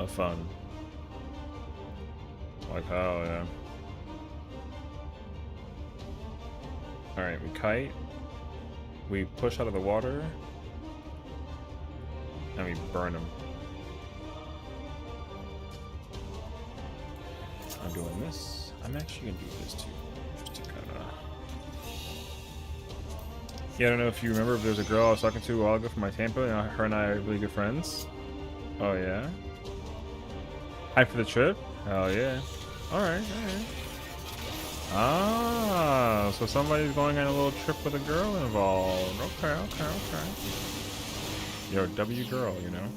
of fun. Like, hell yeah. Alright, we kite. We push out of the water. And we burn them. I'm doing this. I'm actually gonna do this too. Just to kinda... Yeah, I don't know if you remember, but there's a girl I was talking to a while ago from my Tampa, and her and I are really good friends. Oh yeah? Hype for the trip? Hell yeah. Alright, alright. Ah, so somebody's going on a little trip with a girl involved. Okay, okay, okay. Yo, W girl, you know?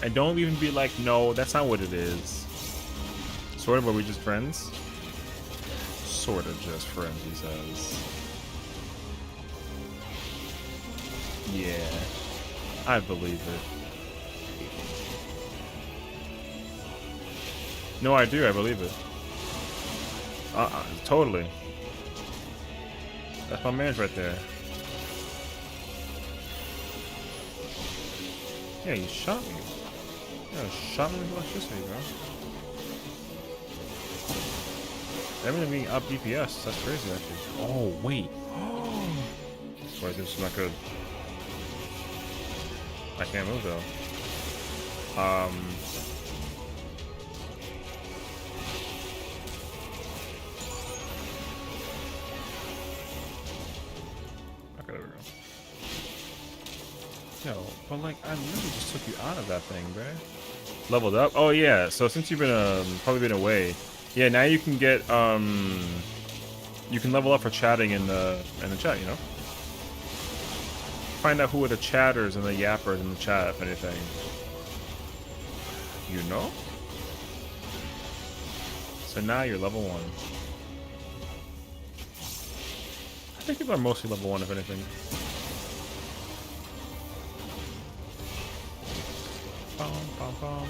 And don't even be like, no, that's not what it is. Sort of, but we just friends? Sort of just friends, he says. Yeah, I believe it. No, I do, I believe it. Totally. That's my man's right there. Yeah, you shot me. Yeah, shot me with electricity, bro. Everything being up DPS, that's crazy actually. Oh, wait. Wait, this is not good. I can't move though. Okay, there we go. Yo, but like, I literally just took you out of that thing, bruh. Leveled up? Oh yeah, so since you've been, probably been away, yeah, now you can get, you can level up for chatting in the chat, you know? Find out who are the chatters and the yappers in the chat, if anything. You know? So now you're level 1. I think people are mostly level 1, if anything. Bum, bum, bum.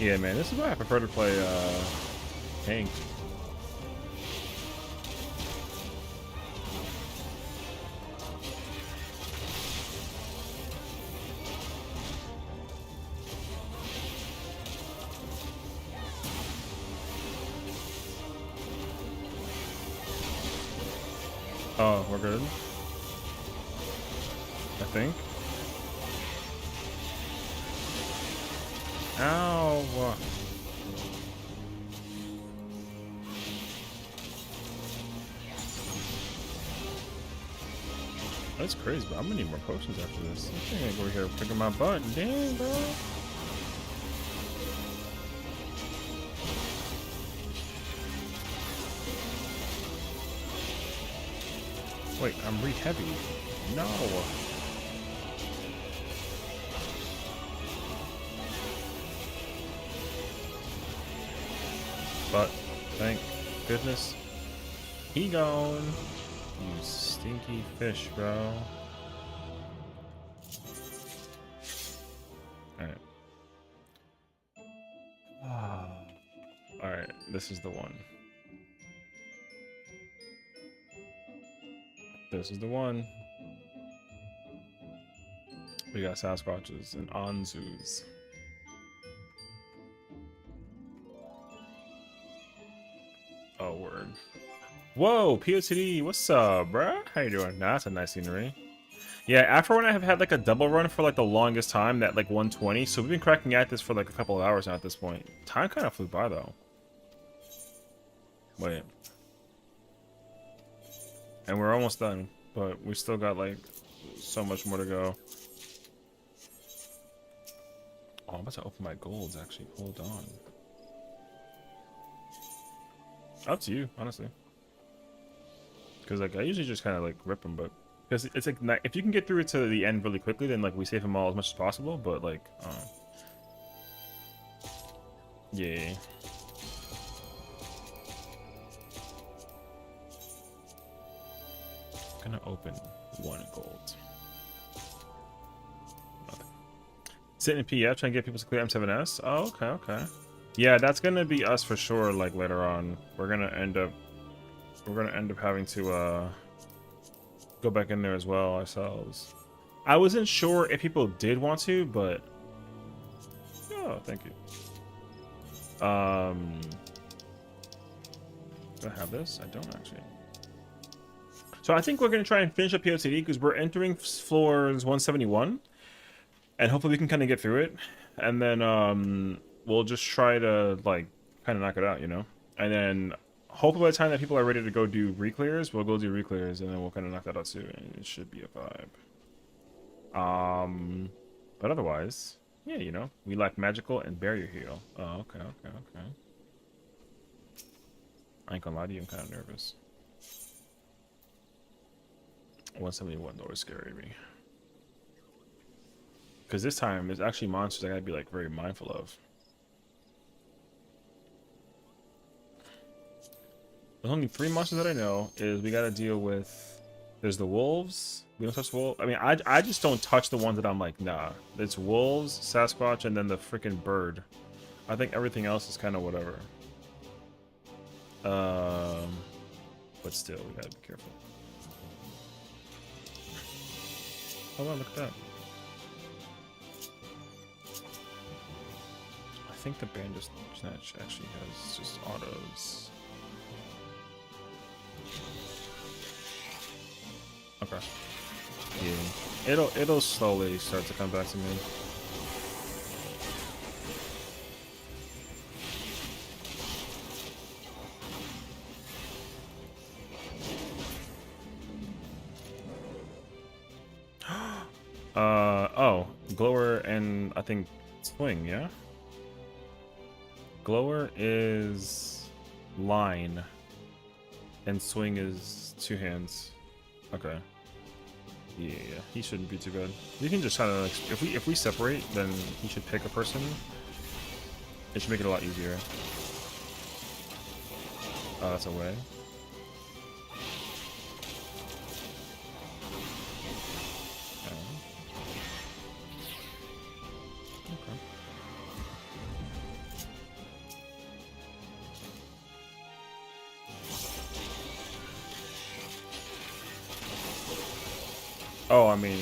Yeah, man, this is why I prefer to play, Hank. Oh, we're good. I think. Ow! That's crazy, but I'm gonna need more potions after this. I'm gonna go over here picking my butt. Damn, bro. Wait, I'm re-heavy. No. But, thank goodness, he gone. You stinky fish, bro. Alright. Alright, this is the one. This is the one. We got Sasquatches and Anzus. Oh, word. Whoa, POTD, what's up, bruh? How you doing? Nah, that's a nice scenery. Yeah, after when I have had like a double run for like the longest time, that like 120, so we've been cracking at this for like a couple of hours now at this point. Time kind of flew by though. Wait. And we're almost done, but we still got like so much more to go. Oh, I'm about to open my golds actually. Hold on. Up to you, honestly. Because like I usually just kind of like rip them, but because it's like if you can get through it to the end really quickly, then like we save them all as much as possible. But like, yeah. I'm gonna open 1 gold. Nothing. Sitting in PF trying to get people to clear M7S. Oh, okay, okay. Yeah, that's gonna be us for sure. Like later on, we're gonna end up having to go back in there as well ourselves. I wasn't sure if people did want to, but oh, thank you. Do I have this? I don't actually. So I think we're gonna try and finish up POTD because we're entering floors 171, and hopefully we can kind of get through it, and then we'll just try to like kind of knock it out, you know, and then hopefully by the time that people are ready to go do reclears, we'll go do reclears, and then we'll kind of knock that out too, and it should be a vibe. But otherwise, yeah, you know, we lack magical and barrier heal. Oh, okay. I ain't gonna lie to you, I'm kind of nervous. 171 always scared me. Because this time, there's actually monsters I gotta be like very mindful of. There's only 3 monsters that I know. Is we gotta deal with. There's the wolves. We don't touch the wolves. I mean, I just don't touch the ones that I'm like, nah. It's wolves, Sasquatch, and then the freaking bird. I think everything else is kind of whatever. But still, we gotta be careful. Oh wow, look at that. I think the bandage snatch actually has just autos. Okay. Yeah. It'll slowly start to come back to me. Oh, Glower and I think Swing, yeah? Glower is line and Swing is 2 hands. Okay. Yeah, he shouldn't be too bad. You can just kind of like, if we separate, then he should pick a person. It should make it a lot easier. Oh, that's a way. Oh, I mean,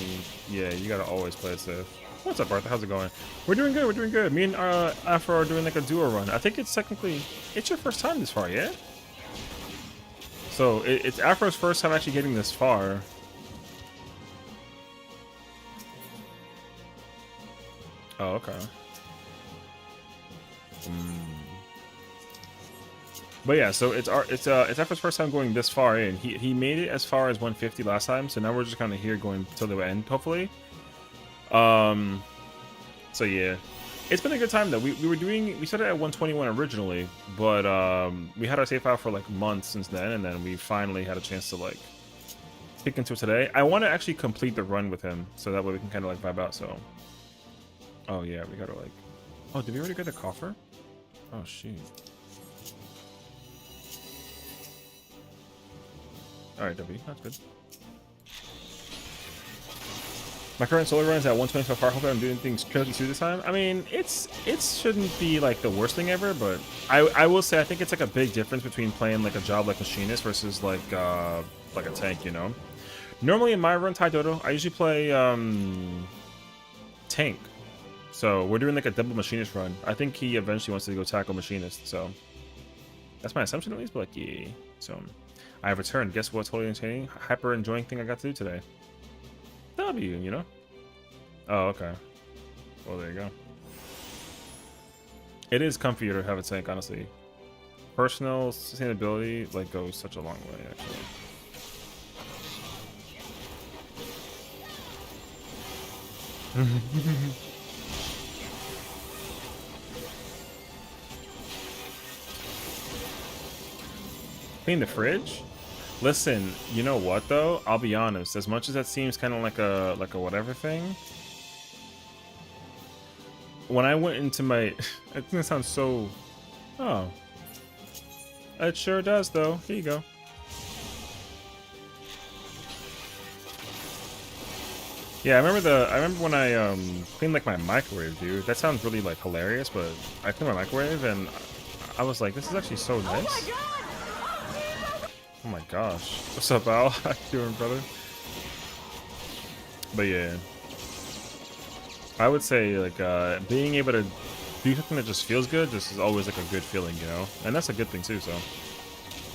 yeah, you gotta always play it safe. What's up, Arthur? How's it going? We're doing good, we're doing good. Me and Afro are doing like a duo run. I think it's technically, it's your first time this far, yeah? So, it's Afro's first time actually getting this far. Oh, okay. But yeah, so it's Afro's first time going this far in. He made it as far as 150 last time, so now we're just kind of here going till the end, hopefully. So yeah, it's been a good time though. We started at 121 originally, but we had our save file for like months since then, and then we finally had a chance to like kick into it today. I want to actually complete the run with him, so that way we can kind of like vibe out. So, oh yeah, we gotta like, oh, did we already get the coffer? Oh shoot. Alright, W, that's good. My current solar run is at 120 so far. Hopefully I'm doing things crazy too this time. I mean, it shouldn't be like the worst thing ever, but I will say I think it's like a big difference between playing like a job like machinist versus like a tank, you know? Normally in my run, Ty Dodo, I usually play tank. So we're doing like a double machinist run. I think he eventually wants to go tackle machinist, so that's my assumption at least, but like yeah. So I have returned. Guess what's totally entertaining? Hyper enjoying thing I got to do today. W, you know? Oh, okay. Well, there you go. It is comfier to have a tank, honestly. Personal sustainability like goes such a long way, actually. Clean the fridge? Listen, you know what though? I'll be honest. As much as that seems kind of like a whatever thing, when I went into my, I think that sounds so. Oh, it sure does though. Here you go. Yeah, I remember when I cleaned like my microwave, dude. That sounds really like hilarious, but I cleaned my microwave and I was like, this is actually so nice. Oh my gosh. What's up, Al? How you doing, brother? But yeah, I would say like being able to do something that just feels good just is always like a good feeling, you know, and that's a good thing too. So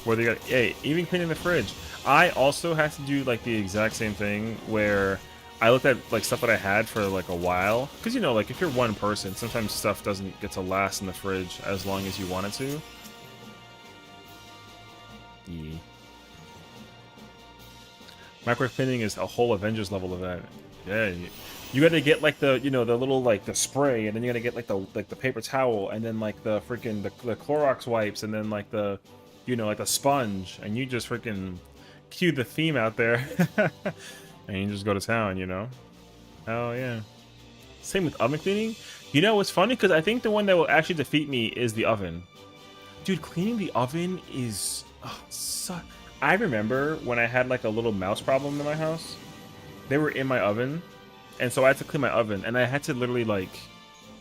whether you got, hey, even cleaning the fridge, I also had to do like the exact same thing where I looked at like stuff that I had for like a while, because you know, like if you're one person, sometimes stuff doesn't get to last in the fridge as long as you want it to. Yeah. Microwave cleaning is a whole Avengers level event. Yeah, you got to get like the, you know, the little like the spray, and then you got to get like the paper towel, and then like the freaking the Clorox wipes, and then like the, you know, like the sponge, and you just freaking cue the theme out there, and you just go to town, you know. Oh yeah. Same with oven cleaning. You know what's funny? Because I think the one that will actually defeat me is the oven. Dude, cleaning the oven is I remember when I had like a little mouse problem in my house. They were in my oven, and so I had to clean my oven, and I had to literally like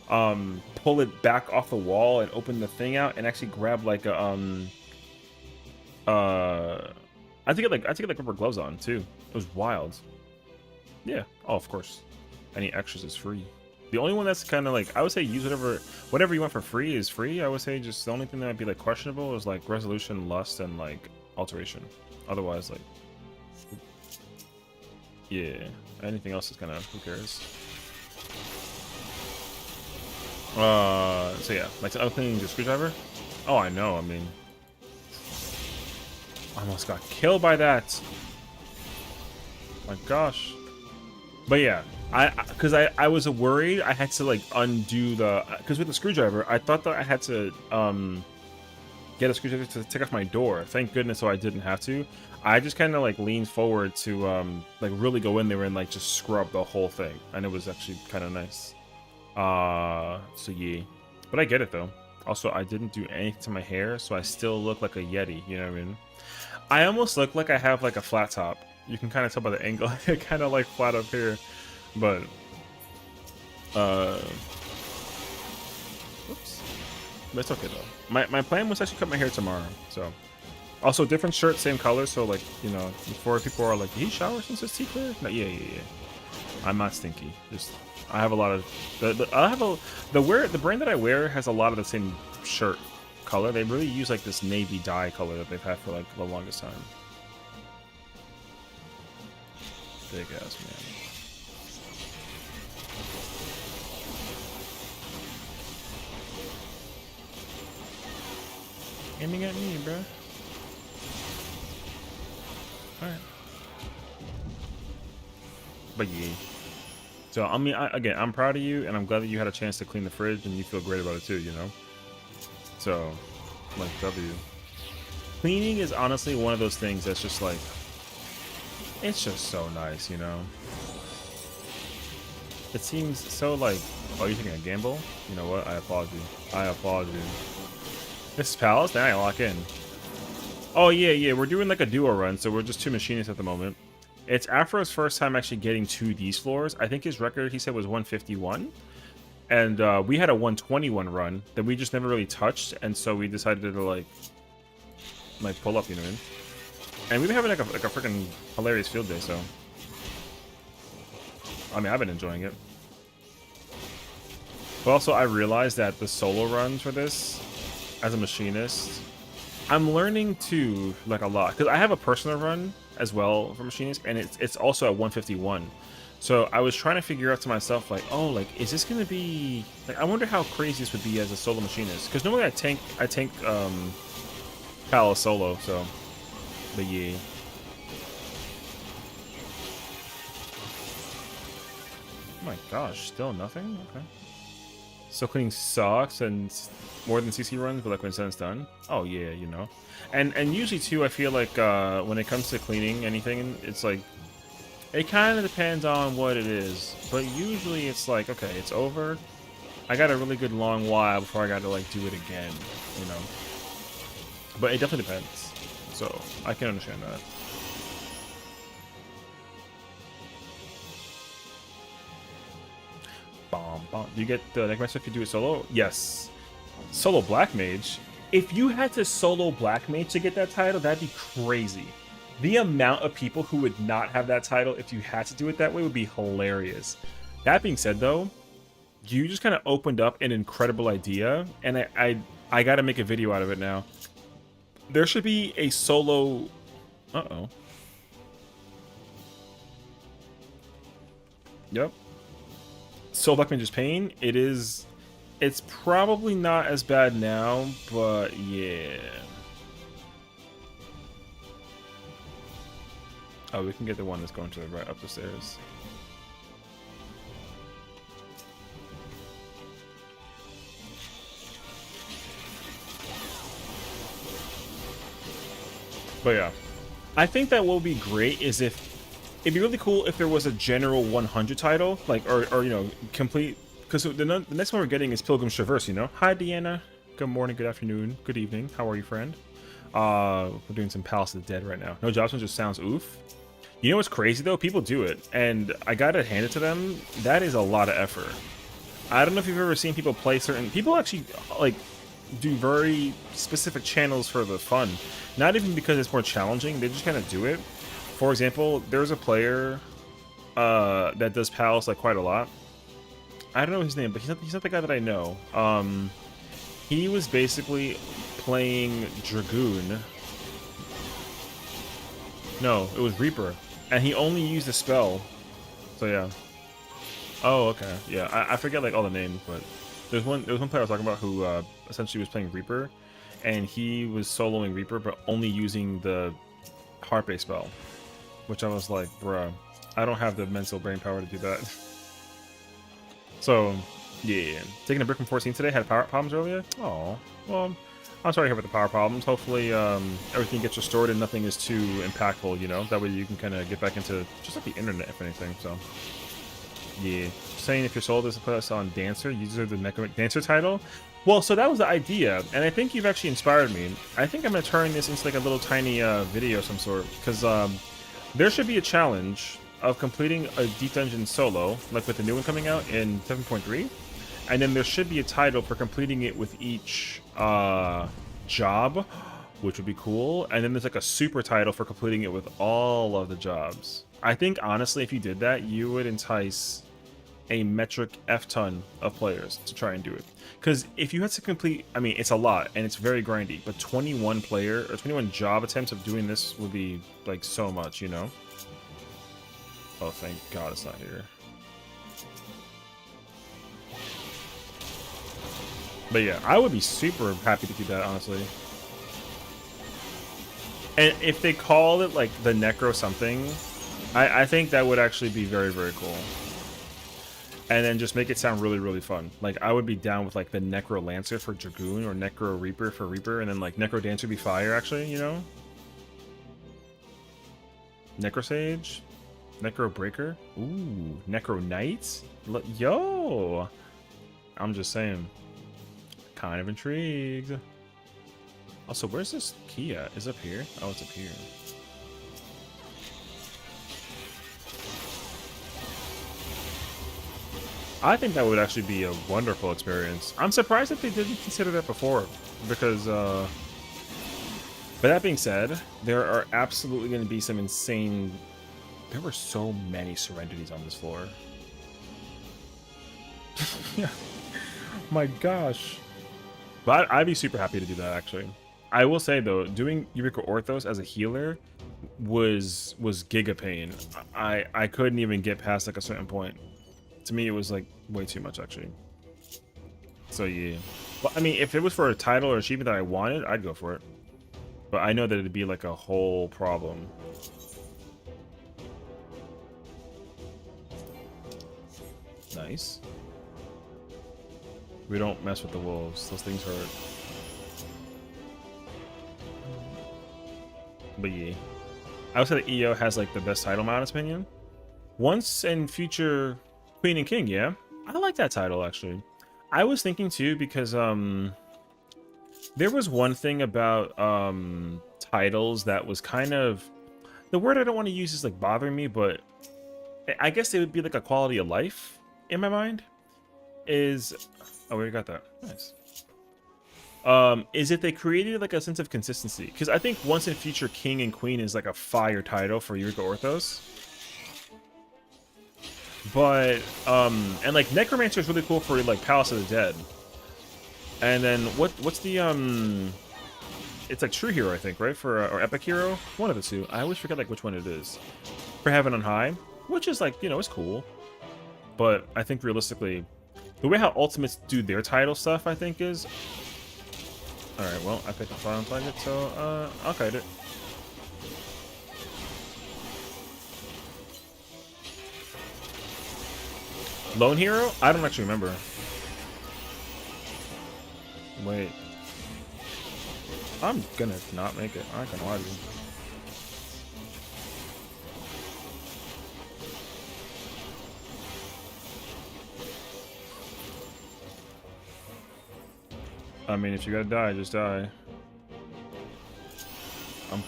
pull it back off the wall and open the thing out and actually grab like a I had to get like rubber gloves on too. It was wild. Yeah. Oh, of course. Any extras is free. The only one that's kind of like, I would say use whatever you want for free is free. I would say just the only thing that might be like questionable is like resolution, lust, and like alteration. Otherwise, like, yeah, anything else is kind of, who cares? So yeah, like uncleaning the screwdriver. Oh, I know. I mean, almost got killed by that. My gosh. But yeah, because I was worried I had to like undo because with the screwdriver I thought that I had to get a screwdriver to take off my door. Thank goodness, so I didn't have to. I just kind of like leaned forward to like really go in there and like just scrub the whole thing, and it was actually kind of nice. So yeah, but I get it though. Also, I didn't do anything to my hair, so I still look like a Yeti. You know what I mean? I almost look like I have like a flat top. You can kind of tell by the angle. It kind of like flat up here, but oops. But it's okay though. My plan was actually cut my hair tomorrow. So also different shirt, same color. So like, you know, before people are like, "Did he shower since his teeth clear?" No, yeah. I'm not stinky. Just I have a lot of the brand that I wear has a lot of the same shirt color. They really use like this navy dye color that they've had for like the longest time. Big ass man. Aiming at me, bro. Alright. But yeah. So, I mean, again, I'm proud of you, and I'm glad that you had a chance to clean the fridge, and you feel great about it too, you know? So, like, W. Cleaning is honestly one of those things that's just like, it's just so nice, you know? It seems so like, oh, you're taking a gamble? You know what? I applaud you. I applaud you. This is Palace? Then I lock in. Oh, yeah, we're doing like a duo run, so we're just two machinists at the moment. It's Afro's first time actually getting to these floors. I think his record, he said, was 151. And we had a 121 run that we just never really touched, and so we decided to like pull up, you know what I mean? And we've been having like a freaking hilarious field day, so I mean, I've been enjoying it. But also, I realized that the solo runs for this, as a machinist, I'm learning to like a lot, because I have a personal run as well for machinist, and it's also at 151. So I was trying to figure out to myself, like, oh, like, is this gonna be like, I wonder how crazy this would be as a solo machinist, because normally I tank Palace solo, so. But yeah. Oh my gosh, still nothing? Okay. So cleaning sucks and more than CC runs, but like when it's done. Oh yeah, you know. And usually too, I feel like when it comes to cleaning anything, it's like, it kind of depends on what it is. But usually it's like, okay, it's over. I got a really good long while before I got to like do it again, you know. But it definitely depends. So I can understand that. Do you get the neck master if you do it solo? Yes. Solo Black Mage. If you had to solo Black Mage to get that title, that'd be crazy. The amount of people who would not have that title if you had to do it that way would be hilarious. That being said, though, you just kind of opened up an incredible idea, and I got to make a video out of it now. There should be a solo... Uh-oh. Yep. Soul Black Ninja's Pain. It's probably not as bad now, but yeah. Oh, we can get the one that's going to the right up the stairs. But yeah, I think that what would be great is if it'd be really cool if there was a general 100 title, like or you know, complete. Because the next one we're getting is Pilgrim's Traverse, you know. Hi, Deanna. Good morning, good afternoon, good evening. How are you, friend? We're doing some Palace of the Dead right now. No Jobson just sounds oof. You know what's crazy though? People do it, and I gotta hand it to them. That is a lot of effort. I don't know if you've ever seen people play certain. People actually like do very specific channels for the fun. Not even because it's more challenging. They just kind of do it. For example, there's a player that does Palace like quite a lot. I don't know his name, but he's not the guy that I know. He was basically playing Dragoon. No, it was Reaper, and he only used a spell. So yeah. Oh, okay. Yeah, I forget like all the names, but there was one player I was talking about who essentially was playing Reaper, and he was soloing Reaper, but only using the Harpe spell, which I was like, bruh, I don't have the mental brain power to do that. So, yeah. Taking a break from 14 today, had power problems earlier? Oh, well, I'm sorry to hear about the power problems. Hopefully, everything gets restored and nothing is too impactful, you know? That way you can kind of get back into just like the internet, if anything, so. Yeah. Saying if your soul doesn't put us on Dancer, you deserve the Dancer title? Well, so that was the idea, and I think you've actually inspired me. I think I'm going to turn this into like a little tiny video of some sort, because there should be a challenge of completing a Deep Dungeon solo, like with the new one coming out in 7.3, and then there should be a title for completing it with each job, which would be cool, and then there's like a super title for completing it with all of the jobs. I think, honestly, if you did that, you would entice a metric F-ton of players to try and do it. Because if you had to complete, I mean, it's a lot, and it's very grindy, but 21 player, or 21 job attempts of doing this would be, like, so much, you know? Oh, thank God it's not here. But yeah, I would be super happy to do that, honestly. And if they called it, like, the Necro something, I think that would actually be very, very cool. And then just make it sound really, really fun. Like, I would be down with, like, the Necro Lancer for Dragoon, or Necro Reaper for Reaper, and then, like, Necro Dancer be fire, actually, you know? Necro Sage? Necro Breaker? Ooh, Necro Knight? Yo! I'm just saying. Kind of intrigued. Also, where's this key at? Is it up here? Oh, it's up here. I think that would actually be a wonderful experience. I'm surprised that they didn't consider that before, because, but that being said, there are absolutely going to be some insane... There were so many Serenities on this floor. Yeah. My gosh. But I'd be super happy to do that, actually. I will say, though, doing Eureka Orthos as a healer was giga pain. I couldn't even get past, like, a certain point. To me, it was, like, way too much, actually. So, yeah. But, I mean, if it was for a title or achievement that I wanted, I'd go for it. But I know that it'd be, like, a whole problem. Nice. We don't mess with the wolves. Those things hurt. But, yeah. I would say that EO has, like, the best title, in my honest opinion. Once and future... Queen and King, yeah. I like that title, actually. I was thinking, too, because, there was one thing about, titles that was kind of... The word I don't want to use is, like, bothering me, but I guess it would be, like, a quality of life, in my mind, is... Oh, we got that. Nice. is if they created like a sense of consistency. Because I think Once and Future King and Queen is like a fire title for Eureka Orthos. But and like Necromancer is really cool for like Palace of the Dead. And then what's the it's like True Hero, I think, right? For or Epic Hero, one of the two. I always forget like which one it is. For Heaven on High, which is like, you know, it's cool. But I think realistically, the way how Ultimates do their title stuff, I think is. All right, well, I picked a Final Target, so I'll kite it. Lone Hero? I don't actually remember. Wait. I'm gonna not make it. I ain't gonna lie to you. I mean, if you gotta die, just die. I'm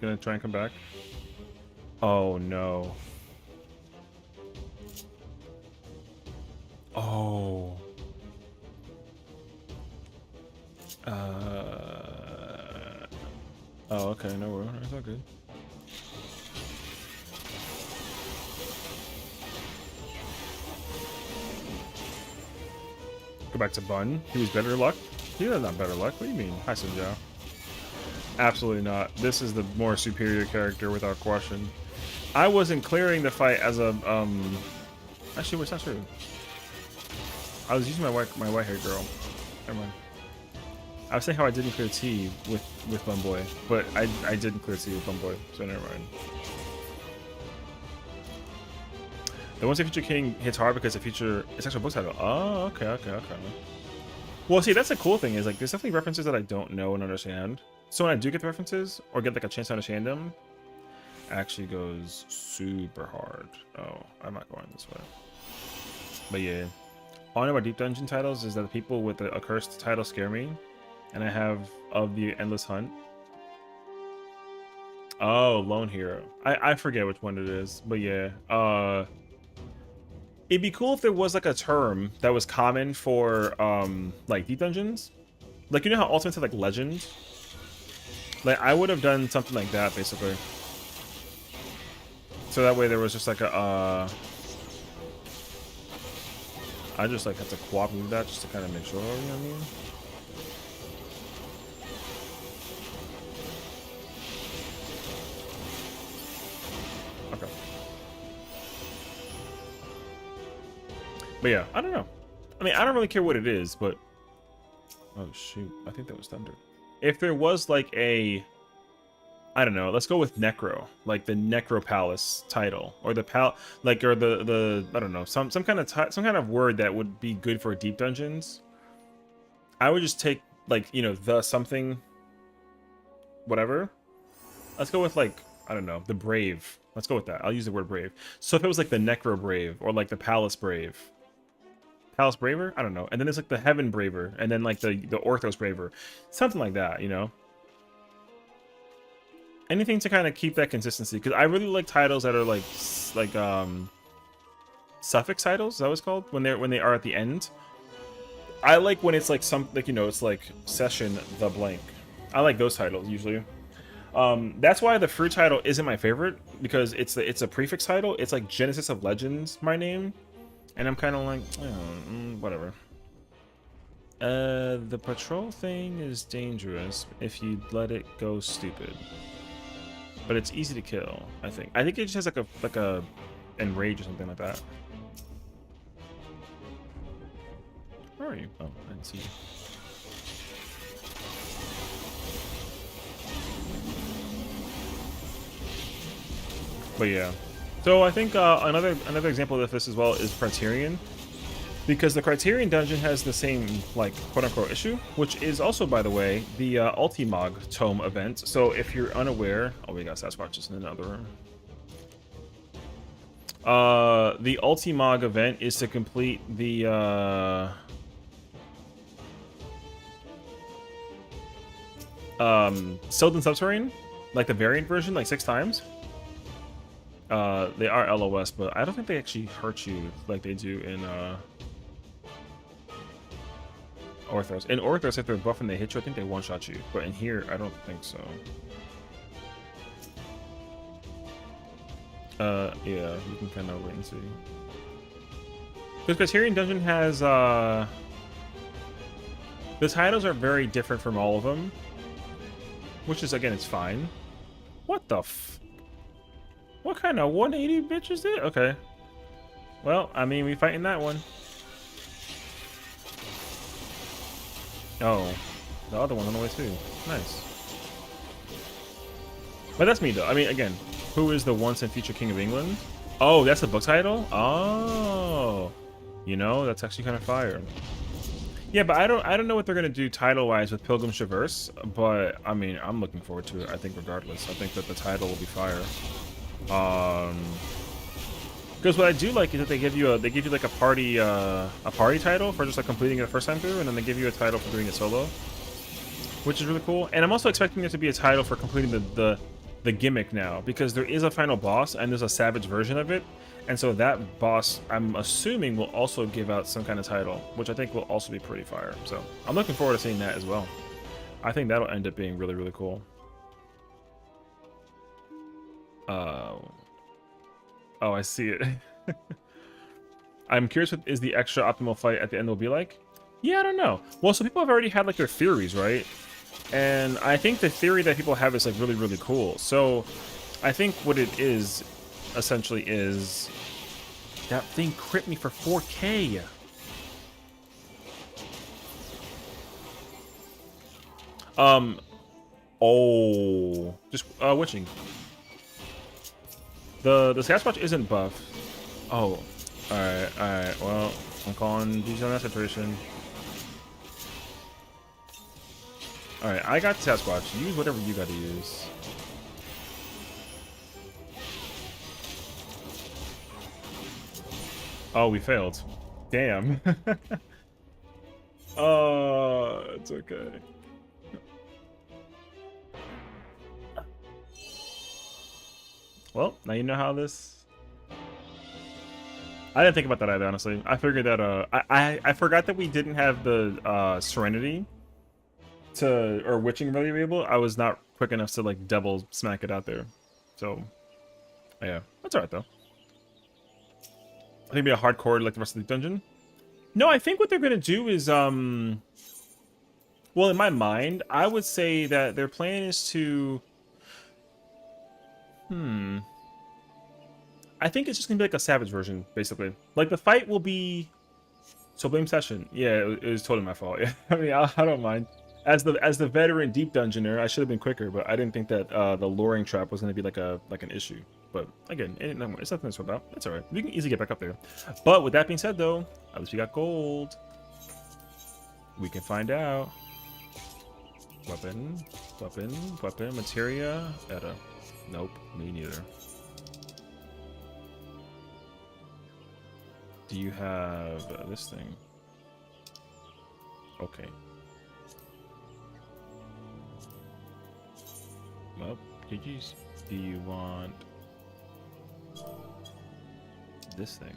gonna try and come back. Oh no. Oh. Oh, okay, no worries. It's all good. Go back to Bun. He was better luck? He was not better luck. What do you mean? Hi, Sinjao. Absolutely not. This is the more superior character without question. I wasn't clearing the fight as a, Actually, what's not true? I was using my white-haired girl. Never mind. I was saying how I didn't clear T with Bumboy, but I didn't clear T with Bumboy, so never mind. The Once and Future King hits hard because it's actual book title. Oh, okay. Well, see, that's the cool thing is like there's definitely references that I don't know and understand. So when I do get the references or get like a chance to understand them, it actually goes super hard. Oh, I'm not going this way. But yeah, all I know about deep dungeon titles is that the people with a cursed title scare me. And I have Of the Endless Hunt. Oh, Lone Hero. I forget which one it is, but yeah. It'd be cool if there was like a term that was common for like deep dungeons. Like, you know how Ultimates have like legend? Like, I would have done something like that basically. So that way there was just like a I just like have to co-op move that just to kind of make sure, you know what I mean? But yeah, I don't know. I mean, I don't really care what it is, but... Oh, shoot. I think that was Thunder. If there was, like, a... I don't know. Let's go with Necro. Like, the Necro Palace title. Or the Like, or the... I don't know. Some kind of word that would be good for deep dungeons. I would just take, like, you know, the something... Whatever. Let's go with, like... I don't know. The Brave. Let's go with that. I'll use the word Brave. So if it was, like, the Necro Brave. Or, like, the Palace Brave. Palace Braver? I don't know. And then there's like the Heaven Braver, and then like the Orthos Braver. Something like that, you know? Anything to kind of keep that consistency. Because I really like titles that are like suffix titles, is that what it's called? When they are at the end. I like when it's like you know, it's like Sessiion the blank. I like those titles usually. That's why the fruit title isn't my favorite, because it's a prefix title. It's like Genesis of Legends, my name. And I'm kind of like, oh, whatever. The patrol thing is dangerous if you let it go stupid. But it's easy to kill, I think. I think it just has like a enrage or something like that. Where are you? Oh, I didn't see you. But yeah. So I think another example of this as well is Criterion, because the Criterion dungeon has the same like quote-unquote issue, which is also, by the way, the Ultimog Tome event. So if you're unaware, oh, we got Sasquatch just in another room. The Ultimog event is to complete the Sylvan Subterranean, like the variant version, like 6 times. They are LOS, but I don't think they actually hurt you like they do in, Orthros. In Orthros, if they're buff and they hit you, I think they one-shot you. But in here, I don't think so. Yeah, you can kind of wait and see. Because Criterion Dungeon has, the titles are very different from all of them. Which is, again, it's fine. What the f... What kind of 180 bitch is it? Okay. Well, I mean, we fighting that one. Oh. The other one's on the way, too. Nice. But that's me, though. I mean, again, who is the once and future King of England? Oh, that's the book title? Oh. You know, that's actually kind of fire. Yeah, but I don't know what they're gonna do title-wise with Pilgrim's Traverse, but I mean, I'm looking forward to it. I think regardless, I think that the title will be fire. Because what I do like is that they give you like a party title for just like completing it the first time through, and then they give you a title for doing it solo, which is really cool. And I'm also expecting there to be a title for completing the gimmick now, because there is a final boss and there's a savage version of it. And so that boss, I'm assuming, will also give out some kind of title, which I think will also be pretty fire. So I'm looking forward to seeing that as well. I think that'll end up being really, really cool. Oh, I see it. I'm curious what is the extra optimal fight at the end will be like. Yeah, I don't know. Well, so people have already had like their theories, right? And I think the theory that people have is like really, really cool. So I think what it is essentially is that thing crit me for 4K. Oh, just witching. The Sasquatch isn't buff. Oh, all right. Well, I'm calling these on that situation. All right, I got Sasquatch. Use whatever you got to use. Oh, we failed. Damn. Oh, it's okay. Well, now you know how this... I didn't think about that either, honestly. I figured that, I forgot that we didn't have the, Serenity or Witching really available. I was not quick enough to, like, double smack it out there. So, yeah. That's alright, though. I think it'd be a hardcore like the rest of the dungeon. No, I think what they're gonna do is, well, in my mind, I would say that their plan is to... I think it's just gonna be like a savage version, basically. Like the fight will be. So blame Sessiion. Yeah, it was totally my fault. Yeah, I mean, I don't mind. As the veteran deep dungeoner, I should have been quicker, but I didn't think that the luring trap was gonna be like an issue. But again, it's nothing to sort out. It's alright. We can easily get back up there. But with that being said, though, at least we got gold. We can find out. Weapon, materia, Etta. Nope, me neither. Do you have this thing? Okay. Well, GG's. Do you want this thing?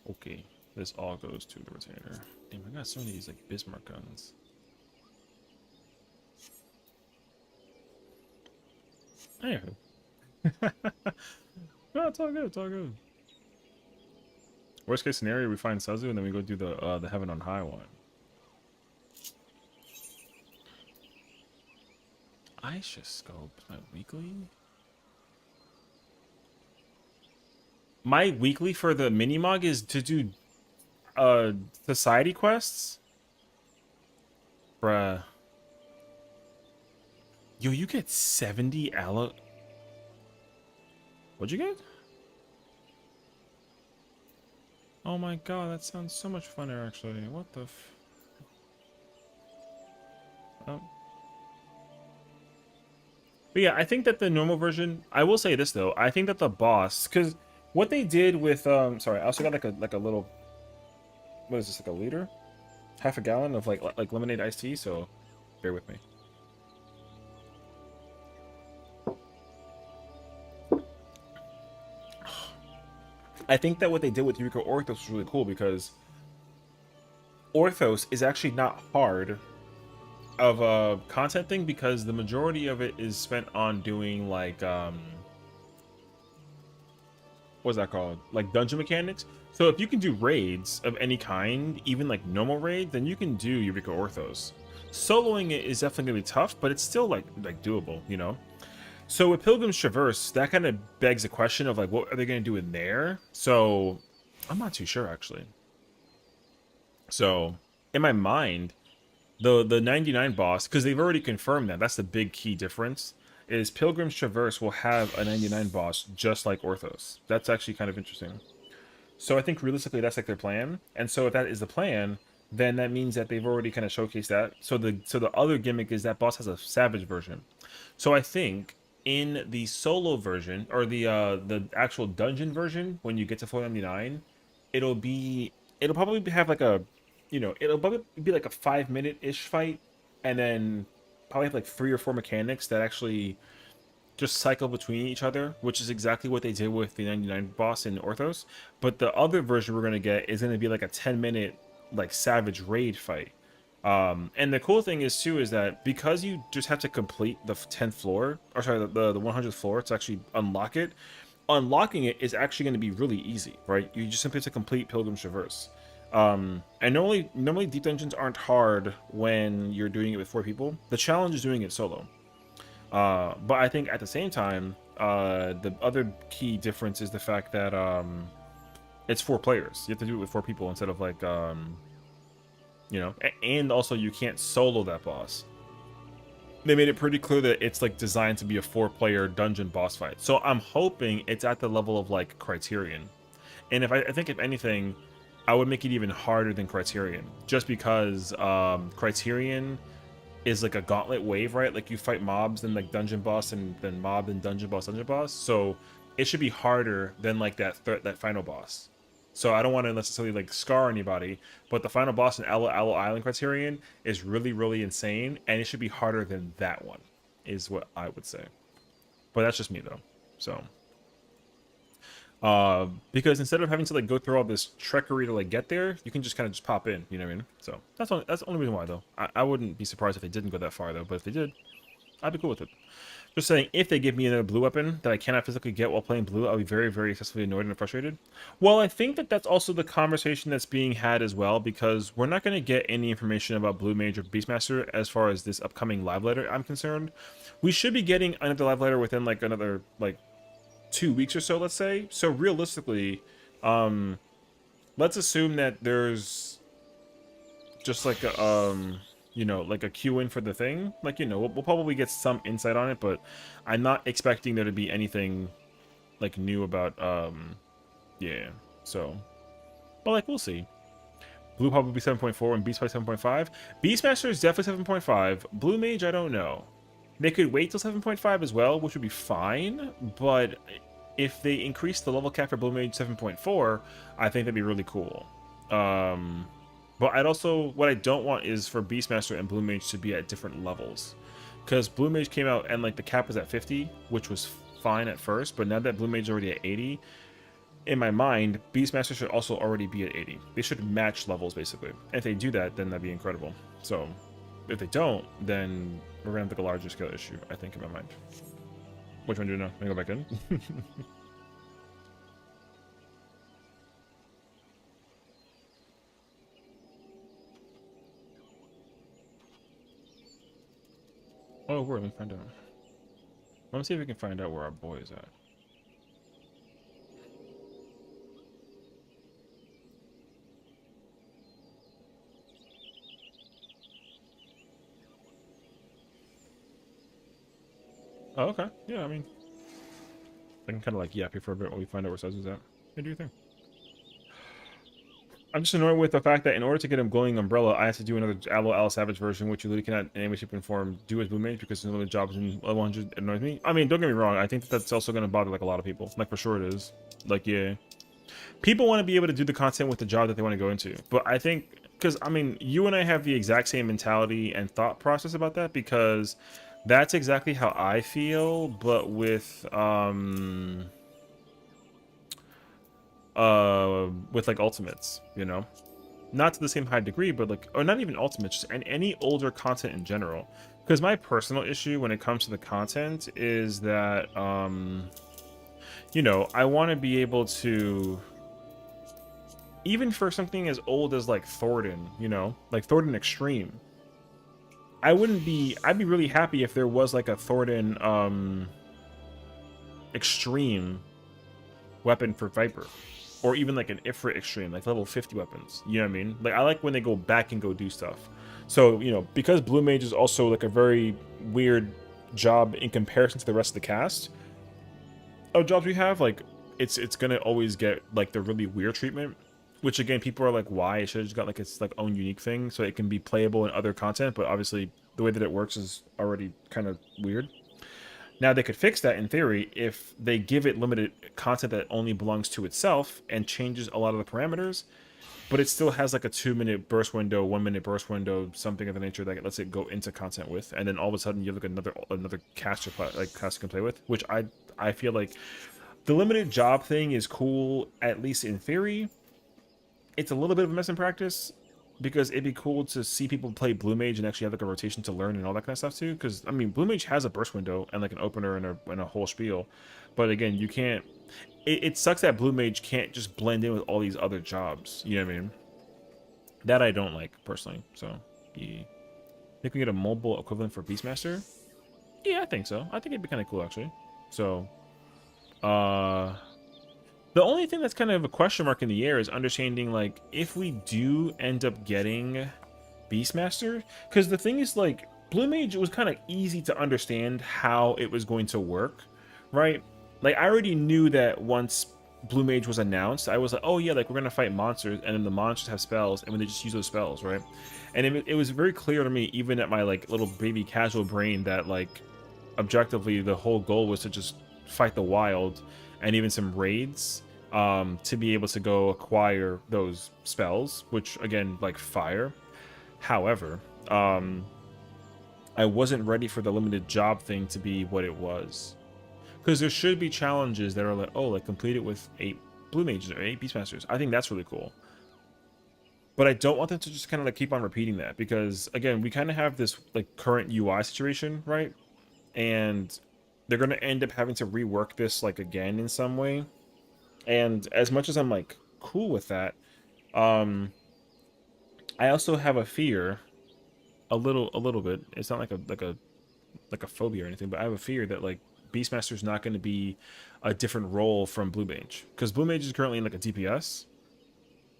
Okay, this all goes to the retainer. Damn, I got so many of these like Bismarck guns. Anywho. No, it's all good, it's all good. Worst case scenario, we find Suzu and then we go do the Heaven on High one. Aisha Scope, my weekly? My weekly for the mini-mog is to do society quests? Bruh. Yo, you get 70 allo... What'd you get? Oh my god, that sounds so much funner, actually. What the f... Oh. But yeah, I think that the normal version... I will say this, though. I think that the boss... Because what they did with... sorry, I also got like a little... What is this, like a liter? Half a gallon of like lemonade iced tea, so bear with me. I think that what they did with Eureka Orthos was really cool because Orthos is actually not hard of a content thing because the majority of it is spent on doing like what's that called? Like dungeon mechanics. So if you can do raids of any kind, even like normal raid, then you can do Eureka Orthos. Soloing it is definitely gonna be tough, but it's still like doable, you know. So with Pilgrim's Traverse, that kind of begs the question of like, what are they gonna do in there? So I'm not too sure actually. So in my mind, the 99 boss, because they've already confirmed that, that's the big key difference, is Pilgrim's Traverse will have a 99 boss just like Orthos. That's actually kind of interesting. So I think realistically that's like their plan. And so if that is the plan, then that means that they've already kind of showcased that. So the other gimmick is that boss has a savage version. So I think in the solo version or the actual dungeon version, when you get to 499, it'll probably have like a, you know, it'll probably be like a 5 minute ish fight, and then probably have like 3 or 4 mechanics that actually just cycle between each other, which is exactly what they did with the 99 boss in Orthos. But the other version we're gonna get is gonna be like a 10 minute like savage raid fight. And the cool thing is too is that because you just have to complete the 10th floor, or sorry, the 100th floor to actually unlock it. Unlocking it is actually going to be really easy, right? You just simply have to complete Pilgrim's Traverse. And normally deep dungeons aren't hard when you're doing it with 4 people. The challenge is doing it solo. But I think at the same time, the other key difference is the fact that it's 4 players. You have to do it with 4 people instead of like you know, and also you can't solo that boss. They made it pretty clear that it's like designed to be a 4-player dungeon boss fight. So I'm hoping it's at the level of like Criterion. And if I think if anything, I would make it even harder than Criterion, just because Criterion is like a gauntlet wave, right? Like you fight mobs, then like dungeon boss, and then mob, and dungeon boss. So it should be harder than like that final boss. So I don't want to necessarily like scar anybody, but the final boss in Aloe Island Criterion is really insane, and it should be harder than that one, is what I would say. But that's just me though. So because instead of having to like go through all this trickery to like get there, you can just kind of just pop in, you know what I mean? So that's the only reason why though. I wouldn't be surprised if they didn't go that far though, but if they did, I'd be cool with it. Just saying, if they give me another blue weapon that I cannot physically get while playing blue, I'll be very excessively annoyed and frustrated. Well, I think that that's also the conversation that's being had as well, because we're not going to get any information about Blue Mage or Beastmaster as far as this upcoming live letter I'm concerned. We should be getting another live letter within like another like 2 weeks or so, let's say. So realistically, let's assume that there's just like a you know, like a queue in for the thing. Like, you know, we'll probably get some insight on it, but I'm not expecting there to be anything like new about yeah. So, but like we'll see. Blue probably be 7.4 and Beast probably 7.5. Beastmaster is definitely 7.5. Blue Mage, I don't know. They could wait till 7.5 as well, which would be fine, but if they increase the level cap for Blue Mage 7.4, I think that'd be really cool. But I'd also, what I don't want is for Beastmaster and Blue Mage to be at different levels. Because Blue Mage came out and like the cap was at 50, which was fine at first, but now that Blue Mage is already at 80, in my mind, Beastmaster should also already be at 80. They should match levels, basically. And if they do that, then that'd be incredible. So, if they don't, then we're gonna have like a larger scale issue, I think, in my mind. Which one do you know? Let me go back in. Oh, where? Let me find out. Let me see if we can find out where our boy is at. Oh, okay. Yeah, I mean, I can kind of like yap here for a bit while we find out where Sess is at. Hey, do your thing. I'm just annoyed with the fact that in order to get him glowing umbrella, I have to do another Aloe Savage version, which you literally cannot in any way, shape, and form do as Blue Mage because there's no jobs in level 100. It annoys me. I mean, don't get me wrong. I think that that's also going to bother like a lot of people. Like for sure it is. Like yeah, people want to be able to do the content with the job that they want to go into. But I think because I mean, you and I have the exact same mentality and thought process about that because that's exactly how I feel. But with with like ultimates, you know, not to the same high degree, but like, or not even ultimates, just any older content in general. Because my personal issue when it comes to the content is that, you know, I want to be able to, even for something as old as like Thornton, you know, like Thornton Extreme, I'd be really happy if there was like a Thornton Extreme weapon for Viper, or even like an Ifrit Extreme, like level 50 weapons. You know what I mean? Like, I like when they go back and go do stuff. So, you know, because Blue Mage is also like a very weird job in comparison to the rest of the cast of jobs we have, like it's gonna always get like the really weird treatment. Which again, people are like, why? It should have just got like its like own unique thing, so it can be playable in other content. But obviously, the way that it works is already kind of weird. Now they could fix that in theory if they give it limited content that only belongs to itself and changes a lot of the parameters, but it still has like a 2-minute burst window, 1-minute burst window, something of the nature that lets it go into content with, and then all of a sudden you have like another caster caster can play with, which I feel like the limited job thing is cool, at least in theory. It's a little bit of a mess in practice, because it'd be cool to see people play Blue Mage and actually have like a rotation to learn and all that kind of stuff too. Because I mean, Blue Mage has a burst window and like an opener and a whole spiel, but again, you can't. It sucks that Blue Mage can't just blend in with all these other jobs. You know what I mean? That I don't like personally. So, yeah. Think we get a mobile equivalent for Beastmaster? Yeah, I think so. I think it'd be kind of cool actually. So, the only thing that's kind of a question mark in the air is understanding, like, if we do end up getting Beastmaster, because the thing is, like, Blue Mage, it was kind of easy to understand how it was going to work, right? Like, I already knew that once Blue Mage was announced, I was like, oh yeah, like, we're gonna fight monsters, and then the monsters have spells, and when they just use those spells, right? And it was very clear to me, even at my, like, little baby casual brain, that, like, objectively, the whole goal was to just fight the wild, and even some raids, to be able to go acquire those spells, which, again, like fire. However, I wasn't ready for the limited job thing to be what it was. Because there should be challenges that are like, oh, like complete it with 8 Blue Mages or 8 Beastmasters. I think that's really cool. But I don't want them to just kind of like keep on repeating that, because again, we kind of have this like current UI situation, right? And they're going to end up having to rework this like again in some way. And as much as I'm like cool with that, I also have a fear, a little bit. It's not like a phobia or anything, but I have a fear that like Beastmaster is not going to be a different role from Blue Mage, because Blue Mage is currently in like a DPS,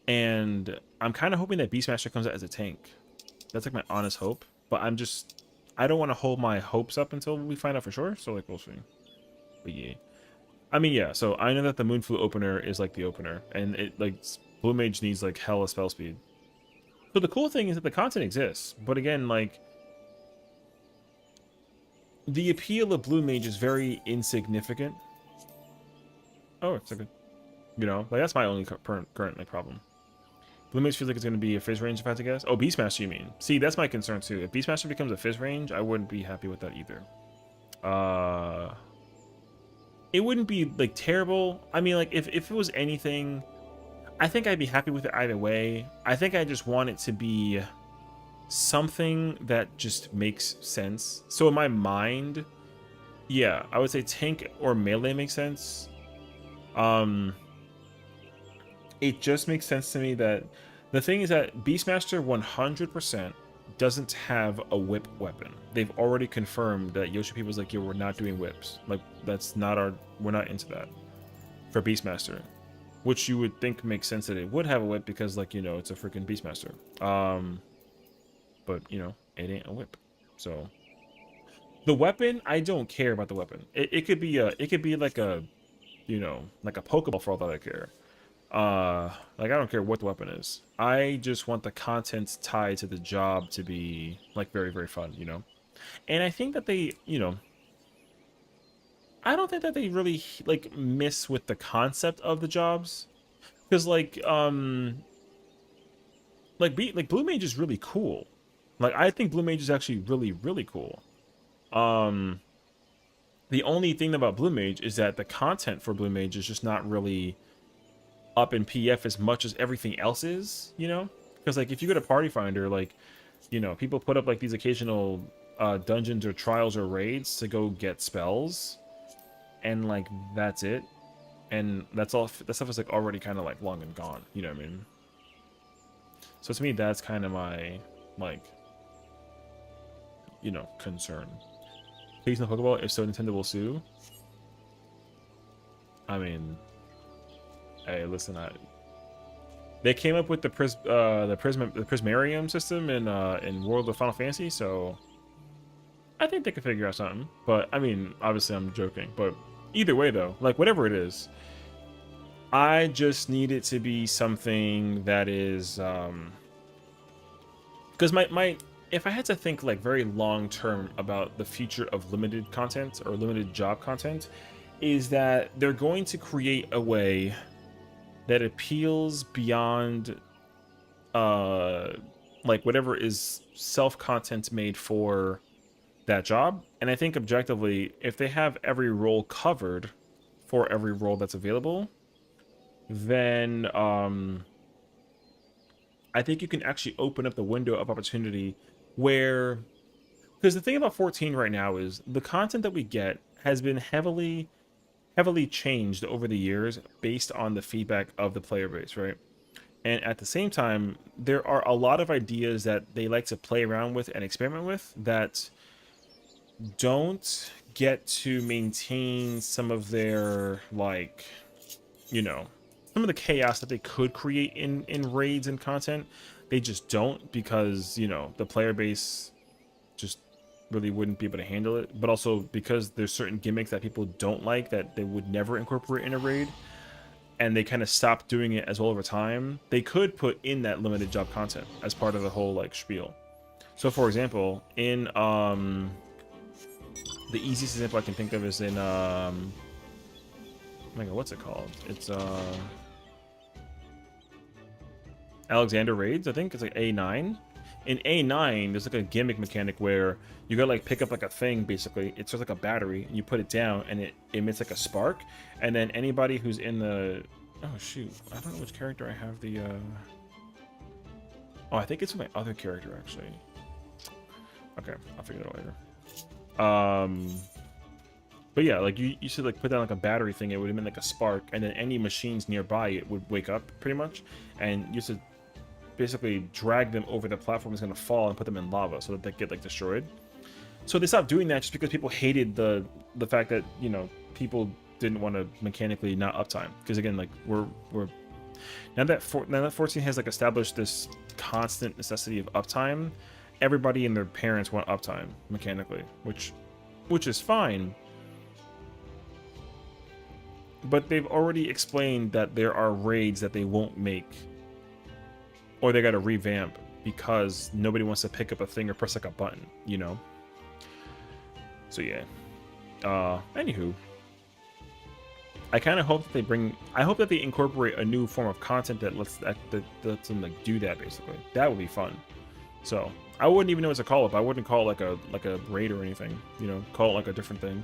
and I'm kind of hoping that Beastmaster comes out as a tank. That's like my honest hope, but I don't want to hold my hopes up until we find out for sure. So like we'll see. But yeah. I mean, yeah, so I know that the Moonflu opener is like the opener, and it like Blue Mage needs like hella spell speed. So the cool thing is that the content exists, but again, like the appeal of Blue Mage is very insignificant. Oh, it's okay. You know, like that's my only current like problem. Blue Mage feels like it's going to be a fizz range if I had to guess. Oh, Beastmaster, you mean? See, that's my concern too. If Beastmaster becomes a fizz range, I wouldn't be happy with that either. It wouldn't be like terrible. I mean, like if it was anything, I think I'd be happy with it either way. I think I just want it to be something that just makes sense. So in my mind, yeah, I would say tank or melee makes sense. It just makes sense to me that the thing is that Beastmaster 100% doesn't have a whip weapon. They've already confirmed that Yoshi People's like, yo, we're not doing whips. Like, that's not we're not into that for Beastmaster. Which you would think makes sense that it would have a whip because, like, you know, it's a freaking Beastmaster. But, you know, it ain't a whip. So, the weapon, I don't care about the weapon. It could be like a, you know, like a Pokeball for all that I care. Like, I don't care what the weapon is. I just want the content tied to the job to be, like, very, very fun, you know? And I think that they, you know, I don't think that they really, like, miss with the concept of the jobs. Because, like, Blue Mage is really cool. Like, I think Blue Mage is actually really, really cool. The only thing about Blue Mage is that the content for Blue Mage is just not really up in PF as much as everything else is, you know? Because like if you go to Party Finder, like, you know, people put up like these occasional dungeons or trials or raids to go get spells, and like that's it, and that's all. That stuff is like already kind of like long and gone, you know what I mean? So to me, that's kind of my like, you know, concern. Please no Pokeball. If so, Nintendo will sue. I mean, hey, listen, they came up with the Prismarium system in World of Final Fantasy, so I think they could figure out something. But I mean, obviously, I'm joking. But either way, though, like whatever it is, I just need it to be something that is, because my if I had to think like very long term about the future of limited content or limited job content, is that they're going to create a way that appeals beyond like whatever is self-content made for that job. And I think objectively, if they have every role covered for every role that's available, then I think you can actually open up the window of opportunity where, because the thing about 14 right now is the content that we get has been heavily changed over the years based on the feedback of the player base, right? And at the same time, there are a lot of ideas that they like to play around with and experiment with that don't get to maintain some of their, like, you know, some of the chaos that they could create in raids and content. They just don't, because, you know, the player base just really wouldn't be able to handle it. But also because there's certain gimmicks that people don't like that they would never incorporate in a raid, and they kind of stopped doing it as well over time. They could put in that limited job content as part of the whole like spiel. So for example, in the easiest example I can think of is in oh my god, what's it called? It's Alexander Raids, I think. It's like A9. In A9, there's like a gimmick mechanic where you gotta like pick up like a thing, basically. It's just like a battery, and you put it down, and it emits like a spark. And then anybody who's in the... Oh, shoot. I don't know which character I have the... Oh, I think it's with my other character, actually. Okay, I'll figure it out later. But yeah, like you should like put down like a battery thing, it would emit like a spark, and then any machines nearby it would wake up, pretty much. And you should basically drag them over the platform is going to fall and put them in lava so that they get like destroyed. So they stopped doing that just because people hated the fact that, you know, people didn't want to mechanically not uptime. Because again, like we're now that 14 has like established this constant necessity of uptime, everybody and their parents want uptime mechanically, which is fine. But they've already explained that there are raids that they won't make, or they got to revamp because nobody wants to pick up a thing or press like a button, you know? So yeah. Anywho, I kind of hope that they bring... I hope that they incorporate a new form of content that lets them like do that, basically. That would be fun. So I wouldn't even know what to call it. I wouldn't call it like a raid or anything, you know? Call it like a different thing,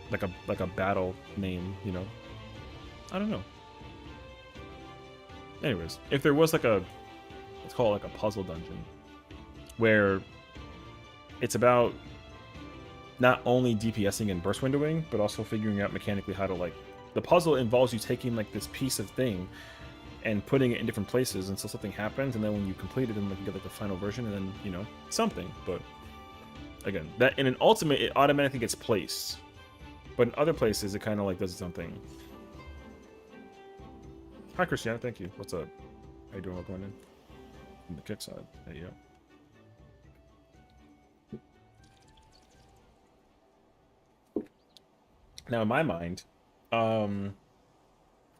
like a battle name, you know? I don't know. Anyways, if there was like a, let's call it like a puzzle dungeon, where it's about not only DPSing and burst windowing, but also figuring out mechanically how to like, the puzzle involves you taking like this piece of thing and putting it in different places until something happens, and then when you complete it, then like you get like the final version, and then, you know, something. But again, that in an ultimate, it automatically gets placed, but in other places, it kind of like does its own thing. Hi, Christiana. Thank you. What's up? How you doing? Welcome in. From the kick side. There you go. Now, in my mind,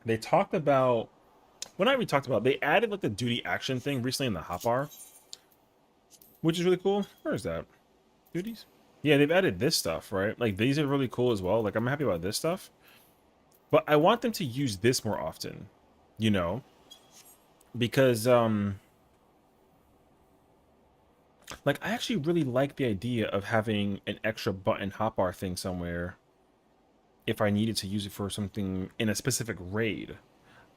they talked about... Well, not even talked about. They added like the duty action thing recently in the hotbar, which is really cool. Where is that? Duties? Yeah, they've added this stuff, right? Like, these are really cool as well. Like, I'm happy about this stuff. But I want them to use this more often. You know, because like I actually really like the idea of having an extra button hotbar thing somewhere if I needed to use it for something in a specific raid.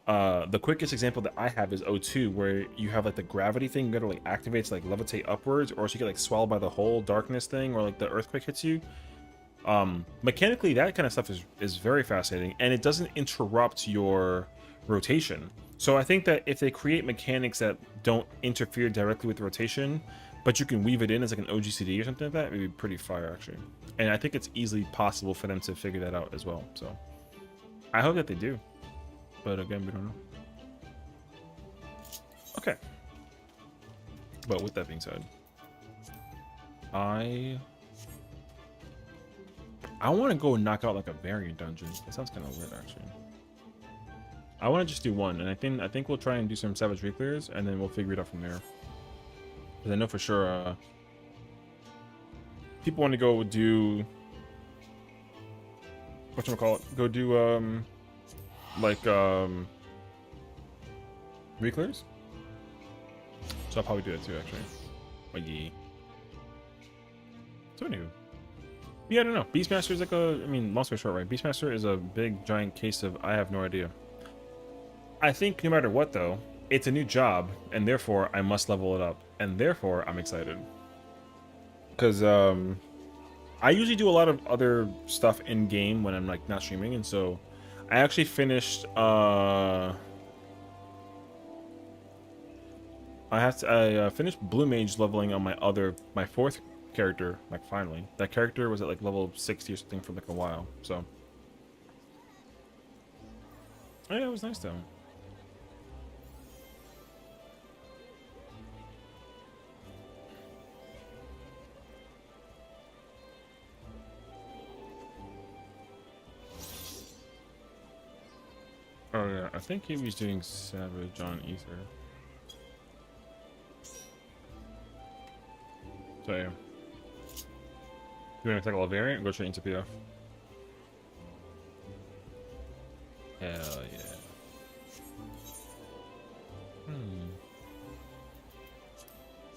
The quickest example that I have is O2, where you have like the gravity thing, you gotta like activate to like levitate upwards, or else you get like swallowed by the whole darkness thing, or like the earthquake hits you. Mechanically, that kind of stuff is very fascinating, and it doesn't interrupt your rotation. So I think that if they create mechanics that don't interfere directly with rotation, but you can weave it in as like an OGCD or something like that, it would be pretty fire actually. And I think it's easily possible for them to figure that out as well. So I hope that they do. But again, we don't know. Okay. But with that being said, I want to go knock out like a variant dungeon. That sounds kind of lit, actually. I want to just do one, and I think we'll try and do some Savage Reclears, and then we'll figure it out from there. Because I know for sure, people want to go do whatchamacallit? Go do like Reclears. So I'll probably do that too, actually. Oh yeah. So anywho. Yeah, I don't know. Beastmaster is like a, I mean, long story short, right? Beastmaster is a big, giant case of I have no idea. I think no matter what, though, it's a new job, and therefore I must level it up, and therefore I'm excited. Because I usually do a lot of other stuff in game when I'm like not streaming, and so I actually finished. I finished Blue Mage leveling on my fourth character, like finally. That character was at like level 60 or something for like a while, so. Oh, yeah, it was nice though. Oh yeah, I think he was doing Savage on Ether. So yeah. You want to tackle a variant or go straight into PF? Hell yeah.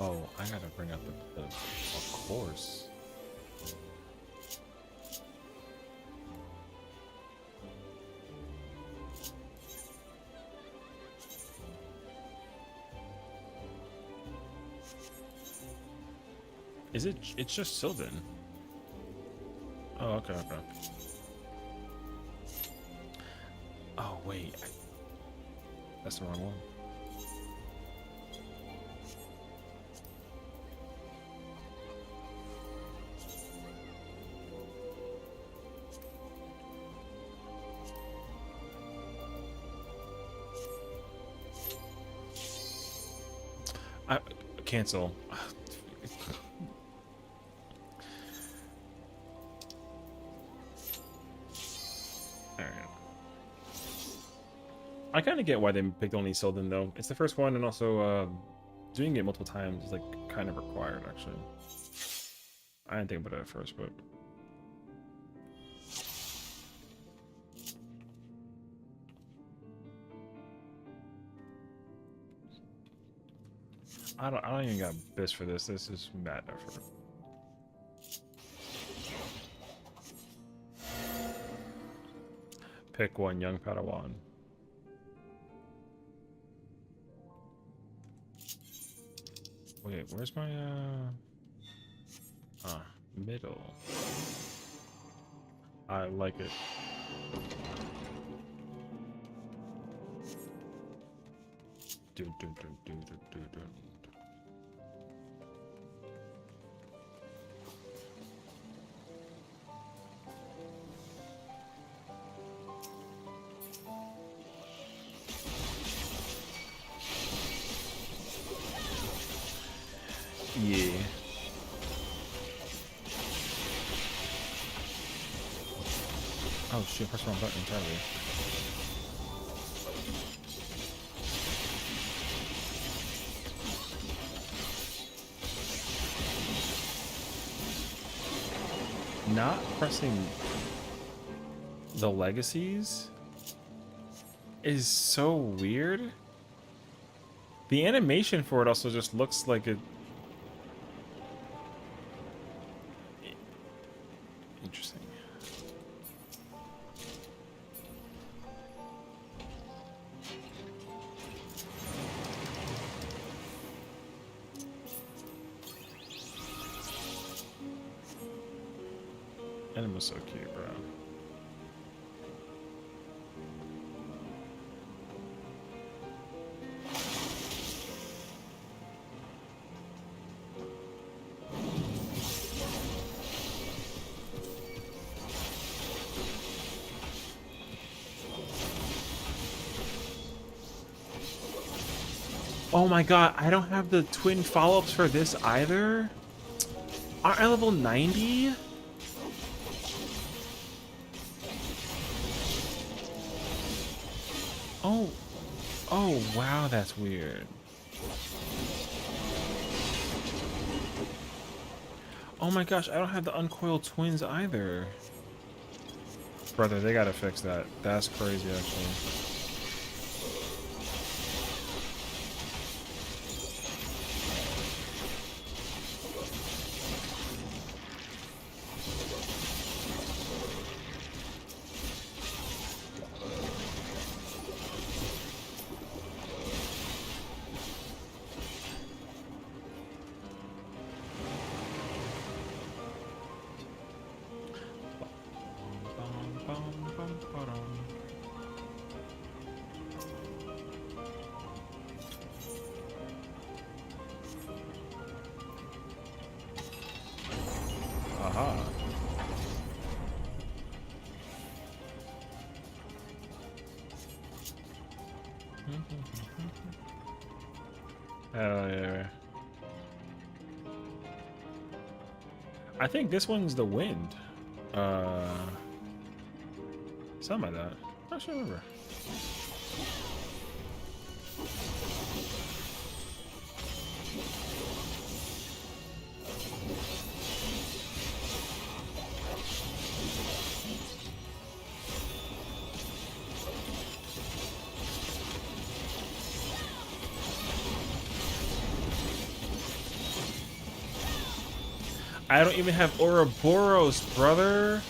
Oh, I gotta bring up the of course. Is it? It's just Sylvan. Oh, okay, okay. Oh, wait. That's the wrong one. Cancel. I kind of get why they picked only Sylvan though. It's the first one, and also doing it multiple times is like kind of required actually. I didn't think about it at first, but I don't even got Biss for this. This is mad effort. Pick one young Padawan. Wait, where's my middle? I like it. Do. Yeah. Oh shit, press the wrong button entirely. Not pressing the legacies is so weird. The animation for it also just looks like it. Interesting. And it was so cute, bro. Oh my god, I don't have the twin follow-ups for this either? Aren't I level 90? Oh. Oh, wow, that's weird. Oh my gosh, I don't have the uncoiled twins either. Brother, they gotta fix that. That's crazy, actually. Aha. Oh, yeah. I think this one's the wind. Something like that. I should remember. I don't even have Ouroboros, brother.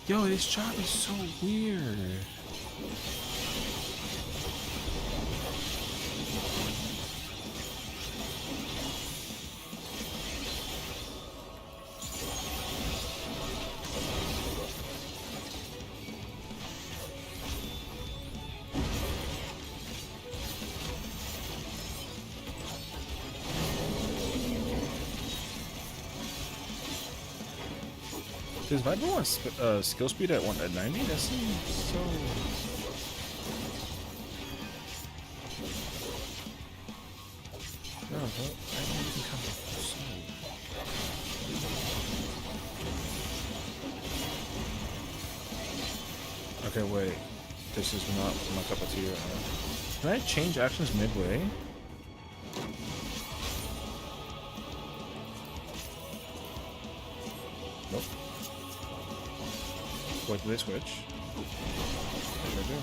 Yo, this job is so weird. Does Viper want skill speed at 90? That seems so... No, I don't even come so... Okay, wait. This is not my cup of tea right now. Can I change actions midway? Nope. What do they switch? Yes, I do.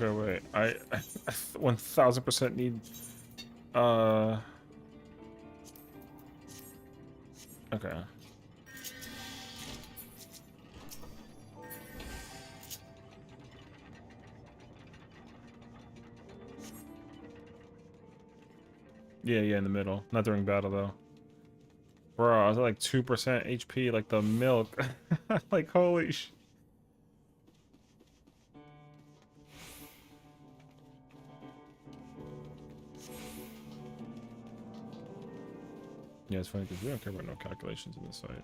Okay, wait. I 1000% need. Okay. Yeah, in the middle. Not during battle though. Bro, I was at like 2% HP, like the milk. Like holy sh. Yeah, it's funny because we don't care about no calculations in this fight.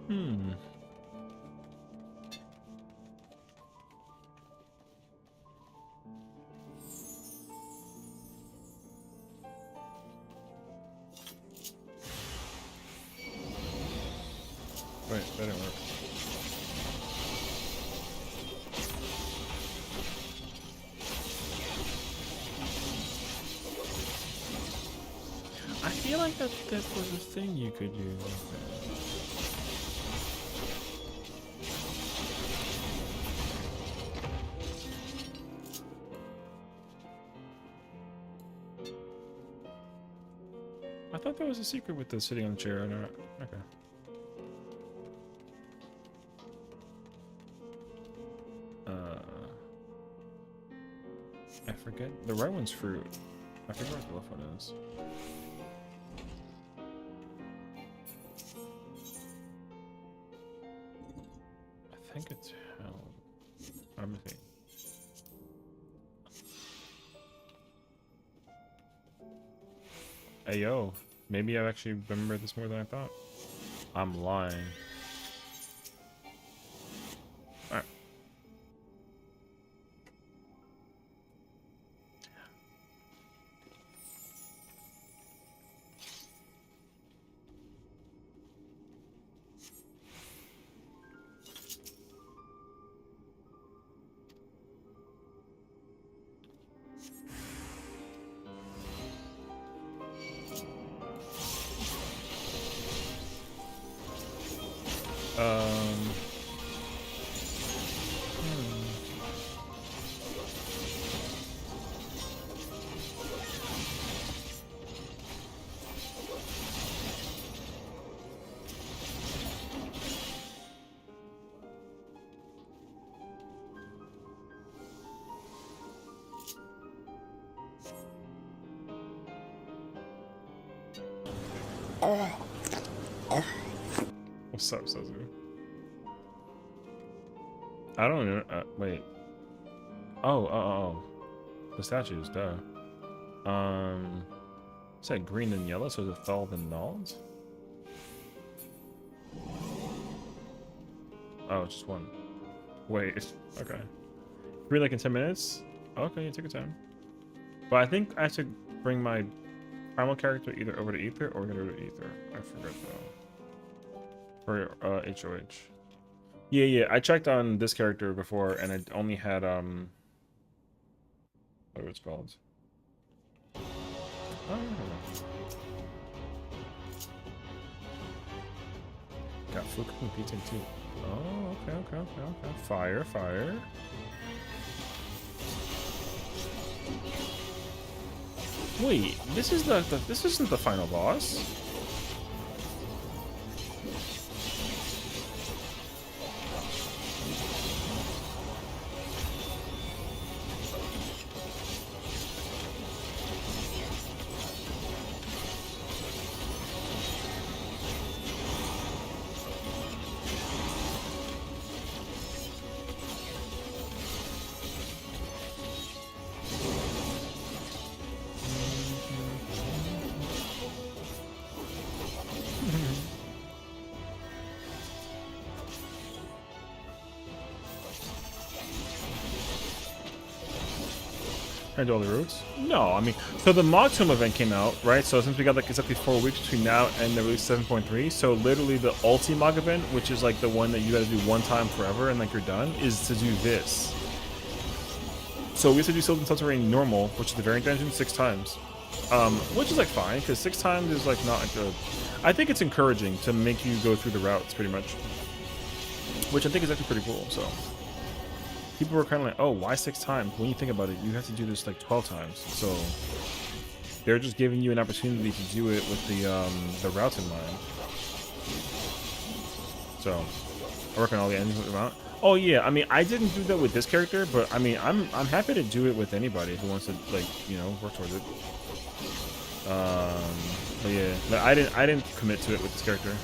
Hmm. Wait, that didn't work. I feel like that was a thing you could use. I thought that was a secret with the sitting on the chair or not. Okay. I forget. The right one's fruit. I forget what the left one is. I think it's hell. I'm thinking. Hey yo, maybe I actually remember this more than I thought. I'm lying. Alright. What's up, Suzu? I don't know. Wait. Oh. The statues, duh. Is that green and yellow? So the Thal and Nald? Oh, just one. Wait. Okay. Free like in 10 minutes? Okay, you take your time. But I think I should bring my primal character either over to Ether or go to Ether. I forgot though. For HOH. Yeah. I checked on this character before and it only had what it's called. Oh, got food cooking pizza too. Oh, okay. Fire. Wait, this isn't the final boss. Trying to do all the routes? No, I mean, so the Mog Event came out, right? So since we got like exactly 4 weeks between now and the release 7.3, so literally the ulti Mog Event, which is like the one that you gotta do one time forever and like you're done, is to do this. So we used to do Sylvan Subterranean normal, which is the variant dungeon, 6 times. Which is like fine, because 6 times is like not good. I think it's encouraging to make you go through the routes pretty much. Which I think is actually pretty cool, so. People were kind of like, oh, why 6 times? When you think about it, you have to do this like 12 times. So they're just giving you an opportunity to do it with the routes in mind. So I work on all the engines around. Oh yeah, I mean, I didn't do that with this character, but I mean, I'm happy to do it with anybody who wants to like, you know, work towards it. But yeah, I didn't commit to it with this character.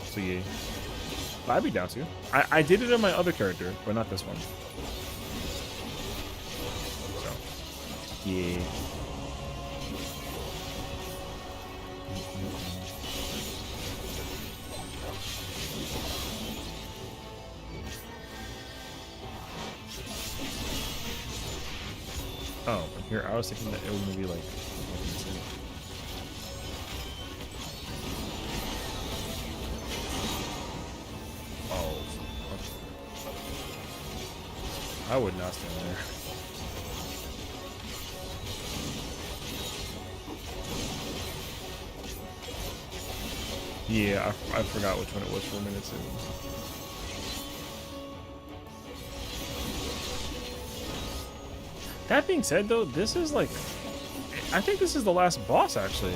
So yeah. But I'd be down to. I did it on my other character, but not this one. So, yeah. Oh, here I was thinking that it was gonna be like. Oh, I would not stand there. Yeah, I forgot which one it was for a minute too. That being said, though, this is like, I think this is the last boss actually.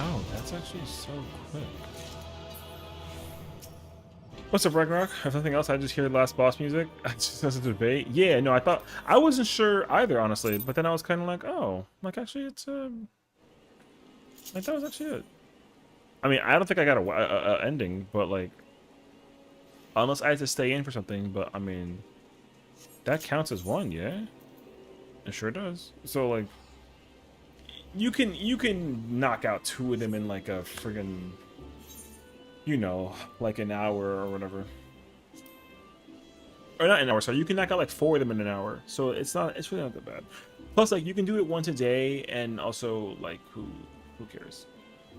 Oh, that's actually so quick. What's up, Ragnarok? If nothing else, I just hear last boss music. I just as a debate. Yeah, no, I wasn't sure either, honestly. But then I was kind of like, oh, like actually, it's like that was actually it. I mean, I don't think I got a ending, but like, unless I had to stay in for something. But I mean, that counts as one, yeah. It sure does. So like, you can knock out 2 of them in like a friggin', you know, like an hour or whatever. Or not an hour, sorry. You can knock out like 4 of them in an hour. So it's really not that bad. Plus, like, you can do it once a day, and also like who cares?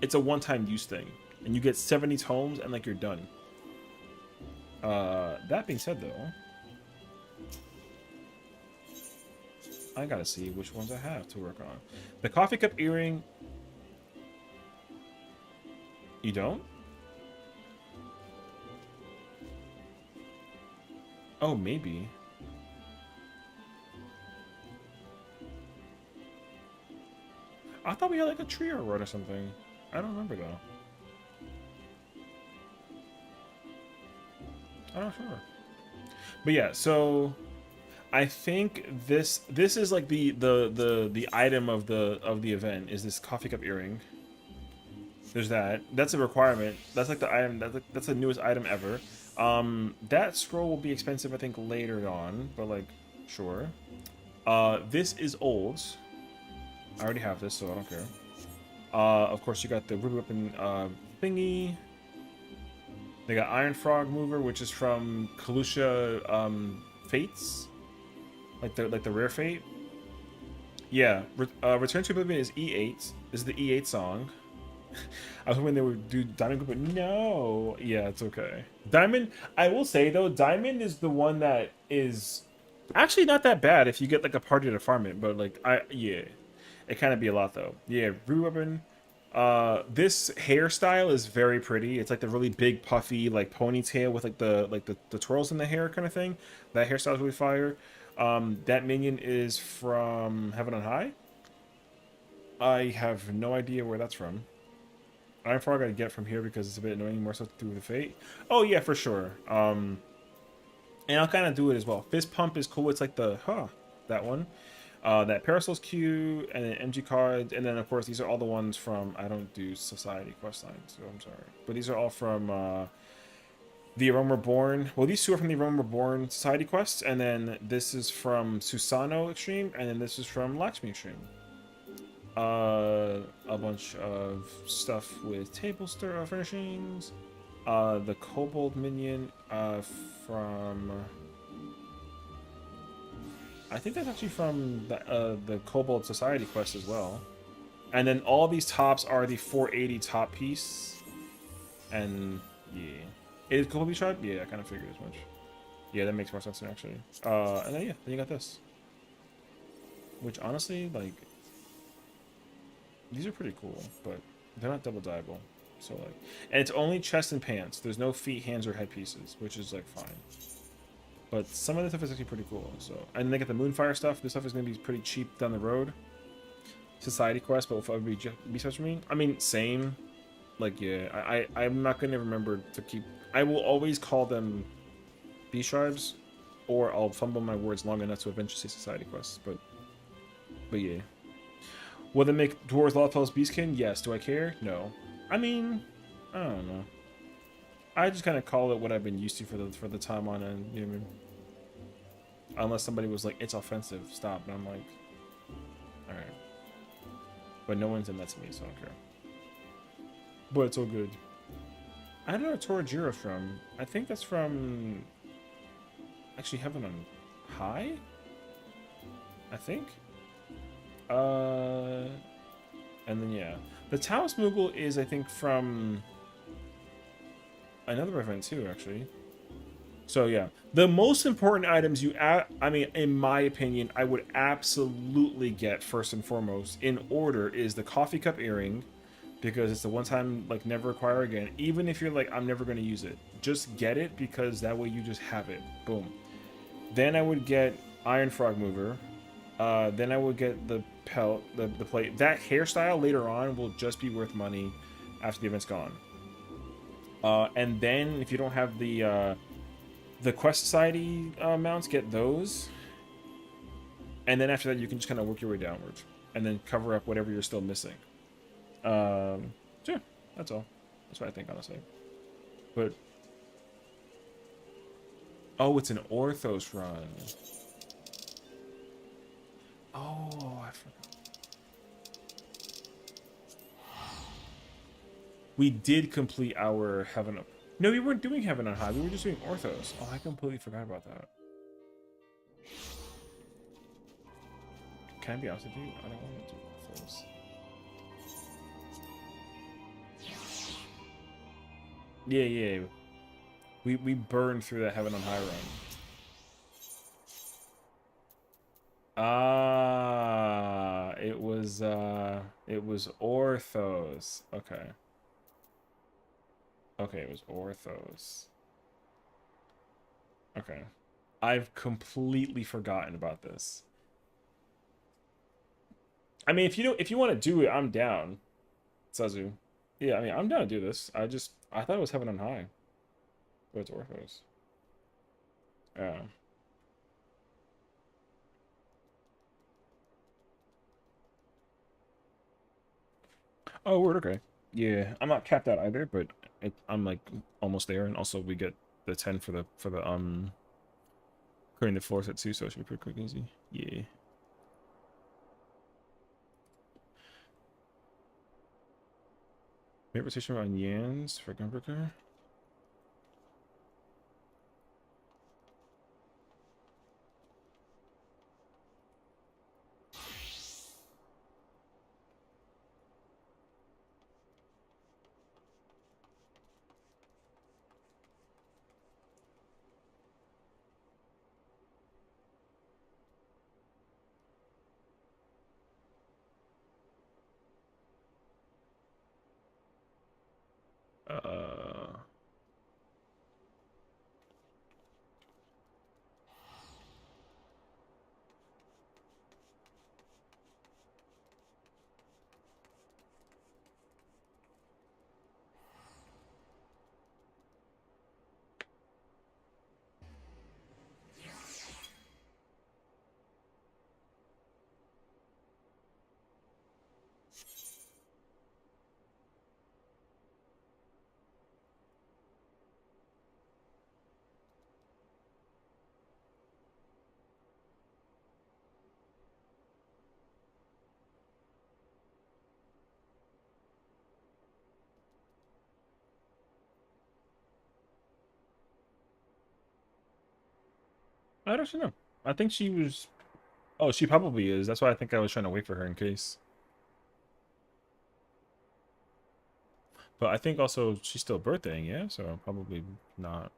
It's a one-time use thing, and you get 70 tomes, and like you're done. That being said, though, I gotta see which ones I have to work on. The coffee cup earring. You don't? Oh, maybe. I thought we had like a trio run or something. I don't remember though. I'm not sure. But yeah, so I think this is like the item of the event is this coffee cup earring. There's that. That's a requirement. That's like the item. That's the newest item ever. That scroll will be expensive, I think, later on. But like, sure. This is old. I already have this, so I don't care. Of course, you got the ruby weapon thingy. They got Iron Frog Mover, which is from Kalusha Fates, like the rare fate. Yeah, Return to Oblivion is E8. This is the E8 song. I was hoping they would do Diamond, but no. Yeah, it's okay. Diamond, I will say though, Diamond is the one that is actually not that bad if you get like a party to farm it. But like, yeah, it kind of be a lot though. Yeah, Ruby Weapon. This hairstyle is very pretty. It's like the really big puffy like ponytail with like the twirls in the hair kind of thing. That hairstyle is really fire. That minion is from Heaven on High. I have no idea where that's from. Iron Frog I get from here because it's a bit annoying, more so through the fate. Oh yeah, for sure. And I'll kind of do it as well. Fist Pump is cool. It's like that one. That Parasol's Q, and then MG cards, and then of course these are all the ones from, I don't do Society quest lines, so I'm sorry. But these are all from the Aroma Reborn. Well, these 2 are from the Aroma Reborn Society quests, and then this is from Susano Extreme, and then this is from Lakshmi Extreme. A bunch of stuff with table stir furnishings. The Kobold minion from, I think that's actually from the Kobold Society quest as well. And then all these tops are the 480 top piece. And yeah, is Kobold tribe? Yeah, I kind of figured as much. Yeah, that makes more sense actually. And then yeah, then you got this, which honestly, like, these are pretty cool, but they're not double dyeable. So like, and it's only chest and pants. There's no feet, hands, or head pieces, which is like fine. But some of the stuff is actually pretty cool. So, and they get the Moonfire stuff. This stuff is going to be pretty cheap down the road. Society quest, but will be such for me. I mean, same. Like, yeah, I'm not going to remember to keep. I will always call them Beast Tribes, or I'll fumble my words long enough to eventually say Society quests. But yeah. Will they make Dwarves Lawfell's Beastkin? Yes. Do I care? No. I mean, I don't know. I just kind of call it what I've been used to for the time on end. You know what I mean? Unless somebody was like, "It's offensive, stop," and I'm like, "All right," but no one's in that to me, so I don't care. But it's all good. I don't know where Torajira's from. I think that's from actually Heaven on High. I think. And then yeah, the Taos Moogle is I think from another event too, actually. So yeah, the most important items I mean, in my opinion, I would absolutely get first and foremost in order is the coffee cup earring, because it's the one time like never acquire again. Even if you're like, I'm never going to use it, just get it because that way you just have it. Boom. Then I would get Iron Frog Mover. Then I would get the pelt, the plate. That hairstyle later on will just be worth money after the event's gone. And then if you don't have the Quest Society mounts, get those. And then after that, you can just kind of work your way downwards and then cover up whatever you're still missing. So yeah, that's all. That's what I think, honestly. But oh, it's an Orthos run. Oh, I forgot. We did complete our Heaven Up. No, we weren't doing Heaven on High. We were just doing Orthos. Oh, I completely forgot about that. Can I be honest with you? I don't want to do Orthos. Yeah. We burned through that Heaven on High run. Ah, it was Orthos. Okay. Okay, it was Orthos. Okay. I've completely forgotten about this. I mean, if you want to do it, I'm down. Sazu. Yeah, I mean, I'm down to do this. I thought it was Heaven on High. But it's Orthos. Yeah. Oh, word, okay. Yeah, I'm not capped out either, but I'm like almost there, and also we get the 10 for the clearing the floor set too, so it should be pretty quick and easy. Yeah. Make rotation on Yans for Gunbreaker. Uh, I don't know. I think she was. Oh, she probably is. That's why I think I was trying to wait for her in case. But I think also she's still birthday, yeah. So probably not.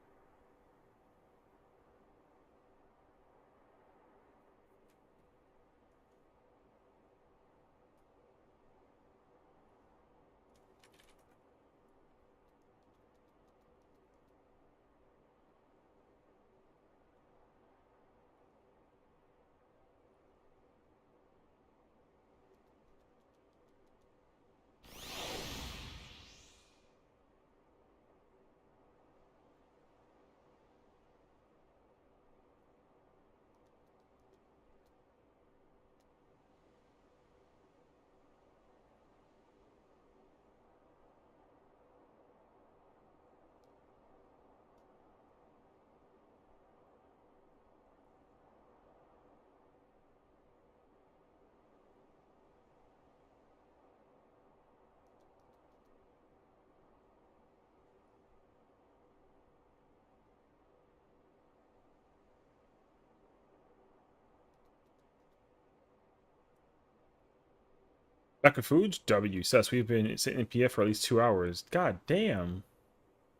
Back of Foods, W. Sess, we've been sitting in PF for at least 2 hours. God damn.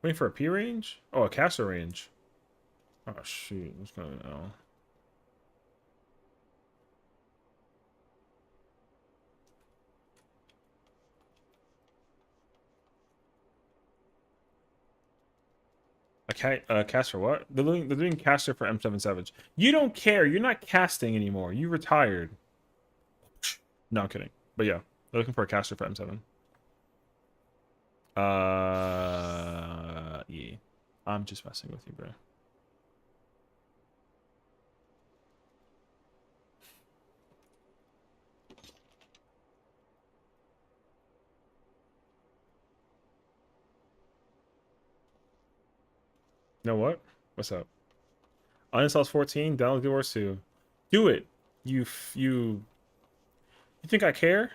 Waiting for a P range? Oh, a caster range. Oh, shoot. What's going on? A caster what? They're doing caster for M7 Savage. You don't care. You're not casting anymore. You retired. No, I'm kidding. But yeah, they're looking for a caster for M7. Yeah. I'm just messing with you, bro. You know what? What's up? Uninstalls 14, download Guild Wars 2. Do it. You think I care?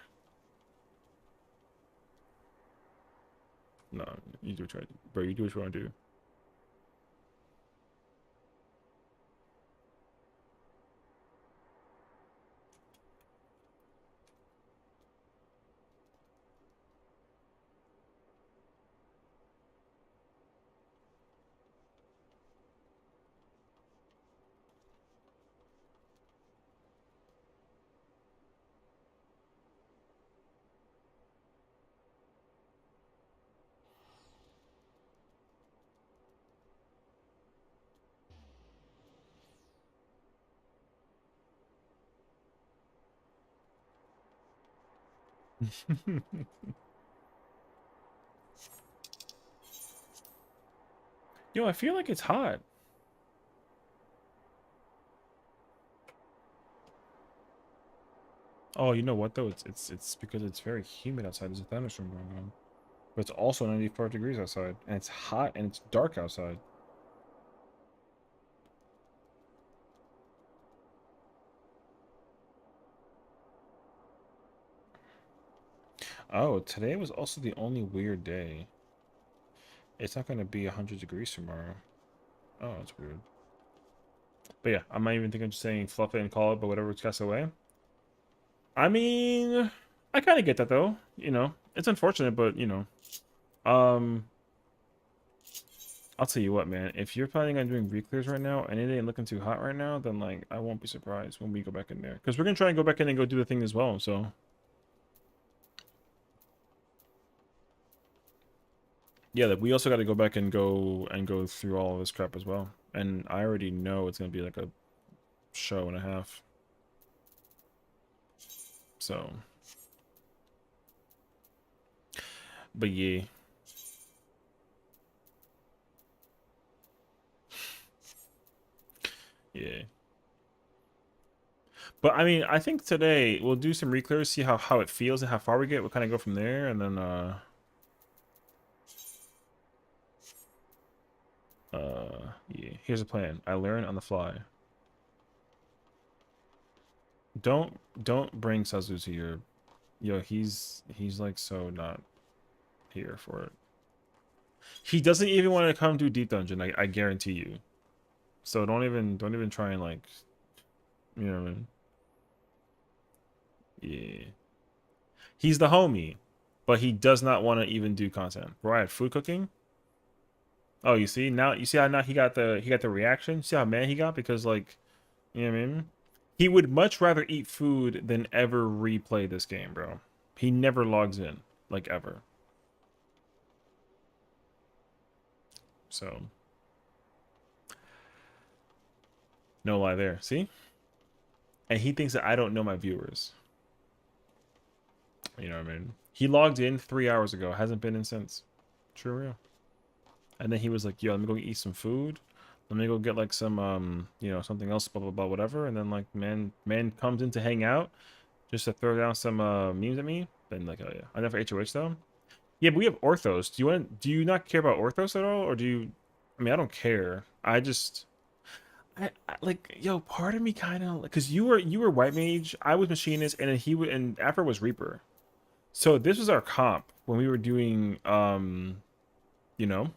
No, you do try, bro. You do what you want to do. Yo, I feel like it's hot. Oh, you know what though? It's because it's very humid outside. There's a thunderstorm going on, but it's also 94 degrees outside, and it's hot and it's dark outside. Oh, today was also the only weird day. It's not gonna be 100 degrees tomorrow. Oh, that's weird. But yeah, I'm not even thinking of just saying fluff it and call it, but whatever it's cast away. I mean, I kind of get that though. You know, it's unfortunate, but you know, um, I'll tell you what, man. If you're planning on doing reclears right now and it ain't looking too hot right now, then like I won't be surprised when we go back in there because we're gonna try and go back in and go do the thing as well. So yeah, like, we also got to go back and go through all of this crap as well. And I already know it's gonna be like a show and a half. So, but yeah. Yeah. But I mean, I think today we'll do some reclears, see how it feels and how far we get. We'll kind of go from there, and then yeah. Here's a plan. I learn on the fly. Don't bring Sazu to your, yo. He's like so not here for it. He doesn't even want to come do deep dungeon. I guarantee you. So don't even try and like, you know what I mean? Yeah. He's the homie, but he does not want to even do content. Right, food cooking. Oh, you see now. You see how now he got the reaction. See how mad he got because like, you know what I mean? He would much rather eat food than ever replay this game, bro. He never logs in, like ever. So no lie there. See? And he thinks that I don't know my viewers. You know what I mean? He logged in 3 hours ago. Hasn't been in since. True real. And then he was like, "Yo, let me go eat some food. Let me go get like some something else, blah blah blah, whatever." And then like man comes in to hang out, just to throw down some memes at me. Then like, oh yeah, I never HOH though. Yeah, but we have orthos. Do you not care about orthos at all, or do you? I mean, I don't care. I like, yo, part of me kind of, because you were white mage, I was machinist, and then and Afro was reaper. So this was our comp when we were doing you know.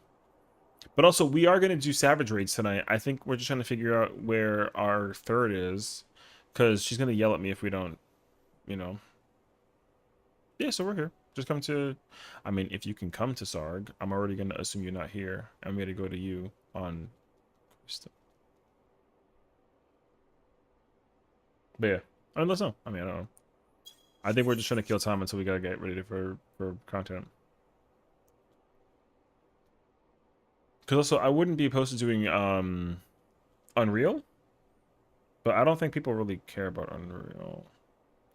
But also, we are gonna do savage raids tonight. I think we're just trying to figure out where our third is, because she's gonna yell at me if we don't, you know. Yeah, so we're here. Just come to, I mean, if you can come to Sarg, I'm already gonna assume you're not here. I'm gonna go to you on. But yeah, I mean, let's know. I mean, I don't know. I think we're just trying to kill time until we gotta get ready for content. Because also, I wouldn't be opposed to doing Unreal, but I don't think people really care about Unreal.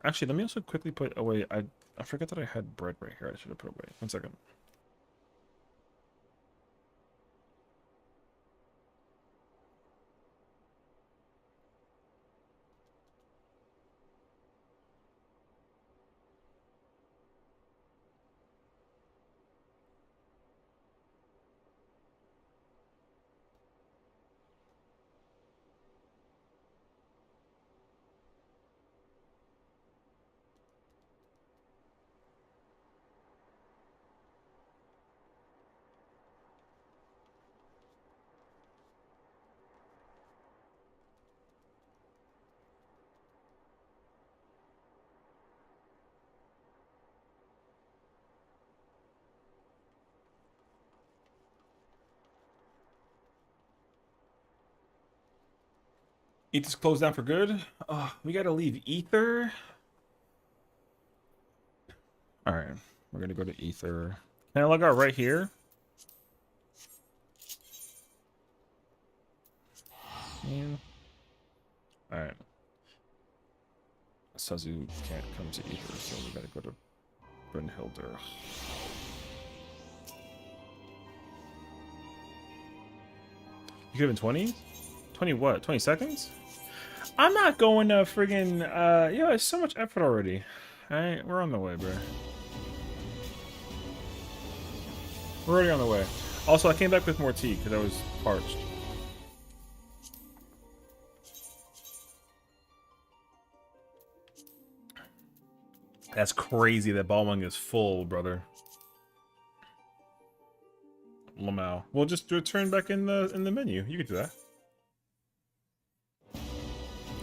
Actually, let me also quickly put away. I forgot that I had bread right here. I should have put away. 1 second. Ether's closed down for good. Oh, we gotta leave Ether. All right, we're gonna go to Ether. Can I log out right here? Yeah. All right. Sazu can't come to Ether, so we gotta go to Brunhilder. You could have been 20? 20 what? 20 seconds? I'm not going to friggin' yo, it's so much effort already. Alright, we're on the way, bro. We're already on the way. Also, I came back with more tea because I was parched. That's crazy that Balmung is full, brother. Lamau. Well, just return back in the menu. You can do that.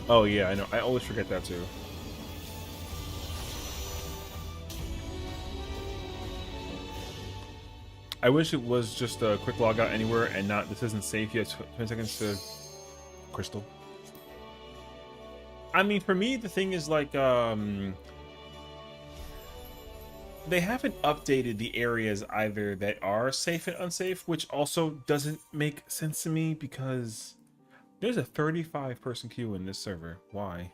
Oh yeah, I know. I always forget that too. I wish it was just a quick logout anywhere and not this isn't safe yet. 20 seconds to crystal. I mean, for me, the thing is like they haven't updated the areas either that are safe and unsafe, which also doesn't make sense to me because there's a 35-person queue in this server. Why?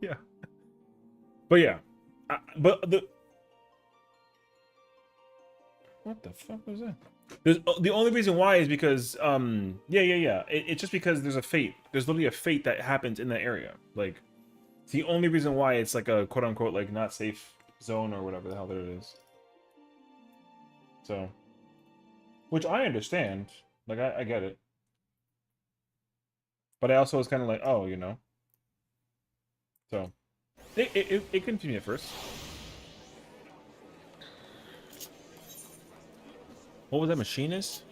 Yeah. But yeah. But the... What the fuck was that? The only reason why is because, yeah. It's just because there's a fate. There's literally a fate that happens in that area. Like, it's the only reason why it's like a quote-unquote, like, not safe zone or whatever the hell that it is. So, which I understand. Like, I get it. But I also was kind of like, oh, you know. So, it continued at first. What was that, machinist?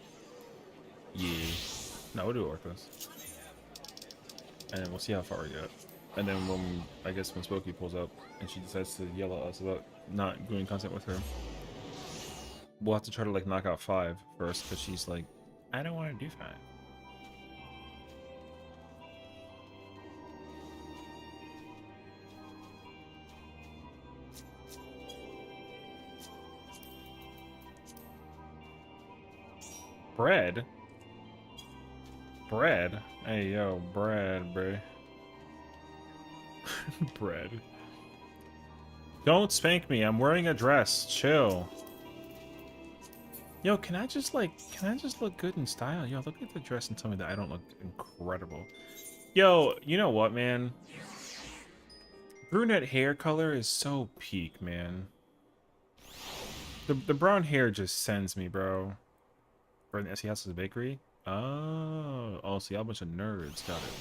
Yeah. No, we'll do Orthos. And then we'll see how far we get. And then when, I guess when Smokey pulls up and she decides to yell at us about not doing content with her, we'll have to try to like knock out 5 first because she's like, I don't want to do 5. Bread? Bread? Hey, yo, bread, bro. Bread. Don't spank me. I'm wearing a dress. Chill. Yo, can I just look good in style? Yo, look at the dress and tell me that I don't look incredible. Yo, you know what, man? Brunette hair color is so peak, man. The brown hair just sends me, bro. For the SE House's bakery? Oh, see, y'all a bunch of nerds. Got it.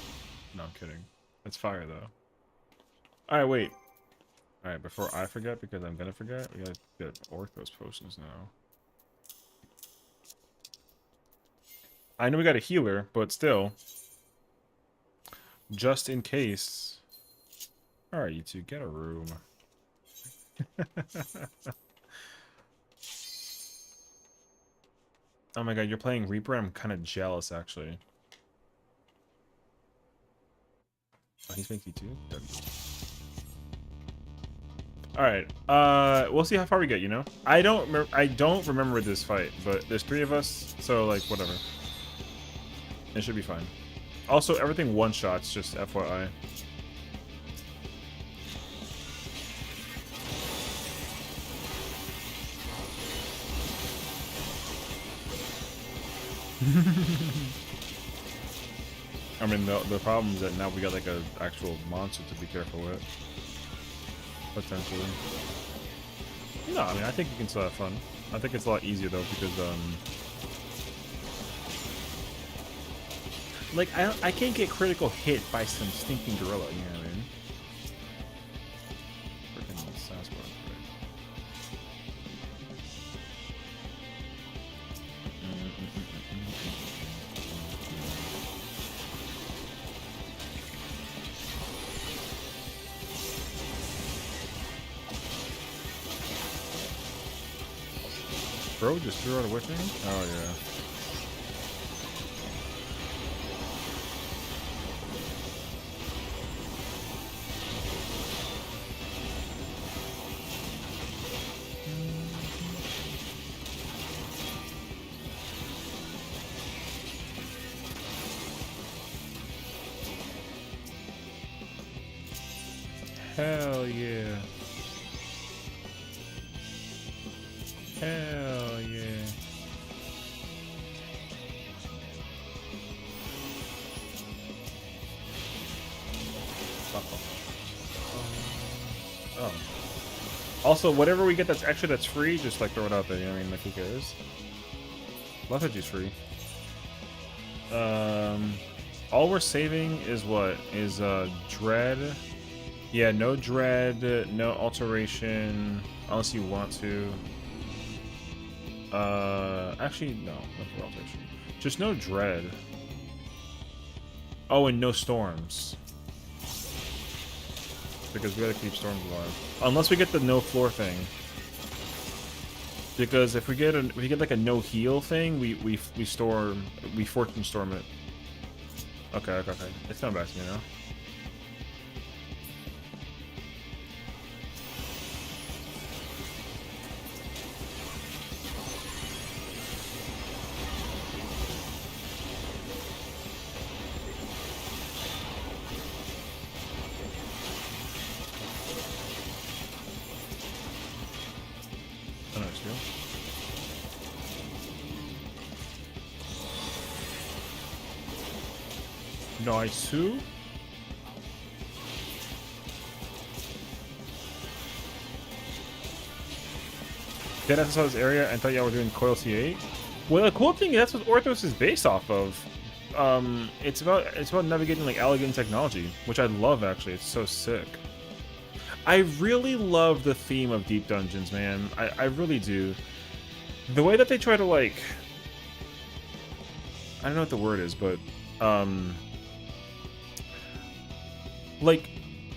No, I'm kidding. That's fire, though. Alright, wait. Alright, before I forget, because I'm gonna forget, we gotta get Orthos potions now. I know we got a healer, but still. Just in case. Alright, you two, get a room. Oh my god, you're playing Reaper? I'm kind of jealous, actually. Oh, he's making too? Alright, we'll see how far we get, you know? I don't remember this fight, but there's 3 of us, so, like, whatever. It should be fine. Also, everything one-shots, just FYI. I mean, the problem is that now we got like a actual monster to be careful with, potentially. No, I mean, I think you can still have fun. I think it's a lot easier though because like I can't get critical hit by some stinking gorilla. You know what I mean? Freaking Sasquatch. Bro just threw out a whipping? Oh yeah. Hell yeah. Hell yeah. Oh. Also, whatever we get that's extra that's free, just like throw it out there. You know what I mean? Like, who cares? Lethargy's free. All we're saving is what? Is Dread. Yeah, no Dread, no Alteration, unless you want to. Actually, no Alteration. Just no Dread. Oh, and no Storms. Because we gotta keep Storms alive. Unless we get the no floor thing. Because if we get like a no heal thing, we fortune storm it. Okay. It's coming back to me now. Nice. Dead saw this area and thought y'all were doing Coil C8. Well, the cool thing is that's what Orthos is based off of. It's about navigating like elegant technology, which I love actually. It's so sick. I really love the theme of Deep Dungeons, man. I really do. The way that they try to like, I don't know what the word is, but like,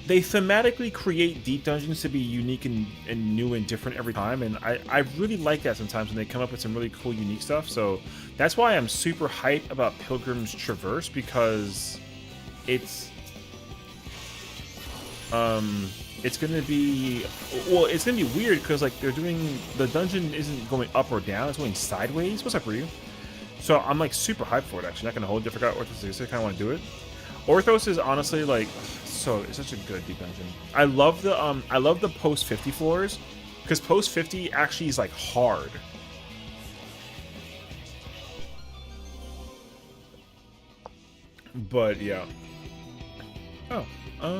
they thematically create Deep Dungeons to be unique and new and different every time, and I really like that sometimes when they come up with some really cool, unique stuff. So that's why I'm super hyped about Pilgrim's Traverse, because it's gonna be, well, it's gonna be weird because like they're doing, the dungeon isn't going up or down, it's going sideways. What's up, Ryu? So I'm like super hyped for it. Actually, not gonna hold it. I forgot Orthos. I kind of want to do it. Orthos is honestly like, so it's such a good deep dungeon. I love the post 50 floors, because post 50 actually is like hard. But yeah. Oh, well, I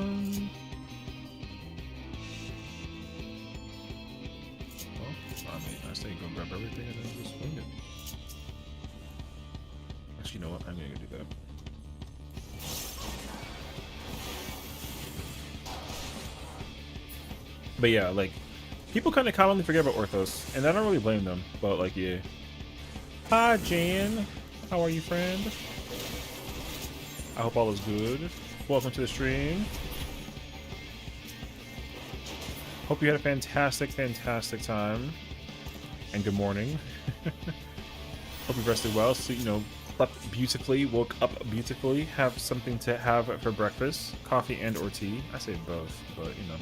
mean, I say go grab everything and then just swing it. Actually, you know what? I'm gonna go do that. But yeah, like, people kind of commonly forget about Orthos, and I don't really blame them, but like, yeah. Hi, Jan. How are you, friend? I hope all is good. Welcome to the stream. Hope you had a fantastic, fantastic time. And good morning. Hope you rested well. So, you know, slept beautifully, woke up beautifully, have something to have for breakfast. Coffee and or tea. I say both, but, you know.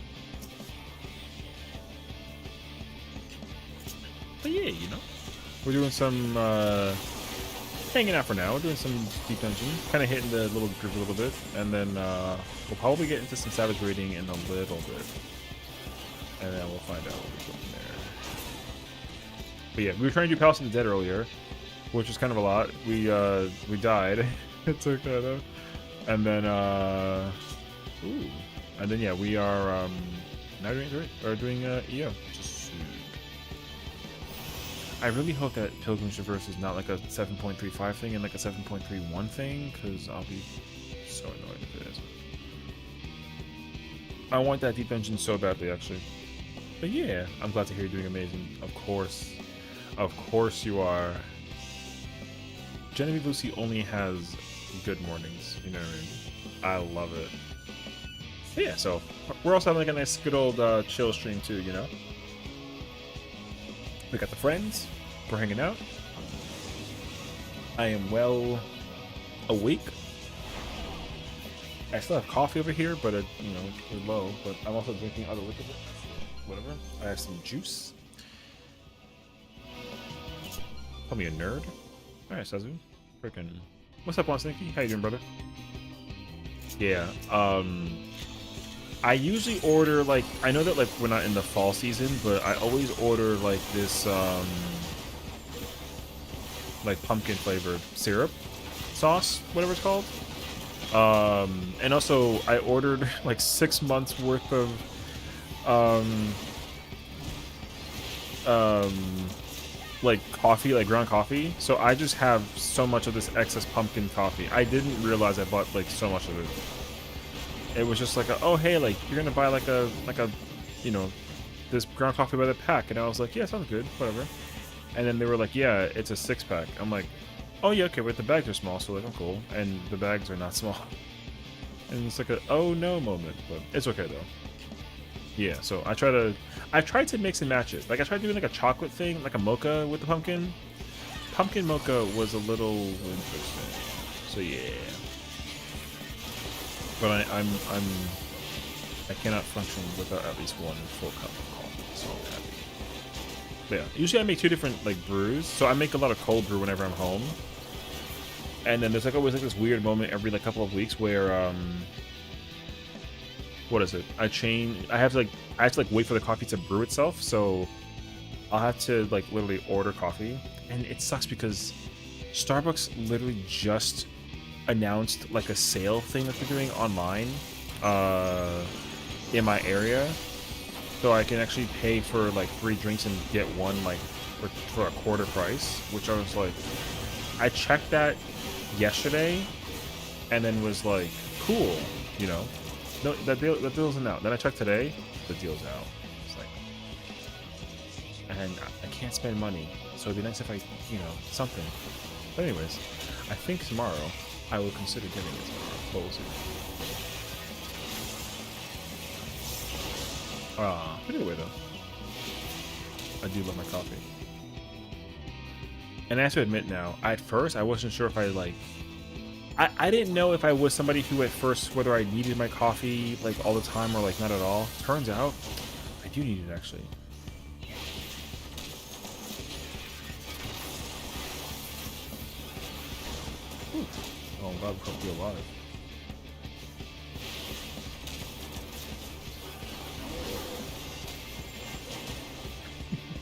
But yeah, you know. We're doing some, hanging out for now. We're doing some deep dungeon. Kind of hitting the little groove a little bit. And then, we'll probably get into some savage raiding in a little bit. And then we'll find out what we go from there. But yeah, we were trying to do Palace of the Dead earlier, which was kind of a lot. We died. It took that. And then ooh. And then yeah, we are now doing EO. Which is sick. I really hope that Pilgrim's Traverse is not like a 7.35 thing and like a 7.31 thing, because I'll be so annoyed if it is. I want that deep dungeon so badly, actually. But yeah, I'm glad to hear you're doing amazing. Of course you are. Genevieve Lucy only has good mornings, you know what I mean? I love it. But yeah, so we're also having like a nice good old chill stream too, you know? We got the friends, we're hanging out. I am well awake. I still have coffee over here, but you know, it's low. But I'm also drinking other liquids. Whatever. I have some juice. Call me a nerd. Alright, Sazu. Freaking. What's up, Juan Sneaky? How you doing, brother? Yeah. I usually order like, I know that like we're not in the fall season, but I always order like this like pumpkin flavored syrup sauce, whatever it's called. And also I ordered like 6 months worth of like coffee, like ground coffee. So I just have so much of this excess pumpkin coffee. I didn't realize I bought like so much of it. It was just like, oh hey, like you're gonna buy like a you know, this ground coffee by the pack, and I was like, yeah, sounds good, whatever. And then they were like, yeah, it's a 6-pack. I'm like, oh yeah, okay, but the bags are small, so like I'm cool, and the bags are not small. And it's like a oh no moment, but it's okay though. Yeah, so I tried to mix and match it. Like I tried doing like a chocolate thing, like a mocha with the pumpkin. Pumpkin mocha was a little interesting. So yeah. But I cannot function without at least one full cup of coffee, so I'm happy. But yeah, usually I make 2 different like brews. So I make a lot of cold brew whenever I'm home. And then there's like always like this weird moment every like couple of weeks where what is it? I have to like wait for the coffee to brew itself, so I'll have to like literally order coffee. And it sucks because Starbucks literally just announced like a sale thing that they're doing online in my area, so I can actually pay for like 3 drinks and get one like for a quarter price, which I was like, I checked that yesterday and then was like, cool, you know. No, that deal isn't out. Then I checked today, the deal's out. It's like, and I can't spend money, so it'd be nice if I, you know, something. But anyways, I think tomorrow I will consider getting it tomorrow. But we'll see. But anyway though, I do love my coffee. And I have to admit now, at first I wasn't sure if I like. I didn't know if I was somebody who at first, whether I needed my coffee like all the time or like not at all. Turns out I do need it actually. Ooh. Oh, I'm glad we be alive.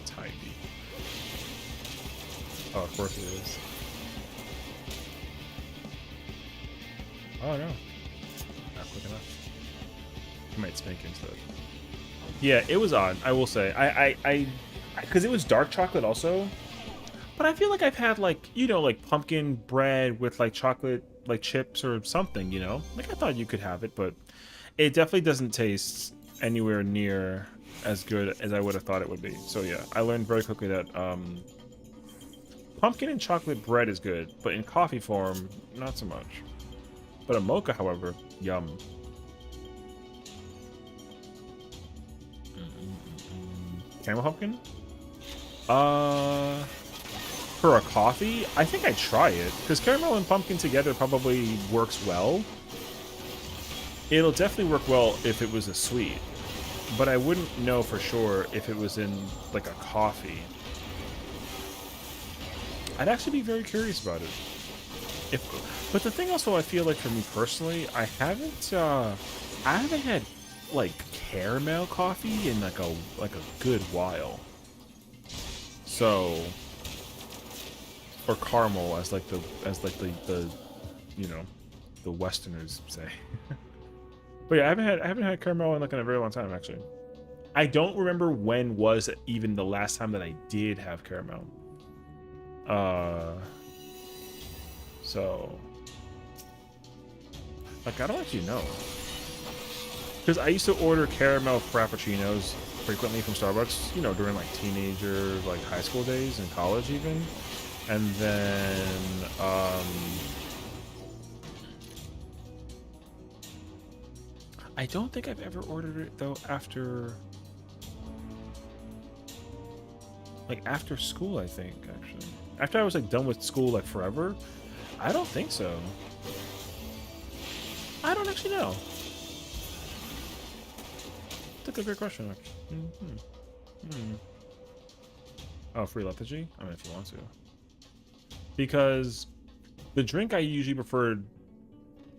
Tiny. Oh, of course it is. Oh no, not quick enough. I might spank instead. Yeah, it was odd, I will say. I because it was dark chocolate also. But I feel like I've had like, you know, like pumpkin bread with like chocolate like chips or something, you know? Like I thought you could have it, but it definitely doesn't taste anywhere near as good as I would have thought it would be. So yeah, I learned very quickly that pumpkin and chocolate bread is good, but in coffee form, not so much. But a mocha, however, yum. Caramel pumpkin? For a coffee, I think I'd try it because caramel and pumpkin together probably works well. It'll definitely work well if it was a sweet, but I wouldn't know for sure if it was in like a coffee. I'd actually be very curious about it. But the thing also, I feel like for me personally, I haven't had like caramel coffee in like a good while. So, or caramel as the you know, the Westerners say. But yeah, I haven't had caramel in like in a very long time actually. I don't remember when was even the last time that I did have caramel. So like I don't actually know. Because I used to order caramel frappuccinos frequently from Starbucks, you know, during like teenager, like high school days and college even. And then I don't think I've ever ordered it though after school, I think, actually. After I was like done with school like forever. I don't think so. I don't actually know. That's a great question. Oh, free lethargy? I mean, if you want to. Because the drink I usually preferred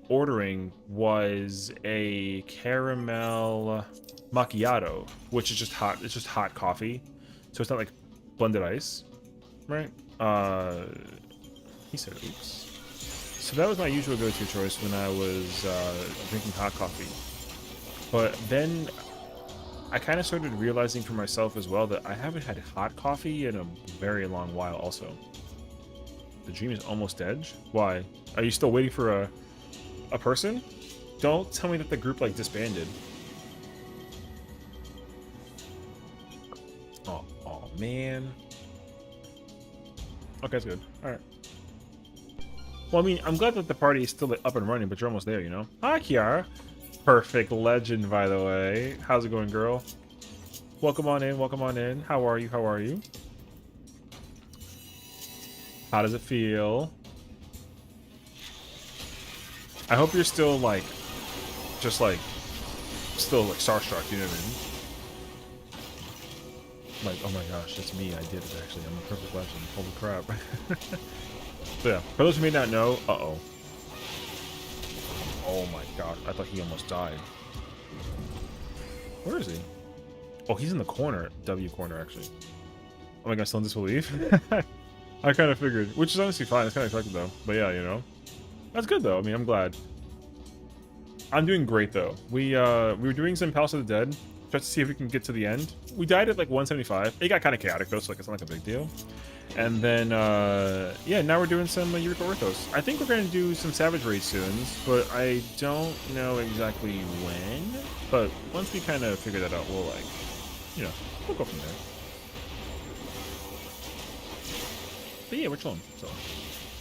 ordering was a caramel macchiato, which is just hot. It's just hot coffee, so it's not like blended ice, right? He said, "Oops." So that was my usual go-to choice when I was drinking hot coffee. But then I kind of started realizing for myself as well that I haven't had hot coffee in a very long while. Also, the dream is almost dead. Why? Are you still waiting for a person? Don't tell me that the group like disbanded. Oh man. Okay, that's good. All right. Well, I mean, I'm glad that the party is still up and running, but you're almost there, you know? Hi, Kiara. Perfect legend, by the way. How's it going, girl? Welcome on in. Welcome on in. How are you? How are you? How does it feel? I hope you're still, like, just, like, still, like, starstruck, you know what I mean? Like, oh my gosh, that's me. I did it, actually. I'm a perfect legend. Holy crap. So, yeah, for those who may not know, uh-oh. Oh my god, I thought he almost died. Where is he? Oh, he's in the corner. W corner, actually. Oh my god, still in disbelief? I kind of figured, which is honestly fine. It's kind of expected, though. But yeah, you know. That's good, though. I mean, I'm glad. I'm doing great, though. We were doing some Palace of the Dead, just to see if we can get to the end. We died at, like, 175. It got kind of chaotic, though, so like, it's not like a big deal. And then, yeah, now we're doing some Eureka Orthos. I think we're going to do some Savage Raid soon, but I don't know exactly when. But once we kind of figure that out, we'll, like, you know, we'll go from there. But yeah, we're chilling. So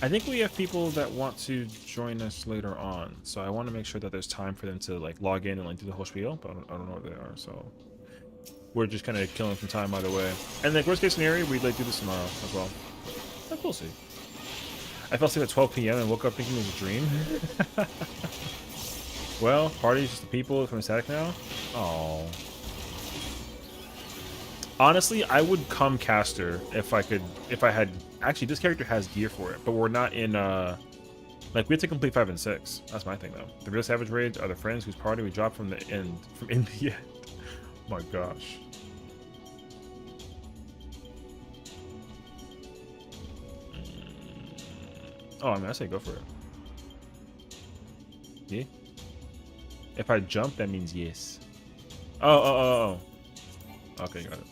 I think we have people that want to join us later on. So I want to make sure that there's time for them to, like, log in and, like, do the whole spiel. But I don't know what they are, so we're just kind of killing some time either way. And like worst case scenario, we'd like do this tomorrow as well. But we'll see. I fell asleep at 12 p.m. and woke up thinking it was a dream. Well, party's just the people from static now. Oh. Honestly, I would come caster if I could. If I had. Actually, this character has gear for it, but we're not in. Like we have to complete 5 and 6. That's my thing though. The real Savage Raids are the friends whose party we drop from the end. From in the end. Oh my gosh. Oh, I mean, I say go for it. Yeah? If I jump, that means yes. Oh. Okay, got it.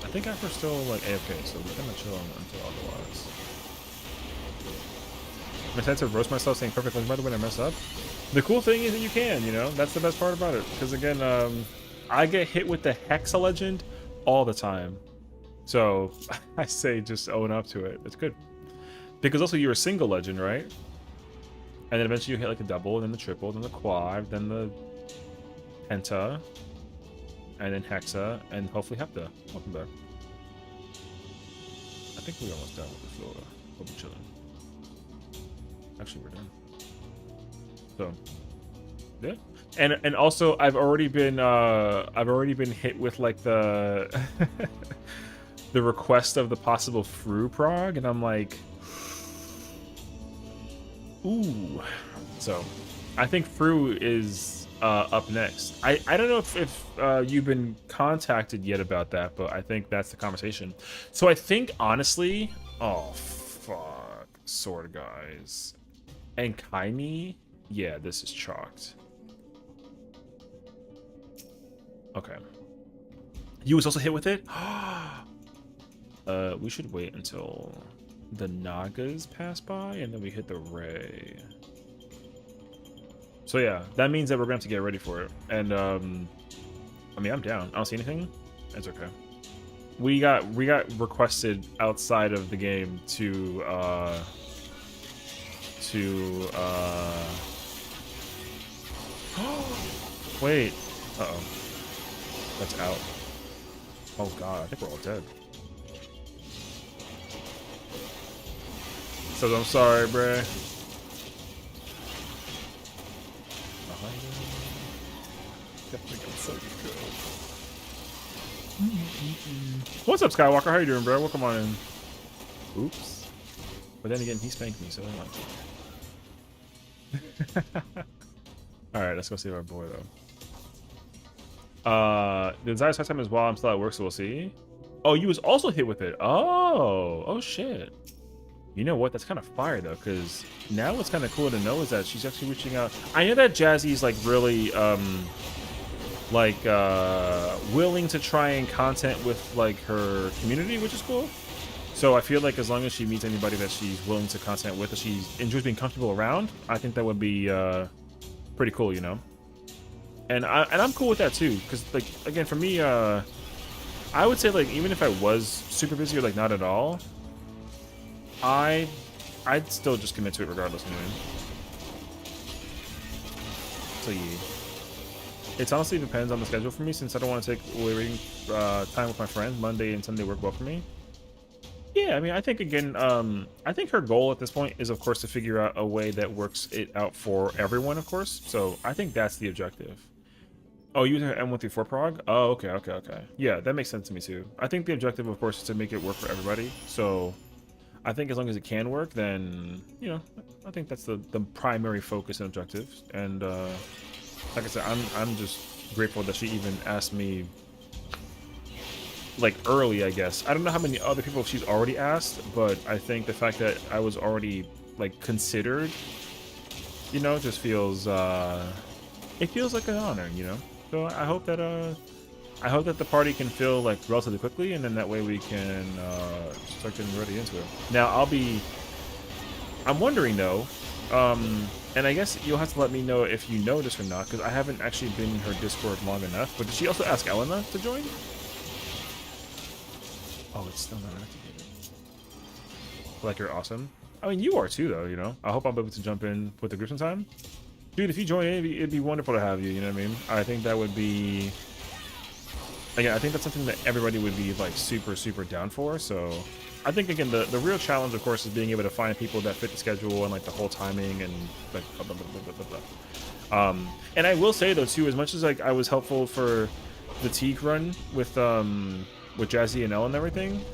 I think we're still, like, AFK, so we're gonna chill until otherwise. I tend to roast myself saying perfect legend by the way I mess up. The cool thing is that you can, you know? That's the best part about it. Because, again, I get hit with the Hexa legend all the time. So I say just own up to it. It's good. Because also you're a single legend, right? And then eventually you hit like the double, then the triple, then the quad, then the penta, and then hexa, and hopefully hepta. Welcome back. I think we're almost done with the floor. We'll be chilling. Actually, we're done. So, yeah. And also, I've already been hit with like the the request of the possible Fru prog, and I'm like, ooh. So, I think Fru is up next. I don't know if you've been contacted yet about that, but I think that's the conversation. So I think honestly, oh fuck, sword guys, and Kaimi, yeah, this is chalked. Okay, you was also hit with it. We should wait until the Nagas pass by and then we hit the Ray. So yeah, that means that we're gonna have to get ready for it. And I mean, I'm down. I don't see anything. It's okay. We got requested outside of the game to wait. Uh-oh. That's out. Oh god, I think we're all dead. So I'm sorry, bruh. What's up, Skywalker? How you doing, bro? Welcome on in. Oops. But then again, he spanked me, so I'm not. Alright, let's go see our boy, though. The desire start time is while I'm still at work, so we'll see. Oh, you was also hit with it. Oh shit. You know what? That's kind of fire, though, because now what's kind of cool to know is that she's actually reaching out. I know that Jazzy's, like, really, willing to try and content with, like, her community, which is cool. So I feel like as long as she meets anybody that she's willing to content with, that she enjoys being comfortable around, I think that would be pretty cool, you know? And I'm cool with that, too, because, like, again, for me, I would say, like, even if I was super busy or, like, not at all, I'd still just commit to it regardless, you know? So yeah, it honestly depends on the schedule for me, since I don't want to take away reading time with my friends. Monday and Sunday work well for me. Yeah, I mean, I think again, I think her goal at this point is, of course, to figure out a way that works it out for everyone, of course. So I think that's the objective. Oh, using her M134 prog? Oh, okay. Yeah, that makes sense to me too. I think the objective, of course, is to make it work for everybody. So I think as long as it can work, then, you know, I think that's the primary focus and objective. And like I said, I'm just grateful that she even asked me, like, early, I guess. I don't know how many other people she's already asked, but I think the fact that I was already, like, considered, you know, just feels, it feels like an honor, you know? So I hope that the party can fill, like, relatively quickly, and then that way we can start getting ready into it. Now, I'm wondering, though, and I guess you'll have to let me know if you know this or not, because I haven't actually been in her Discord long enough, but did she also ask Elena to join? Oh, it's still not activated. Like, you're awesome. I mean, you are too, though, you know? I hope I'll be able to jump in with the group sometime. Dude, if you join in, it'd be wonderful to have you, you know what I mean? I think that would be... Again, I think that's something that everybody would be, like, super, super down for, so... I think, again, the real challenge, of course, is being able to find people that fit the schedule and, like, the whole timing and, like, blah, blah, blah, blah, blah, blah. And I will say, though, too, as much as, like, I was helpful for the Teak run with Jazzy and Elle and everything,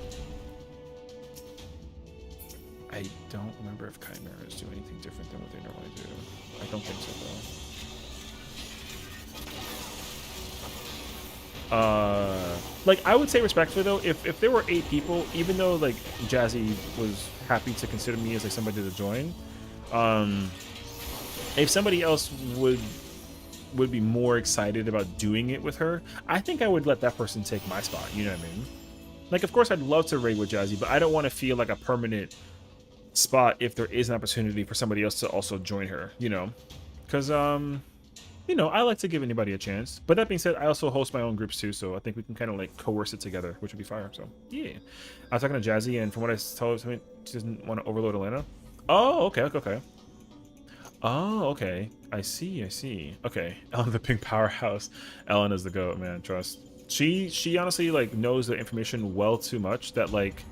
I don't remember if Chimeras do anything different than what they normally do. I don't think so, though. Like, I would say respectfully, though, if there were 8 people, even though, like, Jazzy was happy to consider me as, like, somebody to join, if somebody else would be more excited about doing it with her, I think I would let that person take my spot, you know what I mean? Like, of course, I'd love to raid with Jazzy, but I don't want to feel like a permanent spot if there is an opportunity for somebody else to also join her, you know? Because, you know, I like to give anybody a chance. But that being said, I also host my own groups too, so I think we can kind of, like, coerce it together, which would be fire, so, yeah. I was talking to Jazzy, and from what I told her, she doesn't want to overload Atlanta. Oh, okay. Oh, okay. I see. I see. Okay. Ellen, the pink powerhouse. Ellen is the goat, man. Trust. She honestly like knows the information well too much that like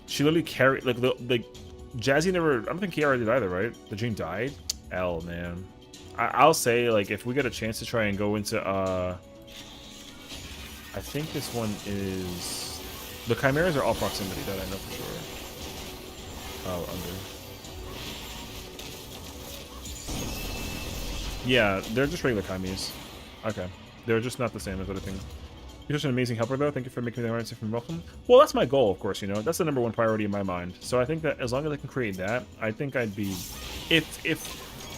she literally carried like Jazzy never. I don't think Kiara did either, right? The dream died. L, man. I'll say like if we get a chance to try and go into I think this one is the chimeras are all proximity, that I know for sure. Oh, under. Yeah, they're just regular chimes. Okay. They're just not the same as other things. You're just an amazing helper, though. Thank you for making the audience from welcome. Well, that's my goal, of course, you know. That's the #1 priority in my mind. So I think that as long as I can create that, I think I'd be...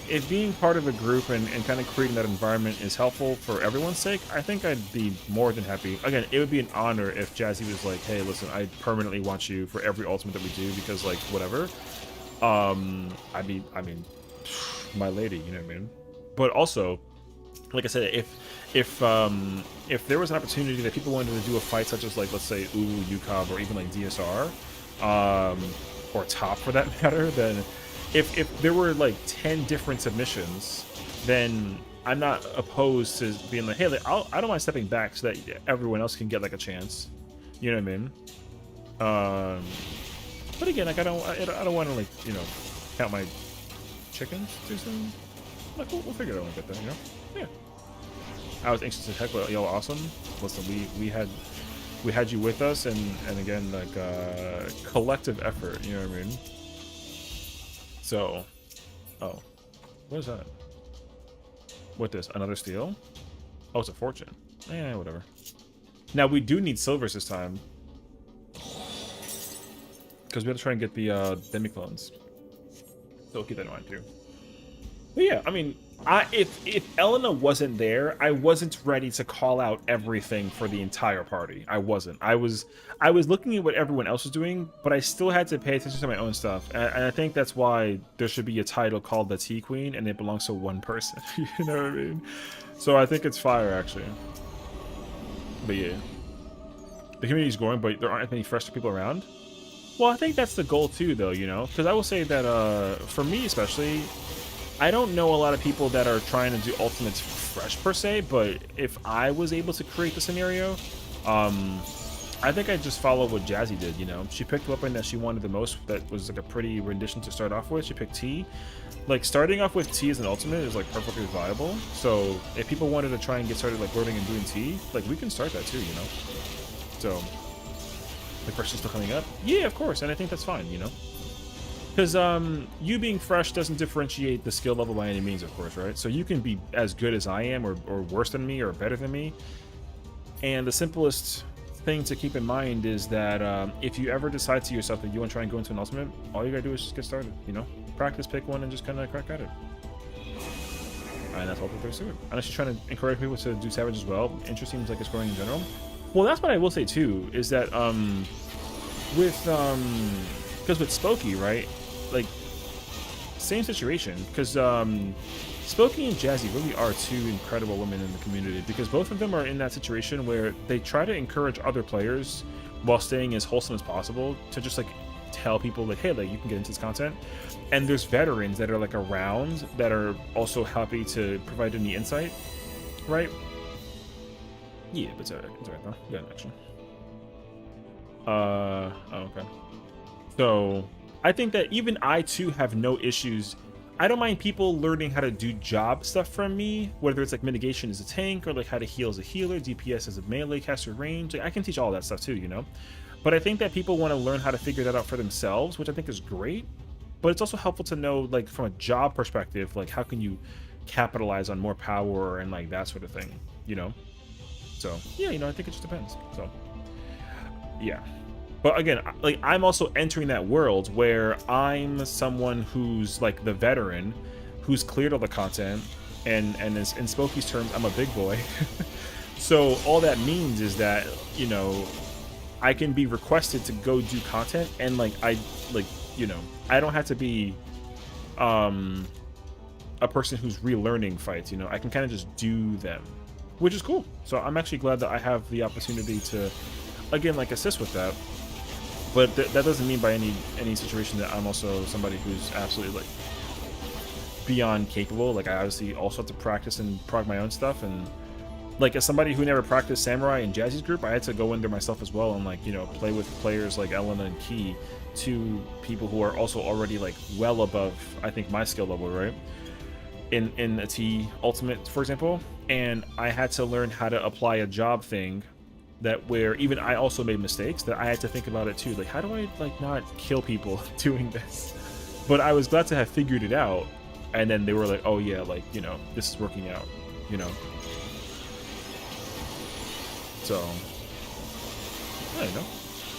If being part of a group and kind of creating that environment is helpful for everyone's sake, I think I'd be more than happy. Again, it would be an honor if Jazzy was like, hey, listen, I permanently want you for every ultimate that we do because, like, whatever. I mean, my lady, you know what I mean? But also, like I said, if there was an opportunity that people wanted to do a fight such as, like, let's say Ulu, UCOB, or even like DSR, or Top for that matter, then if there were like 10 different submissions, then I'm not opposed to being like, hey, like, I don't mind stepping back so that everyone else can get like a chance. You know what I mean? But again, like I don't want to like, you know, count my chickens too soon. Like we'll figure it out when we get there, you know? Yeah. I was anxious as heck, but yo, awesome. Listen, we had you with us, and again, like collective effort. You know what I mean? So, oh, what is that? What this? Another steel? Oh, it's a fortune. Eh, whatever. Now we do need silvers this time because we have to try and get the demi clones. So keep that in mind too. But yeah, I mean, if Elena wasn't there, I wasn't ready to call out everything for the entire party. I wasn't. I was looking at what everyone else was doing, but I still had to pay attention to my own stuff. And I think that's why there should be a title called the Tea Queen, and it belongs to one person. You know what I mean? So I think it's fire, actually. But yeah. The community's growing, but there aren't many fresh people around. Well, I think that's the goal too, though, you know? Because I will say that, for me especially, I don't know a lot of people that are trying to do ultimates fresh per se, but if I was able to create the scenario, I think I'd just follow what Jazzy did, you know? She picked the weapon that she wanted the most, that was like a pretty rendition to start off with. She picked T. Like, starting off with T as an ultimate is like perfectly viable. So if people wanted to try and get started like learning and doing T, like we can start that too, you know? So the question's still coming up? Yeah, of course, and I think that's fine, you know? Because you being fresh doesn't differentiate the skill level by any means, of course, right? So you can be as good as I am, or worse than me, or better than me. And the simplest thing to keep in mind is that if you ever decide to yourself that you want to try and go into an ultimate, all you gotta do is just get started, you know? Practice, pick one, and just kind of crack at it. And that's all there is to it. Unless you're trying to encourage people to do Savage as well. Interest seems like it's growing in general. Well, that's what I will say, too, is that because with Spooky, right? Like, same situation, because Spooky and Jazzy really are two incredible women in the community, because both of them are in that situation where they try to encourage other players while staying as wholesome as possible to just like tell people like, hey, like you can get into this content. And there's veterans that are like around that are also happy to provide any insight, right? Yeah, but it's alright though. We got an action. Oh, okay. So I think that even I too have no issues. I don't mind people learning how to do job stuff from me, whether it's like mitigation as a tank, or like how to heal as a healer, DPS as a melee caster range. Like, I can teach all that stuff too, you know? But I think that people want to learn how to figure that out for themselves, which I think is great. But it's also helpful to know, like, from a job perspective, like how can you capitalize on more power and like that sort of thing, you know? So yeah, you know, I think it just depends. So yeah. But again, like, I'm also entering that world where I'm someone who's like the veteran, who's cleared all the content, and is, in Spooky's terms, I'm a big boy. So all that means is that, you know, I can be requested to go do content, and like you know, I don't have to be a person who's relearning fights. You know, I can kind of just do them, which is cool. So I'm actually glad that I have the opportunity to, again, like, assist with that. But that doesn't mean by any situation that I'm also somebody who's absolutely like, beyond capable. Like I obviously also have to practice and prog my own stuff, and like as somebody who never practiced Samurai and Jazzy's group, I had to go in there myself as well and like, you know, play with players like Elena and Key, two people who are also already like well above, I think, my skill level, right? In a T Ultimate, for example, and I had to learn how to apply a job thing that where even I also made mistakes that I had to think about it too. Like, how do I like not kill people doing this? But I was glad to have figured it out, and then they were like, oh yeah, like, you know, this is working out, you know. So, I don't know.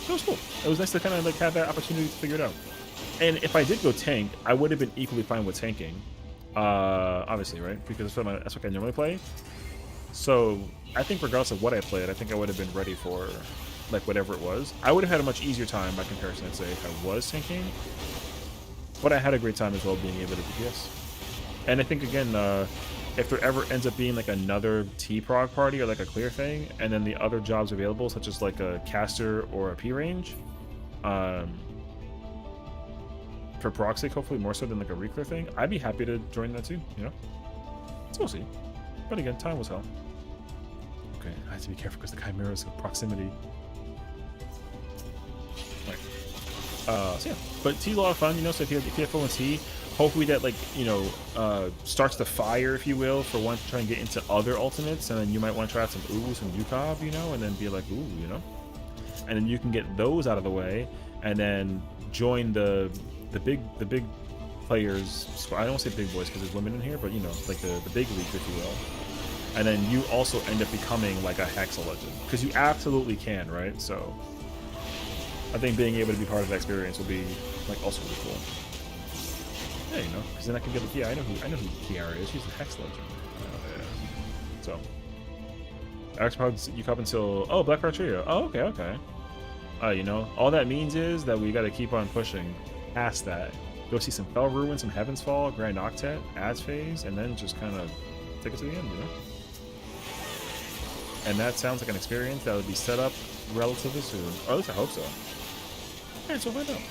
It was cool. It was nice to kind of like have that opportunity to figure it out. And if I did go tank, I would have been equally fine with tanking. Obviously, right? Because that's what I normally play. So I think regardless of what I played, I think I would have been ready for like whatever it was. I would have had a much easier time by comparison, I'd say, if I was tanking. But I had a great time as well being able to DPS. And I think again, if there ever ends up being like another T-Prog party or like a clear thing, and then the other jobs available, such as like a caster or a P-range, for prog's sake, hopefully more so than like a Reclear thing, I'd be happy to join that too, you know? So we'll see. But again, time will tell. Okay, I have to be careful because the Chimera's proximity. Right. So yeah, but T's a lot of fun, you know, so if you have fun with T, hopefully that, like, you know, starts the fire, if you will, for one to try and get into other ultimates, and then you might want to try out some UCOB, you know, and then be like, ooh, you know, and then you can get those out of the way, and then join the big players. I don't want to say big boys because there's women in here, but you know, like the big leagues, if you will. And then you also end up becoming like a Hexa legend because you absolutely can, right? So I think being able to be part of that experience will be like also really cool. Yeah, you know, because then I can get like, yeah, I know who Kiara is. She's a Hex legend. Yeah. So UCOB until Black Card Trio. Oh, okay. You know, all that means is that we got to keep on pushing past that. Go see some Fell Ruin, some Heaven's Fall, Grand Octet, Ads Phase, and then just kind of take it to the end, you know? And that sounds like an experience that would be set up relatively soon. Or at least I hope so. Alright, so we'll find out.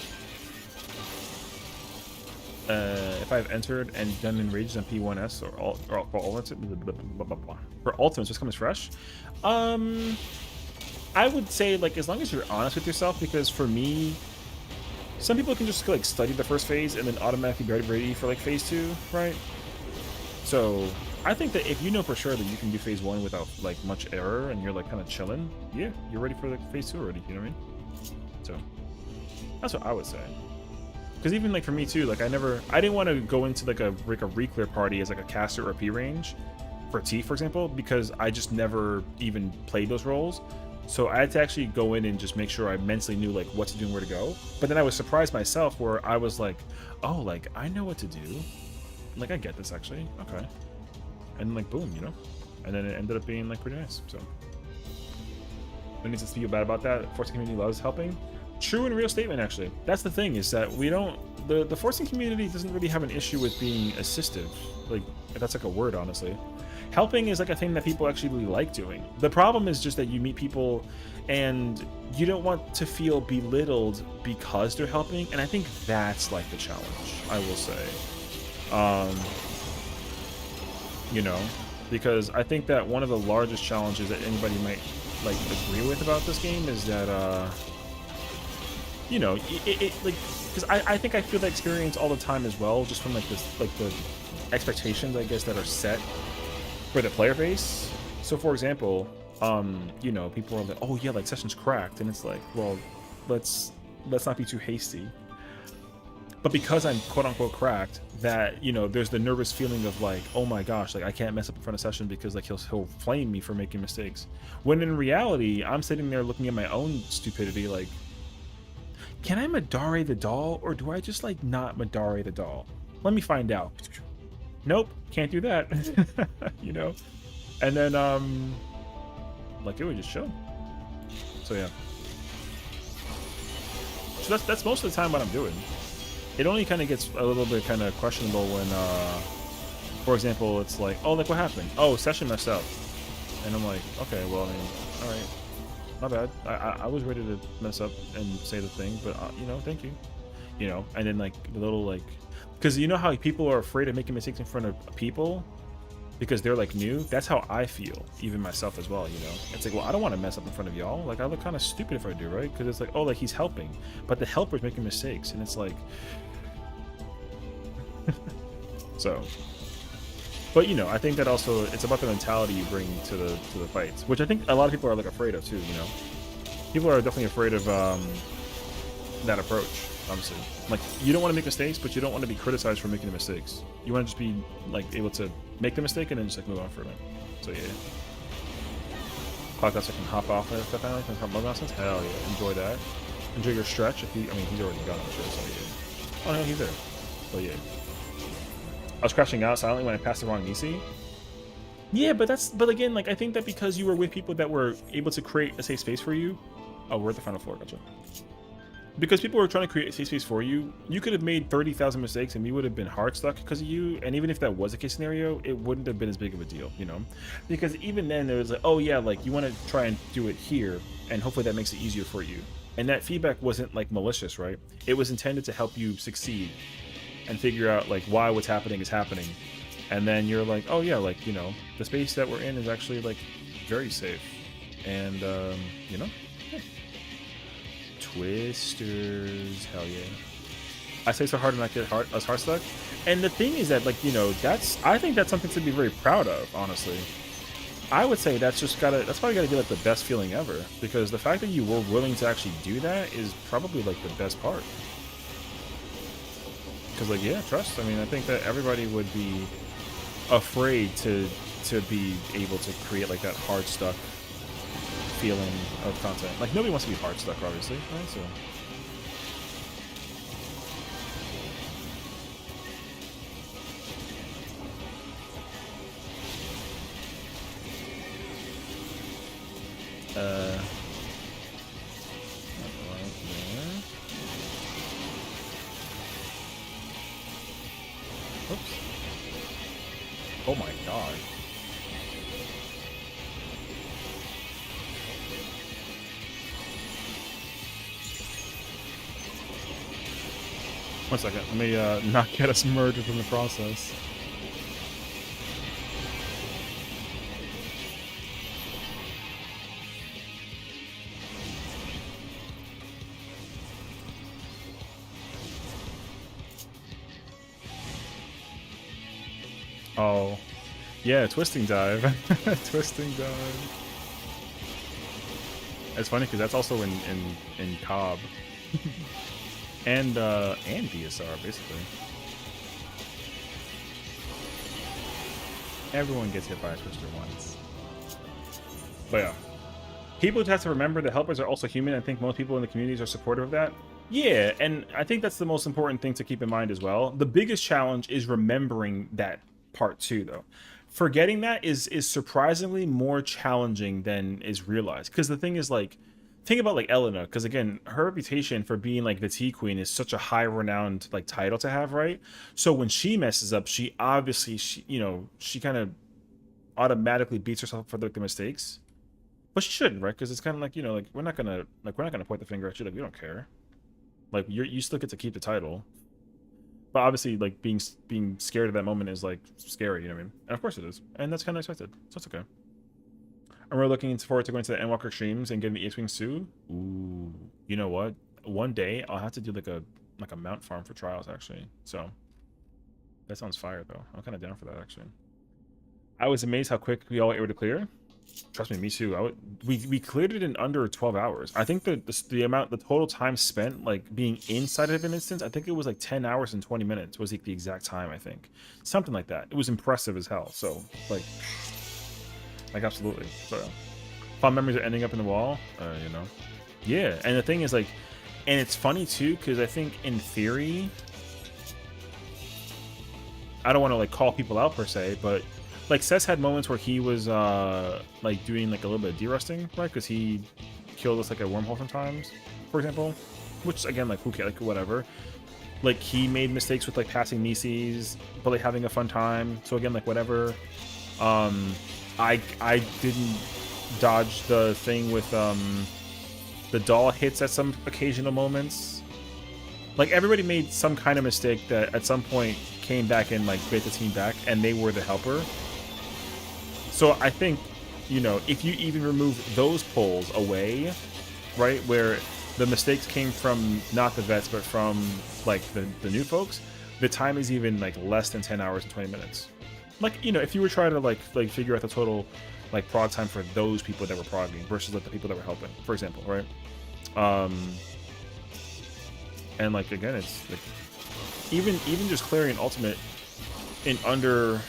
If I've entered and done enrages on P1S or for ultimates, just comes fresh. I would say, like, as long as you're honest with yourself, because for me, some people can just like study the first phase and then automatically be ready for like phase 2, right? So I think that if you know for sure that you can do phase 1 without like much error and you're like kind of chilling, yeah, you're ready for like phase 2 already, you know what I mean? So that's what I would say. Because even like for me too, like I didn't want to go into like a Reclear party as like a caster or a P range for T, for example, because I just never even played those roles. So I had to actually go in and just make sure I mentally knew like what to do and where to go. But then I was surprised myself where I was like, oh, like I know what to do. Like I get this actually. Okay. And like boom, you know. And then it ended up being like pretty nice. So no need to feel bad about that. Forcing community loves helping. True and real statement actually. That's the thing, is that we don't the forcing community doesn't really have an issue with being assistive. Like if that's like a word, honestly. Helping is like a thing that people actually really like doing. The problem is just that you meet people and you don't want to feel belittled because they're helping, and I think that's like the challenge, I will say. You know, because I think that one of the largest challenges that anybody might like agree with about this game is that you know, it like, because I think I feel that experience all the time as well, just from like this, like the expectations, I guess, that are set for the player base. So for example, you know, people are like, oh yeah, like session's cracked, and it's like, well, let's not be too hasty. But because I'm quote unquote cracked, that, you know, there's the nervous feeling of like, oh my gosh, like I can't mess up in front of session because like he'll flame me for making mistakes. When in reality, I'm sitting there looking at my own stupidity, like, can I Madare the doll, or do I just like not Madare the doll? Let me find out. Nope, can't do that. You know? And then like it would just show. So yeah. So that's most of the time what I'm doing. It only kind of gets a little bit kind of questionable when for example, it's like, oh, like what happened? Oh, session messed up. And I'm like, okay, well, I mean, all right, my bad. I was ready to mess up and say the thing, but you know, thank you. You know, and then like the little like, Because you know how people are afraid of making mistakes in front of people because they're like new? That's how I feel, even myself as well, you know? It's like, well, I don't want to mess up in front of y'all. Like, I look kind of stupid if I do, right? Because it's like, oh, like he's helping. But the helper's making mistakes. And it's like... So... But, you know, I think that also, it's about the mentality you bring to the fights. Which I think a lot of people are, like, afraid of, too, you know? People are definitely afraid of that approach, obviously. Like, you don't want to make mistakes, but you don't want to be criticized for making the mistakes. You want to just be, like, able to make the mistake and then just, like, move on from it. So, yeah. Clock, that's I can hop off of that finally. Can Mog Event? Hell yeah. Enjoy that. Enjoy your stretch. If he, I mean, he's already gone, I'm sure, so yeah. Oh, no, he's there. So, yeah. I was crashing out silently when I passed the wrong Nisi. Yeah, but again, like, I think that because you were with people that were able to create a safe space for you. Oh, we're at the final floor, gotcha. Because people were trying to create a safe space for you, you could have made 30,000 mistakes and we would have been hard stuck because of you. And even if that was a case scenario, it wouldn't have been as big of a deal, you know? Because even then there was like, oh yeah, like you want to try and do it here and hopefully that makes it easier for you. And that feedback wasn't like malicious, right? It was intended to help you succeed and figure out like why what's happening is happening. And then you're like, oh yeah, like, you know, the space that we're in is actually like very safe. And, you know, yeah. Twisters, hell yeah. I say so hard and not get hard stuck. And the thing is that, like, you know, I think that's something to be very proud of, honestly. I would say that's probably gotta be like the best feeling ever. Because the fact that you were willing to actually do that is probably like the best part. Because, like, yeah, trust. I mean, I think that everybody would be afraid to be able to create, like, that hard stuck feeling of content. Like, nobody wants to be hard stuck, obviously, right? So... Oops. Oh my god. One second, let me not get us murdered in the process. Oh, yeah, twisting dive. Twisting dive. It's funny because that's also in Cobb. and DSR, basically. Everyone gets hit by a twister once. But yeah. People just have to remember that helpers are also human. I think most people in the communities are supportive of that. Yeah, and I think that's the most important thing to keep in mind as well. The biggest challenge is remembering that part too, though. Forgetting that is surprisingly more challenging than is realized. Because the thing is, like, think about like Elena, because again, her reputation for being like the Tea Queen is such a high renowned like title to have, right? So when she messes up, she obviously she kind of automatically beats herself for like the mistakes. But she shouldn't, right? Because it's kind of like, like we're not gonna point the finger at you, like we don't care. Like you still get to keep the title. But obviously, like, being scared at that moment is, like, scary, you know what I mean? And of course it is. And that's kind of expected. So it's okay. And we're looking forward to going to the Endwalker Extremes and getting the Ace-Wings too. Ooh. You know what? One day, I'll have to do, like a mount farm for trials, actually. So, that sounds fire, though. I'm kind of down for that, actually. I was amazed how quick we all were able to clear. Trust me too. We cleared it in under 12 hours. I think the total time spent like being inside of an instance, I think it was like 10 hours and 20 minutes was like the exact time, I think. Something like that. It was impressive as hell. So like absolutely. So fond memories are ending up in the wall, you know. Yeah, and the thing is like, and it's funny too, because I think in theory, I don't want to like call people out per se, but like Sess had moments where he was like doing like a little bit of de-rusting, right? Because he killed us like a wormhole sometimes, for example. Which again, like who cares, like whatever. Like he made mistakes with like passing Nisis, but like having a fun time. So again, like whatever. I didn't dodge the thing with the doll hits at some occasional moments. like everybody made some kind of mistake that at some point came back and like bit the team back, and they were the helper. So I think, you know, if you even remove those polls away, right, where the mistakes came from not the vets but from like the new folks, the time is even like less than 10 hours and 20 minutes. Like, you know, if you were trying to like figure out the total like prog time for those people that were progging versus like the people that were helping, for example, right? And like again, it's like even just clearing ultimate in under,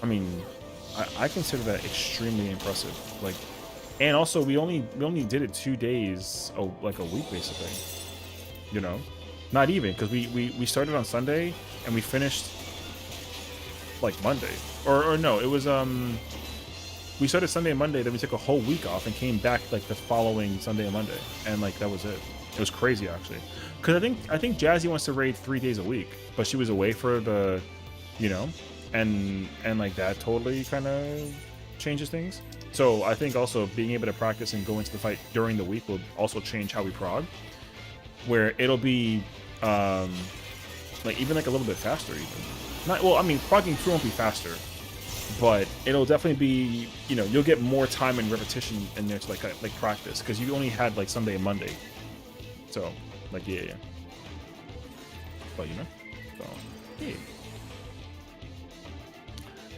I mean, I consider that extremely impressive. Like, and also we only did it 2 days, like a week basically. You know, not even, because we started on Sunday and we finished like Monday, or no, it was we started Sunday and Monday, then we took a whole week off and came back like the following Sunday and Monday, and like that was it. It was crazy actually, because I think Jazzy wants to raid 3 days a week, but she was away for the, you know, and like that totally kind of changes things. So I think also being able to practice and go into the fight during the week will also change how we prog, where it'll be like even like a little bit faster even. Not, well, I mean, progging through won't be faster, but it'll definitely be, you know, you'll get more time and repetition in there to like practice, because you only had like Sunday and Monday. So like yeah. But you know, so yeah.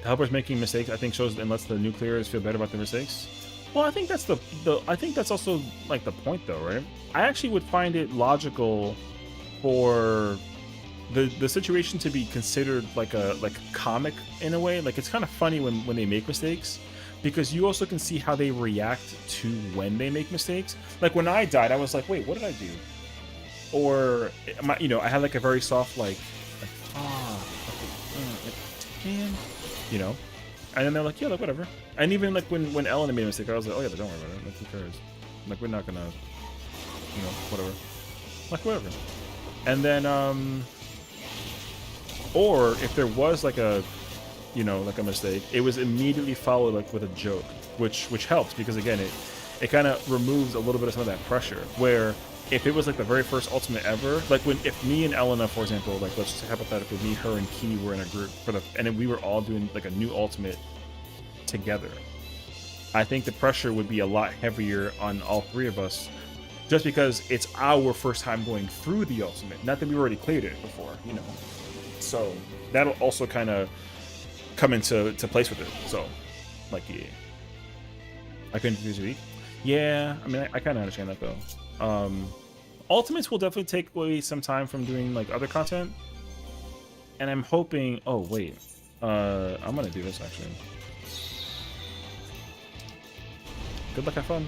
The helper's making mistakes, I think, shows and lets the new clearers feel better about their mistakes. Well, I think that's I think that's also like the point though, right? I actually would find it logical for the situation to be considered like a comic in a way. Like, it's kind of funny when they make mistakes, because you also can see how they react to when they make mistakes. Like when I died, I was like, wait, what did I do? Or you know, I had like a very soft like damn, you know, and then they're like, yeah, like whatever. And even like when Ellen made a mistake, I was like, oh yeah, but don't worry about it, like who cares, like we're not gonna, you know, whatever, like whatever. And then or if there was like a, you know, like a mistake, it was immediately followed like with a joke, which helps, because again, it kind of removes a little bit of some of that pressure. Where if it was like the very first ultimate ever, like if me and Elena, for example, like let's just hypothetically, me, her, and Key were in a group and then we were all doing like a new ultimate together, I think the pressure would be a lot heavier on all three of us, just because it's our first time going through the ultimate. Not that we already cleared it before, you know. So that'll also kind of come into place with it. So, like, yeah, I couldn't do this week. Yeah, I mean, I kind of understand that though. Ultimates will definitely take away some time from doing like other content, and I'm hoping. Oh wait, I'm gonna do this actually. Good luck, have fun.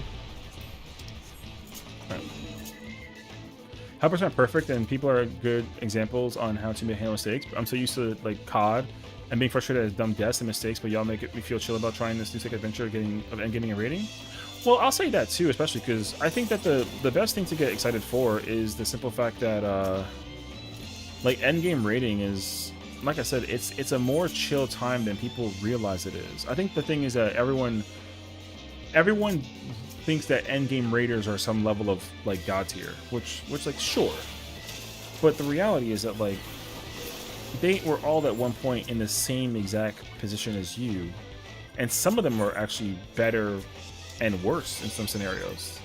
All right. Helpers aren't perfect, and people are good examples on how to handle mistakes. But I'm so used to like COD and being frustrated at dumb deaths and mistakes, but y'all make me feel chill about trying this new sick adventure and getting a rating. Well, I'll say that too, especially because I think that the best thing to get excited for is the simple fact that like endgame rating is, like I said, it's a more chill time than people realize it is. I think the thing is that everyone thinks that endgame raiders are some level of like god tier, which like sure, but the reality is that like they were all at one point in the same exact position as you, and some of them are actually better and worse in some scenarios.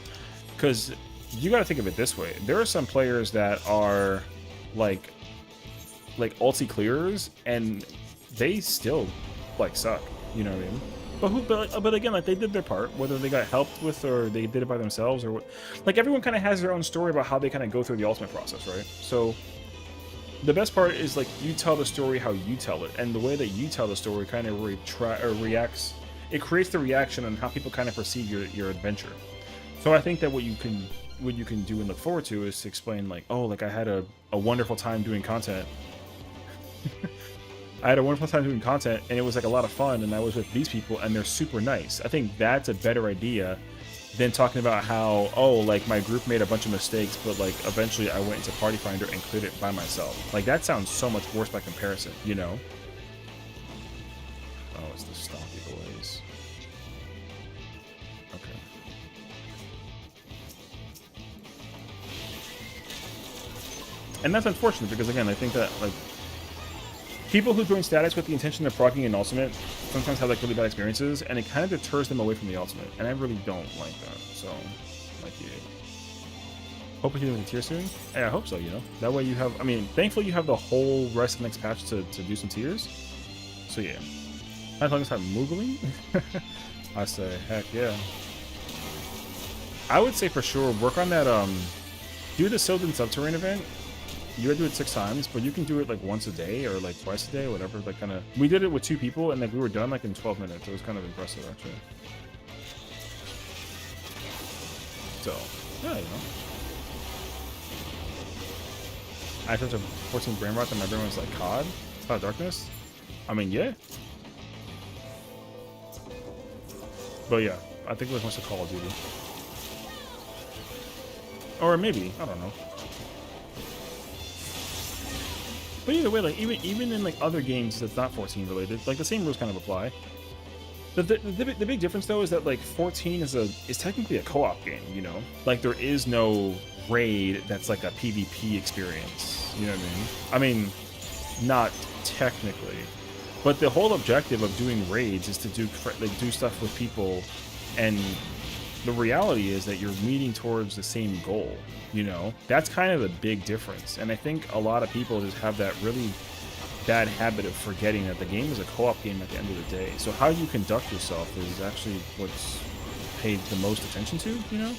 Because you got to think of it this way: there are some players that are like ulti clearers, and they still like suck. You know what I mean? But again, like they did their part, whether they got helped with or they did it by themselves or what. Like everyone kind of has their own story about how they kind of go through the ultimate process, right? So the best part is like you tell the story how you tell it, and the way that you tell the story kind of reacts. It creates the reaction on how people kind of perceive your adventure. So I think that what you can do and look forward to is to explain like, oh, like I had a wonderful time doing content. I had a wonderful time doing content, and it was like a lot of fun, and I was with these people, and they're super nice. I think that's a better idea than talking about how, oh, like my group made a bunch of mistakes, but like eventually I went into Party Finder and cleared it by myself. Like that sounds so much worse by comparison, you know? Oh, it's the stompy boys. Okay. And that's unfortunate because, again, I think that, like, people who join status with the intention of proccing an ultimate sometimes have, like, really bad experiences, and it kind of deters them away from the ultimate. And I really don't like that. So, like, yeah. Hopefully you're doing a tier soon. Yeah, I hope so, you know. That way you have, I mean, thankfully you have the whole rest of the next patch to do some tiers. So, yeah. As long as I'm moogling, I say, heck yeah. I would say for sure, work on that, do the Sylvan Subterranean event. You gotta do it 6 times, but you can do it like once a day or like twice a day or whatever. Like kind of, we did it with 2 people and like we were done like in 12 minutes. It was kind of impressive actually. So, yeah, you know. I touched a 14 brain rot and my brain was like, COD? Cloud Darkness? I mean, yeah. But yeah, I think it was much of Call of Duty. Or maybe, I don't know. But either way, like even in like other games that's not 14 related, like the same rules kind of apply. The big difference though is that like 14 is technically a co-op game, you know? Like there is no raid that's like a PvP experience. You know what I mean? I mean, not technically. But the whole objective of doing raids is to do stuff with people, and the reality is that you're meeting towards the same goal, you know? That's kind of the big difference. And I think a lot of people just have that really bad habit of forgetting that the game is a co-op game at the end of the day. So how you conduct yourself is actually what's paid the most attention to, you know?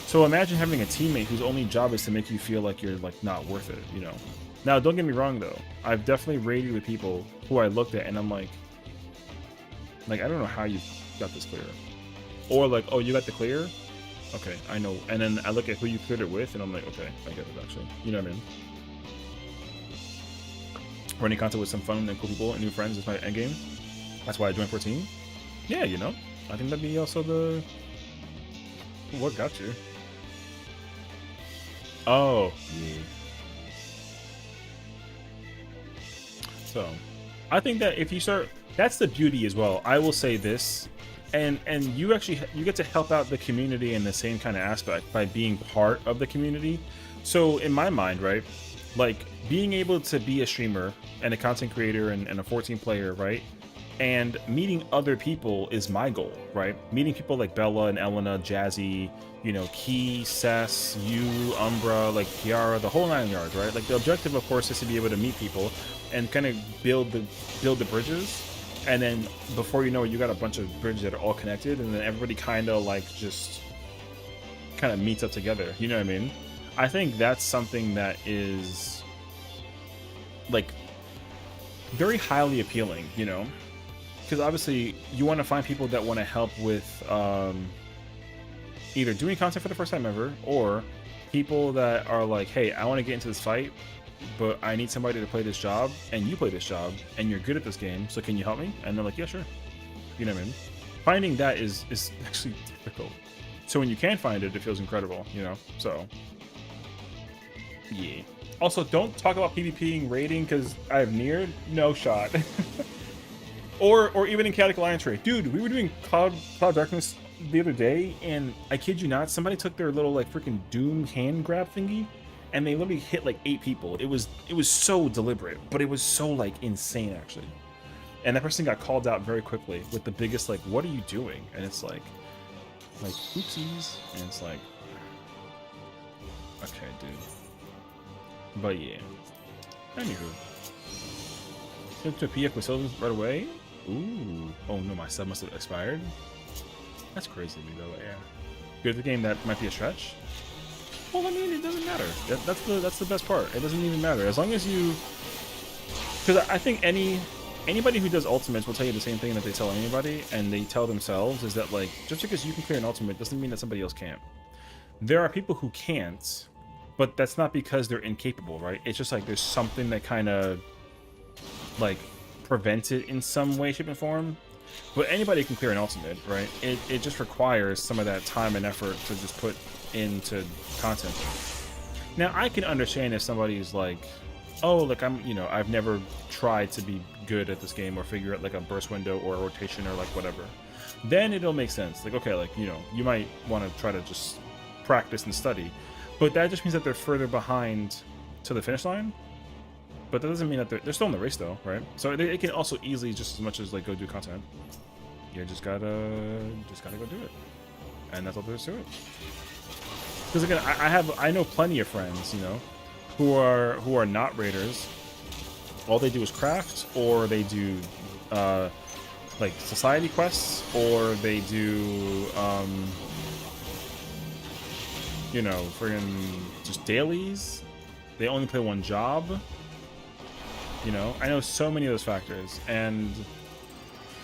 So imagine having a teammate whose only job is to make you feel like you're like not worth it, you know? Now, don't get me wrong though. I've definitely raided with people who I looked at and I'm like, I don't know how you got this clear. Or like, oh, you got the clear? Okay, I know. And then I look at who you cleared it with and I'm like, okay, I get it actually. You know what I mean? Running content with some fun and cool people and new friends is my endgame. That's why I joined 14. Yeah, you know. I think that'd be also the... What got you? Oh, yeah. So, I think that if you start... That's the beauty as well. I will say this. And you actually... You get to help out the community in the same kind of aspect by being part of the community. So, in my mind, right? Like, being able to be a streamer and a content creator and a 14 player, right? And meeting other people is my goal, right? Meeting people like Bella and Elena, Jazzy, you know, Key, Sess, you, Umbra, like Kiara, the whole 9 yards, right? Like the objective, of course, is to be able to meet people and kind of build the bridges. And then before you know it, you got a bunch of bridges that are all connected, and then everybody kind of like just kind of meets up together. You know what I mean? I think that's something that is like very highly appealing, you know, because obviously you want to find people that want to help with either doing content for the first time ever, or people that are like, hey, I want to get into this fight, but I need somebody to play this job, and you play this job, and you're good at this game, so can you help me? And they're like, yeah, sure. You know what I mean? Finding that is actually difficult. So when you can find it, it feels incredible, you know? So... yeah. Also, don't talk about PvPing raiding because I have neared no shot. or even in Chaotic Alliance raid. Dude, we were doing Cloud Darkness the other day, and I kid you not, somebody took their little like freaking Doom hand grab thingy, and they literally hit like 8 people. It was so deliberate, but it was so like insane actually. And that person got called out very quickly with the biggest like, "What are you doing?" And it's like oopsies, and it's like, okay, dude. But yeah. Anywho. Get to a PF with Sylvan right away? Ooh. Oh no, my sub must have expired? That's crazy to me though, yeah. Good at the game, that might be a stretch. Well, I mean, it doesn't matter. That's the best part. It doesn't even matter. As long as you... Because I think anybody who does ultimates will tell you the same thing that they tell anybody, and they tell themselves, is that like, just because you can clear an ultimate doesn't mean that somebody else can't. There are people who can't, but that's not because they're incapable, right? It's just like there's something that kind of like prevents it in some way, shape, and form. But anybody can clear an ultimate, right? It just requires some of that time and effort to just put into content. Now, I can understand if somebody's like, oh, like I've never tried to be good at this game or figure out like a burst window or a rotation or like whatever. Then it'll make sense. Like, okay, like, you know, you might want to try to just practice and study. But that just means that they're further behind to the finish line. But that doesn't mean that they're still in the race though, right? So it can also easily just as much as like go do content. You just gotta go do it, and that's all there is to it. Because again, I know plenty of friends, you know, who are not raiders. All they do is craft, or they do like society quests, or they do you know, friggin' just dailies. They only play one job. You know, I know so many of those factors, and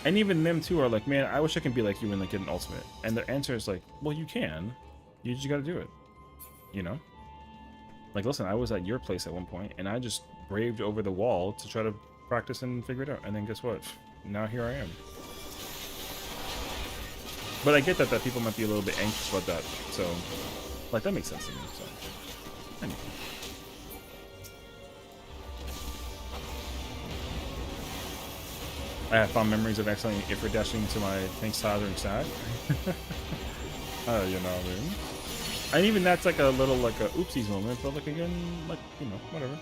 even them too are like, man, I wish I could be like you and like get an ultimate. And the answer is like, well, you can. You just got to do it. You know, like, listen, I was at your place at one point, and I just braved over the wall to try to practice and figure it out. And then guess what? Now here I am. But I get that people might be a little bit anxious about that. So, like, that makes sense to me. So, anyway. I have fond memories of accidentally ifrit dashing into my thanks Tyler and Sad. You know what I mean? And even that's like a little like a oopsies moment, but like again, like, you know, whatever.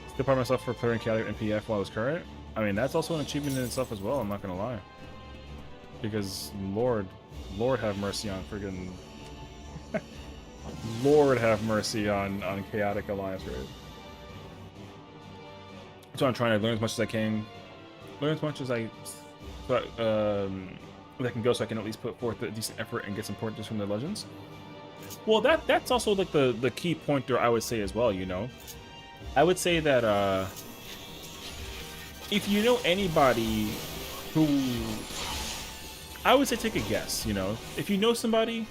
Still proud of myself for clearing chaotic NPF while I was current. I mean, that's also an achievement in itself as well, I'm not gonna lie. Because Lord have mercy on friggin' Lord have mercy on chaotic alliance raid. So I'm trying to learn as much as I can. Learn as much as I can go, so I can at least put forth a decent effort and get some pointers from the legends. Well, that's also like the key pointer I would say as well, you know. I would say that if you know anybody who, I would say take a guess, you know. If you know somebody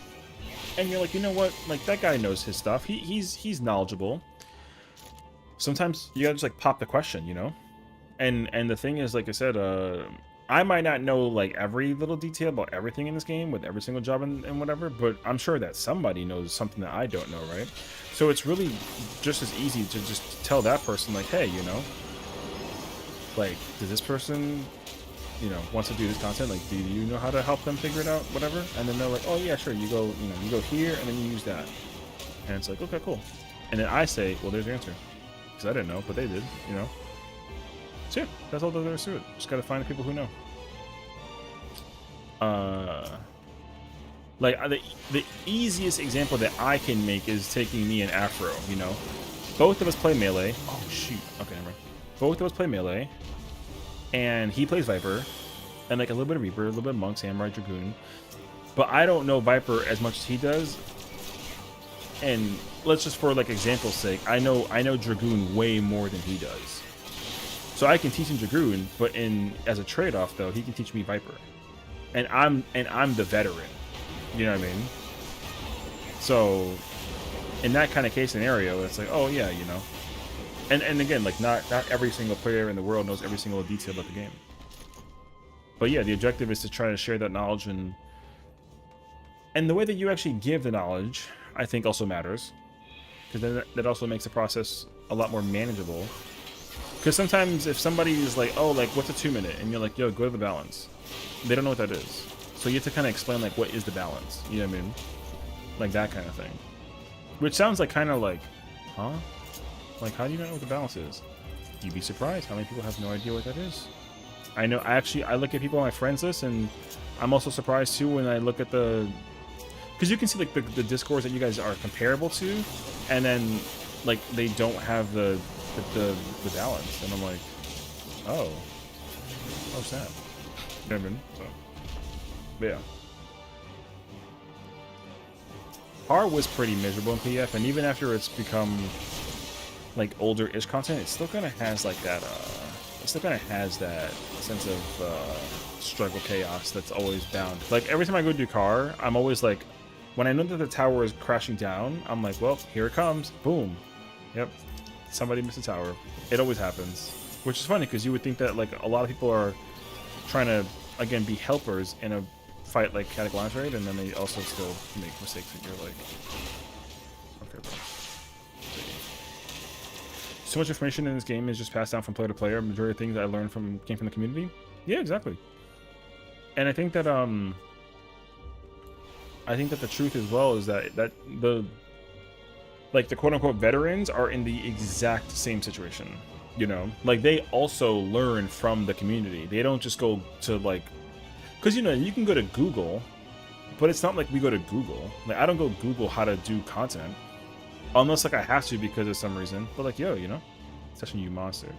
and you're like, you know what, like that guy knows his stuff. He's knowledgeable. Sometimes you gotta just like pop the question, you know. And the thing is, like I said, I might not know like every little detail about everything in this game with every single job and whatever, but I'm sure that somebody knows something that I don't know, right? So it's really just as easy to just tell that person like, hey, you know, like, does this person, you know, wants to do this content, like, do you know how to help them figure it out, whatever? And then they're like, oh yeah, sure, you go, you know, you go here and then you use that. And it's like, okay, cool. And then I say, well, there's your answer. Because I didn't know, but they did, you know? So yeah, that's all there is to it. Just gotta find the people who know. Like the easiest example that I can make is taking me and Afro. You know, both of us play melee. Oh shoot. Okay, never mind. Both of us play melee, and he plays Viper, and like a little bit of Reaper, a little bit of Monk, Samurai, Dragoon. But I don't know Viper as much as he does. And let's just, for like example's sake, I know Dragoon way more than he does. So I can teach him Dragoon, but as a trade-off though, he can teach me Viper. And I'm the veteran. You know what I mean? So in that kind of case scenario, it's like, oh yeah, you know. And again, like not every single player in the world knows every single detail about the game. But yeah, the objective is to try to share that knowledge, and the way that you actually give the knowledge, I think, also matters. Because then that also makes the process a lot more manageable. Because sometimes if somebody is like, oh, like, what's a 2-minute? And you're like, yo, go to the balance. They don't know what that is. So you have to kind of explain, like, what is the balance? You know what I mean? Like, that kind of thing. Which sounds like kind of like, huh? Like, how do you not know what the balance is? You'd be surprised how many people have no idea what that is. I know, I look at people on my friends list, and I'm also surprised, too, when I look at the... Because you can see, like, the Discords that you guys are comparable to, and then, like, they don't have the balance, and I'm like, oh snap. You know what I mean? So, but yeah. R was pretty miserable in PF, and even after it's become like older-ish content, it still kind of has like that. It still kind of has that sense of struggle chaos that's always bound. Like every time I go to car, I'm always like, when I know that the tower is crashing down, I'm like, well, here it comes. Boom. Yep. Somebody missed a tower. It always happens, which is funny because you would think that like a lot of people are trying to again be helpers in a fight like Chaotic Alliance raid, and then they also still make mistakes that you're like, okay, bro. So much information in this game is just passed down from player to player. Majority of things I learned came from the community. Yeah, exactly. And I think that the truth as well is that like the quote-unquote veterans are in the exact same situation, you know, like they also learn from the community. They don't just go to like, because you know you can go to Google, but it's not like we go to Google. Like I don't go Google how to do content unless like I have to because of some reason. But like, yo, you know, session, you monster.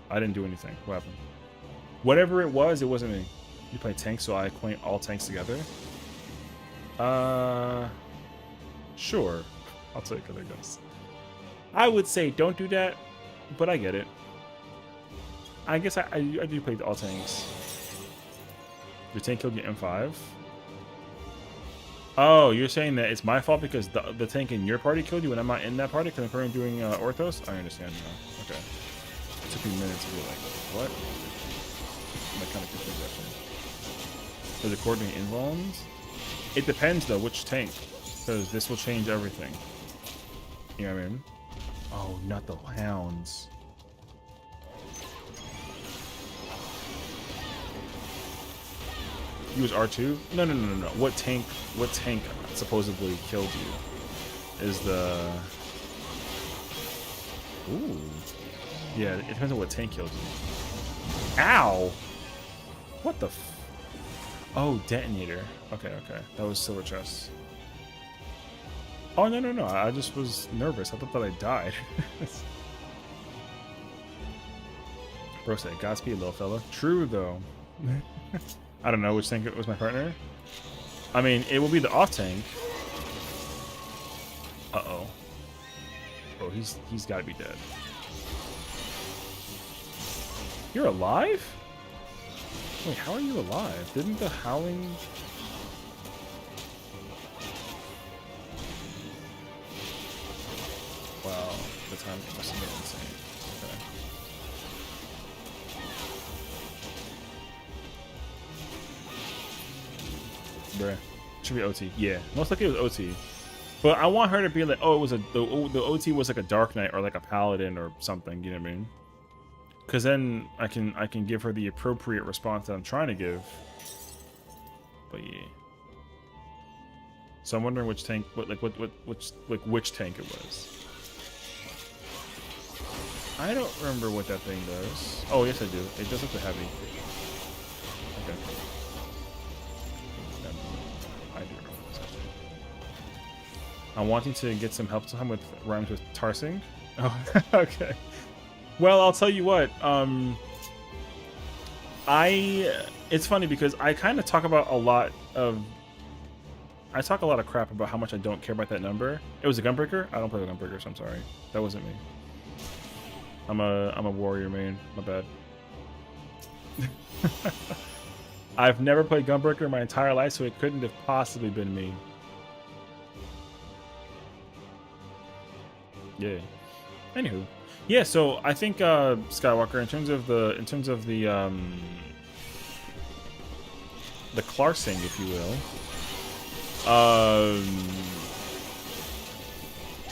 I didn't do anything. What happened? Whatever it wasn't me. You play tanks, so I acquaint all tanks together. Sure. I'll take other guns. I would say don't do that, but I get it. I guess I do play all tanks. Your tank killed your M5. Oh, you're saying that it's my fault because the tank in your party killed you and I'm not in that party because I'm currently doing Orthos? I understand now. Okay. It took me minutes to be like, what? That kind of confused actually. Does it coordinate invulns? It depends though, which tank. Because this will change everything. You know what I mean? Oh, not the hounds. Use R2? No. What tank supposedly killed you? Is the... Ooh. Yeah, it depends on what tank killed you. Ow! What the f... Oh, detonator. Okay. That was silver chest. Oh, no. I just was nervous. I thought that I died. Bro said, Godspeed, little fella. True, though. I don't know which tank was my partner. I mean, it will be the off tank. Uh-oh. Oh, he's got to be dead. You're alive? Wait, how are you alive? Didn't the howling... Wow, the time must have been insane. Okay. Bruh. Should be OT. Yeah, most likely it was OT. But I want her to be like, oh, it was the OT was like a Dark Knight or like a Paladin or something, you know what I mean? Because then I can give her the appropriate response that I'm trying to give. But yeah. So I'm wondering which tank, which tank it was. I don't remember what that thing does. Oh yes, I do. It does look the heavy. Okay. I do remember this actually. I'm wanting to get some help somehow with rhymes with tarsing. Oh, okay. Well, I'll tell you what. It's funny because I kind of talk about a lot of crap about how much I don't care about that number. It was a gunbreaker. I don't play the gunbreaker, so I'm sorry. That wasn't me. I'm a warrior main. My bad. I've never played gunbreaker in my entire life, so it couldn't have possibly been me. Yeah. Anywho. Yeah, so I think Skywalker, in terms of the Clarsing, if you will,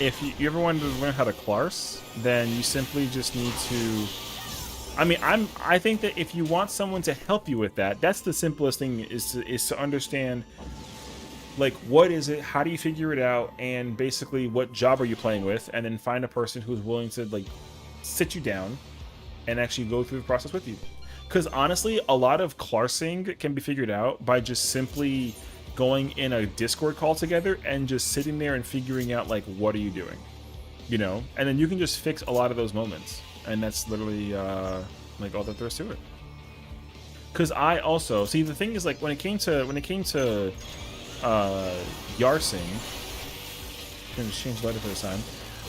if you ever wanted to learn how to Clarse, then you simply just need to. I mean, I think that if you want someone to help you with that, that's the simplest thing is to understand. Like, what is it? How do you figure it out? And basically, what job are you playing with? And then find a person who's willing to, like, sit you down and actually go through the process with you. Because, honestly, a lot of Clarsing can be figured out by just simply going in a Discord call together and just sitting there and figuring out, like, what are you doing? You know? And then you can just fix a lot of those moments. And that's literally, like, all that there is to it. Because I also... See, the thing is, like, when it came to Yarsing, gonna change letter for this time.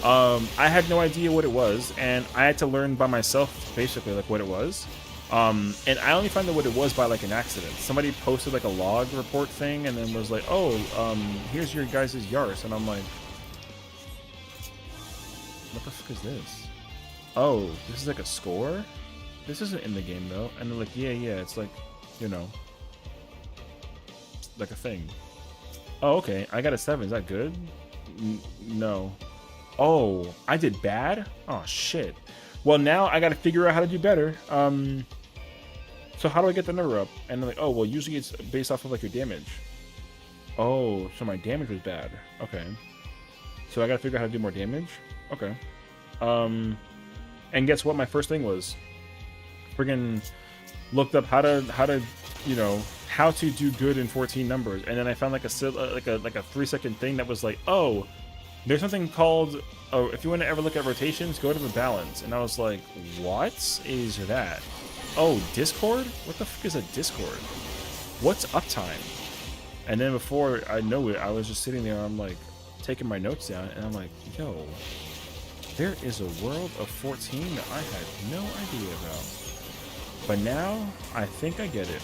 I had no idea what it was, and I had to learn by myself basically like what it was. And I only found out what it was by like an accident. Somebody posted like a log report thing, and then was like, "Oh, here's your guys' Yars," and I'm like, "What the fuck is this? Oh, this is like a score. This isn't in the game though." And they're like, "Yeah, it's like, you know, like a thing." Oh, okay. I got a 7. Is that good? No. Oh, I did bad? Oh, shit. Well, now I got to figure out how to do better. So how do I get the number up? And they're like, oh, well, usually it's based off of, like, your damage. Oh, so my damage was bad. Okay. So I gotta figure out how to do more damage. Okay. And guess what? My first thing was friggin' looked up how to you know, how to do good in 14 numbers, and then I found like a 3-second thing that was like, oh, there's something called, oh, if you want to ever look at rotations, go to the balance. And I was like, what is that? Oh, Discord? What the fuck is a Discord? What's uptime? And then before I know it, I was just sitting there, I'm like taking my notes down, and I'm like, yo, there is a world of 14 that I had no idea about. But now I think I get it.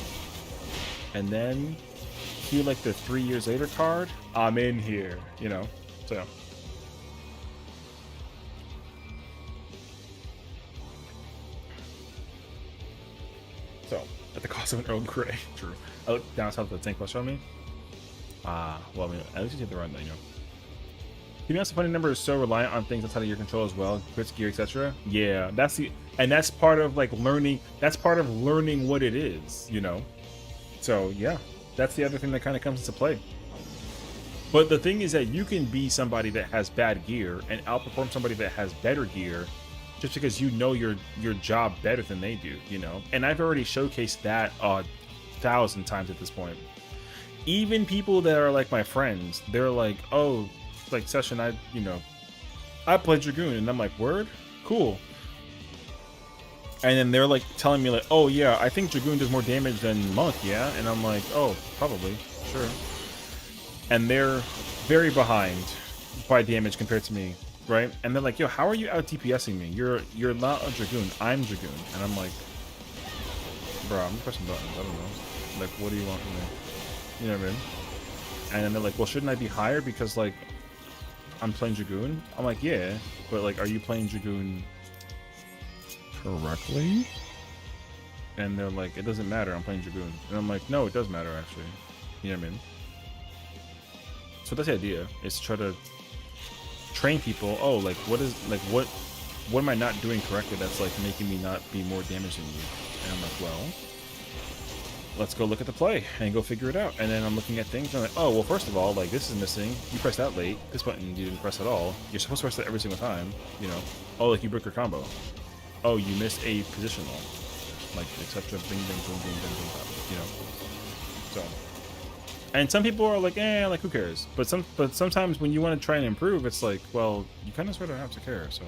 And then he like the 3 years later card, I'm in here, you know. So at the cost of an Earl Grey. True. I look down south the tank was on me. Well, I mean, at least you hit the run, though, you know. To be honest, the funny number is so reliant on things outside of your control as well, crits, gear, etc. Yeah, that's part of like learning. That's part of learning what it is, you know. So yeah, that's the other thing that kind of comes into play. But the thing is that you can be somebody that has bad gear and outperform somebody that has better gear, just because you know your job better than they do, you know. And I've already showcased that 1,000 times at this point. Even people that are like my friends, they're like, oh, like Sessiion, I played Dragoon, and I'm like, word, cool. And then they're like telling me like, oh yeah, I think Dragoon does more damage than Monk, yeah. And I'm like, oh, probably, sure. And they're very behind by damage compared to me, right? And they're like, yo, how are you out DPSing me? You're not a Dragoon, I'm Dragoon. And I'm like, bro, I'm pressing buttons, I don't know. Like, what do you want from me? You know what I mean? And then they're like, well, shouldn't I be higher because like I'm playing Dragoon? I'm like, yeah, but like, are you playing Dragoon correctly? And they're like, it doesn't matter, I'm playing Dragoon. And I'm like, no, it does matter actually. You know what I mean? So that's the idea, is to try to train people. Oh, like what am I not doing correctly that's like making me not be more damaged than you? And I'm like, well, let's go look at the play and go figure it out. And then I'm looking at things and I'm like, oh, well, first of all, like this is missing. You pressed that late. This button you didn't press at all. You're supposed to press that every single time, you know. Oh, like you broke your combo. Oh, you missed a positional. Like, etc. Bing, bing, boom, boom, bing, boom, pop, you know. So, and some people are like, like who cares? But sometimes when you want to try and improve, it's like, well, you kind of sort of have to care. So,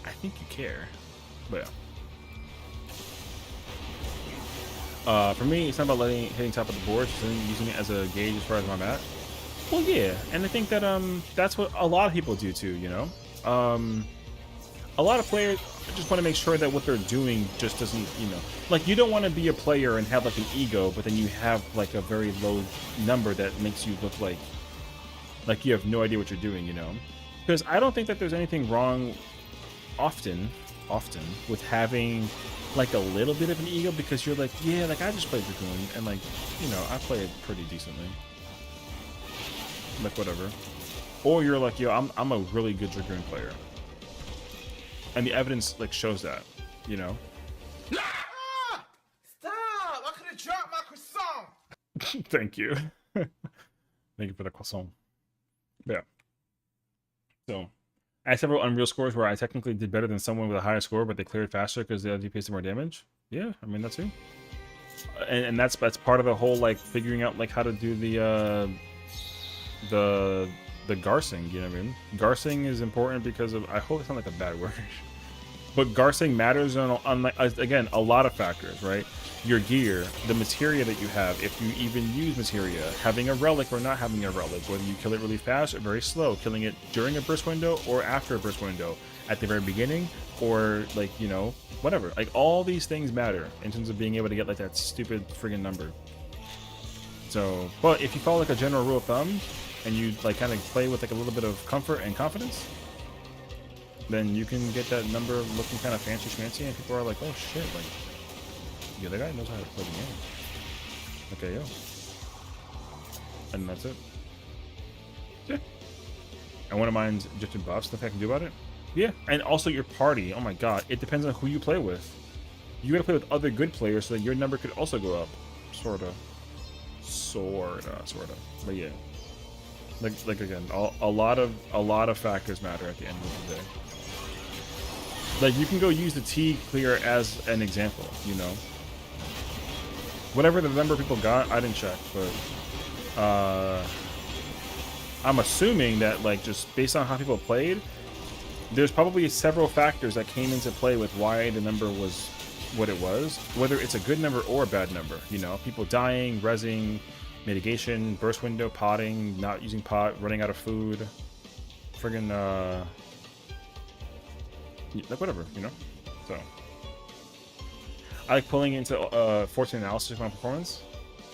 I think you care, but yeah. For me, it's not about hitting top of the board, just using it as a gauge as far as where I'm at. Well, yeah, and I think that that's what a lot of people do too, you know. A lot of players just want to make sure that what they're doing just doesn't, you know, like you don't want to be a player and have like an ego, but then you have like a very low number that makes you look like you have no idea what you're doing, you know. Because I don't think that there's anything wrong often with having like a little bit of an ego, because you're like, yeah, like I just played Dragoon and like, you know, I play it pretty decently, like whatever. Or you're like, yo, I'm a really good Dragoon player, and the evidence like shows that, you know. Ah! Stop! I could have dropped my croissant. Thank you. Thank you for the croissant. Yeah. So I had several Unreal scores where I technically did better than someone with a higher score, but they cleared faster because they had DPS more damage. Yeah, I mean, that too. And that's part of the whole, like, figuring out, like, how to do the garsing, you know what I mean? Garsing is important because of, I hope it's not like a bad word, but garsing matters on like, again, a lot of factors, right? Your gear, the materia that you have, if you even use materia, having a relic or not having a relic, whether you kill it really fast or very slow, killing it during a burst window or after a burst window, at the very beginning, or like, you know, whatever. Like all these things matter in terms of being able to get like that stupid friggin' number. So, but if you follow like a general rule of thumb and you like kind of play with like a little bit of comfort and confidence, then you can get that number looking kind of fancy schmancy, and people are like, oh shit, like, yeah, that guy knows how to play the game. Okay, yo. And that's it. Yeah. And one of mine's just buffs, nothing I can do about it. Yeah, and also your party. Oh my god, it depends on who you play with. You gotta play with other good players so that your number could also go up. Sorta. But yeah. Like again, a lot of factors matter at the end of the day. Like you can go use the T clear as an example, you know. Whatever the number of people got, I didn't check, but I'm assuming that like just based on how people played, there's probably several factors that came into play with why the number was what it was, whether it's a good number or a bad number, you know, people dying, rezzing, mitigation, burst window, potting, not using pot, running out of food, friggin' like whatever, you know. So I like pulling into Fortune analysis of my performance.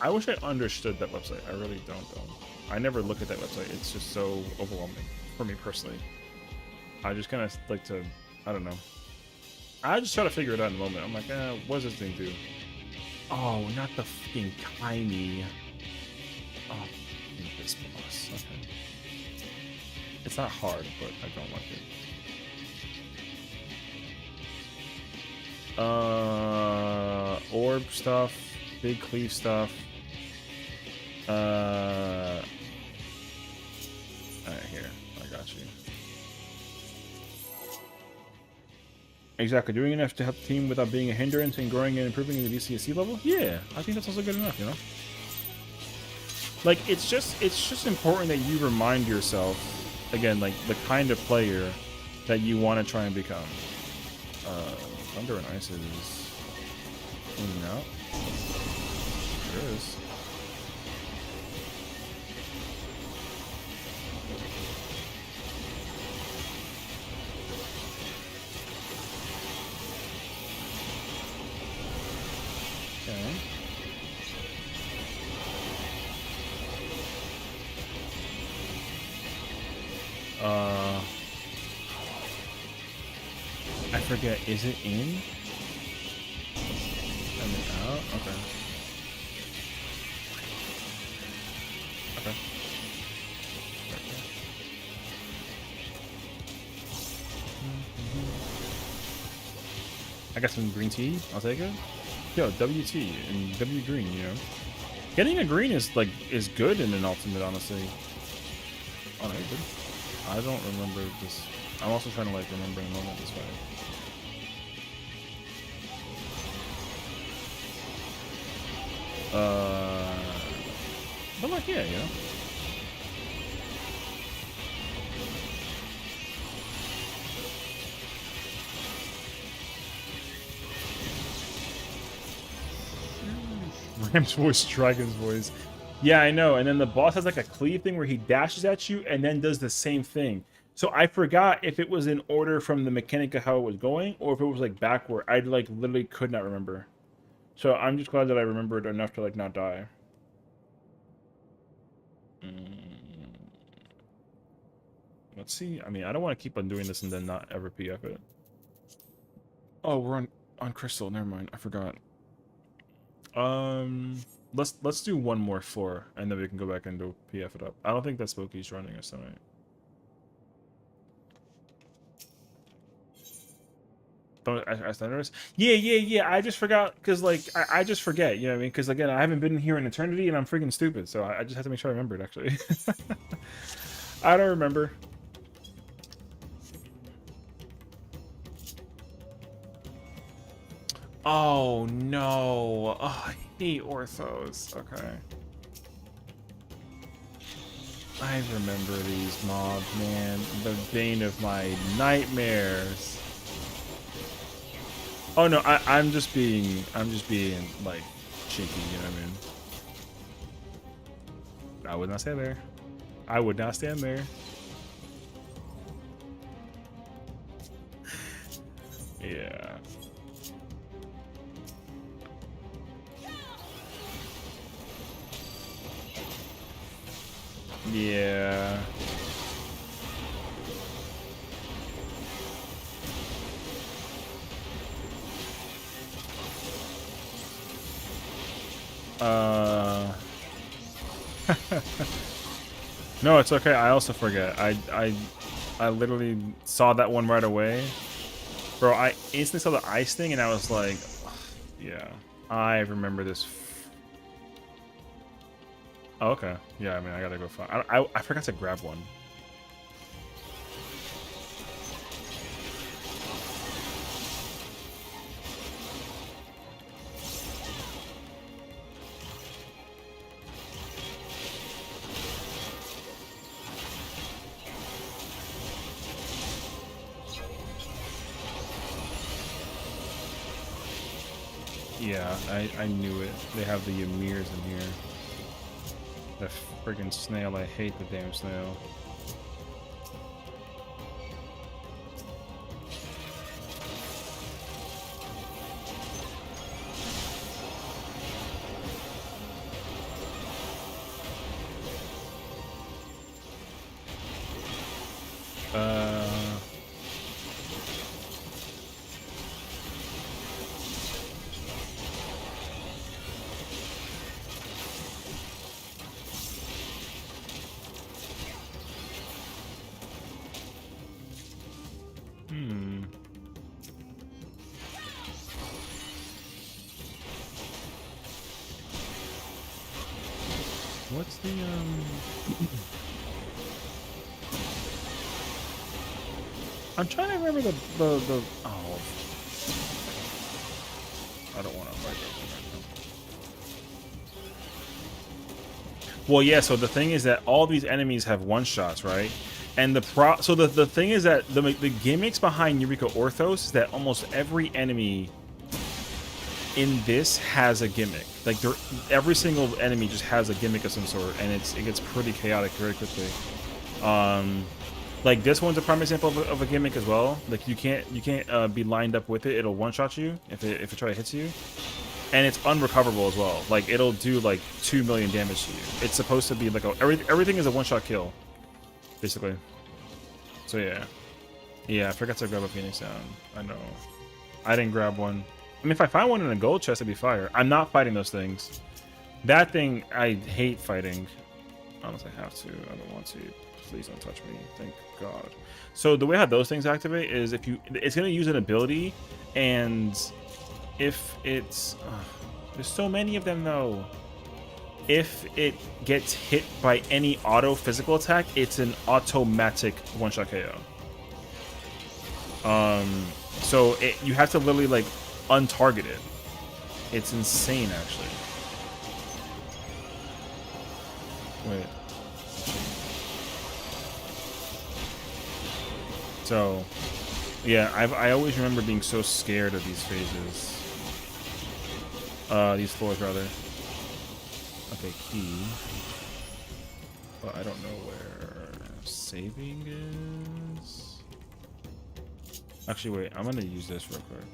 I wish I understood that website. I really don't though. I never look at that website. It's just so overwhelming for me personally. I just kind of like to, I don't know. I just try to figure it out in a moment. I'm like, what does this thing do? Oh, not the fucking Kaimi. Oh, this boss. Okay. It's not hard, but I don't like it. Orb stuff, big cleave stuff. Alright, here. I got you. Exactly. Doing enough to help the team without being a hindrance and growing and improving in the DCSC level? Yeah, I think that's also good enough, you know? Like, it's just important that you remind yourself, again, like, the kind of player that you want to try and become. Thunder and Ice is cleaning out. Sure is. Okay. I forget, is it in? And then out? Okay. Okay. I got some green tea, I'll take it. Yo, WT and W green, you know. Getting a green is like good in an ultimate, honestly. Oh no, you're good. I don't remember this. I'm also trying to like remember in a moment this way. But like yeah, you know. Ram's voice, Dragon's voice. Yeah, I know. And then the boss has like a cleave thing where he dashes at you and then does the same thing. So I forgot if it was in order from the mechanic of how it was going or if it was like backward. I like literally could not remember. So I'm just glad that I remembered enough to like not die. Let's see. I mean, I don't want to keep on doing this and then not ever PF it. Oh, we're on Crystal. Never mind. I forgot. Let's do one more floor and then we can go back and do PF it up. I don't think that Spooky's running us tonight. Yeah. I just forgot because like I just forget. You know what I mean? Because again, I haven't been here in eternity and I'm freaking stupid. So I just have to make sure I remember it. Actually, I don't remember. Oh no! Oh, I hate orthos. Okay. I remember these mobs, man. The bane of my nightmares. Oh no, I'm just being like cheeky, you know what I mean? I would not stand there. I would not stand there. Yeah. Yeah. No, it's okay. I also forget. I literally saw that one right away. Bro, I instantly saw the ice thing and I was like, ugh, yeah, I remember this. Oh, okay. Yeah, I mean, I gotta go find. I forgot to grab one. Yeah, I knew it. They have the Ymirs in here. The friggin' snail. I hate the damn snail. What's the I'm trying to remember the oh, I don't want to fight that right now. Well, yeah. So the thing is that all these enemies have one shots, right? And the the thing is that the gimmicks behind Eureka Orthos is that almost every enemy in this has a gimmick. Like every single enemy just has a gimmick of some sort, and it gets pretty chaotic very quickly. Like this one's a prime example of a gimmick as well. Like you can't be lined up with it. It'll one shot you if it try to hit you, and it's unrecoverable as well. Like it'll do like 2 million damage to you. It's supposed to be like everything is a one shot kill, basically. So yeah. I forgot to grab a Phoenix down. I know. I didn't grab one. I mean, if I find one in a gold chest, it'd be fire. I'm not fighting those things. That thing, I hate fighting. Unless I have to. I don't want to. Please don't touch me. Thank God. So the way how those things activate is it's going to use an ability, and if it's... there's so many of them, though. If it gets hit by any auto physical attack, it's an automatic one-shot KO. So you have to literally, like, untarget it. It's insane, actually. Wait. So, yeah, I always remember being so scared of these phases. These floors, rather. Okay, key. But I don't know where saving is. Actually, wait, I'm gonna use this real quick.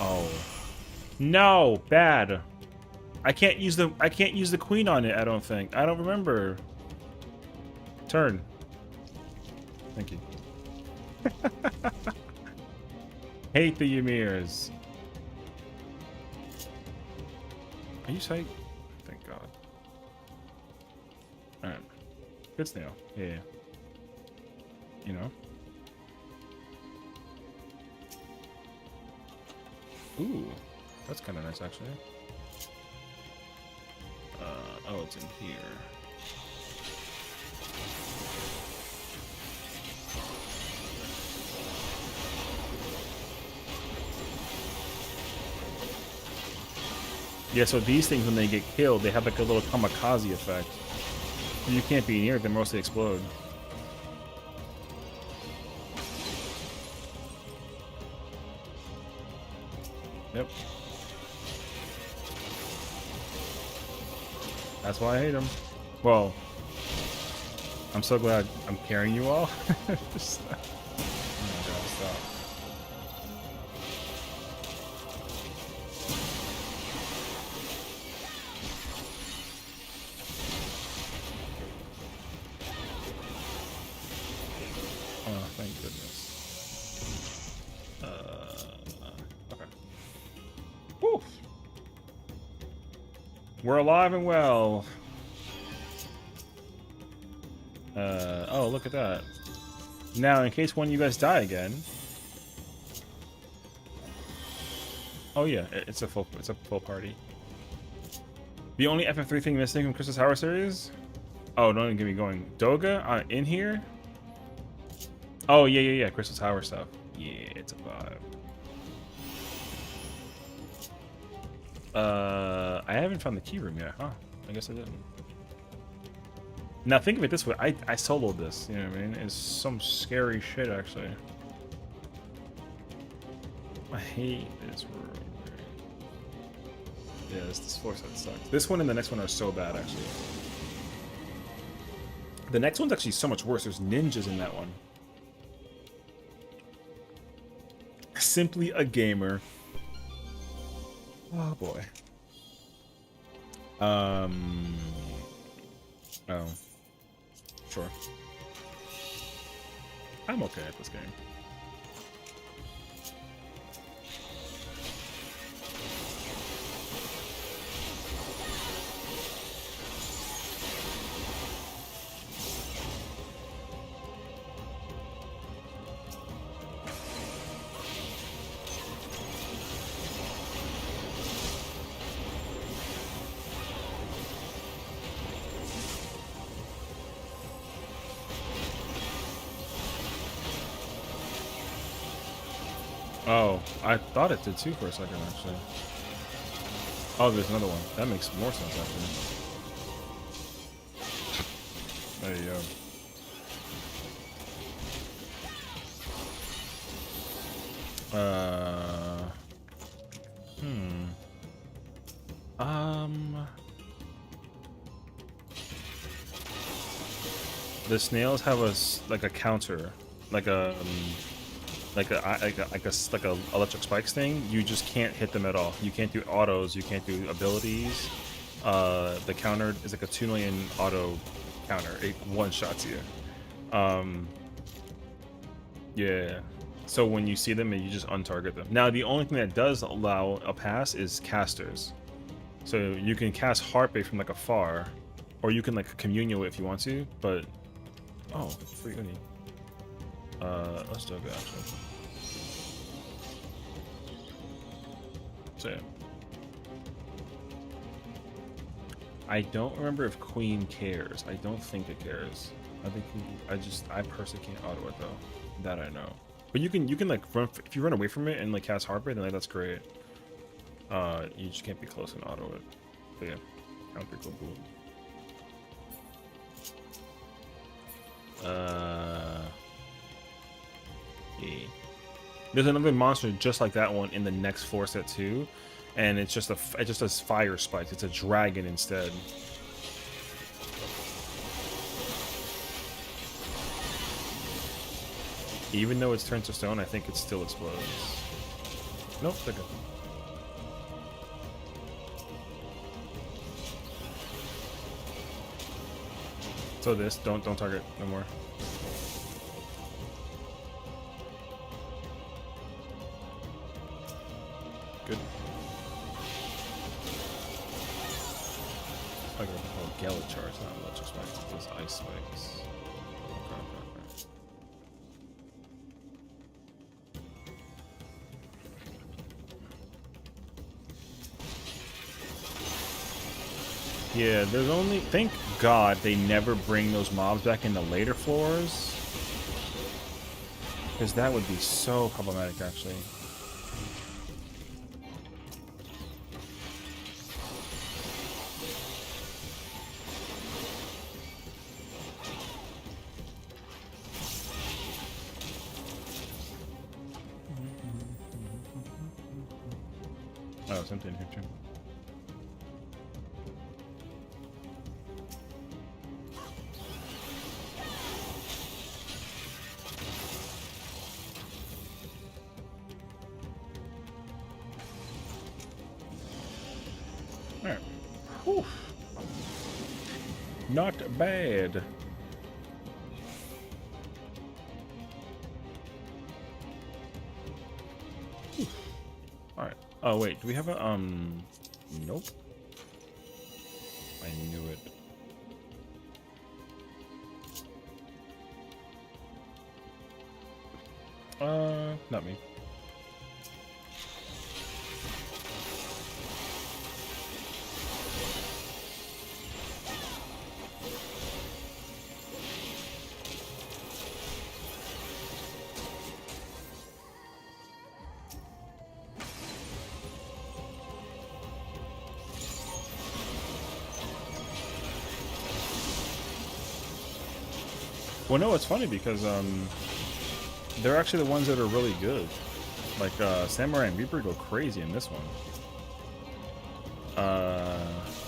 Oh no, bad. I can't use the queen on it. I don't think. I don't remember. Turn. Thank you. Hate the Ymirs. Are you psyched? Thank God. Alright. Good snail. Yeah. You know? Ooh. That's kind of nice, actually. Oh, it's in here. Yeah, so these things, when they get killed, they have like a little kamikaze effect. You can't be near them, or else they explode. Yep. That's why I hate them. Well, I'm so glad I'm carrying you all. Just, oh my God, stop. We're alive and well. Oh, look at that. Now, in case one of you guys die again. Oh yeah, it's a full party. The only FF3 thing missing from Crystal Tower series? Oh, don't even get me going. Doga in here? Oh yeah, Crystal Tower stuff. Yeah, it's a vibe. I haven't found the key room yet, huh? I guess I didn't. Now think of it this way, I soloed this, you know what I mean? It's some scary shit actually. I hate this room. Yeah, this floor set sucks. This one and the next one are so bad actually. The next one's actually so much worse. There's ninjas in that one. Simply a gamer. Oh boy. Oh. Sure. I'm okay at this game. Oh, I thought it did too for a second, actually. Oh, there's another one. That makes more sense, actually. There you go. The snails have like a counter, like a electric spikes thing. You just can't hit them at all. You can't do autos. You can't do abilities. The counter is like a 2 million auto counter. It one-shots you. Yeah. So when you see them, you just untarget them. Now, the only thing that does allow a pass is casters. So you can cast Heartbait from like afar, or you can like communio it if you want to. But oh, free uni. Let's do it actually. So yeah. I don't remember if Queen cares. I don't think it cares. I think I personally can't auto it though. That I know. But you can like run if you run away from it and like cast Heartbreak, then like, that's great. You just can't be close and auto it. But yeah, counter cool. Yeah. There's another monster just like that one in the next floor set too, and it just does fire spikes. It's a dragon instead. Even though it's turned to stone, I think it still explodes. Nope, they're good. So this, don't target no more. Good. Okay, oh, Galley charge, not electric spikes, it's those ice spikes. Okay. Yeah, there's only... Thank God they never bring those mobs back in the later floors. Because that would be so problematic, actually. Oh, it's empty in here, too. Alright. Whew. Not bad. Alright. Oh wait, do we have a nope. I knew it. Not me. Well, no, it's funny because they're actually the ones that are really good. Like Samurai and Reaper go crazy in this one.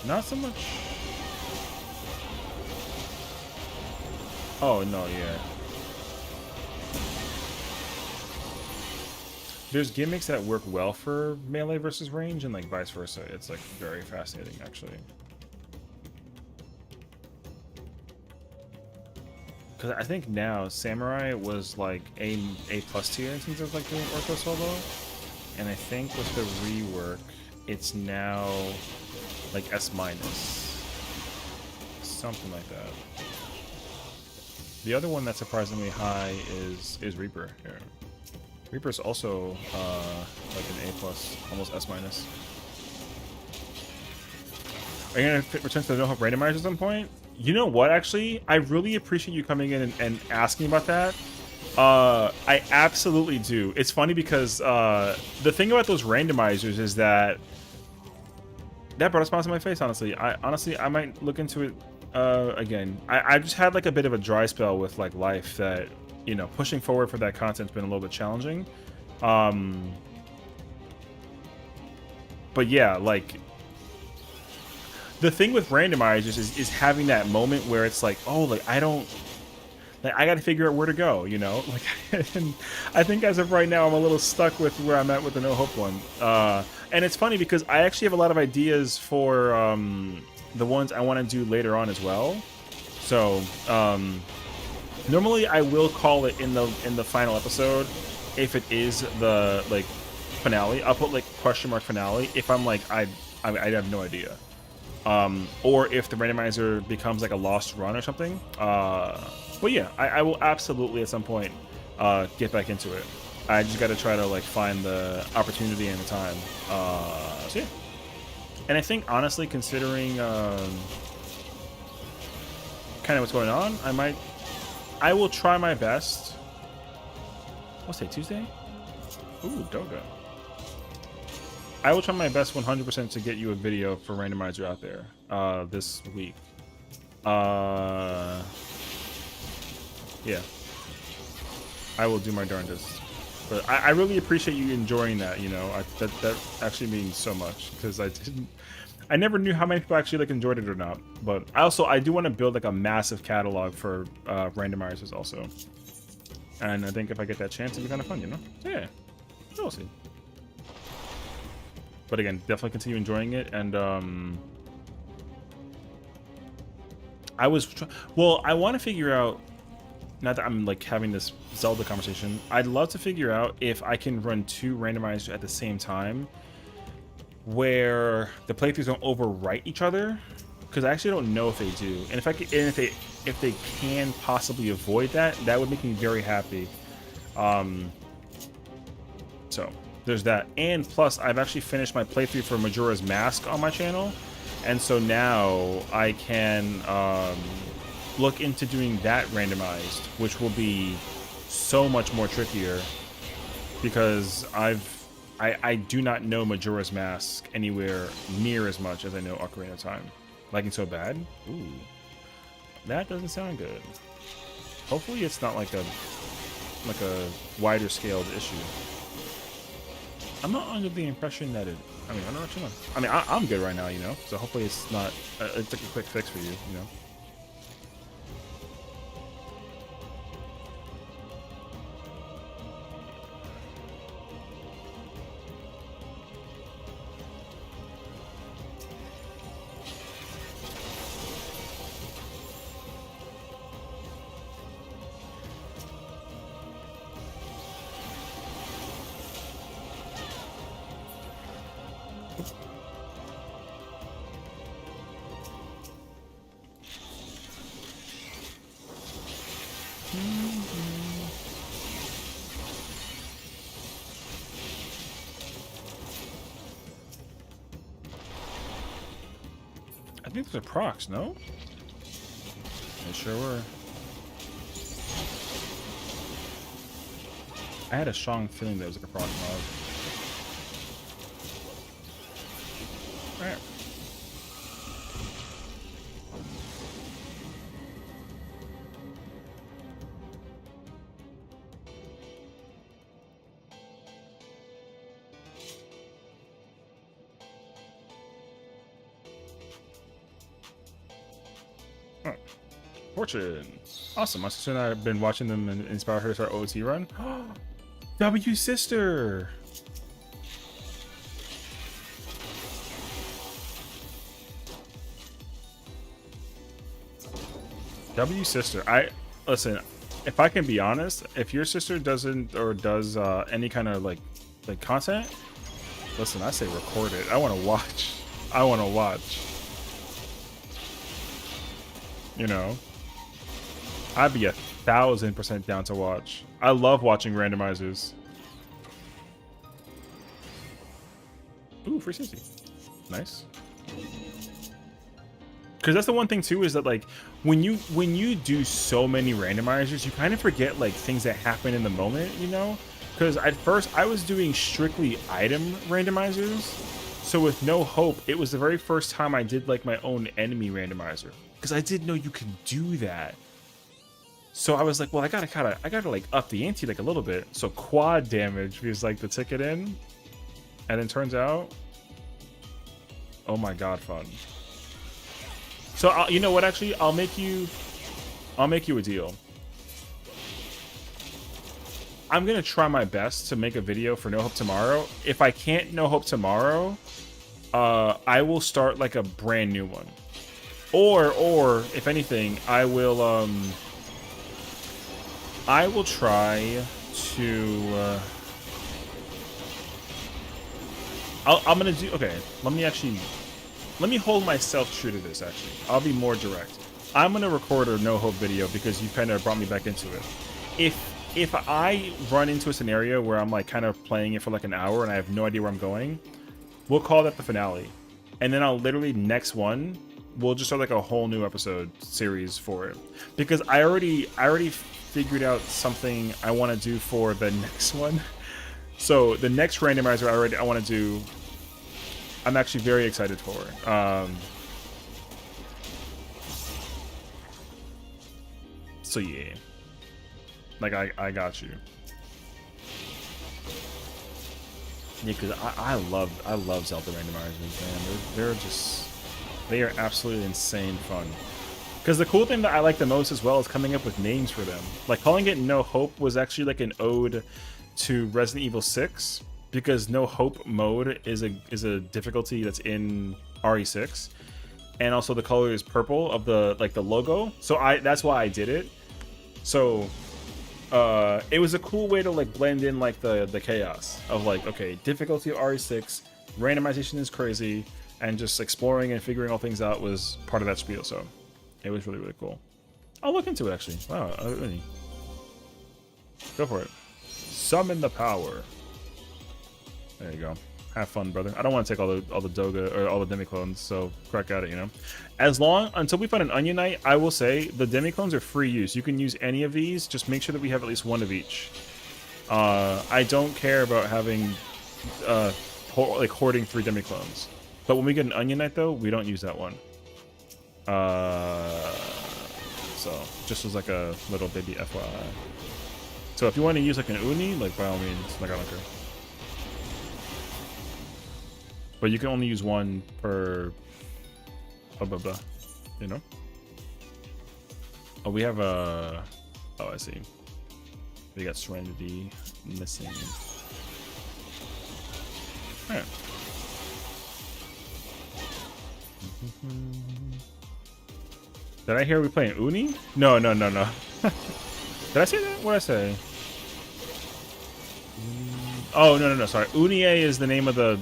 Not so much. Oh no, yeah. There's gimmicks that work well for melee versus range, and like vice versa. It's like very fascinating, actually. Because I think now Samurai was like a plus tier in terms of like doing ortho solo, and I think with the rework, it's now like S minus, something like that. The other one that's surprisingly high is Reaper. Yeah. Reaper's also like an A plus, almost S minus. Are you gonna return to the no hope randomizer at some point? You know what, actually? I really appreciate you coming in and asking about that. I absolutely do. It's funny because the thing about those randomizers is that brought a smile to my face, honestly. I might look into it again. I just had like a bit of a dry spell with like life that, you know, pushing forward for that content's been a little bit challenging. But yeah, like the thing with randomizers is having that moment where it's like, oh, like I gotta figure out where to go, you know? Like, and I think as of right now, I'm a little stuck with where I'm at with the no hope one. And it's funny because I actually have a lot of ideas for the ones I want to do later on as well. So normally I will call it in the final episode if it is the like finale. I'll put like question mark finale if I'm like I have no idea. Or if the randomizer becomes like a lost run or something. But yeah, I will absolutely at some point get back into it. I just got to try to like find the opportunity and the time. So yeah. And I think honestly, considering kind of what's going on, I will try my best. What's today, Tuesday? Ooh, Doga. I will try my best 100% to get you a video for randomizer out there this week. Yeah, I will do my darndest. But I really appreciate you enjoying that. You know, that actually means so much because I never knew how many people actually like enjoyed it or not. But I do want to build like a massive catalog for randomizers also. And I think if I get that chance, it'd be kind of fun, you know. So yeah, we'll see. But again, definitely continue enjoying it. And I want to figure out, not that I'm like having this Zelda conversation, I'd love to figure out if I can run 2 randomizers at the same time where the playthroughs don't overwrite each other, because I actually don't know if they do. And if they can possibly avoid that, that would make me very happy. So there's that. And plus, I've actually finished my playthrough for Majora's Mask on my channel, and so now I can look into doing that randomized, which will be so much more trickier because I do not know Majora's Mask anywhere near as much as I know Ocarina of Time. Liking so bad? Ooh, that doesn't sound good. Hopefully, it's not like a wider scaled issue. I'm not under the impression that it. I mean, I don't actually know. I mean, I'm good right now, you know. So hopefully, it's not. It's like a quick fix for you, you know. think those are procs, no? They sure were. I had a strong feeling that it was like a proc mod. Alright. Oh. Fortune. Awesome. My sister and I have been watching them and inspire her to start OT run. W sister. W sister. Listen, if I can be honest, if your sister doesn't or does any kind of like content, listen, I say record it. I want to watch. I want to watch. You know, I'd be 1000% down to watch. I love watching randomizers. Ooh, free Sissy. Nice. Because that's the one thing too, is that like when you do so many randomizers, you kind of forget like things that happen in the moment, you know? Because at first I was doing strictly item randomizers, so with No Hope, it was the very first time I did like my own enemy randomizer, because I didn't know you could do that. So I was like, well, I gotta like up the ante like a little bit. So quad damage was like the ticket in, and then turns out, oh my god, fun. So you know what? Actually, I'll make you a deal. I'm gonna try my best to make a video for No Hope tomorrow. If I can't No Hope tomorrow, I will start like a brand new one, or if anything, I will try to. I'm gonna do. Okay, let me hold myself true to this. Actually, I'll be more direct. I'm gonna record a No Hope video because you kind of brought me back into it. If I run into a scenario where I'm like kind of playing it for like an hour and I have no idea where I'm going, we'll call that the finale, and then I'll literally next one we'll just start like a whole new episode series for it, because I already figured out something I want to do for the next one. So the next randomizer I want to do, I'm actually very excited for. So yeah, like I got you. Yeah, because I love Zelda randomizers, man. They are absolutely insane fun. Because the cool thing that I like the most as well is coming up with names for them. Like calling it No Hope was actually like an ode to Resident Evil 6, because No Hope mode is a difficulty that's in RE6, and also the color is purple of the logo. So that's why I did it. So it was a cool way to like blend in like the chaos of like, okay, difficulty of RE6, randomization is crazy, and just exploring and figuring all things out was part of that spiel. So it was really, really cool. I'll look into it actually. Wow, really. Go for it. Summon the power. There you go. Have fun, brother. I don't want to take all the Doga or all the demi-clones, so crack at it, you know. Until we find an Onion Knight, I will say the demi-clones are free use. You can use any of these. Just make sure that we have at least one of each. I don't care about having hoarding 3 demi-clones. But when we get an Onion Knight, though, we don't use that one. So just as like a little baby FYI. So if you want to use like an Uni, like by all means, like I don't care. But you can only use one per blah blah blah, you know. Oh, we have a. Oh, I see. We got Serenity missing. All right. Did I hear we playing Uni? No. Did I say that? What did I say? Oh no. Sorry, Unie is the name of the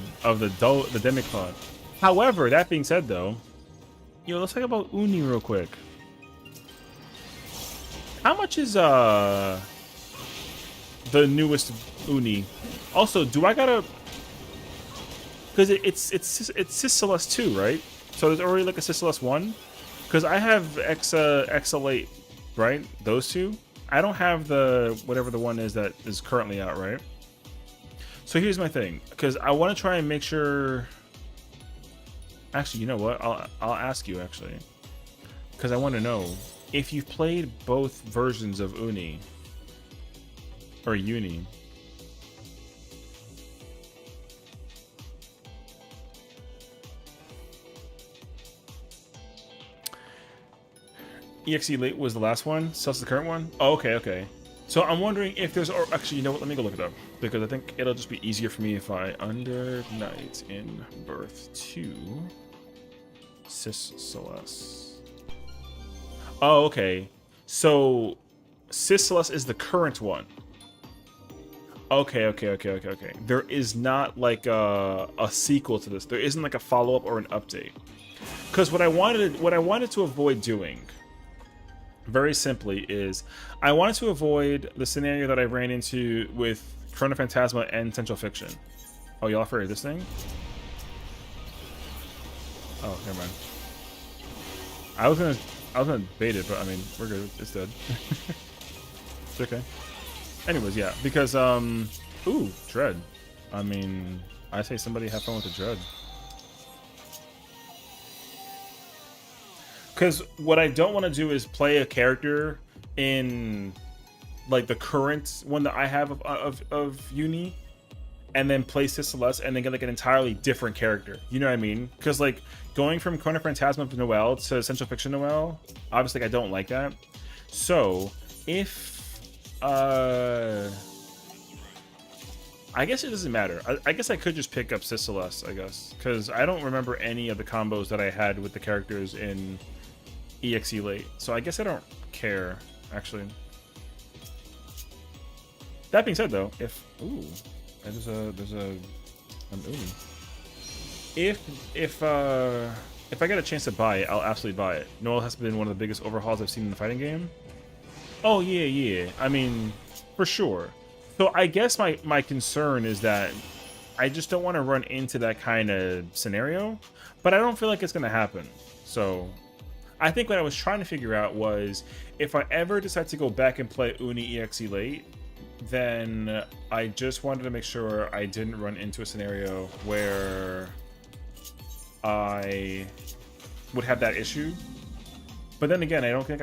demi-clone. However, that being said, though, let's talk about Uni real quick. How much is the newest Uni? Also, do I gotta? Because it's Sis Celeste 2, right? So there's already like a Sessiion 1, because I have XL8, right? Those two. I don't have the whatever the one is that is currently out, right? So here's my thing, because I want to try and make sure. Actually, you know what? I'll ask you actually, because I want to know if you've played both versions of Uni or Uni. EXE Late was the last one. Sess the current one. Oh, okay, okay. So I'm wondering if there's, or actually, you know what? Let me go look it up, because I think it'll just be easier for me if I under Night in Birth 2 Sessiion. Oh, okay. So Sessiion is the current one. Okay, okay, okay, okay, okay. There is not like a sequel to this. There isn't like a follow-up or an update. Because what I wanted to avoid doing, very simply, is I wanted to avoid the scenario that I ran into with Chrono Phantasma and Central Fiction. Oh, y'all afraid of this thing? Oh, never mind. I was gonna bait it, but I mean, we're good. It's dead. It's okay. Anyways, yeah, because ooh, Dread. I mean, I say somebody have fun with the Dread. Because what I don't want to do is play a character in like the current one that I have of Uni, and then play Sessiion and then get like an entirely different character. You know what I mean? Because like going from Chrono Phantasma to Noelle to Central Fiction Noelle, obviously like, I don't like that. So if I guess it doesn't matter. I guess I could just pick up Sessiion, I guess, because I don't remember any of the combos that I had with the characters in EXE Late. So I guess I don't care, actually. That being said, though, if there's an Uni. If I get a chance to buy it, I'll absolutely buy it. Noelle has been one of the biggest overhauls I've seen in the fighting game. Oh yeah, yeah. I mean, for sure. So I guess my concern is that I just don't want to run into that kind of scenario, but I don't feel like it's going to happen. So I think what I was trying to figure out was if I ever decide to go back and play Uni EXE Late, then I just wanted to make sure I didn't run into a scenario where I would have that issue. But then again, I don't think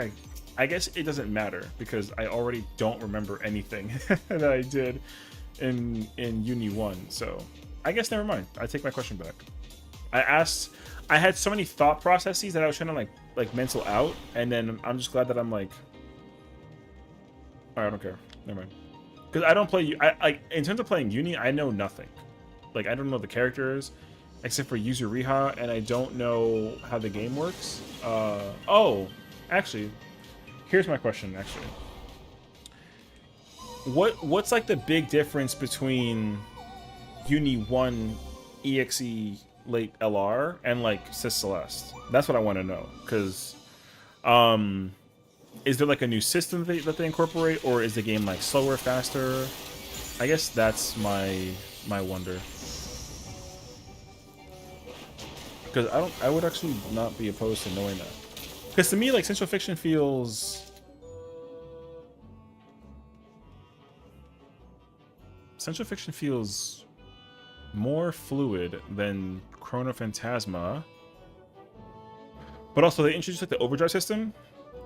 I guess it doesn't matter because I already don't remember anything that I did in Uni 1. So I guess never mind. I take my question back. I had so many thought processes that I was trying to like mental out, and then I'm just glad that I'm like, all right, I don't care. Never mind. Because I don't play. I in terms of playing Uni, I know nothing. Like I don't know the characters except for Yuzuriha, and I don't know how the game works. Oh, actually. Here's my question, actually. What's like the big difference between Uni 1 EXE Late LR and like Sessiion? That's what I want to know. Because is there like a new system that they incorporate, or is the game like slower, faster? I guess that's my wonder. Because I would actually not be opposed to knowing that. Because to me, like, Central Fiction feels more fluid than Chrono Phantasma. But also, they introduced like the overdrive system,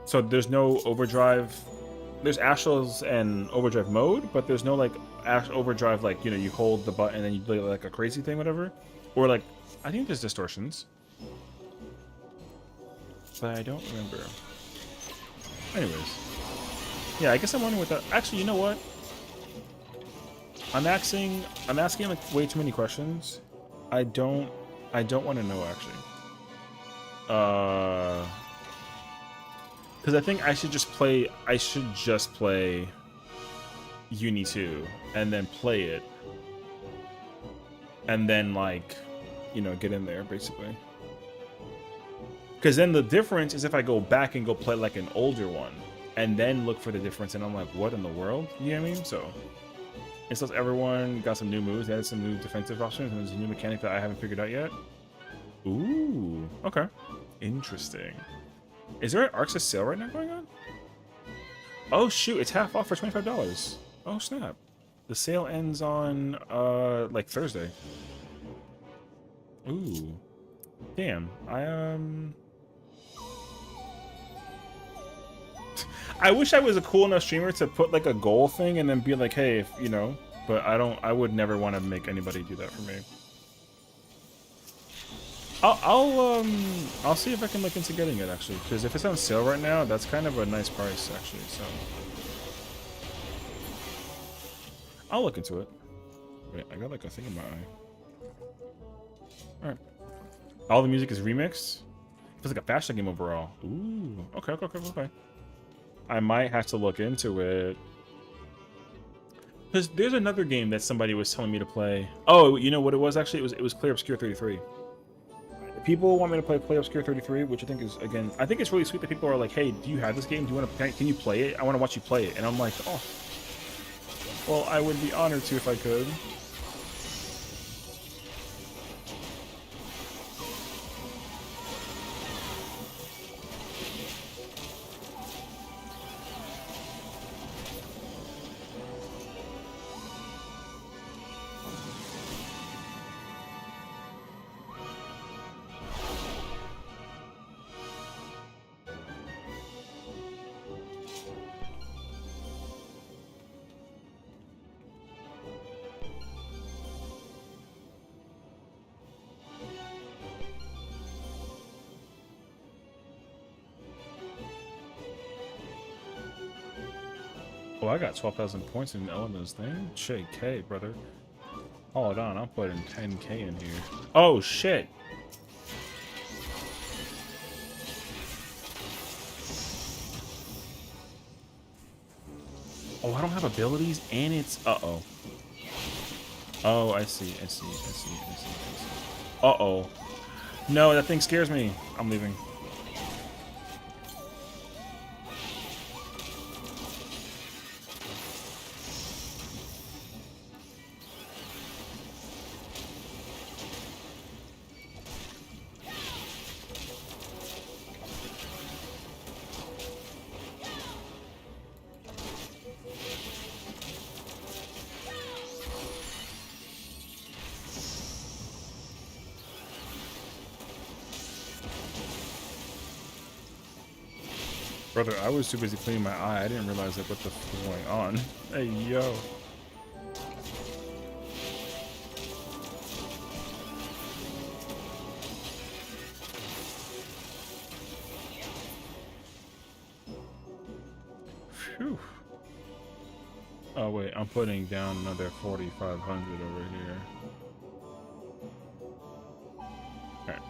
so there's no overdrive. There's Astrals and overdrive mode, but there's no like overdrive, like, you know, you hold the button and then you play like a crazy thing, whatever. Or like, I think there's distortions, but I don't remember. Anyways, yeah, I guess I'm wondering what that. Actually, you know what? I'm asking like way too many questions. I don't want to know actually. Because I think I should just play. I should just play Uni 2 and then play it, and then like, you know, get in there basically. Because then the difference is if I go back and go play like an older one, and then look for the difference, and I'm like, what in the world? You know what I mean? So it says everyone got some new moves. They added some new defensive options, and there's a new mechanic that I haven't figured out yet. Ooh, okay. Interesting. Is there an Arxis sale right now going on? Oh shoot, it's half off for $25. Oh snap. The sale ends on like Thursday. Ooh. Damn. I wish I was a cool enough streamer to put like a goal thing and then be like, hey, if you know, but I would never want to make anybody do that for me. I'll see if I can look into getting it actually, because if it's on sale right now, that's kind of a nice price actually. So I'll look into it. Wait, I got like a thing in my eye. All right. All the music is remixed. It feels like a fashion game overall. Ooh. Okay. I might have to look into it. Because there's another game that somebody was telling me to play. Oh, you know what it was actually? It was Clear Obscure 33. People want me to play Clear Obscure 33, which I think is, again, I think it's really sweet that people are like, hey, do you have this game? Do you want to? Can you play it? I want to watch you play it. And I'm like, oh, well, I would be honored to if I could. Oh, I got 12,000 points in Elena's thing. JK, brother. Hold on, I'm putting 10K in here. Oh, shit. Oh, I don't have abilities, and it's... Uh-oh. Oh, I see. Uh-oh. No, that thing scares me. I'm leaving. Brother, I was too busy cleaning my eye. I didn't realize like what the f was going on. Hey, yo. Phew. Oh, wait. I'm putting down another 4,500 over here. Alright.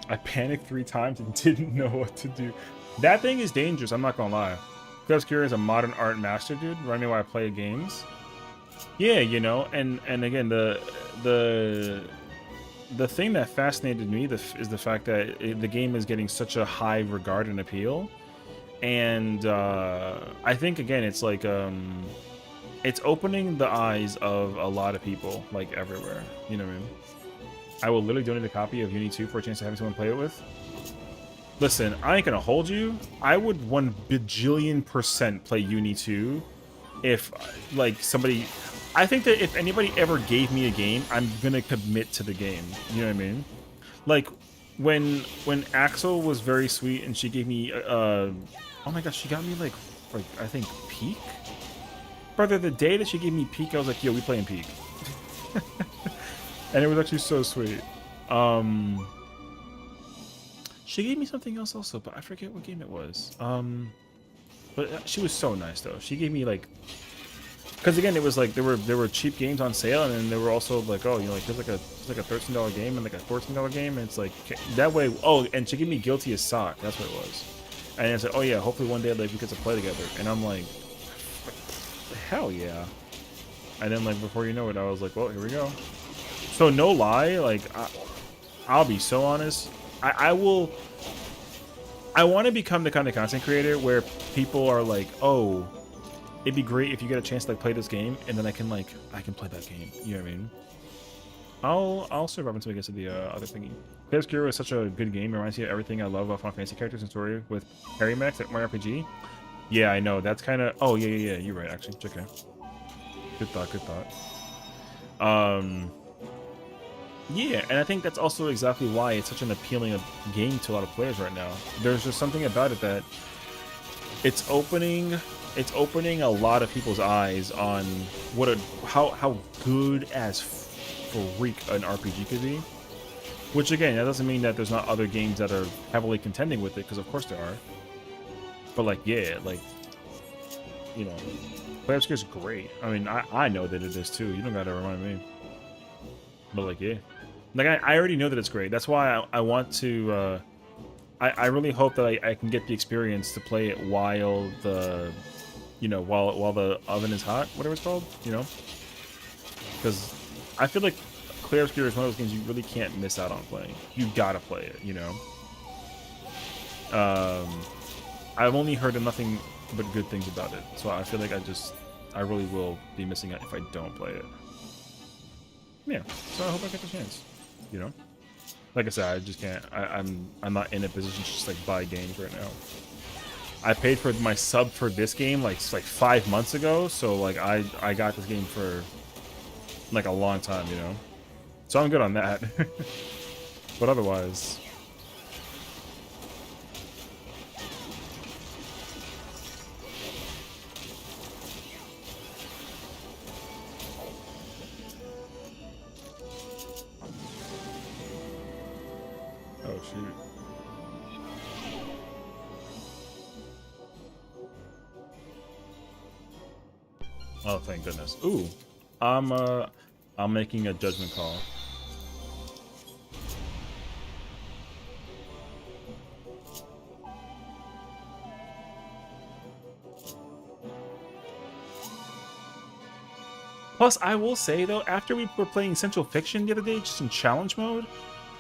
I panicked 3 times and didn't know what to do. That thing is dangerous, I'm not gonna lie. Obscure is a modern art master, dude. Remind me why I play games. Yeah, you know, and again, the thing that fascinated me is the fact that the game is getting such a high regard and appeal. And I think again, it's like it's opening the eyes of a lot of people, like everywhere. You know what I mean? I will literally donate a copy of Uni 2 for a chance of having someone play it with. Listen, I ain't gonna hold you. I would 1 bajillion% play Uni 2 if, like, somebody... I think that if anybody ever gave me a game, I'm gonna commit to the game. You know what I mean? Like, when Axel was very sweet and she gave me, oh my gosh, she got me, like, I think, Peak? Brother, the day that she gave me Peak, I was like, yo, we playing Peak. And it was actually so sweet. She gave me something else also, but I forget what game it was. But she was so nice though. She gave me like, because again, it was like there were cheap games on sale, and then there were also like, oh, you know, like there's like a $13 game and like a $14 game, and it's like that way. Oh, and she gave me Guilty as Sock. That's what it was. And it's like, oh yeah, hopefully one day like we get to play together. And I'm like, hell yeah. And then like before you know it, I was like, well, here we go. So no lie, like I'll be so honest. I want to become the kind of content creator where people are like, oh, it'd be great if you get a chance to like play this game, and then I can play that game. You know what I mean? I'll survive until we get to the other thingy. Blazblue is such a good game. It reminds me of everything I love about Final Fantasy characters and story with Harry Max at my RPG. Yeah, I know. That's kind of. Oh yeah. You're right. Actually, it's okay. Good thought. Good thought. Yeah, and I think that's also exactly why it's such an appealing game to a lot of players right now. There's just something about it that it's opening a lot of people's eyes on how good as freak an RPG could be. Which again, that doesn't mean that there's not other games that are heavily contending with it, because of course there are. But like, yeah, like, you know, Blazblue is great. I mean, I know that it is too. You don't gotta remind me. But like, yeah, like I already know that it's great. That's why I want to. I really hope that I can get the experience to play it while the, you know, while the oven is hot, whatever it's called, you know. Because I feel like Reclear is one of those games you really can't miss out on playing. You gotta play it, you know. I've only heard nothing but good things about it, so I feel like I really will be missing out if I don't play it. Yeah, so I hope I get the chance, you know. Like I said, I just can't. I'm not in a position to just like buy games right now. I paid for my sub for this game like 5 months ago, so like I got this game for like a long time, you know. So I'm good on that. But otherwise, oh shoot. Oh, thank goodness. Ooh, I'm making a judgment call. Plus, I will say though, after we were playing Central Fiction the other day, just in challenge mode,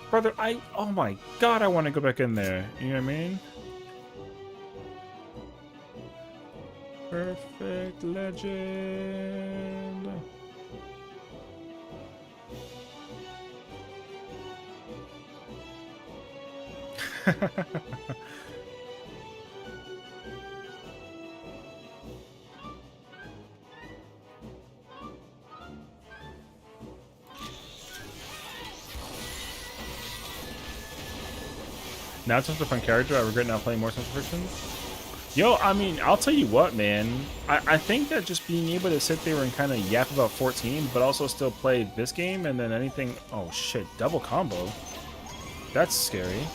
brother, oh my god, I want to go back in there. You know what I mean? Perfect legend. Now it's just a fun character. I regret not playing more Central Fiction. Yo, I mean, I'll tell you what, man. I think that just being able to sit there and kind of yap about 14, but also still play this game and then anything... Oh, shit. Double combo. That's scary.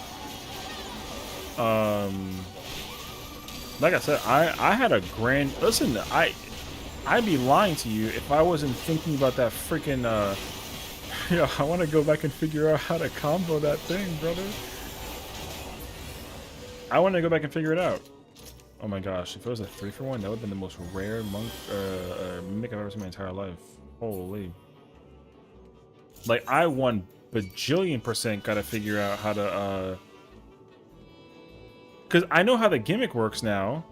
Like I said, I had a grand... Listen, I'd be lying to you if I wasn't thinking about that freaking... You know, I want to go back and figure out how to combo that thing, brother. I want to go back and figure it out. Oh my gosh, if it was a 3-for-1, that would have been the most rare monk mimic I've ever seen in my entire life. Holy. Like, I 1 bajillion% gotta figure out how to, because I know how the gimmick works now.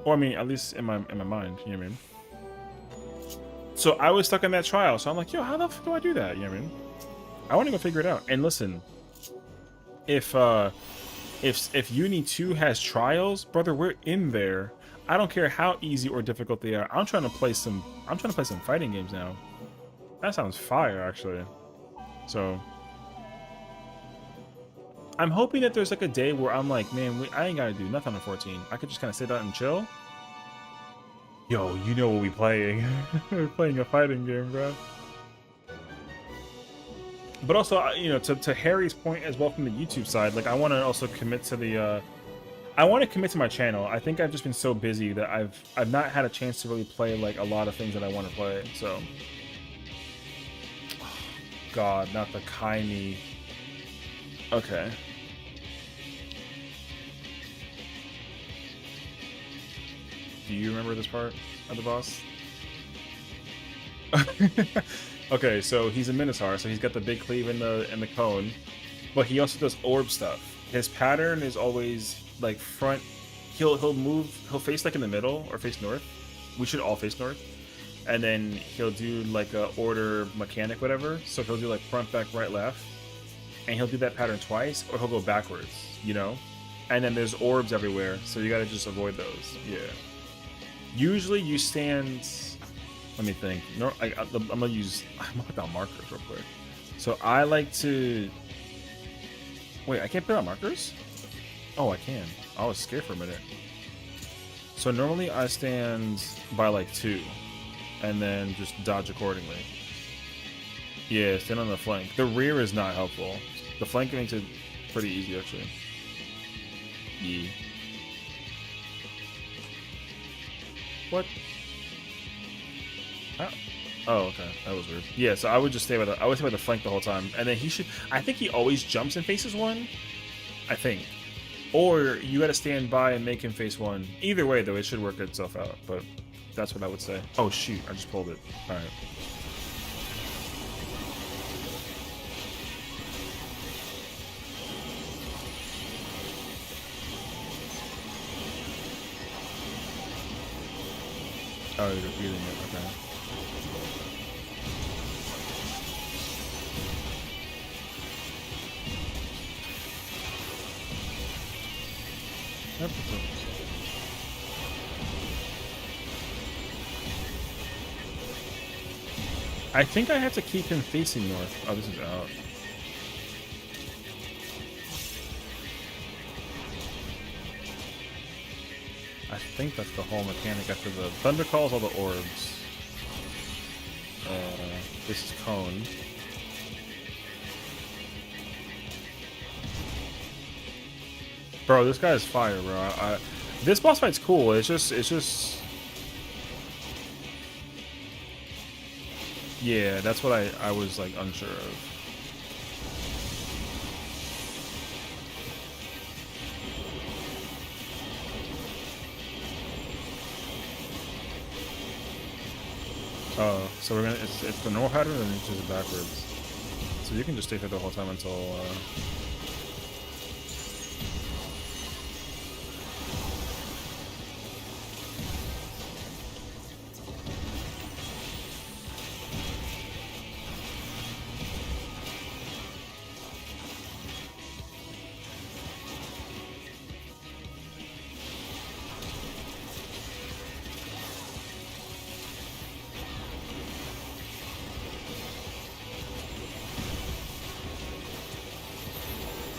Or, I mean, at least in my mind, you know what I mean? So, I was stuck in that trial, so I'm like, yo, how the fuck do I do that, you know what I mean? I want to go figure it out. And listen, if Uni 2 has trials, brother, we're in there. I don't care how easy or difficult they are. I'm trying to play some fighting games now. That sounds fire, actually. So I'm hoping that there's like a day where I'm like, man, I ain't gotta do nothing on 14. I could just kind of sit out and chill. Yo, you know what we playing? We're playing a fighting game, bro. But also, you know, to Harry's point as well from the YouTube side, like I want to also commit to the, I want to commit to my channel. I think I've just been so busy that I've not had a chance to really play like a lot of things that I want to play. So, oh, God, not the Kaini. Okay. Do you remember this part of the boss? Okay, so he's a Minotaur, so he's got the big cleave and the cone, but he also does orb stuff. His pattern is always like front. He'll face like in the middle or face north. We should all face north, and then he'll do like a order mechanic, whatever. So he'll do like front, back, right, left, and he'll do that pattern twice, or he'll go backwards, you know? And then there's orbs everywhere, so you gotta just avoid those. Yeah. Usually you stand. Let me think. No, I'm gonna put down markers real quick. So I like to. Wait, I can't put out markers? Oh, I can. I was scared for a minute. So normally I stand by like 2, and then just dodge accordingly. Yeah, stand on the flank. The rear is not helpful. The flank makes it pretty easy, actually. Yeah. What? Oh, okay. That was weird. Yeah, so I would just stay by the flank the whole time, and then he should. I think he always jumps and faces one. I think. Or you got to stand by and make him face one. Either way, though, it should work itself out. But that's what I would say. Oh shoot! I just pulled it. All right. Oh, you're repeating it. Okay. Yep. I think I have to keep him facing north. Oh, this is out. I think that's the whole mechanic after the thunder calls all the orbs. This is cone. Bro, this guy is fire, bro. This boss fight's cool. It's just. Yeah, that's what I was like unsure of. Oh, so we're gonna. It's the normal pattern, and it's just backwards. So you can just stay here the whole time until.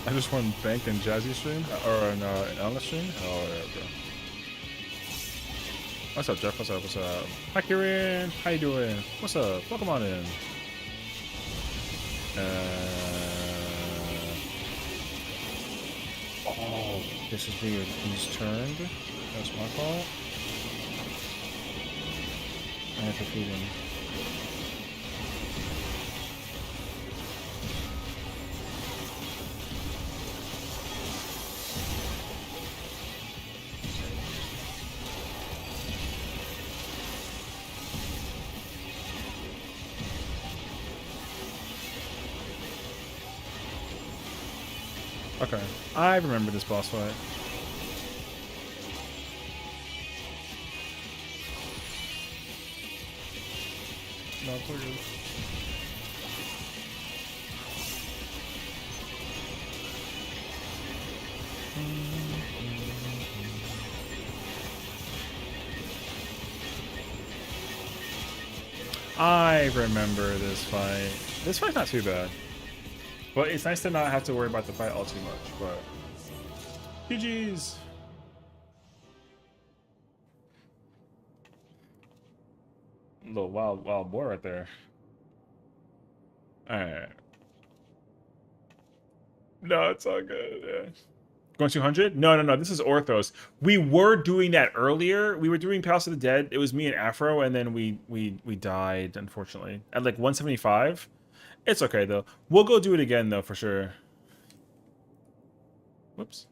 I just won Bank and Jazzy stream, or an Elna stream. Oh yeah, bro. What's up, Jeff? What's up? What's up? Hi, Kieran. How you doing? What's up? Welcome on in. Oh, this is weird. He's turned. That's my fault. I have to feed him. Okay, I remember this boss fight. No, it's all good. I remember this fight. This fight's not too bad. But it's nice to not have to worry about the fight all too much, but... GG's! Little wild boy right there. Alright. No, it's all good, yeah. Going 200? No, this is Orthos. We were doing that earlier. We were doing Palace of the Dead. It was me and Afro, and then we died, unfortunately. At like 175. It's okay, though. We'll go do it again, though, for sure. Whoops.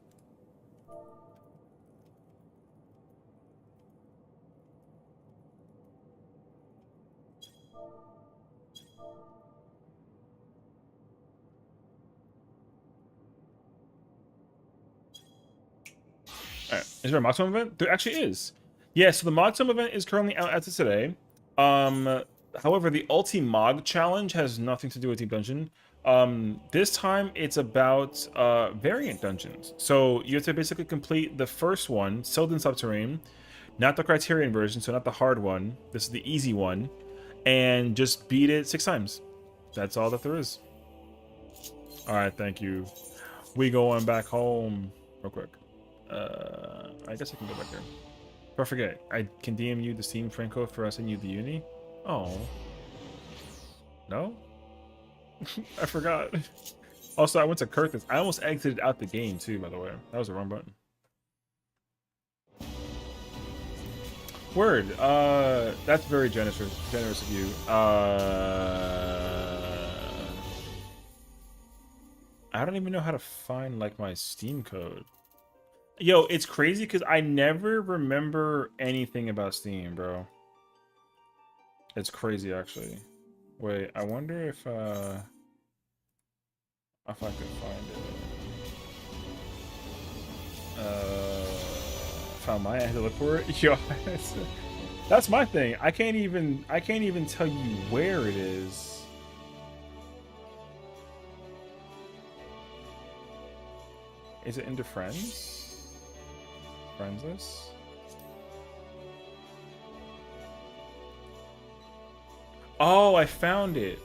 Alright, is there a Mog Event? There actually is. Yeah, so the Mog Event is currently out as of today. However, the Mog challenge has nothing to do with Deep Dungeon. This time it's about variant dungeons. So you have to basically complete the first one, Sylvan Subterrane, not the Criterion version, so not the hard one. This is the easy one, and just beat it 6 times. That's all that there is. All right, thank you. We going back home real quick. I guess I can go back there. Don't forget, I can DM you the Steam friend code for us and you the uni. Oh. No? I forgot. Also, I went to Kurthis. I almost exited out the game too, by the way. That was the wrong button. Word. That's very generous of you. I don't even know how to find like my Steam code. Yo, it's crazy because I never remember anything about Steam, bro. It's crazy, actually. Wait, I wonder if I could find it. Found my. I had to look for it. Yo, that's my thing. I can't even tell you where it is. Is it into friends? Friends list? Oh, I found it.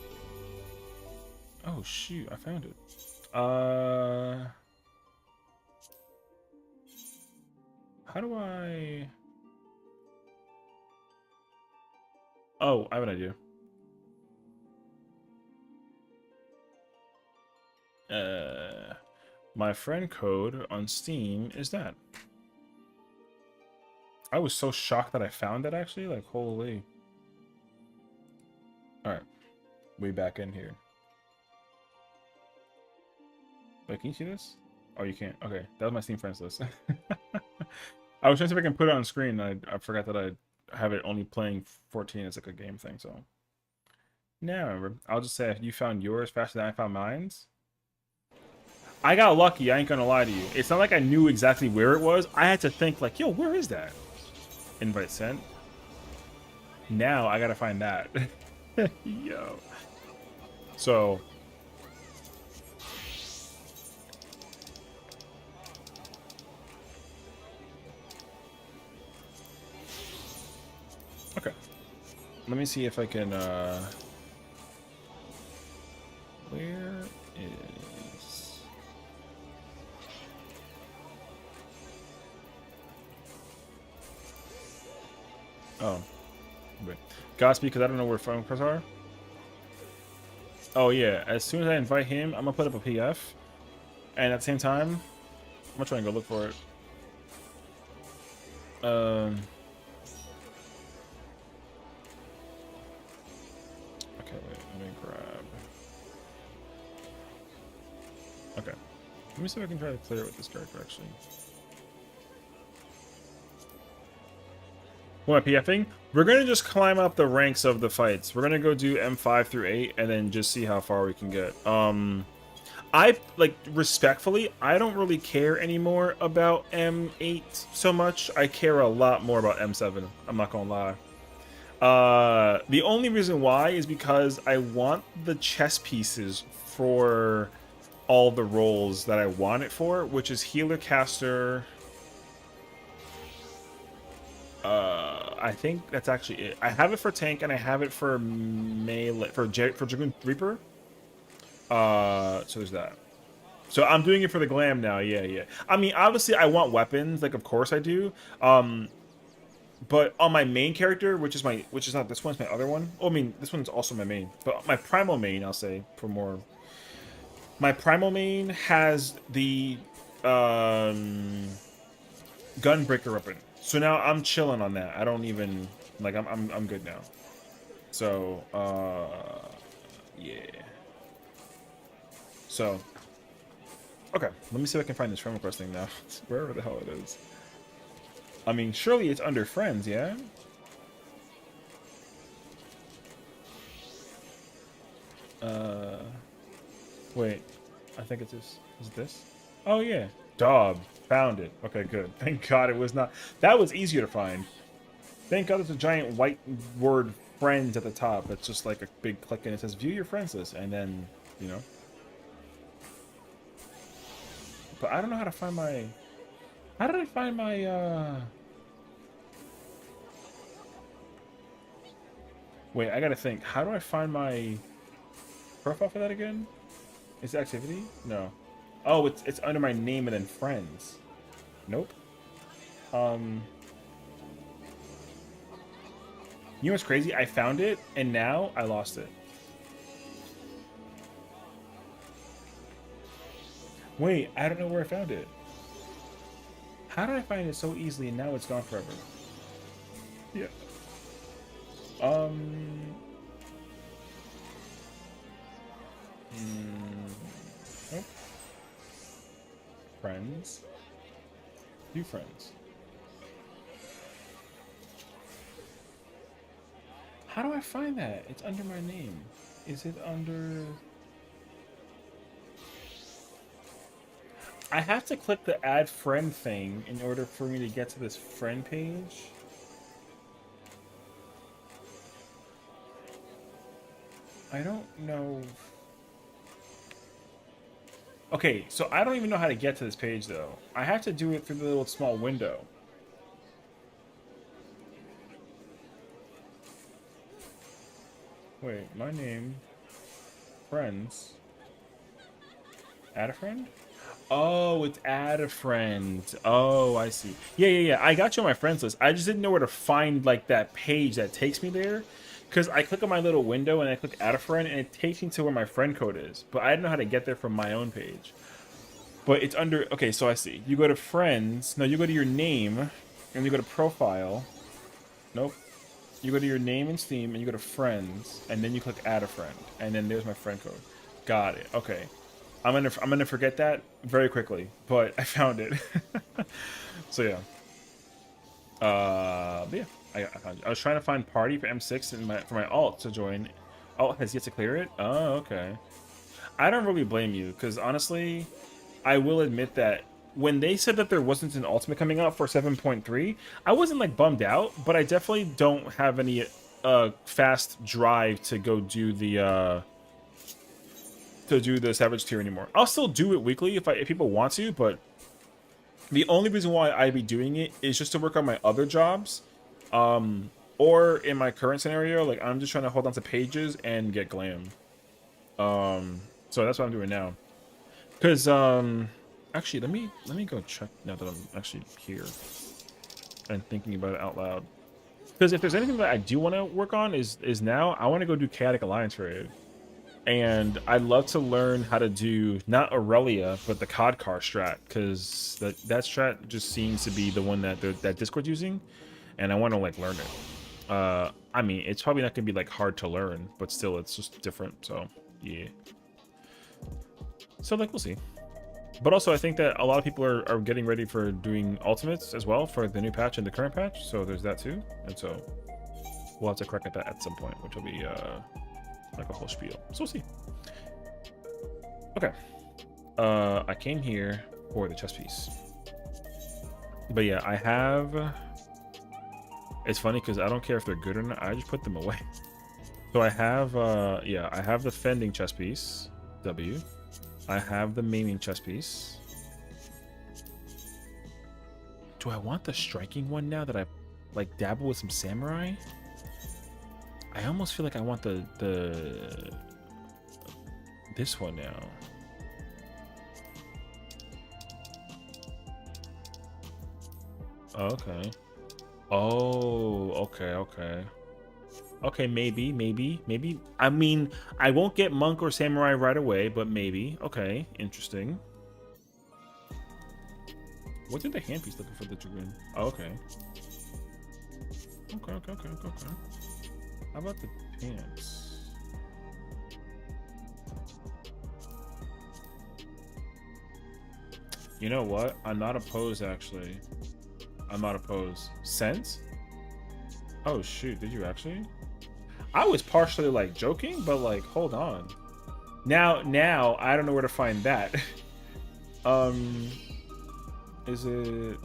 Oh shoot, I found it. How do I... Oh, I have an idea. My friend code on Steam is that. I was so shocked that I found that, actually. Like, holy. Alright. We back in here. Wait, can you see this? Oh, you can't. Okay, that was my Steam friends list. I was trying to see if I can put it on screen. I forgot that I have it only playing 14 as like a game thing, so. Now, remember. I'll just say if you found yours faster than I found mine. I got lucky, I ain't gonna lie to you. It's not like I knew exactly where it was. I had to think like, yo, where is that? Invite sent. Now I gotta find that. Yo. So. Okay. Let me see if I can, where is... Oh. Wait. Godspeed, because I don't know where phone calls are. Oh, yeah. As soon as I invite him, I'm going to put up a PF. And at the same time, I'm going to try and go look for it. Okay, wait. Let me grab... Okay. Let me see if I can try to clear it with this character, actually. What, PFing? We're going to just climb up the ranks of the fights. We're going to go do M5 through 8 and then just see how far we can get. I, like, respectfully, I don't really care anymore about M8 so much. I care a lot more about M7. I'm not going to lie. The only reason why is because I want the chess pieces for all the roles that I want it for, which is healer, caster... I think that's actually it. I have it for tank and I have it for melee for Dragoon Reaper. So there's that. So I'm doing it for the glam now. Yeah. I mean, obviously I want weapons, like of course I do. But on my main character, which is not this one's my other one. Oh, I mean, this one's also my main, but my primal main, I'll say for more. My primal main has the gunbreaker weapon. So now I'm chilling on that. I don't even like I'm good now. So yeah. So okay, let me see if I can find this friend request thing now. Wherever the hell it is. I mean, surely it's under friends, yeah? Wait. I think it's this. Is it this? Oh yeah. Dog. Found it. Okay, good. Thank God it was not. That was easier to find. Thank God it's a giant white word friends at the top. It's just like a big click and it says view your friends list, and then, you know. But I don't know how to find my... How did I find my, Wait, I gotta think. How do I find my profile for that again? Is it activity? No. Oh, it's under my name and then friends. Nope. You know what's crazy? I found it, and now I lost it. Wait, I don't know where I found it. How did I find it so easily, and now it's gone forever? Yeah. Nope. Friends. New friends. How do I find that? It's under my name. Is it under... I have to click the add friend thing in order for me to get to this friend page. I don't know. Okay, so I don't even know how to get to this page though. I have to do it through the little small window. Wait, my name, friends, add a friend? Oh, it's add a friend. Oh, I see. Yeah. I got you on my friends list. I just didn't know where to find like that page that takes me there. Because I click on my little window and I click add a friend and it takes me to where my friend code is. But I didn't know how to get there from my own page. But it's under... Okay, so I see. You go to friends. No, you go to your name. And you go to profile. Nope. You go to your name in Steam and you go to friends. And then you click add a friend. And then there's my friend code. Got it. Okay. I'm gonna forget that very quickly. But I found it. So yeah. But yeah. I found it. I was trying to find party for M6 and for my alt to join. Alt has yet to clear it? Oh, okay. I don't really blame you, because honestly, I will admit that when they said that there wasn't an ultimate coming out for 7.3, I wasn't like bummed out, but I definitely don't have any fast drive to go do the Savage tier anymore. I'll still do it weekly if people want to, but the only reason why I'd be doing it is just to work on my other jobs. Or in my current scenario, like I'm just trying to hold on to pages and get glam. So that's what I'm doing now. Cause actually let me go check now that I'm actually here and thinking about it out loud. Because if there's anything that I do want to work on is now I want to go do Chaotic Alliance raid. And I'd love to learn how to do not Aurelia, but the COD car strat, because that strat just seems to be the one that Discord's using, and I want to like learn it. I mean, it's probably not gonna be like hard to learn, but still, it's just different. So yeah. So like we'll see. But also, I think that a lot of people are getting ready for doing ultimates as well for the new patch and the current patch. So there's that too, and so we'll have to crack at that at some point, which will be like a whole spiel. So we'll see. Okay. I came here for the chess piece. But yeah, I have... It's funny because I don't care if they're good or not. I just put them away. So I have, yeah, I have the fending chess piece, W. I have the maiming chess piece. Do I want the striking one now that I, like, dabble with some samurai? I almost feel like I want this one now. Okay. Oh, okay. Okay, maybe. I mean, I won't get monk or samurai right away, but maybe. Okay, interesting. What did the handpiece looking for the dragoon? Oh, okay. Okay. How about the pants? You know what? I'm not opposed, actually. I'm not opposed. Sense? Oh, shoot. Did you actually? I was partially, like, joking, but, like, hold on. Now, I don't know where to find that. Is it...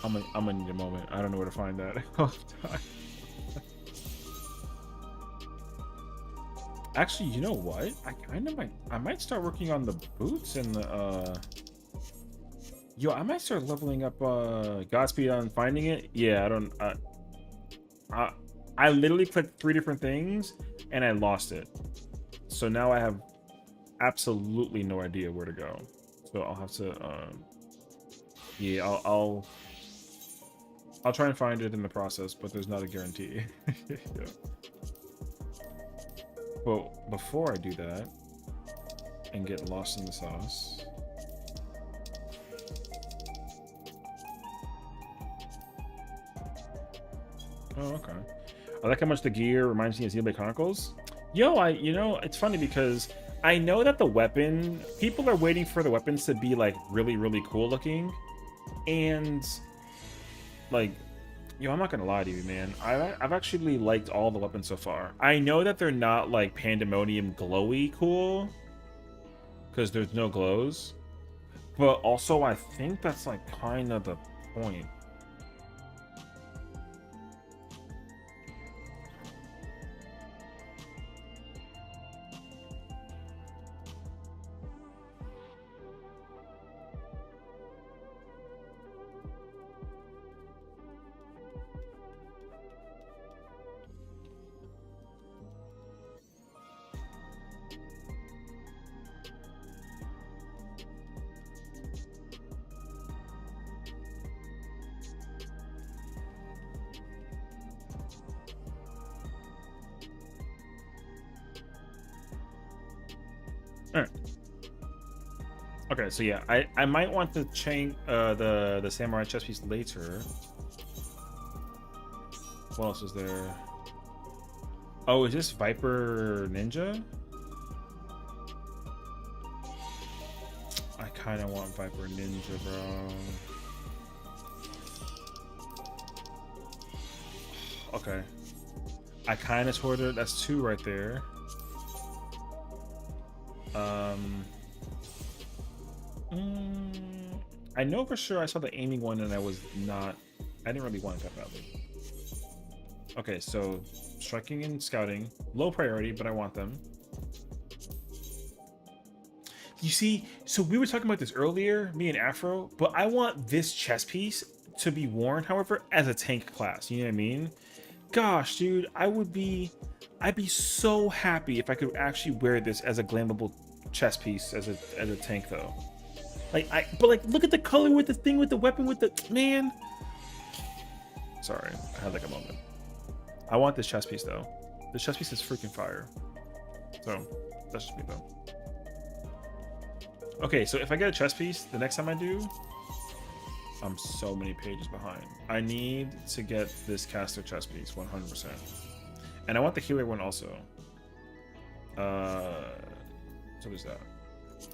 I'm gonna need a moment. I don't know where to find that. Oh, actually, you know what? I might start working on the boots and the yo, I might start leveling up Godspeed on finding it. Yeah, I I literally clicked 3 different things and I lost it. So now I have absolutely no idea where to go. So I'll have to yeah, I'll try and find it in the process, but there's not a guarantee. Yeah. Well, before I do that and get lost in the sauce. Oh, okay. I like how much the gear reminds me of Xenoblade Chronicles. Yo, you know, it's funny because I know that the weapon, people are waiting for the weapons to be like really, really cool looking. And like, yo, I'm not gonna lie to you, man. I've actually liked all the weapons so far. I know that they're not like pandemonium glowy cool because there's no glows, but also I think that's like kind of the point. All right. Okay, so yeah, I might want to change the samurai chest piece later. What else is there? Oh, is this Viper Ninja? I kind of want Viper Ninja, bro. Okay. I kind of scored it. That's 2 right there. I know for sure I saw the aiming one and I didn't really want it that badly. Okay, so striking and scouting, low priority, but I want them. You see, so we were talking about this earlier, me and Afro, but I want this chest piece to be worn, however, as a tank class. You know what I mean? Gosh, dude, I'd be so happy if I could actually wear this as a glammable chest piece as a tank though. But look at the color with the thing with the weapon with the man. Sorry, I had like a moment. I want this chest piece though. This chest piece is freaking fire. So that's just me though. Okay, so if I get a chest piece, the next time I do, I'm so many pages behind. I need to get this caster chest piece 100%. And I want the healer one also. So there's that.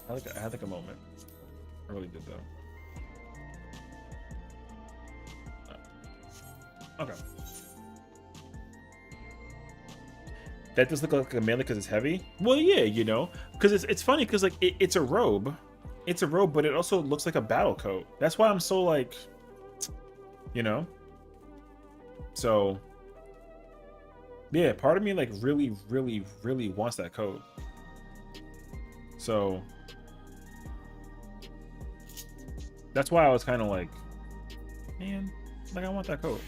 I had like a moment. I really did though. Okay. That does look like a melee because it's heavy. Well, yeah, you know, because it's funny because like it's a robe. It's a robe, but it also looks like a battle coat. That's why I'm so like, you know. So yeah, part of me like really, really, really wants that coat. So that's why I was kind of like, man, like I want that coat.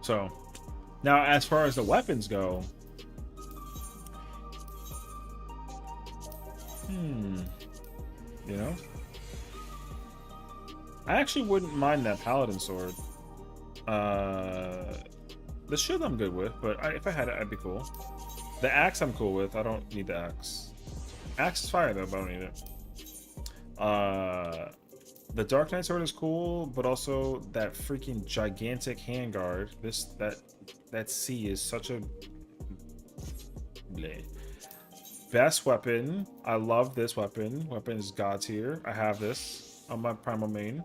So now as far as the weapons go, you know, I actually wouldn't mind that paladin sword. The shield I'm good with, but if I had it, I'd be cool. The axe I'm cool with. I don't need the axe. Axe is fire though, but I don't need it. The Dark Knight sword is cool, but also that freaking gigantic handguard. That C is such a bleh. Best weapon. I love this weapon. Weapon is god tier. I have this. on my primal main.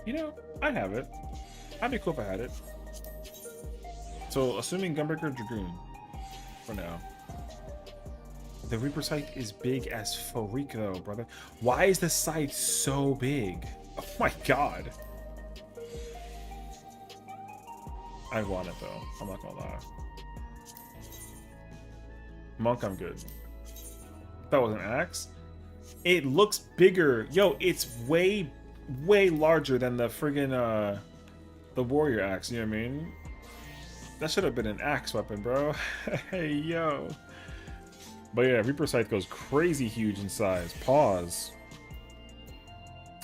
You know, I'd have it. I'd be cool if I had it. So, assuming Gunbreaker Dragoon for now. The Reaper scythe is big as freak though, brother. Why is the scythe so big? Oh my god. I want it though. I'm not gonna lie. Monk, I'm good. That was an axe. It looks bigger. Yo, it's way larger than the friggin' the warrior axe, you know what I mean? That should have been an axe weapon, bro. Hey, yo. But yeah, Reaper Scythe goes crazy huge in size. Pause.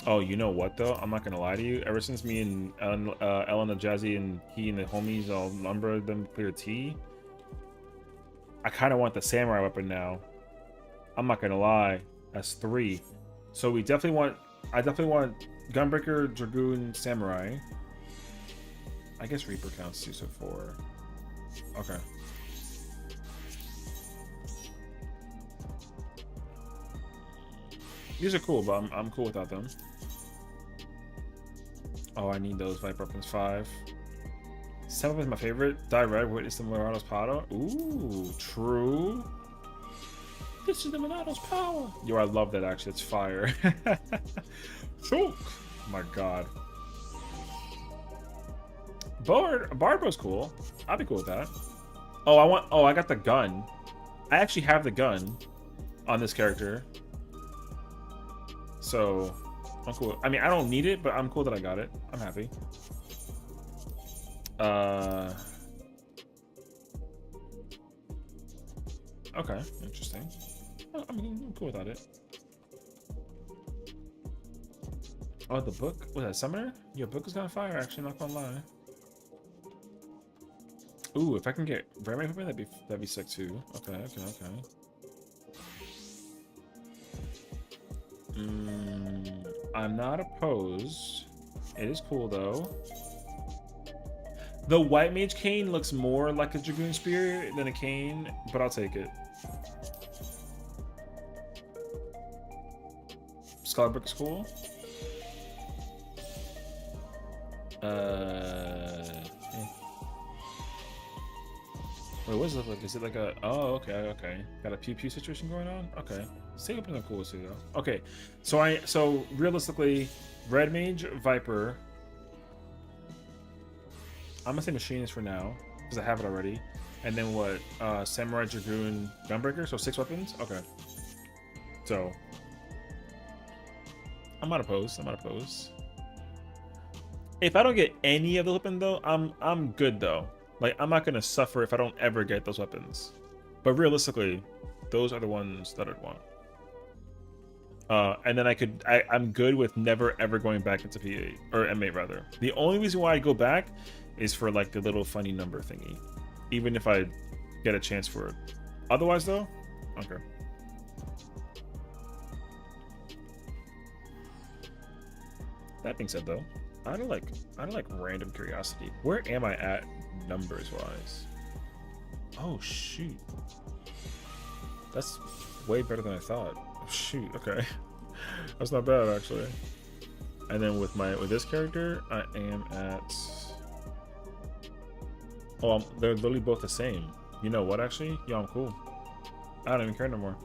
Oh, you know what, though? I'm not going to lie to you. Ever since me and Ellen the Jazzy and he and the homies all lumbered them clear T, I kind of want the samurai weapon now. I'm not going to lie. That's 3. So we definitely want... I definitely want Gunbreaker, Dragoon, Samurai. I guess Reaper counts too, so 4. Okay. These are cool, but I'm cool without them. Oh, I need those Viper weapons. 5. 7 is my favorite. Die Red, Witness the Murado's power. Ooh, true. This is the Murado's power. Yo, I love that actually. It's fire. Choke. Oh my god. Barbo's cool. I'll be cool with that. Oh, I got the gun. I actually have the gun on this character. So, I'm cool. I mean, I don't need it, but I'm cool that I got it. I'm happy. Okay, interesting. I'm cool without it. Oh, the book? Was that Summoner? Your book is gonna fire, actually, not gonna lie. Ooh, if I can get Vermeer, that'd be sick too. Okay. I'm not opposed. It is cool though. The White Mage cane looks more like a Dragoon Spear than a cane, but I'll take it. Scholar Book is cool. Wait, what does it look like? Is it like a... Oh, okay. Got a pew-pew situation going on? Okay. Stay open and cool too, though. Okay. So realistically, Red Mage, Viper. I'm gonna say Machinist for now, because I have it already. And then what? Samurai, Dragoon, Gunbreaker? So 6 weapons? Okay. So... I'm not opposed. If I don't get any of the weapon, though, I'm good, though. Like, I'm not gonna suffer if I don't ever get those weapons. But realistically, those are the ones that I'd want. And then I'm good with never ever going back into P8 or M8 rather. The only reason why I go back is for like the little funny number thingy, even if I get a chance for it. Otherwise, though, okay. That being said, though, I don't like random curiosity. Where am I at numbers wise? Oh shoot, that's way better than I thought. Oh, shoot, okay, that's not bad actually. And then with this character, I am at. Oh, they're literally both the same. You know what? Actually, yo, I'm cool. I don't even care no more.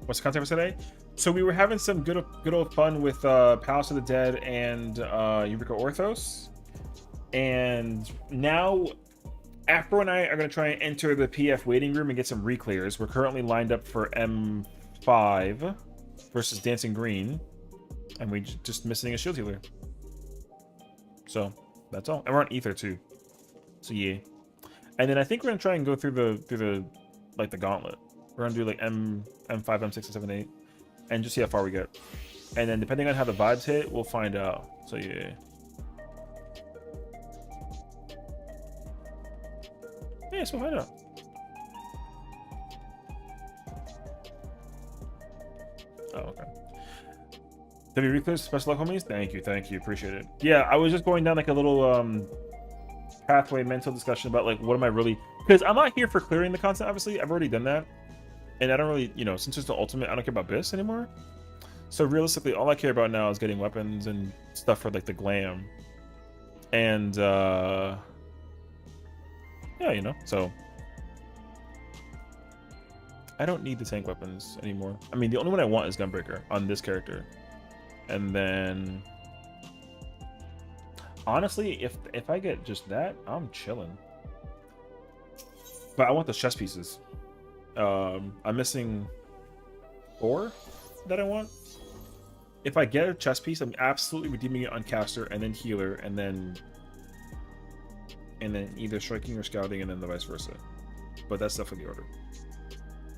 What's the content for today? So we were having some good old fun with Palace of the Dead and Eureka Orthos. And now, Afro and I are going to try and enter the PF waiting room and get some reclears. We're currently lined up for M5 versus Dancing Green. And we just missing a shield healer. So, that's all. And we're on Ether, too. So, yeah. And then I think we're going to try and go through the like, the gauntlet. We're going to do, like, M5, M6, and 7, 8. And just see how far we get. And then depending on how the vibes hit, we'll find out. So yeah. Yeah, so we'll find out. Oh, okay. W Reclear, special luck homies. Thank you, appreciate it. Yeah, I was just going down like a little pathway mental discussion about like what am I really, because I'm not here for clearing the content. Obviously, I've already done that, and I don't really, you know, since it's the ultimate, I don't care about this anymore. So realistically, all I care about now is getting weapons and stuff for like the glam, and yeah, you know, so I don't need the tank weapons anymore. I mean, the only one I want is Gunbreaker on this character, and then honestly, if I get just that, I'm chilling. But I want the chess pieces. I'm missing 4 that I want. If I get a chess piece, I'm absolutely redeeming it on caster and then healer and then either striking or scouting and then the vice versa. But that's definitely the order.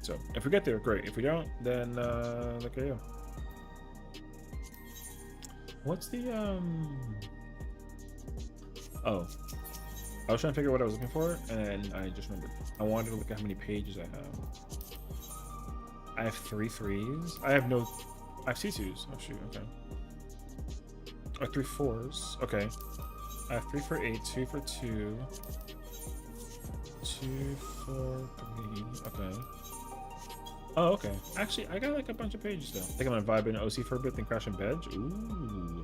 So if we get there, great. If we don't, then the KO. What's the oh, I was trying to figure out what I was looking for, and I just remembered. I wanted to look at how many pages I have. I have 3 3s. I have 2 2s. Oh shoot, okay. Or 3 4s. Okay. I have 3 for 8, 2 for 2, 2 for 3. Okay. Oh, okay. Actually, I got like a bunch of pages though. I think I'm gonna vibe in OC for a bit, then crash in bed. Ooh,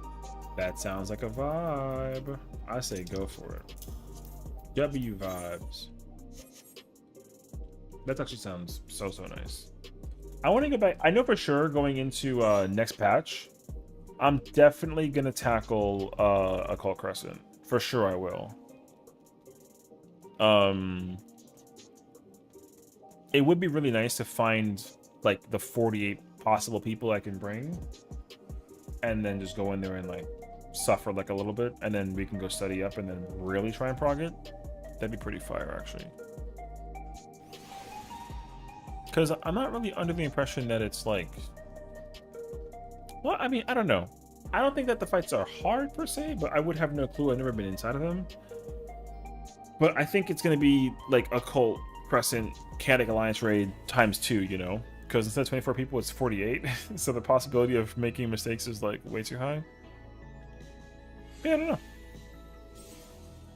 that sounds like a vibe. I say go for it. W vibes. That actually sounds so nice. I want to get back. I know for sure going into next patch, I'm definitely gonna tackle Occult Crescent. For sure I will. It would be really nice to find like the 48 possible people I can bring, and then just go in there and like suffer like a little bit, and then we can go study up and then really try and prog it. That'd be pretty fire actually. Because I'm not really under the impression that it's like, well, I mean, I don't know. I don't think that the fights are hard per se, but I would have no clue. I've never been inside of them. But I think it's going to be like Occult Crescent Chaotic Alliance raid ×2, you know? Because instead of 24 people, it's 48. So the possibility of making mistakes is like way too high. But yeah, I don't know.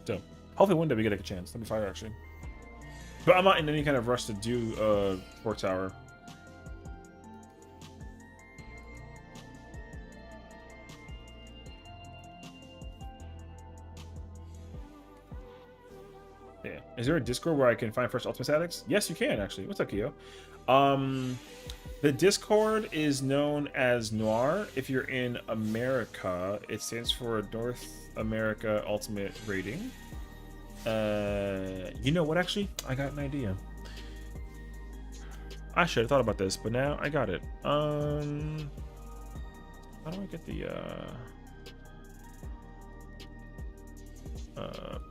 So hopefully one day we get like a chance. That'd be fire actually. But I'm not in any kind of rush to do Fort Tower. Yeah. Is there a Discord where I can find fresh Ultimate Statics? Yes, you can actually. What's up, Kyo? The Discord is known as Noir. If you're in America, it stands for North America Ultimate Rating. You know what? Actually, I got an idea. I should have thought about this, but now I got it. How do I get the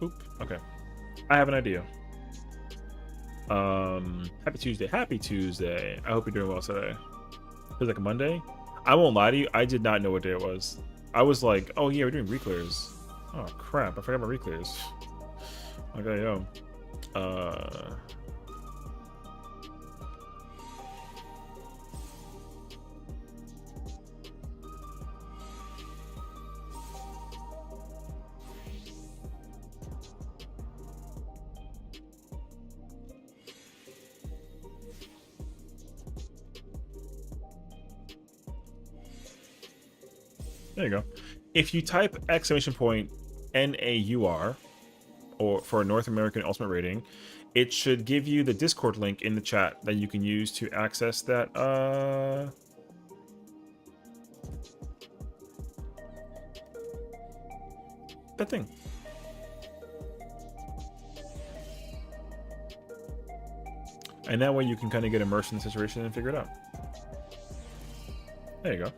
boop? Okay, I have an idea. Happy Tuesday. Happy Tuesday. I hope you're doing well today. Feels like a Monday. I won't lie to you. I did not know what day it was. I was like, oh yeah, we're doing Reclears. Oh crap, I forgot my Reclears. Okay, yo. There you go. If you type !NAUR or for a North American Ultimate Rating, it should give you the Discord link in the chat that you can use to access that that thing. And that way you can kind of get immersed in the situation and figure it out. There you go.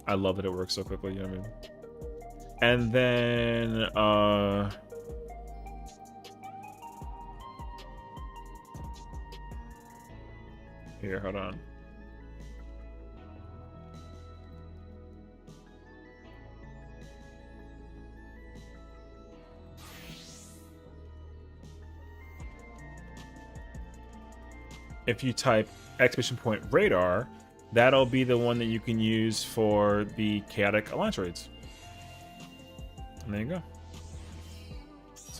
I love that it works so quickly, you know what I mean? And then here, hold on. If you type !radar, that'll be the one that you can use for the Chaotic Alliance raids. And there you go.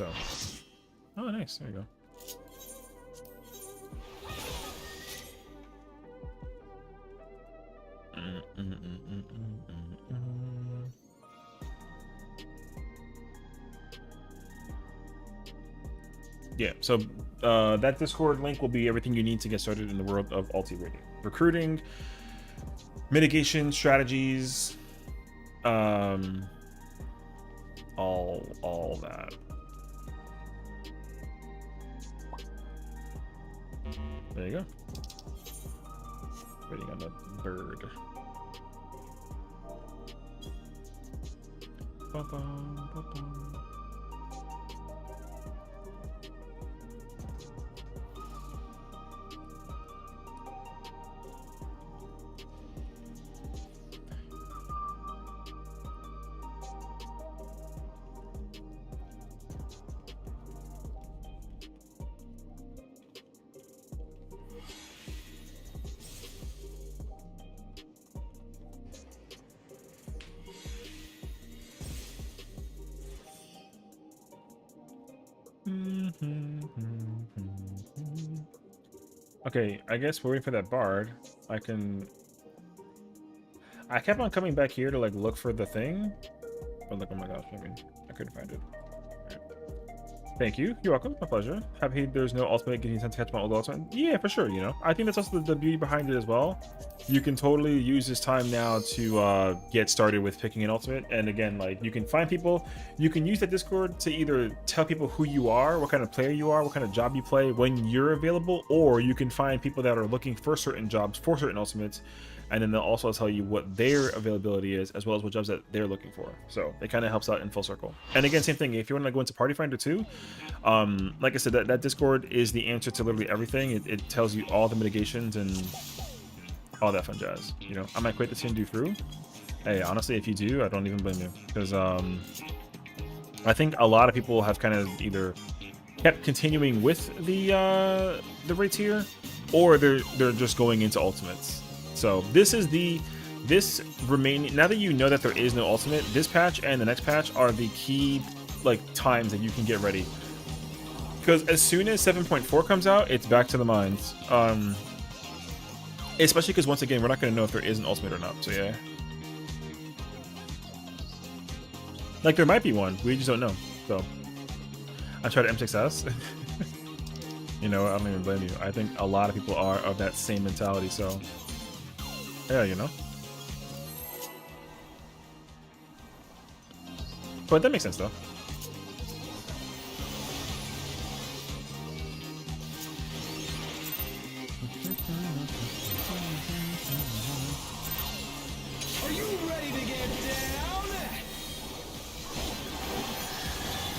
So, oh, nice. There you go. Yeah, so that Discord link will be everything you need to get started in the world of ulti-rating. Recruiting, mitigation strategies, all that. There you go. Waiting on the bird. Ba-bum, ba-bum. Okay, I guess we're waiting for that bard. I kept on coming back here to like look for the thing, but look, oh my gosh, I mean, I couldn't find it. Right. Thank you. You're welcome. My pleasure. Happy there's no ultimate getting time to catch my old ultimate. Yeah, for sure. You know, I think that's also the beauty behind it as well. You can totally use this time now to get started with picking an ultimate. And again, like you can find people. You can use that Discord to either tell people who you are, what kind of player you are, what kind of job you play when you're available, or you can find people that are looking for certain jobs for certain ultimates. And then they'll also tell you what their availability is, as well as what jobs that they're looking for. So it kind of helps out in full circle. And again, same thing. If you want to go into Party Finder too, like I said, that Discord is the answer to literally everything. It tells you all the mitigations and all that fun jazz. You know, I might quit this and do through. Hey, honestly, if you do, I don't even blame you, because I think a lot of people have kind of either kept continuing with the rates here, or they're just going into ultimates. So this is this remaining, now that you know that there is no ultimate, this patch and the next patch are the key like times that you can get ready. Because as soon as 7.4 comes out, it's back to the mines. Especially because once again, we're not going to know if there is an ultimate or not. So yeah. Like there might be one, we just don't know. So I tried M6S. You know, I don't even blame you. I think a lot of people are of that same mentality. So yeah, you know. But that makes sense though. Are you ready to get down?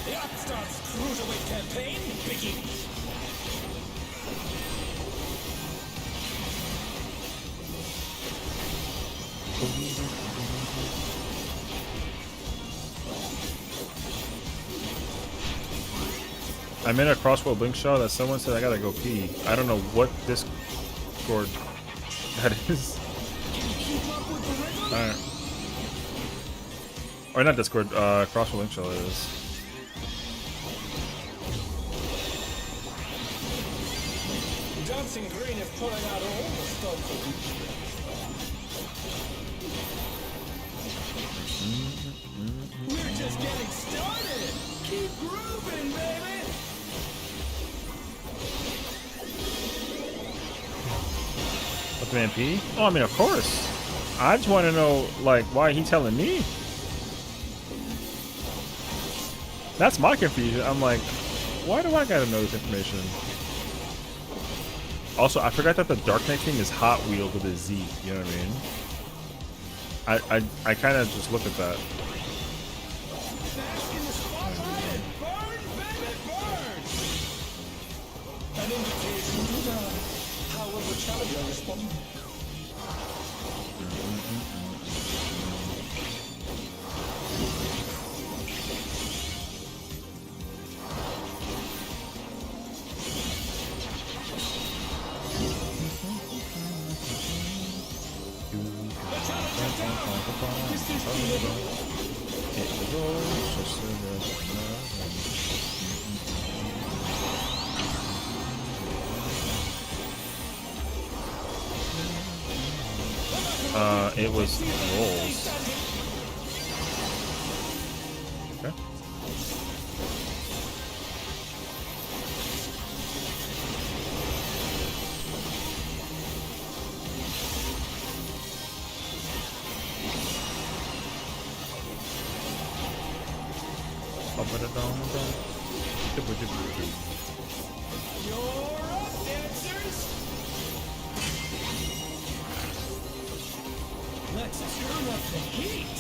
The Upstart's Cruiserweight campaign begins. I'm in a crossbow blink shot that someone said I gotta go pee. I don't know what Discord that is. Alright. Or not Discord, crossbow blink shot it is. Dancing Green is pulling out all the stops. We're just getting started. Keep grooving, baby. Let the man pee? Oh, I mean, of course. I just want to know, like, why he telling me? That's my confusion. I'm like, why do I gotta know this information? Also, I forgot that the Dark Knight thing is Hot Wheels with a Z. You know what I mean? I kind of just looked at that. Bask in the spotlight. Burn, baby, burn. An invitation to die. How will the challenger respond? It was rolls. Okay. You're up, dancers! Let's turn up the heat!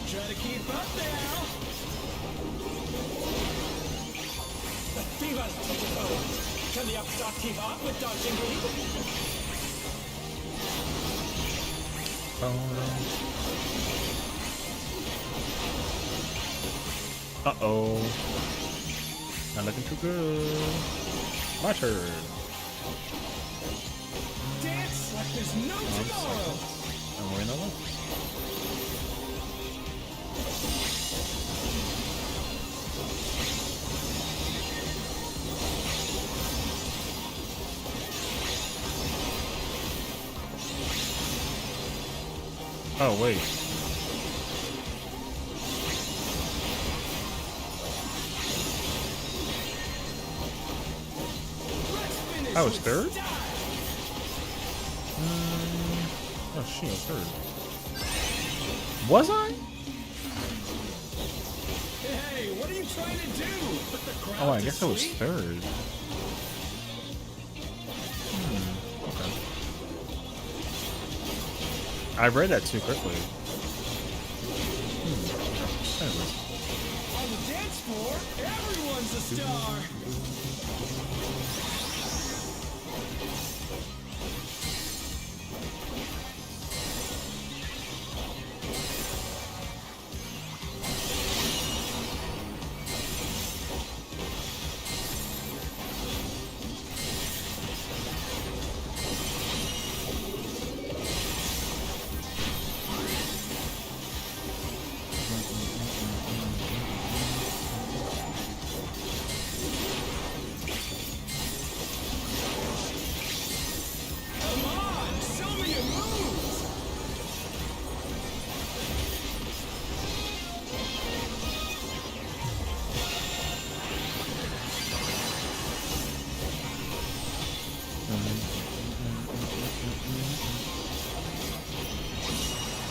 Try to keep up now! The Divas take it home! Can the upstart keep up with dodging heat? Uh-oh. Not looking too good. My turn. Dance like there's no tomorrow! I'm wearing a look. Oh, wait. I was third? Oh, she was third. Was I? Hey, what are you trying to do? Put the crowd Oh, I to guess I was sleep? third. Okay. I read that too quickly. Anyways. On the dance floor, everyone's a star! Come on, show me your moves!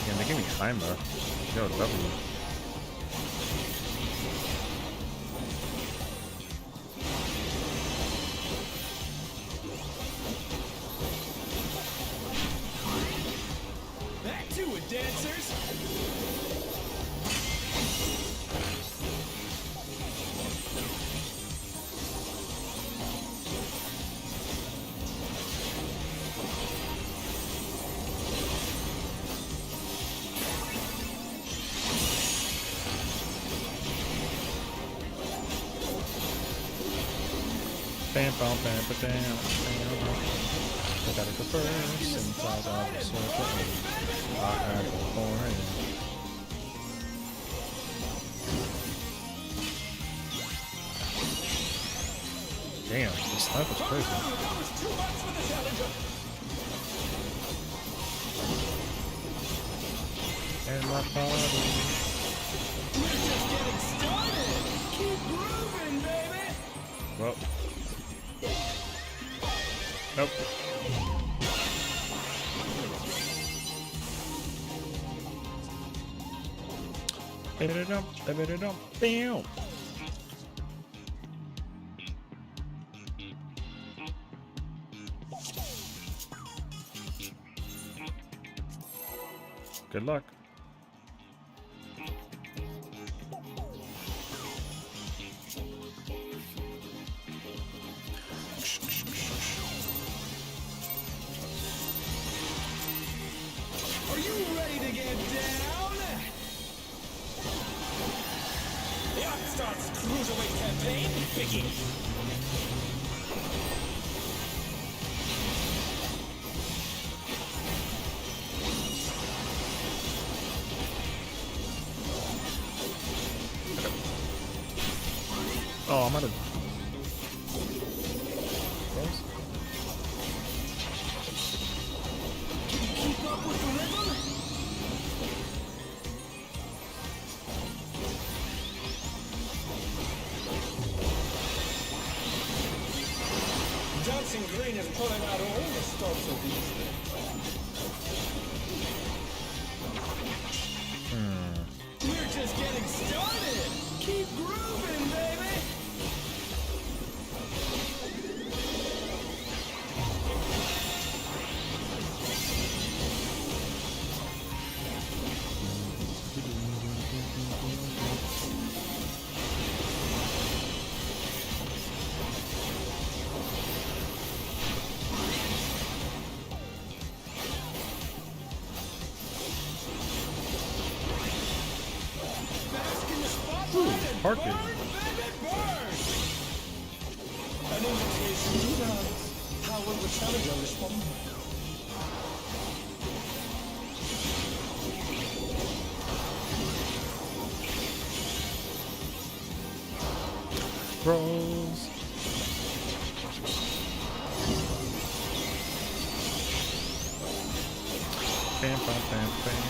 Yeah, they gave me timer. Yo, W. Back to it, dancers! Bam, bam, bam, bam, bam, bam. I gotta go first inside of the circle. I gotta go for it. Damn, this stuff is crazy. That was too much for the challenger! And my body. We're just getting started! Keep grooving, baby! Well. Nope. Bam. Good luck. Are you ready to get down? The Upstart's Cruiserweight campaign begins! Oh, I'm out of. Can you keep up with the rhythm? pulling out all the stops of these things. We're just getting started. Keep grooving, baby. Park it. Burn, baby, burn! An invitation to dance. How will the challenger respond? Rolls. Bam, bam, bam, bam.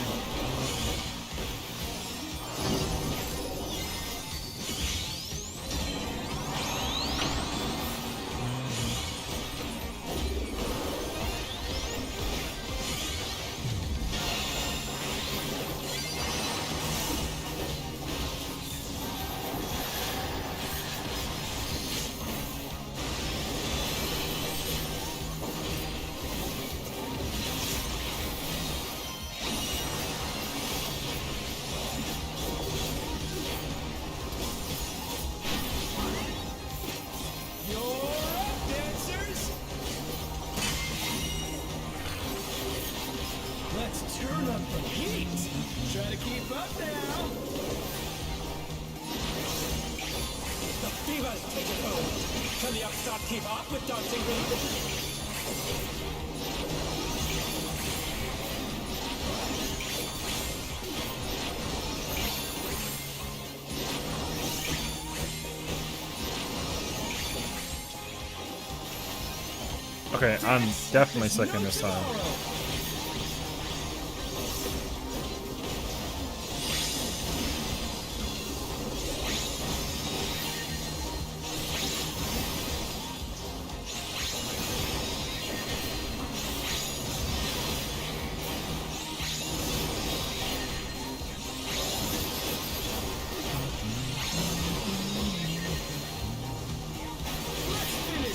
Turn up the heat. Try to keep up now. The fever's taking hold. Can the upstart keep up with dancing baby? Okay, I'm definitely second this time.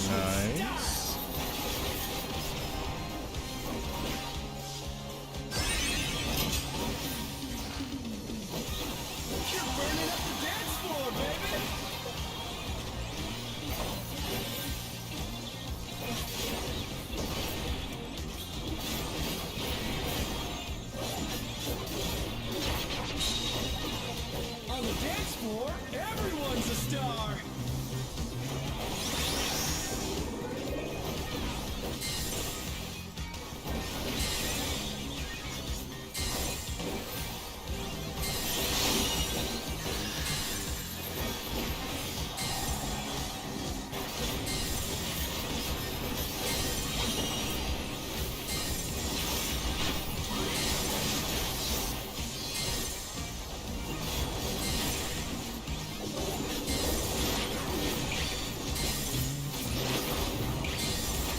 Nice. You're burning up the dance floor, baby. On the dance floor, everyone's a star.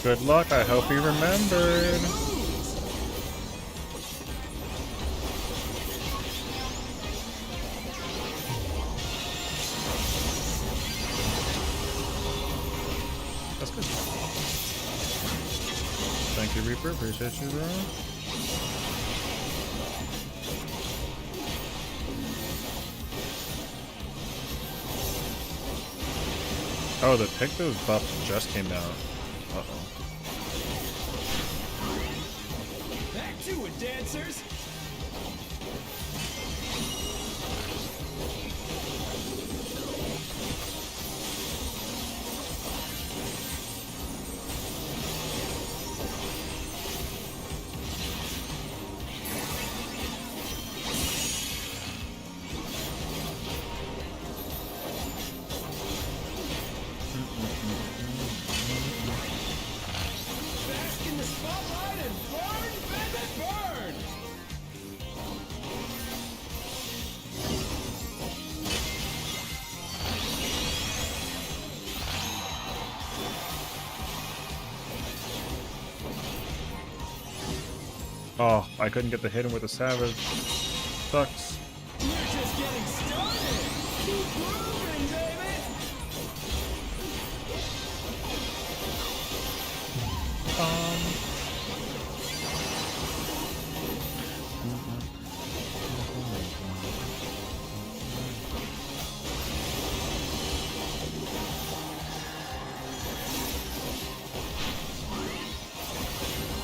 Good luck, I hope he remembered. That's good. Thank you, Reaper. Appreciate you, bro. Oh, the pick those buff just came out. Uh-oh. Back to it, dancers. Bask in the spotlight and burn, baby, burn! Oh, I couldn't get the hit in with the savage. Sucks. We're just getting started. Keep moving, baby.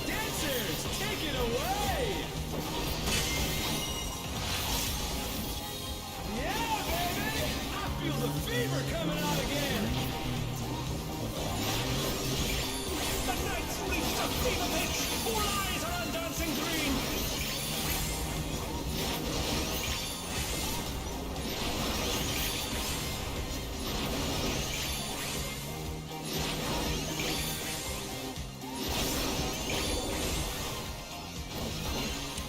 Dancers, take it away. Yeah, baby. I feel the fever coming on again. The night's reached a fever pitch. All eyes are on dancing green.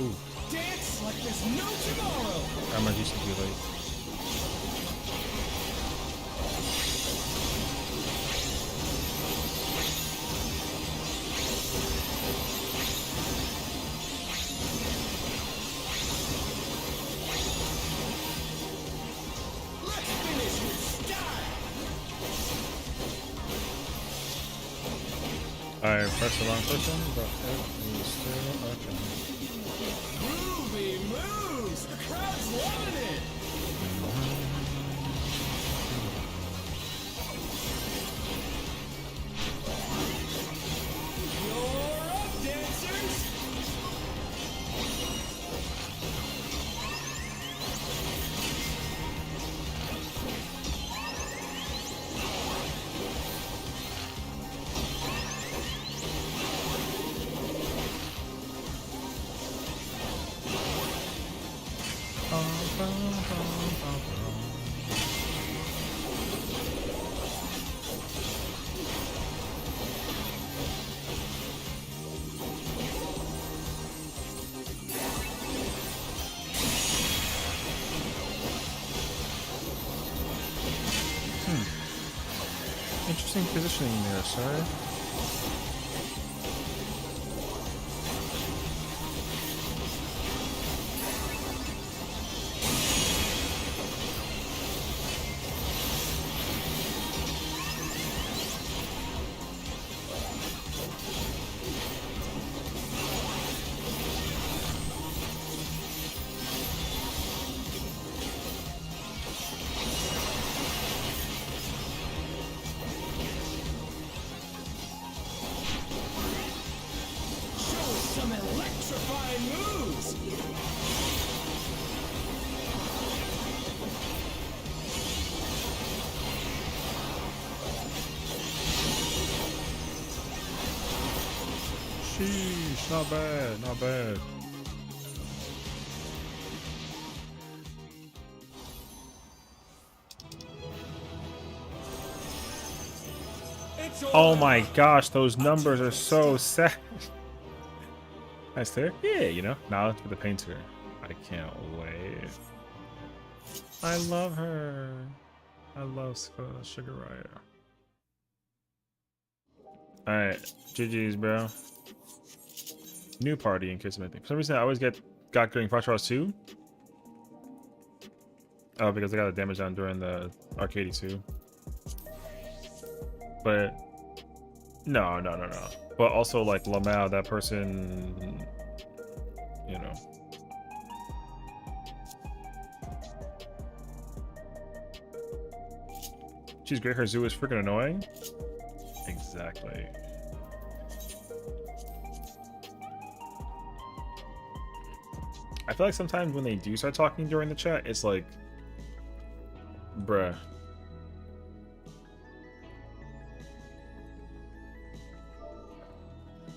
Ooh, Dance like there's no tomorrow. I'm gonna do something late. Let's finish with style. I pressed the wrong button, but it is still okay. Groovy moves. The crowd's loving it. You're up, dancers. Interesting positioning there, sir. Show us some electrifying moves. Sheesh, not bad, not bad. It's Oh my gosh, those numbers are so sad. Nice there? Yeah, you know, now it's with the painter. I can't wait. I love her. I love Sugar Riot. Alright, GG's, bro. New party in case of anything. For some reason, I always got during Frost Wars 2. Oh, because I got the damage on during the Arcade 2. But no. But also like Lamau, that person, you know. She's great. Her zoo is freaking annoying. Exactly. I feel like sometimes when they do start talking during the chat, it's like, bruh.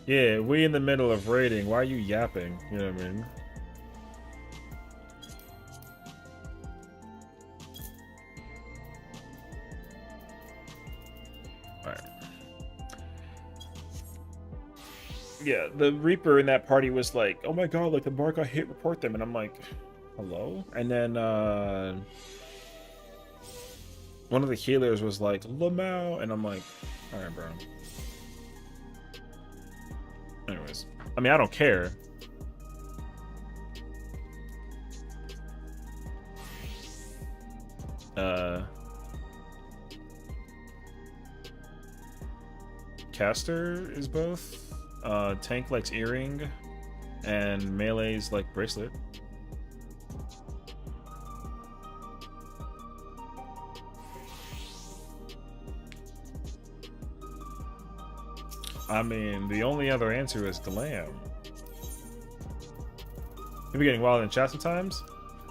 Yeah, we in the middle of raiding. Why are you yapping? You know what I mean? Alright. Yeah, the Reaper in that party was like, oh my god, like the bar got hit, report them. And I'm like, hello? And then one of the healers was like, Lamau. And I'm like, alright, bro. Anyways, I mean, I don't care. Caster is both. Tank likes earring, and melee's like bracelet. I mean, the only other answer is the lamb. Maybe getting wild in chat sometimes.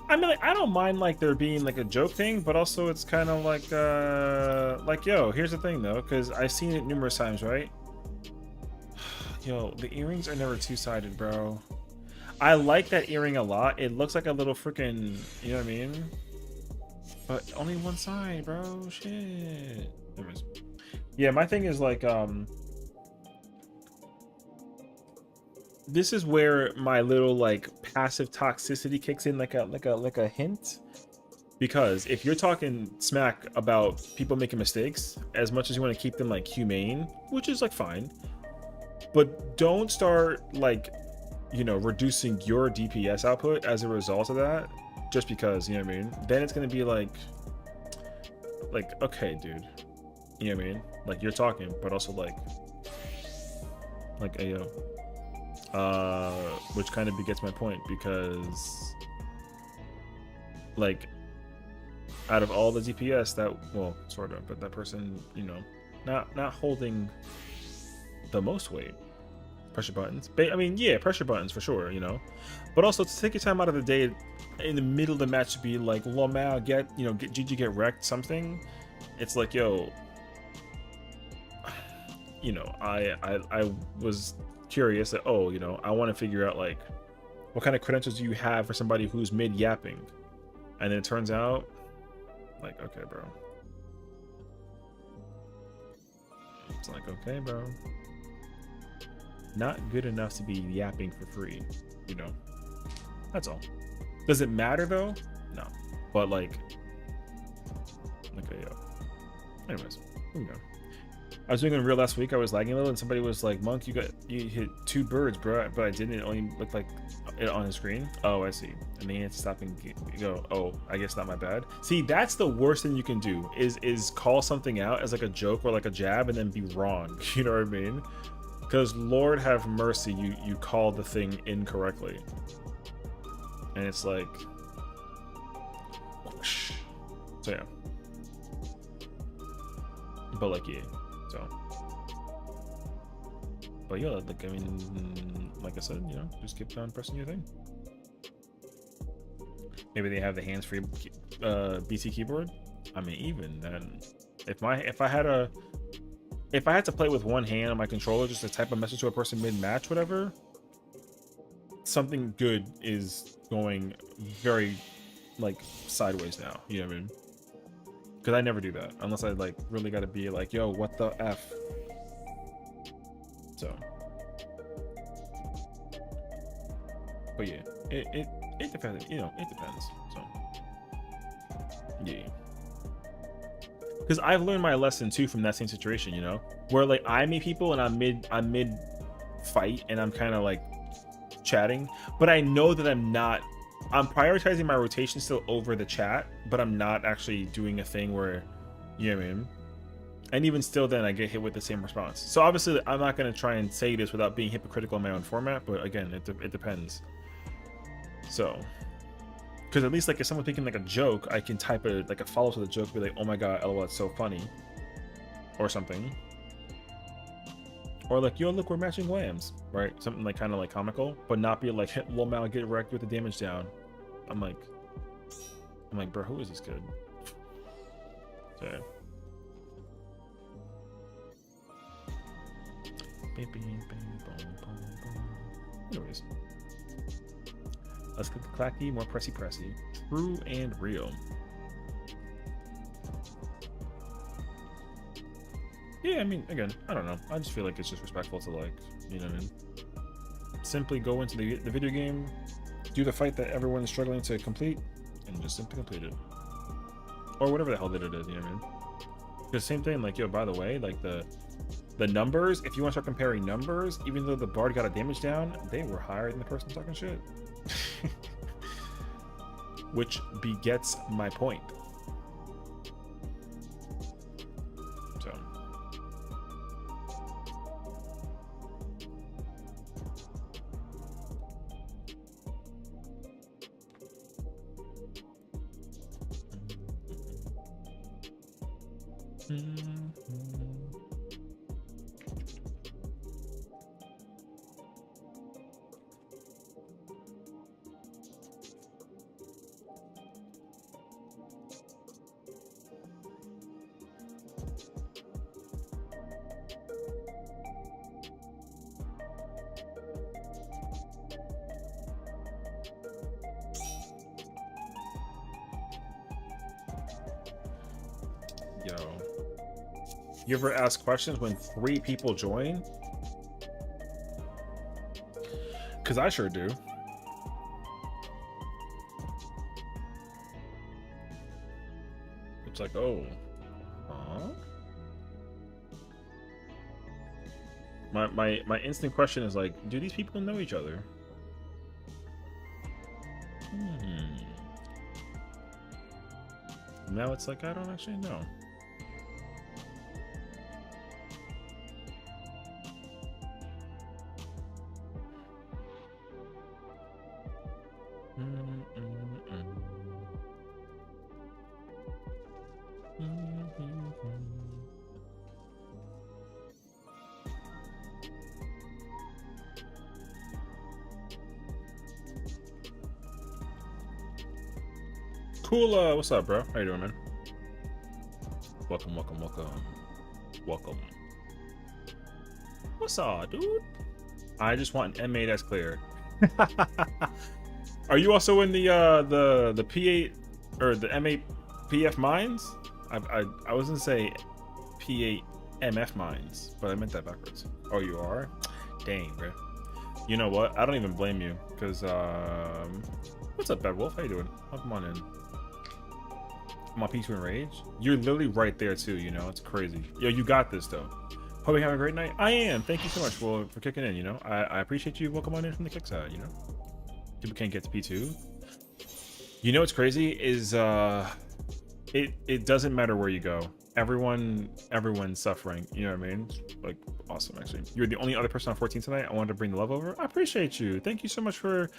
I mean, like, I don't mind like there being like a joke thing, but also it's kind of like yo, here's the thing though, because I've seen it numerous times, right? Yo, the earrings are never two-sided, bro. I like that earring a lot. It looks like a little freaking, you know what I mean? But only one side, bro. Shit. Anyways. Yeah, my thing is like this is where my little like passive toxicity kicks in, like a hint, because if you're talking smack about people making mistakes, as much as you want to keep them like humane, which is like fine, but don't start like, you know, reducing your DPS output as a result of that, just because, you know what I mean? Then it's gonna be like okay, dude, you know what I mean? Like, you're talking, but also like ayo. Which kind of begets my point, because like out of all the DPS that, well, sort of, but that person, you know, not holding the most weight. Pressure buttons, I mean, yeah, pressure buttons for sure, you know, but also to take your time out of the day in the middle of the match to be like, Lomao, get GG, get wrecked, something. It's like, yo, you know, I was curious that, oh, you know, I want to figure out like what kind of credentials do you have for somebody who's mid yapping, and then it turns out like, okay, bro, it's like, okay, bro, not good enough to be yapping for free, you know. That's all. Does it matter though? No, but like, okay, yo. Anyways, here we go. I was doing it in real last week. I was lagging a little, and somebody was like, "Monk, you hit 2 birds, bro," but I didn't. It only looked like it on the screen. Oh, I see. And then you have to stop and go, "Oh, I guess not my bad." See, that's the worst thing you can do is call something out as like a joke or like a jab, and then be wrong. You know what I mean? Because Lord have mercy, you called the thing incorrectly, and it's like, whoosh. So yeah. But like, yeah. So, but yeah, like, I mean, like I said, you know, just keep on pressing your thing. Maybe they have the hands-free BT keyboard. I mean, even then, if I had to play with one hand on my controller just to type a message to a person mid-match, whatever, something good is going very like sideways now. You know what I mean? Because I never do that unless I like really got to be like, yo, what the F? So, but yeah, it depends. You know, it depends. So, yeah. Because I've learned my lesson too from that same situation. You know, where like I meet people and I'm mid fight and I'm kind of like chatting, but I know that I'm prioritizing my rotation still over the chat, but I'm not actually doing a thing where, you know what I mean? And even still then I get hit with the same response. So obviously I'm not going to try and say this without being hypocritical in my own format, but again, it depends. So, because at least like if someone's making like a joke, I can type a follow to the joke, be like, oh my god, lol, it's so funny, or something. Or like, yo, look, we're matching lambs, right? Something like kind of like comical, but not be like, hit Lomao, get wrecked with the damage down. I'm like, bro, who is this kid? So, anyways, let's get the clacky, more pressy. True and real. Yeah, I mean, again, I don't know. I just feel like it's just respectful to, like, you know what I mean? Simply go into the video game, do the fight that everyone is struggling to complete, and just simply complete it. Or whatever the hell that it is, you know what I mean? Because same thing, like, yo, by the way, like, the numbers, if you want to start comparing numbers, even though the bard got a damage down, they were higher than the person talking shit. Which begets my point. Yo. You ever ask questions when 3 people join? Because I sure do. It's like, oh. Huh? My instant question is like, do these people know each other? Now it's like, I don't actually know. Cool, what's up, bro? How you doing, man? Welcome, welcome, welcome. Welcome. What's up, dude? I just want an M8 that's clear. Are you also in the P8 or the M8 PF mines? I was gonna say P8 MF mines, but I meant that backwards. Oh, you are? Dang, bro. You know what? I don't even blame you, because what's up, Bad Wolf? How you doing? Welcome on in. I'm on P2 and Rage. You're literally right there too, you know. It's crazy. Yo, you got this though. Hope you have a great night. I am. Thank you so much for kicking in, you know. I appreciate you. Welcome on in from the kick side, you know. People can't get to P2. You know what's crazy is it doesn't matter where you go. Everyone's suffering. You know what I mean? Like, awesome, actually. You're the only other person on 14 tonight. I wanted to bring the love over. I appreciate you. Thank you so much for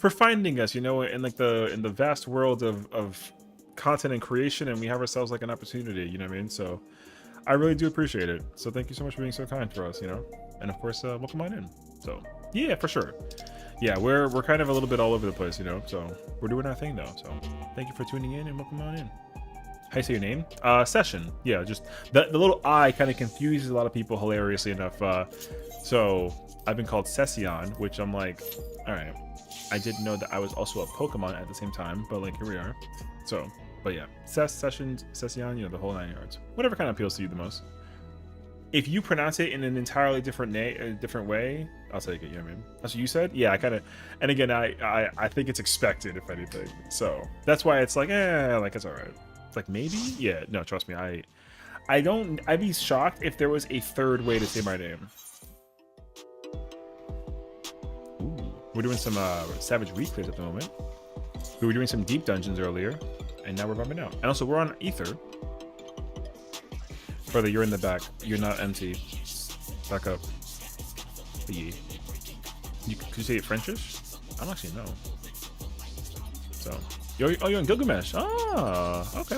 finding us, you know, in like in the vast world of content and creation, and we have ourselves like an opportunity, you know what I mean? So I really do appreciate it. So thank you so much for being so kind for us, you know. And of course, welcome on in. So yeah, for sure. Yeah, we're kind of a little bit all over the place, you know. So we're doing our thing though. So thank you for tuning in and welcome on in. How you say your name? Session. Yeah, just the little I kind of confuses a lot of people, hilariously enough. So I've been called Sessiion, which I'm like, all right. I didn't know that I was also a Pokemon at the same time, but like here we are. So, but yeah, Sessiion, you know, the whole 9 yards. Whatever kind of appeals to you the most. If you pronounce it in an entirely different different way, I'll take it. You know what I mean? That's what you said. Yeah, I kind of. And again, I think it's expected, if anything. So that's why it's like, like it's all right. It's like maybe, yeah. No, trust me, I'd be shocked if there was a third way to say my name. Ooh, we're doing some Savage Reclears at the moment. We were doing some deep dungeons earlier, and now we're bumping out. And also, we're on Ether. Brother, you're in the back. You're not empty. Back up. Yeah. Could you say it Frenchish? I don't actually know. So, you're in Gilgamesh. Ah, okay.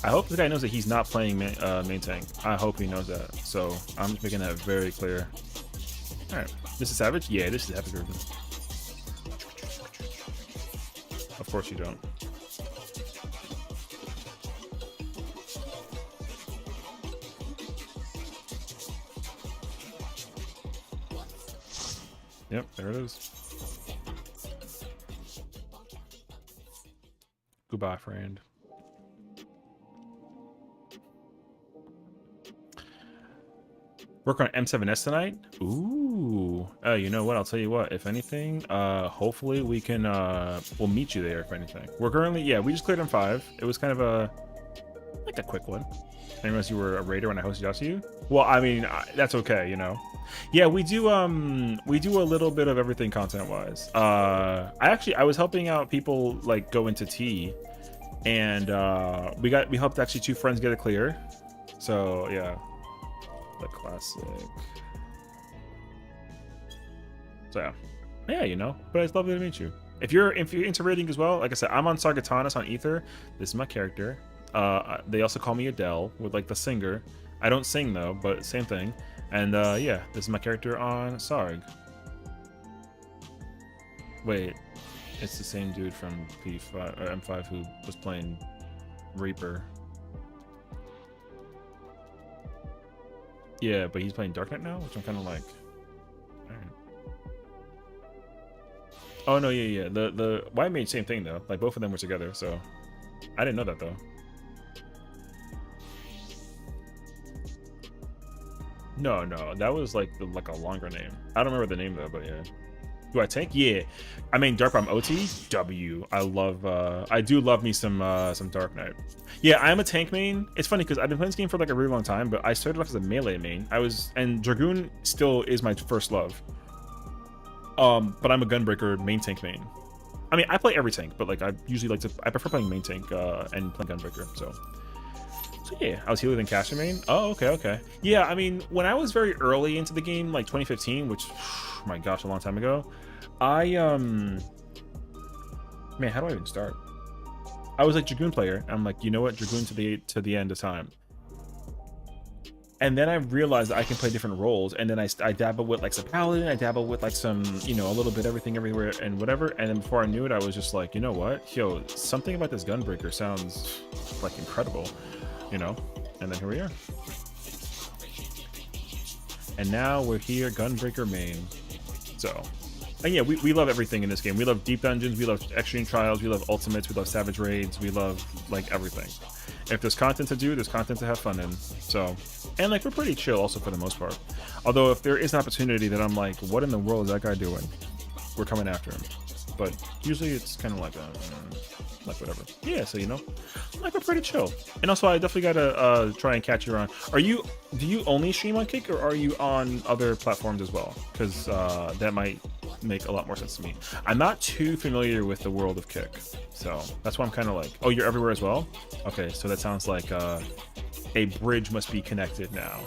I hope this guy knows that he's not playing main tank. I hope he knows that. So, I'm just making that very clear. All right, this is Savage. Yeah, this is Epic version. Of course you don't. Yep, there it is. Goodbye, friend. Work on M7S tonight? Ooh. You know what? I'll tell you what. If anything, hopefully we can, we'll meet you there if anything. We're currently, yeah, we just cleared M5. It was kind of like a quick one. I didn't realize you were a raider when I hosted out to you. Well, I mean, that's okay, you know. Yeah, we do a little bit of everything content-wise. I was helping out people like go into T, and we helped actually 2 friends get it clear. So yeah. The classic. So yeah, you know. But it's lovely to meet you. If you're into raiding as well, like I said, I'm on Sargatanas on Ether. This is my character. They also call me Adele, with like the singer. I don't sing though, but same thing. And yeah, this is my character on Sarg. Wait, it's the same dude from P5 or M5 who was playing Reaper. Yeah, but he's playing Dark Knight now, which I'm kind of like. Alright. Oh no, yeah. The White Mage, same thing though. Like both of them were together, so I didn't know that though. No, that was like a longer name. I don't remember the name though, but yeah. Do I tank? Yeah. I mean, Dark Bomb OT? W. I love, I do love me some Dark Knight. Yeah, I'm a tank main. It's funny because I've been playing this game for like a really long time, but I started off as a melee main. And Dragoon still is my first love. But I'm a Gunbreaker main tank main. I mean, I play every tank, but like I prefer playing main tank, and playing Gunbreaker, so yeah, I was healer than caster main. Oh, okay. Yeah, I mean, when I was very early into the game, like 2015, which, my gosh, a long time ago, man, how do I even start? I was like Dragoon player. I'm like, you know what, Dragoon to the end of time. And then I realized that I can play different roles, and then I dabble with like some paladin, I dabble with like some, you know, a little bit everything everywhere and whatever. And then before I knew it, I was just like, you know what, yo, something about this Gunbreaker sounds like incredible. You know, and then here we are. And now we're here, Gunbreaker main. So, and yeah, we love everything in this game. We love deep dungeons, we love extreme trials, we love ultimates, we love savage raids, we love like everything. If there's content to do, there's content to have fun in. So, and like we're pretty chill also for the most part. Although if there is an opportunity that I'm like, what in the world is that guy doing? We're coming after him. But usually it's kind of like like whatever. Yeah, so you know, like we're pretty chill. And also I definitely gotta try and catch you around. Do you only stream on Kick, or are you on other platforms as well? Because that might make a lot more sense to me. I'm not too familiar with the world of Kick, so that's why I'm kind of like, oh, you're everywhere as well? Okay, so that sounds like a bridge must be connected now.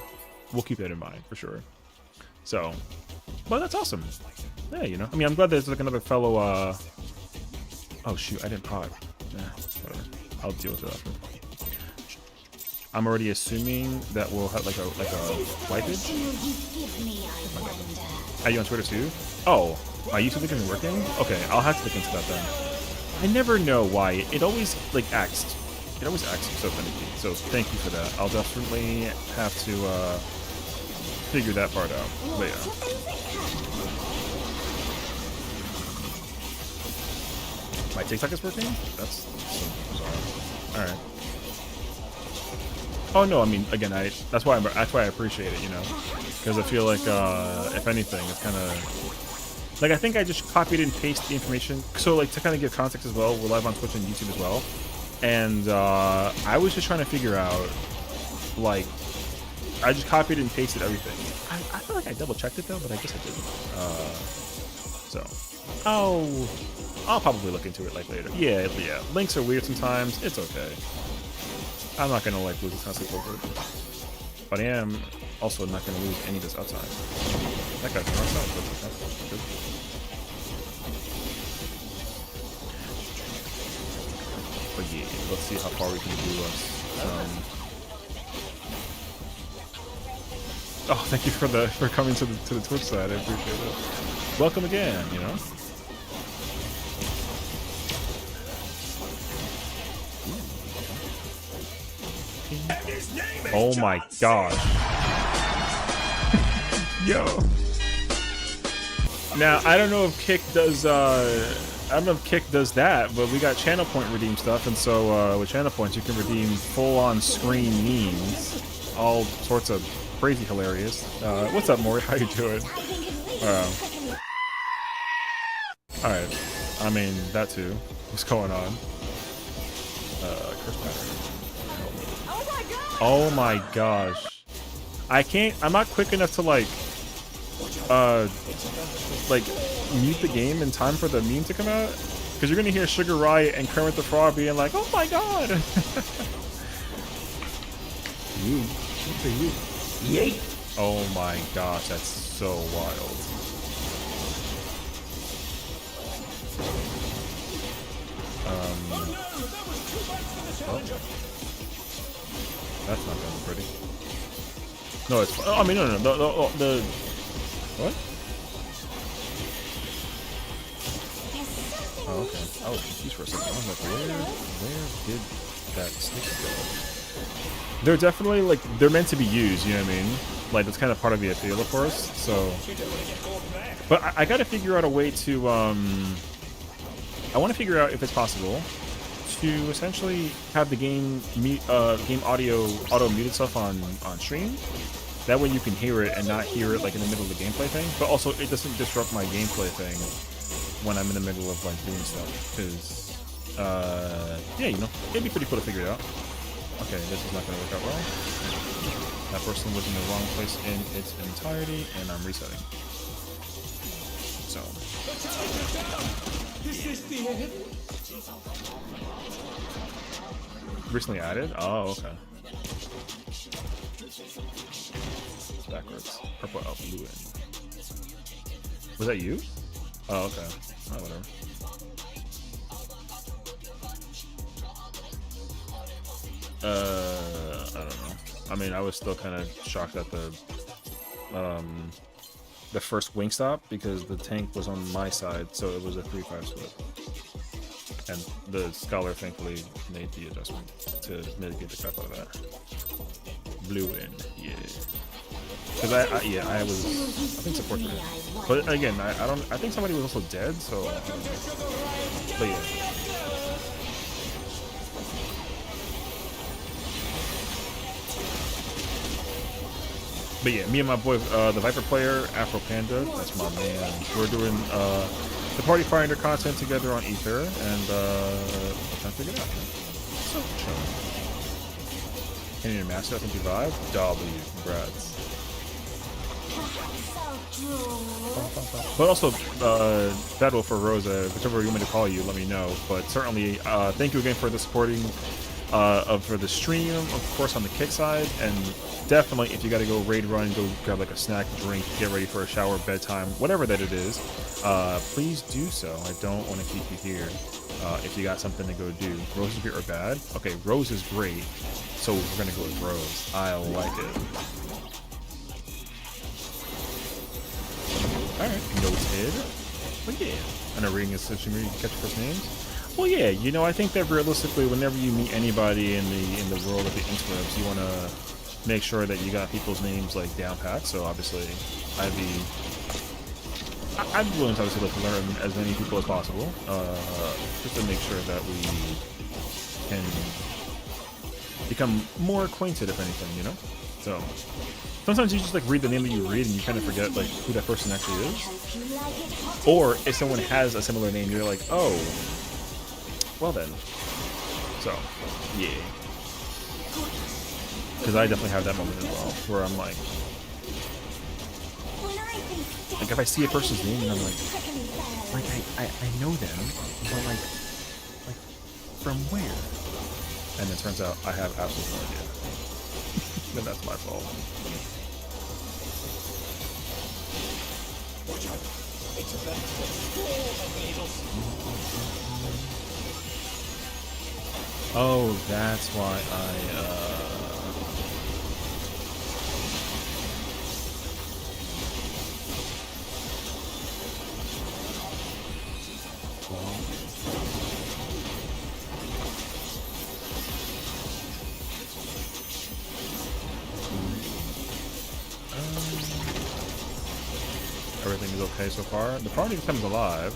We'll keep that in mind for sure. So, but that's awesome. Yeah, you know, I mean, I'm glad there's like another fellow oh shoot, I didn't pod. Nah, whatever. I'll deal with it after. I'm already assuming that we'll have like a wipage. Are you on Twitter too? Oh, my YouTube link isn't working? Okay, I'll have to look into that then. I never know why. It always like acts. It always acts so finicky. So thank you for that. I'll definitely have to figure that part out. But yeah. My TikTok is working? That's so bizarre. Alright. Oh no, I mean, again, that's why I appreciate it, you know? Because I feel like, if anything, it's kind of... Like, I think I just copied and pasted the information. So, like, to kind of give context as well, we're live on Twitch and YouTube as well. And, I was just trying to figure out, like... I just copied and pasted everything. I feel like I double-checked it, though, but I guess I didn't. So... Oh... I'll probably look into it like later. Yeah. Links are weird sometimes. It's okay. I'm not gonna like lose a ton of sleep over it. But I am also not gonna lose any of this outside. That guy's from outside, but that's good. But yeah, let's see how far we can do us. Oh, thank you for coming to the Twitch side. I appreciate it. Welcome again. You know. Oh my gosh. Yo. Now, I don't know if Kick does that, but we got channel point redeem stuff, and so with channel points you can redeem full-on screen memes. All sorts of crazy hilarious. What's up, Maury? How you doing? Alright. I mean, that too. What's going on? Curse pattern. Oh my gosh. I'm not quick enough to like mute the game in time for the meme to come out. Because you're gonna hear Sugar Riot and Kermit the Frog being like, oh my god. Yay. Oh my gosh, that's so wild. That's not gonna be pretty. No, it's. Oh, I mean, no. The what? Oh, okay. I was confused for a second. I was like, where did that stick go? They're definitely like they're meant to be used. You know what I mean? Like that's kind of part of the appeal, of course. So, but I got to figure out a way to. I want to figure out if it's possible to essentially have the game audio auto mute itself on stream. That way you can hear it and not hear it like in the middle of the gameplay thing. But also it doesn't disrupt my gameplay thing when I'm in the middle of like doing stuff. Because yeah, you know, it'd be pretty cool to figure it out. Okay, this is not going to work out well. That person was in the wrong place in its entirety, and I'm resetting. So. Recently added? Oh, okay. It's backwards. Purple out, blue in. Was that you? Oh, okay. Oh, whatever. I don't know. I mean, I was still kind of shocked at the first wing stop because the tank was on my side, so it was a 3-5 split. And the scholar thankfully made the adjustment to mitigate the crap out of that. Blue in, yeah. Because I think support for it. But again, I think somebody was also dead, so. But yeah. But yeah, me and my boy, the Viper player, Afro Panda, that's my man. We're doing the Party Finder content together on Ether, and we're trying to figure it out. So chill. Canadian Master, I think you vibe. W, congrats. But also, Battle for Rosa, whichever you want me to call you, let me know. But certainly, thank you again for the supporting for the stream, of course, on the kick side, and definitely if you got to go raid run, go grab like a snack, drink, get ready for a shower, bedtime, whatever that it is, please do so. I don't want to keep you here if you got something to go do. Rose is great or bad? Okay, Rose is great, so we're gonna go with Rose. I like it. Alright, noted. But yeah, I know reading is such a you catch first names. Well, yeah, you know, I think that realistically, whenever you meet anybody in the world of the interwebs, you want to make sure that you got people's names like down pat. So obviously, I'd be willing to obviously like learn as many people as possible, just to make sure that we can become more acquainted, if anything, you know. So sometimes you just like read the name that you read and you kind of forget like who that person actually is, or if someone has a similar name, you're like, oh. Well then, so yeah, because I definitely have that moment as well, where I'm like if I see a person's name and I'm like I know them, but like from where? And it turns out I have absolutely no idea. Then that's my fault. Watch out! It's a vent full of needles. Oh, that's why everything is okay so far. The party becomes alive.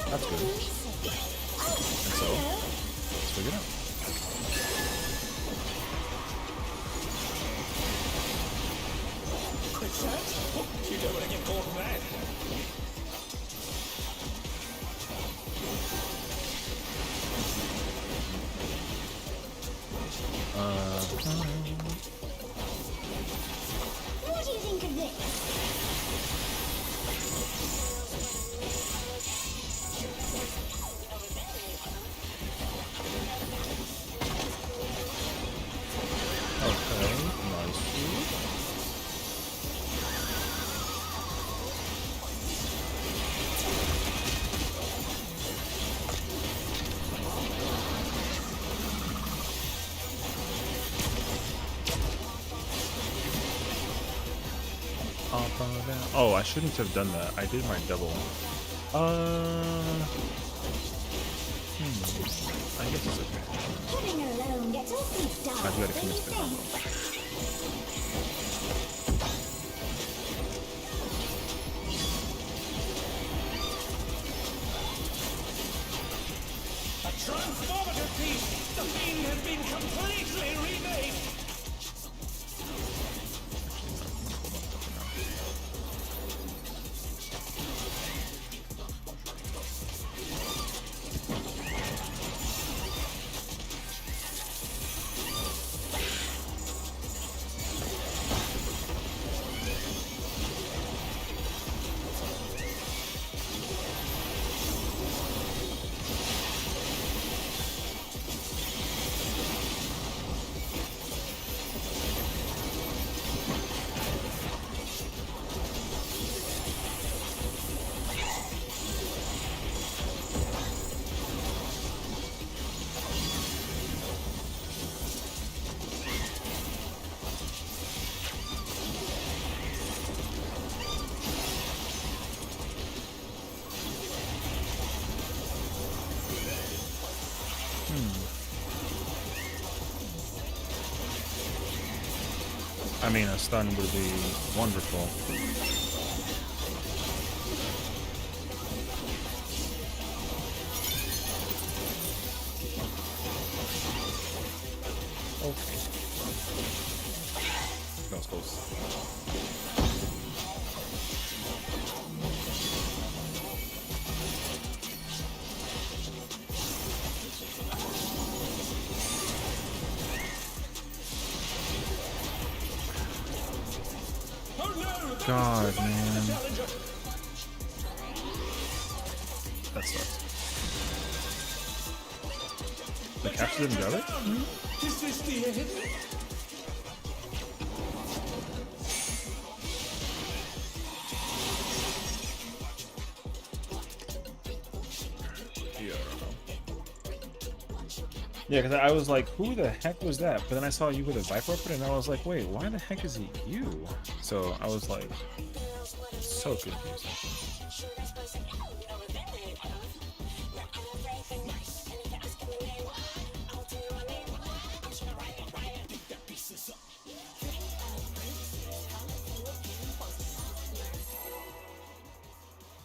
That's good. And so, let's figure it out. Quick shot? You don't want to get caught red. What do you think of this? fall down. Oh, I shouldn't have done that. I did my double. I guess it's okay. I've got to commit to the combo. A transformative piece! The Fiend has been completely remade! I mean, a stun would be wonderful. Okay. That was close. God, man. That sucks. The capture didn't grab it? Is this the end? Yeah, because I was like, who the heck was that? But then I saw you with a Viper weapon, and I was like, wait, why the heck is it you? So I was like, so confused.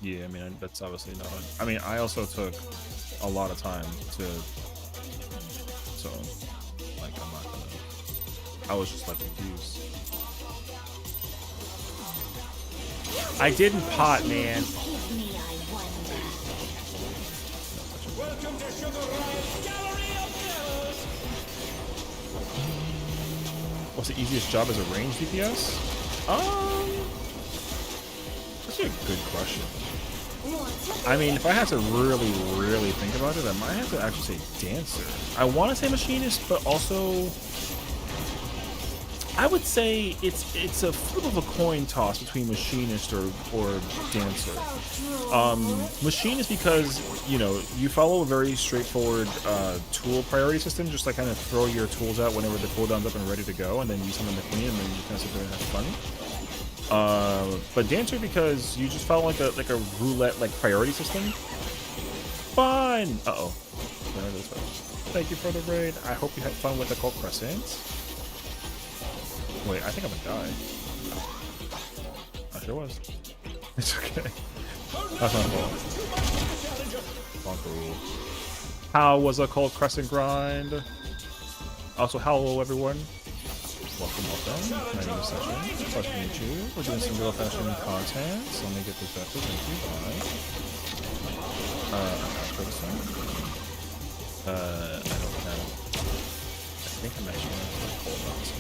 Yeah, I mean, that's obviously not. I mean, I also took a lot of time to. So, like, I'm not gonna. I was just like confused. I didn't pot, man. Welcome to Sugar Riot's Gallery of Mirrors! What's the easiest job as a range DPS? That's a good question. I mean, if I had to really, really think about it, I might have to actually say dancer. I want to say machinist, but also I would say it's a flip of a coin toss between machinist or dancer. Machinist because, you know, you follow a very straightforward tool priority system, just like kind of throw your tools out whenever the cooldown's up and ready to go, and then use them in the clean, and then you kind of sit there and have fun. But dancer because you just follow like a roulette like priority system. Fun. Thank you for the raid. I hope you had fun with the Cold Crescent. Wait, I think I'm gonna die. I sure was. It's okay. That's my fault. How was a Cold Crescent grind? Also, hello everyone. Welcome. My name is Sessiion. Pleasure to meet you. We're doing some real fashion content, so let me get this back to thank you. Bye. I'm not sure this one. I don't have. I think I'm actually going to hold on to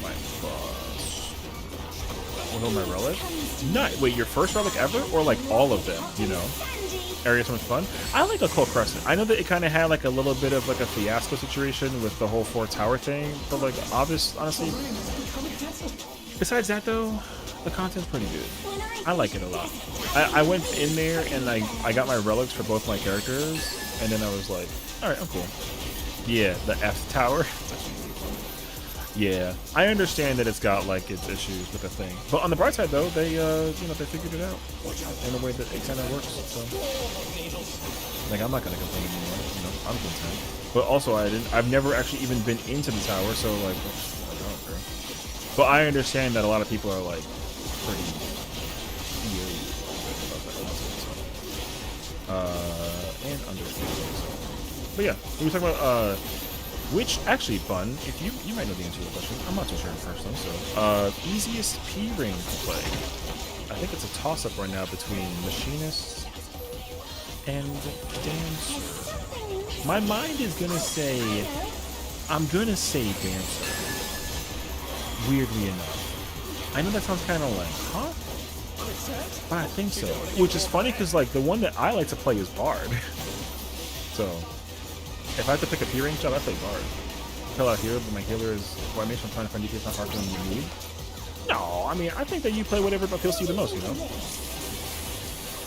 my boss. Oh, my relic? Not wait, your first relic ever, or like all of them? You know. Area so much fun. I like a Cold Crescent. I know that it kind of had like a little bit of like a fiasco situation with the whole 4 tower thing, but like honestly, besides that though, the content's pretty good. I like it a lot. I went in there and I got my relics for both my characters, and then I was like, all right, I'm cool. Yeah, the F tower. Yeah, I understand that it's got like its issues with the thing, but on the bright side though, they you know, they figured it out in a way that it kind of works. So, like, I'm not gonna complain anymore. You know, I'm content. But also, I've never actually even been into the tower, so like, I don't care. But I understand that a lot of people are like pretty eerie about that concept. So, and understandable. So. But yeah, we were talking about which actually fun. If you might know the answer to the question, I'm not too sure personally. So, easiest P ring to play. I think it's a toss up right now between Machinist and Dancer. My mind is gonna say, I'm gonna say Dancer. Weirdly enough, I know that sounds kind of like, huh? But I think so. Which is funny because like the one that I like to play is Bard. So. If I have to pick a P range job, I play Bard. Kill out here, but my healer is White Mage. I'm trying to find DPS not hard than you need. No, I mean I think that you play whatever appeals to you the most. You know.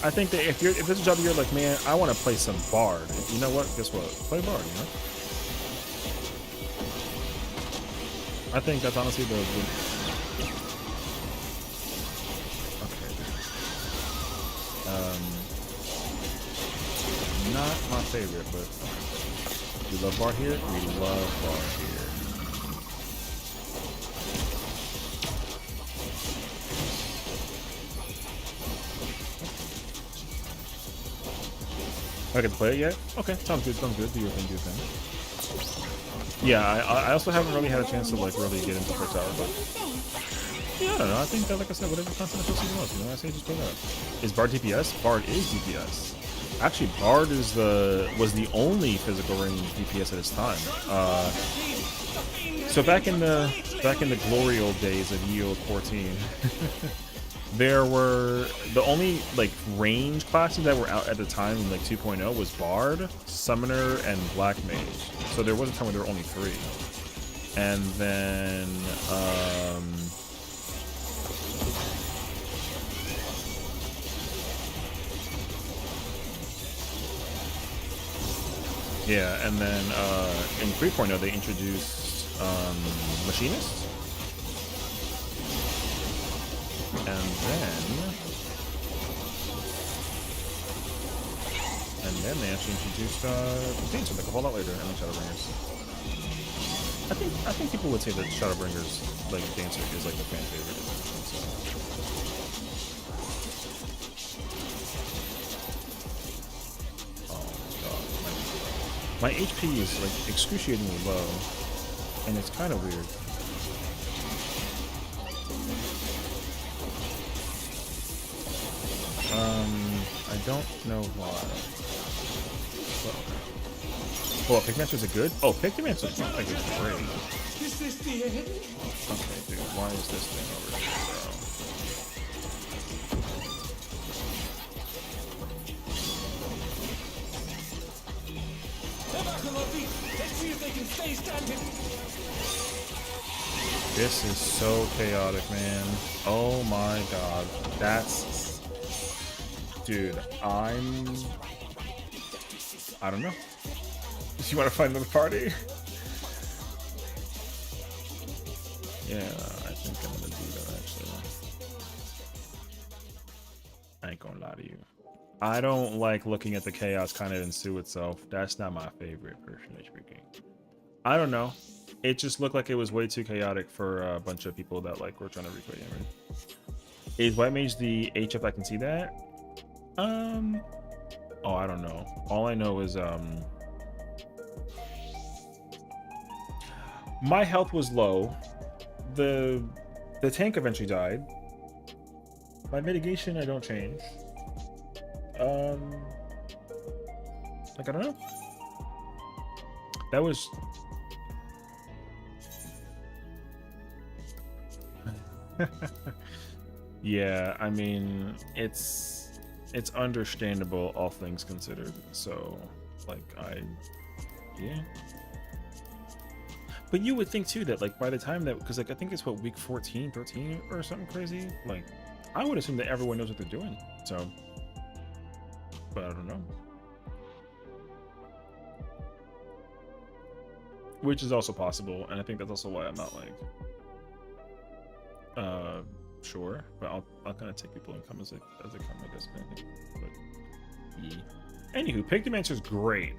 I think that if there's a job you're like, man, I want to play some Bard. You know what? Guess what? Play Bard. You know. I think that's honestly the okay. Not my favorite, but. Okay. We love Bard here. We love Bard here. I get to play it yet? Okay, sounds good. Sounds good. Do your thing. Do your thing. Yeah, I also haven't really had a chance to like really get into First Hour, but yeah, I don't know. I think that, like I said, whatever content appeals to you the most, you know, I say just play that. Is Bard DPS? Bard is DPS. Actually, Bard was the only physical ring DPS at its time. So back in the glory old days of Yield 14, there were the only like range classes that were out at the time in like 2.0 was Bard, Summoner, and Black Mage. So there was a time where there were only 3, and then yeah, and then in 3.0 they introduced Machinist, and then they actually introduced Dancer, like a whole lot later, and then Shadowbringers. I think people would say that Shadowbringers, like Dancer, is like the fan favorite. My HP is like excruciatingly low, and it's kind of weird. I don't know why. Well, Pigmancer's a good? Oh, Pigmancer's not like it's great. Is this the end? Okay, dude, why is this thing over here, Let's see if they can stay standing. This is so chaotic, man. Oh my god. That's... Dude, I don't know. You want to find another party? Yeah, I think I'm gonna do that, actually. I ain't gonna lie to you. I don't like looking at the chaos kind of ensue itself. That's not my favorite, personally speaking. I don't know. It just looked like it was way too chaotic for a bunch of people that like were trying to recreate it. Is White Mage the HF? I can see that. Oh, I don't know. All I know is my health was low. The tank eventually died. My mitigation I don't change. Like I don't know. That was yeah, I mean it's understandable all things considered. So like yeah. But you would think too that like by the time that, because like I think it's what, week 14, 13 or something crazy, like I would assume that everyone knows what they're doing. So but I don't know. which is also possible, and I think that's also why I'm not like sure, but I'll kind of take people and come as they come, I guess. But yeah. Anywho, Pictomancer is great.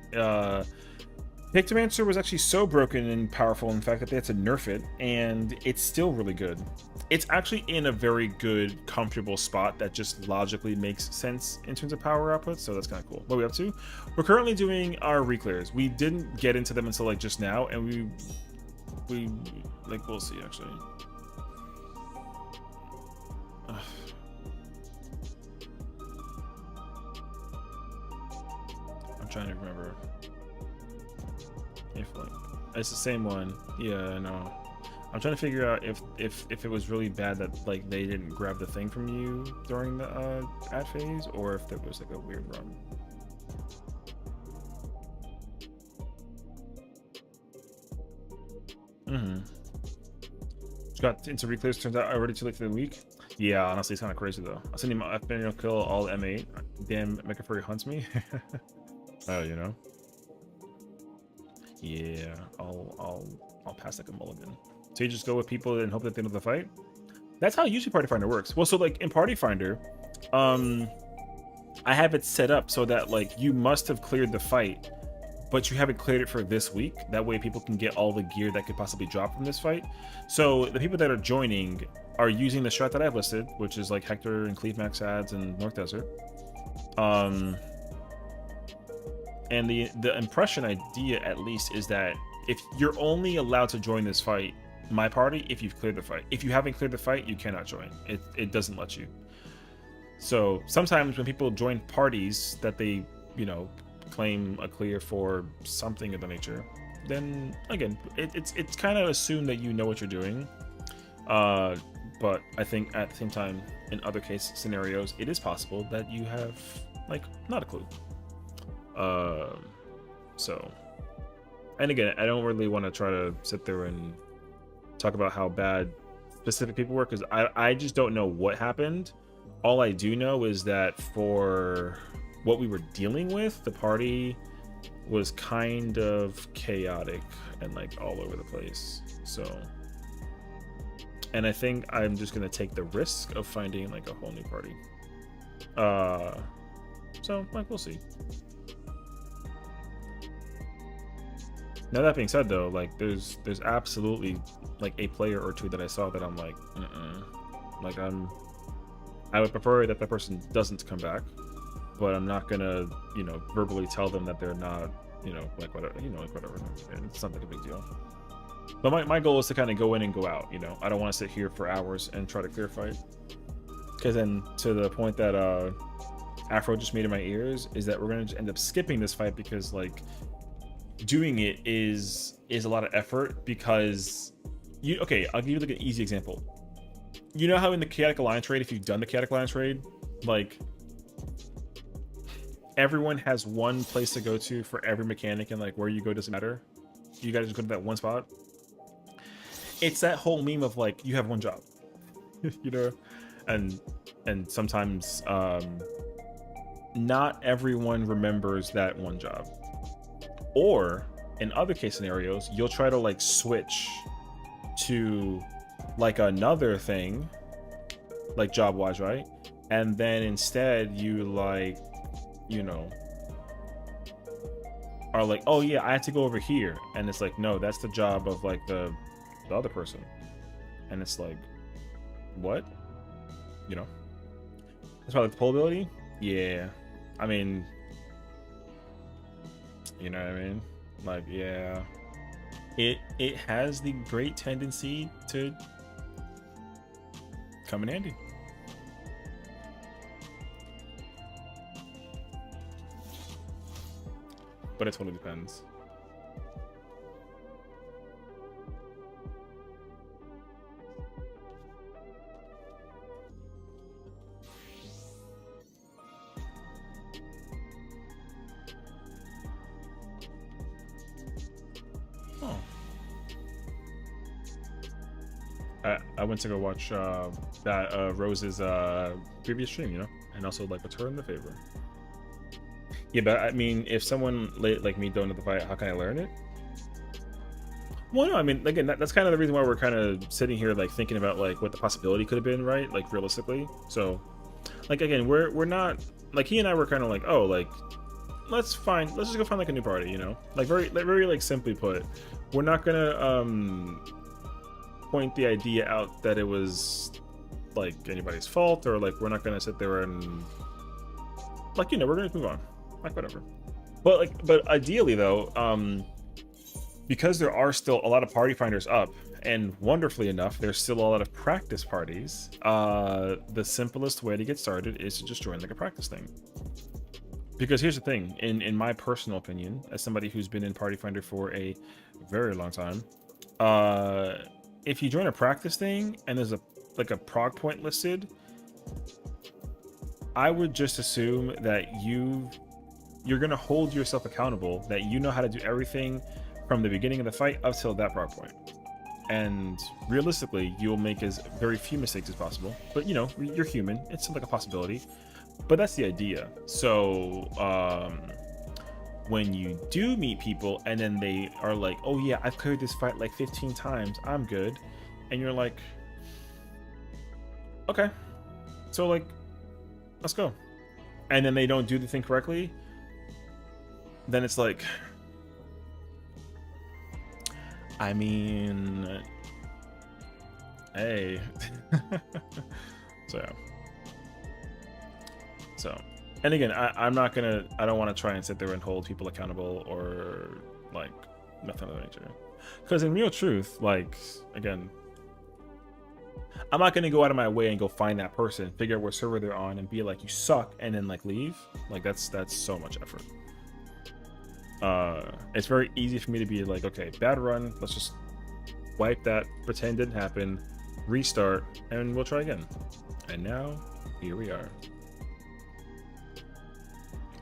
Pictomancer was actually so broken and powerful, in fact, that they had to nerf it, and it's still really good. It's actually in a very good, comfortable spot that just logically makes sense in terms of power output, so that's kind of cool. What are we up to? We're currently doing our Reclears. We didn't get into them until like just now, and we like, we'll see actually. I'm trying to remember if like it's the same one. Yeah, I know. I'm trying to figure out if it was really bad that like they didn't grab the thing from you during the ad phase, or if there was like a weird run. Got into Reclears, turns out already too late for the week. Yeah, honestly, it's kind of crazy though. I'll send him. I've been able to kill all M8. Damn, Mecha Furry hunts me. Oh, you know. Yeah, I'll pass like a mulligan. So you just go with people and hope that they know the fight. That's how usually Party Finder works. Well, so like in Party Finder, I have it set up so that like you must have cleared the fight, but you haven't cleared it for this week. That way people can get all the gear that could possibly drop from this fight. So the people that are joining are using the strat that I've listed, which is like Hector and Cleve Max ads and North Desert. And the impression idea, at least, is that if you're only allowed to join this fight, my party, if you've cleared the fight. If you haven't cleared the fight, you cannot join. It doesn't let you. So sometimes when people join parties that they, you know, claim a clear for something of the nature, then again, it's kind of assumed that you know what you're doing. But I think at the same time, in other case scenarios, it is possible that you have like not a clue. So, and again, I don't really want to try to sit there and talk about how bad specific people were, because I just don't know what happened. All I do know is that for what we were dealing with, the party was kind of chaotic and like all over the place. So, and I think I'm just gonna take the risk of finding like a whole new party. So like we'll see. Now that being said, though, like there's absolutely like a player or two that I saw that I'm like, like I would prefer that that person doesn't come back, but I'm not gonna, you know, verbally tell them that they're not, you know, like whatever, you know, like whatever. It's not like a big deal. But my goal is to kind of go in and go out. You know, I don't want to sit here for hours and try to clear fight, because then to the point that Afro just made in my ears is that we're gonna end up skipping this fight because like doing it is a lot of effort, because you I'll give you like an easy example. You know how in the Chaotic Alliance raid, if you've done the Chaotic Alliance raid, like everyone has one place to go to for every mechanic, and like where you go doesn't matter. You gotta just go to that one spot. It's that whole meme of like you have one job, you know, and sometimes not everyone remembers that one job. Or in other case scenarios, you'll try to like switch to like another thing, like job wise, right? And then instead you like, you know, are like, oh yeah, I have to go over here, and it's like, no, that's the job of like the other person, and it's like, what, you know? That's probably the pull ability. Yeah, I mean, you know what I mean? Like, yeah, it has the great tendency to come in handy. But it totally depends. I went to go watch that Rose's previous stream, you know, and also like return the favor. Yeah, but I mean, if someone like me don't know the fight, how can I learn it? Well, no, I mean, again, that's kind of the reason why we're kind of sitting here, like, thinking about, like, what the possibility could have been, right? Like, realistically. So, like, again, we're not, like, he and I were kind of like, oh, like, let's just go find, like, a new party, you know? Like, very, like, simply put, we're not gonna, point the idea out that it was, like, anybody's fault, or, like, we're not gonna sit there and, like, you know, we're gonna move on. Like, whatever. But, like, but ideally, though, because there are still a lot of party finders up, and wonderfully enough, there's still a lot of practice parties, the simplest way to get started is to just join like a practice thing. Because here's the thing, in my personal opinion, as somebody who's been in Party Finder for a very long time, if you join a practice thing and there's a prog point listed, I would just assume that you're gonna hold yourself accountable, that you know how to do everything from the beginning of the fight up till that prog point. And realistically, you'll make as very few mistakes as possible. But you know, you're human. It's like a possibility. But that's the idea. So when you do meet people and then they are like, oh yeah, I've cleared this fight like 15 times, I'm good. And you're like, okay. So like, let's go. And then they don't do the thing correctly. Then it's like, I mean, hey. So, and again, I don't want to try and sit there and hold people accountable or like nothing of that nature. Because in real truth, like, again, I'm not gonna go out of my way and go find that person, figure out what server they're on, and be like, you suck, and then like leave. Like that's so much effort. It's very easy for me to be like, okay, bad run, let's just wipe that, pretend it didn't happen, restart, and we'll try again. And now here we are.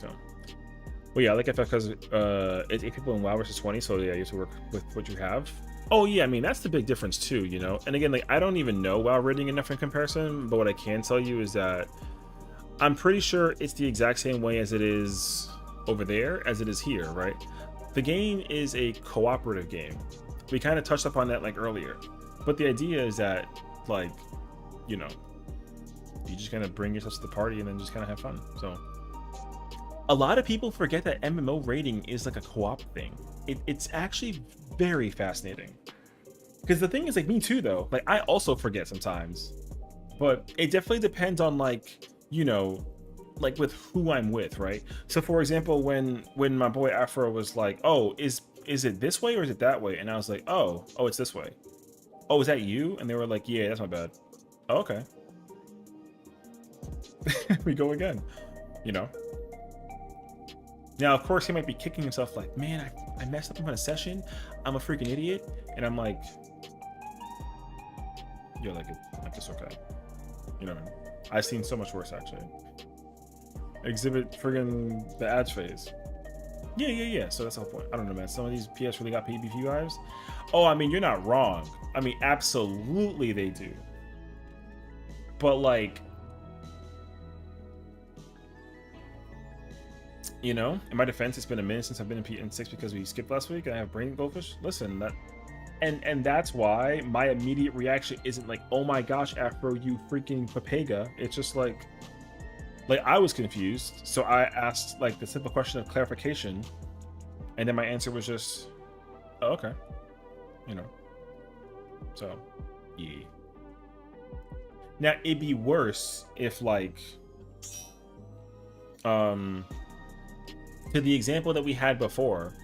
So, well, yeah, like because it's 8 people in WoW versus 20, so yeah, you have to work with what you have. Oh yeah, I mean that's the big difference too, you know. And again, like I don't even know WoW rating enough in comparison, but what I can tell you is that I'm pretty sure it's the exact same way as it is over there as it is here, right? The game is a cooperative game. We kind of touched upon that like earlier, but the idea is that, like, you know, you just kind of bring yourself to the party and then just kind of have fun. So a lot of people forget that MMO rating is like a co-op thing. It's actually very fascinating, because the thing is, like, me too though, like I also forget sometimes, but it definitely depends on, like, you know, like with who I'm with, right? So for example, when my boy Afro was like, oh, is it this way or is it that way? And I was like, oh, it's this way. Oh, is that you? And they were like, yeah, that's my bad. Oh, okay. We go again, you know. Now, of course, he might be kicking himself like, man, I messed up on a session. I'm a freaking idiot. And I'm like, yo, like it's okay. You know what I mean? I've seen so much worse, actually. Exhibit friggin' the ads phase. Yeah. So that's the whole point. I don't know, man. Some of these PS really got PvP vibes. Oh, I mean, you're not wrong. I mean, absolutely they do. But like, you know, in my defense, it's been a minute since I've been in 6 because we skipped last week and I have brain goldfish. Listen, that, and that's why my immediate reaction isn't like, oh my gosh, Afro, you freaking papega. It's just like I was confused, so I asked like the simple question of clarification, and then my answer was just, oh, okay, you know. So, yeah. Now it'd be worse if, like, to the example that we had before,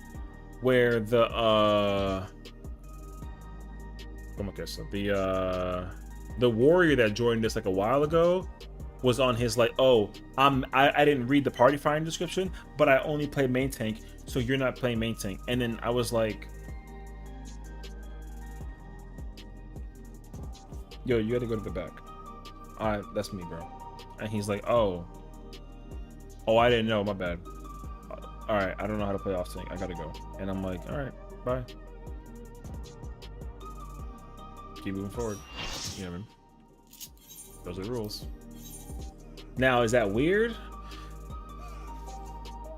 where the the warrior that joined us like a while ago was on his like, oh, I didn't read the party finder description, but I only play main tank, so you're not playing main tank. And then I was like, yo, you gotta go to the back. That's me, bro. And he's like, oh, I didn't know, my bad. All right, I don't know how to play off tank, I gotta go. And I'm like, all right, bye. Keep moving forward. You know what I mean? Those are the rules. Now, is that weird?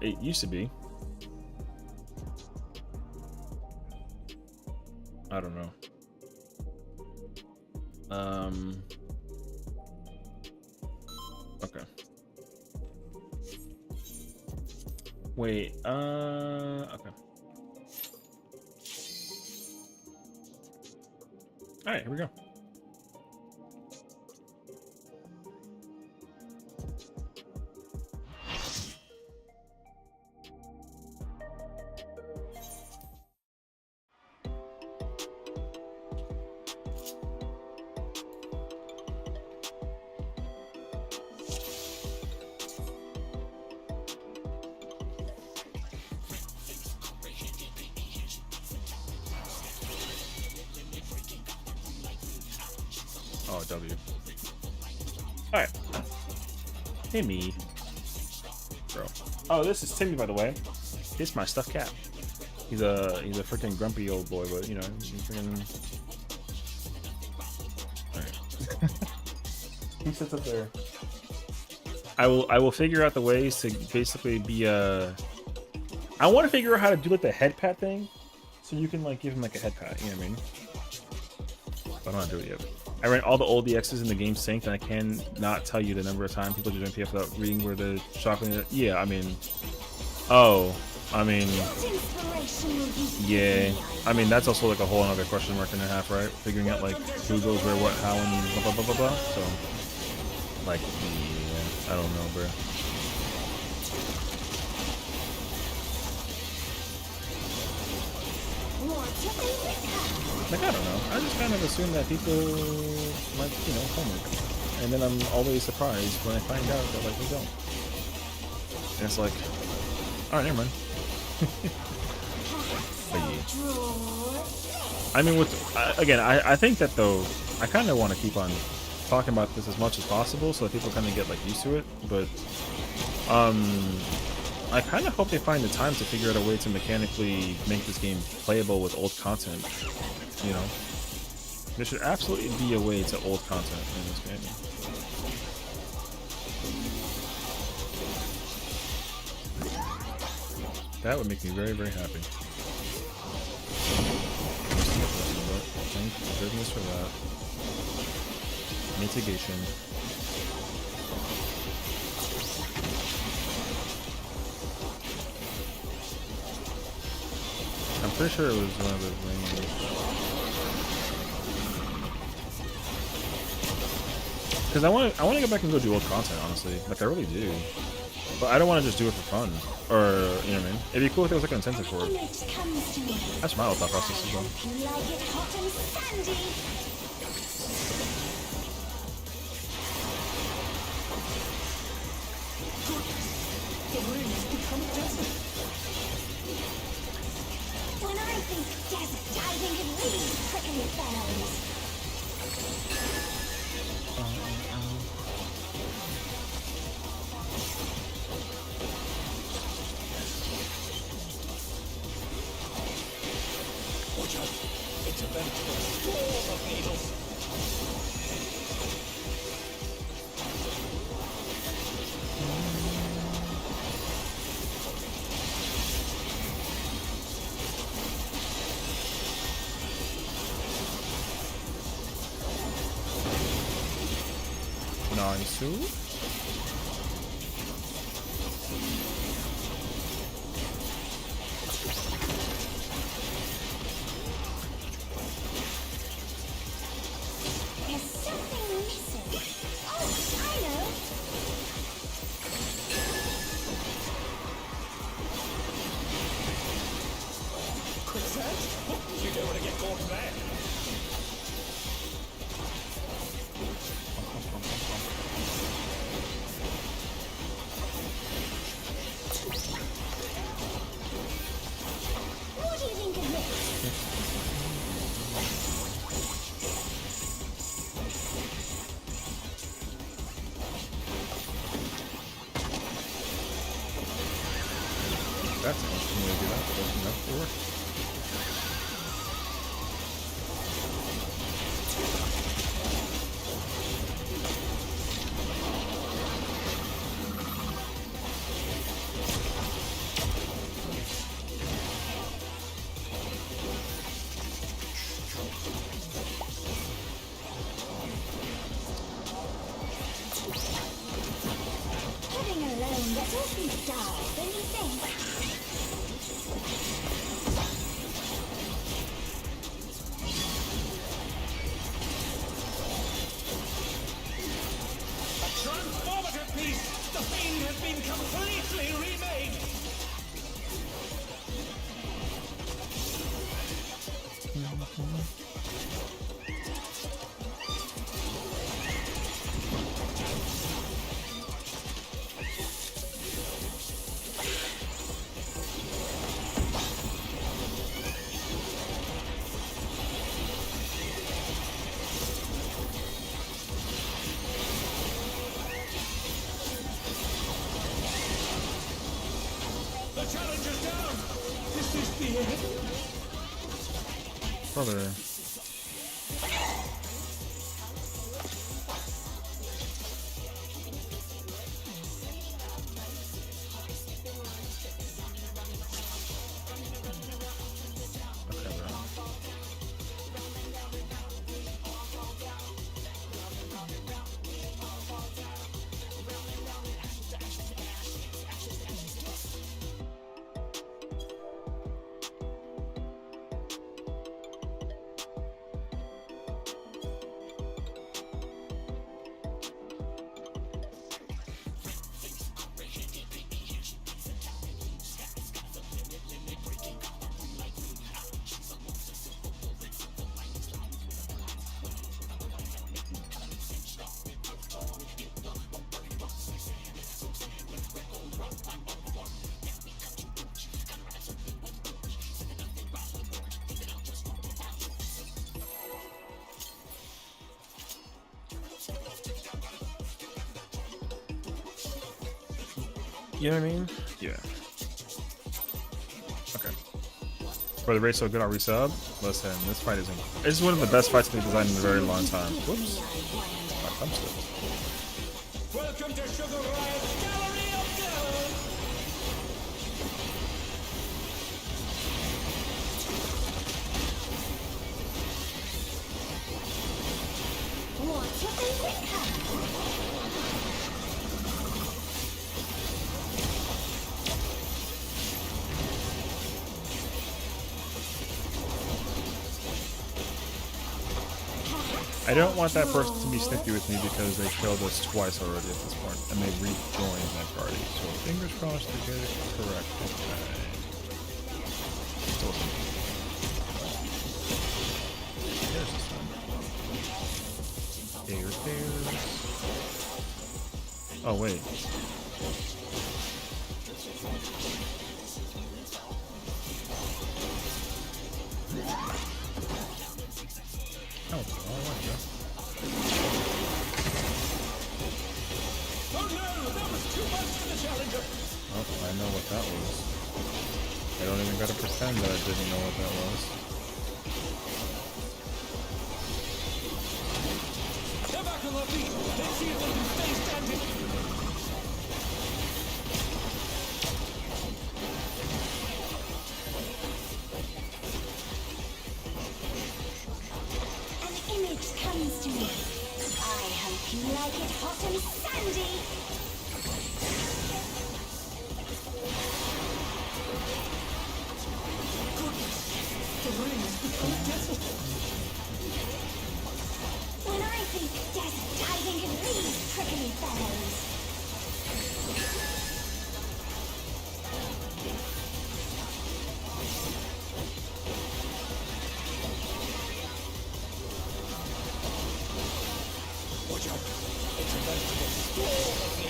It used to be. I don't know. Okay. Wait, okay. Alright, here we go. Oh, W. Alright. Timmy. Bro. Oh, this is Timmy, by the way. This is my stuffed cat. He's a freaking grumpy old boy, but you know, he's freaking. Alright. He sits up there. I will figure out the ways to basically be I want to figure out how to do like the head pat thing, so you can like give him like a head pat. You know what I mean? But I don't want to do it yet. I ran all the old DXs in the game synced, and I cannot tell you the number of times people do MPF without reading where the shopping. Yeah, I mean, oh, I mean, yeah, I mean that's also like a whole other question mark and a half, right? Figuring out like who goes where, what, how, and blah blah blah blah blah. So, like, yeah, I don't know, bro. Like, I don't know. I just kind of assume that people like, you know, homework. And then I'm always surprised when I find out that, like, they don't. And it's like, alright, never mind. But yeah. I mean, again, I think that, though, I kind of want to keep on talking about this as much as possible so that people kind of get, like, used to it. But, I kind of hope they find the time to figure out a way to mechanically make this game playable with old content. You know, there should absolutely be a way to old content in this game. That would make me very, very happy. Thank goodness for that. Mitigation. I'm pretty sure it was one of the range. Because I want to go back and go do old content, honestly. Like, I really do. But I don't want to just do it for fun. Or, you know what I mean? It'd be cool if there was like an incentive for it. That's my old thought process as well. When I think desert, I think of these prickly fellows. Watch out! It's a veritable storm of needles. Nice. There's something missing. Oh, I know. Quicksand? You don't want to get caught there. What do you think of this? That's an interesting way to do that. But enough to work. die than you think. A transformative piece! The Fiend has been completely remade! The challenge is down! Is this the end? Brother. Okay, bro. You know what I mean? Yeah. Okay. For the race so good, I'll resub. Listen, this fight is this is one of the best fights they've designed in a very long time. Whoops. My thumb slipped. Welcome to Sugar Riot's Gallery of Terror! What's your favorite color? I don't want that person to be snippy with me because they failed us twice already at this point, and they rejoined my party. So fingers crossed to get it correct this time. It's awesome. There's this time. There's. Oh wait. Oh, I like that. Oh no! That was too much for the challenger! Oh, I know what that was. I don't even gotta pretend that I didn't know what that was. They're back on their feet! Let's see if they can stay standing! An image comes to me. I hope you like it hot and sandy. Goodness! The ring has become desert! When I think desert diving in these prickly fellows. Watch out! It's a veritable storm of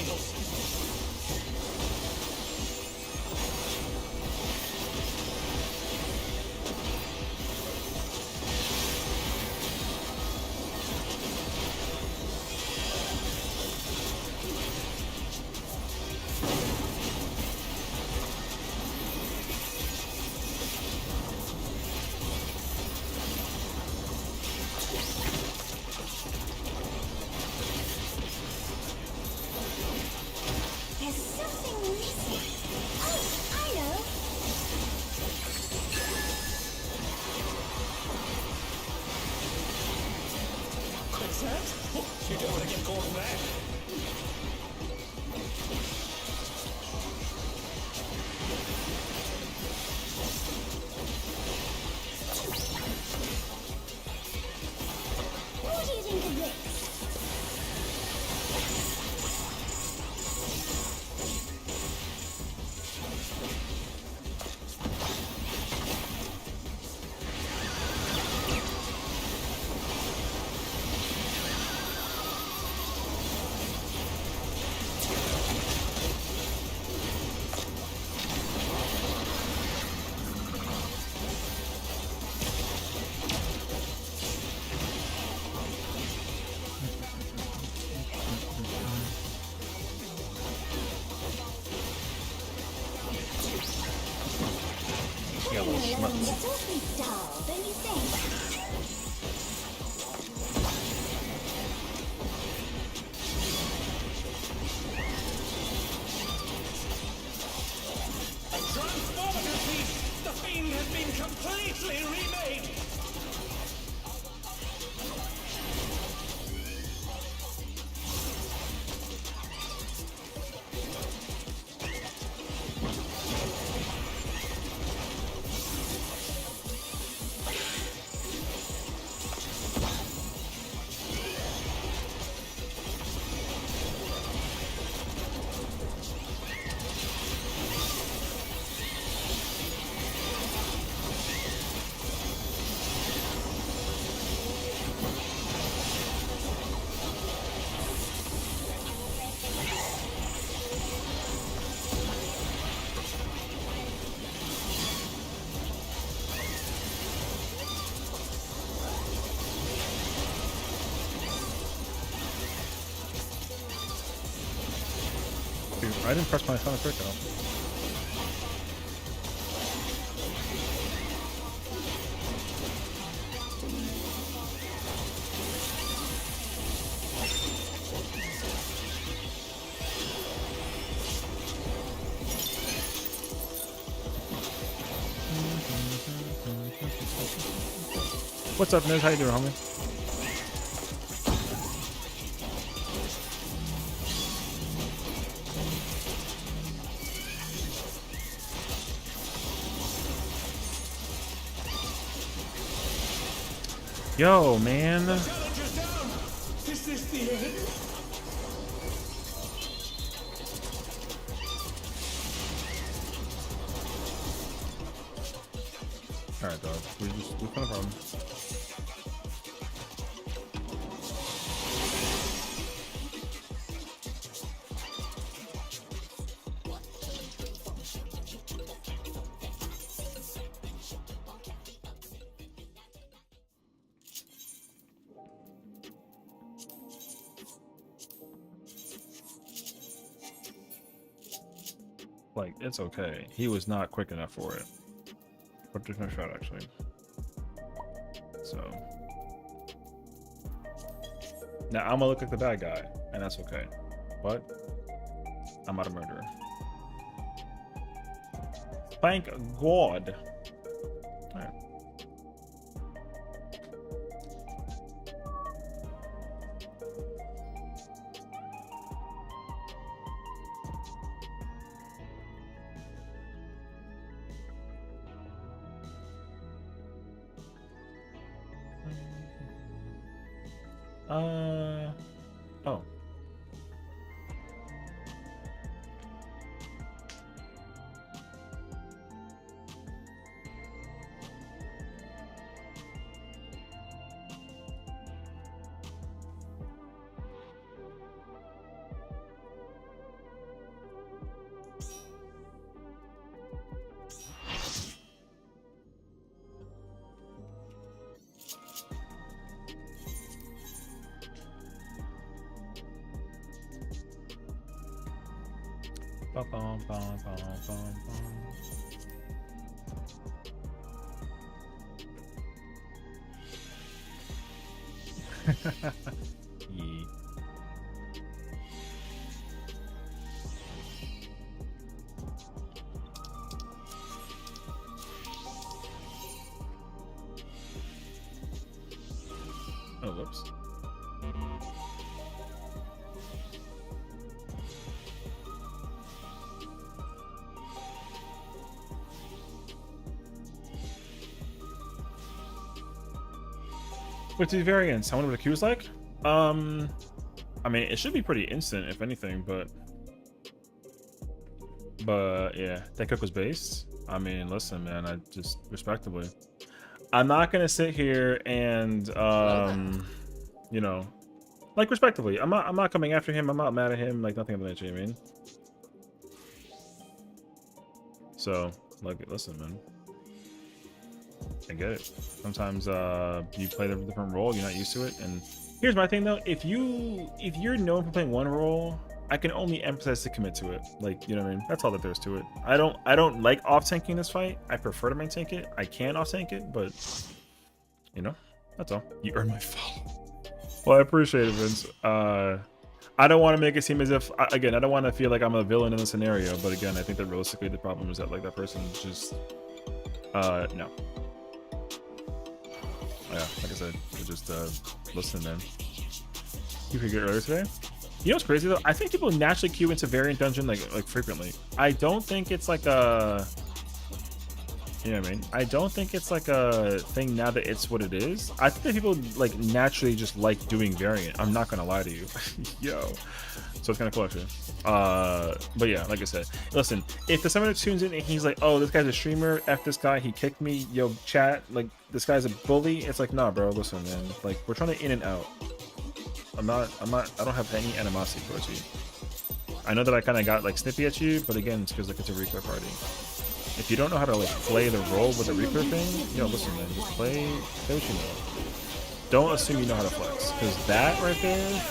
alone gets awfully dull, don't you think? Transformative piece! The Fiend has been completely remade! Dude, I didn't press my sound effect though. What's up, Niz? How you doing, homie? Yo, man. Challenge is down! Is this the end? Alright, dog. We found a problem. Like, it's okay. He was not quick enough for it. But there's no shot, actually. So. Now, I'm gonna look like the bad guy, and that's okay. But, I'm not a murderer. Thank God. Alright. Oh. Bum, bum, bum, bum, bum, bum. Yeah. Oh, whoops. With the variants, I wonder what the queue is like. I mean, it should be pretty instant, if anything, but yeah, that cook was based. I mean, listen, man, I just respectably. I'm not gonna sit here and you know, like respectively. I'm not coming after him. I'm not mad at him. Like nothing of that nature. I mean, so like, listen, man. I get it. Sometimes you play a different role, you're not used to it. And here's my thing though: if you're known for playing one role I can only emphasize to commit to it. Like, you know what I mean? That's all that there's to it. I don't like off tanking this fight. I prefer to main tank it. I can off tank it, but you know, that's all. You earned my follow. Well, I appreciate it, Vince. I don't want to make it seem as if, again, I don't want to feel like I'm a villain in the scenario, but again, I think that realistically the problem is that like that person just, no. Yeah, like I said, just listen, man. You could get earlier today. You know what's crazy though? I think people naturally queue into variant dungeon like frequently. I don't think it's like a, you know what I mean? I don't think it's like a thing now that it's what it is. I think that people like naturally just like doing variant. I'm not gonna lie to you. Yo. So it's kind of cool actually. But yeah, like I said, listen, if the summoner tunes in and he's like, oh, this guy's a streamer, F this guy, he kicked me, yo, chat, like this guy's a bully, it's like, nah, bro, listen, man. Like, we're trying to in and out. I don't have any animosity towards you. I know that I kind of got like snippy at you, but again, it's because like it's a Reclear party. If you don't know how to like play the role with the Reclear thing, yo, listen, man, just play what you know. Don't assume you know how to flex, because that right there,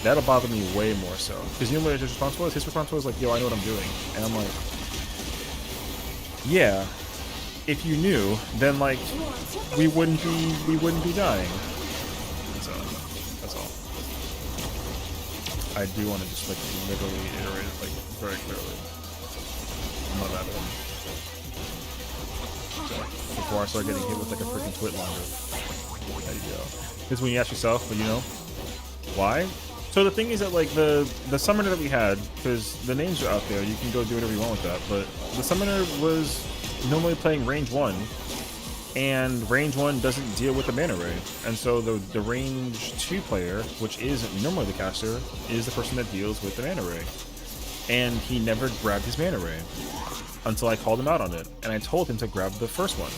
that'll bother me way more so. Because you know what his response was? His response was like, yo, I know what I'm doing. And I'm like, yeah, if you knew, then like we wouldn't be dying. So that's all. I do want to just like literally iterate it like very clearly. I'm not that one. So, before I start getting hit with like a freaking twit longer. There you go. This is when you ask yourself, but you know, why? So the thing is that like the summoner that we had, because the names are out there, you can go do whatever you want with that, but the summoner was normally playing range 1, and range 1 doesn't deal with the mana ray, and so the range 2 player, which is normally the caster, is the person that deals with the mana ray, and he never grabbed his mana ray until I called him out on it, and I told him to grab the first one,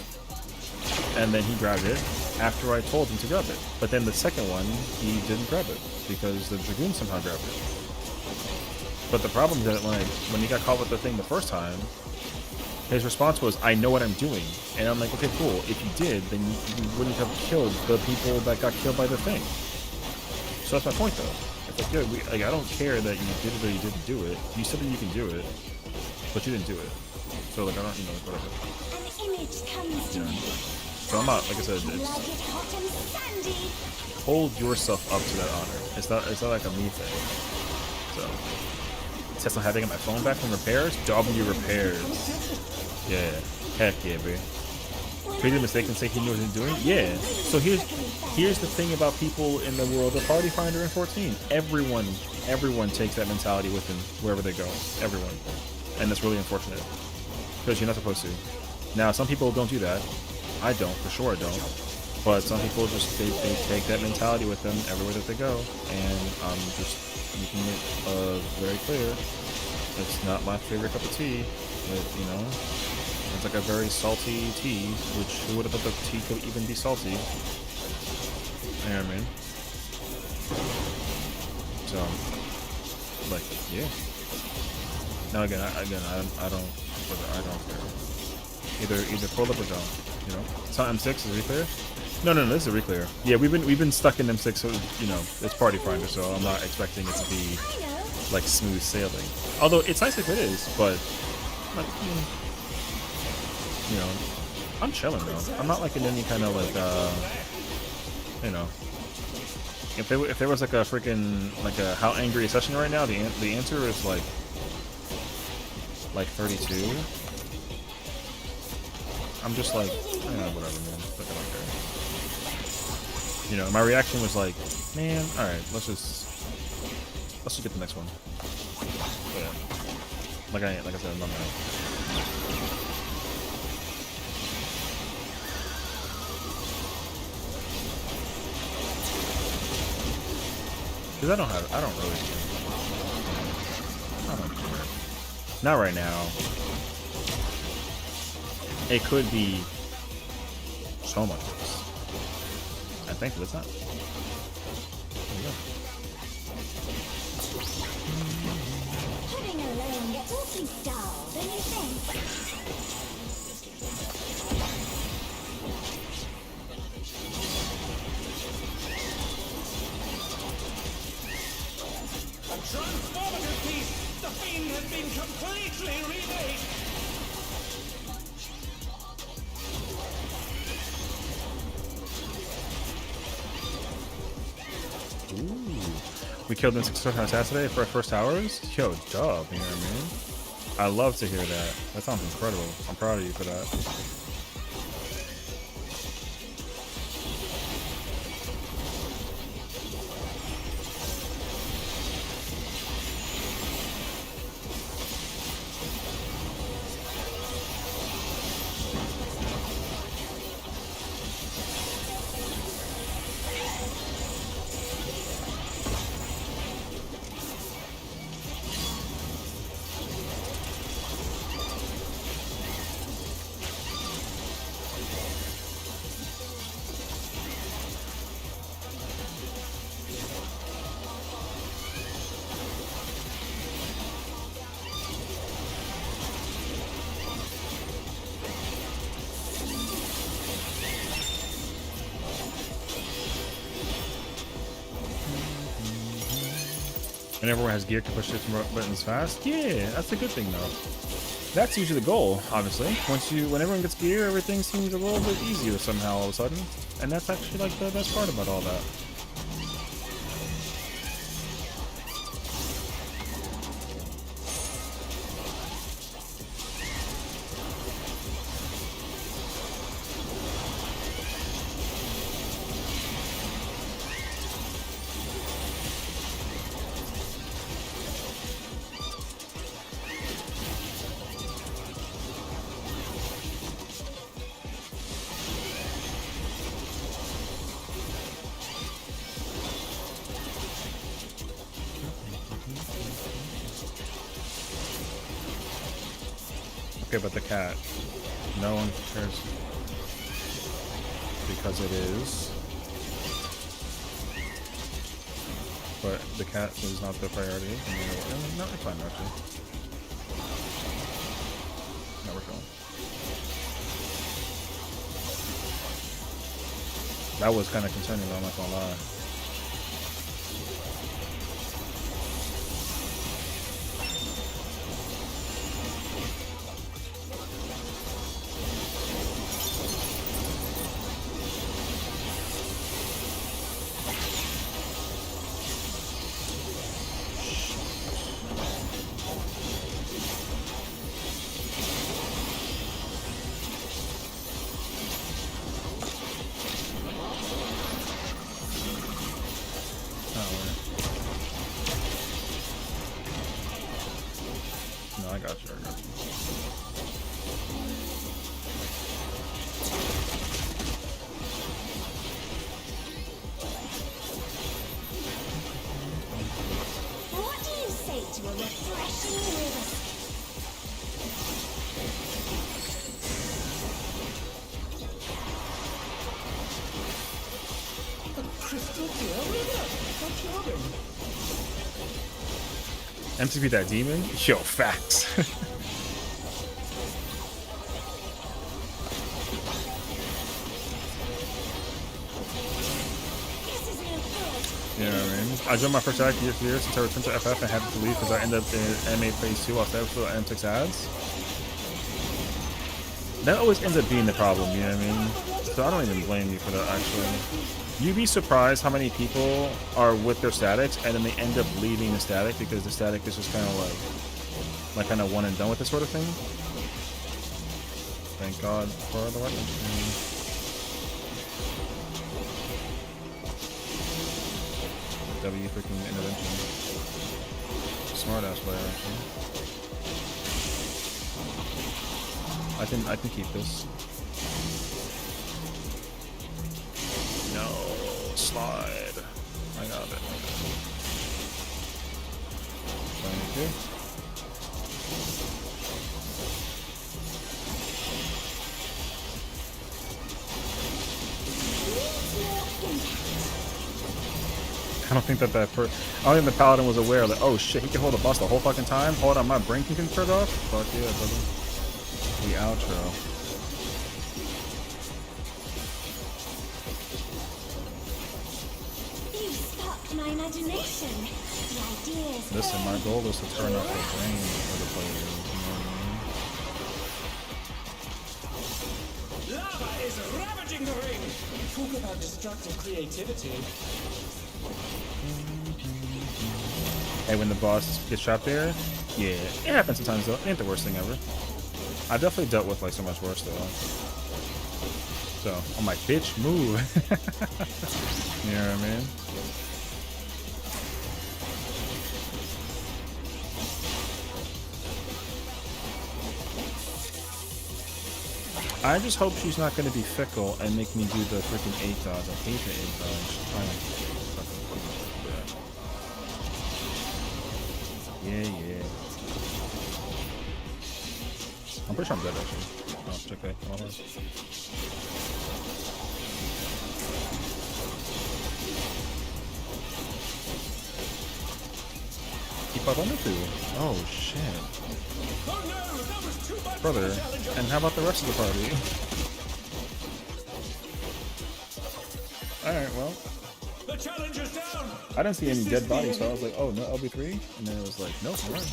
and then he grabbed it after I told him to grab it. But then the second one, he didn't grab it because the Dragoon somehow grabbed it. But the problem is that when he got caught with the thing the first time, his response was, I know what I'm doing. And I'm like, okay, cool. If you did, then you wouldn't have killed the people that got killed by the thing. So that's my point, though. It's like, good. I don't care that you did it or you didn't do it. You said that you can do it, but you didn't do it. So, like, I don't, whatever. An image comes to me. So I'm not, like I said, it's, hold yourself up to that honor. It's not like a me thing. So, Tess, I'm having my phone back from repairs. W repairs. Yeah, heck yeah, baby. Created a mistake and say he knew what he was doing. Yeah. So here's the thing about people in the world of Party Finder and 14. Everyone takes that mentality with them wherever they go. Everyone, and that's really unfortunate because you're not supposed to. Now, some people don't do that. I don't, for sure I don't. But some people just, they take that mentality with them everywhere that they go. And I'm just making it very clear. It's not my favorite cup of tea. But, you know, it's like a very salty tea, which who would have thought the tea could even be salty? You know what I mean? So, like, yeah. Now again, I don't care. Either pull up or don't. You know, it's not M6 is Reclear. No, this is a Reclear. Yeah, we've been stuck in M6, so you know it's Party Finder, so I'm not expecting it to be like smooth sailing. Although it's nice if it is, but like, you know, I'm chilling though. I'm not like in any kind of like you know, if there was like a freaking like a how angry a session right now, the answer is like 32. I'm just like, whatever, man. Like, I don't care. You know, my reaction was like, man, alright, let's just get the next one. But yeah. Like I said, I'm not mad. Because I don't really care. I don't care. Not right now. It could be so much worse. I think, but it's not. There you go. Heading alone gets awfully dull, don't you think? Transformative We killed them successfully on Saturday for our first hours. Yo, dub, you know what I mean? I love to hear that. That sounds incredible. I'm proud of you for that. And everyone has gear to push different buttons fast. Yeah, that's a good thing though. That's usually the goal, obviously. When everyone gets gear, everything seems a little bit easier somehow all of a sudden. And that's actually like the best part about all that. Okay, but the cat. No one cares. Because it is. But the cat is not the priority. No, it's fine actually. No, we're going. That was kind of concerning though, I'm not gonna lie. No, I got you. What do you say to a refreshing river? A crystal clear river. How charming. MTP that demon? Yo, facts. You know what I mean? I jumped my first act years since I returned to FF and had to leave because I ended up in anime phase 2 while I for M6 ads. That always ends up being the problem, you know what I mean? So I don't even blame you for that, actually. You'd be surprised how many people are with their statics and then they end up leaving the static because the static is just kind of like kind of one and done with this sort of thing. Thank God for the weapon. W freaking intervention. Smart ass player actually. I can keep this. No slide. I got it. Thank you. I don't think that I don't think the paladin was aware that, oh shit, he can hold a boss the whole fucking time. Hold on, my brain can turn off. Fuck yeah, brother. The outro. You sparked my imagination. The ideas. Listen, my goal is to turn off the brain for the players. You know what I mean? Lava is ravaging the ring. Talk about destructive creativity. And when the boss gets trapped there, yeah, it happens sometimes though. It ain't the worst thing ever. I definitely dealt with like so much worse though. So I'm like, bitch, move. You know what I mean? I just hope she's not going to be fickle and make me do the freaking 8 dodge. I hate the 8 dodge. Yeah, yeah. I'm pretty sure I'm dead actually. Oh, it's okay. Hold on. Keep up on the 2. Oh, shit. Oh no, that was too much Brother, for the challenger. and how about the rest of the party? Alright, well. The challenger's down. I didn't see any dead bodies, so I was like, oh, no LB3? And then it was like, nope, alright.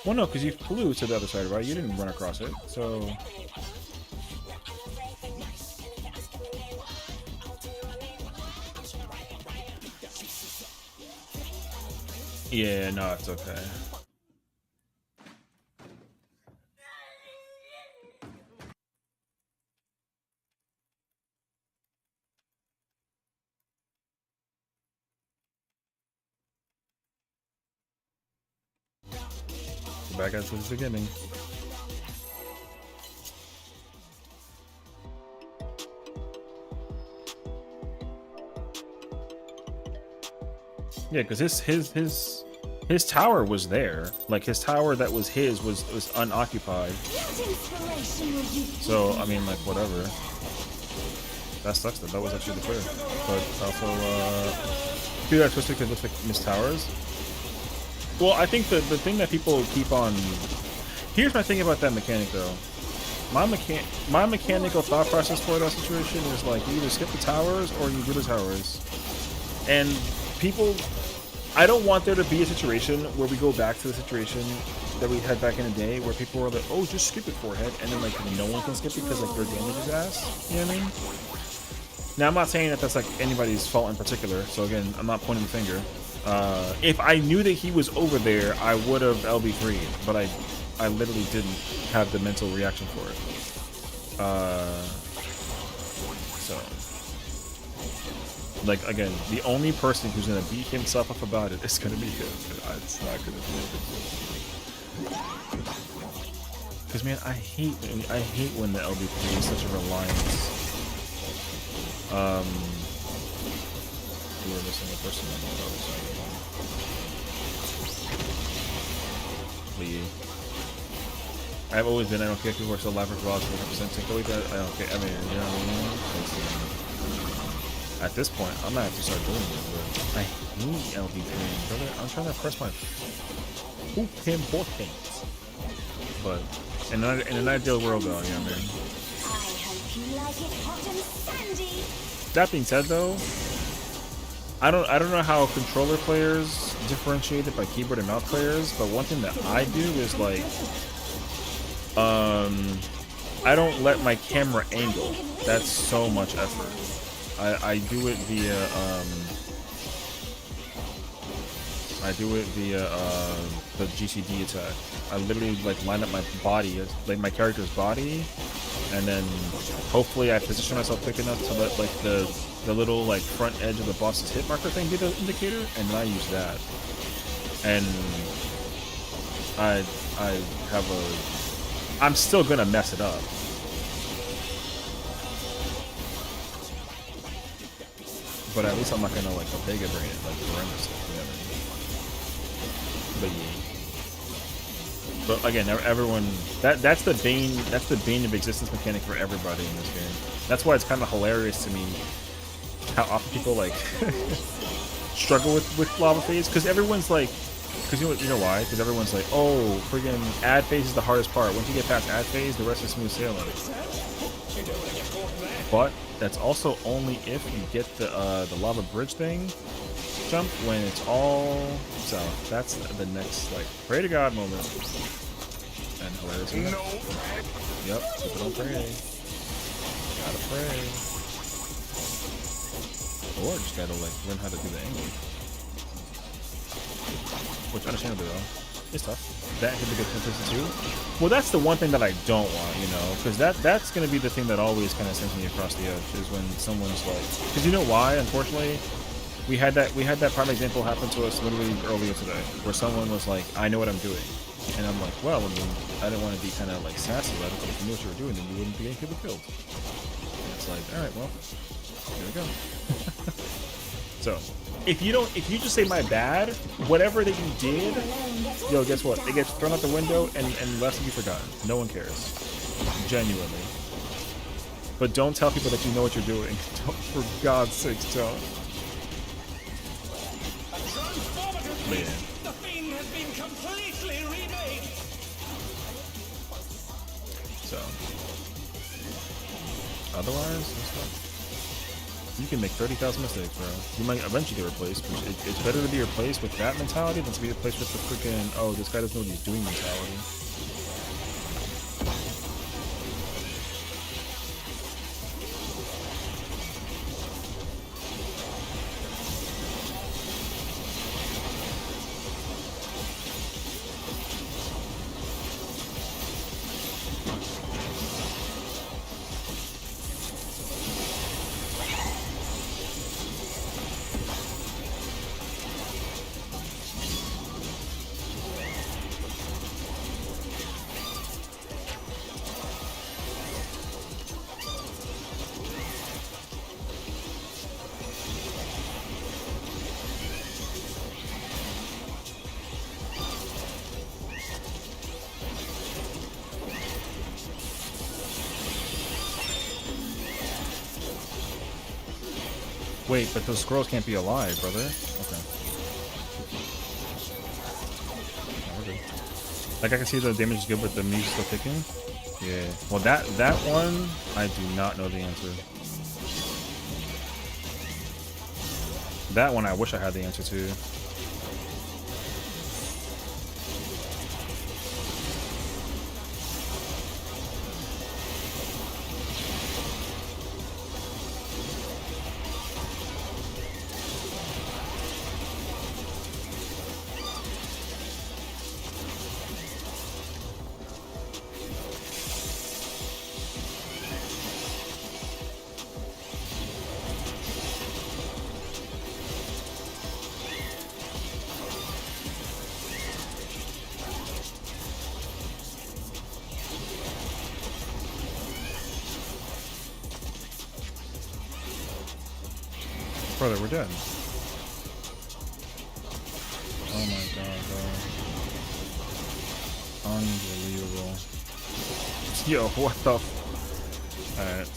Well, no, because you flew to the other side, right? You didn't run across it, so... Yeah, no, it's okay. Back at the beginning. Yeah, because his tower was there. Like his tower that was his was unoccupied. So I mean, like whatever. That sucks. That was actually the clear. But also, people are twisted because it looks like missed towers. Well, I think the thing that people keep on... Here's my thing about that mechanic, though. My mechanical thought process for that situation is like, you either skip the towers or you do the towers. And people... I don't want there to be a situation where we go back to the situation that we had back in the day where people were like, oh, just skip it, forehead. And then, like, no one can skip it because, like, their damage is ass. You know what I mean? Now, I'm not saying that that's, like, anybody's fault in particular. So, again, I'm not pointing the finger. If I knew that he was over there, I would have LB3'd, but I literally didn't have the mental reaction for it. So, like, again, the only person who's gonna beat himself up about it is gonna be him. It's not gonna be him. Because, man, I hate when the LB3 is such a reliance. We were missing a person on the other side of the line. I've always been, I don't care if people are still alive for vlogs, 100% take away that. I don't care. I mean, you know what I mean? At this point, I'm gonna have to start doing it, but I hate LB3, brother. I'm trying to press my hoop him buttons. But in an ideal world, though, yeah, man. I hope you like it hot and sandy. That being said, though, I don't know how controller players differentiate it by keyboard and mouse players, but one thing that I do is like, I don't let my camera angle. That's so much effort. I do it via the GCD attack. I literally like line up my body, like my character's body, and then hopefully I position myself quick enough to let like the little like front edge of the boss's hit marker thing be the indicator, and then I use that. And I'm still gonna mess it up. But at least I'm not gonna like Omega brain it like horrendously. But yeah. But again, everyone that's the bane of existence mechanic for everybody in this game. That's why it's kind of hilarious to me how often people like struggle with lava phase, because everyone's like, because you know why? Because everyone's like, oh, friggin' ad phase is the hardest part. Once you get past ad phase, the rest is smooth sailing. But that's also only if you get the lava bridge thing. jump when it's all so. That's the next like pray to God moment. And hilarious. No. Yep. People don't pray. Gotta pray. Or just gotta like learn how to do the angle. Which understandably though, it's tough. That hit the good places too. Well, that's the one thing that I don't want, you know, because that's gonna be the thing that always kind of sends me across the edge is when someone's like, because you know why? Unfortunately, we had that prime example happen to us literally earlier today, where someone was like, "I know what I'm doing," and I'm like, "Well, I mean, I didn't want to be kind of like sassy about it, but if you knew what you were doing, then you wouldn't be getting people killed." And it's like, all right, well, here we go. So, if you just say my bad, whatever that you did, yo, guess what? It gets thrown out the window and left to be forgotten. No one cares. Genuinely. But don't tell people that you know what you're doing. Don't, for God's sakes, don't. Man. The thing has been completely remade. So. Otherwise, that's fine. You can make 30,000 mistakes, bro. You might eventually get replaced, but it's better to be replaced with that mentality than to be replaced with the freaking, oh, this guy doesn't know what he's doing mentality. Wait, but those squirrels can't be alive, brother. Okay. Oh, we're good. Like I can see the damage is good, but the music still ticking. Yeah. Well, that one I do not know the answer. That one I wish I had the answer to. Brother, we're dead. Oh my god, bro. Unbelievable. Yo, what the f... Alright.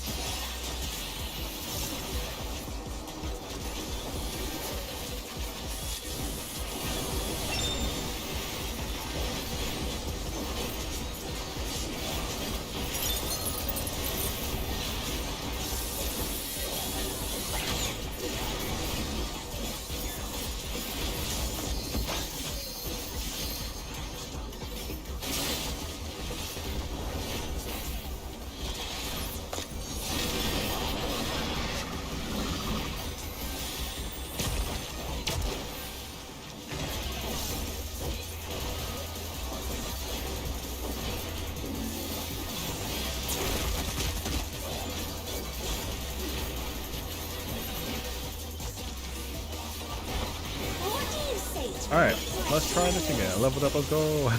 Alright, let's try this again. I leveled up, let's go.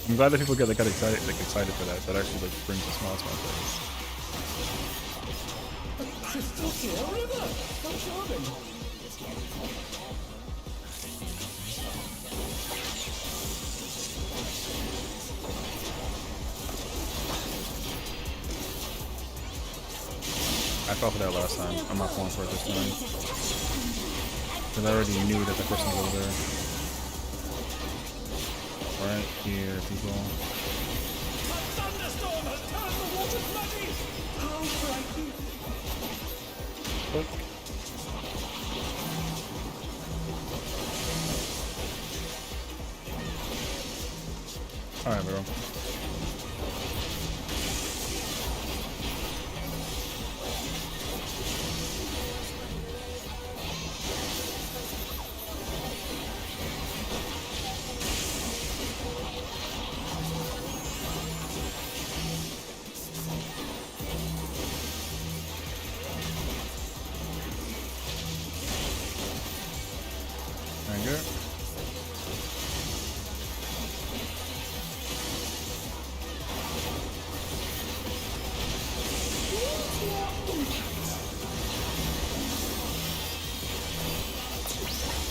I'm glad that people get excited for that. That actually brings a smile to my face. Crystal Clear River! How charming! I fell for that last time. I'm not falling for it this time. Because I already knew that the person was over there. Right here, people. A thunderstorm has turned the water bloody! How frightening! Look. Alright, bro. Anger.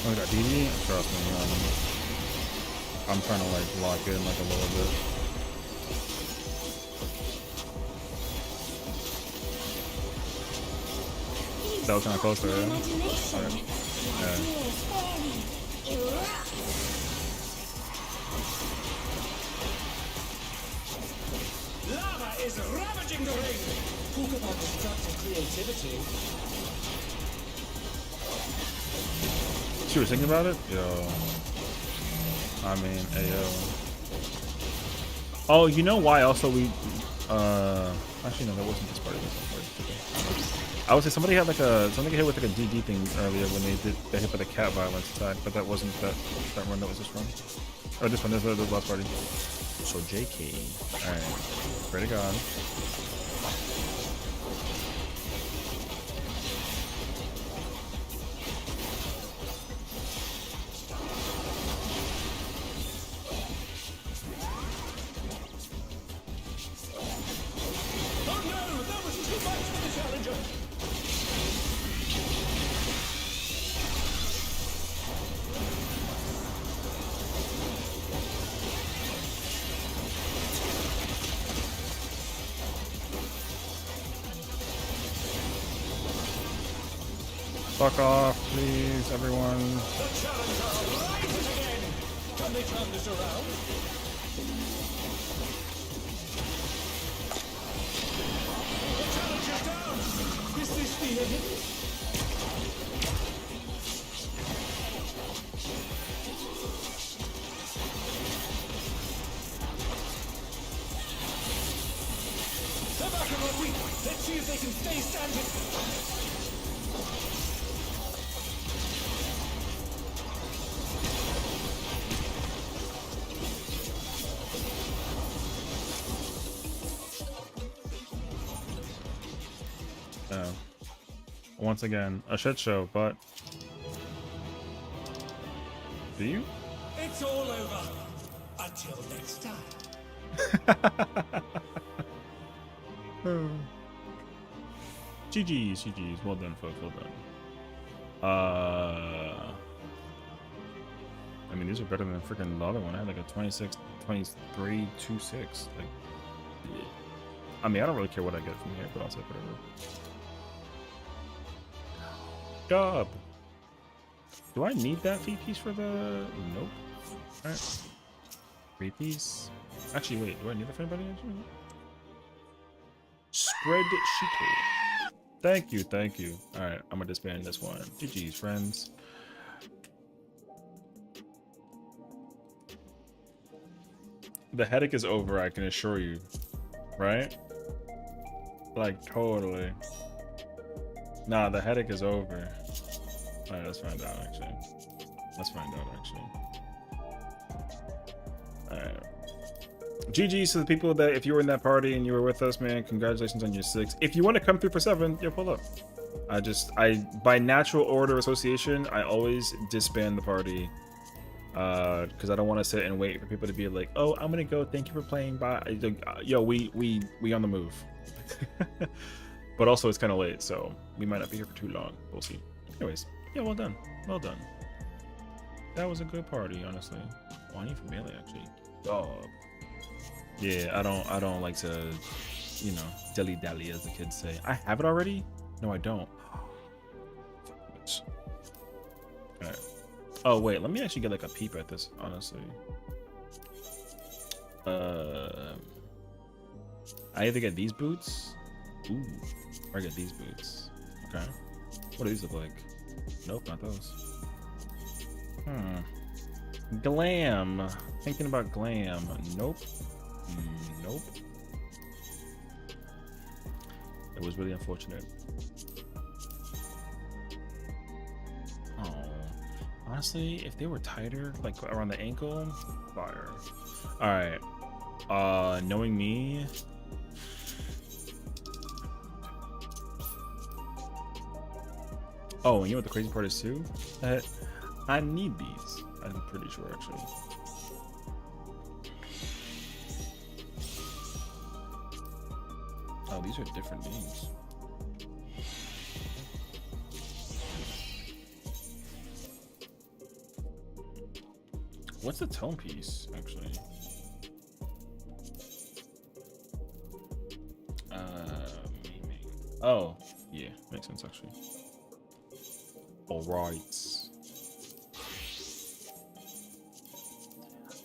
Oh, we got DD? Trust me, I'm trying to like lock in like a little bit. That was kind of close there, yeah? Alright. Yeah. Lava is ravaging the ring. Talk about destructive creativity. She was thinking about it? Yo. I mean, ayo. Oh, you know why also we actually no, that wasn't this part. I would say somebody had like somebody hit with like a DD thing earlier when they hit by the cat violence attack, but that wasn't that run, that was this run. Or this one, this was the last party. So JK. Alright. Pray to God. Oh no, that was too much for the challenger. Fuck off, please, everyone. The challenger rises again. Can they turn this around? The challenger's down. Is this the end? They're back on their feet. Let's see if they can stay standing. Once again, a shit show, but do you? It's all over. Until next time. GG's, GG's. Well done, folks. Well done. I mean, these are better than freaking the other one. I had like a 26, 23, 26. Like, yeah. I mean, I don't really care what I get from here, but I'll take whatever. Job. Do I need that feet piece for the? Nope. All right. 3 piece. Actually, wait. Do I need that for anybody? Actually? Spread sheetle. Thank you, thank you. All right, I'm gonna disband this one. GG's, friends. The headache is over, I can assure you. Right? Like, totally. Nah, the headache is over. Alright, let's find out, actually. Let's find out, actually. Alright. GG's to the people that, if you were in that party and you were with us, man, congratulations on your 6. If you want to come through for 7, yeah, pull up. By natural order association, I always disband the party. Because I don't want to sit and wait for people to be like, oh, I'm gonna go, thank you for playing, bye. Yo, we on the move. But also it's kind of late, so we might not be here for too long. We'll see. Anyways, yeah, well done. Well done. That was a good party, honestly. Oh, I need for melee, actually. Dog. Yeah, I don't like to, you know, dilly-dally, as the kids say. I have it already? No, I don't. Alright. Oh, wait, let me actually get like a peep at this, honestly. I either get these boots. Ooh. Or I get these boots. Okay. What do these look like? Nope, not those. Glam. Thinking about glam. Nope. Nope. It was really unfortunate. Oh. Honestly, if they were tighter, like around the ankle, fire. Alright. Knowing me. Oh, and you know what the crazy part is too? I need these. I'm pretty sure actually. Oh, these are different names. What's the tone piece actually? Oh, yeah, makes sense actually. All right.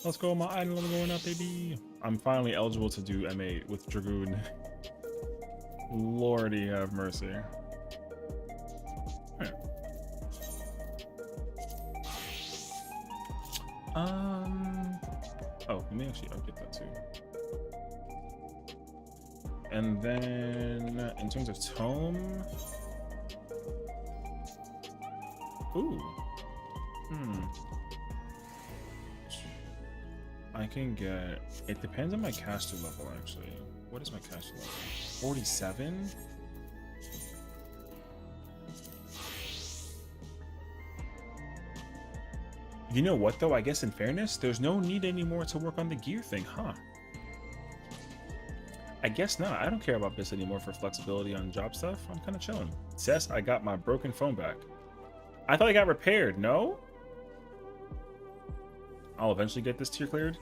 Let's go, my item level going up, baby. I'm finally eligible to do M8 with Dragoon. Lordy have mercy. Right. Oh, you may actually update that too. And then in terms of tome. Ooh. I can get, it depends on my caster level actually. What is my caster level? 47? You know what though? I guess in fairness, there's no need anymore to work on the gear thing, huh? I guess not. I don't care about this anymore for flexibility on job stuff. I'm kind of chilling. Sess, I got my broken phone back. I thought I got repaired. No? I'll eventually get this tier cleared.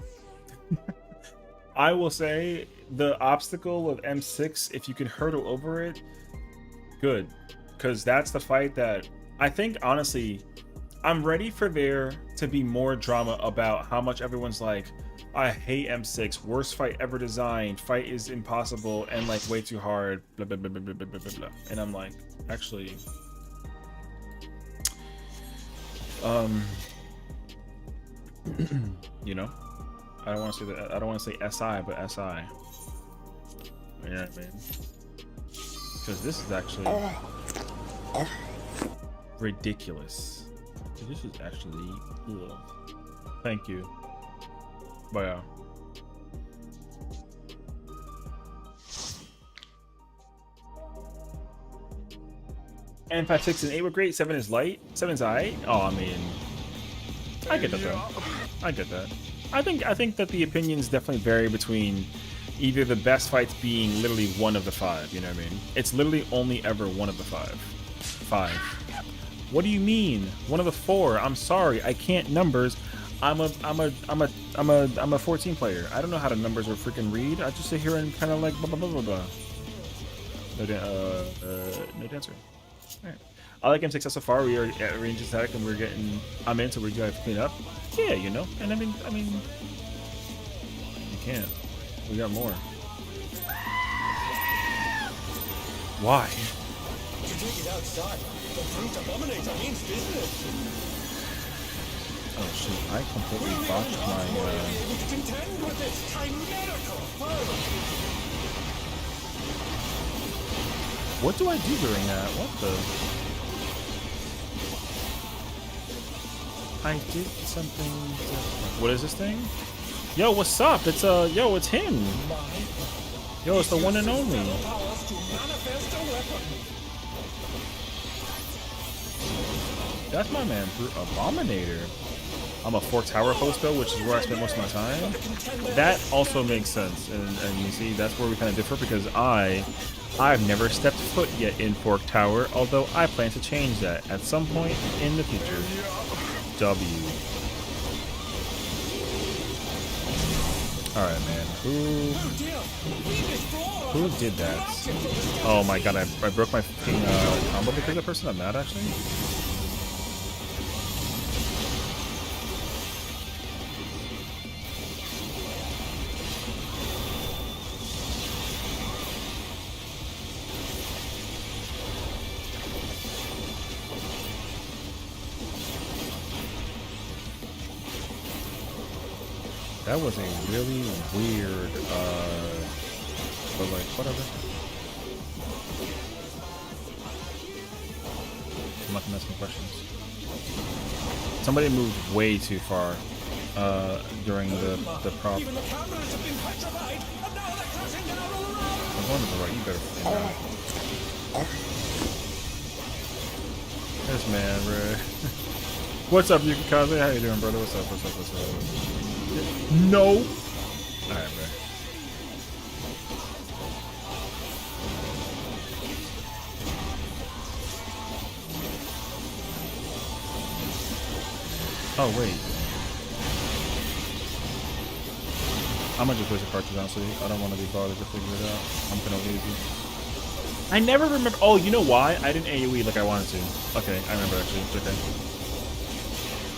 I will say the obstacle of M6, if you can hurdle over it, good. Because that's the fight that I think, honestly, I'm ready for there to be more drama about how much everyone's like, I hate M6, worst fight ever designed, fight is impossible and like way too hard, blah, blah, blah, blah, blah, blah, blah, blah. And I'm like, actually, you know, I don't want to say that. I don't want to say SI, but SI. You know what I mean? Because this is actually ridiculous. This is actually, ugh. Thank you. But yeah. And 5, 6, and 8 were great. 7 is light. 7's I. Oh, I mean, I get that though. I get that. I think that the opinions definitely vary between either the best fights being literally one of the 5. You know what I mean? It's literally only ever one of the 5. What do you mean? One of the 4? I'm sorry, I can't numbers. I'm a 14 player. I don't know how to numbers or freaking read. I just sit here and kind of like blah blah blah blah blah. No dancer. All right. I like M6 so far. We are at range attack and we're getting. I'm in, so we're gonna have to clean up. Yeah, you know. And I mean, you can't. We got more. Why? To take it outside, the brute abominator means business. Oh shit! I completely botched my. Able to contend with its chimerical foe. What do I do during that? What the? I did something different. What is this thing? Yo, what's up? It's yo, it's him. Yo, it's the one and only. That's my man, Abominator. I'm a 4 tower host though, which is where I spend most of my time. That also makes sense, and you see, that's where we kind of differ because I've never stepped foot yet in Fork Tower, although I plan to change that at some point in the future. W. Alright, man. Who did that? Oh my god, I broke my combo because of that person? I'm mad, actually. That was a really weird, but like, whatever. I'm not gonna ask any questions. Somebody moved way too far during the prop. Even the cameras have been petrified, and now they're crashing down all around. I'm going to the right, you better fucking know. This man, bro. What's up, Yukikaze? How you doing, brother? What's up? What's up? What's up? No! Alright, bro. Oh, wait. I'm gonna just place the cartridge, honestly. I don't want to be bothered to figure it out. I'm gonna lose you. I never remember. Oh, you know why? I didn't AoE like I wanted to. Okay, I remember actually. It's okay.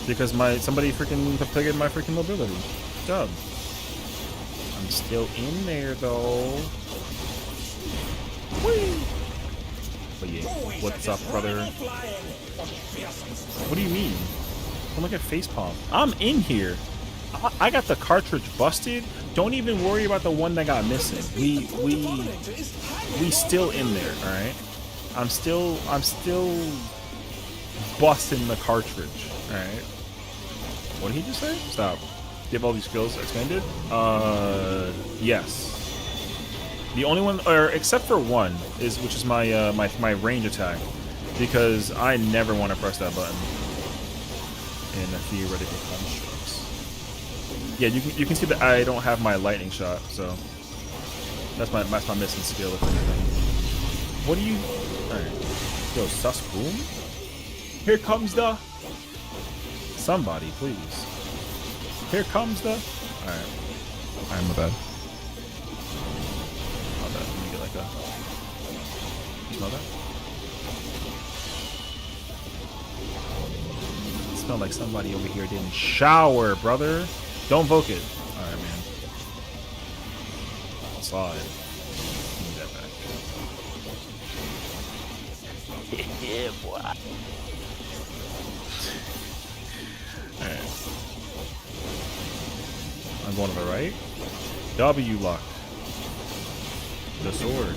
Because somebody freaking figured my freaking mobility. Dub. I'm still in there though. Whee! But yeah, what's up, brother? What do you mean? Don't look at facepalm. I'm in here. I got the cartridge busted. Don't even worry about the one that got missing. We still in there, all right? I'm still busting the cartridge, all right? What did he just say? Stop. Do you have all these skills expanded? Yes. The only one, or except for one, which is my my range attack, because I never want to press that button in a theoretical constructs. Yeah, you can see that I don't have my lightning shot, so that's my missing skill, if anything. What do you? All right. Yo, sus boom. Here comes the. Somebody, please. Here comes the. All right. I'm my bad. My bad. Let me get like a. You smell that? It smelled like somebody over here didn't shower, brother. Don't invoke it. Alright, man. I'll slide. Give me that back. Yeah, boy. Alright. I'm going to the right. W lock. The sword.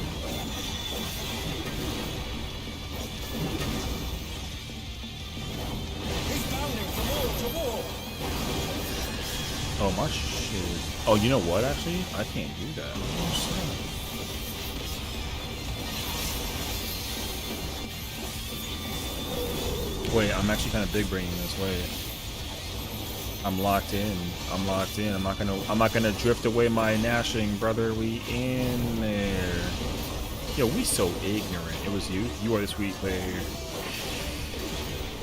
He's bounding from wall to wall. Oh, my shit. Oh, you know what, actually? I can't do that. Wait, I'm actually kind of big braining this. Wait. I'm locked in. I'm locked in. I'm not gonna drift away my gnashing, brother. We in there. Yo, we so ignorant. It was you. You are the sweet player.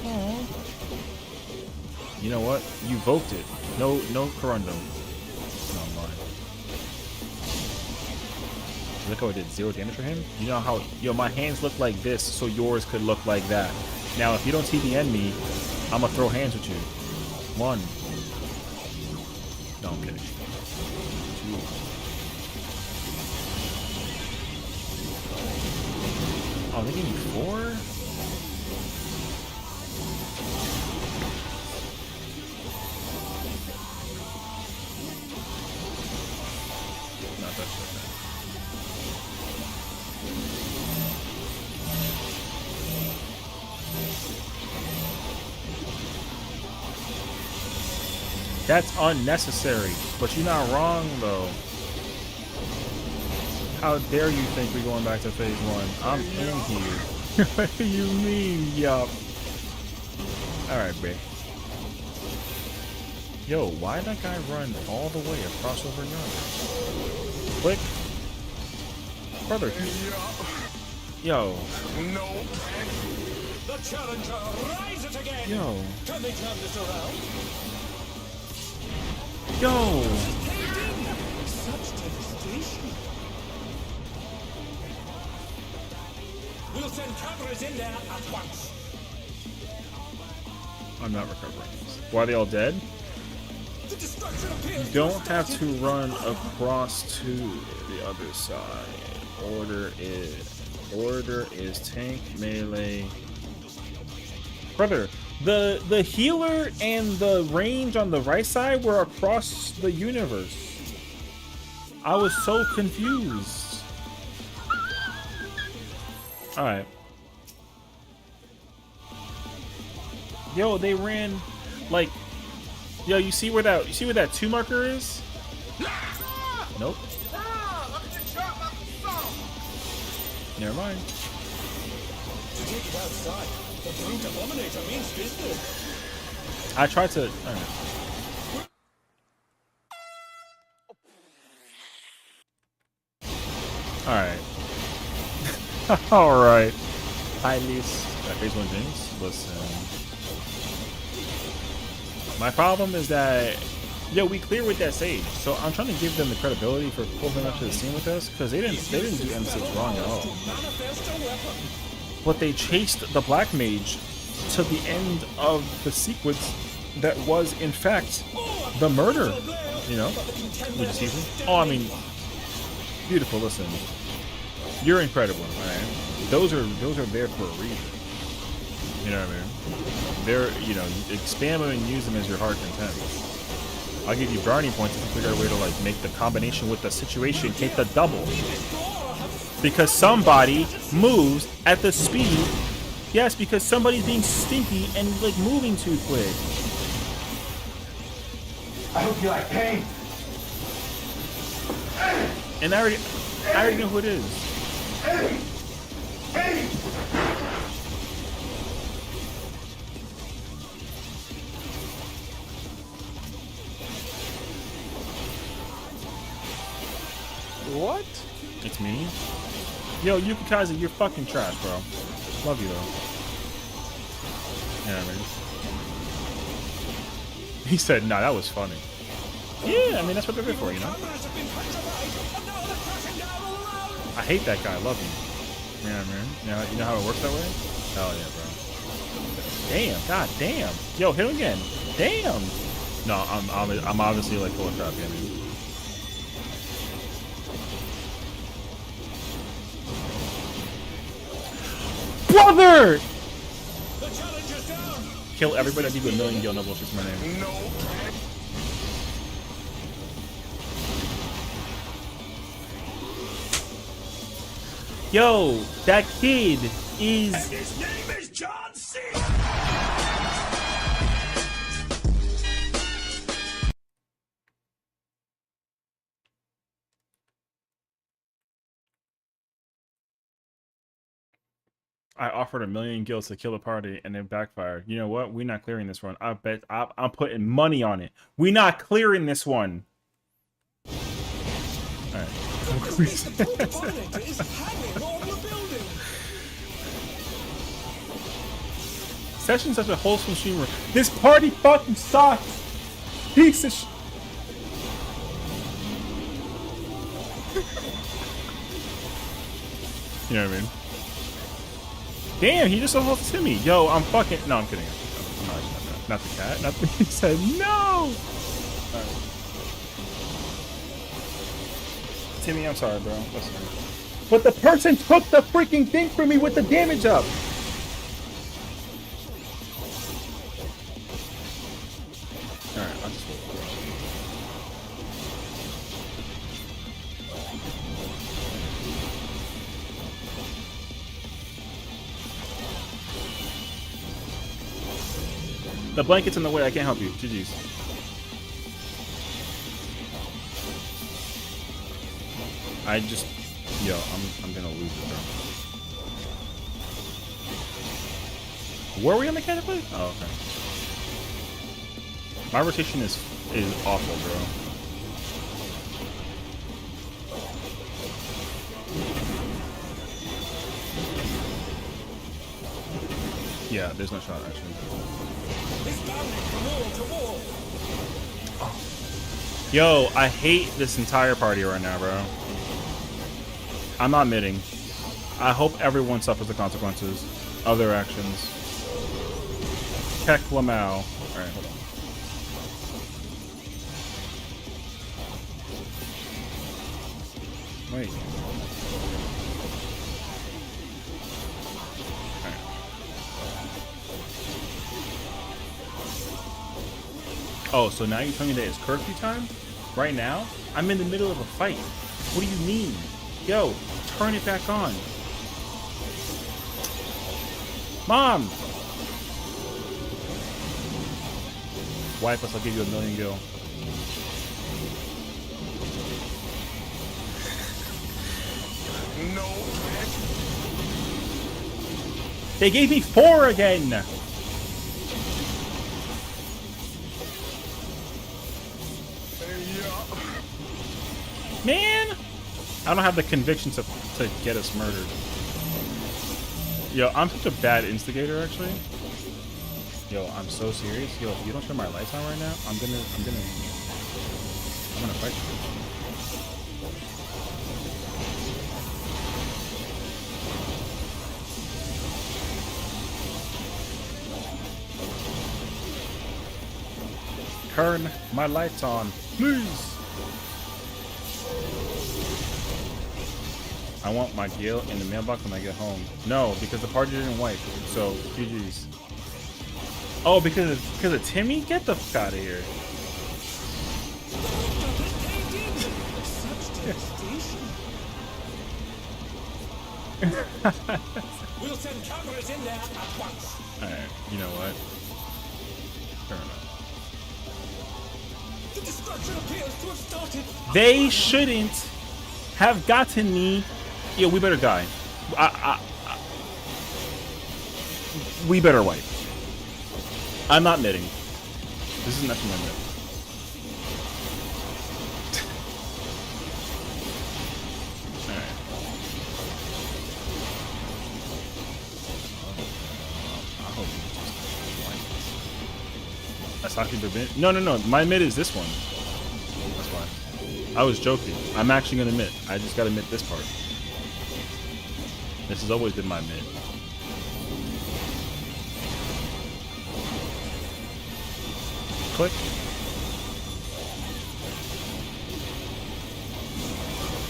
Aww. You know what? You voked it. No corundum. No, I'm lying. Look how I did 0 damage for him. You know how? Yo, my hands look like this, so yours could look like that. Now, if you don't TDN me, I'm gonna throw hands with you. 1. No, I'm kidding. 2. Oh, they gave me 4? Not that shit, man. That's unnecessary, but you're not wrong though. How dare you think we're going back to phase 1? I'm in here. What do you mean, yup? Alright, babe. Yo, why'd that guy run all the way across over yonder? Click. Brother. Yo. No. The challenger rises again. Yo. Can they turn this around? Yo. Such devastation. We'll send cameras in there at once. I'm not recovering. Why are they all dead? The destruction appears. You don't have to run across to the other side. Order is tank, melee. Brother, The healer and the range on the right side were across the universe. I was so confused. All right. Yo, they ran like, yo, you see where that 2 marker is? Nope. Never mind. To take it outside, the brute abominator means business. I tried to. All right. All right. Hi, Lise. Phase 1 Jinx. Listen. My problem is that, yo, we clear with that Sage, so I'm trying to give them the credibility for pulling up to the scene with us, because they didn't do M6 wrong at all. But they chased the Black Mage to the end of the sequence that was, in fact, the murder. You know? Would you see them? Oh, I mean, beautiful. Listen, you're incredible, man. Those are there for a reason. You know what I mean? They're, you know, expand them and use them as your heart content. I'll give you brownie points if you figure out a way to like make the combination with the situation take the double. Because somebody moves at the speed. Yes, because somebody's being stinky and like moving too quick. I hope you like pain. And I already know who it is. What? It's me. Yo, Yukikaze, you're fucking trash, bro. Love you though. Yeah, man. He said, "Nah, that was funny." Yeah, I mean that's what they're good for, you know. I hate that guy. I love him. Yeah, man. You know how it works that way? Oh yeah, bro. Damn. God damn. Yo, hit him again. Damn. No, I'm obviously like full of crap, yeah, man. Brother! Kill everybody that do a million gil noble is my name. No. Yo, that kid is. And his name is John C. I offered 1 million gills to kill the party and it backfired. You know what? We're not clearing this one. I bet I'm putting money on it. We're not clearing this one. All right. Session's such a wholesome streamer. This party fucking sucks. Piece of You know what I mean? Damn, he just almost Timmy. Yo, I'm fucking. No, I'm kidding. I'm not the cat. Not the. He said no. Right. Timmy, I'm sorry, bro. Listen. But the person took the freaking thing from me with the damage up. All right, I'll just. The blanket's in the way. I can't help you. GG's. I just, yo, I'm gonna lose it, bro. Where are we on mechanically? Oh, okay. My rotation is awful, bro. Yeah, there's no shot actually. Yo, I hate this entire party right now, bro. I'm not admitting. I hope everyone suffers the consequences of their actions. Keck Lamau. Alright, hold on. Wait. Alright. Oh, so now you're telling me that it's curfew time? Right now? I'm in the middle of a fight. What do you mean? Yo, turn it back on. Mom! Wipe us, I'll give you $1 million gil. No. They gave me 4 again! Man! I don't have the conviction to get us murdered. Yo, I'm such a bad instigator, actually. Yo, I'm so serious. Yo, if you don't turn my lights on right now, I'm gonna fight you. Turn my lights on, please. I want my Gale in the mailbox when I get home. No, because the party didn't wipe. So, GG's. Oh, because of Timmy? Get the fuck out of here. We'll send cameras in there at once. Alright, you know what? Fair enough. The destruction appears to have started. They shouldn't have gotten me. Yeah, we better die. We better wipe. I'm not knitting. This is nothing like that. Alright. I hope you just wipe. That's not the mid. No. My mid is this one. That's why. I was joking. I'm actually gonna admit. I just gotta admit this part. This has always been my mid. Click.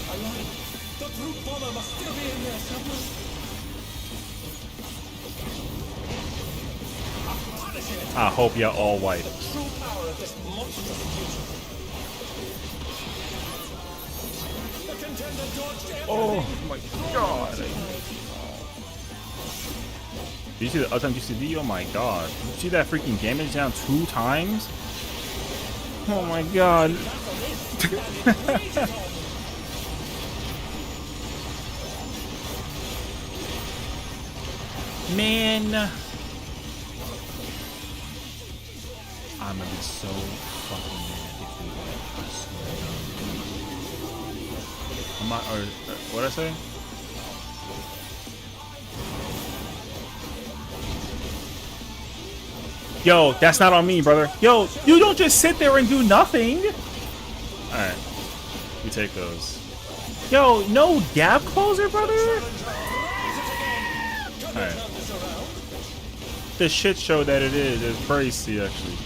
Alive. The brute bomber must still be in there somewhere. Punish it. I hope you're all white. The true power of this monstrous creature. The contender dodged everything. Oh my god. Did you see the other time GCD? Oh my god. Did you see that freaking damage down 2 times? Oh my god. Man. I'm gonna be so fucking mad if we win. I swear. I'm not, or what'd I say? Yo, that's not on me, brother. Yo, you don't just sit there and do nothing. Alright. We take those. Yo, no gap closer, brother? Alright. The shit show that it is crazy, actually.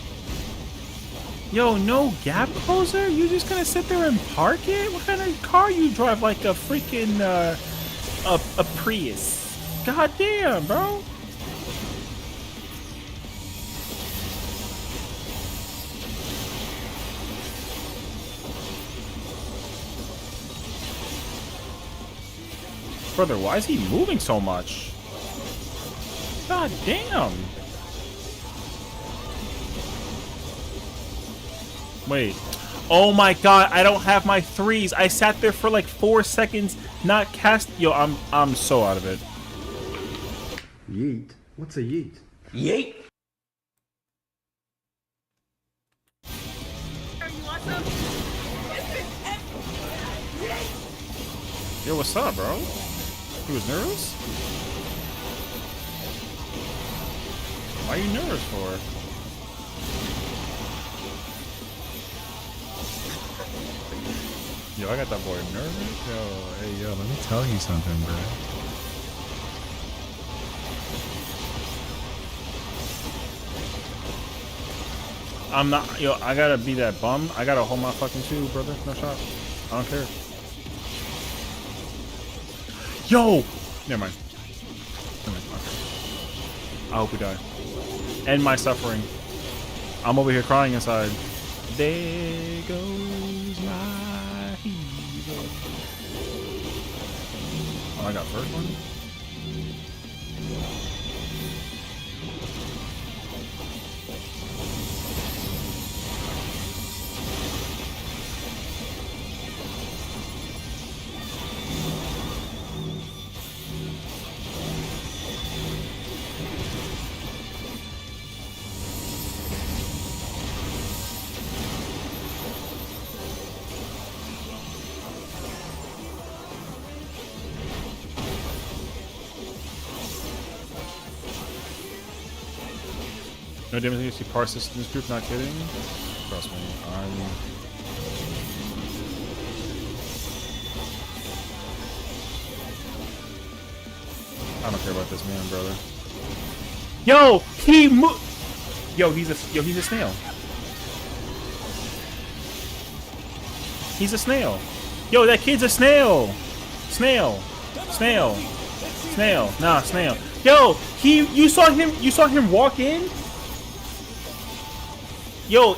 Yo, no gap closer? You just gonna sit there and park it? What kind of car you drive? Like a freaking, a Prius. God damn, bro. Brother, why is he moving so much? God damn. Wait. Oh my god, I don't have my 3s. I sat there for like 4 seconds not cast. Yo, I'm so out of it. Yeet? What's a yeet? Yeet. Yo, what's up, bro? He was nervous? Why are you nervous for? Yo, I got that boy nervous. Yo, hey, yo, let me tell you something, bro. I'm not, yo, I gotta be that bum. I gotta hold my fucking shoe, brother. No shot. I don't care. Yo! Never mind. Never mind. Okay. I hope we die. End my suffering. I'm over here crying inside. There goes my hero. Oh, I got first one? No damage against you parse this group, not kidding. Trust me, I don't care about this man, brother. Yo, he he's a snail. He's a snail. Yo, that kid's a snail. Snail. Nah, snail. Yo, you saw him walk in? Yo,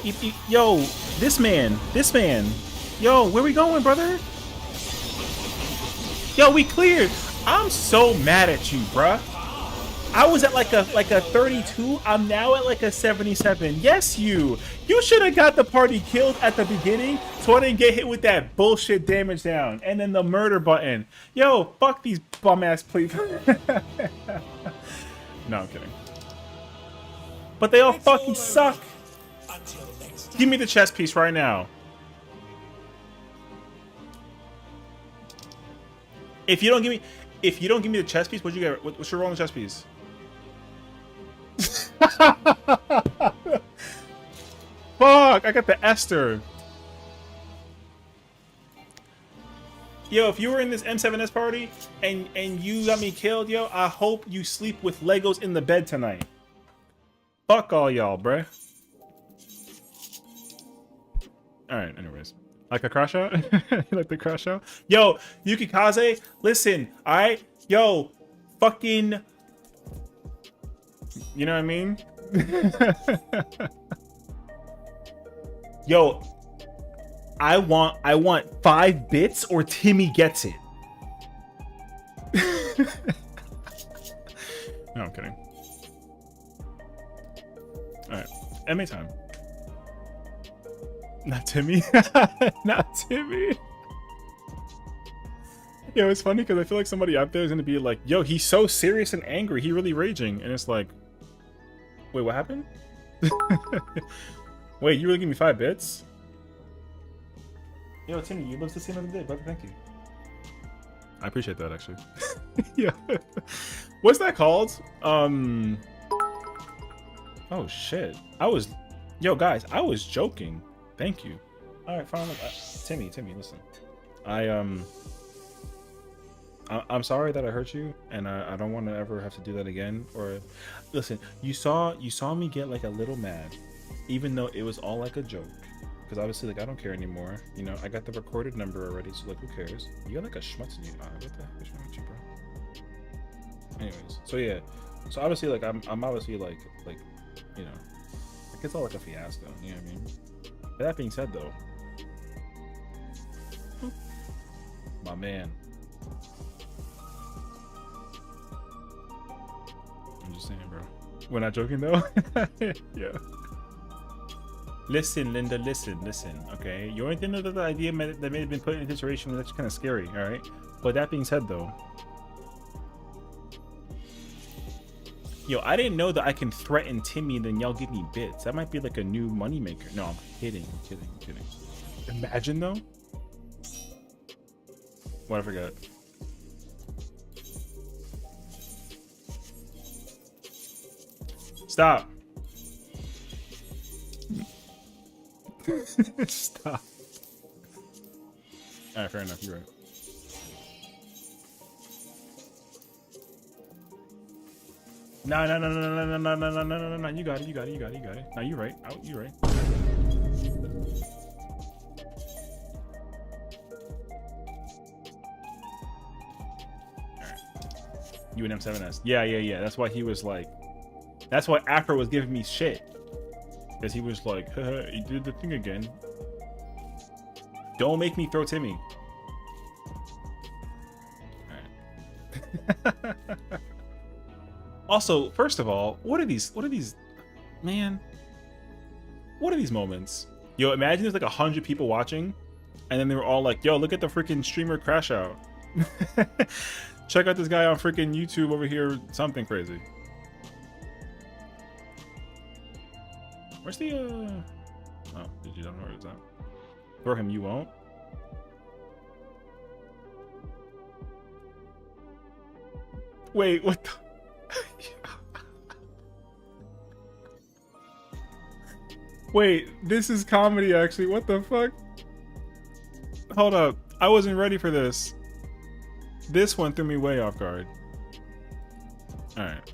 this man. Yo, where we going, brother? Yo, we cleared. I'm so mad at you, bruh. I was at like a 32. I'm now at like a 77. Yes, you should have got the party killed at the beginning, so I didn't get hit with that bullshit damage down, and then the murder button. Yo, fuck these bum ass please. No, I'm kidding. But they all fucking suck. Give me the chess piece right now. If you don't give me the chess piece, what'd you get? What's your roll on the chess piece? Fuck! I got the Esther. Yo, if you were in this M7S party and you got me killed, yo, I hope you sleep with Legos in the bed tonight. Fuck all y'all, bruh. Alright, anyways. Like a crash out? Like the crash out? Yo, Yukikaze, listen, alright? Yo, fucking... You know what I mean? Yo, I want 5 bits or Timmy gets it. No, I'm kidding. Alright, MA time. Not Timmy. Not Timmy. Yo, it's funny because I feel like somebody out there is going to be like, yo, he's so serious and angry. He really raging. And it's like, wait, what happened? Wait, you really give me 5 bits? Yo, Timmy, you live to see another day, brother. Thank you. I appreciate that, actually. Yeah. What's that called? Oh, shit. Yo, guys, I was joking. Thank you. All right, fine. Timmy, listen. I'm sorry that I hurt you, and I don't want to ever have to do that again. Or, listen, you saw me get like a little mad, even though it was all like a joke. Because obviously, like, I don't care anymore. You know, I got the recorded number already, so like, who cares? You got like a schmutz in your eye. What the heck is wrong with you, bro? Anyways, so yeah, so obviously, like, I'm obviously like, you know, like, it's all like a fiasco. You know what I mean? But that being said, though, my man, I'm just saying, bro. We're not joking, though. Yeah. Listen, Linda. Listen. Okay, you only think that the idea that may have been put in consideration that's kind of scary. All right. But that being said, though, yo, I didn't know that I can threaten Timmy and then y'all give me bits. That might be like a new moneymaker. No, I'm kidding. Imagine though. What I forgot. Stop. Stop. Alright, fair enough, you're right. No, you got it. No, you're right. You're right. Alright. You and M7S. Yeah. That's why he was like... That's why Afro was giving me shit. Because he was like, haha, he did the thing again. Don't make me throw Timmy. Alright. Also, first of all, what are these, man, what are these moments? Yo, imagine there's like 100 people watching, and then they were all like, yo, look at the freaking streamer crash out. Check out this guy on freaking YouTube over here, something crazy. Where's the, oh, did you don't know where it's at? For him, you won't? Wait, what the? Wait, this is comedy actually. What the fuck? Hold up. I wasn't ready for this. This one threw me way off guard. Alright.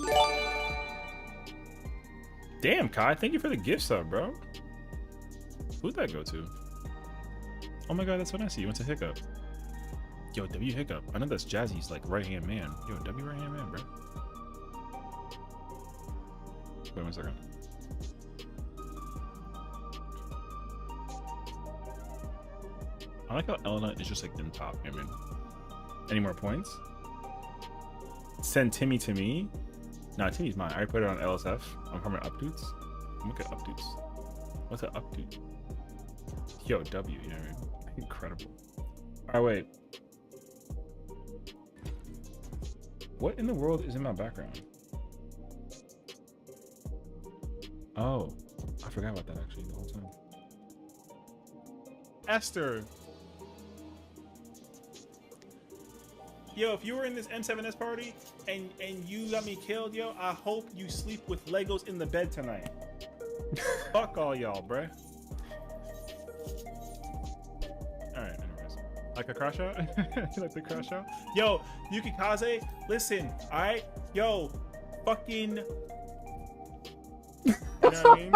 Damn, Kai. Thank you for the gift sub, bro. Who'd that go to? Oh my god, that's so nice. You went to Hiccup. Yo, W Hiccup. I know that's Jazzy's like right-hand man. Yo, W right-hand man, bro. Wait 1 second. I like how Elena is just like in top. I mean, any more points? Send Timmy to me. Nah, Timmy's mine. I already put it on LSF. I'm from updates. Look at updates. What's an update? Yo, W. You know what I mean? Incredible. All right, wait. What in the world is in my background? Oh, I forgot about that actually the whole time. Esther. Yo, if you were in this M7S party and you got me killed, yo, I hope you sleep with Legos in the bed tonight. Fuck all y'all, bruh. Alright, anyways. Like a crash out? You like the crash out? Yo, Yukikaze, listen, alright? Yo, fucking... You know what I mean?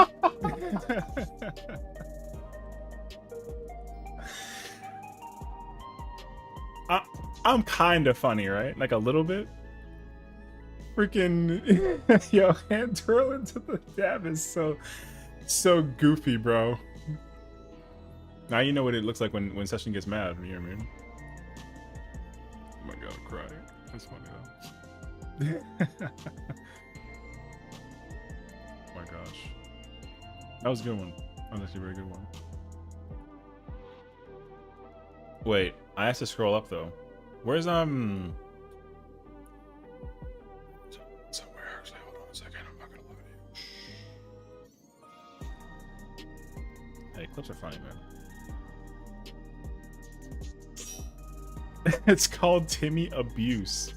I'm kind of funny, right? Like a little bit. Freaking yo, hand twirl into the dab is so goofy, bro. Now you know what it looks like when Sessiion gets mad. You know what I mean? Oh my god, I'm crying. That's funny though. Oh my gosh, that was a good one. That was actually a very good one. Wait, I have to scroll up though. Where's somewhere actually? Hold on a second. I'm not gonna look at you. Hey, clips are funny, man. It's called Timmy Abuse.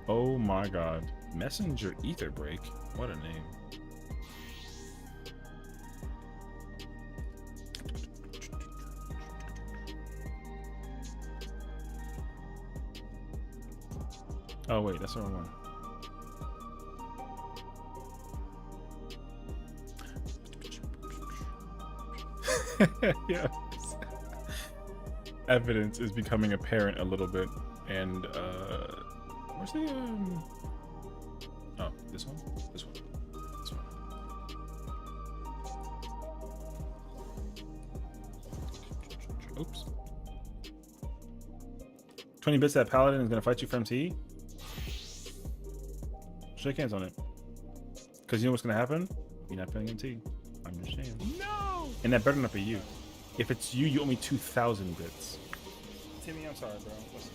Oh my god. Messenger Ether Break. What a name. Oh wait, that's the wrong one. Yes. Evidence is becoming apparent a little bit, and where's the oh, this one? This one. This one. 20 bits that Paladin is gonna fight you from T. Shake hands on it. Because you know what's going to happen? You're not feeling MT. I'm just saying. No! And that better not be you. If it's you, you owe me 2,000 bits. Timmy, I'm sorry, bro. Listen.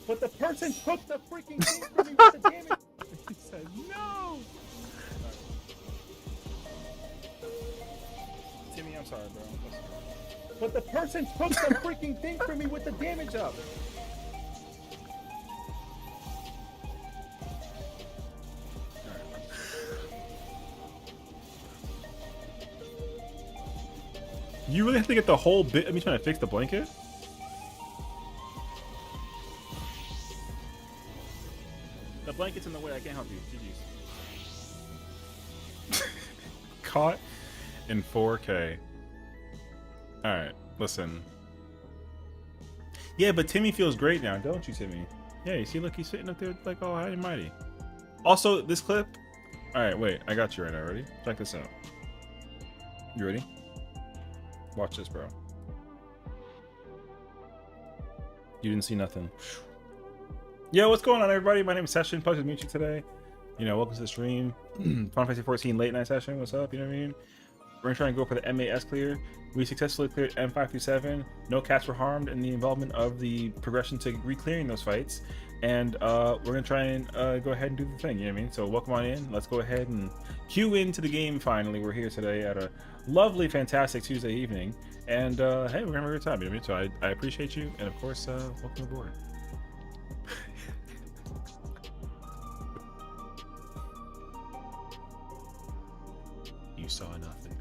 But the person took the freaking thing from me with the damage. He said, no! Timmy, I'm sorry, bro. Listen. But the person took the freaking thing from me with the damage up. You really have to get the whole bit of me trying to fix the blanket? The blanket's in the way, I can't help you. GG's. Caught in 4K. Alright, listen. Yeah, but Timmy feels great now, don't you, Timmy? Yeah, you see, look, he's sitting up there like all high and mighty. Also, this clip... Alright, wait, I got you right now, ready? Check this out. You ready? Watch this, bro. You didn't see nothing. Yo, what's going on, everybody? My name is Sessiion. Pleasure to meet you today. You know, welcome to the stream. Final Fantasy 14 late night session. What's up? You know what I mean? We're gonna try and go for the MAS clear. We successfully cleared M5 through 7. No cats were harmed in the involvement of the progression to re-clearing those fights. And we're gonna try and go ahead and do the thing. You know what I mean? So welcome on in. Let's go ahead and cue into the game. Finally, we're here today at a lovely, fantastic Tuesday evening. And hey, we're gonna have a good time. You know what I mean? So I appreciate you, and of course, welcome aboard. You saw nothing.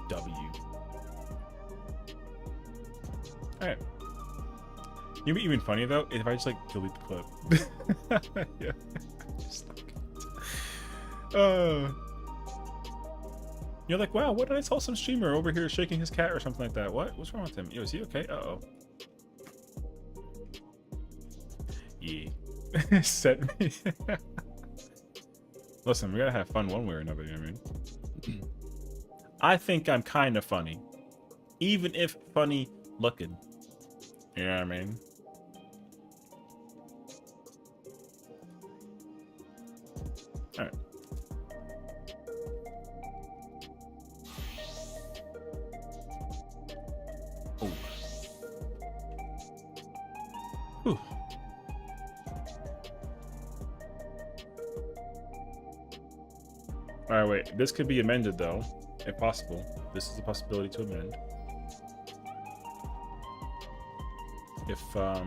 W. Alright. You'd be even funny though if I just like delete the clip. Yeah. Just you're like, wow, what did I saw some streamer over here shaking his cat or something like that? What? What's wrong with him? Yo, is he okay? Uh-oh. Yeah. Set me. Listen, we gotta have fun one way or another, you know what I mean? I think I'm kind of funny. Even if funny looking. You know what I mean? Alright. Oh. Whew. Alright, wait. This could be amended, though. If possible. This is a possibility to amend. If, Alright.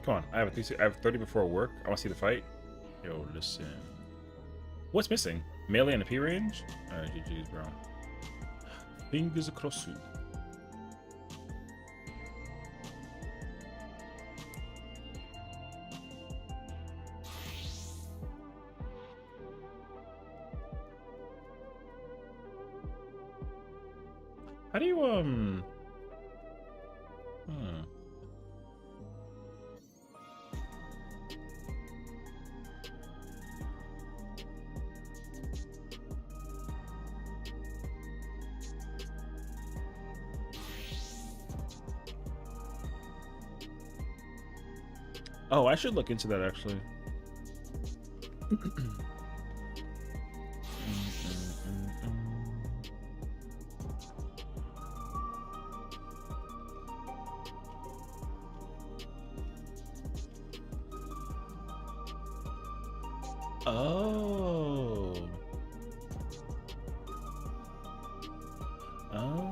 Come on. I have 30 before work. I want to see the fight. Yo, listen. What's missing? Melee and AP range? Alright, GG's, bro. Fingers across you. How do you, Oh, I should look into that, actually. Oh. Oh.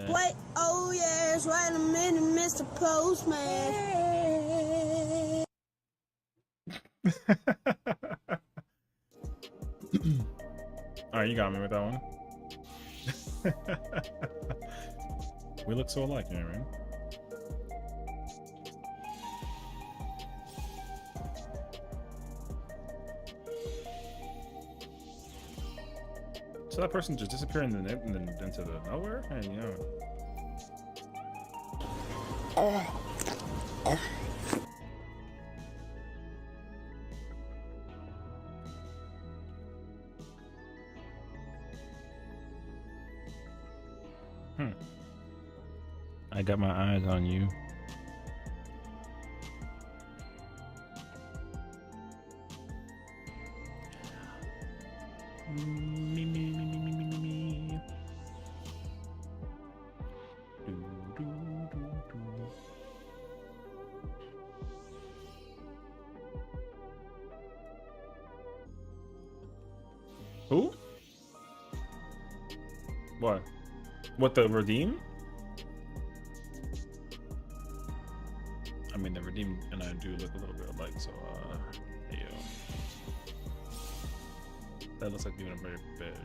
Wait, oh yes, wait a minute, Mr. Postman. Alright, you got me with that one. We look so alike, you know what I mean? So that person just disappeared into the nowhere? And, you know. I got my eyes on you. Me. Who? What? What, the redeem? I mean, the redeem and I do look a little bit alike, so, hey, yo. That looks like being a very bed.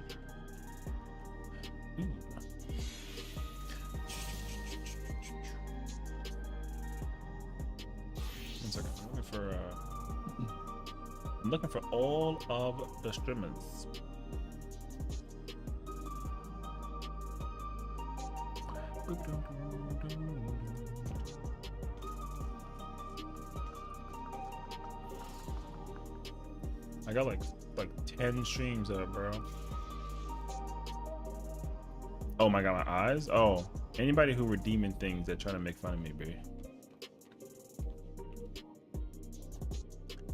Ooh. One second. I'm looking for all of the streamers. I got like 10 streams up, bro. Oh my god, my eyes? Oh, anybody who redeeming things that try to make fun of me, baby.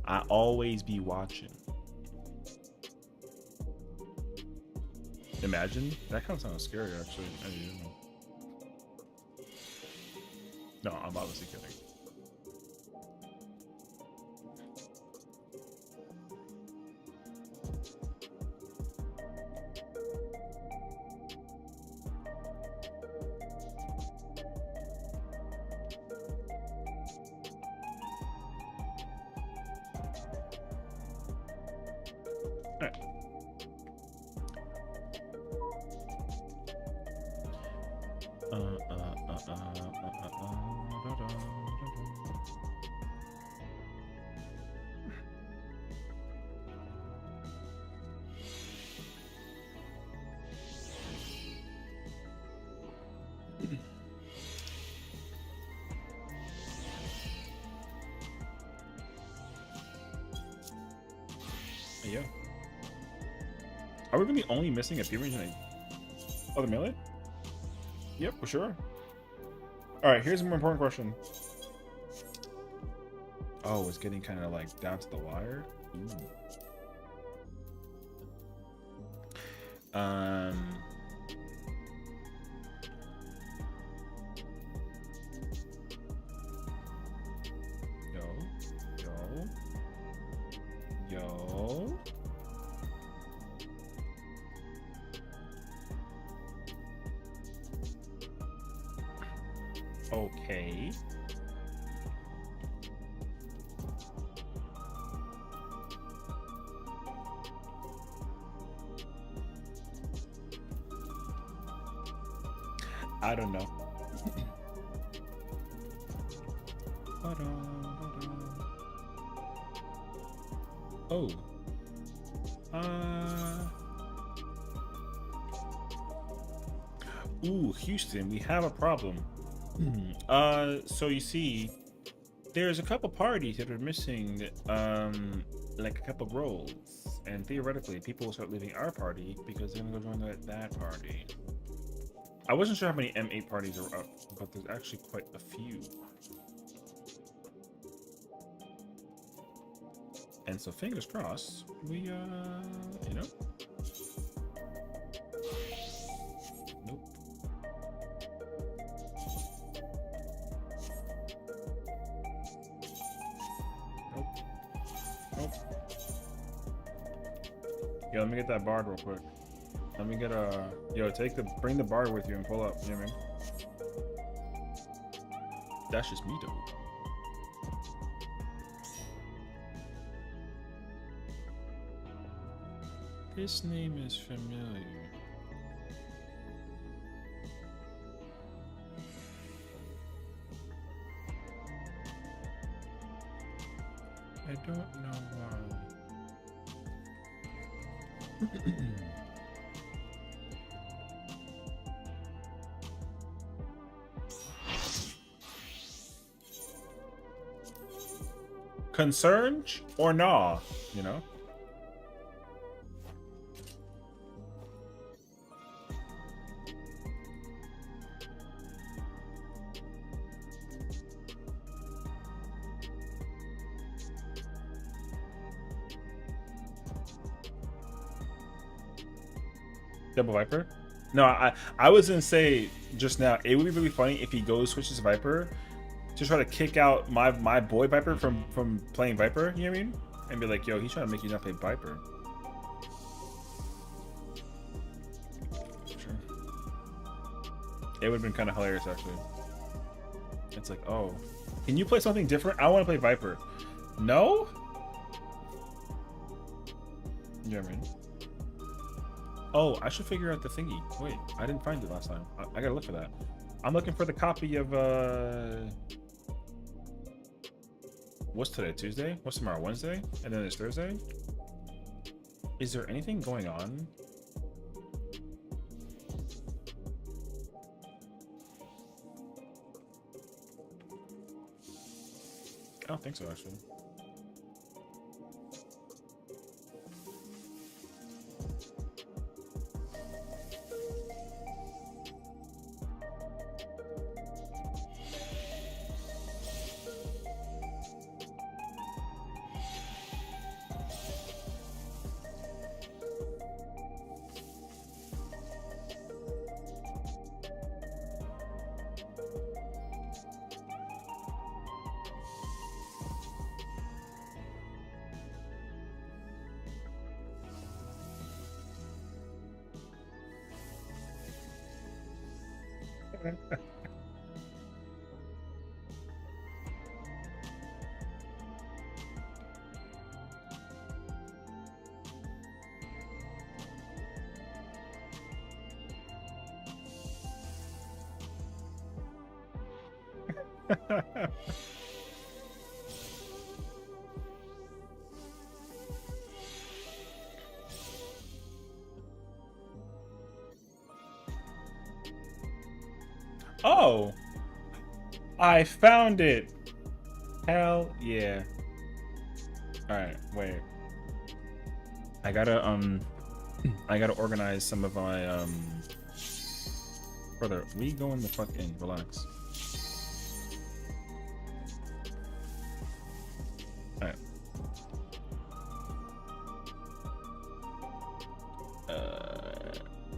I always be watching. Imagine that kind of sounds scary, actually. I don't know. No, I'm obviously kidding. Yeah. Are we really only missing a P-range and a other melee? Yep, for sure. Alright, here's a more important question. Oh, it's getting kind of like down to the wire. Ooh. Yo. Okay. I don't know. Oh. Ooh, Houston, we have a problem. So you see, there's a couple parties that are missing, like a couple roles, and theoretically, people will start leaving our party because they're gonna go join that party. I wasn't sure how many M8 parties are up, but there's actually quite a few. And so fingers crossed, we, you know. Nope. Nope. Nope. Yo, let me get that bard real quick. Let me get a, yo, bring the bard with you and pull up, you know what I mean? That's just me though. This name is familiar. I don't know why. Concerned or nah, you know? Double Viper? No, I was gonna say just now, it would be really funny if he goes switches Viper to try to kick out my boy Viper from playing Viper, you know what I mean? And be like, yo, he's trying to make you not play Viper. Sure. It would have been kind of hilarious actually. It's like, oh, can you play something different? I want to play Viper. No? You know what I mean? Oh, I should figure out the thingy. Wait, I didn't find it last time. I gotta look for that. I'm looking for the copy of what's today? Tuesday? What's tomorrow? Wednesday? And then it's Thursday? Is there anything going on? I don't think so, actually. Oh, I found it. Hell yeah. All right, wait. I gotta organize some of my brother, we going the fuck in, relax. All right.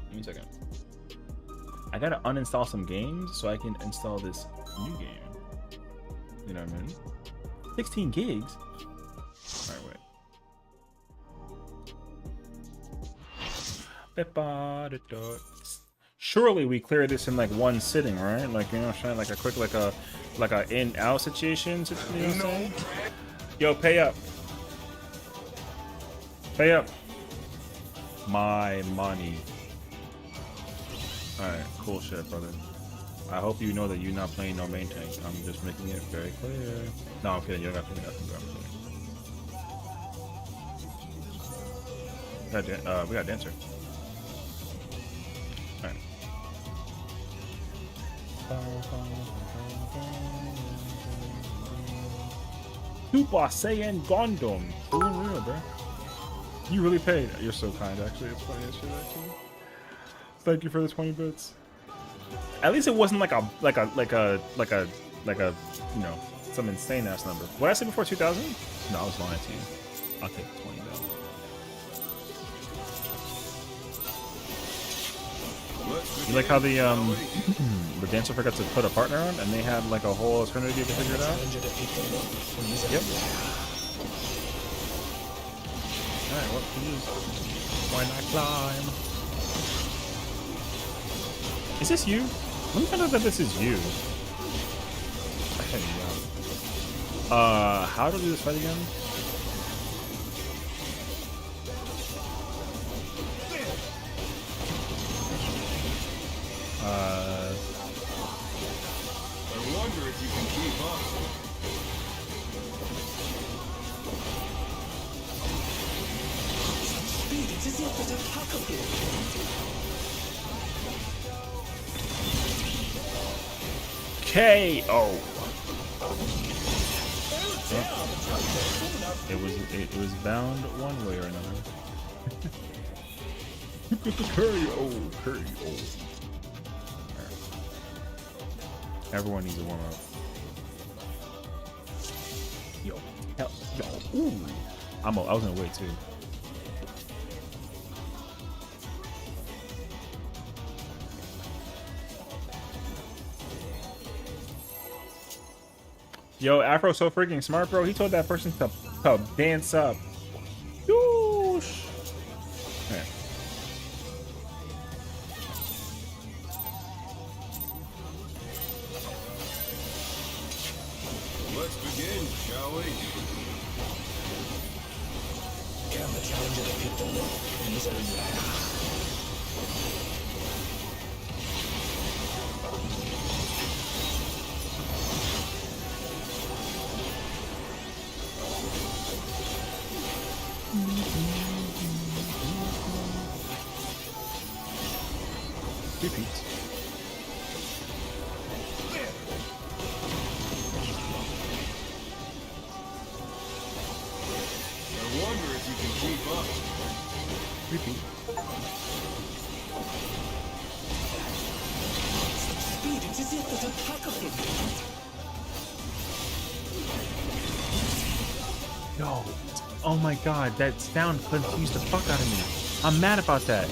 Give me a second. I gotta uninstall some games so I can install this new game. You know what I mean? 16 gigs? Alright, wait. Surely we clear this in like one sitting, right? Like, you know, trying like a quick, like a in-out situation. You know what I'm saying? Yo, pay up. Pay up. My money. Alright, cool shit, brother. I hope you know that you're not playing no main tank. I'm just making it very clear. No, I'm kidding. You don't got to do nothing. We got a dancer. Alright. Super Saiyan Gundam. Doing real, bro. You really paid. You're so kind, actually. It's funny as shit, actually. Thank you for the 20 bits. At least it wasn't like a you know, some insane ass number. What did I say before 2,000? No, I was lying to you. I'll take the 20 though. You like how the dancer forgot to put a partner on, and they had like a whole eternity to figure it out? Yep. Alright, what can you use? Why not climb? Is this you? Let me find out that this is you. How do we do this fight again? I wonder if you can keep up. Speed, it's as if there's a tackle here. KO. It was bound one way or another. KO. Everyone needs a warm up. Yo. Ooh. I was gonna wait too. Yo, Afro's so freaking smart, bro. He told that person to dance up. Yoosh. Right. Let's begin, shall we? Can the challenger defeat the loop? Repeat. I wonder if you can keep up. Repeat. Speed, it's as if there's a pack of them. Yo. Oh my god, that sound confused the fuck out of me. I'm mad about that.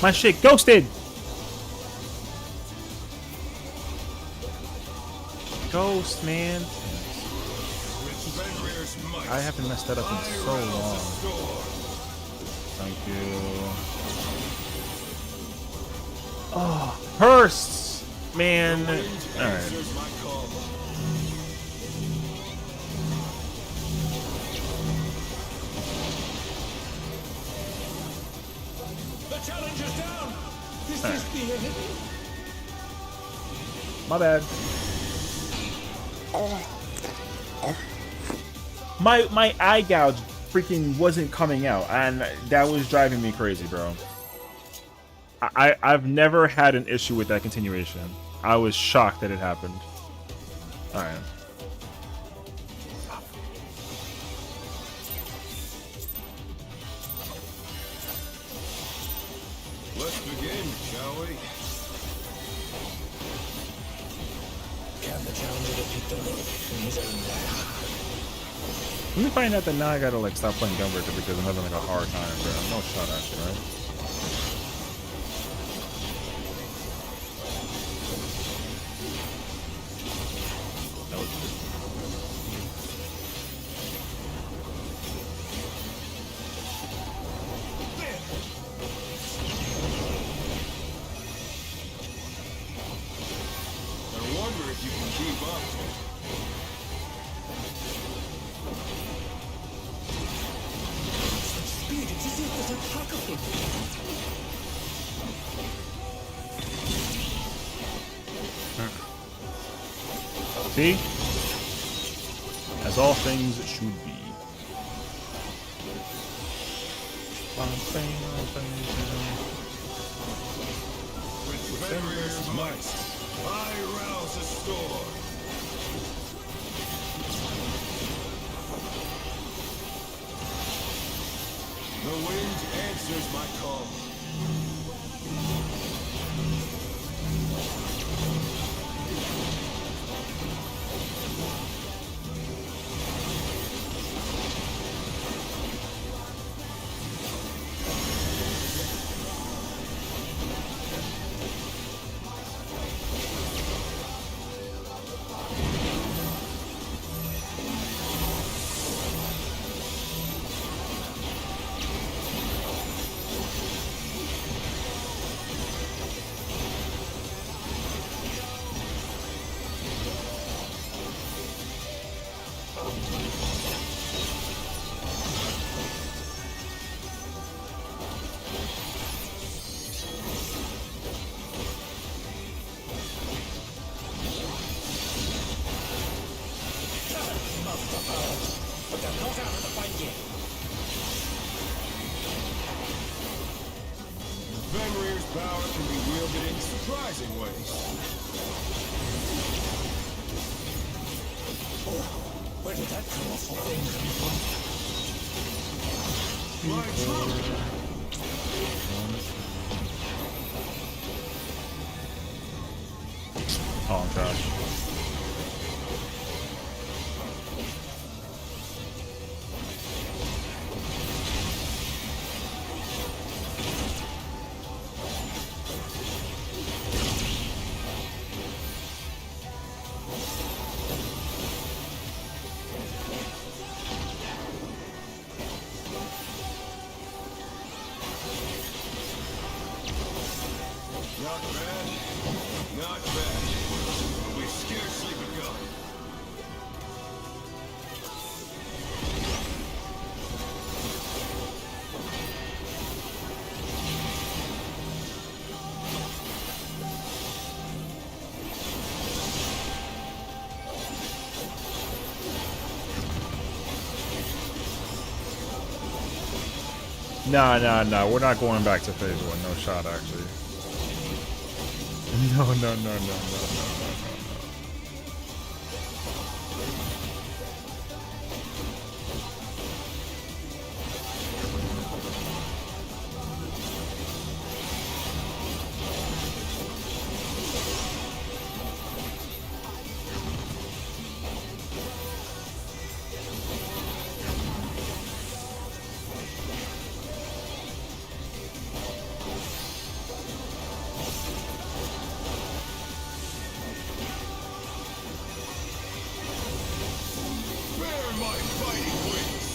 My shit ghosted! Ghost, man. I haven't messed that up in so long. Thank you. Oh, Hursts! Man. Alright. The challenge is down. Is this the end? My bad. My eye gouge freaking wasn't coming out, and that was driving me crazy, bro. I've never had an issue with that continuation. I was shocked that it happened. Alright. Let's begin, shall we? Can the challenger defeat the rogue in his own way? Let me find out that now I gotta like stop playing Gunbreaker because I'm having like a hard time, bro. No shot actually, right? That was good. I wonder if you can keep up. Speed, it's as if there's a pack of them. See? As all things should be. With Fenrir's might, I rouse a storm. The wind answers my call. But they're not out of the fight yet. Fenrir's power can be wielded in surprising ways. Oh, where did that colossal thing come from? My trumpet! Oh gosh. Not bad. Not bad. Wish Nah. We're not going back to phase 1. No shot, actually. No. Bear my fighting wings.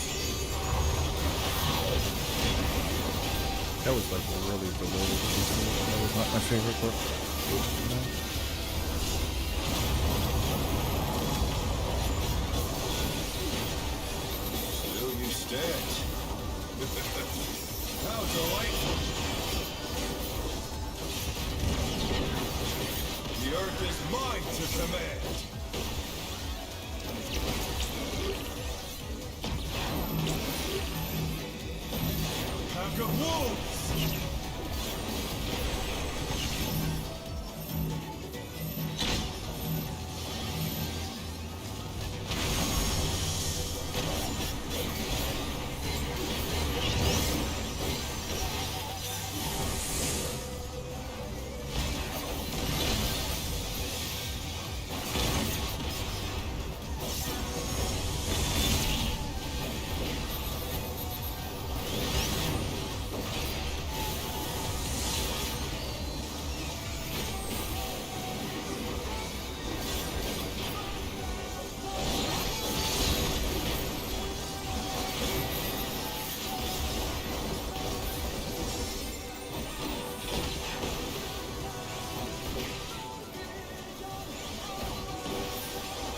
That was like really delayed. That was not my favorite part. Still you stand. How delightful. The earth is mine to command. Pack of wolves.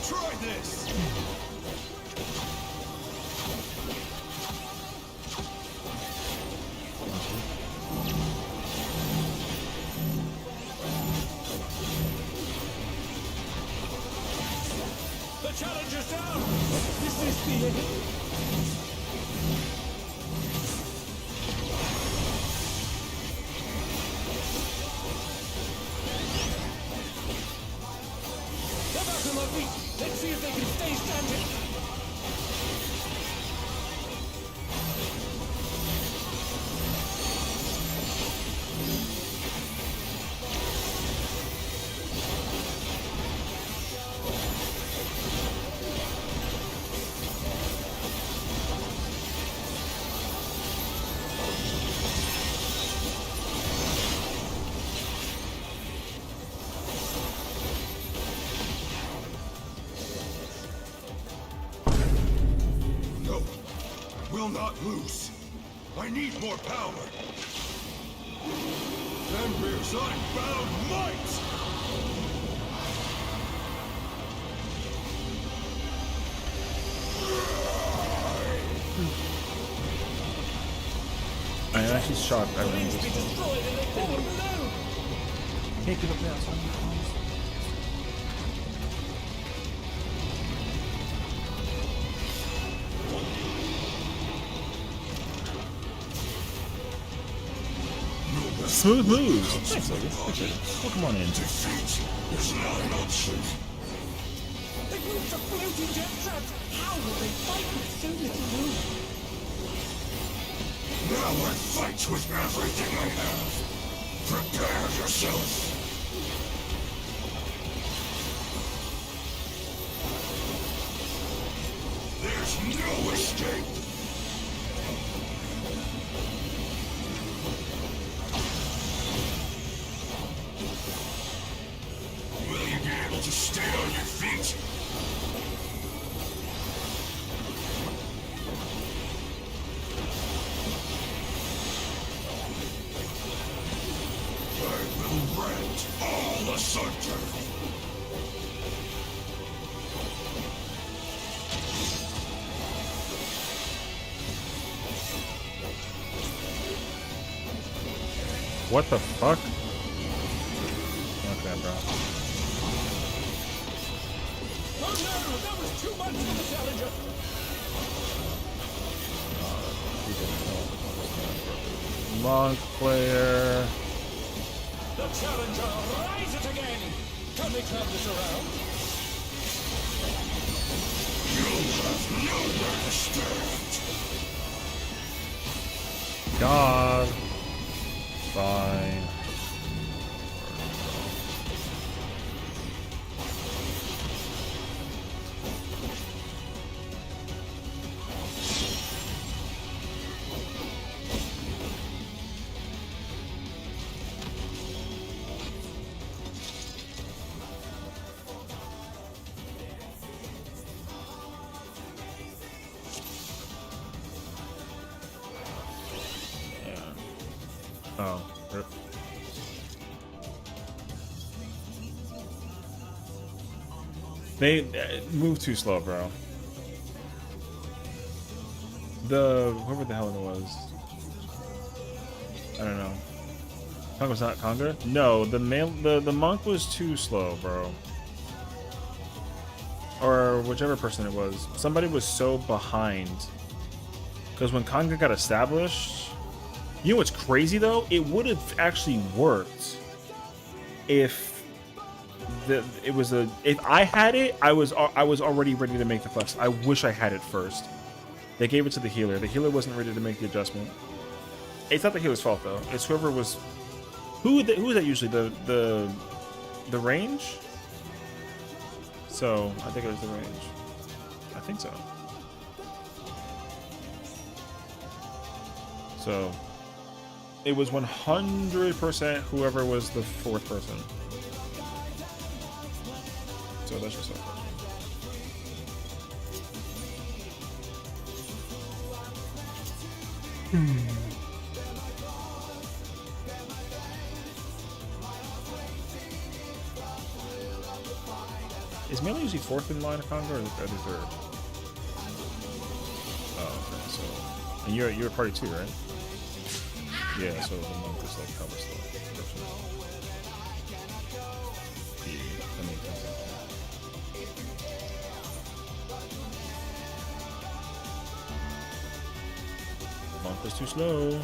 Try this! The challenger's down! This is the end! Get back on my feet! Let's see if they can stay standing! No, I will not lose. I need more power. Fenrir's unbound might! I actually shot everyone. Be destroyed and they fall below! Can't get up there. Smooth moves. Thanks, Logan. Welcome on in. Defeat is not an option. They moved to floating jet traps. How will they fight with so little room? Now I fight with everything I have. Prepare yourself. There's no escape. Will you be able to stay on your feet? I will rend all asunder. What the fuck? Okay, bro. Oh no, that was too much for the challenger. He didn't know. Monk player. The challenger rises again. Can they turn this around? God. Fine. Oh. They move too slow, bro. Whoever the hell it was. I don't know. Conga was not Conga? No, the monk was too slow, bro. Or whichever person it was. Somebody was so behind. Because when Conga got established, you know what's crazy though? It would have actually worked if if I had it, I was already ready to make the flex. I wish I had it first. They gave it to the healer. The healer wasn't ready to make the adjustment. It's not the healer's fault though. It's whoever was. Who is that usually? The range. So I think it was the range. I think so. So it was 100% whoever was the fourth person. So that's just unfortunate. Is Melee usually fourth in line of Conga or are they third? Oh, okay. So, and you're party 2, right? Yeah. So the monk is like hella slow. Yeah, that makes sense. Monk was too slow.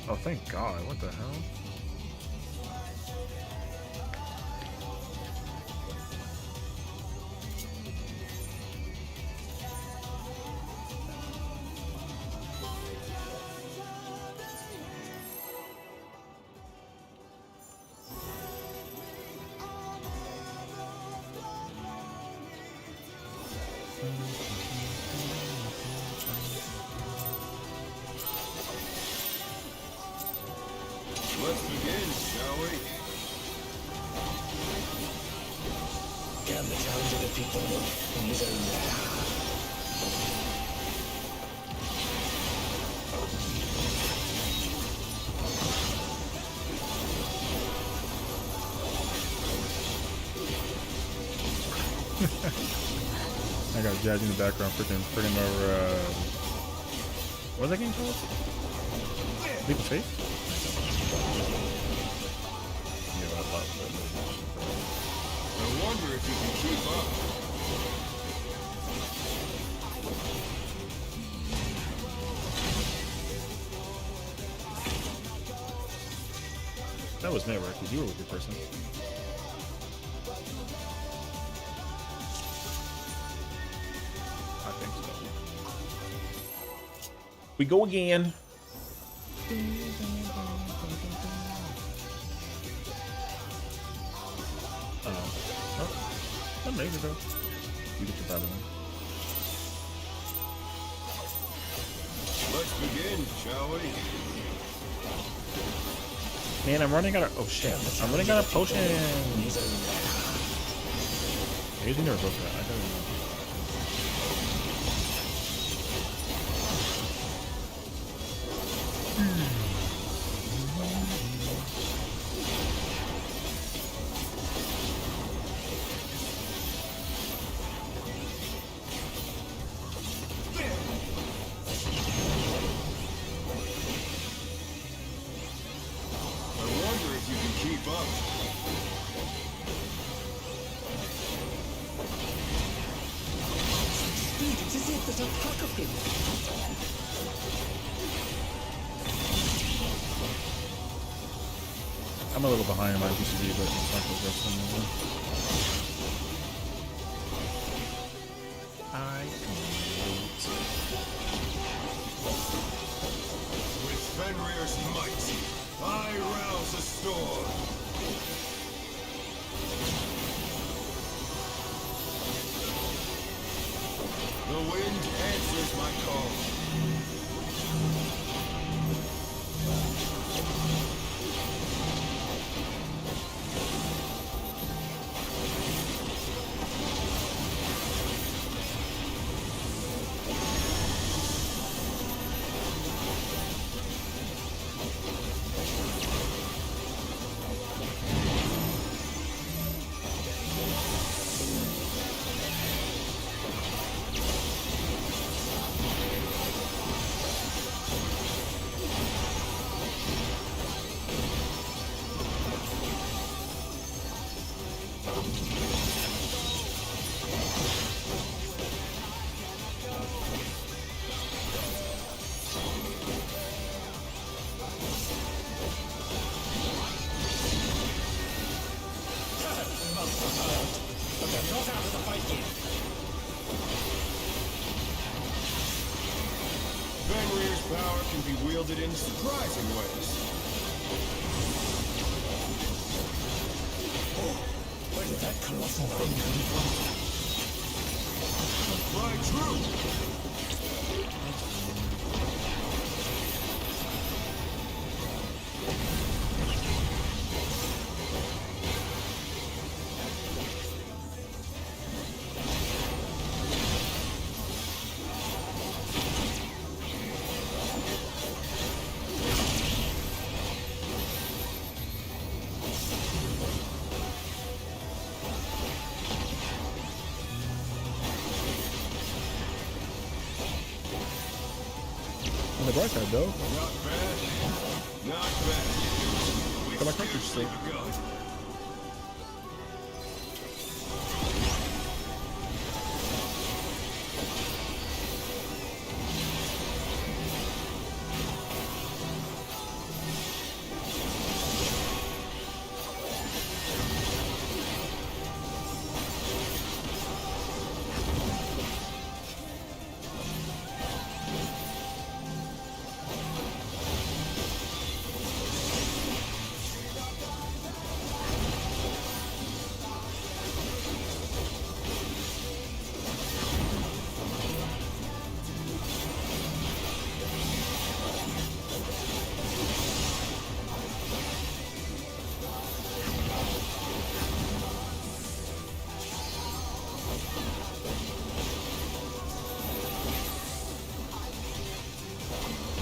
Oh, thank God. What the hell? Let's begin, shall we? Can the challenger defeat the monk in his own behalf? I got Jazzy in the background freaking over, what's that game called? Leap of Faith? Yeah, I love I wonder if you can keep up. that. That was me, right? Because you were with your person. I think so. We go again. Maybe though. You get your battle one. Let's begin, shall we? Man, I'm running out of. Oh shit! I'm running out of potions. Maybe never broke that. I don't know. Keep up. Speed is as if there's a pack of him. I'm a little behind on my PCD, but it's not for some reason. I can't. With Fenrir's might, I rouse a storm. The wind answers my call. Fenrir's power can be wielded in surprising ways. Where did that colossal thing come from? My truth! On the bright side, though, Not bad. Not bad. got my cartridge still. Begun.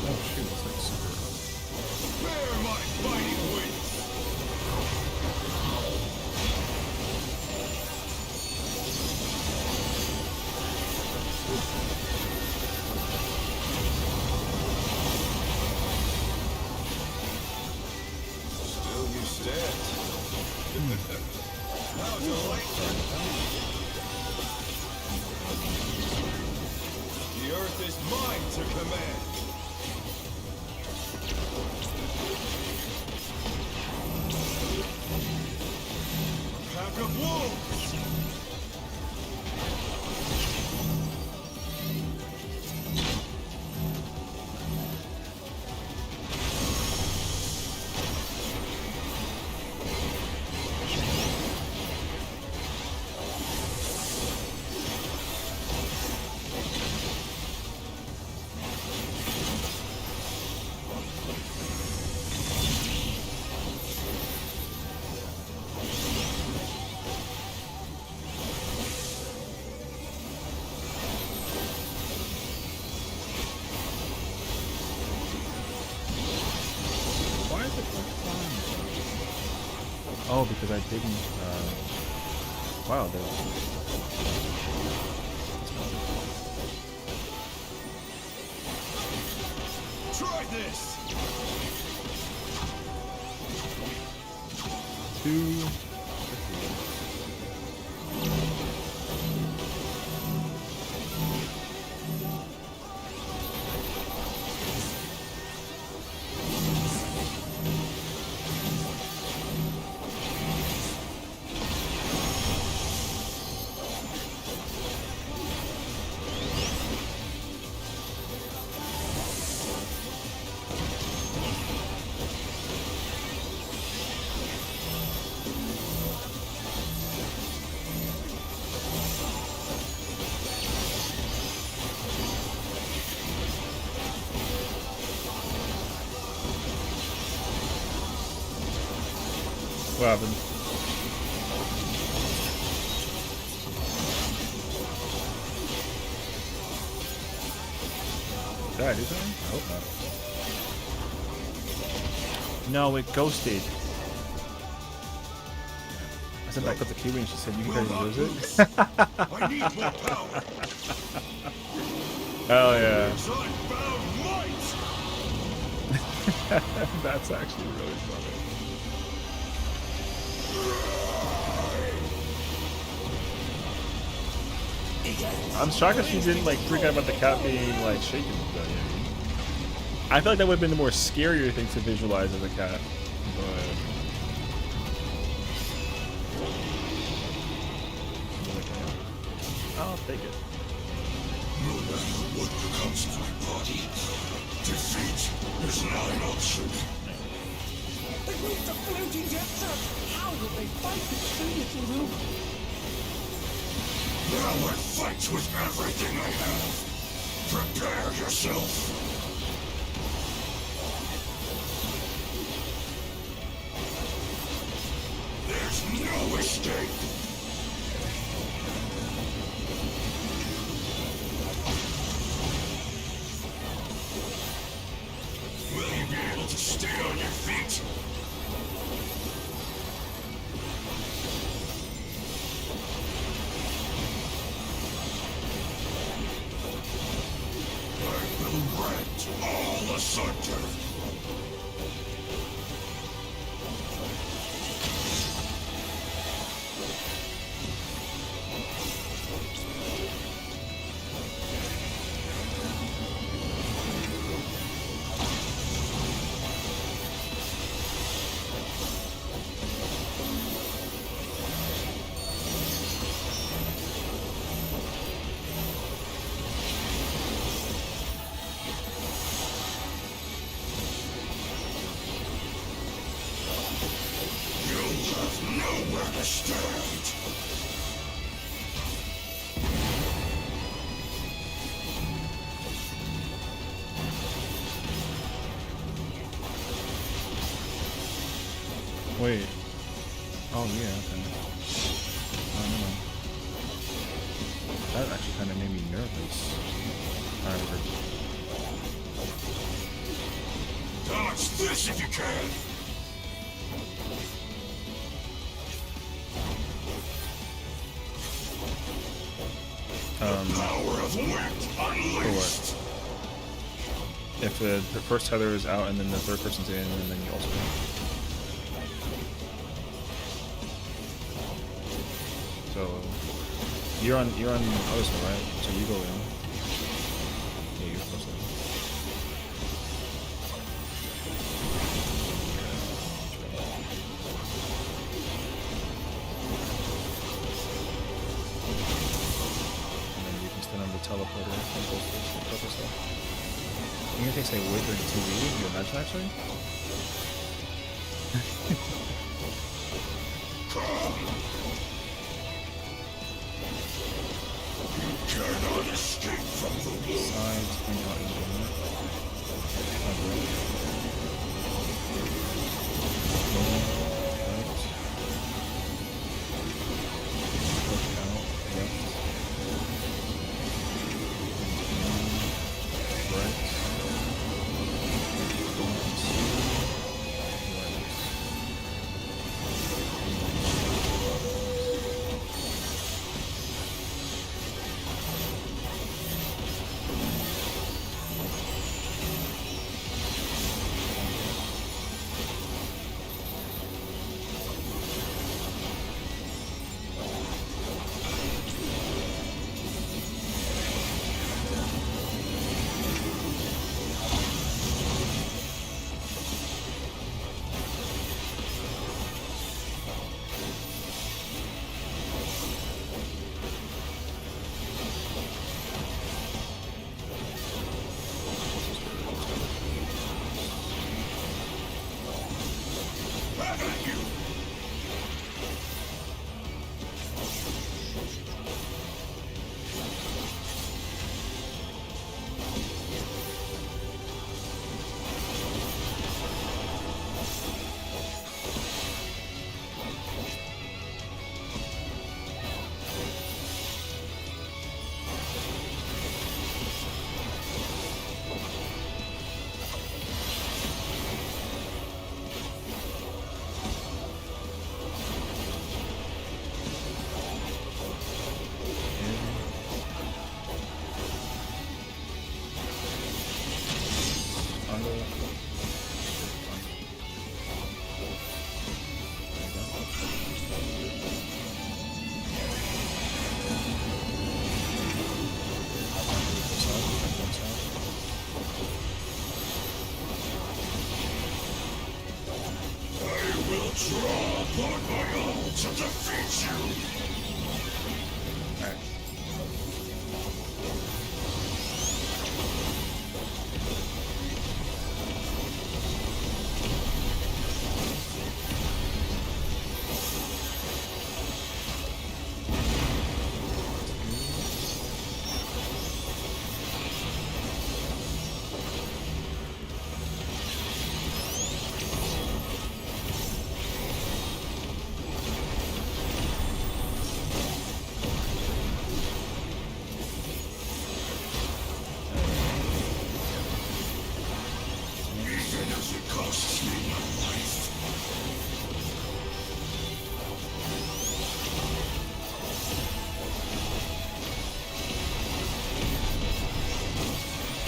Oh shoot, it's like super. Bear my fighting wings! Still you stand. How delightful! The earth is mine to command. Pack of wolves! Oh, because I didn't. Wow, Try this. 2. What happened? Did I do something? I hope not. No, it ghosted. I sent back up to Kiwi and she said, you can try to use it. I need more power. Hell yeah. Unbound might. That's actually really funny. I'm shocked that she didn't like freak out about the cat being like shaken. Though, you know? I feel like that would have been the more scarier thing to visualize as a cat. But I'll take it. No matter what becomes of my body, defeat is not an option. They moved a floating death trap. How will they fight this so little room? Now I fight with everything I have. Prepare yourself. There's no escape. Will you be able to stay on your feet? I will rent all asunder. You have nowhere to stand. Wait. Oh yeah, okay. Oh no. That actually kind of made me nervous. Alright, Dodge this if you can. Power of wind unleashed. if the first tether is out and then the third person's in, and then you also win. So you're on other side, right? So you go in. Yeah, you're supposed to. And then you can stand on the teleporter and go for other stuff. You can say wait for TV. You imagine actually? Cannot escape from the wolf. Sides and out in the right. Alright.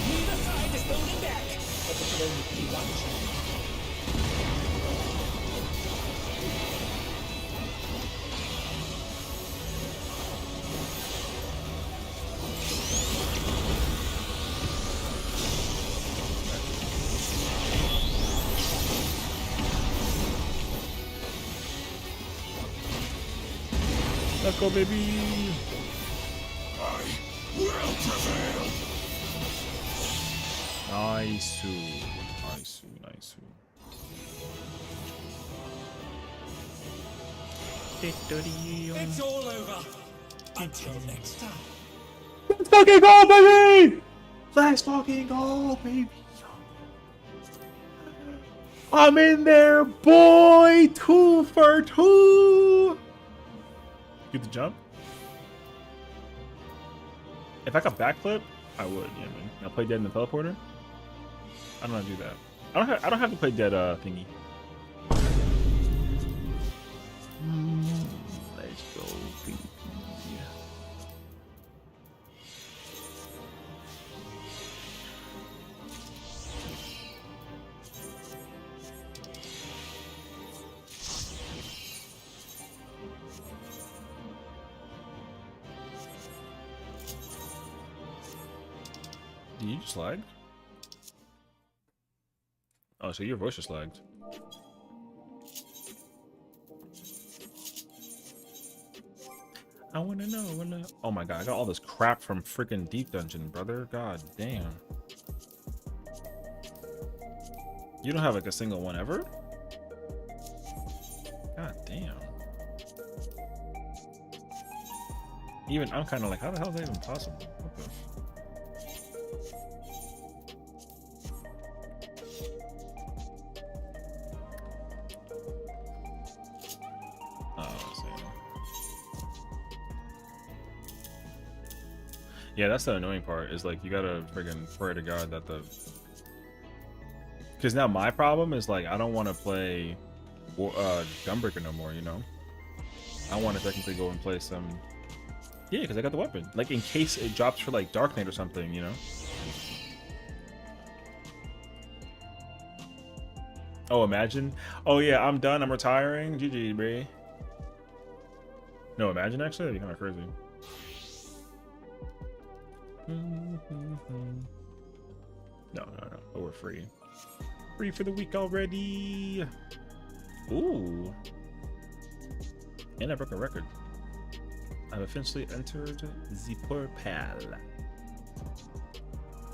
Neither side is holding back. But it should only be one chance. Let's go, baby. Nice. Nice. It's all over. Until next time. Let's fucking go, baby! Let's fucking go, baby! I'm in there, boy! 2 for 2! Get the jump? If I could backflip, I would, yeah, man. I'll play dead in the teleporter. I don't know how to do that. I don't have to play dead thingy. Let's go, baby. Did you just lag? Oh, so your voice just lagged. I wanna know, Oh my god, I got all this crap from freaking Deep Dungeon, brother. God damn. You don't have like a single one ever? God damn. Even I'm kind of like, how the hell is that even possible? Okay. Yeah, that's the annoying part, is like you gotta friggin' pray to God that the... Because now my problem is like, I don't want to play Gunbreaker no more, you know? I want to technically go and play some... Yeah, because I got the weapon. Like, in case it drops for like Dark Knight or something, you know? Oh, imagine? Oh yeah, I'm done, I'm retiring. GG, bro. No, imagine actually? That'd be kind of crazy. No, but we're free. Free for the week already. Ooh. And I broke a record. I've officially entered the portal.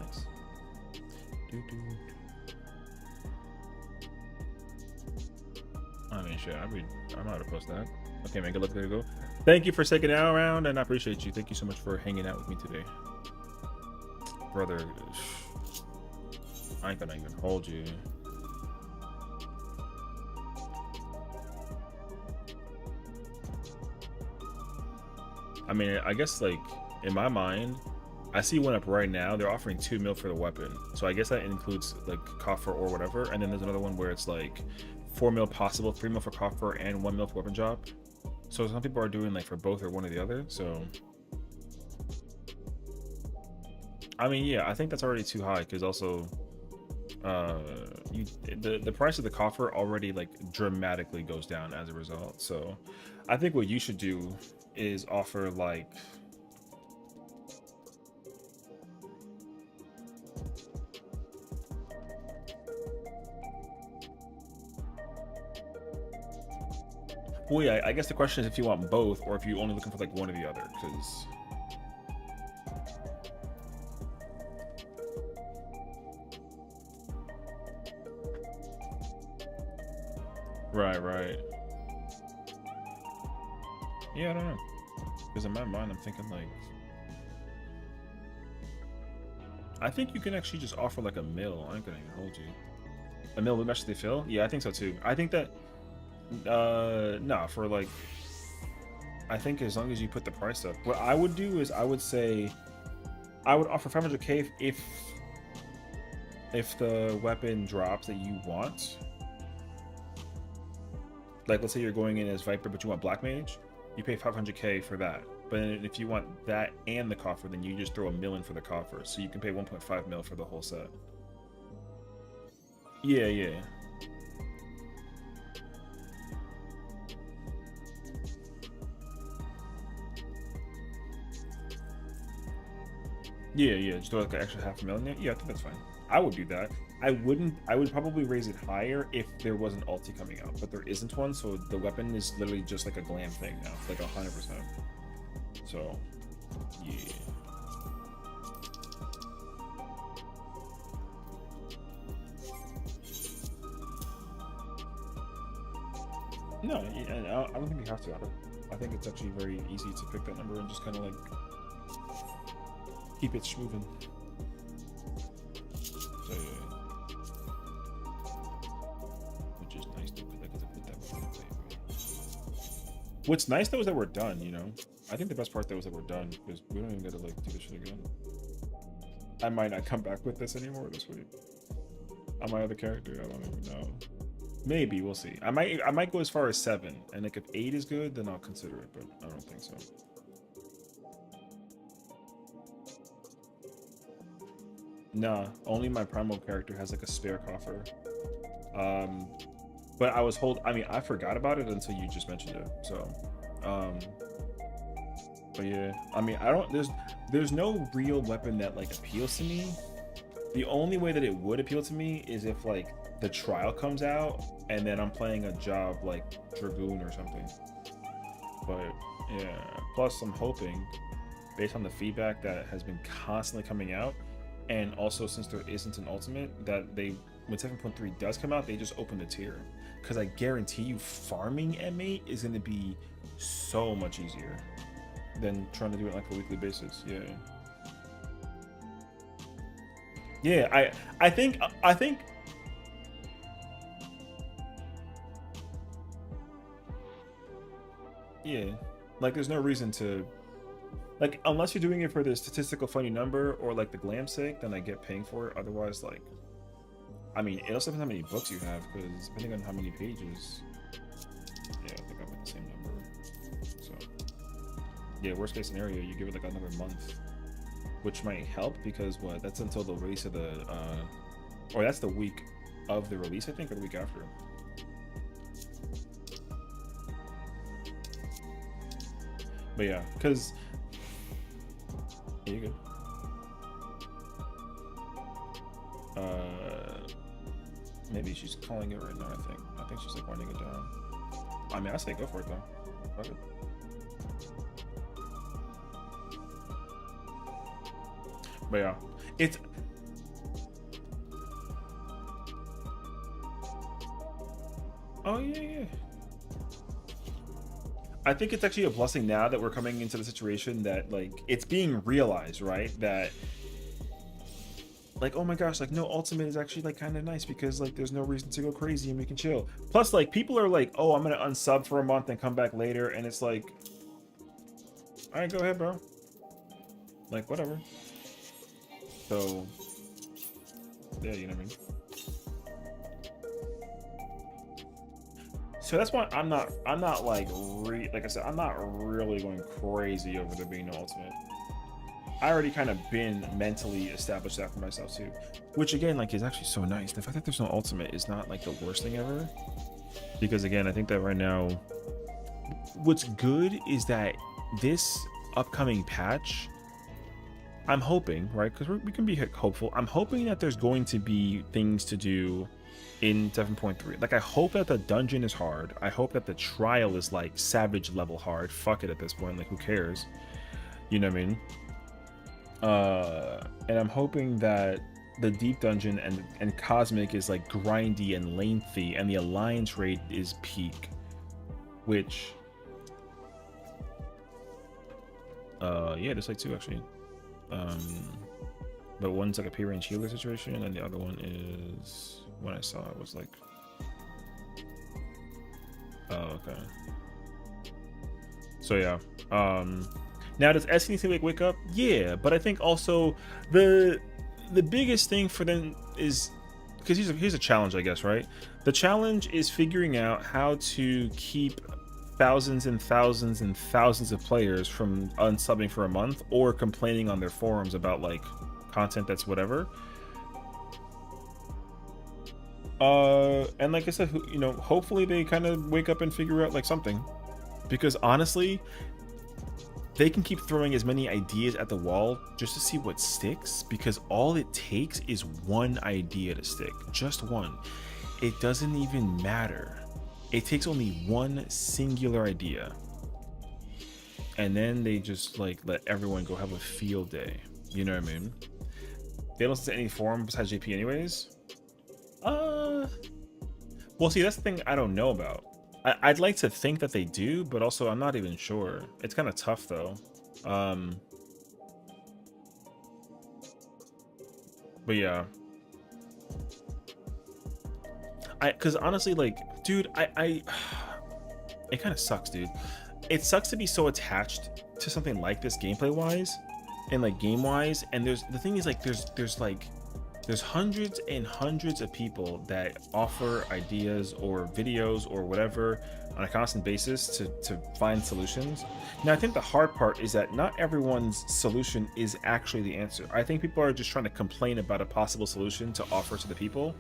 Nice. I mean, shit, I'm not gonna post that. Okay, man, good luck. There you go. Thank you for sticking around, and I appreciate you. Thank you so much for hanging out with me today. Brother, I ain't gonna even hold you. I mean, I guess like in my mind, I see one up right now. They're offering 2 mil for the weapon, so I guess that includes like coffer or whatever. And then there's another one where it's like 4 mil possible, 3 mil for coffer, and 1 mil for weapon drop. So some people are doing like for both or one or the other. So I mean, yeah, I think that's already too high, because also the price of the coffer already like dramatically goes down as a result. So I think what you should do is offer like Well, yeah, I guess the question is if you want both or if you're only looking for like one or the other, because. Right. Yeah, I don't know. Because in my mind, I'm thinking like, I think you can actually just offer like a mill. I ain't gonna even hold you. A mill would match the fill? Yeah, I think so too. I think that, no, for like, I think as long as you put the price up. What I would do is I would say, I would offer 500k if the weapon drops that you want. Like, let's say you're going in as Viper, but you want Black Mage, you pay 500k for that. But if you want that and the coffer, then you just throw a mill in for the coffer. So you can pay 1.5 mil for the whole set. Yeah. Yeah, just throw like an extra $500,000 in there. Yeah, I think that's fine. I would do that. I would probably raise it higher if there was an ulti coming out, but there isn't one, so the weapon is literally just like a glam thing now, like 100%. So, yeah. No, I don't think you have to. I think it's actually very easy to pick that number and just kind of like keep it schmoving. So, yeah. Which is nice though, because I get to put that before the play. What's nice though is that we're done, you know? I think the best part though is that we're done, because we don't even gotta like do this shit again. I might not come back with this anymore this week. On my other character, I don't even know. Maybe, we'll see. I might go as far as 7, and like if 8 is good, then I'll consider it, but I don't think so. Nah, only my primal character has like a spare coffer. But I mean, I forgot about it until you just mentioned it. So, but yeah, I mean, there's no real weapon that like appeals to me. The only way that it would appeal to me is if like the trial comes out and then I'm playing a job like Dragoon or something. But yeah, plus I'm hoping, based on the feedback that has been constantly coming out, and also since there isn't an ultimate, that when 7.3 does come out, they just open the tier, because I guarantee you farming M8 is going to be so much easier than trying to do it like a weekly basis. Yeah, I think yeah, like there's no reason to, like, unless you're doing it for the statistical funny number or like the glam sake, then I get paying for it. Otherwise, like, I mean, it also depends how many books you have, because depending on how many pages, yeah, I think I'm at the same number. So yeah, worst case scenario, you give it like another month, which might help, because what, that's until the release of the or that's the week of the release, I think, or the week after. But yeah, because yeah, you're good. Maybe she's calling it right now. I think she's like winding it down. I mean, I say go for it though. Fuck it. But yeah, it's yeah. I think it's actually a blessing now that we're coming into the situation that like it's being realized, right? That like, oh my gosh, like no ultimate is actually like kind of nice, because like there's no reason to go crazy and we can chill. Plus, like people are like, oh, I'm gonna unsub for a month and come back later, and it's like, all right, go ahead, bro. Like whatever. So yeah, you know what I mean. So that's why I'm not like like I said, I'm not really going crazy over there being no ultimate. I already kind of been mentally established that for myself too, which again, like, is actually so nice. The fact that there's no ultimate is not like the worst thing ever, because again, I think that right now, what's good is that this upcoming patch, I'm hoping, right, because we can be hopeful, I'm hoping that there's going to be things to do in 7.3. Like, I hope that the dungeon is hard. I hope that the trial is like savage level hard. Fuck it at this point. Like, who cares? You know what I mean? And I'm hoping that the deep dungeon and cosmic is like grindy and lengthy, and the alliance rate is peak, which yeah, there's like two actually. But one's like a P range healer situation, and the other one is, when I saw it was like, oh, okay. So yeah, now does SC need to like wake up? Yeah, but I think also the biggest thing for them is, because here's a challenge, I guess, right? The challenge is figuring out how to keep thousands and thousands and thousands of players from unsubbing for a month or complaining on their forums about like content that's whatever. And like I said, you know, hopefully they kind of wake up and figure out like something, because honestly, they can keep throwing as many ideas at the wall just to see what sticks, because all it takes is one idea to stick, just one. It doesn't even matter. It takes only one singular idea, and then they just like let everyone go have a field day. You know what I mean? They don't listen to any forum besides JP anyways. Well, see, that's the thing I don't know about. I'd like to think that they do, but also I'm not even sure. It's kind of tough though. But yeah, because honestly, like, dude, it kind of sucks, dude. It sucks to be so attached to something like this gameplay wise and like game wise. And the thing is, like, there's hundreds and hundreds of people that offer ideas or videos or whatever on a constant basis to find solutions. Now, I think the hard part is that not everyone's solution is actually the answer. I think people are just trying to complain about a possible solution to offer to the people,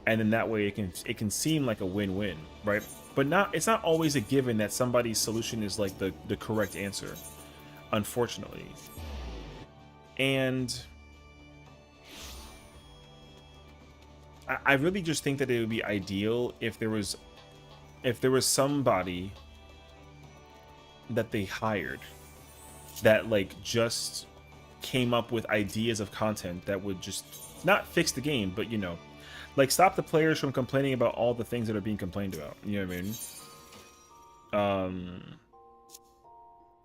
and then that way it can seem like a win-win, right? But it's not always a given that somebody's solution is like the correct answer, unfortunately. And I really just think that it would be ideal if there was somebody that they hired that like just came up with ideas of content that would just not fix the game, but, you know, like stop the players from complaining about all the things that are being complained about. You know what I mean?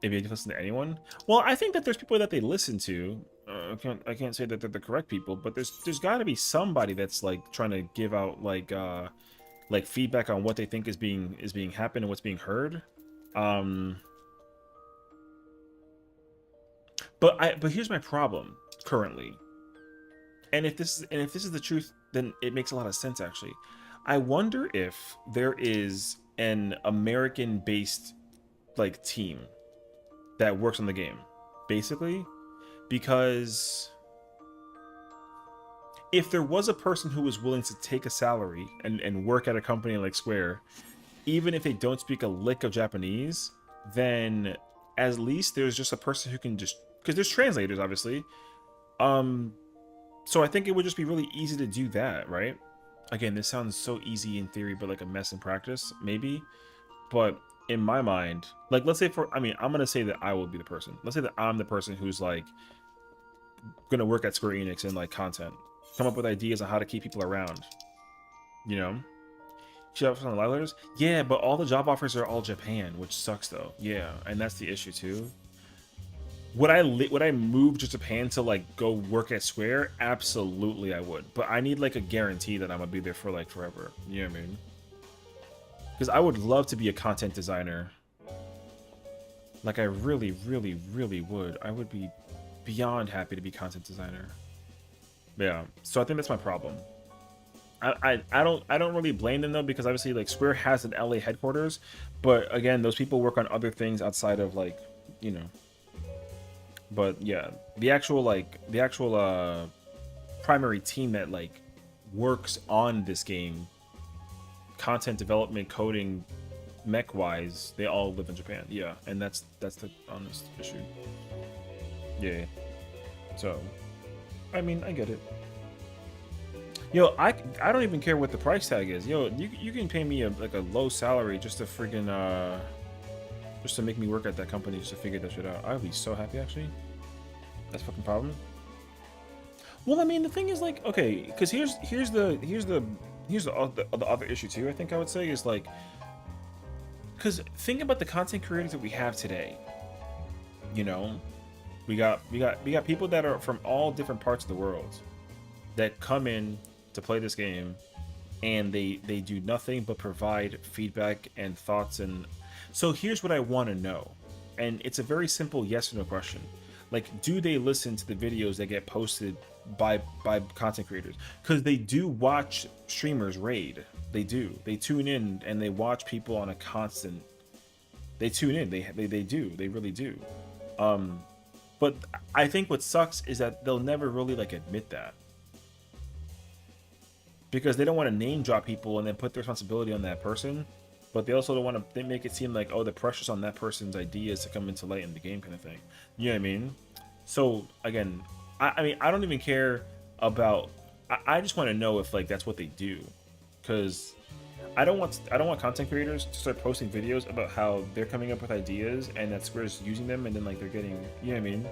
If you listen to anyone, well, I think that there's people that they listen to. I can't say that they're the correct people, but there's got to be somebody that's like trying to give out like feedback on what they think is being happened and what's being heard. But here's my problem currently. And if this is the truth, then it makes a lot of sense actually. I wonder if there is an American-based like team that works on the game, basically, because if there was a person who was willing to take a salary and work at a company like Square, even if they don't speak a lick of Japanese, then at least there's just a person who can just, because there's translators obviously. So I think it would just be really easy to do that, right? Again, this sounds so easy in theory, but like a mess in practice, maybe. But in my mind, like, let's say I'm gonna say that I will be the person. Let's say that I'm the person who's like gonna work at Square Enix and like content, come up with ideas on how to keep people around. You know, show up on the live letters. Yeah, but all the job offers are all Japan, which sucks though. Yeah, and that's the issue too. Would I move to Japan to like go work at Square? Absolutely, I would. But I need like a guarantee that I'm gonna be there for like forever. You know what I mean? Because I would love to be a content designer. Like, I really, really, really would. I would be beyond happy to be content designer. Yeah. So I think that's my problem. I don't really blame them though, because obviously like Square has an LA headquarters, but again, those people work on other things outside of like, you know. But yeah, the actual primary team that like works on this game, content development, coding, mech wise, they all live in Japan. Yeah, and that's the honest issue. Yeah. So, I mean, I get it. Yo, I don't even care what the price tag is. Yo, you can pay me like a low salary just to freaking just to make me work at that company just to figure that shit out. I would be so happy actually. That's fucking problem. Well, I mean, the thing is like, okay, because here's the other issue too. I think I would say is like, because think about the content creators that we have today. You know, we got people that are from all different parts of the world that come in to play this game, and they do nothing but provide feedback and thoughts. And so here's what I want to know, and it's a very simple yes or no question. Like, do they listen to the videos that get posted by content creators? Because they do watch streamers raid. They do. They tune in and they watch people on a constant. They tune in. They do. They really do. But I think what sucks is that they'll never really like admit that, because they don't want to name drop people and then put the responsibility on that person. But they also don't want to make it seem like, oh, the pressure's on that person's ideas to come into light in the game kind of thing. You know what I mean? So again, I mean, I don't even care about. I just want to know if like that's what they do, because I don't want content creators to start posting videos about how they're coming up with ideas and that Square's using them, and then like they're getting, you know what I mean?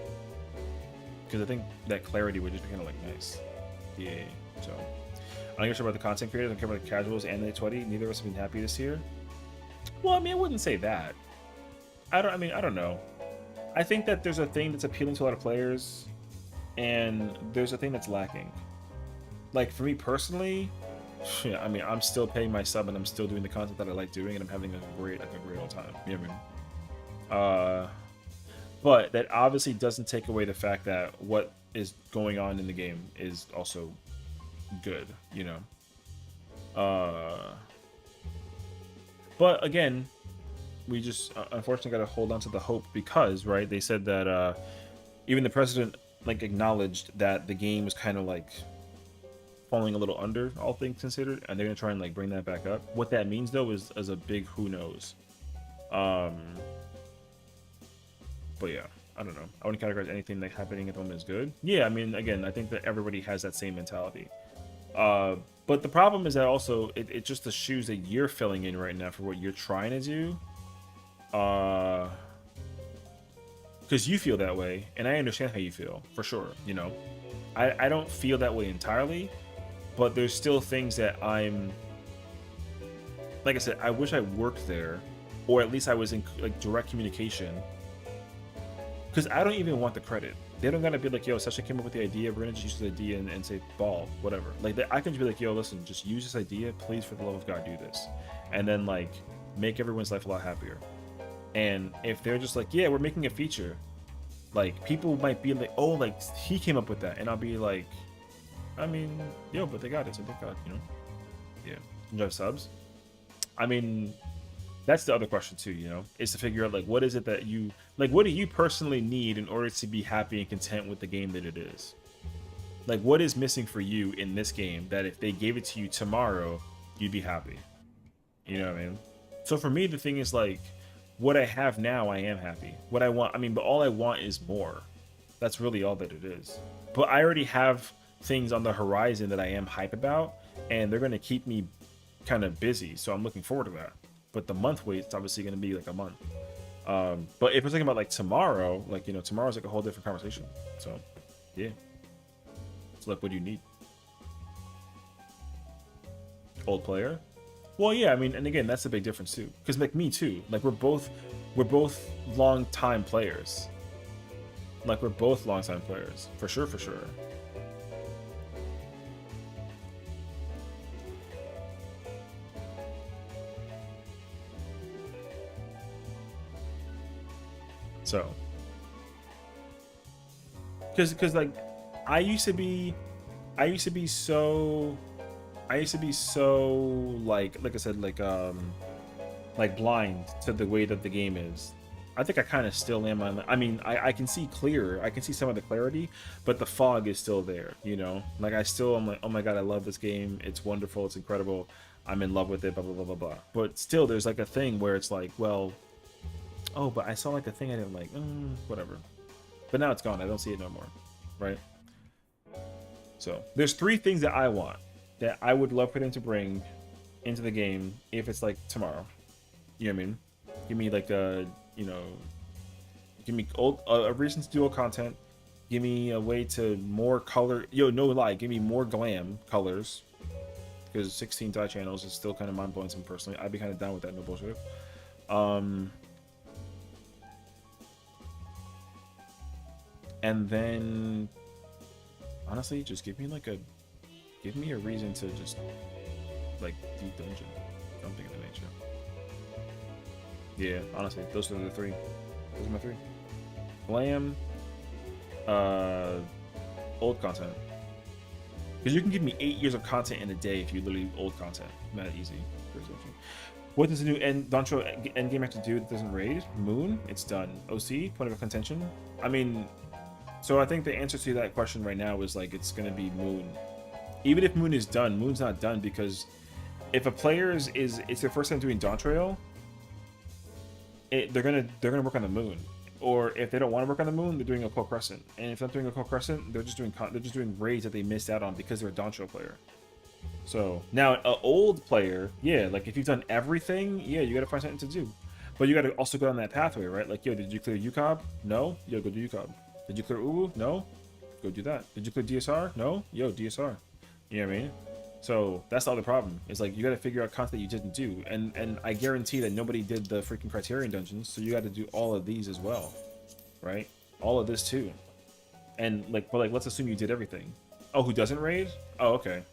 Because I think that clarity would just be kind of like nice. Yeah. So I don't care about the content creators. I don't care about the casuals and the 20. Neither of us have been happy this year. Well, I mean, I wouldn't say that. I don't know. I think that there's a thing that's appealing to a lot of players, and there's a thing that's lacking. Like for me personally, yeah, I mean, I'm still paying my sub and I'm still doing the content that I like doing, and I'm having a great old time. You know what I mean? But that obviously doesn't take away the fact that what is going on in the game is also good, you know. But again, we just unfortunately got to hold on to the hope, because right, they said that even the president like acknowledged that the game was kind of like falling a little under, all things considered, and they're gonna try and like bring that back up. What that means though is a big who knows. But yeah, I don't know. I wouldn't categorize anything like happening at the moment as good. Yeah, I mean, again, I think that everybody has that same mentality. But the problem is that also it's just the shoes that you're filling in right now for what you're trying to do. Because you feel that way, and I understand how you feel for sure. You know, I don't feel that way entirely, but there's still things that I'm. Like I said, I wish I worked there, or at least I was in like direct communication. Because I don't even want the credit. They don't gotta be like, yo, Sessiion came up with the idea, we're gonna just use the idea and say ball, whatever. Like, I can just be like, yo, listen, just use this idea, please, for the love of God, do this. And then, like, make everyone's life a lot happier. And if they're just like, yeah, we're making a feature, like, people might be like, oh, like, he came up with that. And I'll be like, I mean, yo, but they got it, so thank God, you know? Yeah. You have subs? I mean, that's the other question too, you know, is to figure out like what is it that you like, what do you personally need in order to be happy and content with the game that it is? Like, what is missing for you in this game that if they gave it to you tomorrow, you'd be happy? You know what I mean? So for me, the thing is like, what I have now, I am happy. What I want, I mean, but all I want is more. That's really all that it is. But I already have things on the horizon that I am hype about, and they're going to keep me kind of busy. So I'm looking forward to that. But the month wait, it's obviously going to be like a month. But if we're talking about like tomorrow, like, you know, tomorrow's like a whole different conversation. So yeah. So like, what do you need? Old player? Well, yeah, I mean, and again, that's the big difference too. Because like me too, like we're both long time players. Like we're both long time players, for sure, for sure. So, because like, I used to be so like I said, like blind to the way that the game is. I think I kind of still am. I mean, I can see clearer. I can see some of the clarity, but the fog is still there. You know, like I'm like, oh my god, I love this game. It's wonderful. It's incredible. I'm in love with it. Blah blah blah blah blah. But still, there's like a thing where it's like, well. Oh, but I saw like a thing I didn't like. Whatever. But now it's gone. I don't see it no more. Right? So, there's 3 things that I want. that I would love for them to bring into the game if it's like tomorrow. You know what I mean? Give me like a, you know, give me a reason to do old content. Give me a way to more color. Yo, no lie. Give me more glam colors. Because 16 dye channels is still kind of mind blowing to me personally. I'd be kind of down with that. No bullshit. And then, honestly, just give me a reason to just like deep dungeon, something of the nature. Yeah, honestly, those are the three. Those are my three. Glam, old content. Because you can give me 8 years of content in a day if you literally old content. Not easy. What does the new Doncho endgame have to do that doesn't raid? Moon? It's done. OC? Point of contention? I mean, so I think the answer to that question right now is like it's gonna be Moon. Even if Moon is done, Moon's not done because if a player it's their first time doing Dawn Trail, they're gonna work on the Moon. Or if they don't want to work on the Moon, they're doing a Cold Crescent. And if they're not doing a Cold Crescent, they're just doing raids that they missed out on because they're a Dawn Trail player. So now an old player, yeah, like if you've done everything, yeah, you gotta find something to do. But you gotta also go on that pathway, right? Like, yo, did you clear UCOB? No? Yo, go do UCOB. Did you clear Uwu? No? Go do that. Did you clear DSR? No? Yo, DSR. You know what I mean? So that's the other problem. Is like you gotta figure out content you didn't do. And I guarantee that nobody did the freaking Criterion dungeons, so you gotta do all of these as well. Right? All of this too. And like, but like let's assume you did everything. Oh, who doesn't raid? Oh, okay.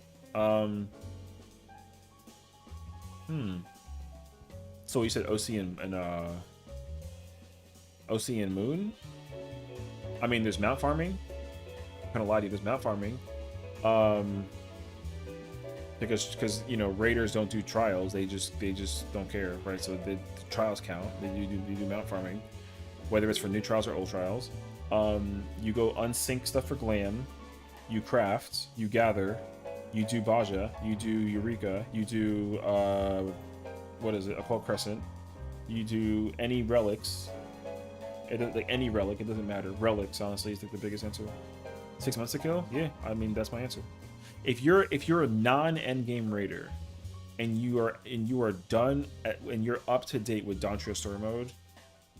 So you said OC and OC and Moon? I mean, there's mount farming. I'm gonna lie to you, there's mount farming. Because you know raiders don't do trials, they just don't care, right? So the trials count. You do mount farming, whether it's for new trials or old trials. You go unsync stuff for glam, you craft, you gather, you do Baja, you do Eureka, you do what is it? A Cold Crescent. You do any relics. Like any relic, it doesn't matter. Relics, honestly, is like the biggest answer. 6 months to kill? Yeah, I mean that's my answer. If you're a non-endgame raider, and you are done and you're up to date with Dawn Trail story mode,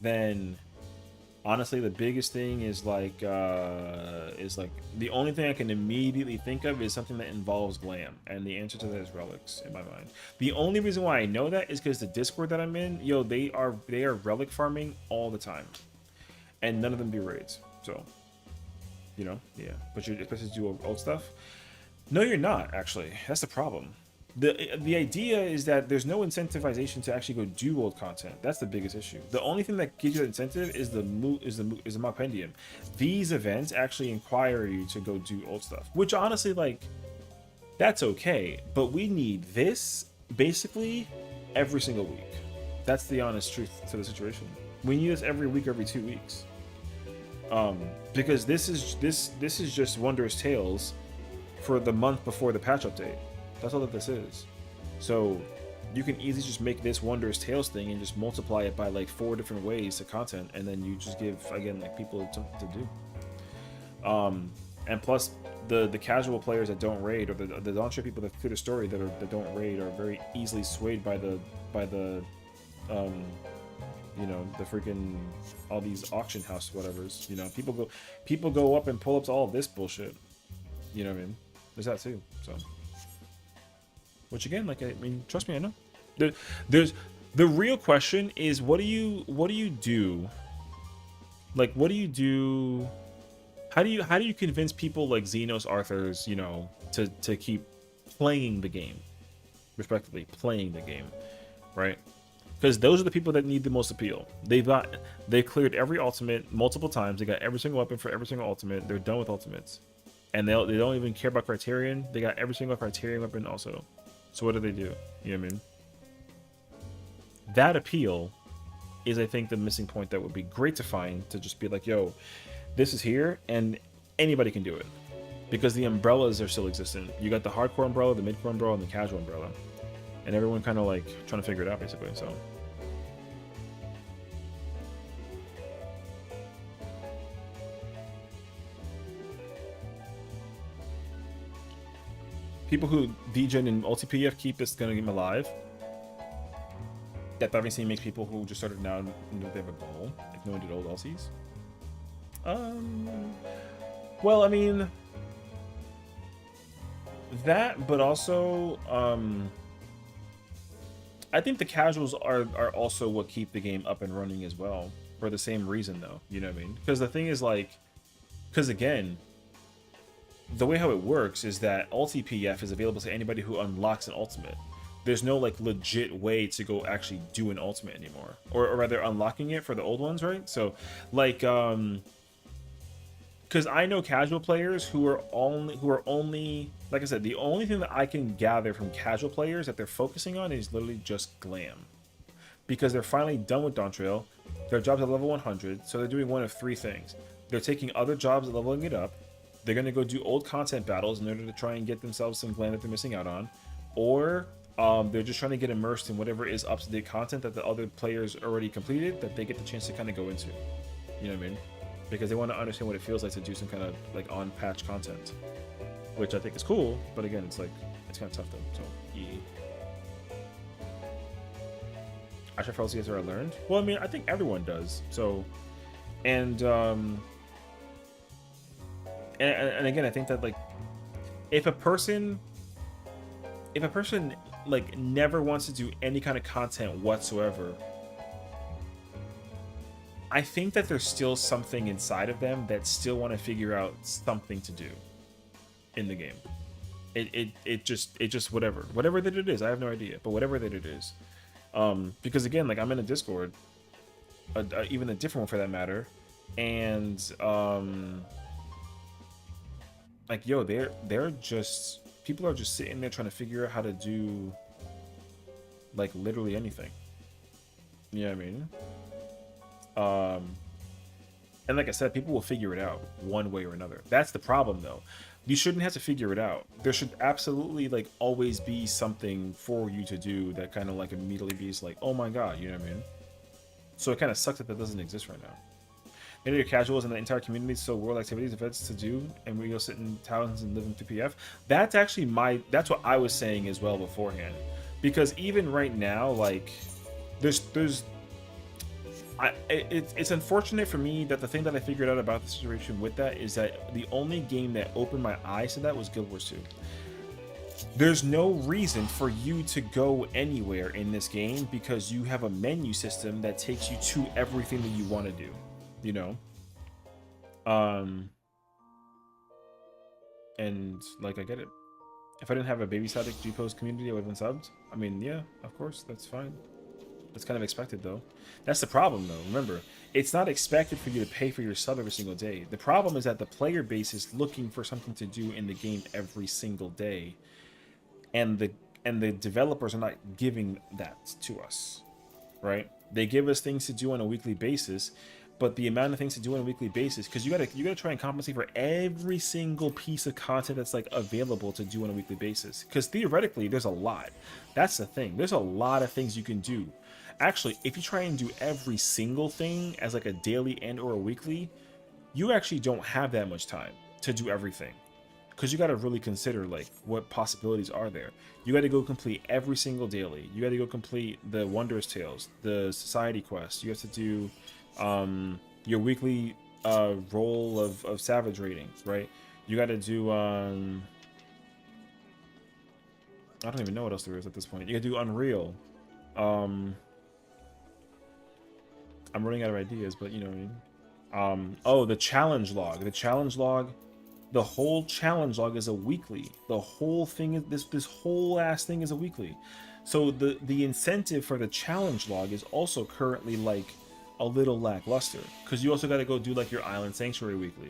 then honestly the biggest thing is like the only thing I can immediately think of is something that involves glam, and the answer to that is relics in my mind. The only reason why I know that is because the Discord that I'm in, yo, they are relic farming all the time, and none of them do raids. So, you know, yeah. But you're supposed to do old stuff. No, you're not, actually. That's the problem. The idea is that there's no incentivization to actually go do old content. That's the biggest issue. The only thing that gives you that incentive is the Mog Pendium. These events actually inquire you to go do old stuff, which honestly, like, that's okay. But we need this basically every single week. That's the honest truth to the situation. We need this every week, every 2 weeks. Because this is just Wondrous Tales for the month before the patch update. That's all that this is. So you can easily just make this Wondrous Tales thing and just multiply it by like 4 different ways to content, and then you just give again like people something to do. And plus the casual players that don't raid, or the Dawn Trail people that clear the story that don't raid, are very easily swayed by the you know, the freaking all these auction house whatevers. You know, people go up and pull up to all of this bullshit. You know what I mean? There's that too. So, which again, like, I mean, trust me, I know. There's the real question is what do you do? Like, what do you do? How do you convince people like Xenos Arthurs, you know, to keep playing the game, respectively, playing the game, right? Because those are the people that need the most appeal. They've cleared every ultimate multiple times. They got every single weapon for every single ultimate. They're done with ultimates, and they don't even care about Criterion. They got every single Criterion weapon also. So what do? You know what I mean? That appeal is, I think, the missing point that would be great to find, to just be like, yo, this is here and anybody can do it, because the umbrellas are still existent. You got the hardcore umbrella, the midcore umbrella, and the casual umbrella, and everyone kind of like trying to figure it out basically. So people who degen in multi-PF keep this kind of game alive. That obviously makes people who just started now know they have a goal, if no one did old Aussies. Well, I mean, that, but also, I think the casuals are also what keep the game up and running as well, for the same reason, though. You know what I mean? Because the thing is, like, because again, the way how it works is that Ulti-PF is available to anybody who unlocks an ultimate. There's no like legit way to go actually do an ultimate anymore, or rather unlocking it for the old ones, right? So like because I know casual players who are only like I said, the only thing that I can gather from casual players that they're focusing on is literally just glam, because they're finally done with Dawn Trail. Their jobs at level 100, so they're doing one of three things. They're taking other jobs and leveling it up. They're going to go do old content battles in order to try and get themselves some glam that they're missing out on, or they're just trying to get immersed in whatever is up-to-date content that the other players already completed that they get the chance to kind of go into. You know what I mean? Because they want to understand what it feels like to do some kind of like on-patch content, which I think is cool. But again, it's like it's kind of tough though. So yeah. I should probably see where I learned. Well, I mean, I think everyone does. So, and again, I think that like if a person like never wants to do any kind of content whatsoever, I think that there's still something inside of them that still want to figure out something to do in the game. It just whatever that it is. I have no idea, but whatever that it is. Because again, like I'm in a Discord, even a different one for that matter, and like yo, they're just people are just sitting there trying to figure out how to do like literally anything. You know what I mean? And like I said, people will figure it out one way or another. That's the problem though. You shouldn't have to figure it out. There should absolutely like always be something for you to do that kind of like immediately be like, oh my god, you know what I mean? So it kind of sucks that that doesn't exist right now. Maybe your casuals and the entire community, so world activities, events to do, and we go sit in towns and live in PF. That's actually that's what I was saying as well beforehand. Because even right now, like, it's unfortunate for me that the thing that I figured out about the situation with that is that the only game that opened my eyes to that was Guild Wars 2. There's no reason for you to go anywhere in this game because you have a menu system that takes you to everything that you want to do. You know, and like I get it. If I didn't have a baby static G-Post community, I would have been subbed. I mean, yeah, of course, that's fine. That's kind of expected though. That's the problem though. Remember, it's not expected for you to pay for your sub every single day. The problem is that the player base is looking for something to do in the game every single day, and the developers are not giving that to us, right? They give us things to do on a weekly basis. But the amount of things to do on a weekly basis, because you gotta try and compensate for every single piece of content that's like available to do on a weekly basis. Because theoretically, there's a lot. That's the thing. There's a lot of things you can do. Actually, if you try and do every single thing as like a daily and or a weekly, you actually don't have that much time to do everything. Because you gotta really consider like what possibilities are there. You gotta go complete every single daily. You gotta go complete the Wondrous Tales, the Society Quest. You have to do your weekly roll of Savage ratings, right? You got to do I don't even know what else there is at this point. You got to do Unreal. I'm running out of ideas, but you know what I mean. Oh, the challenge log. The whole challenge log is a weekly. The whole thing is this whole ass thing is a weekly. So the incentive for the challenge log is also currently like a little lackluster, because you also got to go do like your Island Sanctuary weekly.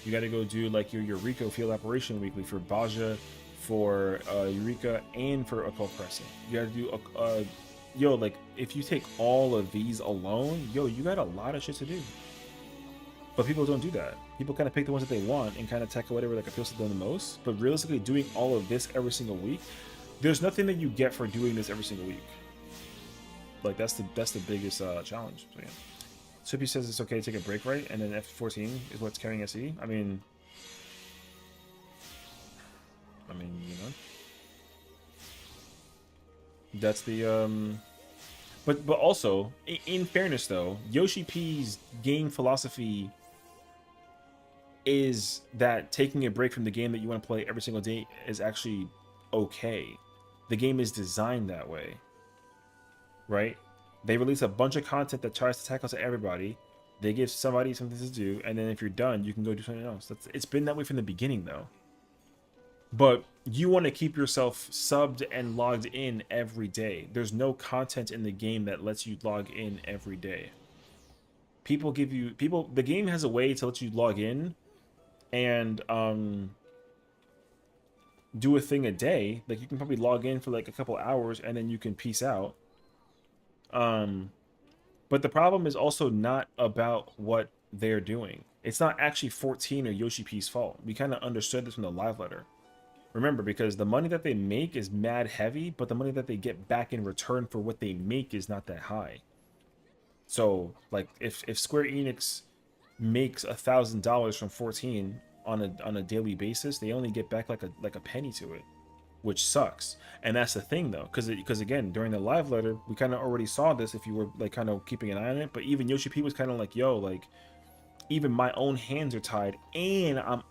You got to go do like your Eureka Field Operation weekly for Baja, for Eureka, and for Occult Crescent. You got to do yo, like if you take all of these alone, yo, you got a lot of shit to do. But people don't do that. People kind of pick the ones that they want and kind of tackle whatever like appeals to them the most. But realistically, doing all of this every single week, there's nothing that you get for doing this every single week. Like that's the biggest challenge. So yeah. Soupy says it's okay to take a break, right? And then F14 is what's carrying SE. I mean, you know. That's the but also in fairness though, Yoshi P's game philosophy is that taking a break from the game that you want to play every single day is actually okay. The game is designed that way, right? They release a bunch of content that tries to tackle to everybody. They give somebody something to do, and then if you're done, you can go do something else. It's been that way from the beginning though. But you want to keep yourself subbed and logged in every day. There's no content in the game that lets you log in every day. The game has a way to let you log in and do a thing a day. Like you can probably log in for like a couple hours and then you can peace out. But the problem is also not about what they're doing. It's not actually 14 or Yoshi P's fault. We kind of understood this from the live letter. Remember, because the money that they make is mad heavy, but the money that they get back in return for what they make is not that high. So, like, if Square Enix makes $1,000 from 14 on a daily basis, they only get back like a penny to it, which sucks. And that's the thing, though, because again, during the live letter, we kind of already saw this if you were like kind of keeping an eye on it. But even Yoshi P was kind of like, yo, like, even my own hands are tied, and I'm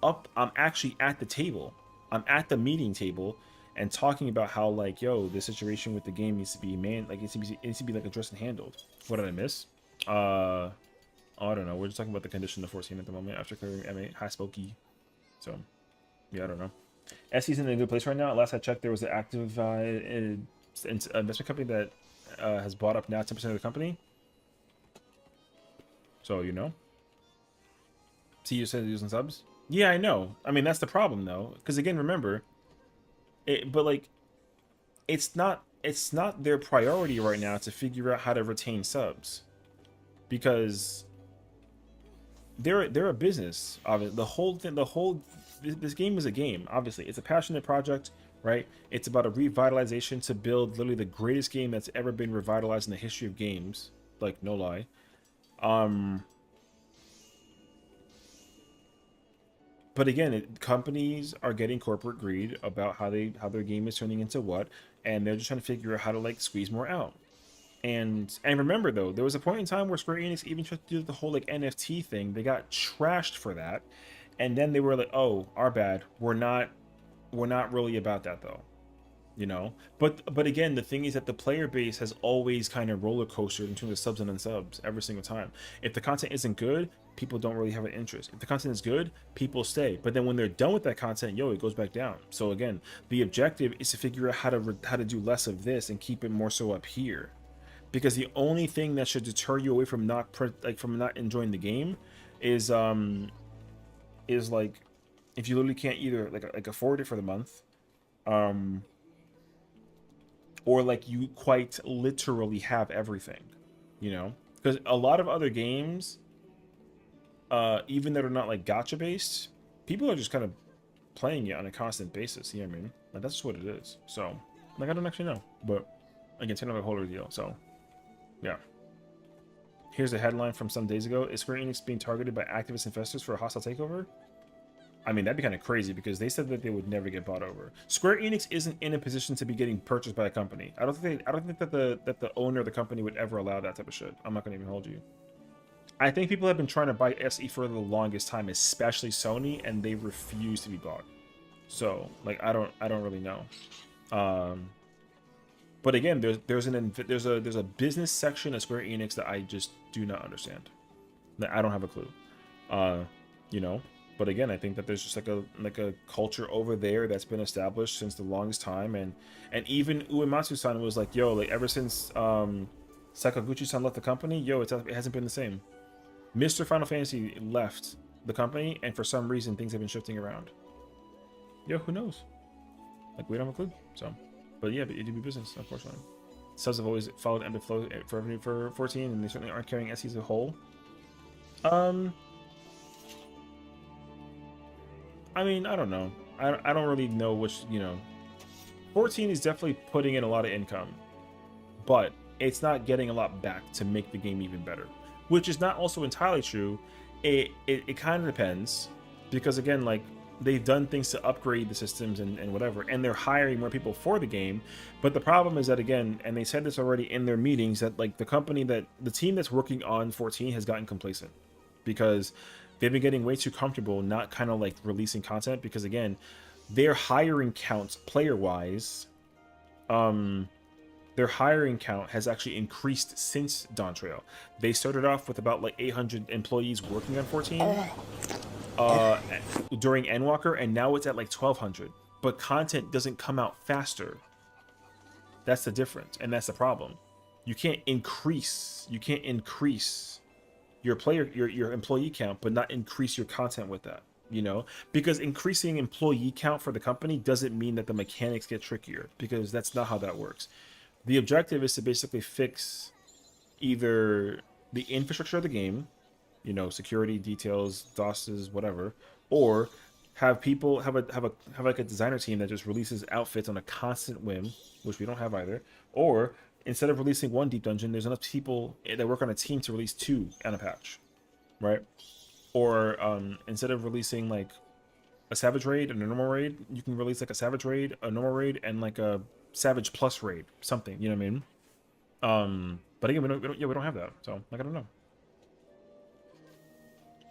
actually at the table. I'm at the meeting table and talking about how like, yo, the situation with the game needs to be it needs to be like addressed and handled. What did I miss? I don't know. We're just talking about the condition of 14 at the moment after clearing M8 high spokey. So yeah, I don't know. SE's in a good place right now. Last I checked, there was an active investment company that has bought up now 10% of the company. So you know. See, you said using subs. Yeah, I know. I mean, that's the problem, though. Because, again, remember, but, like, it's not their priority right now to figure out how to retain subs. Because they're a business. Obviously. This game is a game, obviously. It's a passionate project, right? It's about a revitalization to build literally the greatest game that's ever been revitalized in the history of games. Like, no lie. But again, companies are getting corporate greed about how their game is turning into what, and they're just trying to figure out how to like squeeze more out. And remember though, there was a point in time where Square Enix even tried to do the whole like NFT thing. They got trashed for that, and then they were like, "Oh, our bad. We're not really about that though." You know. But again, the thing is that the player base has always kind of roller coastered in terms of subs and unsubs every single time. If the content isn't good, people don't really have an interest. If the content is good, people stay. But then when they're done with that content, it goes back down. So again, the objective is to figure out how to do less of this and keep it more so up here. Because the only thing that should deter you away from not enjoying the game is like if you literally can't either like afford it for the month, or like you quite literally have everything, you know? Because a lot of other games, even that are not like gacha based, people are just kind of playing it on a constant basis. You know what I mean? Like that's just what it is. So like I don't actually know, but again, it's kind of a whole other deal. So yeah. Here's a headline from some days ago: Is Square Enix being targeted by activist investors for a hostile takeover? I mean, that'd be kind of crazy because they said that they would never get bought over. Square Enix isn't in a position to be getting purchased by a company. I don't think that the owner of the company would ever allow that type of shit. I'm not gonna even hold you. I think people have been trying to buy SE for the longest time, especially Sony, and they refuse to be bought. So, like, I don't really know. But again, there's a business section of Square Enix that I just do not understand. That I don't have a clue. You know. But again, I think that there's just like a culture over there that's been established since the longest time, and even Uematsu-san was like, yo, like ever since Sakaguchi-san left the company, it hasn't been the same. Mr. Final Fantasy left the company, and for some reason things have been shifting around. Yo, who knows? Like we don't have a clue. So, but yeah, but it do be business, unfortunately. Subs have always followed ebb and flow for revenue for 14, and they certainly aren't carrying SE as a whole. I mean, I don't know. I don't really know which, 14 is definitely putting in a lot of income, but it's not getting a lot back to make the game even better, which is not also entirely true. It kind of depends, because again, like they've done things to upgrade the systems and whatever, and they're hiring more people for the game. But the problem is that, again, and they said this already in their meetings, that like the team that's working on 14 has gotten complacent because they've been getting way too comfortable not kind of like releasing content, because again, their hiring counts player wise, their hiring count has actually increased since Dawn Trail. They started off with about like 800 employees working on 14 during Endwalker, and now it's at like 1,200. But content doesn't come out faster. That's the difference, and that's the problem. You can't increase your your employee count, but not increase your content with that. You know, because increasing employee count for the company doesn't mean that the mechanics get trickier, because that's not how that works. The objective is to basically fix either the infrastructure of the game, you know, security details, DOSes, whatever, or have people have like a designer team that just releases outfits on a constant whim, which we don't have either. Or instead of releasing one deep dungeon, there's enough people that work on a team to release 2 on a patch, right? Or instead of releasing like a Savage raid and a normal raid, you can release like a Savage raid, a normal raid, and like a Savage plus raid, something. You know what I mean? But again, we don't have that, so like, I don't know.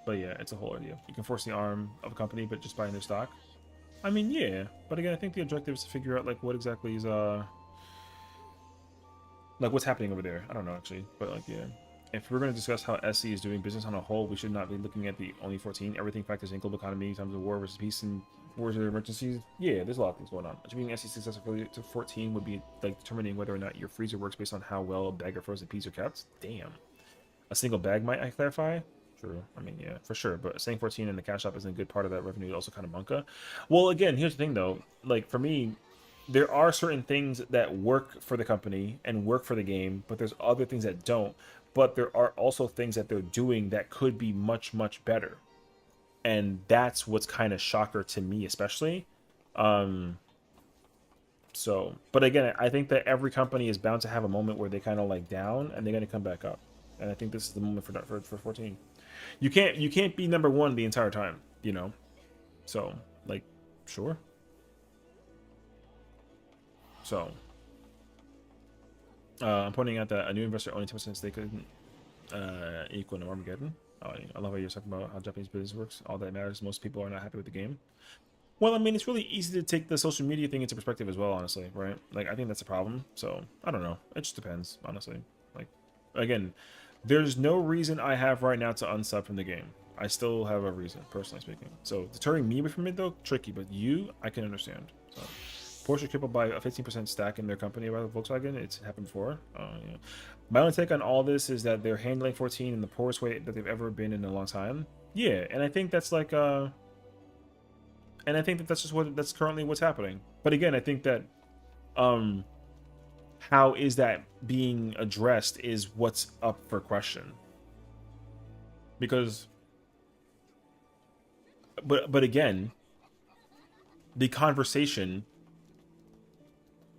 But yeah, it's a whole idea. You can force the arm of a company, but just buying their stock. I mean, yeah, but again, I think the objective is to figure out like what exactly is like what's happening over there. I don't know actually, but like, yeah. If we're going to discuss how SC is doing business on a whole, we should not be looking at the only 14. Everything factors in global economy, times of war versus peace, and wars or emergencies. Yeah, there's a lot of things going on. Attributing SC success to 14 would be like determining whether or not your freezer works based on how well a bag of frozen peas are kept. Damn. A single bag might I clarify? True. I mean, yeah, for sure. But saying 14 in the cash shop isn't a good part of that revenue is also kind of bunka. Well, again, here's the thing though. Like for me, there are certain things that work for the company and work for the game, but there's other things that don't. But there are also things that they're doing that could be much, much better. And that's what's kind of shocker to me, especially. So, but again, I think that every company is bound to have a moment where they kind of like down and they're going to come back up. And I think this is the moment for 14. You can't be number 1 the entire time, you know? So, like, sure. So, I'm pointing out that a new investor owning 10% stake couldn't equal an Armageddon. I love how you're talking about how Japanese business works. All that matters, most people are not happy with the game. Well, I mean, it's really easy to take the social media thing into perspective as well, honestly, right? Like, I think that's a problem. So, I don't know. It just depends, honestly. Like, again, there's no reason I have right now to unsub from the game. I still have a reason, personally speaking. So, deterring me from it, though, tricky. But you, I can understand. So, Porsche crippled by a 15% stack in their company by Volkswagen. It's happened before. Yeah. My only take on all this is that they're handling 14 in the poorest way that they've ever been in a long time. Yeah, and I think that's like and I think that that's just that's currently what's happening. But again, I think that how is that being addressed is what's up for question. Because but again, the conversation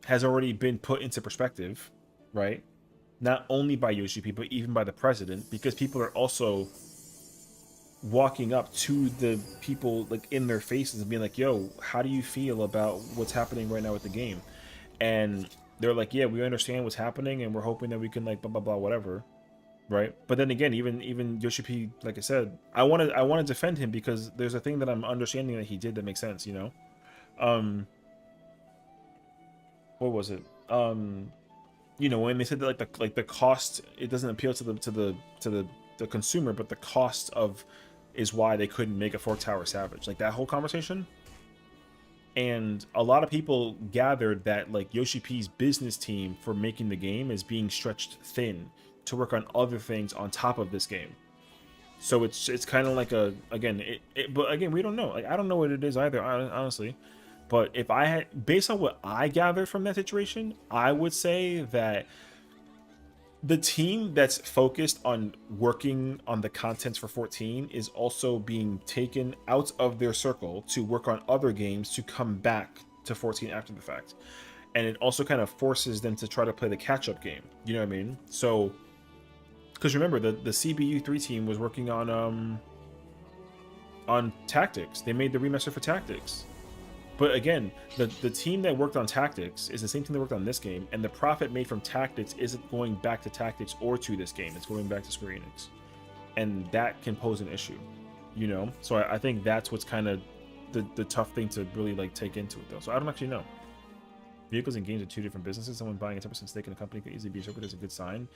has already been put into perspective, right? Not only by Yoshi-P, but even by the president, because people are also walking up to the people like in their faces and being like, yo, how do you feel about what's happening right now with the game? And they're like, yeah, we understand what's happening and we're hoping that we can like blah blah blah whatever, right? But then again, even Yoshi-P, like I said, I want to defend him because there's a thing that I'm understanding that he did that makes sense, you know. What was it? You know, when they said that like the cost, it doesn't appeal to the consumer, but the cost of is why they couldn't make a Fork Tower Savage, like that whole conversation. And a lot of people gathered that like Yoshi-P's business team for making the game is being stretched thin to work on other things on top of this game. So it's kind of like but again, we don't know. Like I don't know what it is either, honestly. But if I had, based on what I gathered from that situation, I would say that the team that's focused on working on the contents for 14 is also being taken out of their circle to work on other games to come back to 14 after the fact. And it also kind of forces them to try to play the catch-up game. You know what I mean? So, because remember, the CBU3 team was working on on Tactics. They made the remaster for Tactics. But again, the team that worked on Tactics is the same team that worked on this game, and the profit made from Tactics isn't going back to Tactics or to this game. It's going back to Square Enix. And that can pose an issue, you know? So I think that's what's kind of the tough thing to really like take into it, though. So I don't actually know. Vehicles and games are two different businesses. Someone buying a 10% stake in a company could easily be interpreted as a good sign.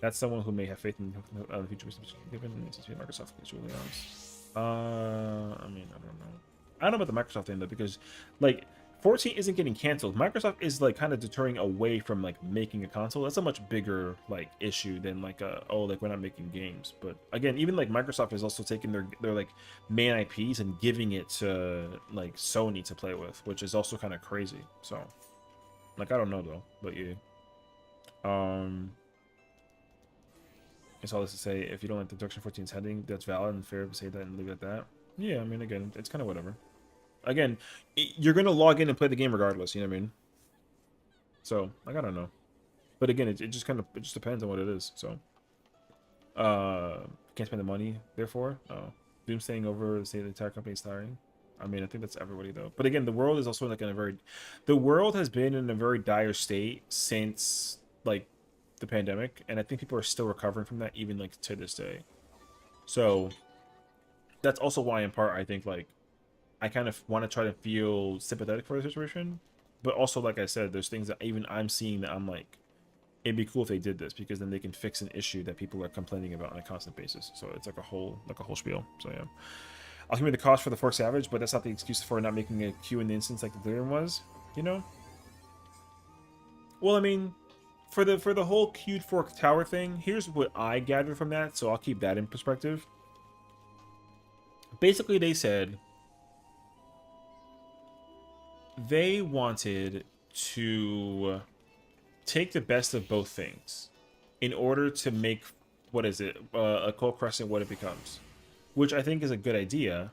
That's someone who may have faith in the future, given Microsoft is really honest. I mean, I don't know. I don't know about the Microsoft thing though, because like 14 isn't getting canceled. Microsoft is like kind of deterring away from like making a console. That's a much bigger like issue than like oh, like we're not making games. But again, even like Microsoft is also taking their like main IPs and giving it to like Sony to play with, which is also kind of crazy. So like I don't know though, but yeah. It's all this to say, if you don't like the direction 14 is heading, that's valid and fair to say that and leave it at that. Yeah, I mean, again, it's kind of whatever. Again, you're going to log in and play the game regardless, you know what I mean? So, like, I don't know. But again, it just depends on what it is, so. Can't spend the money, therefore. Doom staying over to say the entire company is tiring. I mean, I think that's everybody, though. But again, the world is also, like, the world has been in a very dire state since, like, the pandemic, and I think people are still recovering from that, even, like, to this day. So, that's also why, in part, I think, like, I kind of want to try to feel sympathetic for the situation, but also, like I said, there's things that even I'm seeing that I'm like, it'd be cool if they did this, because then they can fix an issue that people are complaining about on a constant basis. So it's like a whole spiel. So yeah, I'll give you the cost for the Fork Savage, but that's not the excuse for not making a queue in the instance like the Delirium was, you know? Well, I mean, for the whole queued Fork Tower thing, here's what I gathered from that, so I'll keep that in perspective. Basically, they said they wanted to take the best of both things in order to make, what is it, a Cold Crescent what it becomes, which I think is a good idea,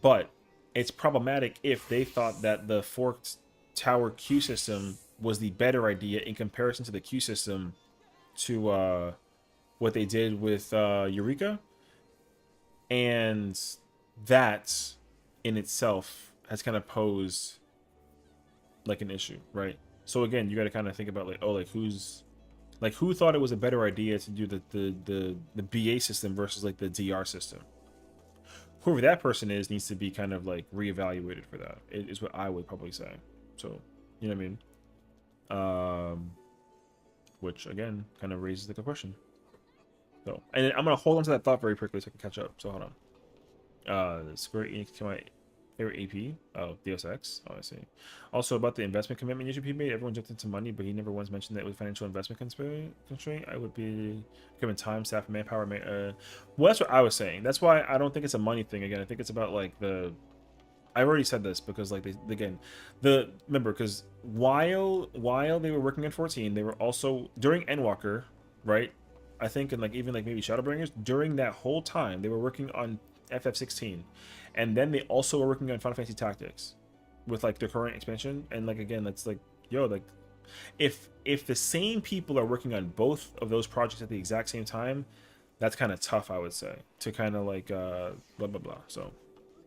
but it's problematic if they thought that the Forked Tower queue system was the better idea in comparison to the queue system to what they did with Eureka, and that in itself has kind of posed like an issue, right? So again, you got to kind of think about like, oh, like who thought it was a better idea to do the BA system versus like the DR system? Whoever that person is needs to be kind of like reevaluated for that. It is what I would probably say. So you know what I mean? Which again kind of raises the question. So, and I'm gonna hold on to that thought very quickly so I can catch up. So hold on. Square Enix to my favorite AP. Oh, Deus Ex. Oh, I see. Also about the investment commitment YouTube made. Everyone jumped into money, but he never once mentioned that with financial investment constraint, I would be given time, staff, and manpower. Well, that's what I was saying. That's why I don't think it's a money thing. Again, I think it's about like the. I already said this because like remember because while they were working on 14, they were also during Endwalker, right? I think and like even like maybe Shadowbringers during that whole time they were working on FF16, and then they also were working on Final Fantasy Tactics with like their current expansion. And like again, that's like yo, like if the same people are working on both of those projects at the exact same time, that's kind of tough, I would say, to kind of like blah blah blah. So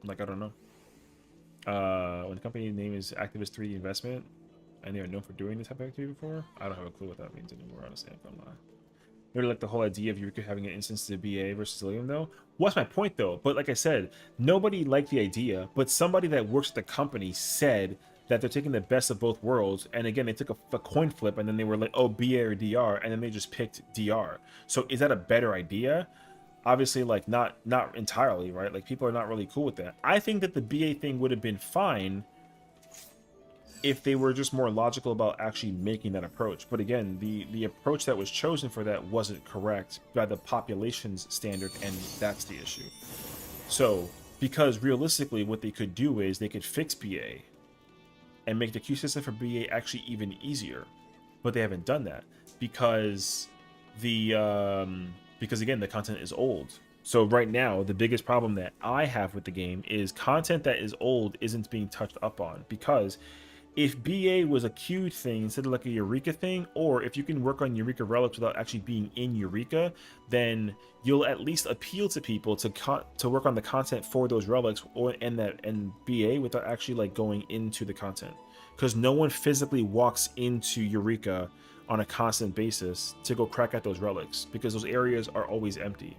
like I don't know. When the company name is Activist 3D Investment and they are known for doing this type of activity before, I don't have a clue what that means anymore, honestly, if I'm lying. Really like the whole idea of Eureka having an instance to BA versus Delirium, though. What's my point, though? But like I said, nobody liked the idea, but somebody that works at the company said that they're taking the best of both worlds. And again, they took a coin flip, and then they were like, oh, BA or DR, and then they just picked DR. So is that a better idea? Obviously, like, not entirely, right? Like, people are not really cool with that. I think that the BA thing would have been fine if they were just more logical about actually making that approach. But again, the approach that was chosen for that wasn't correct by the population's standard, and that's the issue. So, because realistically what they could do is they could fix BA and make the queue system for BA actually even easier. But they haven't done that because because again, the content is old. So right now, the biggest problem that I have with the game is content that is old isn't being touched up on, because if BA was a queued thing instead of like a Eureka thing, or if you can work on Eureka relics without actually being in Eureka, then you'll at least appeal to people to work on the content for those relics and BA without actually like going into the content, because no one physically walks into Eureka on a constant basis to go crack at those relics, because those areas are always empty.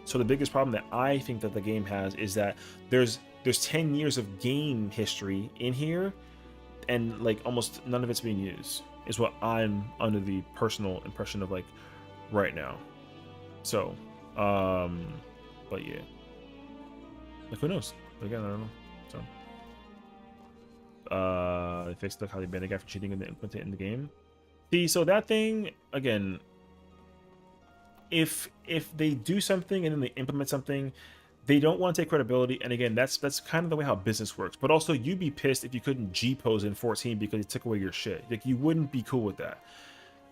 So the biggest problem that I think that the game has is that there's 10 years of game history in here, and like almost none of it's being used, is what I'm under the personal impression of like right now. So but yeah, like who knows, but again, I don't know. So they fixed the Kali Bandit guy for cheating and they implement it in the game. See, so that thing again, if they do something and then they implement something, they don't want to take credibility. And again, that's kind of the way how business works. But also, you'd be pissed if you couldn't G-pose in 14 because it took away your shit. Like, you wouldn't be cool with that.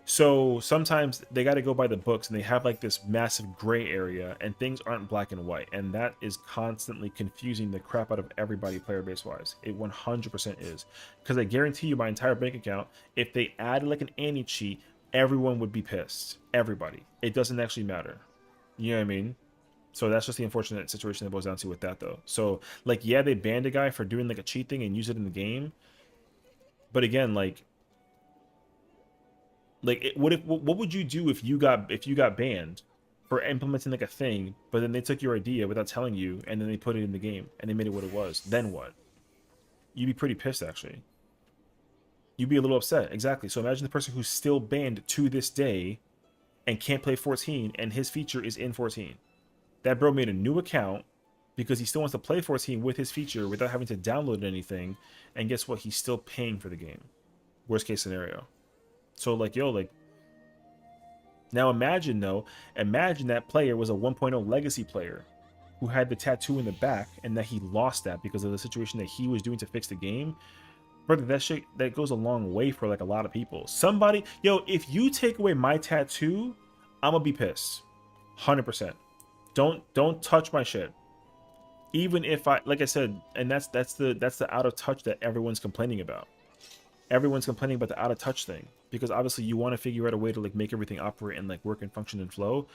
So sometimes they got to go by the books, and they have like this massive gray area, and things aren't black and white, and that is constantly confusing the crap out of everybody player base wise. It 100% is, because I guarantee you my entire bank account, if they added like an anti-cheat, everyone would be pissed. Everybody. It doesn't actually matter. You know what I mean? So that's just the unfortunate situation that boils down to with that, though. So like, yeah, they banned a guy for doing like a cheat thing and use it in the game, but again, like what would you do if you got banned for implementing like a thing, but then they took your idea without telling you, and then they put it in the game and they made it what it was? Then what? You'd be pretty pissed, actually. You'd be a little upset. Exactly. So imagine the person who's still banned to this day and can't play 14, and his feature is in 14. That bro made a new account because he still wants to play 14 with his feature without having to download anything, and guess what? He's still paying for the game. Worst case scenario. So like, yo, like, now imagine that player was a 1.0 legacy player who had the tattoo in the back, and that he lost that because of the situation that he was doing to fix the game. Brother, that shit, that goes a long way for like a lot of people. Somebody, yo, if you take away my tattoo, I'm gonna be pissed. 100%. Don't touch my shit. Even if like I said, and that's the out of touch that everyone's complaining about. Everyone's complaining about the out of touch thing, because obviously you want to figure out a way to like make everything operate and like work and function and flow.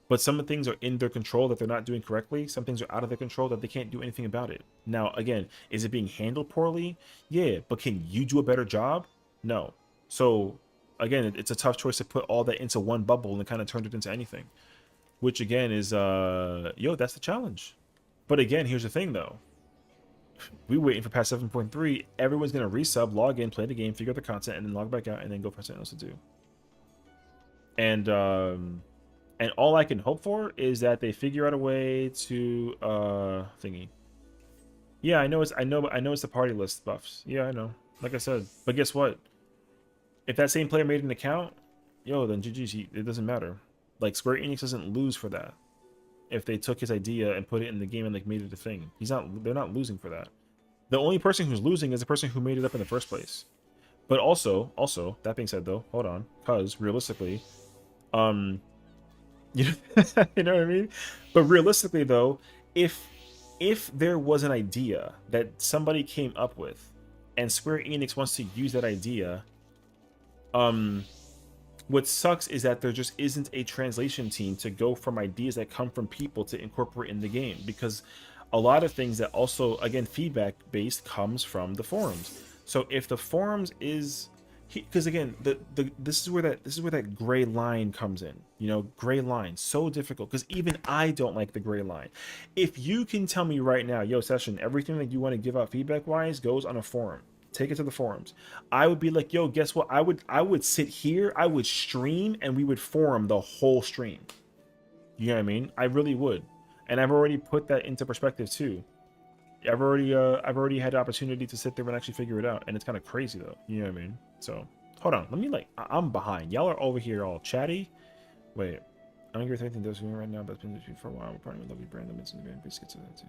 But some of the things are in their control that they're not doing correctly. Some things are out of their control that they can't do anything about it. Now, again, is it being handled poorly? Yeah, but can you do a better job? No. So again, it's a tough choice to put all that into one bubble and kind of turn it into anything, which again is yo, that's the challenge. But again, here's the thing though. We waiting for patch 7.3. Everyone's gonna resub, log in, play the game, figure out the content, and then log back out, and then go find something else to do. And all I can hope for is that they figure out a way to thingy. Yeah, I know it's the party list buffs. Yeah, I know. Like I said, but guess what? If that same player made an account, yo, then GG's. It doesn't matter. Like, Square Enix doesn't lose for that. If they took his idea and put it in the game and like made it a thing, they're not losing for that. The only person who's losing is the person who made it up in the first place. But also, that being said though, hold on, because realistically, you know, you know what I mean? But realistically though, if there was an idea that somebody came up with and Square Enix wants to use that idea, what sucks is that there just isn't a translation team to go from ideas that come from people to incorporate in the game, because a lot of things that also, again, feedback based comes from the forums. So if the forums is, because again, this is where that gray line comes in. You know, gray line, so difficult, because even I don't like the gray line. If you can tell me right now, yo, Session, everything that you want to give out feedback wise goes on a forum, take it to the forums, I would be like, yo, guess what? I would sit here, I would stream, and we would forum the whole stream. You know what I mean? I really would. And I've already put that into perspective too. I've already had the opportunity to sit there and actually figure it out, and it's kind of crazy though. You know what I mean? So hold on, let me like, I'm behind. Y'all are over here all chatty. Wait, I don't agree with anything that's going right now, but it's been for a while. We're partnering with lovely brand limits in the band. Please get to that.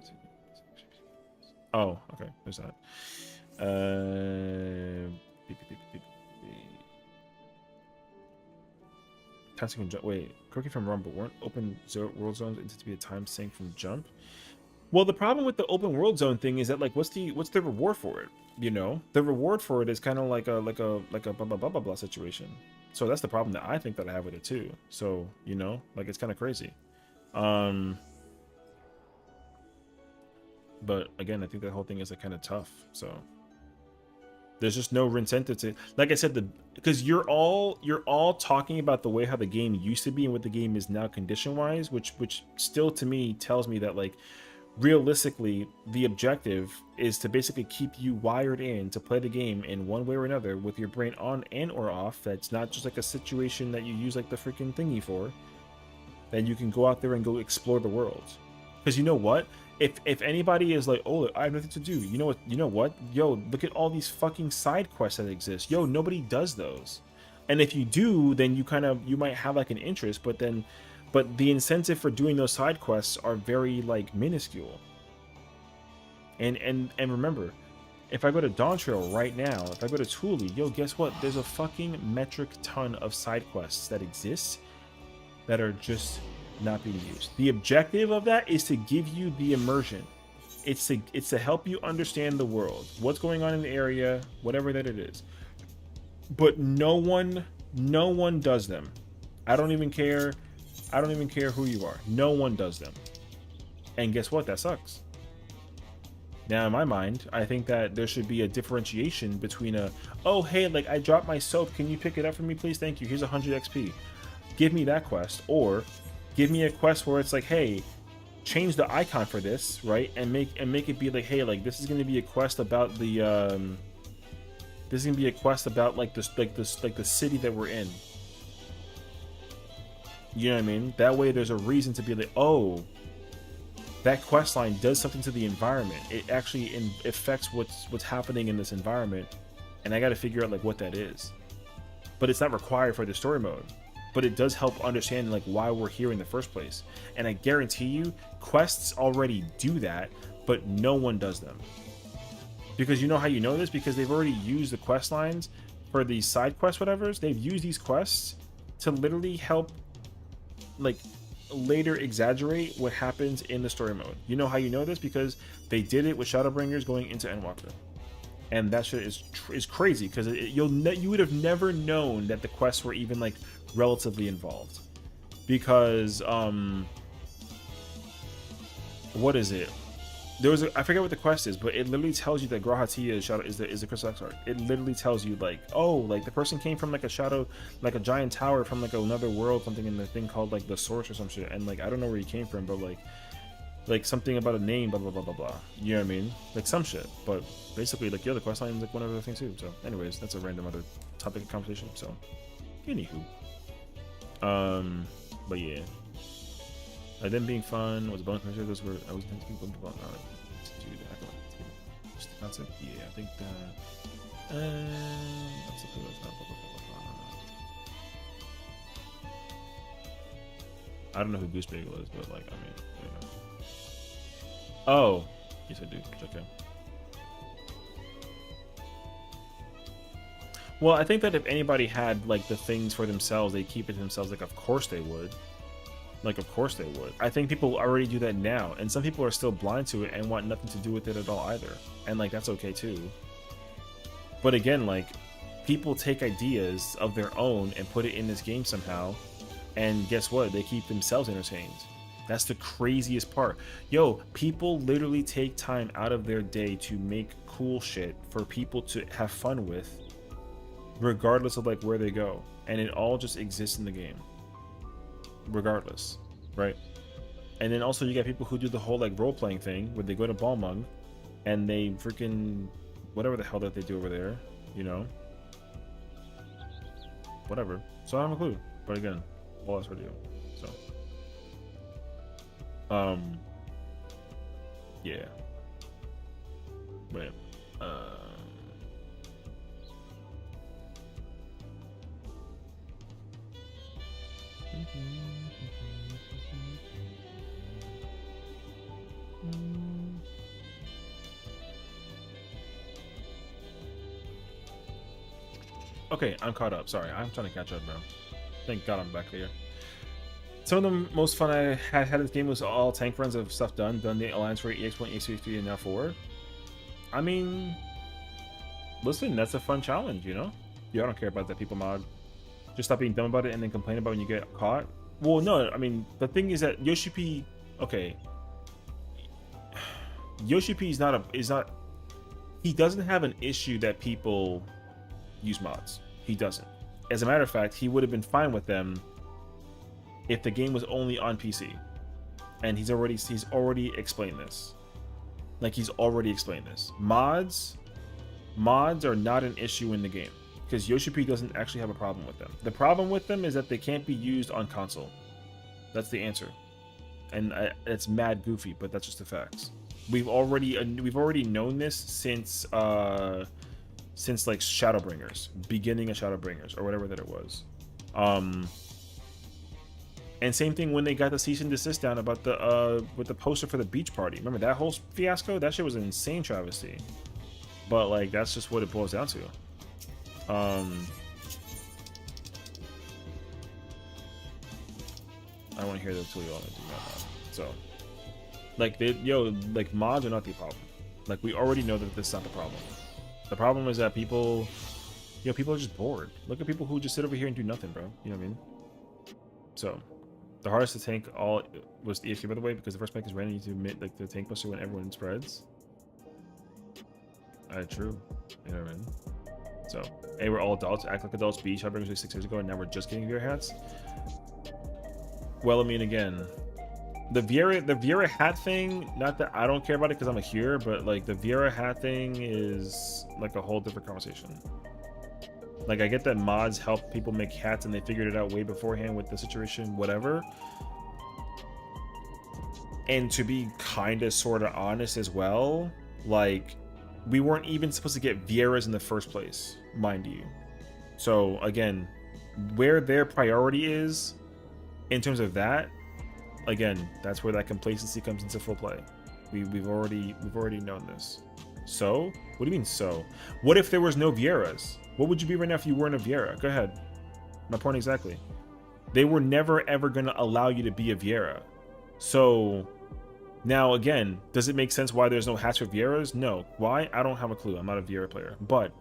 Oh, okay, there's that. Time sync from jump. Wait, correct me if I'm wrong, but weren't open world zones intended to be a time sync from jump? Well, the problem with the open world zone thing is that like, what's the reward for it? You know, the reward for it is kind of like a blah blah blah blah blah situation. So that's the problem that I think that I have with it too. So you know, like it's kind of crazy. But again, I think that whole thing is like kind of tough. So there's just no incentive to, like I said, because you're all talking about the way how the game used to be and what the game is now condition wise, which still to me tells me that like realistically the objective is to basically keep you wired in to play the game in one way or another with your brain on and or off. That's not just like a situation that you use like the freaking thingy for. Then you can go out there and go explore the world. Because you know what? If anybody is like, oh, I have nothing to do, you know what? Yo, look at all these fucking side quests that exist. Yo, nobody does those. And if you do, then you might have like an interest, but the incentive for doing those side quests are very like minuscule. And remember, if I go to Dawn Trail right now, if I go to Thule, yo, guess what? There's a fucking metric ton of side quests that exist that are just not being used. The objective of that is to give you the immersion. It's to help you understand the world, what's going on in the area, whatever that it is. But no one does them. I don't even care who you are. No one does them. And guess what? That sucks. Now, in my mind, I think that there should be a differentiation between oh, hey, like I dropped my soap. Can you pick it up for me, please? Thank you. Here's 100 XP. Give me that quest. Or give me a quest where it's like, hey, change the icon for this, right? And make it be like, hey, like this is going to be a quest about the this is going to be a quest about like the city that we're in. You know what I mean? That way there's a reason to be like, oh, that quest line does something to the environment. It actually affects what's happening in this environment, and I got to figure out like what that is. But it's not required for the story mode. But it does help understand like why we're here in the first place. And I guarantee you, quests already do that, but no one does them. Because you know how you know this? Because they've already used the quest lines for these side quests, whatever's. They've used these quests to literally help like later exaggerate what happens in the story mode. You know how you know this? Because they did it with Shadowbringers going into Endwalker. And that shit is crazy because you would have never known that the quests were even like relatively involved, because what is it? There was I forget what the quest is, but it literally tells you that Grahatia is the Crystal X Art. It literally tells you like, oh, like the person came from like a shadow, like a giant tower from like another world, something in the thing called like the Source or some shit, and like I don't know where he came from, but like something about a name, blah blah blah blah blah. You know what I mean? Like some shit. But basically, like the quest line is like one other thing too. So, anyways, that's a random other topic of conversation. So, anywho, but yeah, like them being fun was a bonus measure. Those were I was thinking blah blah blah. Dude, I don't know. Just the concept. Yeah, I think that. That's a blah blah blah. I don't know who Goose Bagel is, but like I mean, you know. Oh, yes I do. Okay. Well, I think that if anybody had like the things for themselves, they keep it to themselves. Like, of course they would. Like, of course they would. I think people already do that now, and some people are still blind to it and want nothing to do with it at all either. And like that's okay too. But again, like people take ideas of their own and put it in this game somehow, and guess what? They keep themselves entertained. That's the craziest part. Yo, people literally take time out of their day to make cool shit for people to have fun with, regardless of like where they go. And it all just exists in the game. Regardless, right? And then also you got people who do the whole like role-playing thing where they go to Balmung and they freaking whatever the hell that they do over there, you know? Whatever. So I don't have a clue. But again, all that's radio. So yeah. But okay, I'm caught up. Sorry, I'm trying to catch up, bro. Thank God I'm back here. Some of the most fun I had in this game was all tank runs of stuff done the Alliance for EX1, EX2, EX3, and now 4. I mean, listen, that's a fun challenge, you know? Yeah, I don't care about that people mod. Just stop being dumb about it and then complain about when you get caught. Well, no, I mean, the thing is that Yoshi P, okay. Yoshi P is not, he doesn't have an issue that people use mods. He doesn't. As a matter of fact, he would have been fine with them if the game was only on PC. And he's already explained this. Like, he's already explained this. Mods are not an issue in the game because Yoshi P doesn't actually have a problem with them. The problem with them is that they can't be used on console. That's the answer. And it's mad goofy, but that's just the facts. We've already known this since like Shadowbringers, beginning of Shadowbringers or whatever that it was. And same thing when they got the cease and desist down about the with the poster for the beach party. Remember that whole fiasco? That shit was an insane travesty. But like that's just what it boils down to. I don't want to hear that until you all do that. So like like mods are not the problem. Like we already know that this is not the problem. The problem is that people people are just bored. Look at people who just sit over here and do nothing, bro. You know what I mean? So the hardest to tank all was the issue, by the way, because the first mech is random. You need to admit like the tank buster when everyone spreads. True. You know what I mean? So, hey, we're all adults. Act like adults. Beach Shadowbringers was 6 years ago, and now we're just getting Viera hats. Well, I mean, again, the Viera hat thing. Not that I don't care about it because I'm a Here, but like the Viera hat thing is like a whole different conversation. Like I get that mods help people make hats and they figured it out way beforehand with the situation, whatever. And to be kind of sort of honest as well, like we weren't even supposed to get Vieras in the first place, mind you. So again, where their priority is in terms of that, again, that's where that complacency comes into full play. We've already known this. So, what do you mean so? What if there was no Vieras? What would you be right now if you weren't a Viera? Go ahead. My point exactly. They were never ever going to allow you to be a Viera. So now again, does it make sense why there's no hats for Vieras? No. Why? I don't have a clue. I'm not a Viera player. But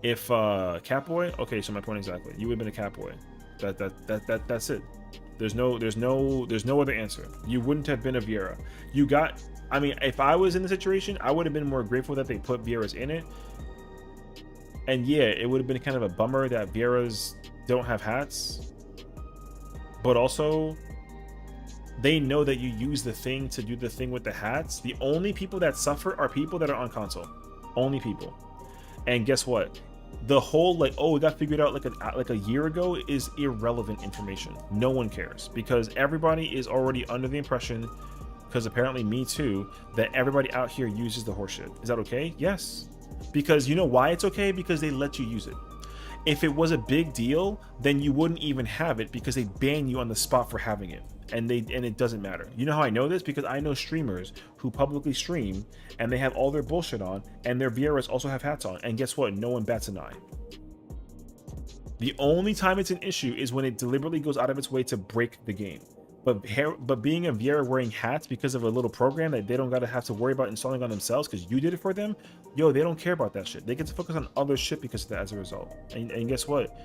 if Catboy, okay, so my point exactly. You would have been a Catboy. That's it. There's no other answer. You wouldn't have been a Viera. You got, I mean, if I was in the situation, I would have been more grateful that they put Vieras in it. And yeah, it would have been kind of a bummer that Vieras don't have hats. But also, they know that you use the thing to do the thing with the hats. The only people that suffer are people that are on console. Only people. And guess what? The whole like, oh, it got figured out like a year ago is irrelevant information. No one cares because everybody is already under the impression, because apparently me too, that everybody out here uses the horseshit. Is that okay? Yes. Because you know why it's okay? Because they let you use it. If it was a big deal, then you wouldn't even have it because they ban you on the spot for having it. And it doesn't matter. You know how I know this? Because I know streamers who publicly stream and they have all their bullshit on and their Vieras also have hats on. And guess what? No one bats an eye. The only time it's an issue is when it deliberately goes out of its way to break the game. But being a Viera wearing hats because of a little program that they don't gotta have to worry about installing on themselves because you did it for them, yo, they don't care about that shit. They get to focus on other shit because of that as a result. And guess what?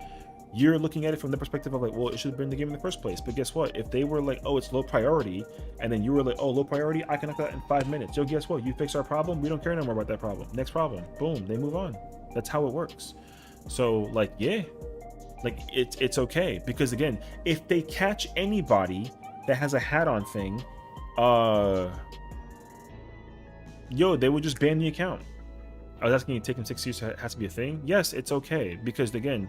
You're looking at it from the perspective of like, well, it should have been in the game in the first place. But guess what? If they were like, oh, it's low priority, and then you were like, oh, low priority, I can knock that in 5 minutes. Yo, guess what? You fix our problem. We don't care no more about that problem. Next problem. Boom. They move on. That's how it works. So like, yeah, like it's okay because again, if they catch anybody that has a hat on thing, yo, they would just ban the account. I was asking you, taking 6 years has to be a thing. Yes, it's okay because again,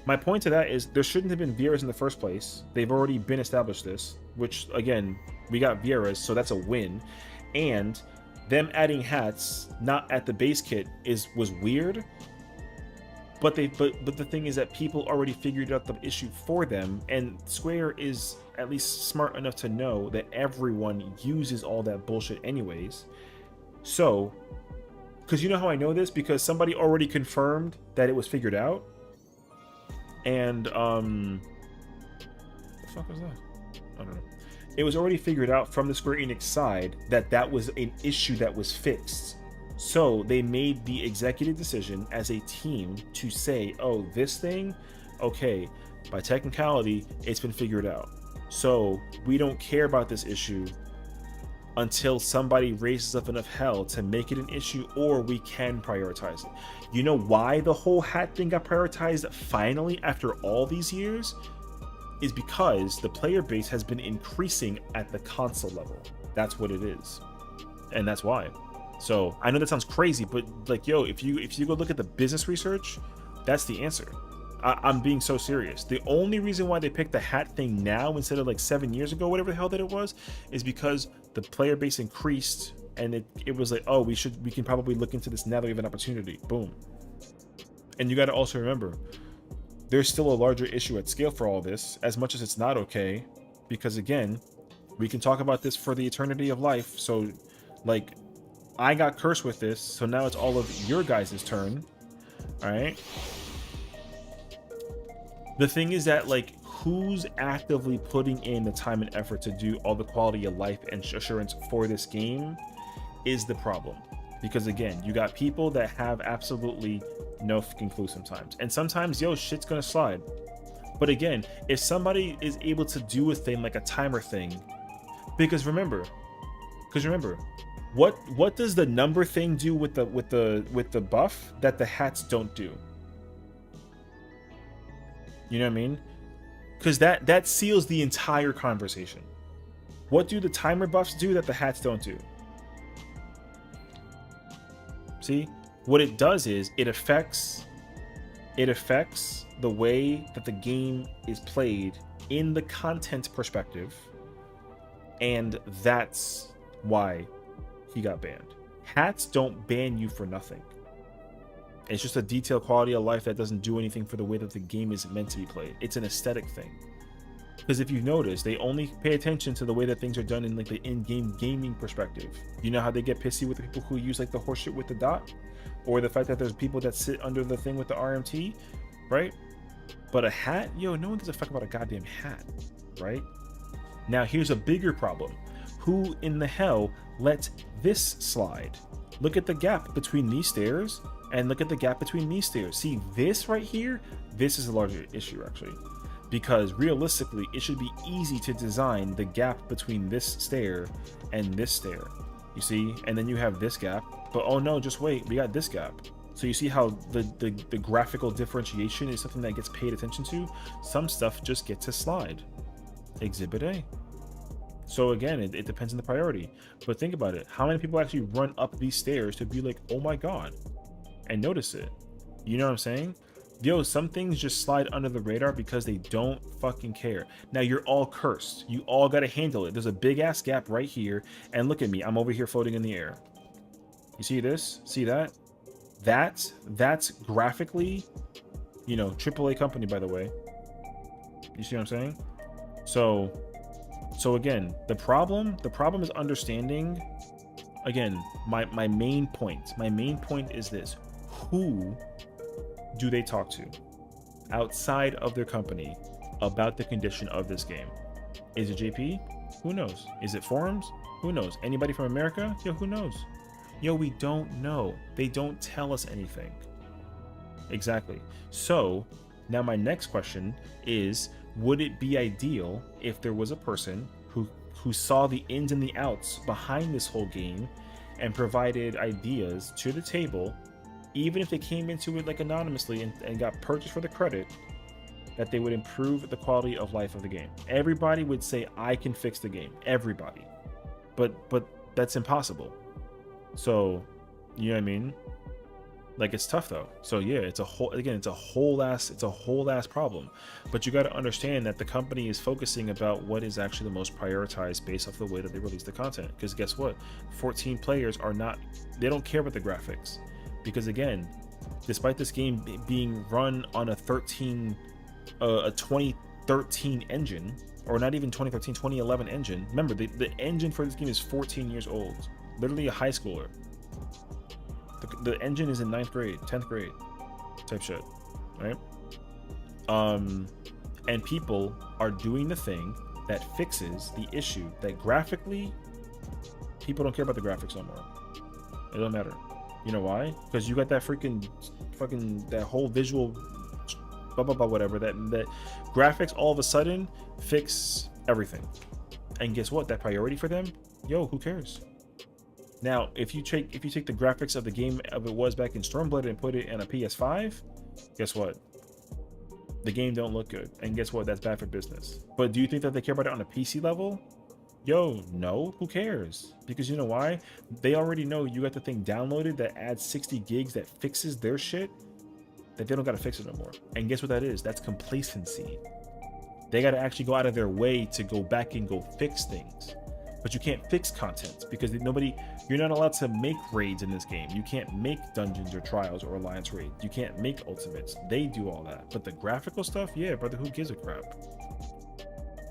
my point to that is there shouldn't have been Vieras in the first place. They've already been established this, which again, we got Vieras, so that's a win. And them adding hats not at the base kit was weird. But the thing is that people already figured out the issue for them, and Square is at least smart enough to know that everyone uses all that bullshit anyways. So, because you know how I know this? Because somebody already confirmed that it was figured out. And the fuck was that? I don't know. It was already figured out from the Square Enix side that that was an issue that was fixed. So they made the executive decision as a team to say, oh, this thing, okay, by technicality, it's been figured out. So we don't care about this issue until somebody raises up enough hell to make it an issue, or we can prioritize it. You know why the whole hat thing got prioritized finally after all these years? Is because the player base has been increasing at the console level. That's what it is. And that's why. So I know that sounds crazy, but like, yo, if you go look at the business research, that's the answer. I'm being so serious. The only reason why they picked the hat thing now instead of like 7 years ago, whatever the hell that it was, is because the player base increased, and it was like, oh, we can probably look into this now that we have an opportunity. Boom. And you got to also remember, there's still a larger issue at scale for all this, as much as it's not okay, because again, we can talk about this for the eternity of life. So like, I got cursed with this, so now it's all of your guys' turn. All right. The thing is that, like, who's actively putting in the time and effort to do all the quality of life and assurance for this game is the problem. Because again, you got people that have absolutely no fucking clue sometimes. And sometimes, yo, shit's gonna slide. But again, if somebody is able to do a thing like a timer thing, because remember, what does the number thing do with the buff that the hats don't do? You know what I mean? Because that seals the entire conversation. What do the timer buffs do that the hats don't do? See, what it does is it affects the way that the game is played in the content perspective, and that's why he got banned. Hats don't ban you for nothing. It's just a detailed quality of life that doesn't do anything for the way that the game is meant to be played. It's an aesthetic thing. Because if you notice, they only pay attention to the way that things are done in like the in-game gaming perspective. You know how they get pissy with the people who use like the horseshit with the dot? Or the fact that there's people that sit under the thing with the RMT, right? But a hat, yo, no one gives a fuck about a goddamn hat, right? Now here's a bigger problem. Who in the hell lets this slide? Look at the gap between these stairs and look at the gap between these stairs. See this right here? This is a larger issue actually, because realistically it should be easy to design the gap between this stair and this stair. You see, and then you have this gap, but oh no, just wait, we got this gap. So you see how the graphical differentiation is something that gets paid attention to. Some stuff just gets to slide. Exhibit A. So again, it depends on the priority. But think about it. How many people actually run up these stairs to be like, oh my God, and notice it? You know what I'm saying? Yo, some things just slide under the radar because they don't fucking care. Now you're all cursed. You all got to handle it. There's a big ass gap right here. And look at me. I'm over here floating in the air. You see this? See that? That's graphically, you know, AAA company, by the way. You see what I'm saying? So again, the problem is understanding. Again, my main point is this: who do they talk to outside of their company about the condition of this game? Is it JP? Who knows? Is it forums? Who knows? Anybody from America? Yo, who knows? Yo, we don't know. They don't tell us anything. Exactly. So now my next question is, would it be ideal if there was a person who saw the ins and the outs behind this whole game and provided ideas to the table, even if they came into it like anonymously and got purchased for the credit, that they would improve the quality of life of the game? Everybody would say, I can fix the game. Everybody. But that's impossible. So, you know what I mean? Like, it's tough though. So yeah, it's a whole ass problem. But you got to understand that the company is focusing about what is actually the most prioritized based off the way that they release the content. Because guess what? 14 players they don't care about the graphics. Because again, despite this game being run on a 2013 engine, or not even 2013, 2011 engine. Remember, the engine for this game is 14 years old. Literally a high schooler. The engine is in 9th grade, 10th grade type shit, right? And people are doing the thing that fixes the issue that graphically people don't care about the graphics no more. It don't matter. You know why? Because you got that fucking that whole visual blah blah blah whatever that graphics all of a sudden fix everything. And guess what? That priority for them, yo, who cares? Now, if you take the graphics of the game of it was back in Stormblood and put it in a PS5, guess what? The game don't look good. And guess what? That's bad for business. But do you think that they care about it on a PC level? Yo, no, who cares? Because you know why? They already know you got the thing downloaded that adds 60 gigs that fixes their shit, that they don't got to fix it no more. And guess what that is? That's complacency. They got to actually go out of their way to go back and go fix things. But you can't fix content because you're not allowed to make raids in this game. You can't make dungeons or trials or alliance raids. You can't make ultimates. They do all that. But the graphical stuff, yeah, brother, who gives a crap?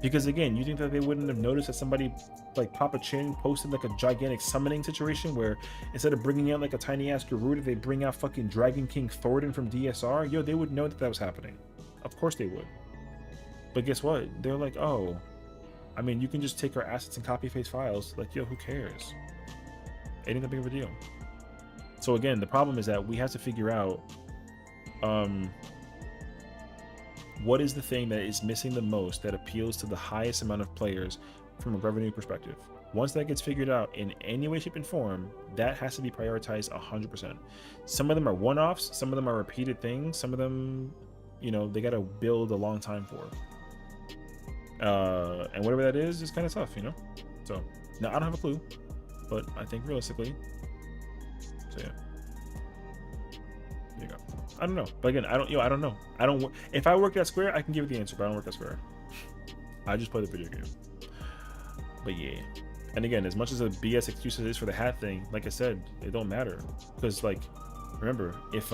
Because again, you think that they wouldn't have noticed that somebody like Papa Chin posted like a gigantic summoning situation where instead of bringing out like a tiny ass Garuda, they bring out fucking Dragon King Thornton from DSR? Yo, they would know that was happening. Of course they would. But guess what? They're like, oh, I mean, you can just take our assets and copy paste files. Like, yo, who cares? It ain't that big of a deal. So again, the problem is that we have to figure out what is the thing that is missing the most that appeals to the highest amount of players from a revenue perspective. Once that gets figured out in any way, shape, and form, that has to be prioritized 100%. Some of them are one-offs, some of them are repeated things, some of them, you know, they got to build a long time for. And whatever that is kind of tough, you know? So, now I don't have a clue, but I think realistically, so yeah. There you go. I don't know. But again, I don't know. If I worked at Square, I can give you the answer, but I don't work at Square. I just play the video game. But yeah. And again, as much as a BS excuse it is for the hat thing, like I said, it don't matter. Because like, remember, if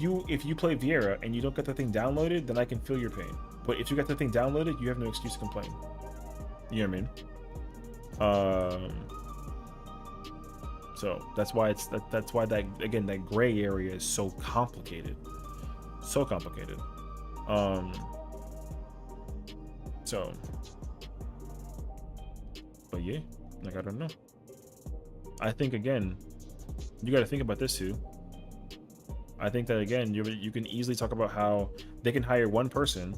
you play Viera and you don't get the thing downloaded, then I can feel your pain. But if you got the thing downloaded, you have no excuse to complain. You know what I mean? So that's why that's why that again, that gray area is so complicated. So complicated. So but yeah, like I don't know. I think again, you got to think about this too. I think that again, you can easily talk about how they can hire one person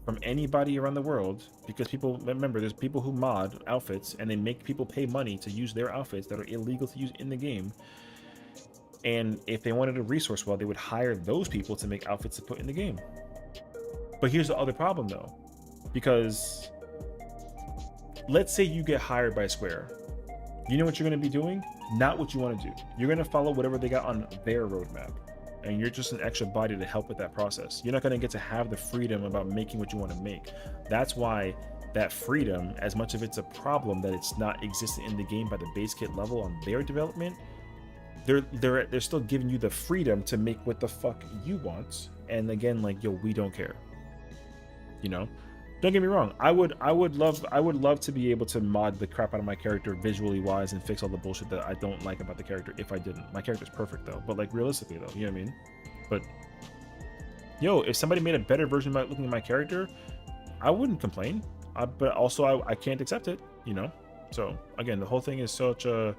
from anybody around the world, because people, remember, there's people who mod outfits and they make people pay money to use their outfits that are illegal to use in the game. And if they wanted a resource well, they would hire those people to make outfits to put in the game. But here's the other problem though, because let's say you get hired by Square. You know what you're going to be doing? Not what you want to do. You're going to follow whatever they got on their roadmap. And you're just an extra body to help with that process. You're not going to get to have the freedom about making what you want to make. That's why that freedom, as much of it's a problem that it's not existent in the game by the base kit level on their development, they're still giving you the freedom to make what the fuck you want. And again, like, yo, we don't care. You know? Don't get me wrong. I would love to be able to mod the crap out of my character visually wise and fix all the bullshit that I don't like about the character if I didn't. My character's perfect though, but like realistically though, you know what I mean? But yo, if somebody made a better version by looking at my character, I wouldn't complain. But also I can't accept it, you know? So again, the whole thing is such a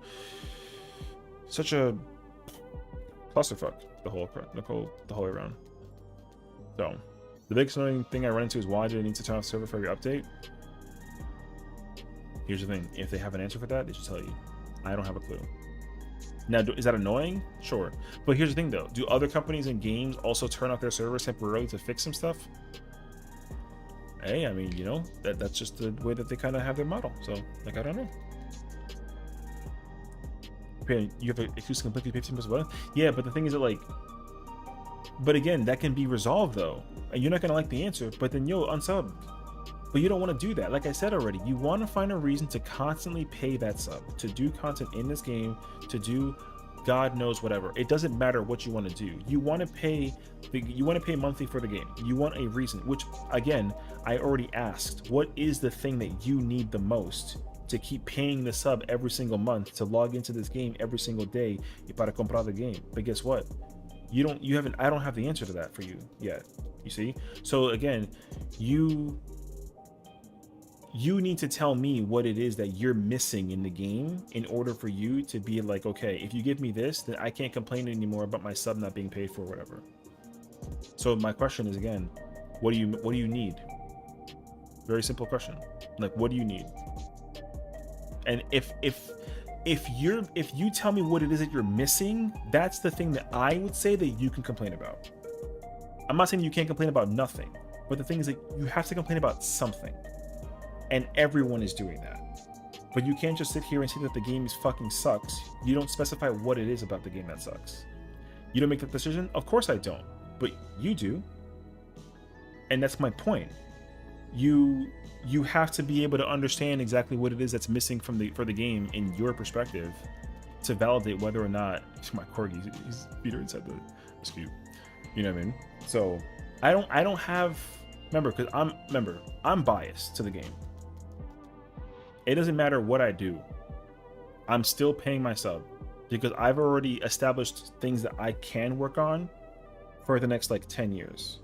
clusterfuck the whole way around. So the biggest annoying thing I run into is why do I need to turn off server for every update? Here's the thing. If they have an answer for that, they should tell you. I don't have a clue. Now, is that annoying? Sure. But here's the thing, though. Do other companies and games also turn off their servers temporarily to fix some stuff? Hey, I mean, you know, that's just the way that they kind of have their model. So, like, I don't know. You have an excuse to completely pay as well? Yeah, but the thing is that, like, but again, that can be resolved though. And you're not gonna like the answer, but then yo, unsub. But you don't want to do that. Like I said already, you want to find a reason to constantly pay that sub, to do content in this game, to do God knows whatever. It doesn't matter what you want to do. You want to pay monthly for the game. You want a reason, which again, I already asked. What is the thing that you need the most to keep paying the sub every single month to log into this game every single day para comprar the game? But guess what? I don't have the answer to that for you yet. You see? So again, you you need to tell me what it is that you're missing in the game in order for you to be like, okay, if you give me this, then I can't complain anymore about my sub not being paid for, whatever. So my question is, again, what do you need? Very simple question. Like, what do you need? And if you tell me what it is that you're missing, that's the thing that I would say that you can complain about. I'm not saying you can't complain about nothing, but the thing is that you have to complain about something. And everyone is doing that. But you can't just sit here and say that the game is fucking sucks. You don't specify what it is about the game that sucks. You don't make that decision? Of course I don't. But you do. And that's my point. You have to be able to understand exactly what it is that's missing for the game in your perspective to validate whether or not my corgi, he's Peter inside the scoop. You know what I mean? So I don't have, remember, because I'm biased to the game. It doesn't matter what I do. I'm still paying my sub because I've already established things that I can work on for the next like 10 years.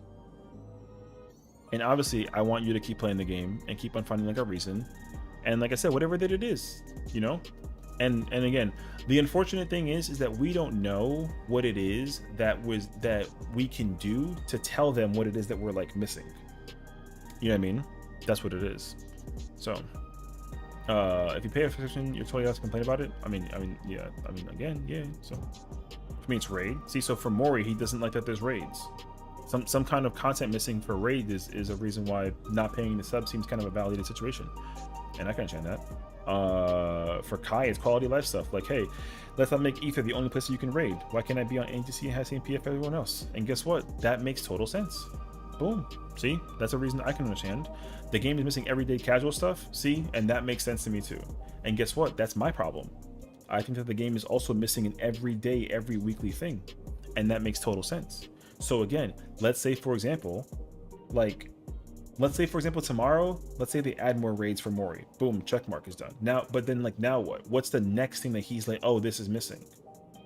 And obviously I want you to keep playing the game and keep on finding like a reason. And like I said, whatever that it is, you know? And again, the unfortunate thing is that we don't know what it is that we can do to tell them what it is that we're like missing. You know what I mean? That's what it is. So if you pay a subscription, you're totally allowed to complain about it. So for me it's raid. See, so for Mori, he doesn't like that there's raids. Some kind of content missing for raid is a reason why not paying the sub seems kind of a validated situation, and I can understand that. For Kai, it's quality of life stuff. Like, hey, let's not make Ether the only place that you can raid. Why can't I be on ATC and have the same PF as everyone else? And guess what? That makes total sense. Boom. See, that's a reason I can understand. The game is missing everyday casual stuff. See, and that makes sense to me too. And guess what? That's my problem. I think that the game is also missing an everyday, every weekly thing, and that makes total sense. So again, let's say for example tomorrow, let's say they add more raids for Mori. Boom, check mark is done. Now, but then like now what? What's the next thing that he's like, oh, this is missing,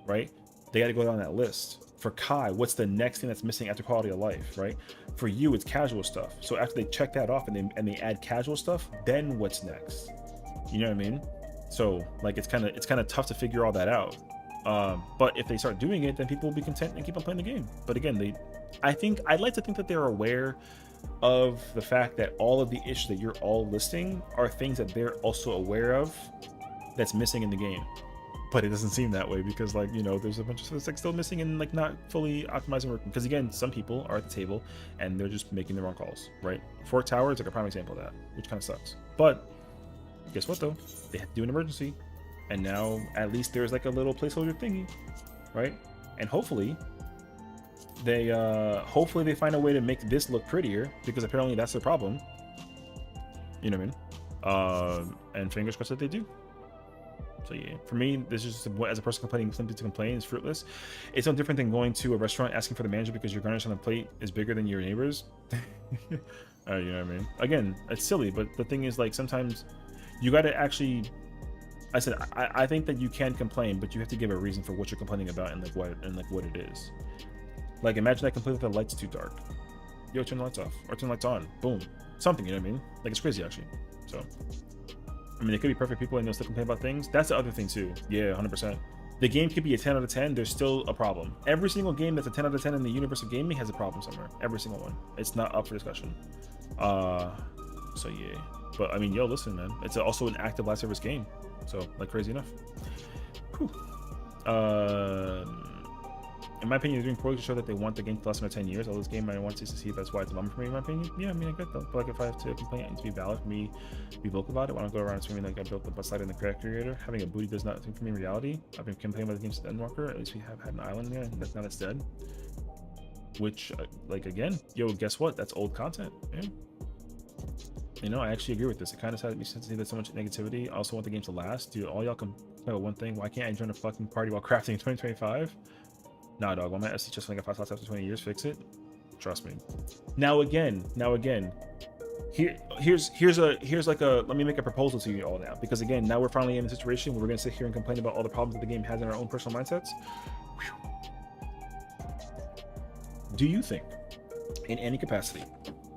right? They got to go down that list. For Kai, what's the next thing that's missing after quality of life, right? For you, it's casual stuff. So after they check that off and they add casual stuff, then what's next? You know what I mean? So like it's kind of tough to figure all that out. But if they start doing it, then people will be content and keep on playing the game. But again, I'd like to think that they're aware of the fact that all of the issues that you're all listing are things that they're also aware of that's missing in the game. But it doesn't seem that way because, like, you know, there's a bunch of stuff that's like still missing and like not fully optimized and working. Because again, some people are at the table and they're just making the wrong calls, right? Fort Tower is like a prime example of that, which kind of sucks. But guess what though? They had to do an emergency. And now at least there's like a little placeholder thingy, right? And hopefully they find a way to make this look prettier because apparently that's the problem. You know what I mean? And fingers crossed that they do. So yeah, for me, this is just as a person complaining simply to complain is fruitless. It's no different than going to a restaurant asking for the manager because your garnish on the plate is bigger than your neighbor's. You know what I mean? Again, it's silly, but the thing is, like, sometimes you got to actually. I think that you can complain, but you have to give a reason for what you're complaining about and what it is. Like, imagine I complain that the light's too dark. Yo, turn the lights off or turn the lights on. Boom, something. You know what I mean? Like, it's crazy actually. So. I mean, they could be perfect people and they'll still complain about things. That's the other thing too. Yeah, 100%. The game could be a 10 out of 10. There's still a problem. Every single game that's a 10 out of 10 in the universe of gaming has a problem somewhere. Every single one. It's not up for discussion. So yeah. But I mean, yo, listen, man. It's also an active live service game. So, like, crazy enough. Whew. In my opinion, they're doing poorly to show that they want the game to last another 10 years. All this game I want to see if that's why it's a bummer for me, in my opinion. Yeah, I mean, I get that. But like, if I have to complain, it needs to be valid for me to be vocal about it. Why don't I go around screaming like I built the bus slide in the creator? Having a booty does not think for me in reality. I've been complaining about the game's Endwalker. At least we have had an island there, and that's now it's dead. Which, like, again, yo, guess what? That's old content. Yeah. You know, I actually agree with this. It kind of makes sense to see that so much negativity. I also want the game to last. Dude, all y'all can play about one thing. Why can't I join a fucking party while crafting in 2025? Nah, dog. When my SC just like a fast after 20 years, fix it. Trust me. Now again, here's like a, let me make a proposal to you all now, because again, now we're finally in a situation where we're gonna sit here and complain about all the problems that the game has in our own personal mindsets. Do you think, in any capacity,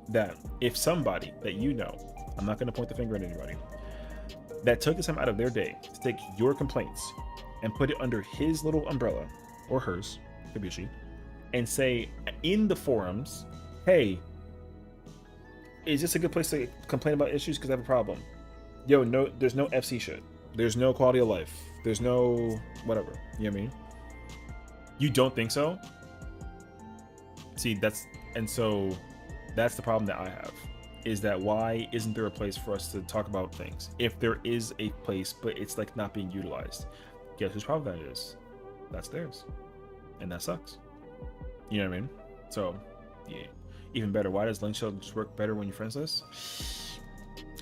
that if somebody that you know I'm not going to point the finger at anybody, that took the time out of their day to take your complaints and put it under his little umbrella, or hers, could be a she, and say in the forums, hey, is this a good place to complain about issues because I have a problem? Yo, no, there's no FC shit. There's no quality of life. There's no whatever. You know what I mean? You don't think so? See, that's the problem that I have, is that why isn't there a place for us to talk about things? If there is a place, but it's like not being utilized, guess whose problem that is? That's theirs. And that sucks. You know what I mean? So, yeah. Even better, why does link shell just work better when you're friends list?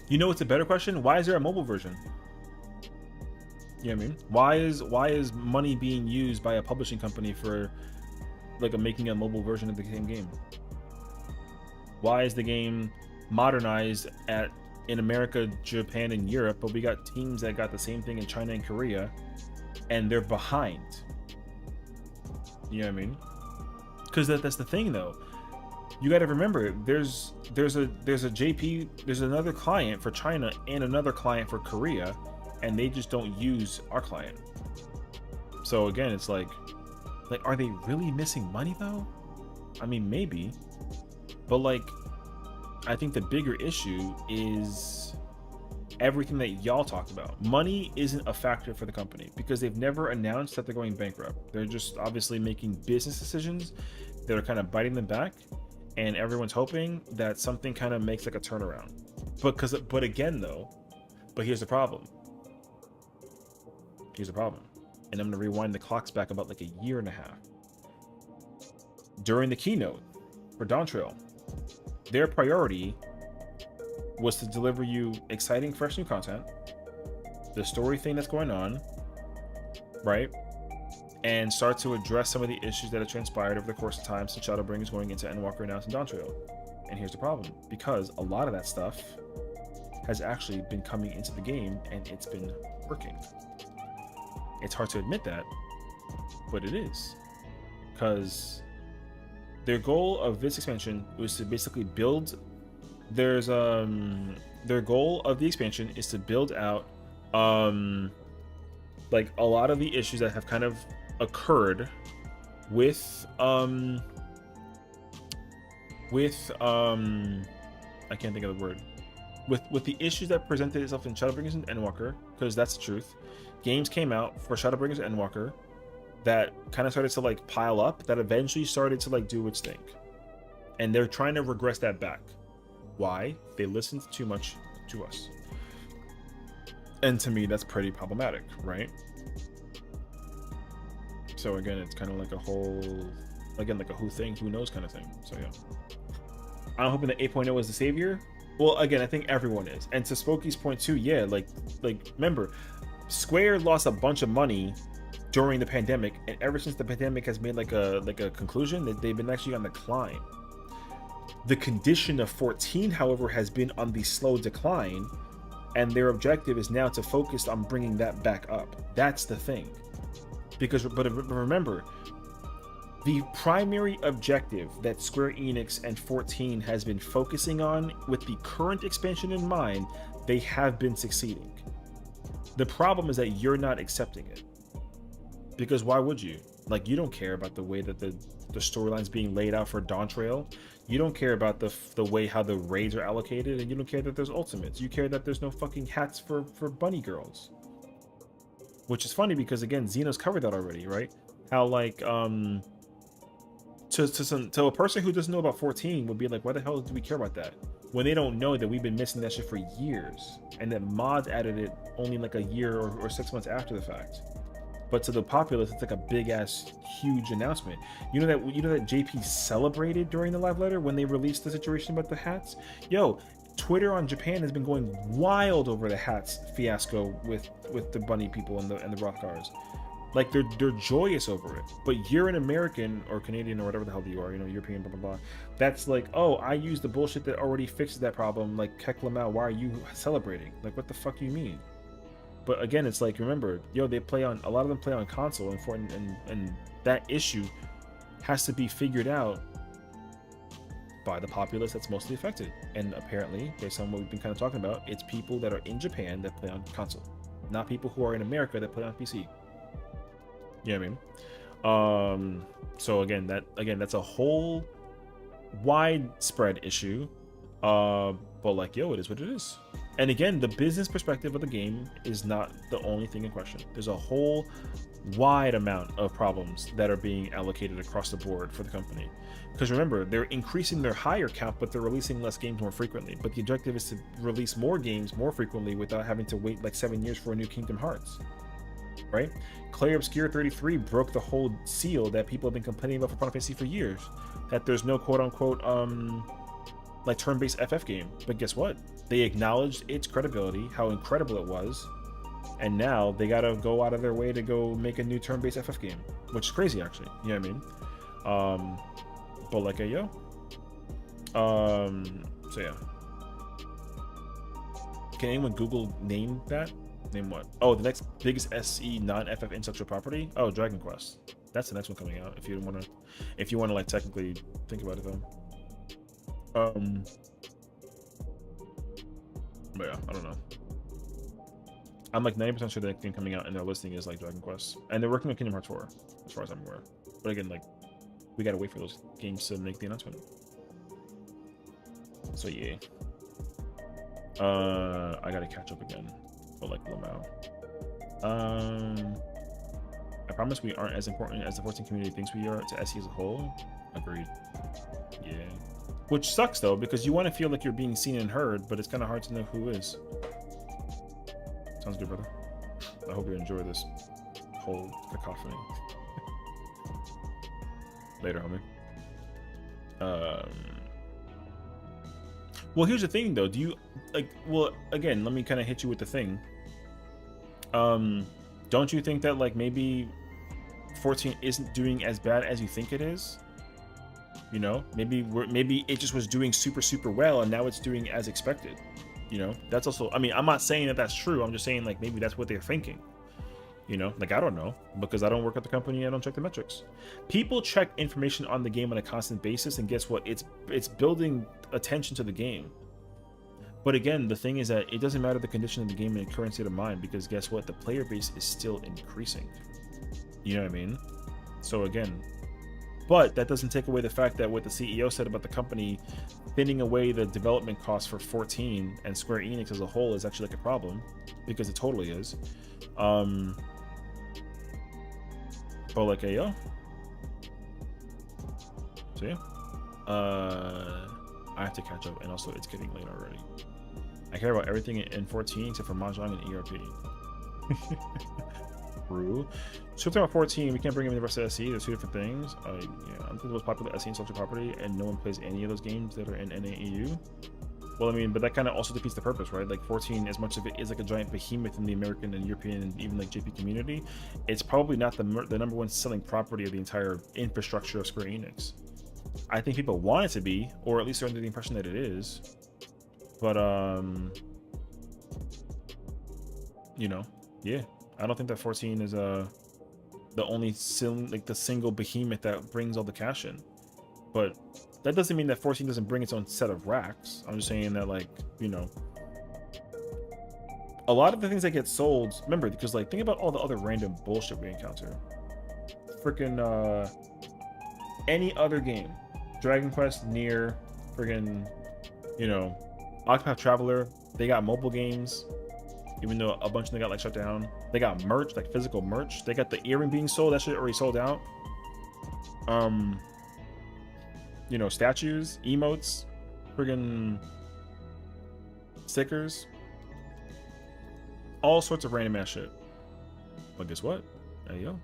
You know what's a better question? Why is there a mobile version? You know what I mean? Why is money being used by a publishing company for like making a mobile version of the same game? Why is the game modernized in America, Japan, and Europe, but we got teams that got the same thing in China and Korea, and they're behind? You know what I mean? Because that's the thing, though. You got to remember, there's another client for China and another client for Korea, and they just don't use our client. So again, it's like, are they really missing money though? I mean, maybe, but like, I think the bigger issue is everything that y'all talked about. Money isn't a factor for the company because they've never announced that they're going bankrupt. They're just obviously making business decisions that are kind of biting them back, and everyone's hoping that something kind of makes like a turnaround. But again though, but here's the problem. And I'm gonna rewind the clocks back about like a year and a half. During the keynote for Dawn Trail, their priority was to deliver you exciting, fresh new content, the story thing that's going on, right? And start to address some of the issues that have transpired over the course of time since Shadowbringers going into Endwalker Announce and Dawn Trail. And here's the problem, because a lot of that stuff has actually been coming into the game and it's been working. It's hard to admit that, but it is. Because their goal of this expansion was to basically build, their goal of the expansion is to build out like a lot of the issues that have kind of occurred with I can't think of the word, with the issues that presented itself in Shadowbringers and Endwalker, because that's the truth. Games came out for Shadowbringers and Endwalker that kind of started to like pile up, that eventually started to like do its thing, and they're trying to regress that back. Why? They listened too much to us, and to me that's pretty problematic, right? So again, it's kind of like a whole, again, like a who knows kind of thing. So yeah, I'm hoping that 8.0 is the savior. Well, again, I think everyone is. And to Spokey's point too, yeah, like remember, Square lost a bunch of money during the pandemic, and ever since the pandemic has made like a conclusion, that they've been actually on the climb. The condition of 14, however, has been on the slow decline, and their objective is now to focus on bringing that back up. That's the thing. Because, but remember, the primary objective that Square Enix and 14 has been focusing on with the current expansion in mind, they have been succeeding. The problem is that you're not accepting it. Because why would you? Like, you don't care about the way that the storyline's being laid out for Dawn Trail. You don't care about the way how the raids are allocated, and you don't care that there's ultimates. You care that there's no fucking hats for bunny girls. Which is funny because, again, Xeno's covered that already, right? How, like, to a person who doesn't know about 14 would be like, why the hell do we care about that? When they don't know that we've been missing that shit for years, and that mods added it only like a year or 6 months after the fact. But to the populace, it's like a big ass huge announcement. You know that JP celebrated during the live letter when they released the situation about the hats? Yo, Twitter on Japan has been going wild over the hats fiasco with the bunny people and the rock cars. Like, they're joyous over it. But you're an American or Canadian or whatever the hell you are, you know, European, blah blah blah. That's like, oh, I use the bullshit that already fixes that problem. Like, Kek Lamau, why are you celebrating? Like, what the fuck do you mean? But again, it's like, remember, yo, a lot of them play on console, and that issue has to be figured out by the populace that's mostly affected. And apparently, based on what we've been kind of talking about, it's people that are in Japan that play on console, not people who are in America that play on PC. You know what I mean? So again, that's a whole widespread issue. But like, yo, it is what it is. And again, the business perspective of the game is not the only thing in question. There's a whole wide amount of problems that are being allocated across the board for the company. Because remember, they're increasing their higher count, but they're releasing less games more frequently. But the objective is to release more games more frequently without having to wait like 7 years for a new Kingdom Hearts. Right? Clay Obscure 33 broke the whole seal that people have been complaining about for Final Fantasy for years. That there's no quote-unquote like turn-based FF game. But guess what? They acknowledged its credibility, how incredible it was, and now they gotta go out of their way to go make a new turn-based FF game, which is crazy actually. You know what I mean? But like yo. So yeah. Can anyone Google name that? Name what? Oh, the next biggest SE non-FF intellectual property? Oh, Dragon Quest. That's the next one coming out. If you wanna like technically think about it though. But yeah, I don't know. I'm like 90% sure that game coming out and their listing is like Dragon Quest, and they're working on Kingdom Hearts 4, as far as I'm aware. But again, like, we gotta wait for those games to make the announcement. So yeah, I gotta catch up again. But like Lamau, I promise we aren't as important as the 14 community thinks we are to SE as a whole. Agreed. Yeah. Which sucks though, because you want to feel like you're being seen and heard, but it's kind of hard to know who is. Sounds good, brother. I hope you enjoy this whole cacophony. Later, homie. Well, here's the thing though. Do you like? Well, again, let me kind of hit you with the thing. Don't you think that like maybe 14 isn't doing as bad as you think it is? You know, maybe it just was doing super well, and now it's doing as expected. You know, that's also, I mean, I'm not saying that that's true. I'm just saying like maybe that's what they're thinking. You know, like I don't know, because I don't work at the company. I don't check the metrics. People check information on the game on a constant basis, and guess what? It's building attention to the game. But again, the thing is that it doesn't matter the condition of the game in the current state of mind, because guess what? The player base is still increasing. You know what I mean? So again. But that doesn't take away the fact that what the CEO said about the company thinning away the development costs for 14 and Square Enix as a whole is actually like a problem, because it totally is. But like yo. So yeah. I have to catch up, and also it's getting late already. I care about everything in 14 except for Mahjong and ERP. True. So talking about 14, we can't bring in the rest of SE. There's two different things. Yeah, I'm the most popular SE intellectual property, and no one plays any of those games that are in NAEU. Well, I mean, but that kind of also defeats the purpose, right? Like 14, as much of it is like a giant behemoth in the American and European and even like JP community, it's probably not the number one selling property of the entire infrastructure of Square Enix. I think people want it to be, or at least they're under the impression that it is. But you know, yeah. I don't think that 14 is the only single behemoth that brings all the cash in. But that doesn't mean that 14 doesn't bring its own set of racks. I'm just saying that, like, you know, a lot of the things that get sold, remember, because like think about all the other random bullshit we encounter. Freaking any other game, Dragon Quest, Nier, friggin', you know, Octopath Traveler, they got mobile games. Even though a bunch of them got like shut down, they got merch, like physical merch. They got the earring being sold. That shit already sold out. You know, statues, emotes, friggin' stickers, all sorts of random ass shit. But guess what? There you go.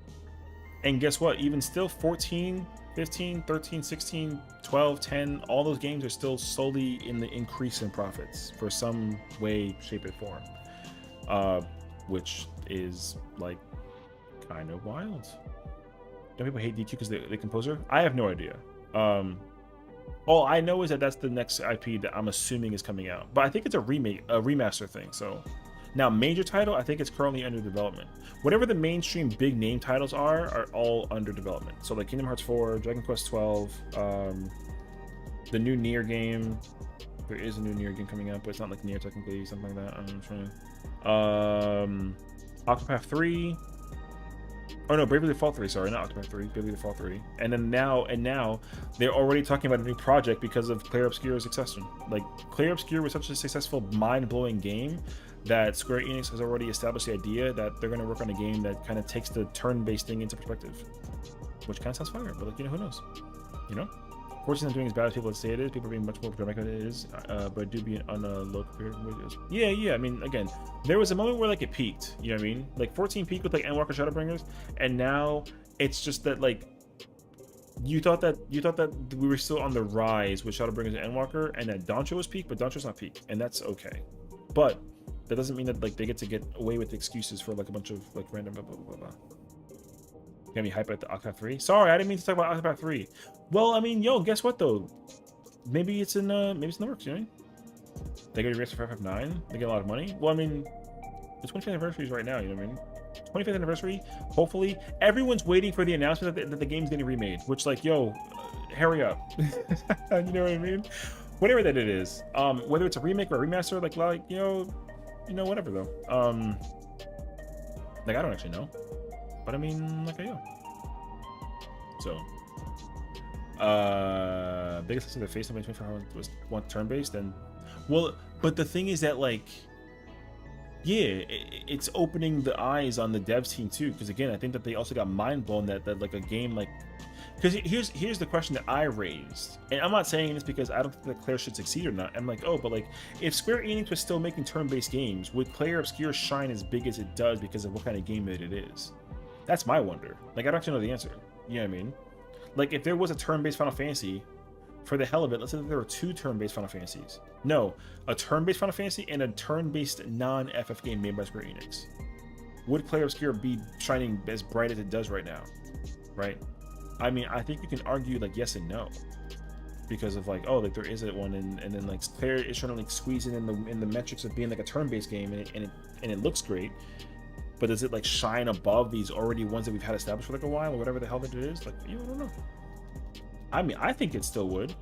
And guess what? Even still, 14, 15, 13, 16, 12, 10, all those games are still solely in the increase in profits for some way, shape, or form. Which is like kind of wild. Don't people hate DQ because they composer? I have no idea. All I know is that that's the next IP that I'm assuming is coming out, but I think it's a remaster thing. So now major title, I think it's currently under development. Whatever the mainstream big name titles are all under development. So like Kingdom Hearts 4, Dragon Quest 12, The new Nier game. There is a new Nier game coming out, but it's not like Nier technically, something like that. I'm trying. Octopath 3. Oh no, Bravely Default 3. Sorry, not Octopath 3. Bravely Default 3. And then now they're already talking about a new project because of Clair Obscure's success. Like Clair Obscure was such a successful, mind-blowing game that Square Enix has already established the idea that they're going to work on a game that kind of takes the turn-based thing into perspective, which kind of sounds fire. But like, you know, who knows? You know. 14 is doing as bad as people say it is. People are being much more dramatic than it is, but do be on a low career. Yeah. I mean, again, there was a moment where like it peaked. You know what I mean? Like 14 peaked with like Endwalker Shadowbringers, and now it's just that like you thought that we were still on the rise with Shadowbringers and Endwalker, and that Doncho was peak, but Doncho's not peak, and that's okay. But that doesn't mean that like they get to get away with excuses for like a bunch of like random blah blah blah blah. Got me hype at the Octopath 3. Sorry, I didn't mean to talk about Octopath 3. Well, I mean, yo, guess what though? Maybe it's in the works, you know? They get a race for FF9. They get a lot of money. Well, I mean, the 25th anniversary is right now, you know what I mean? 25th anniversary. Hopefully, everyone's waiting for the announcement that the game's getting remade. Which, like, yo, hurry up. You know what I mean? Whatever that it is, whether it's a remake or a remaster, like you know, whatever though. Like I don't actually know. But I mean, like, yeah. So, biggest lesson of the face of 24 was one turn-based, and well, but the thing is that like, yeah, it's opening the eyes on the devs team too. Because again, I think that they also got mind blown that like a game like, because here's the question that I raised, and I'm not saying this because I don't think that Claire should succeed or not. I'm like, oh, but like, if Square Enix was still making turn-based games, would Clair Obscure shine as big as it does because of what kind of game that it is? That's my wonder. Like, I don't actually know the answer. You know what I mean? Like, if there was a turn-based Final Fantasy, for the hell of it, let's say that there were 2 turn-based Final Fantasies. No, a turn-based Final Fantasy and a turn-based non-FF game made by Square Enix. Would Clair Obscure be shining as bright as it does right now? Right? I mean, I think you can argue, like, yes and no. Because of, like, oh, like, there is that one, and then, like, Clair is trying to, like, squeeze it in the metrics of being, like, a turn-based game, and it looks great. But does it like shine above these already ones that we've had established for like a while or whatever the hell that it is? Like, I don't know. I mean, I think it still would.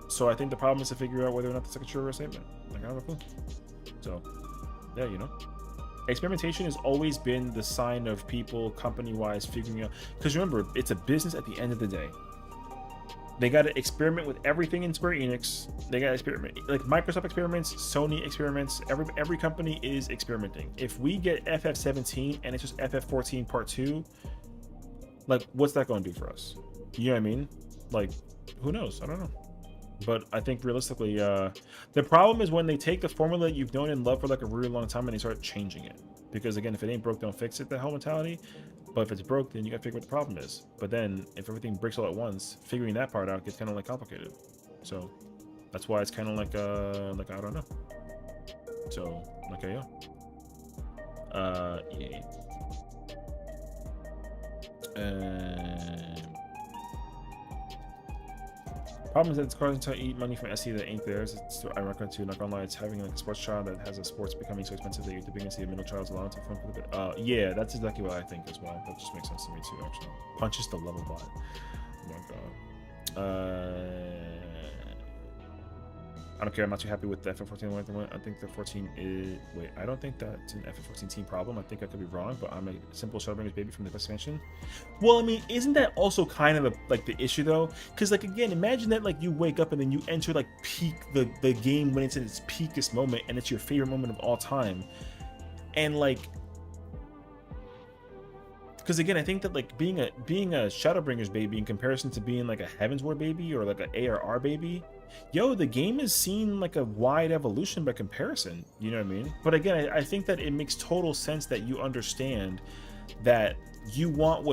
So I think the problem is to figure out whether or not that's like a true or a statement. Like, I don't have a clue. So, yeah, you know. Experimentation has always been the sign of people, company-wise, figuring out. Because remember, it's a business at the end of the day. They got to experiment with everything in Square Enix. They got to experiment, like Microsoft experiments, Sony experiments. Every company is experimenting. If we get FF17 and it's just FF14 Part 2, like, what's that going to do for us? You know what I mean? Like, who knows? I don't know. But I think realistically, the problem is when they take the formula that you've known and loved for like a really long time and they start changing it. Because again, if it ain't broke, don't fix it, the whole mentality. But if it's broke, then you gotta figure what the problem is. But then if everything breaks all at once, figuring that part out gets kind of like complicated. So that's why it's kind of like I don't know. So like yeah. Problem is that it's causing to eat money from SC that ain't theirs. It's ironic too. Not gonna lie, it's having like a sports child that has a sports becoming so expensive that you have to begin to see a middle child's allowance of fun for the bit. Yeah, that's exactly what I think as well. That just makes sense to me too, actually. Punches the level bot. Oh my god. I don't care. I'm not too happy with the FF14 one. I think the 14 is. Wait, I don't think that's an FF14 team problem. I think I could be wrong, but I'm a simple Shadowbringers baby from the expansion. Well, I mean, isn't that also kind of like the issue though? Because like again, imagine that like you wake up and then you enter like peak the game when it's in its peakest moment and it's your favorite moment of all time, and like. Because again, I think that like being a Shadowbringers baby in comparison to being like a Heavensward baby or like an ARR baby, yo, the game has seen like a wide evolution by comparison. You know what I mean? But again, I think that it makes total sense that you understand that you want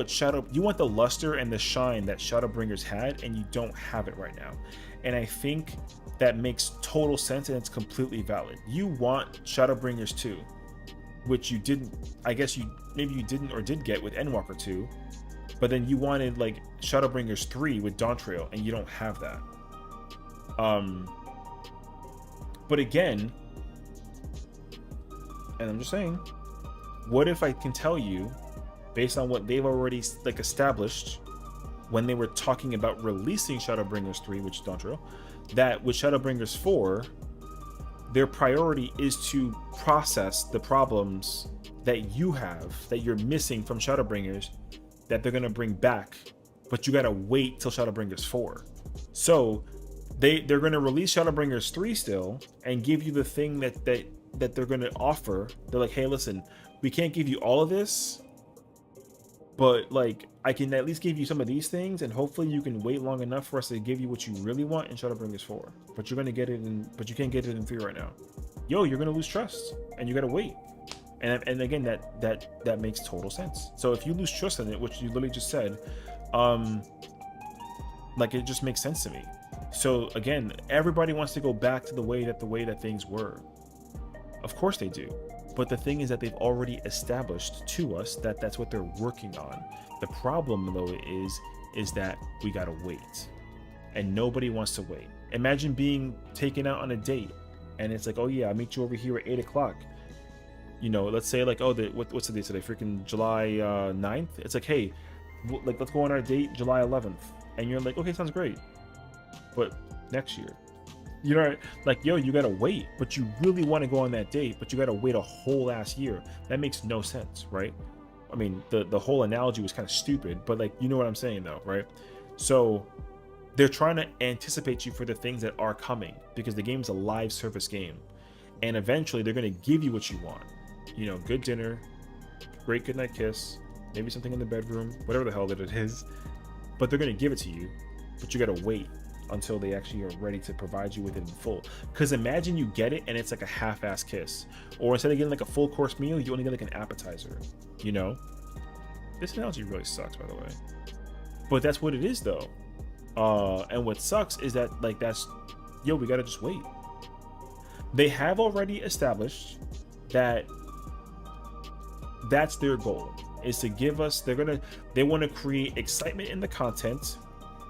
you want the luster and the shine that Shadowbringers had, and you don't have it right now. And I think that makes total sense, and it's completely valid. You want Shadowbringers 2, which you didn't. I guess maybe you didn't or did get with Endwalker 2, but then you wanted like Shadowbringers 3 with Dawntrail, and you don't have that. But again, and I'm just saying, what if I can tell you, based on what they've already like established, when they were talking about releasing Shadowbringers 3, which is Dontrell, that with Shadowbringers 4, their priority is to process the problems that you have, that you're missing from Shadowbringers, that they're gonna bring back, but you gotta wait till Shadowbringers 4. So they're gonna release Shadowbringers 3 still and give you the thing that they're gonna offer. They're like, hey, listen, we can't give you all of this, but like I can at least give you some of these things, and hopefully you can wait long enough for us to give you what you really want in Shadowbringers 4. But you're gonna get it in, but you can't get it in 3 right now. Yo, you're gonna lose trust, and you gotta wait. And again, that makes total sense. So if you lose trust in it, which you literally just said, like it just makes sense to me. So again, everybody wants to go back to the way that things were. Of course they do. But the thing is that they've already established to us that that's what they're working on. The problem though is that we gotta wait, and nobody wants to wait. Imagine being taken out on a date, and it's like, oh yeah, I'll meet you over here at 8 o'clock. You know, let's say like, oh, what's the date today? Freaking July 9th. It's like, hey, like let's go on our date July 11th, and you're like, okay, sounds great, but next year. You know, like, yo, you gotta wait, but you really want to go on that date, but you gotta wait a whole ass year. That makes no sense, right? I mean, the whole analogy was kind of stupid, but like, you know what I'm saying though, right? So they're trying to anticipate you for the things that are coming, because the game's a live service game, and eventually they're gonna give you what you want. You know, good dinner, great goodnight kiss, maybe something in the bedroom, whatever the hell that it is, but they're gonna give it to you, but you gotta wait until they actually are ready to provide you with it in full. Because imagine you get it and it's like a half-ass kiss, or instead of getting like a full course meal, you only get like an appetizer. You know, this analogy really sucks, by the way, but that's what it is though. And what sucks is that like that's, yo, we gotta just wait. They have already established that that's their goal, is to give us, they want to create excitement in the content,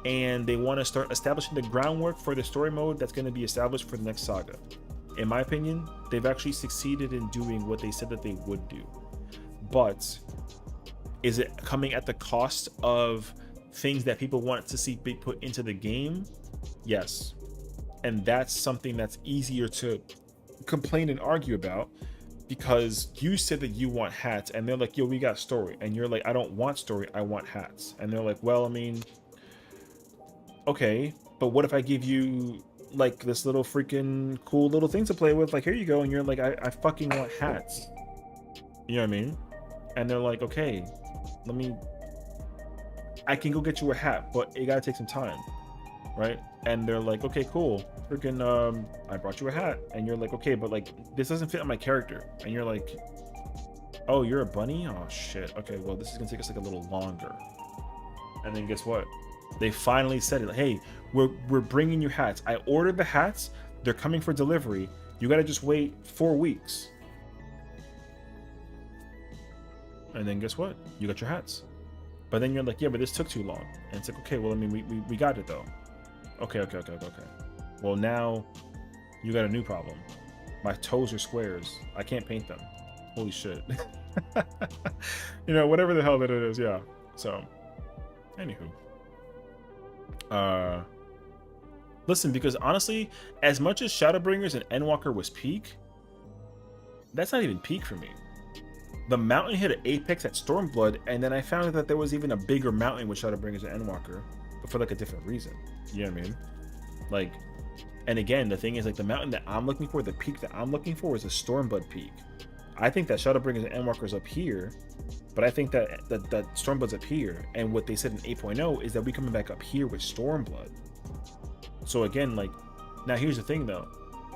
and they want to start establishing the groundwork for the story mode that's going to be established for the next saga. In my opinion, they've actually succeeded in doing what they said that they would do. But is it coming at the cost of things that people want to see be put into the game? Yes. And that's something that's easier to complain and argue about, because you said that you want hats, and they're like, yo, we got story, and you're like, I don't want story, I want hats. And they're like, well, I mean, okay, but what if I give you like this little freaking cool little thing to play with, like, here you go, and you're like, I fucking want hats. You know what I mean? And they're like, okay, I can go get you a hat, but it gotta take some time, right? And they're like, okay, cool, freaking I brought you a hat, and you're like, okay, but like this doesn't fit on my character. And you're like, oh, you're a bunny? Oh shit, okay, well this is gonna take us like a little longer. And then guess what, they finally said it, like, hey, we're bringing you hats. I ordered the hats, they're coming for delivery, you gotta just wait 4 weeks. And then guess what, you got your hats. But then you're like, yeah, but this took too long. And it's like, okay, well, I mean, we got it though. Okay. Well, now you got a new problem. My toes are squares. I can't paint them. Holy shit. You know, whatever the hell that it is, yeah. So, anywho. Listen, because honestly, as much as Shadowbringers and Endwalker was peak, that's not even peak for me. The mountain hit an apex at Stormblood, and then I found out that there was even a bigger mountain with Shadowbringers and Endwalker, but for like a different reason. You know what I mean? Like, and again, the thing is, like, the mountain that I'm looking for, the peak that I'm looking for, is a Stormblood peak. I think that Shadowbringers and Endwalker's up here, but I think that Stormblood's up here. And what they said in 8.0 is that we coming back up here with Stormblood. So again, like, now here's the thing though.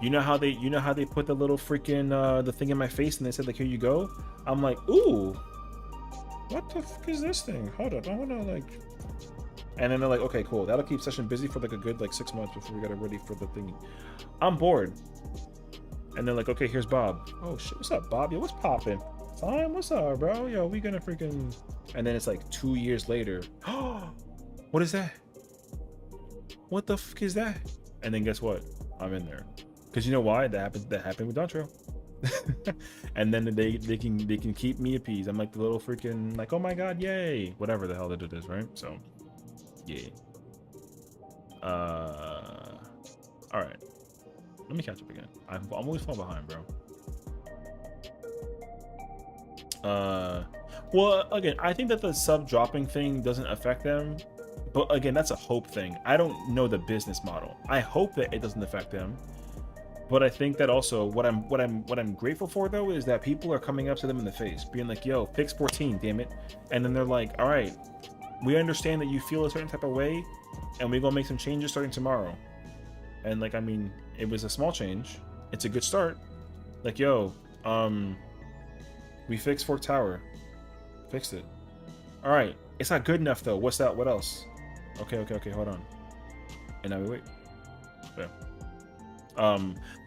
You know how they put the little freaking the thing in my face, and they said like, here you go. I'm like, ooh, what the fuck is this thing? Hold up, I wanna like. And then they're like, okay, cool, that'll keep Session busy for like a good like 6 months before we got it ready for the thingy. I'm bored. And they're like, okay, here's Bob. Oh shit, what's up, Bob? Yo, what's poppin'? Fine, what's up, bro? Yo, we gonna freaking. And then it's like 2 years later. Oh, what is that? What the fuck is that? And then guess what? I'm in there. Because you know why? That happened with Dontrell. And then they can keep me appeased. I'm like the little freaking like, oh my god, yay, whatever the hell that it is, right? So yeah. All right. Let me catch up again. I'm always falling behind, bro. Well, again, I think that the sub dropping thing doesn't affect them, but again, that's a hope thing. I don't know the business model. I hope that it doesn't affect them, but I think that also what I'm grateful for though is that people are coming up to them in the face, being like, "Yo, fix 14, damn it," and then they're like, "All right, we understand that you feel a certain type of way, and we're gonna make some changes starting tomorrow." And like, I mean, it was a small change. It's a good start. Like, yo, we fixed Fork Tower. Fixed it. All right. It's not good enough though. What's that? What else? Okay. Hold on. And now we wait. Yeah.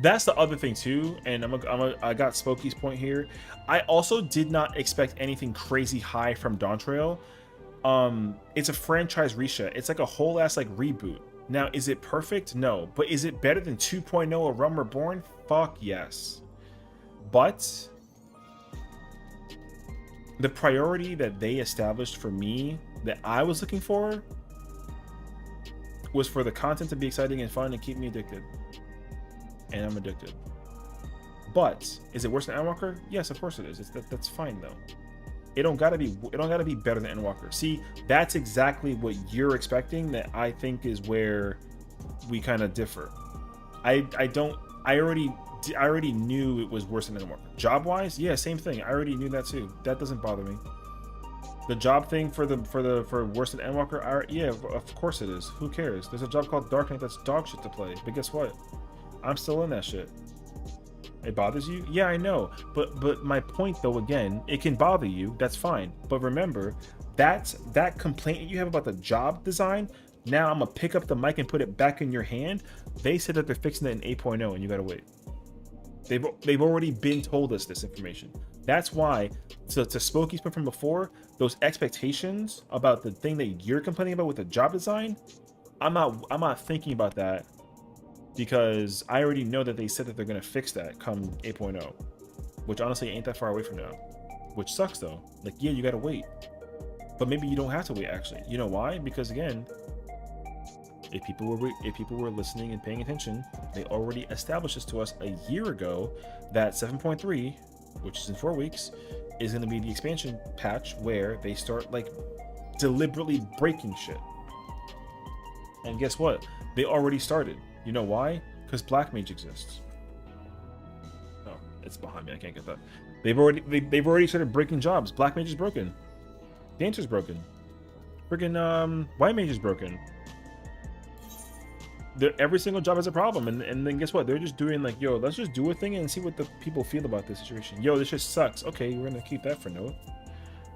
That's the other thing too. And I got Spokey's point here. I also did not expect anything crazy high from Dawn Trail. It's a franchise reset. It's like a whole ass like reboot. Now, is it perfect? No. But is it better than 2.0 A Realm Reborn? Fuck yes. But the priority that they established for me that I was looking for was for the content to be exciting and fun and keep me addicted. And I'm addicted. But is it worse than Endwalker? Yes, of course it is. That's fine though. It don't gotta be better than Endwalker. See, that's exactly what you're expecting. That I think is where we kind of differ. I already knew it was worse than Endwalker. Job wise, yeah, same thing. I already knew that too. That doesn't bother me. The job thing for worse than Endwalker, yeah, of course it is. Who cares? There's a job called Dark Knight that's dog shit to play. But guess what? I'm still in that shit. It bothers you? Yeah, I know. But my point though, again, it can bother you. That's fine. But remember, that complaint you have about the job design, now I'm gonna pick up the mic and put it back in your hand. They said that they're fixing it in 8.0 and you gotta wait. They've already been told us this information. That's why, to Spokey's point from before, those expectations about the thing that you're complaining about with the job design, I'm not thinking about that, because I already know that they said that they're gonna fix that come 8.0, which honestly ain't that far away from now, which sucks though. Like, yeah, you gotta wait, but maybe you don't have to wait actually. You know why? Because again, if people were listening and paying attention, they already established this to us a year ago that 7.3, which is in 4 weeks, is going to be the expansion patch where they start like deliberately breaking shit. And guess what? They already started. You know why? Because Black Mage exists. Oh, it's behind me. I can't get that. They've already started breaking jobs. Black Mage is broken. Dancer's broken. Freaking White Mage is broken. Every single job has a problem, and then guess what? They're just doing like, yo, let's just do a thing and see what the people feel about this situation. Yo, this just sucks. Okay, we're gonna keep that for note.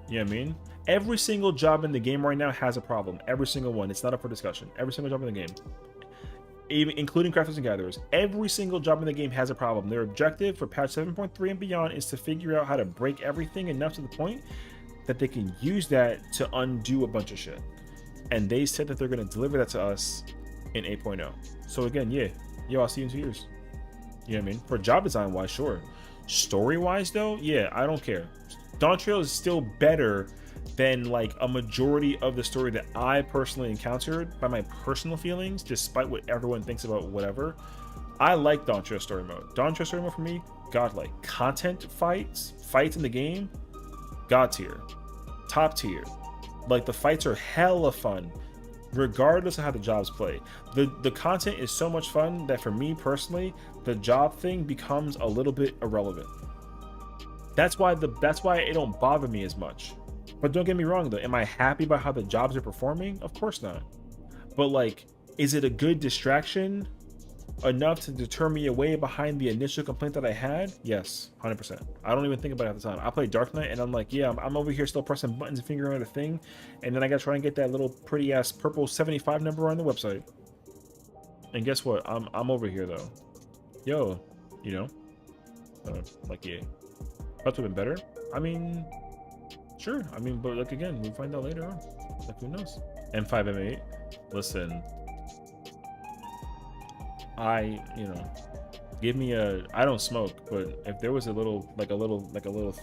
You know what I mean? Every single job in the game right now has a problem. Every single one. It's not up for discussion. Every single job in the game, even including crafters and gatherers, every single job in the game has a problem. Their objective for patch 7.3 and beyond is to figure out how to break everything enough to the point that they can use that to undo a bunch of shit. And they said that they're gonna deliver that to us in 8.0. So again, yeah, yo, I'll see you in 2 years. You know what I mean? For job design wise, sure. Story wise though, yeah, I don't care. Dawn Trail is still better than like a majority of the story that I personally encountered by my personal feelings, despite what everyone thinks about whatever. I like Dawn Trail story mode. Dawn Trail story mode for me, godlike. Content fights in the game, god tier, top tier. Like the fights are hella fun, regardless of how the jobs play. The content is so much fun that for me personally, the job thing becomes a little bit irrelevant. That's why it don't bother me as much. But don't get me wrong though, am I happy about how the jobs are performing? Of course not. But like, is it a good distraction enough to deter me away behind the initial complaint that I had? Yes, 100%. I don't even think about it at the time. I play Dark Knight and I'm like, yeah, I'm over here still pressing buttons and figuring out a thing, and then I gotta try and get that little pretty ass purple 75 number on the website. And guess what? I'm over here though. Yo, you know, like, yeah, that would've been better. I mean, sure. I mean, but like again, we'll find out later on. Like, who knows? M5 M8. Listen, you know, Give me a. I don't smoke, but if there was a little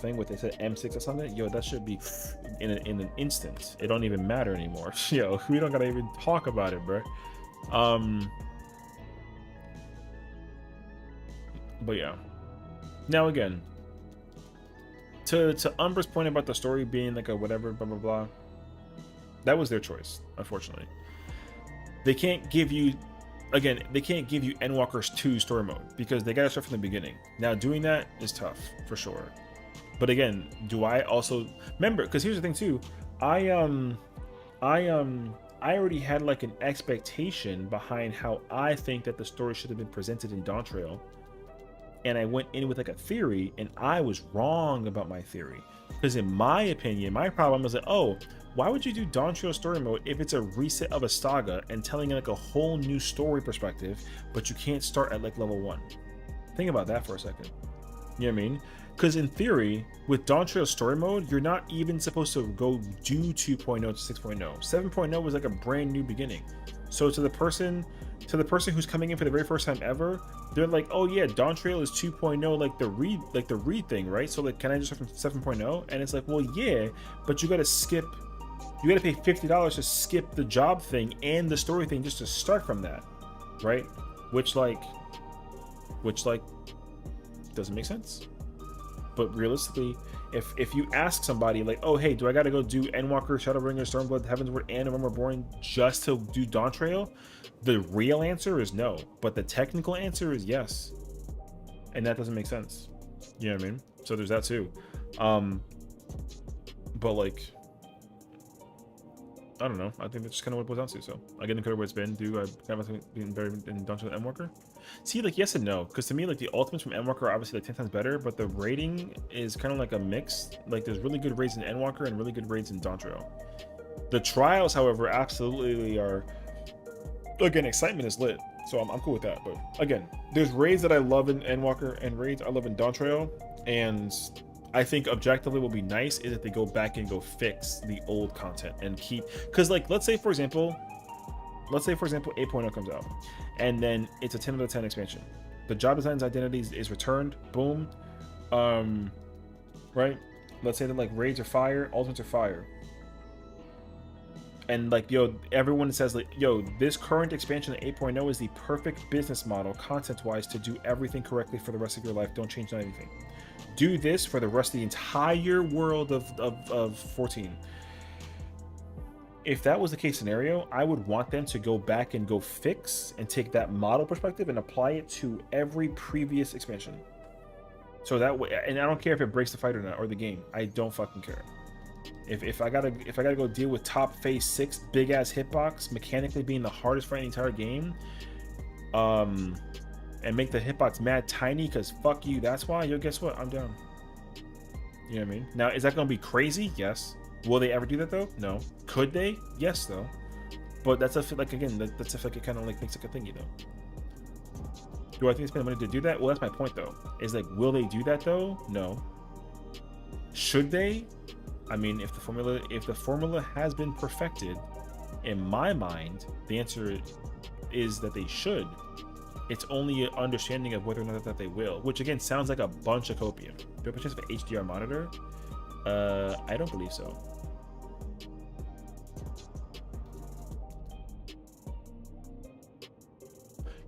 thing with it said M6 or something, yo, that should be in an instant. It don't even matter anymore. Yo, we don't gotta even talk about it, bro. But yeah. Now again, to Umbra's point about the story being like a whatever, blah blah blah. That was their choice, unfortunately. They can't give you. Again, they can't give you Endwalkers 2 story mode because they gotta start from the beginning. Now, doing that is tough for sure. But again, do I also remember? Because here's the thing too, I already had like an expectation behind how I think that the story should have been presented in Dawn Trail, and I went in with like a theory, and I was wrong about my theory. Because in my opinion, my problem was like, oh, why would you do Dawn Trail story mode if it's a reset of a saga and telling like a whole new story perspective, but you can't start at like level 1? Think about that for a second. You know what I mean? Because in theory, with Dawn Trail story mode, you're not even supposed to go do 2.0 to 6.0. 7.0 was like a brand new beginning. So to the person who's coming in for the very first time ever, they're like, oh yeah, Dawn Trail is 2.0, like the read thing, right? So like, can I just start from 7.0? And it's like, well, yeah, but you gotta pay $50 to skip the job thing and the story thing just to start from that, right? Which doesn't make sense. But realistically, if you ask somebody like, oh hey, do I gotta go do Endwalker, Shadowbringer, Stormblood, Heavensward, and Realm Reborn just to do Dawn Trail? The real answer is no, but the technical answer is yes. And that doesn't make sense. You know what I mean? So there's that too. But like, I don't know. I think that's just kind of what it boils down to. So again, the where it's been. Do I have been better in Dawn Trail than Endwalker? See, like yes and no, because to me, like the ultimates from Endwalker are obviously like 10 times better, but the rating is kind of like a mix. Like there's really good raids in Endwalker and really good raids in Dawn Trail. The trials, however, absolutely are. Again, excitement is lit, so I'm cool with that. But again, there's raids that I love in Endwalker and raids I love in Dawn Trail, and I think objectively what would be nice is if they go back and go fix the old content and keep, because like let's say for example 8.0 comes out and then it's a 10 out of 10 expansion. The job designs identities is returned, boom. Right? Let's say that like raids are fire, ultimates are fire. And like, yo, everyone says like, yo, this current expansion of 8.0 is the perfect business model content wise to do everything correctly for the rest of your life. Don't change anything. Do this for the rest of the entire world of 14. If that was the case scenario, I would want them to go back and go fix and take that model perspective and apply it to every previous expansion. So that way, and I don't care if it breaks the fight or not, or the game. I don't fucking care. If I gotta go deal with top phase 6 big ass hitbox mechanically being the hardest fight in the entire game, and make the hitbox mad tiny because fuck you, that's why, yo, guess what, I'm down. You know what I mean? Now, is that gonna be crazy? Yes. Will they ever do that though? No. Could they? Yes though. But that's like again, that's if like it kind of like makes like a thingy though. Do I think they spend money to do that? Well, that's my point though. Is like, will they do that though? No. Should they? I mean, if the formula has been perfected, in my mind, the answer is that they should. It's only an understanding of whether or not that they will, which again sounds like a bunch of copium. Do I have a chance of an HDR monitor? I don't believe so.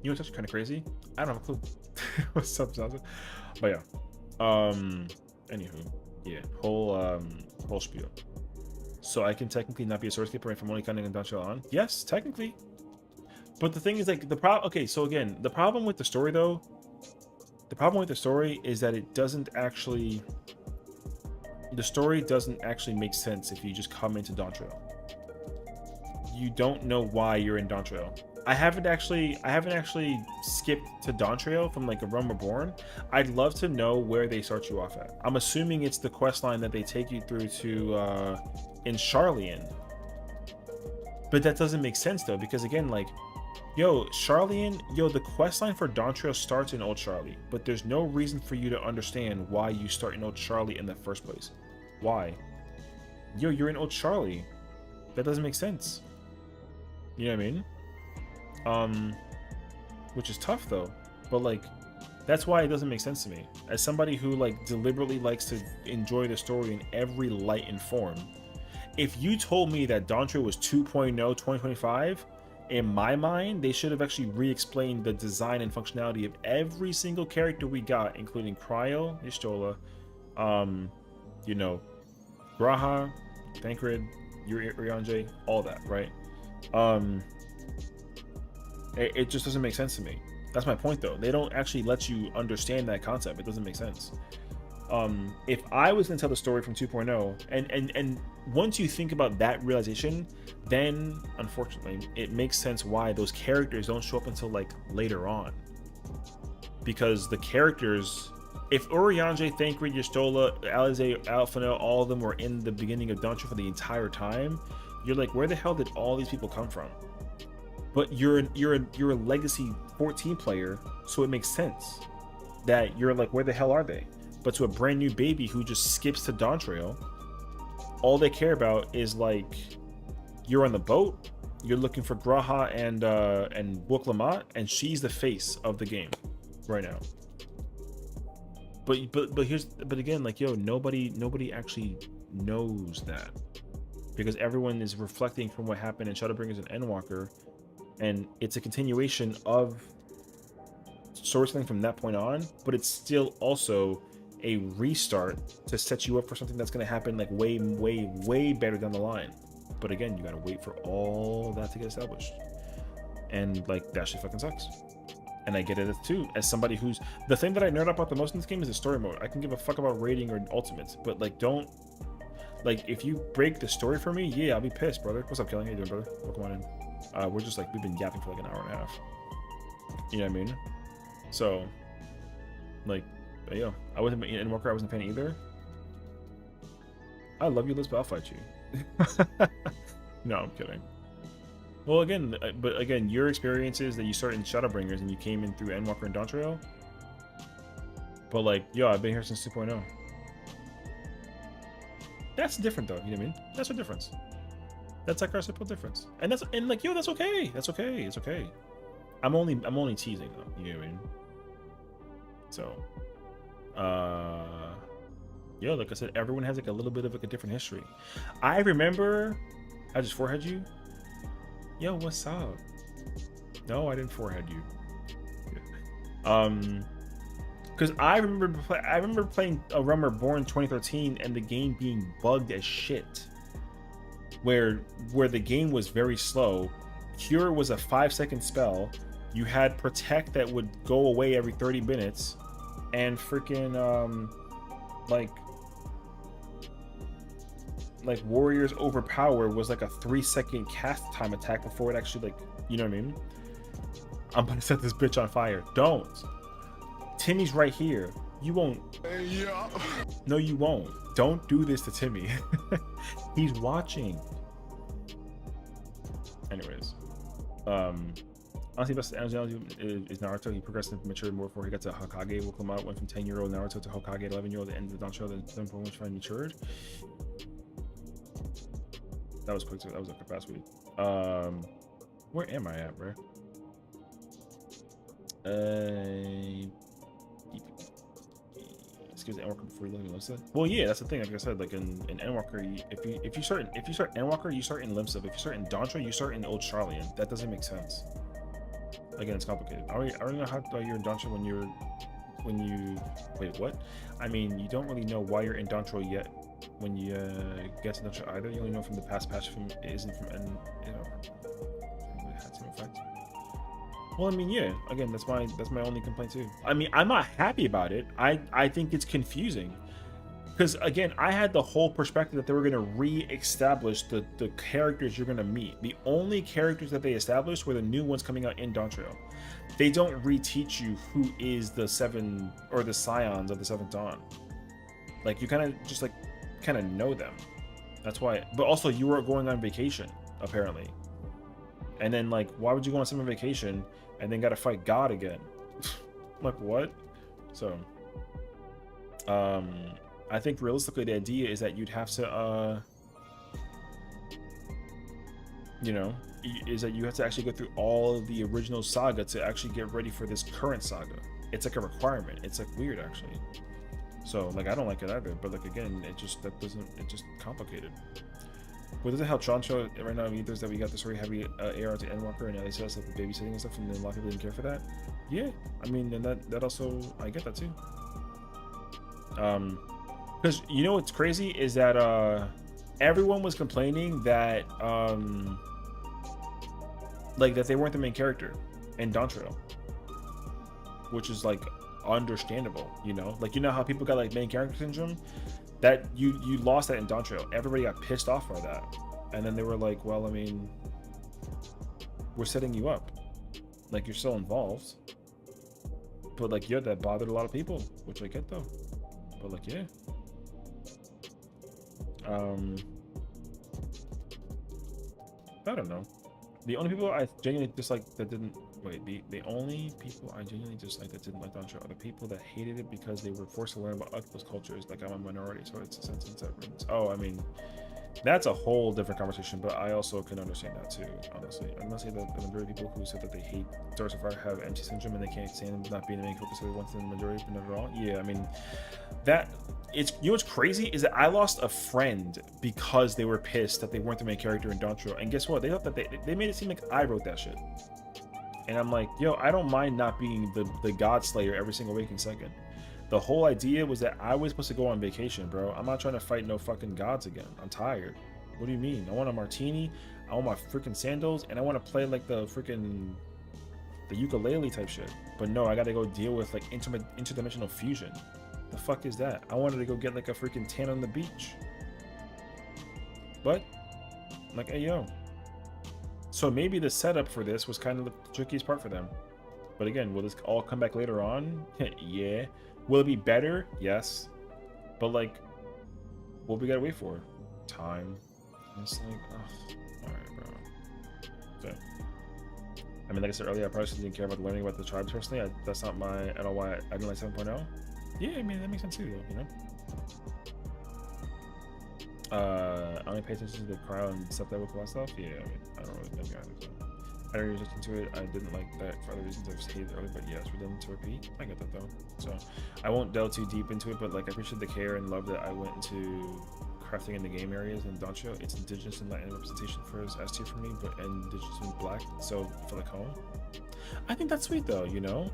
You know what's actually kind of crazy? I don't have a clue. What's up, Zaza? But yeah. Anywho, yeah, whole spiel. So I can technically not be a sword skipper if I'm only counting on Dawn Trail on? Yes, technically. But the thing is, like, okay, so again, the problem with the story though, is that it doesn't actually, the story doesn't actually make sense if you just come into Dawn Trail. You don't know why you're in Dawn Trail. I haven't actually skipped to Dawn Trail from like a Realm Reborn. I'd love to know where they start you off at. I'm assuming it's the quest line that they take you through to in Shenanigans. But that doesn't make sense though, because again, like, yo, Shenanigans, the quest line for Dawn Trail starts in Old Charlie, but there's no reason for you to understand why you start in Old Charlie in the first place. Why? Yo, you're in Old Charlie. That doesn't make sense. You know what I mean? Which is tough though. But like, That's why it doesn't make sense to me. As somebody who like deliberately likes to enjoy the story in every light and form, if you told me that Dontre was 2.0 2025, in my mind, they should have actually re-explained the design and functionality of every single character we got, including Cryo, Y'shtola, you know, Graha, Thancred, Urianger, all that, right? It just doesn't make sense to me. That's my point, though. They don't actually let you understand that concept. It doesn't make sense. If I was going to tell the story from 2.0, and once you think about that realization, then unfortunately it makes sense why those characters don't show up until like later on. Because the characters, if Urianger, Thancred, Y'shtola, Alize, Alphinaud, all of them were in the beginning of Dontre for the entire time, you're like, where the hell did all these people come from? But you're a legacy 14 player, so it makes sense that you're like, where the hell are they? But to a brand new baby who just skips to Dontre, all they care about is like, you're on the boat, you're looking for Graha and Wook Lamont, and she's the face of the game right now. But again, like, yo, nobody actually knows that, because everyone is reflecting from what happened in Shadowbringers and Endwalker, and it's a continuation of storytelling from that point on, but it's still also a restart to set you up for something that's going to happen like way better down the line. But again, you got to wait for all that to get established, and like that shit fucking sucks. And I get it too, as somebody who's, the thing that I nerd about the most in this game is the story mode. I can give a fuck about raiding or ultimates, but like, don't, like, if you break the story for me, yeah, I'll be pissed, brother. What's up, Killing? How you doing, brother? Welcome on in. We're just like, we've been yapping for like an hour and a half. You know what I mean? So, like, yo, I wasn't in Endwalker, I wasn't a fan either. I love you, Liz, but I'll fight you. No, I'm kidding. Well, again, but again, your experience is that you started in Shadowbringers and you came in through Endwalker and Dontre. But like, yo, I've been here since 2.0. That's different, though. You know what I mean? That's a difference. That's like our simple difference, and like, yo, that's okay. That's okay. It's okay. I'm only teasing, though. You know what I mean? So, yo, like I said, everyone has like a little bit of like a different history. I remember, I just forehead you. Yo, what's up? No, I didn't forehead you. Because I remember playing a Realm Reborn 2013 and the game being bugged as shit. Where the game was very slow. Cure was a 5-second spell. You had Protect that would go away every 30 minutes, and freaking like Warriors Overpower was like a 3-second cast time attack before it actually, like, you know what I mean? I'm gonna set this bitch on fire. Don't. Timmy's right here. You won't. Yeah. No, you won't. Don't do this to Timmy. He's watching. Anyways, honestly, best analogy is Naruto. He progressed and matured more before he got to Hokage. Will come out, went from 10-year-old Naruto to Hokage, 11-year-old, the end of the Dontre, then 7.1 matured. That was quick too. That was like a fast week. Where am I at, bro? Excuse me, Endwalker before you look at Limsa. Well, yeah, that's the thing. Like I said, like in Endwalker, if you start Endwalker, you start in Limsa. If you start in Dontre, you start in Old Charlian. That doesn't make sense. Again, it's complicated. I don't know how you're in Dontre when you wait. What? I mean, you don't really know why you're in Dontre yet. When you get to Dontre either, you only know from the past patch from it isn't from, and you know, it had some effect. Well, I mean, yeah. Again, that's my only complaint too. I mean, I'm not happy about it. I think it's confusing because again, I had the whole perspective that they were going to re-establish the characters you're going to meet. The only characters that they established were the new ones coming out in Dontre. They don't reteach you who is the seven or the scions of the Seventh Dawn. Like, you kind of just like know them. That's why. But also, you were going on vacation apparently, and then like, why would you go on summer vacation and then got to fight God again? Like, what? So, I think realistically, the idea is that you'd have to, you know, is that you have to actually go through all of the original saga to actually get ready for this current saga. it's like a requirement. It's like weird actually. So like I don't like it either. But like again, it just complicated. What does it help Troncho right now either is that we got the story heavy AR to Endwalker and now they set us up with babysitting and stuff and then a lot of people didn't care for that. Yeah, I mean and that also I get that too. Because you know what's crazy is that everyone was complaining that like that they weren't the main character in Dawn Trail, which is like understandable, you know, like you know how people got like main character syndrome, that you lost that in Dawn Trail. Everybody got pissed off by that, and then they were like, well, I mean, we're setting you up, like you're still involved, but like yeah, that bothered a lot of people, which I get though, but like yeah. I don't know. The only people I genuinely dislike that didn't the only people I genuinely dislike that didn't like Dawn Trail are the people that hated it because they were forced to learn about other people's cultures. Like I'm a minority, so it's a sense of severance. Oh, I mean, that's a whole different conversation, but I also can understand that too, honestly. I'm gonna say that the majority of people who said that they hate Star so far have MC syndrome and they can't stand not being the main focus of once in the majority, but not at all. Yeah, I mean, that it's, you know what's crazy is that I lost a friend because they were pissed that they weren't the main character in Dawn Trail, and guess what? They thought that they made it seem like I wrote that shit. And I'm like, yo, I don't mind not being the God Slayer every single waking second. The whole idea was that I was supposed to go on vacation, bro. I'm not trying to fight no fucking gods again. I'm tired. What do you mean? I want a martini, I want my freaking sandals, and I want to play like the freaking ukulele type shit. But no, I gotta go deal with like interdimensional fusion. The fuck is that? I wanted to go get like a freaking tan on the beach. But like, hey yo. So maybe the setup for this was kind of the trickiest part for them. But again, will this all come back later on? Yeah. Will it be better? Yes. But like, what we gotta wait for? Time. And it's like, oh, alright, bro. So, I mean, like I said earlier, I probably didn't care about learning about the tribes personally. That's not my, I don't know why I didn't like 7.0. Yeah, I mean, that makes sense too, you know? I only pay attention to the crowd and stuff that would cool stuff. Yeah, I mean, I don't really know either. So. I didn't really listen to it. I didn't like that for other reasons. I just hated it earlier, but yeah, it's redundant to repeat. I get that though. So I won't delve too deep into it, but like I appreciate the care and love that I went into crafting in the game areas in Dawn Trail. It's indigenous and Latin representation for S tier for me, but and indigenous and black. So for like home, I think that's sweet though. You know,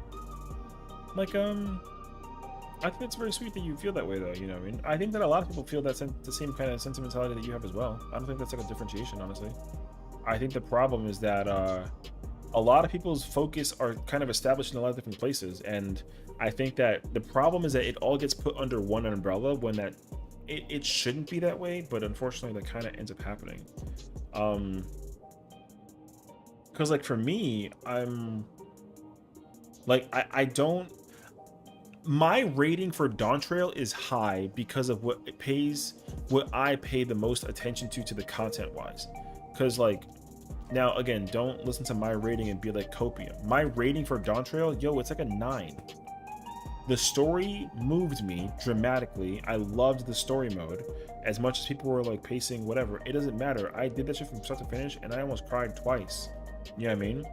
like I think it's very sweet that you feel that way though. You know what I mean? I think that a lot of people feel that the same kind of sentimentality that you have as well. I don't think that's like a differentiation, honestly. I think the problem is that a lot of people's focus are kind of established in a lot of different places, and I think that the problem is that it all gets put under one umbrella when that it shouldn't be that way, but unfortunately that kind of ends up happening. Because like for me, I'm like I don't, my rating for Dawn Trail is high because of what I pay the most attention to the content wise. Because like, now again, don't listen to my rating and be like copium. My rating for Dawn Trail, yo, it's like a 9. The story moved me dramatically. I loved the story mode. As much as people were like pacing, whatever, it doesn't matter. I did that shit from start to finish and I almost cried twice. You know what I mean?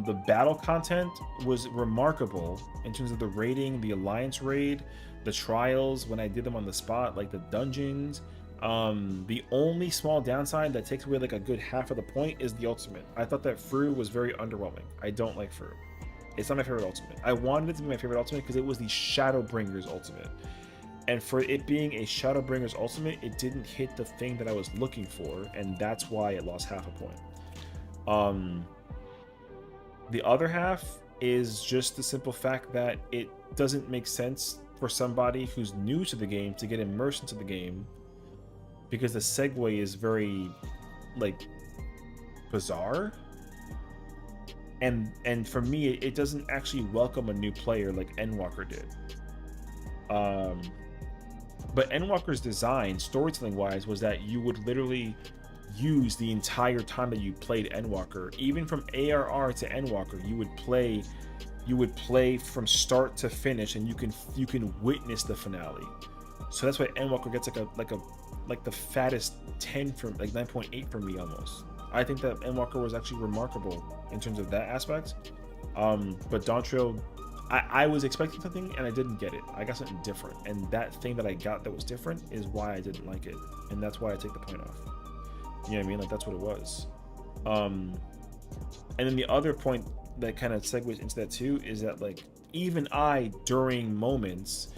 The battle content was remarkable in terms of the raiding, the alliance raid, the trials when I did them on the spot, like the dungeons. The only small downside that takes away like a good half of the point is the ultimate. I thought that Fru was very underwhelming. I don't like Fru. It's not my favorite ultimate. I wanted it to be my favorite ultimate because it was the Shadowbringer's ultimate. And for it being a Shadowbringer's ultimate, it didn't hit the thing that I was looking for, and that's why it lost half a point. The other half is just the simple fact that it doesn't make sense for somebody who's new to the game to get immersed into the game, because the segue is very like bizarre, and for me it doesn't actually welcome a new player like Endwalker did. But Endwalker's design, storytelling wise, was that you would literally use the entire time that you played Endwalker, even from ARR to Endwalker, you would play from start to finish, and you can witness the finale. So that's why Endwalker gets like the fattest 10 from like 9.8 for me almost. I think that Endwalker was actually remarkable in terms of that aspect. But Dawn Trail I was expecting something and I didn't get it. I got something different, and that thing that I got that was different is why I didn't like it, and that's why I take the point off. You know what I mean? Like, that's what it was. And then the other point that kind of segues into that too is that, like, even I, during moments,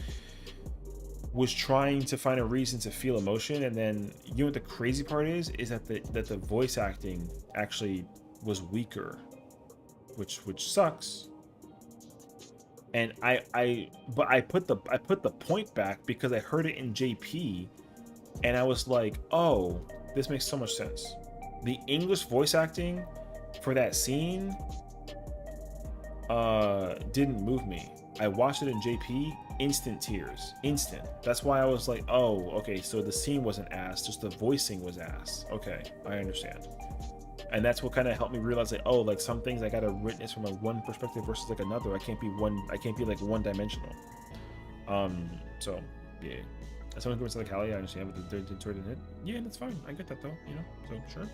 was trying to find a reason to feel emotion, and then, you know what the crazy part is that the voice acting actually was weaker, which sucks. And I put the point back because I heard it in JP, and I was like, oh, this makes so much sense. The English voice acting for that scene didn't move me. I watched it in JP, instant tears, instant. That's why I was like, oh, okay, so the scene wasn't ass, just the voicing was ass. Okay, I understand. And that's what kind of helped me realize, like, oh, like, some things I gotta witness from a one perspective versus like another. I can't be like one dimensional. So yeah. As someone goes to the Cali, I understand, but the tour didn't hit. Yeah, that's fine. I get that though, you know. So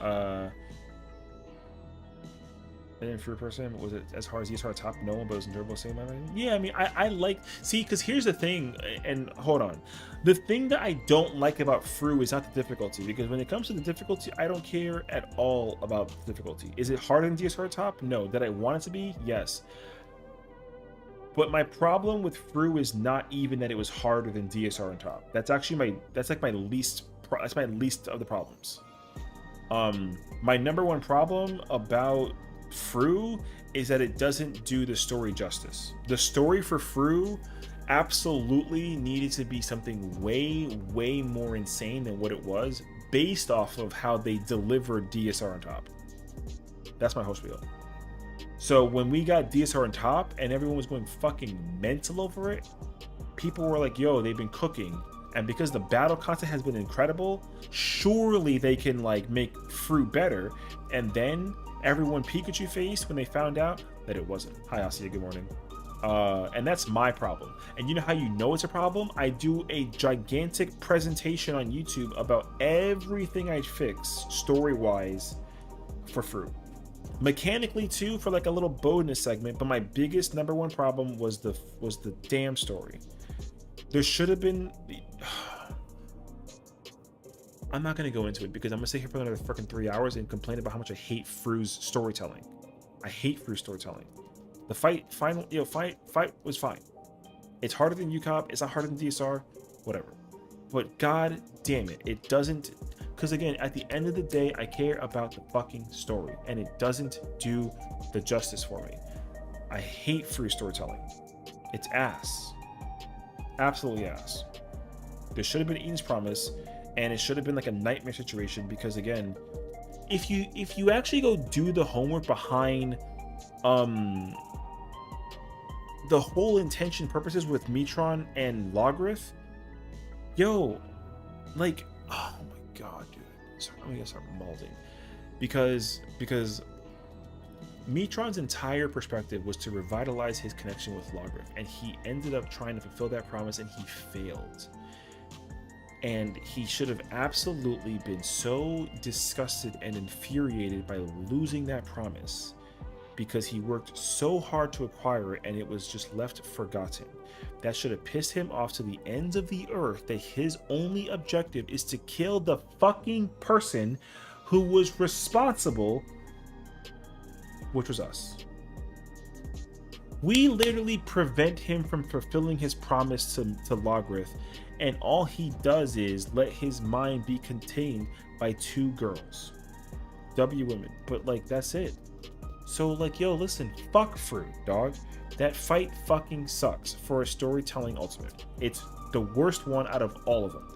sure. And then for a person, was it as hard as ESR top? No, but it was endurable. Same amount. Yeah, I mean, I like, see, because here's the thing, and hold on, the thing that I don't like about Fru is not the difficulty, because when it comes to the difficulty, I don't care at all about the difficulty. Is it harder than DSR top? No. Did I want it to be? Yes. But my problem with Fru is not even that it was harder than DSR on top. That's actually that's my least of the problems. My number one problem about Fru is that it doesn't do the story justice. The story for Fru absolutely needed to be something way more insane than what it was, based off of how they delivered DSR on top. That's my whole spiel. So when we got DSR on top and everyone was going fucking mental over it, people were like, yo, they've been cooking. And because the battle content has been incredible, surely they can, like, make Fru better. And then everyone Pikachu faced when they found out that it wasn't. Hi, Asia, good morning. And that's my problem. And you know how you know it's a problem? I do a gigantic presentation on YouTube about everything I fix story-wise for Fru. Mechanically too, for like a little bonus segment, but my biggest number one problem was the damn story. There should have been. I'm not gonna go into it because I'm gonna sit here for another freaking 3 hours and complain about how much I hate Fru's storytelling. I hate Fru's storytelling. The fight was fine. It's harder than UCOP. It's not harder than DSR. Whatever. But god damn it, it doesn't. Because again, at the end of the day, I care about the fucking story, and it doesn't do the justice for me. I hate Fru's storytelling. It's ass. Absolutely ass. There should have been Eden's Promise, and it should have been like a nightmare situation, because again, if you actually go do the homework behind the whole intention purposes with Metron and Logrith, yo, like, oh my god, dude. Sorry, I'm gonna start malding. Because Metron's entire perspective was to revitalize his connection with Logrith, and he ended up trying to fulfill that promise, and he failed. And he should have absolutely been so disgusted and infuriated by losing that promise, because he worked so hard to acquire it and it was just left forgotten. That should have pissed him off to the ends of the earth, that his only objective is to kill the fucking person who was responsible, which was us. We literally prevent him from fulfilling his promise to Logrith, and all he does is let his mind be contained by 2 girls. W women. But like, that's it. So like, yo, listen, fuck Fru, dog. That fight fucking sucks for a storytelling ultimate. It's the worst one out of all of them.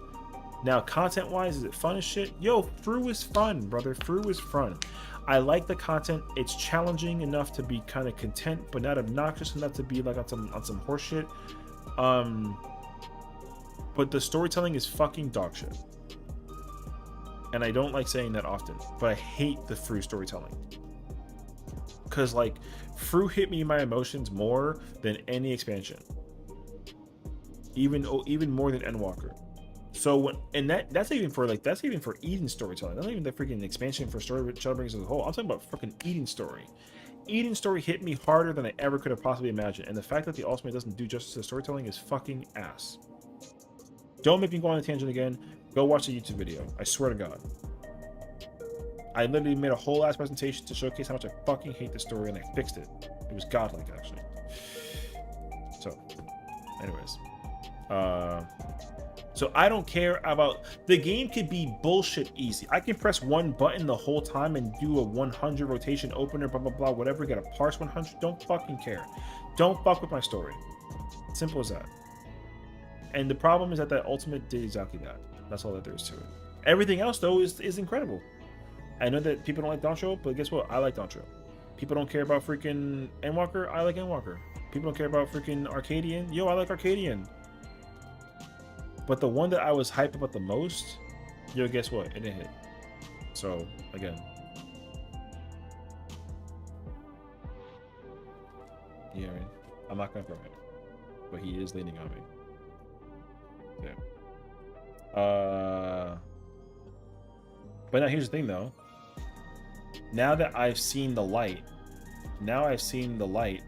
Now, content-wise, is it fun as shit? Yo, Fru is fun, brother. Fru is fun. I like the content. It's challenging enough to be kind of content, but not obnoxious enough to be like on some horse shit. But the storytelling is fucking dog shit. And I don't like saying that often, but I hate the Fru storytelling. Because, like, Fru hit me in my emotions more than any expansion. Even more than Endwalker. So that's even for Eden's storytelling. That's not even the freaking expansion for Shadowbringers as a whole. I'm talking about fucking Eden's story. Eden story hit me harder than I ever could have possibly imagined, and the fact that the ultimate doesn't do justice to storytelling is fucking ass. Don't make me go on a tangent again. Go watch the YouTube video. I swear to God. I literally made a whole ass presentation to showcase how much I fucking hate this story, and I fixed it. It was godlike, actually. So, anyways. So I don't care about... The game could be bullshit easy. I can press one button the whole time and do a 100 rotation opener, blah, blah, blah, whatever. Get a parse 100. Don't fucking care. Don't fuck with my story. Simple as that. And the problem is that ultimate did exactly that. That's all that there is to it. Everything else, though, is incredible. I know that people don't like Doncho, but guess what? I like Doncho. People don't care about freaking Endwalker. I like Endwalker. People don't care about freaking Arcadian. Yo, I like Arcadian. But the one that I was hyped about the most, yo, guess what? It didn't hit. So, again. Yeah, I mean, I'm not gonna throw him. But he is leaning on me. Yeah. But now here's the thing, though. Now that I've seen the light,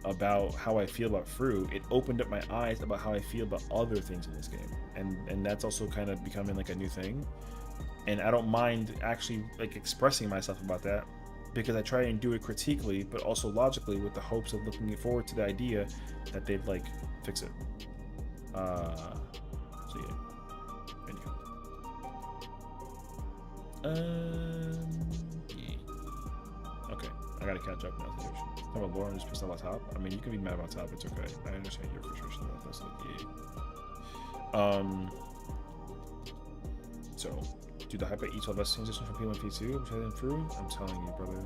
about how I feel about Fru, it opened up my eyes about how I feel about other things in this game. And that's also kind of becoming like a new thing. And I don't mind actually like expressing myself about that, because I try and do it critically, but also logically, with the hopes of looking forward to the idea that they'd like fix it. So yeah. Yeah. Okay, I gotta catch up now. How about Lauren just pissed off on top? I mean, you can be mad about top. It's okay. I understand your frustration about this. Like, yeah. So, do the hype each of us transition from P1 P2, which I didn't through. I'm telling you, brother.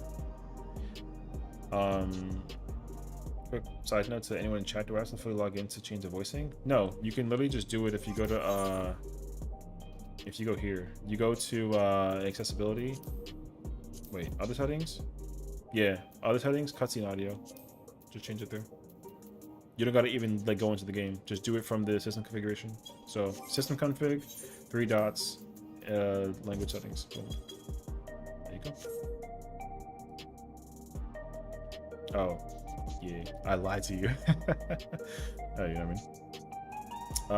Quick side note to anyone in chat: do I have to fully log in to change the voicing? No, you can literally just do it if you go to if you go here, you go to accessibility. Wait, other settings? Yeah, other settings, cutscene audio. Just change it there. You don't gotta even like go into the game. Just do it from the system configuration. So system config, 3 dots, language settings. Boom. There you go. Oh, yeah, I lied to you. Oh, you know what I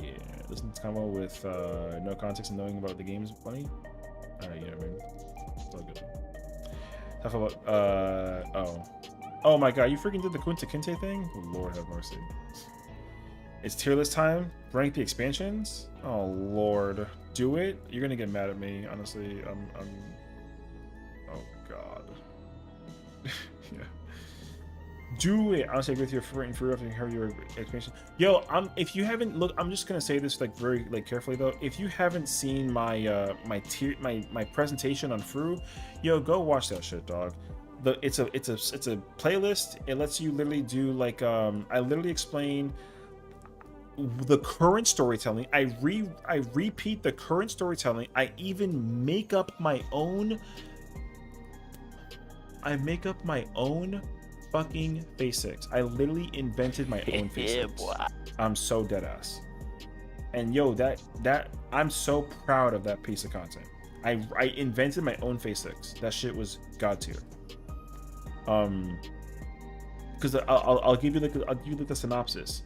mean? Yeah. Listen to combo with no context and knowing about the game is funny. You know what I mean? It's all good. Talk about oh my god, you freaking did the Kunta Kinte thing? Lord have mercy. It's tier list time. Rank the expansions. Oh lord, do it. You're gonna get mad at me. Honestly, I'm. Oh god. Yeah. Do it. Honestly, I agree with your free and free after you have your expansion. Yo, if you haven't look, I'm just gonna say this like very like carefully though. If you haven't seen my my presentation on Fru, yo, go watch that shit, dog. It's a playlist. It lets you literally do like I literally explain the current storytelling. I repeat the current storytelling. I even make up my own. I make up my own fucking phase 6. I literally invented my own phase 6. I'm so dead ass. And yo, that I'm so proud of that piece of content. I invented my own phase 6. That shit was god tier. Because I'll give you like the synopsis.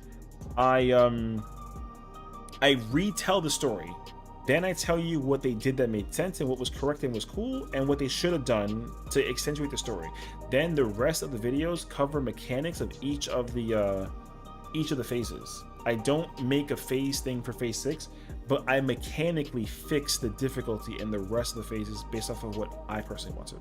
I retell the story, then I tell you what they did that made sense and what was correct and was cool, and what they should have done to accentuate the story. Then the rest of the videos cover mechanics of each of the phases. I don't make a phase thing for phase 6, but I mechanically fix the difficulty in the rest of the phases based off of what I personally wanted.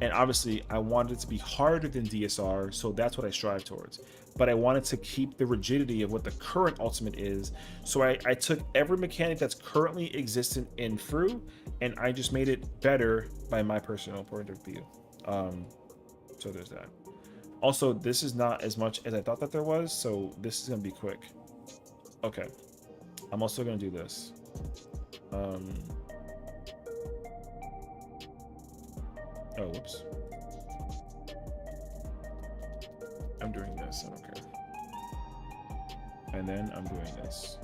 And obviously, I wanted it to be harder than DSR, so that's what I strive towards. But I wanted to keep the rigidity of what the current Ultimate is, so I took every mechanic that's currently existent in Fru, and I just made it better by my personal point of view. So there's that. Also, this is not as much as I thought that there was, so this is going to be quick. Okay. I'm also going to do this. Oh, whoops. I'm doing this, I don't care. And then I'm doing this.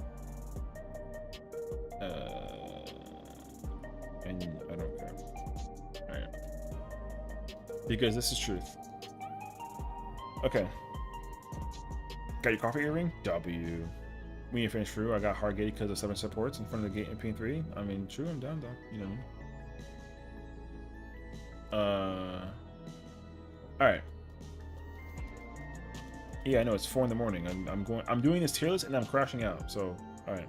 And I don't care. Alright. because this is truth. Okay. Got your coffee earring? W. We need to finish through. I got hard gated because of 7 supports in front of the gate in P3. I mean, true, I'm down though. You know what I mean? Alright. Yeah, I know it's 4 in the morning. I'm doing this tier list and I'm crashing out. So, alright.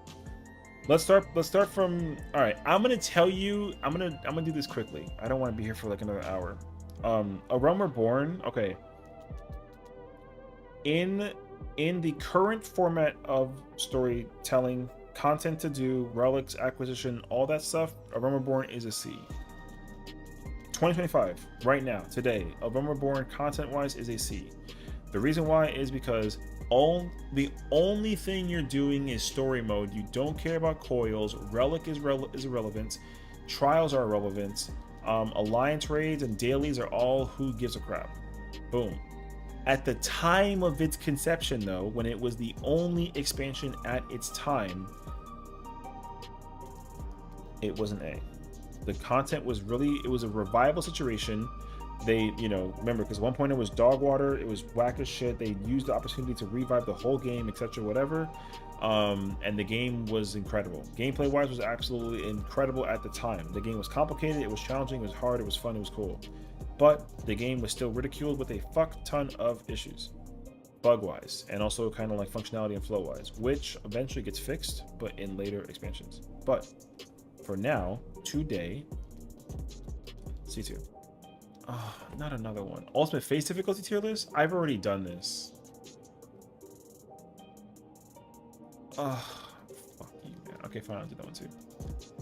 Let's start from alright. I'm gonna tell you, I'm gonna do this quickly. I don't want to be here for like another hour. A Realm Reborn, okay. In the current format of storytelling, content to do, relics, acquisition, all that stuff, A Realm Reborn is a C. 2025, right now, today, A Realm Reborn content-wise is a C. The reason why is because the only thing you're doing is story mode. You don't care about coils. Relic is irrelevant. Trials are irrelevant. Alliance raids and dailies are all who gives a crap. Boom. At the time of its conception, though, when it was the only expansion at its time, it was an A. The content was really, it was a revival situation. They, you know, remember, because 1.0 was dog water, it was whack as shit. They used the opportunity to revive the whole game, etc., whatever. And the game was incredible. Gameplay wise was absolutely incredible at the time. The game was complicated, it was challenging, it was hard, it was fun, it was cool. But the game was still ridiculed with a fuck ton of issues, bug wise, and also kind of like functionality and flow wise, which eventually gets fixed, but in later expansions. But for now, today, C2. Oh, not another one. Ultimate Phase difficulty tier list? I've already done this. Oh, fuck you, man. Okay, fine, I'll do that one too.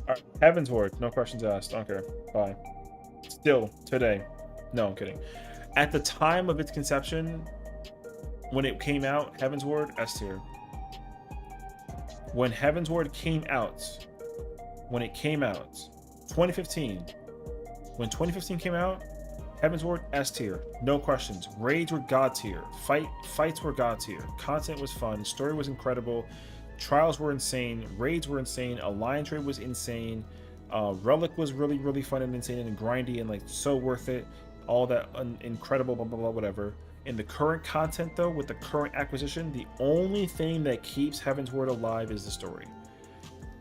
Alright, Heaven's Ward. No questions asked. Don't care. Bye. Still, today. No, I'm kidding. At the time of its conception, when it came out, Heaven's Ward, S tier. When Heaven's Ward came out, 2015. When 2015 came out, Heaven's Ward, S tier, no questions. Raids were God tier. Fights were God tier. Content was fun. Story was incredible. Trials were insane. Raids were insane. Alliance raid was insane. Relic was really, really fun and insane and grindy and like so worth it. All that incredible, blah, blah, blah, whatever. In the current content, though, with the current acquisition, the only thing that keeps Heaven's Ward alive is the story.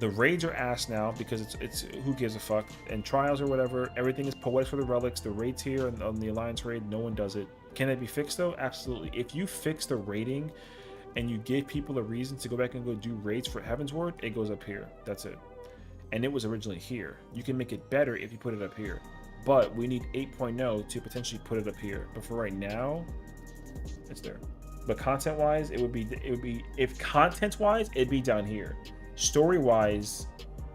The raids are ass now because it's who gives a fuck, and trials or whatever, everything is poetic for the relics. The raids here and on the alliance raid, no one does it. Can it be fixed though? Absolutely. If you fix the raiding and you give people a reason to go back and go do raids for Heaven's Ward, it goes up here. That's it. And it was originally here. You can make it better if you put it up here, but we need 8.0 to potentially put it up here. But for right now, it's there. But content wise, it would be if content wise, it'd be down here. Story wise,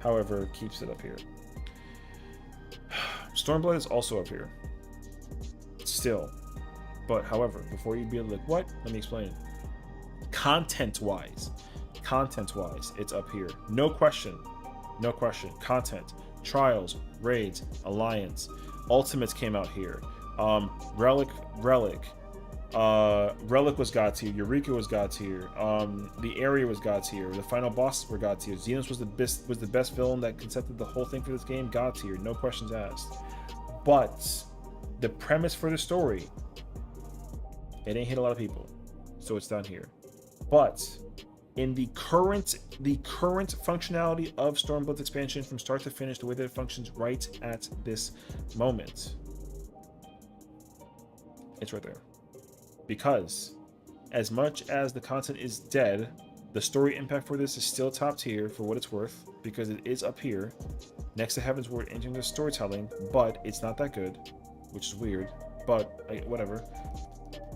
however, keeps it up here. Stormblood is also up here still, but however, before you be like, what, let me explain. Content wise, it's up here. No question. Content, trials, raids, alliance, ultimates came out here. Relic was God tier. Eureka was God tier. The area was God tier. The final bosses were God tier. Xenos was the best villain that concepted the whole thing for this game. God tier, no questions asked. But the premise for the story, it ain't hit a lot of people, so it's down here. But in the current functionality of Stormblood's expansion from start to finish, the way that it functions right at this moment, it's right there. Because as much as the content is dead, the story impact for this is still top tier for what it's worth, because it is up here next to Heaven's Ward in terms of storytelling, but it's not that good, which is weird, but whatever.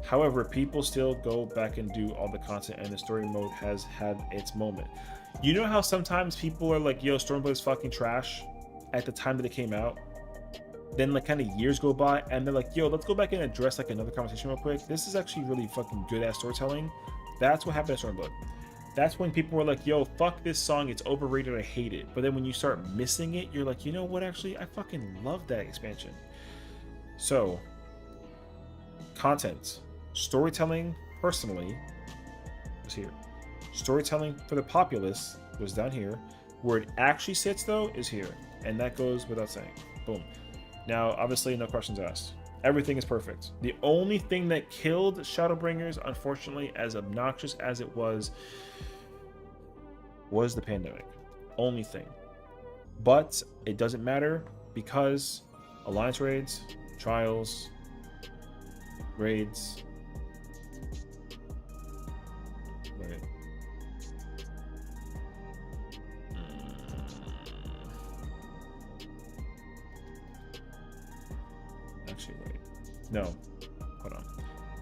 However, people still go back and do all the content, and the story mode has had its moment. You know how sometimes people are like, yo, Stormblood is fucking trash at the time that it came out? Then like kind of years go by and they're like, yo, let's go back and address like another conversation real quick. This is actually really fucking good ass storytelling. That's what happened to Stormblood. That's when people were like, yo, fuck this song, it's overrated, I hate it. But then when you start missing it, you're like, you know what, actually, I fucking love that expansion. So, content. Storytelling, personally, was here. Storytelling for the populace was down here. Where it actually sits, though, is here. And that goes without saying. Boom. Now, obviously, no questions asked. Everything is perfect. The only thing that killed Shadowbringers, unfortunately, as obnoxious as it was the pandemic. Only thing. But it doesn't matter because Alliance raids, trials, raids. Right. Actually, wait. No. Hold on.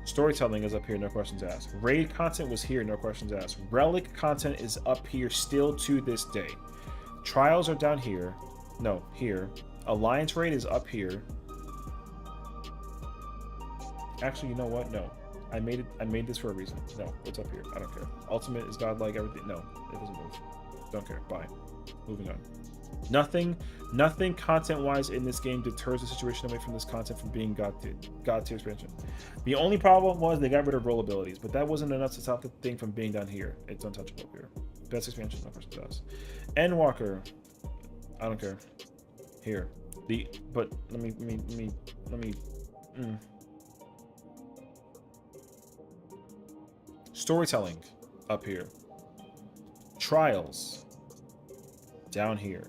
Storytelling is up here, no questions asked. Raid content was here, no questions asked. Relic content is up here still to this day. Trials are down here. No, here. Alliance raid is up here. Actually, you know what? No. I made this for a reason. No, it's up here. I don't care. Ultimate is godlike, everything. No, it doesn't move. Don't care. Bye. Moving on. Nothing content-wise in this game deters the situation away from this content from being god tier expansion. The only problem was they got rid of roll abilities, but that wasn't enough to stop the thing from being down here. It's untouchable up here. Best expansion, no person does. Endwalker, I don't care. Here, but let me. Storytelling, up here. Trials, down here.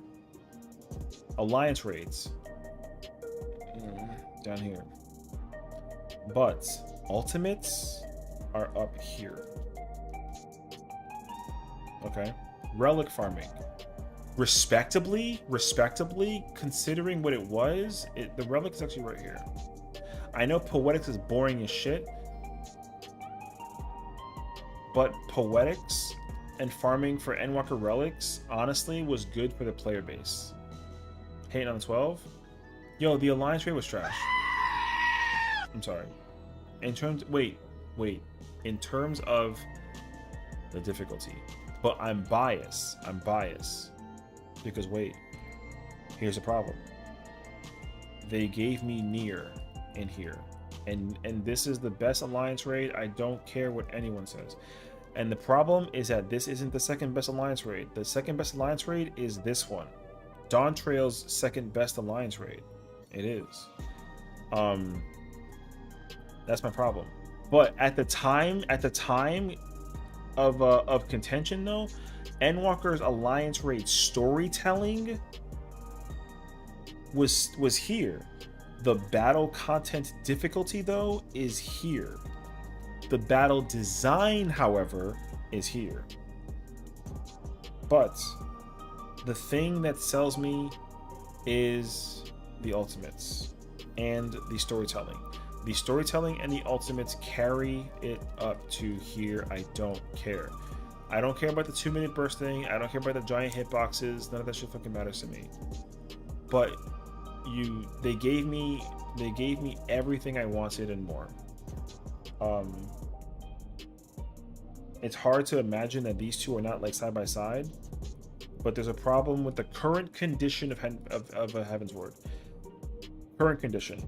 Alliance raids, down here. But ultimates are up here. Okay. Relic farming, respectably, considering what it was, the relic is actually right here. I know Poetics is boring as shit, but Poetics and farming for Endwalker relics honestly was good for the player base. Hating on the 12. Yo, the Alliance raid was trash. I'm sorry. In terms, wait. In terms of the difficulty, but I'm biased. Because wait, here's the problem. They gave me near in here, and this is the best Alliance raid. I don't care what anyone says. And the problem is that this isn't the second best Alliance raid. The second best Alliance raid is this one. Dawn Trail's second best Alliance raid. It is. That's my problem. But at the time of contention though, Endwalker's Alliance raid storytelling was here. The battle content difficulty though is here. The battle design, however, is here. But the thing that sells me is the ultimates and the storytelling. The storytelling and the ultimates carry it up to here. I don't care. I don't care about the 2-minute burst thing. I don't care about the giant hitboxes. None of that shit fucking matters to me. But they gave me everything I wanted and more. It's hard to imagine that these two are not like side by side, but there's a problem with the current condition of a Heaven's Word. Current condition.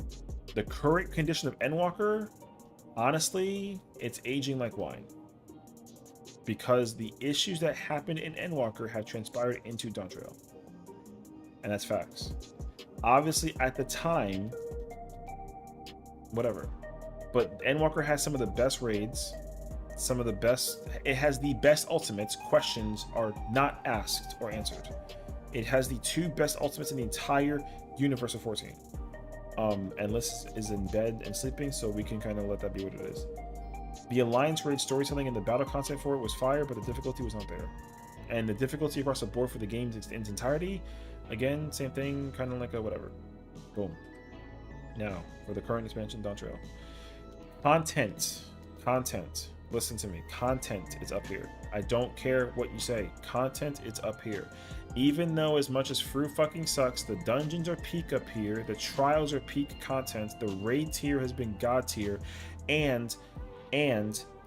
The current condition of Endwalker, honestly, it's aging like wine. Because the issues that happened in Endwalker have transpired into Dawn Trail. And that's facts. Obviously, at the time, whatever. But Endwalker has some of the best raids. Some of the best, it has the best ultimates. Questions are not asked or answered. It has the 2 best ultimates in the entire universe of 14. And Liz is in bed and sleeping, so we can kind of let that be what it is. The Alliance raid storytelling and the battle content for it was fire, but the difficulty was not there. And the difficulty across the board for the game in its entirety, again, same thing, kind of like a whatever. Boom. Now, for the current expansion, Dawn Trail. Content. Listen to me. Content is up here. I don't care what you say. Content is up here. Even though as much as Fruit fucking sucks, the dungeons are peak up here, the trials are peak content, the raid tier has been god tier, and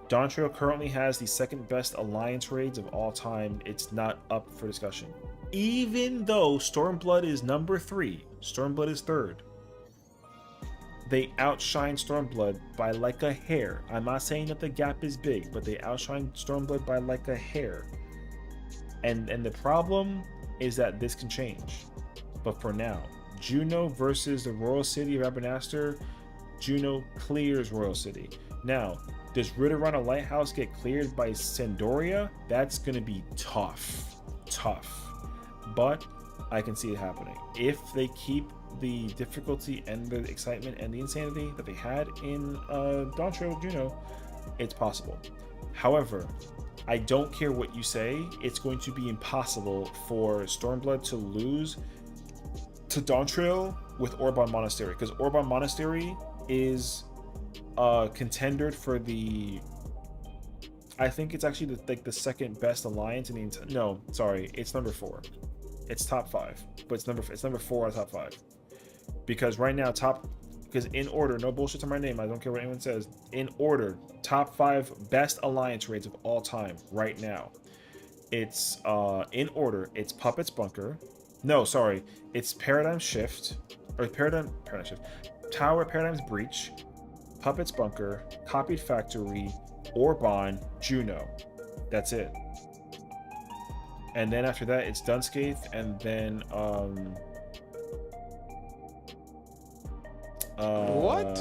Dawn Trail currently has the second best Alliance raids of all time. It's not up for discussion. Even though Stormblood is number 3, Stormblood is 3rd. They outshine Stormblood by like a hair. I'm not saying that the gap is big, but they outshine Stormblood by like a hair. And the problem is that this can change. But for now, Juno versus the Royal City of Abernaster, Juno clears Royal City. Now, does Ridorana Lighthouse get cleared by Sandoria? That's going to be tough. But I can see it happening. If they keep the difficulty and the excitement and the insanity that they had in Dawn Trail Juno, it's possible. However, I don't care what you say, it's going to be impossible for Stormblood to lose to Dawn Trail with Orban Monastery, because Orban Monastery is a contender for the, I think it's actually the second best alliance in the entire, no, sorry, it's number 4. It's top 5, but it's number 4 out of top 5. Because right now, because in order, no bullshit to my name, I don't care what anyone says, in order, top 5 best alliance raids of all time right now. It's in order, it's Puppets Bunker. No, sorry, it's Paradigm Shift, or Paradigm Shift, Tower Paradigm's Breach, Puppets Bunker, Copied Factory, Orban, Juno. That's it. And then after that, it's Dunscaith, and then what?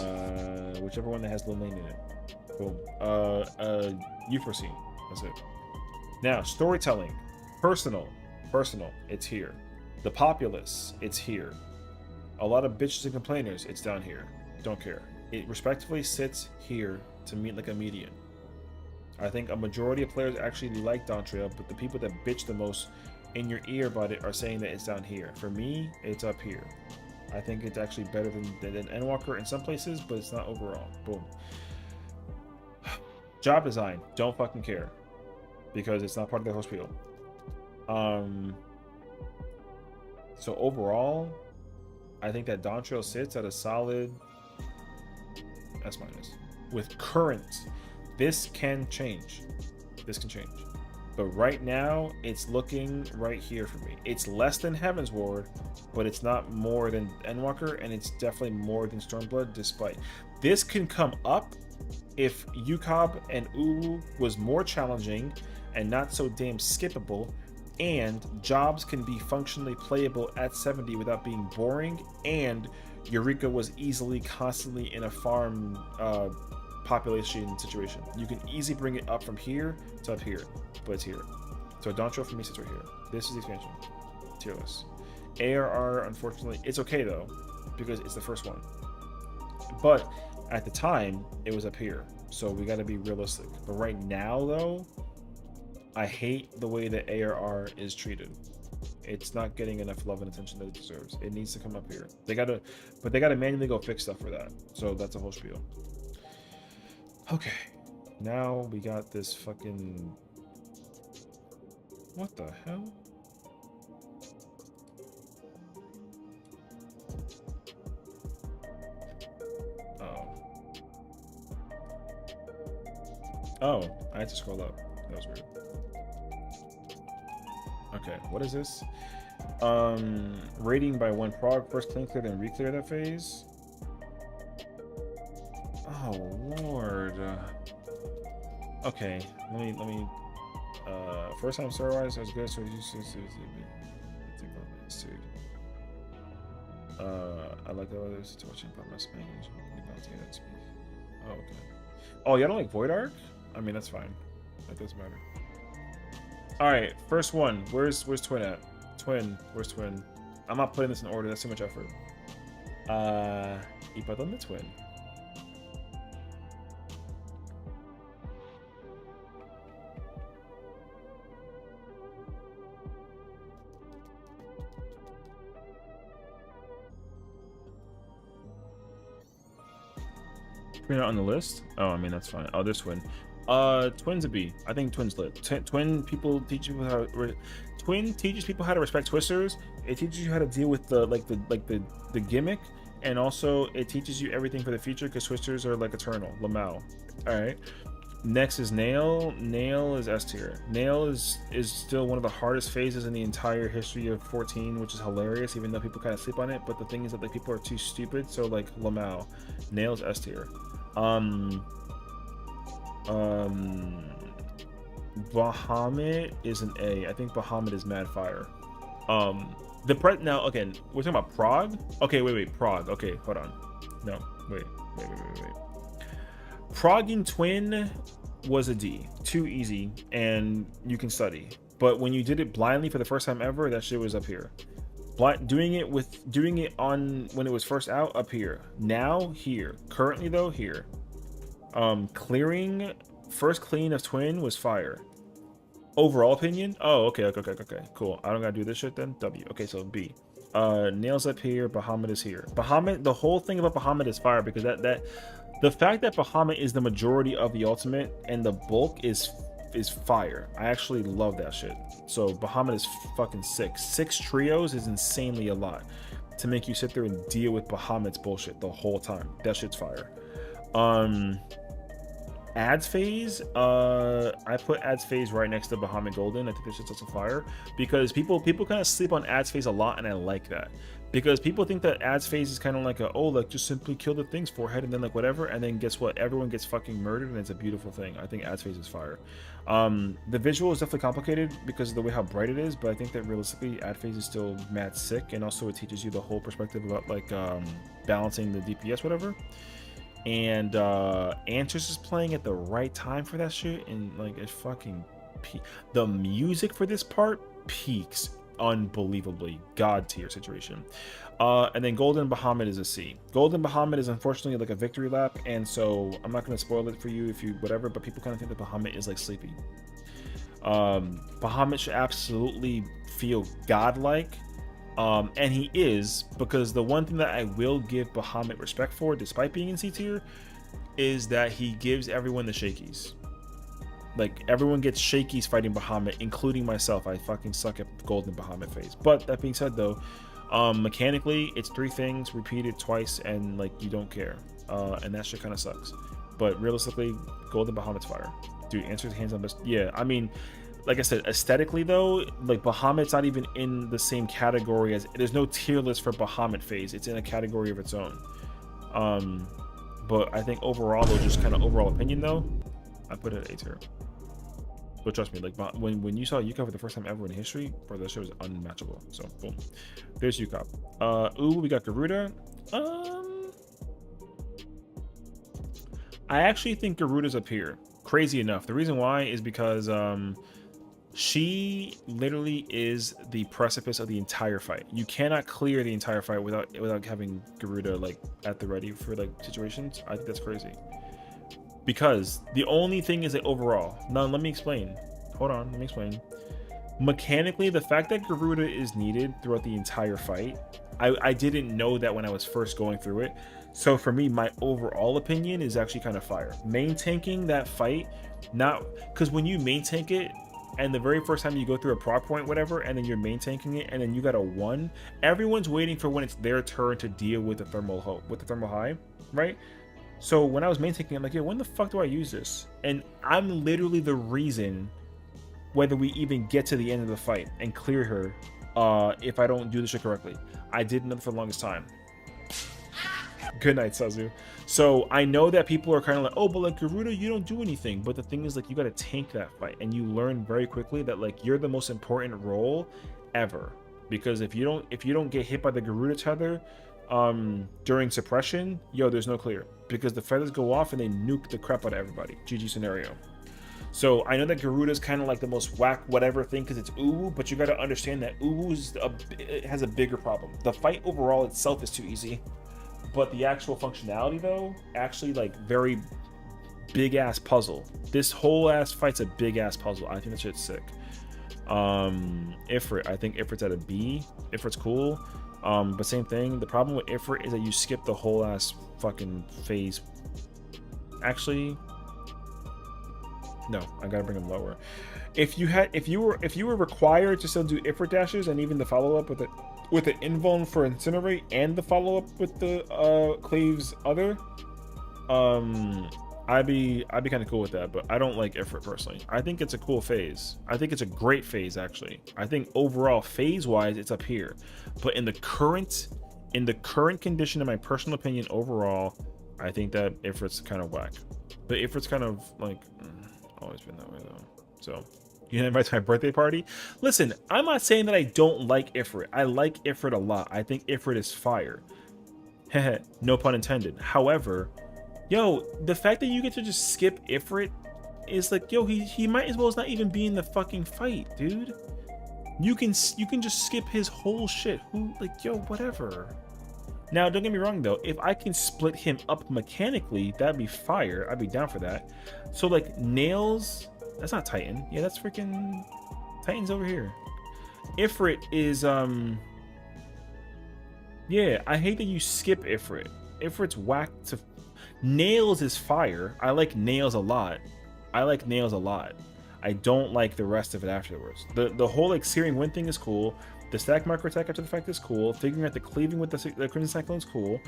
Whichever one that has Lil Lane in it. Boom. Euphrosyne. That's it. Now, storytelling, personal. It's here. The populace, it's here. A lot of bitches and complainers, it's down here. Don't care. It respectively sits here to meet like a median. I think a majority of players actually like Dawn Trail, but the people that bitch the most in your ear about it are saying that it's down here. For me, it's up here. I think it's actually better than Endwalker in some places, but it's not overall. Boom. Job design, don't fucking care, because it's not part of the host wheel. So overall, I think that Dawn Trail sits at a solid S-. With current, this can change. But right now, it's looking right here for me. It's less than Heaven's Ward, but it's not more than Endwalker, and it's definitely more than Stormblood, despite. This can come up if UCOB and Ulu was more challenging and not so damn skippable, and jobs can be functionally playable at 70 without being boring, and Eureka was easily constantly in a farm population situation. You can easily bring it up from here to up here, but it's here. So Dawn Trail for me sits right here. This is the expansion. Tearless. ARR, unfortunately, it's okay though, because it's the first one. But at the time, it was up here. So we gotta be realistic. But right now though, I hate the way that ARR is treated. It's not getting enough love and attention that it deserves. It needs to come up here. They gotta manually go fix stuff for that. So that's a whole spiel. Okay, now we got this fucking, what the hell? Oh, I had to scroll up. That was weird. Okay, what is this? Rating by 1 prog, first clean clear, then reclear that phase. Oh lord. Okay, let me first time story-wise, as good, so you I like the others to watching about my Spanish. Oh, okay. Oh, you don't like Void Arc? I mean, that's fine. That doesn't matter. Alright, first one. Where's Twin at? Where's Twin? I'm not putting this in order, that's too much effort. Y para dónde Twin? Twin on the list? Oh, I mean, that's fine. Oh, there's Twin. Twin's a B. I think Twin's lit. Twin teaches people how to respect Twisters. It teaches you how to deal with the gimmick, and also it teaches you everything for the future because Twisters are like eternal. Lamau. All right. Next is Nail. Nail is S tier. Nail is still one of the hardest phases in the entire history of 14, which is hilarious, even though people kind of sleep on it. But the thing is that like people are too stupid. So like Lamau, Nail's S tier. Bahamut is an A. I think Bahamut is Mad Fire. Now again, we're talking about Prague. Okay, wait, Prague. Okay, hold on. No, wait. Wait. Progging Twin was a D. Too easy, and you can study. But when you did it blindly for the first time ever, that shit was up here. Doing it on when it was first out, up here. Now, here. Currently, though, here. Clearing first clean of Twin was fire. Overall opinion? Oh, okay, cool. I don't gotta do this shit then. W. Okay, so B. Nails up here. Bahamut is here. Bahamut. The whole thing about Bahamut is fire because the fact that Bahamut is the majority of the ultimate and the bulk is fire. I actually love that shit. So Bahamut is fucking sick. 6 trios is insanely a lot to make you sit there and deal with Bahamut's bullshit the whole time. That shit's fire. Ads phase, I put ads phase right next to Bahamut Golden. I think this shit's also fire because people kind of sleep on ads phase a lot, and I like that because people think that ads phase is kind of like like just simply kill the thing's forehead and then like whatever, and then guess what, everyone gets fucking murdered, and it's a beautiful thing. I think ads phase is fire. The visual is definitely complicated because of the way how bright it is, but I think that realistically ad phase is still mad sick, and also it teaches you the whole perspective about like balancing the DPS whatever. And Answers is playing at the right time for that shit, and like it fucking the music for this part peaks unbelievably, god tier situation. And then Golden Bahamut is a C. Golden Bahamut is unfortunately like a victory lap, and so I'm not going to spoil it for you if you whatever, but people kind of think that Bahamut is like sleepy. Bahamut should absolutely feel godlike. And he is, because the one thing that I will give Bahamut respect for, despite being in C tier, is that he gives everyone the shakies. Like, everyone gets shakies fighting Bahamut, including myself. I fucking suck at Golden Bahamut phase. But that being said, though, mechanically, it's 3 things repeated twice, and like you don't care, and that shit kind of sucks. But realistically, Golden Bahamut's fire, dude. Answers hands on best. Yeah, I mean. Like I said, aesthetically though, like Bahamut's not even in the same category as there's no tier list for Bahamut phase. It's in a category of its own. But I think overall, though, just kind of overall opinion though, I put it at A tier. But trust me, like when you saw Yuka for the first time ever in history, bro, that shit was unmatchable. So boom, there's Yuka. Ooh, we got Garuda. I actually think Garuda's up here. Crazy enough. The reason why is because she literally is the precipice of the entire fight. You cannot clear the entire fight without having Garuda like at the ready for like situations. I think that's crazy. Because the only thing is that overall. Now let me explain. Hold on, let me explain. Mechanically, the fact that Garuda is needed throughout the entire fight, I didn't know that when I was first going through it. So for me, my overall opinion is actually kind of fire. Main tanking that fight, not because when you main tank it, and the very first time you go through a prop point, whatever, and then you're main tanking it, and then you got a 1, everyone's waiting for when it's their turn to deal with the thermal high, right? So when I was main tanking, I'm like, yo, when the fuck do I use this? And I'm literally the reason whether we even get to the end of the fight and clear her if I don't do this shit correctly. I didn't know for the longest time. Good night, Sazu. So I know that people are kind of like, oh, but like Garuda, you don't do anything. But the thing is, like, you got to tank that fight, and you learn very quickly that like you're the most important role ever. Because if you don't get hit by the Garuda tether during suppression, yo, there's no clear, because the feathers go off and they nuke the crap out of everybody. GG scenario. So I know that Garuda is kind of like the most whack whatever thing because it's Uwu, but you got to understand that Uwu has a bigger problem. The fight overall itself is too easy. But the actual functionality, though, actually, like, very big-ass puzzle. This whole ass fight's a big-ass puzzle. I think that shit's sick. Ifrit. I think Ifrit's at a B. Ifrit's cool. But same thing. The problem with Ifrit is that you skip the whole ass fucking phase. Actually, no. I gotta bring him lower. If you were required to still do Ifrit dashes and even the follow-up with the invuln for Incinerate and the follow-up with the Cleave's other, I'd be kind of cool with that, but I don't like Ifrit personally. I think it's a cool phase. I think it's a great phase, actually. I think overall phase-wise, it's up here. But in the current condition, in my personal opinion, overall, I think that Ifrit's kind of whack. But Ifrit's kind of like always been that way though. So. You invite to my birthday party? Listen, I'm not saying that I don't like Ifrit. I like Ifrit a lot. I think Ifrit is fire. No pun intended. However, Yo, the fact that you get to just skip Ifrit is like, yo, he might as well as not even be in the fucking fight, dude. You can just skip his whole shit. Who, like, yo, whatever. Now, don't get me wrong though. If I can split him up mechanically, that'd be fire. I'd be down for that. So like Nails, that's not Titan. Yeah, that's freaking Titan's over here. Ifrit is yeah, I hate that you skip Ifrit. Ifrit's whack to Nails is fire. I like Nails a lot. I don't like the rest of it afterwards. The whole like Searing Wind thing is cool. The stack micro attack after the fact is cool. Figuring out the cleaving with the Crimson Cyclone is cool.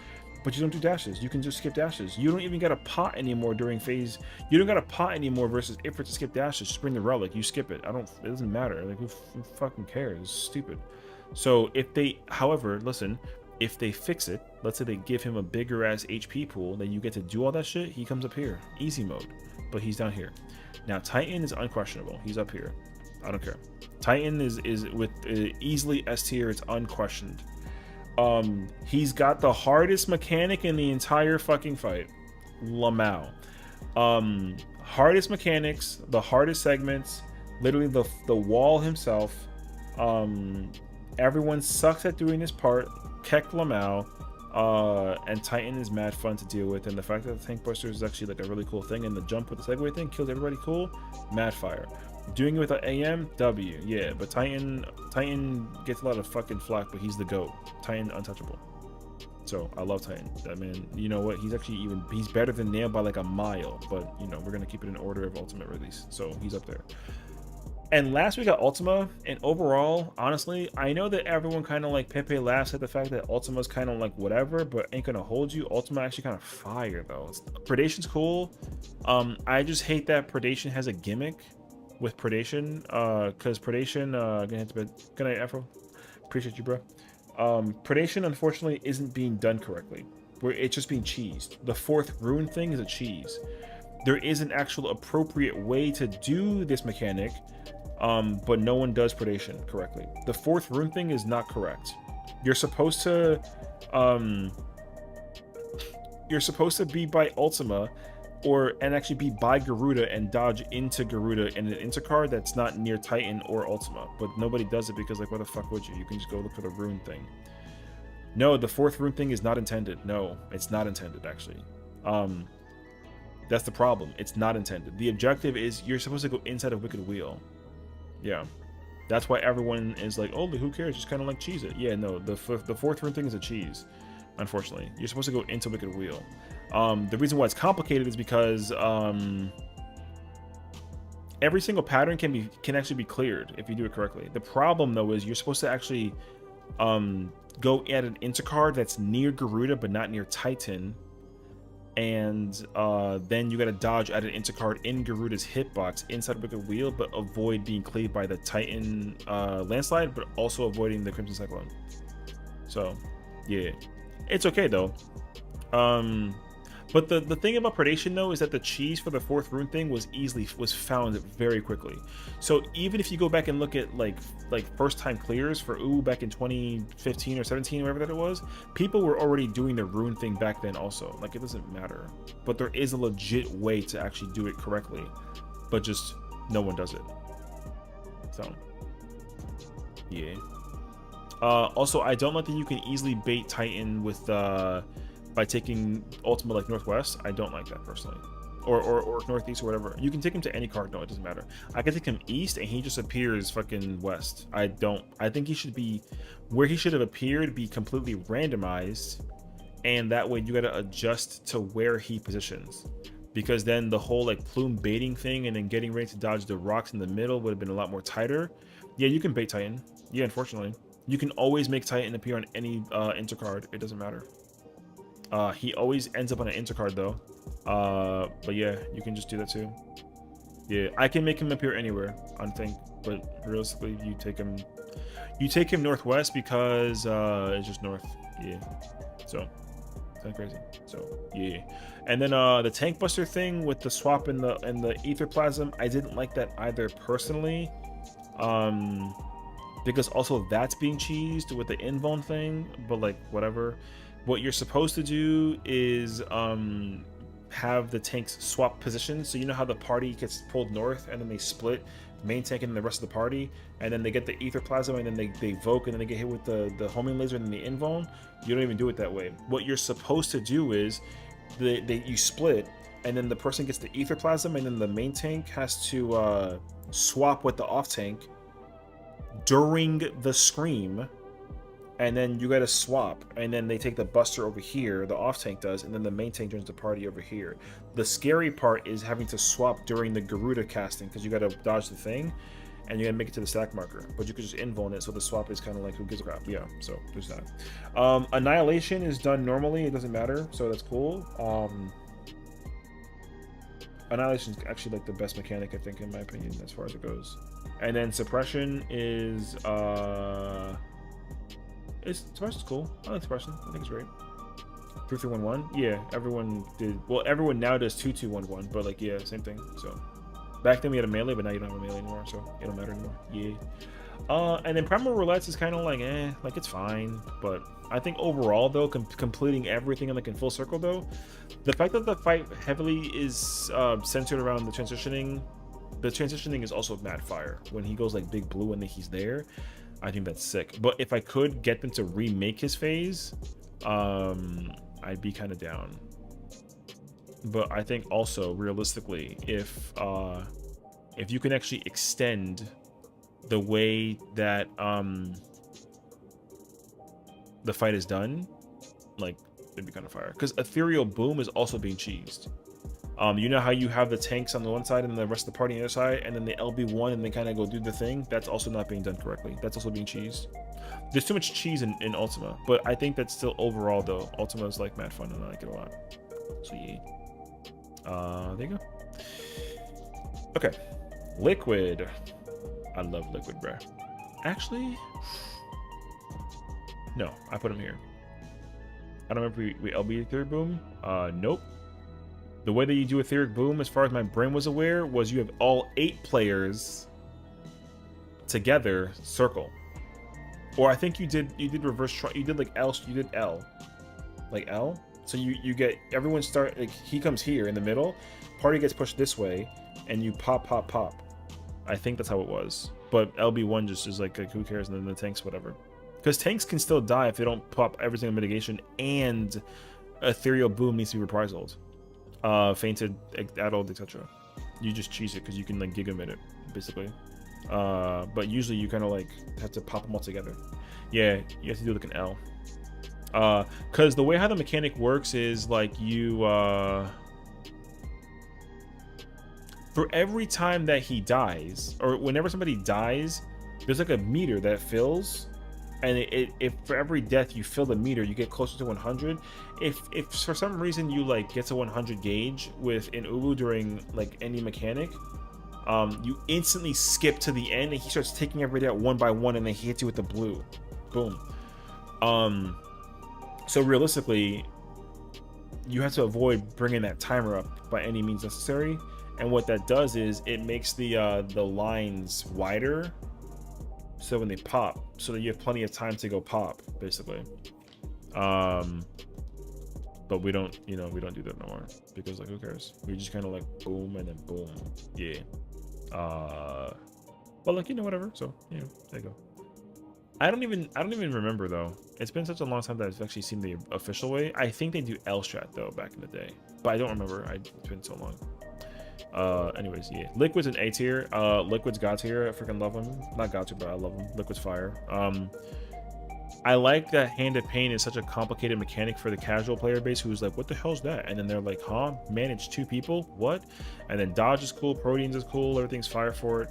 But you don't do dashes. You can just skip dashes. You don't even got a pot anymore during phase. You don't got a pot anymore versus Ifrit to skip dashes. Just bring the relic. You skip it. It doesn't matter. Like who fucking cares? It's stupid. So if they, however, listen, if they fix it, let's say they give him a bigger ass HP pool, then you get to do all that shit. He comes up here, easy mode, but he's down here. Now Titan is unquestionable. He's up here. I don't care. Titan is with easily S tier. It's unquestioned. He's got the hardest mechanic in the entire fucking fight. Lamau. Hardest mechanics, the hardest segments, literally the wall himself. Everyone sucks at doing this part. Keck Lamau. And Titan is mad fun to deal with, and the fact that the tank buster is actually like a really cool thing, and the jump with the Segway thing kills everybody, cool. Mad fire. Doing it with an AM, W, yeah. But Titan gets a lot of fucking flack, but he's the GOAT. Titan untouchable. So I love Titan. That man, you know what? He's better than Nail by like a mile. But you know, we're gonna keep it in order of ultimate release. So he's up there. And last we got Ultima, and overall, honestly, I know that everyone kind of like Pepe laughs at the fact that Ultima's kind of like whatever, but ain't gonna hold you. Ultima actually kind of fire though. Predation's cool. I just hate that Predation has a gimmick with Predation, because Predation, gonna hit the bed. Good night, Afro. Appreciate you, bro. Predation unfortunately isn't being done correctly. Where it's just being cheesed. The 4th rune thing is a cheese. There is an actual appropriate way to do this mechanic. But no one does Predation correctly. The 4th rune thing is not correct. You're supposed to be by Ultima and actually be by Garuda and dodge into Garuda in an intercard that's not near Titan or Ultima. But nobody does it because like, why the fuck would you? You can just go look for the rune thing. No, the 4th rune thing is not intended. No, it's not intended actually. That's the problem. It's not intended. The objective is you're supposed to go inside of Wicked Wheel. Yeah, that's why everyone is like, oh, but who cares? Just kind of like cheese it. Yeah, no, the 4th rune thing is a cheese. Unfortunately, you're supposed to go into Wicked Wheel. The reason why it's complicated is because every single pattern can actually be cleared if you do it correctly. The problem though is you're supposed to actually go at an intercard that's near Garuda but not near Titan. And then you gotta dodge at an intercard in Garuda's hitbox inside Wicked Wheel, but avoid being cleaved by the Titan landslide, but also avoiding the Crimson Cyclone. So, yeah, it's okay though. But the thing about Predation though is that the cheese for the 4th rune thing was found very quickly. So even if you go back and look at like first time clears for back in 2015 or 17, whatever that it was, people were already doing the rune thing back then also. Like it doesn't matter. But there is a legit way to actually do it correctly, but just no one does it. So yeah. Also, I don't like that you can easily bait Titan with by taking Ultima like Northwest. I don't like that personally, or Northeast or whatever. You can take him to any card. No, it doesn't matter. I can take him East and he just appears fucking West. I think he should be where he should have appeared, be completely randomized, and that way you got to adjust to where he positions, because then the whole like plume baiting thing and then getting ready to dodge the rocks in the middle would have been a lot more tighter. Yeah, you can bait Titan. Yeah, unfortunately, you can always make Titan appear on any intercard. It doesn't matter. He always ends up on an intercard though. But yeah, you can just do that too. Yeah, I can make him appear anywhere on thing, but realistically, you take him Northwest because it's just north. Yeah, so kind of crazy. So yeah, and then the tank buster thing with the swap in the ether plasm, I didn't like that either personally. Because also that's being cheesed with the invuln thing, but like whatever. What you're supposed to do is have the tanks swap positions. So you know how the party gets pulled north and then they split, main tank and the rest of the party, and then they get the ether plasma and then they evoke and then they get hit with the homing laser and then the invuln. You don't even do it that way. What you're supposed to do is you split, and then the person gets the ether plasm, and then the main tank has to swap with the off tank during the scream, and then you gotta swap, and then they take the buster over here, the off tank does, and then the main tank joins the party over here. The scary part is having to swap during the Garuda casting, because you gotta dodge the thing and you gotta make it to the stack marker, but you could just invuln it, so the swap is kind of like, who gives a crap. Yeah, so there's that. Annihilation is done normally, it doesn't matter, so that's cool. Annihilation is actually like the best mechanic, I think, in my opinion, as far as it goes. And then suppression is suppression's cool. I like suppression. I think it's great. 3-3-1-1. Yeah, everyone did. Well, everyone now does 2-2-1-1, but like, yeah, same thing. So back then we had a melee, but now you don't have a melee anymore, so it don't matter anymore. Yeah. And then Primal Roulettes is kind of like, like it's fine, but I think overall though, completing everything like in full circle though, the fact that the fight heavily is centered around the transitioning is also mad fire. When he goes like Big Blue and he's there, I think that's sick. But if I could get them to remake his phase, I'd be kind of down. But I think also realistically, if you can actually extend the way that the fight is done, like, it'd be kind of fire. Because Ethereal Boom is also being cheesed. You know how you have the tanks on the one side and the rest of the party on the other side, and then the LB1 and they kind of go do the thing? That's also not being done correctly. That's also being cheesed. There's too much cheese in Ultima, but I think that's still overall though, Ultima is like mad fun and I like it a lot. So yeah. There you go. Okay. Liquid. I love Liquid, bruh. Actually, no, I put him here. I don't remember if we LB Etheric Boom. Nope. The way that you do Etheric Boom, as far as my brain was aware, was you have all 8 players together circle. Or I think you did reverse, you did like L, you did L. Like L? So you get, everyone start, like he comes here in the middle, party gets pushed this way, and you pop, pop, pop. I think that's how it was. But LB1 just is like who cares, and then the tanks, whatever. Because tanks can still die if they don't pop every single mitigation, and Ethereal Boom needs to be reprisaled. Fainted, addled, etc. You just cheese it because you can like gigamit it, basically. But usually you kind of like have to pop them all together. Yeah, you have to do like an L. Because the way how the mechanic works is like you for every time that he dies, or whenever somebody dies, there's like a meter that fills, and if for every death you fill the meter, you get closer to 100. If for some reason you like get to 100 gauge with an Ulu during like any mechanic, you instantly skip to the end and he starts taking everybody out one by one, and then he hits you with the blue. Boom. So realistically, you have to avoid bringing that timer up by any means necessary. And what that does is it makes the lines wider, so when they pop, so that you have plenty of time to go pop, basically. But we don't do that no more, because like, who cares? We just kind of like boom and then boom. Yeah. But like, whatever. So there you go. I don't even remember though. It's been such a long time that I've actually seen the official way. I think they do L strat though back in the day, but I don't remember. It's been so long. Anyways, yeah, Liquid's an A tier. Liquid's God tier. I freaking love him. Not God tier, but I love him. Liquid's fire. I like that Hand of Pain is such a complicated mechanic for the casual player base who's like, what the hell's that? And then they're like, huh? Manage 2 people? What? And then Dodge is cool, Proteins is cool, everything's fire for it.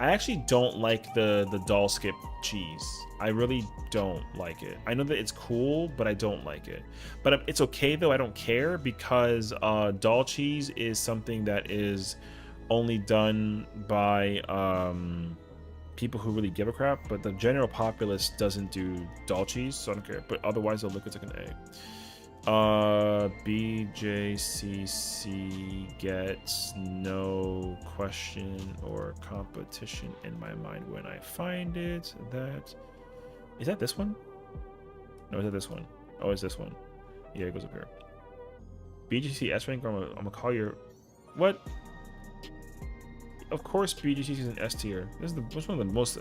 I actually don't like the doll skip cheese. I really don't like it. I know that it's cool, but I don't like it. But it's okay though, I don't care, because doll cheese is something that is only done by people who really give a crap, but the general populace doesn't do doll cheese, so I don't care. But otherwise, the Liquid's like an A. BJCC gets no question or competition in my mind when I find it. Is that this one? No, is that this one? Oh, it's this one. Yeah, it goes up here. BGC S rank. I'm gonna call your what? Of course, BGC is an S tier. This is one of the most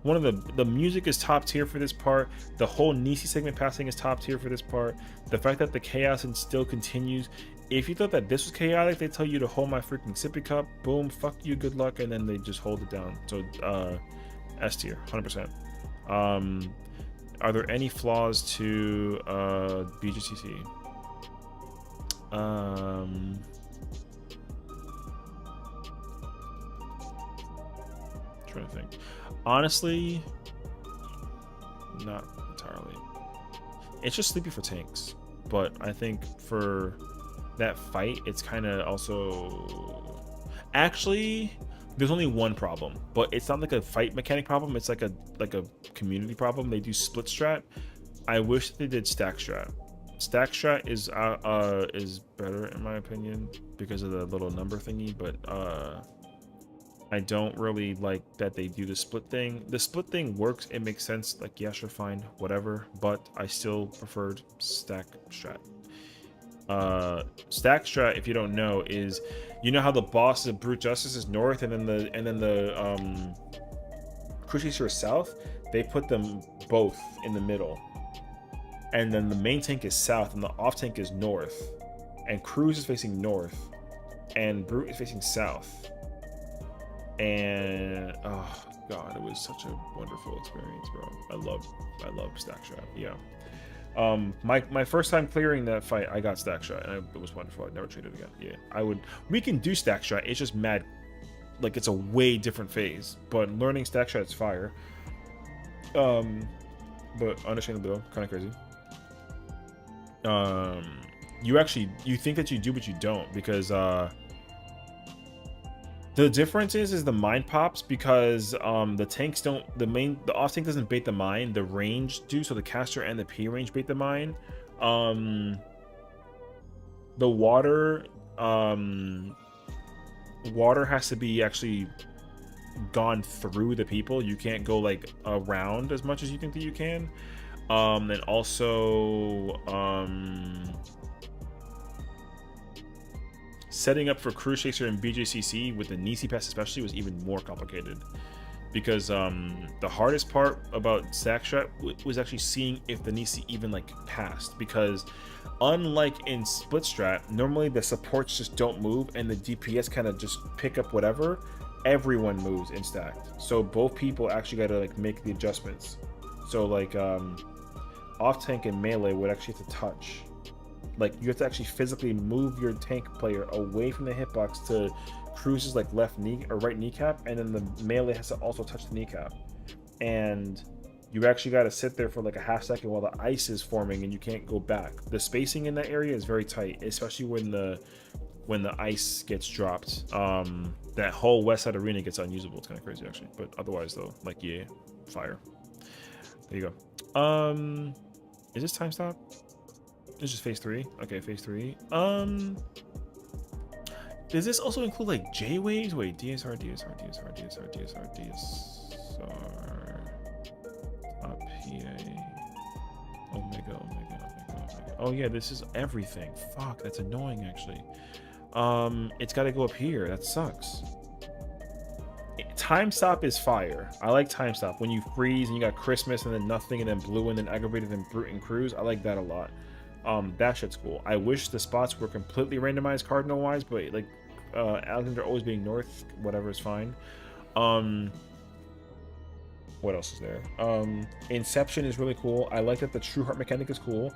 one of the music is top tier for this part. The whole Nisi segment passing is top tier for this part. The fact that the chaos and still continues. If you thought that this was chaotic, they tell you to hold my freaking sippy cup. Boom, fuck you, good luck, and then they just hold it down. So S tier, 100%. Are there any flaws to BGCC? Trying to think. Honestly, not entirely. It's just sleepy for tanks, but I think for that fight, it's kind of also actually there's only one problem, but it's not like a fight mechanic problem. It's like a community problem. They do split strat. I wish they did stack strat. Stack strat is better in my opinion because of the little number thingy, but I don't really like that they do the split thing. The split thing works, it makes sense, like yeah, sure, fine, whatever, but I still preferred stack strat. Stack strat, if you don't know, is you know how the boss of Brute Justice is north and then the Crusader is south. They put them both in the middle, and then the main tank is south and the off tank is north, and Cruz is facing north and Brute is facing south. And oh god, it was such a wonderful experience, bro. I love stack shot. Yeah. My first time clearing that fight, I got stack shot, and it was wonderful. I'd never traded again. Yeah, we can do stack shot. It's just mad, like it's a way different phase. But learning stack shot is fire. But understandably though, kind of crazy. You think that you do, but you don't, because the difference is the mine pops, because the tanks don't, the off tank doesn't bait the mine, the range do, so the caster and the P range bait the mine. The water has to be actually gone through the people. You can't go like around as much as you think that you can. And also setting up for Cruise Chaser and BJCC with the Nisi pass especially was even more complicated, because the hardest part about stack strat was actually seeing if the Nisi even like passed, because unlike in split strat, normally the supports just don't move and the DPS kind of just pick up whatever. Everyone moves in stacked, so both people actually got to like make the adjustments. So like off tank and melee would actually have to touch. Like you have to actually physically move your tank player away from the hitbox to Cruise's like left knee or right kneecap, and then the melee has to also touch the kneecap. And you actually got to sit there for like a half second while the ice is forming, and you can't go back. The spacing in that area is very tight, especially when the ice gets dropped. That whole west side arena gets unusable. It's kind of crazy actually, but otherwise though, like yeah, fire. There you go. Is this time stop? It's just phase 3. Okay, phase 3. Does this also include like J waves? Wait, DSR, PA, Omega. Oh yeah, this is everything. Fuck, that's annoying actually. It's got to go up here. That sucks. Time stop is fire. I like time stop when you freeze and you got Christmas and then nothing and then blue and then aggravated and brute and cruise. I like that a lot. That shit's cool. I wish the spots were completely randomized cardinal wise, but like Alexander always being north, whatever is fine. What else is there? Inception is really cool. I like that the True Heart mechanic is cool.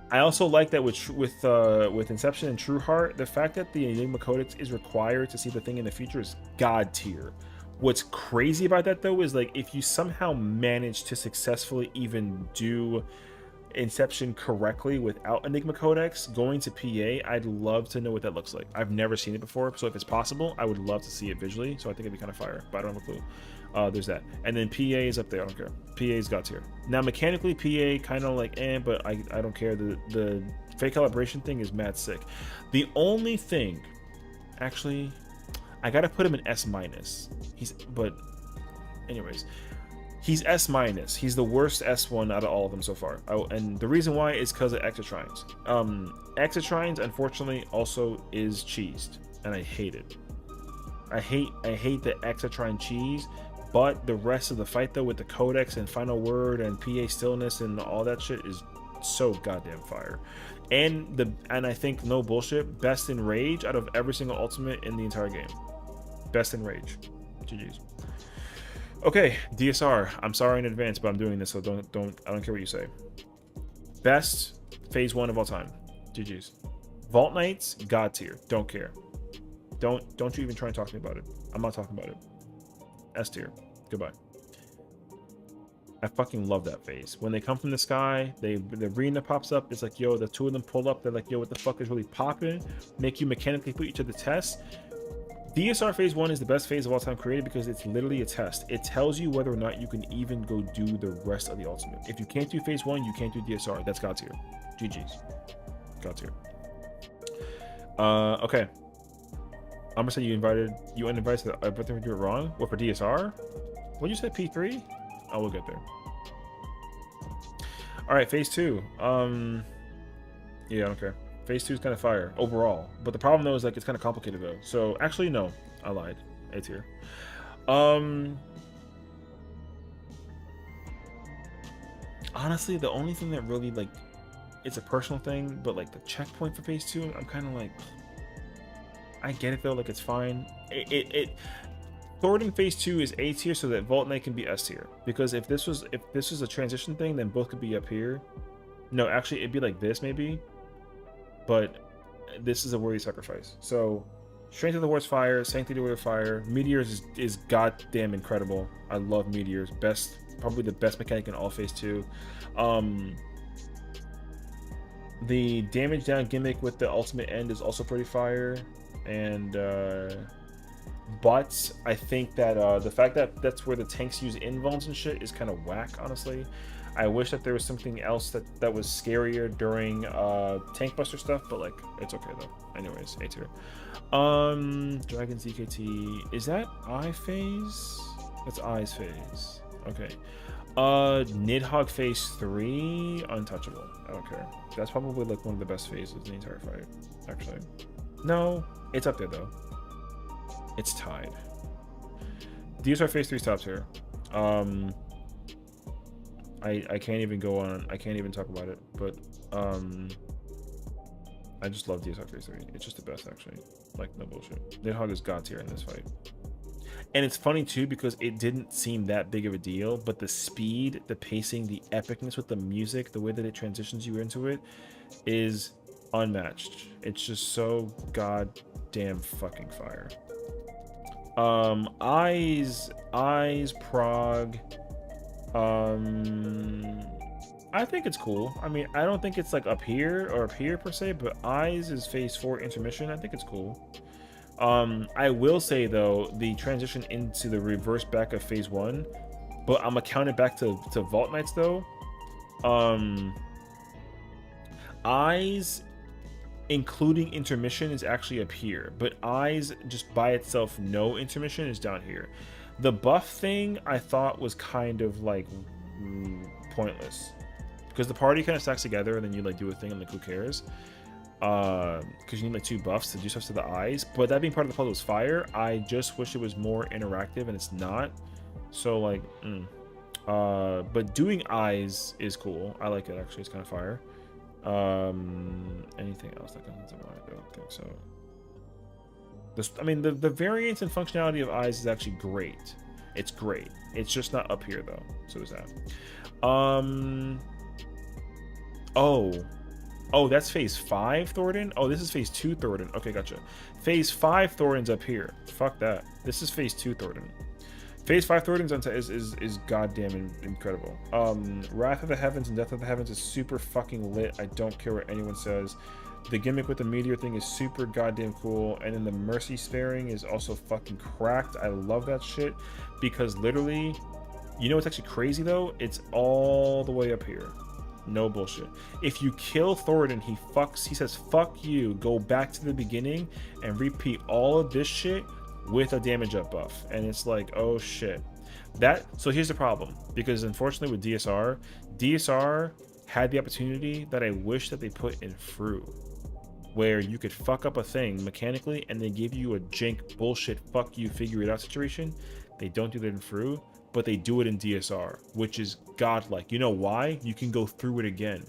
I also like that with Inception and True Heart, the fact that the Enigma Codex is required to see the thing in the future is god tier. What's crazy about that though is like if you somehow manage to successfully even do Inception correctly without Enigma Codex, going to PA, I'd love to know what that looks like. I've never seen it before, so if it's possible, I would love to see it visually. So I think it'd be kind of fire, but I don't have a clue. There's that, and then PA is up there. I don't care. PA's got tier. Now mechanically, PA kind of like but I don't care. The fake calibration thing is mad sick. The only thing, actually, I gotta put him in S-. But anyways, He's S minus. He's the worst S1 out of all of them so far. And the reason why is because of Exatrines. Exatrines, unfortunately, also is cheesed, and I hate it. I hate the Exatrine cheese, but the rest of the fight though, with the Codex and Final Word and PA Stillness and all that shit, is so goddamn fire. And I think, no bullshit, best in Rage out of every single ultimate in the entire game. Best in Rage. GG's. Okay, DSR. I'm sorry in advance, but I'm doing this, so I don't care what you say. Best phase 1 of all time. GG's. Vault Knights, God tier. Don't care. Don't you even try and talk to me about it. I'm not talking about it. S tier. Goodbye. I fucking love that phase. When they come from the sky, the arena pops up. It's like, yo, the two of them pull up. They're like, yo, what the fuck is really popping? Make you mechanically put you to the test. DSR phase 1 is the best phase of all time created because it's literally a test. It tells you whether or not you can even go do the rest of the ultimate. If you can't do phase 1, you can't do DSR. That's God tier. GG's. God tier. Okay. I'm gonna say you uninvited to the everything we do it wrong. What, for DSR? What'd you say, P3? Oh, we'll get there. All right, phase 2. Yeah, I don't care. Phase 2 is kind of fire overall, but the problem though is like it's kind of complicated though. So actually, no, I lied. A tier. Honestly, the only thing that really like, it's a personal thing, but like the checkpoint for phase 2, I'm kind of like, I get it though, like it's fine. Thord in phase 2 is A tier, so that Vault Knight can be S tier. Because if this was a transition thing, then both could be up here. No, actually, it'd be like this maybe. But this is a worthy sacrifice. So, Strength of the War's fire, Sanctity of the War fire. Meteors is goddamn incredible. I love Meteors. Probably the best mechanic in all phase 2. The damage down gimmick with the ultimate end is also pretty fire. And but I think that the fact that that's where the tanks use invulns and shit is kind of whack, honestly. I wish that there was something else that was scarier during tank buster stuff, but like it's okay though. Anyways, A tier. Dragon ZKT, is that I phase? That's I's phase. Okay. Nidhogg phase 3, untouchable. I don't care. That's probably like one of the best phases in the entire fight, actually. No, it's up there though. It's tied. DSR phase 3 stops here. I can't even go on. I can't even talk about it. But I just love DSR phase 3. It's just the best, actually. Like, no bullshit. Nidhogg is God tier in this fight. And it's funny too because it didn't seem that big of a deal, but the speed, the pacing, the epicness with the music, the way that it transitions you into it is unmatched. It's just so goddamn fucking fire. Eyes Prague. I think it's cool. I mean, I don't think it's like up here or up here per se, but Eyes is phase 4 intermission. I think it's cool. I will say though, the transition into the reverse back of phase 1, but I'm gonna count it back to Vault Knights though. Eyes including intermission is actually up here, but Eyes just by itself, no intermission, is down here. The buff thing I thought was kind of like pointless because the party kind of stacks together and then you like do a thing and like who cares, because you need like 2 buffs to do stuff to the eyes. But that being part of the puzzle was fire. I just wish it was more interactive and it's not. So like but doing eyes is cool. I like it, actually. It's kind of fire. Anything else that comes to mind? I don't think so. I mean, the variance and functionality of eyes is actually great. It's great. It's just not up here though. So there's that. Oh, that's phase 5 Thornton? Oh, this is phase 2 Thornton. Okay, gotcha. Phase 5 Thornton's up here. Fuck that. This is phase 2 Thornton. Phase 5 Thornton's is goddamn incredible. Wrath of the Heavens and Death of the Heavens is super fucking lit. I don't care what anyone says. The gimmick with the meteor thing is super goddamn cool. And then the mercy sparing is also fucking cracked. I love that shit because literally, you know what's actually crazy though? It's all the way up here. No bullshit. If you kill Thornton, he says, fuck you, go back to the beginning and repeat all of this shit with a damage up buff. And it's like, oh shit. So here's the problem, because unfortunately with DSR had the opportunity that I wish that they put in Fru, where you could fuck up a thing mechanically and they give you a jank bullshit fuck you figure it out situation. They don't do that in Fru, but they do it in DSR, which is godlike. You know why? You can go through it again.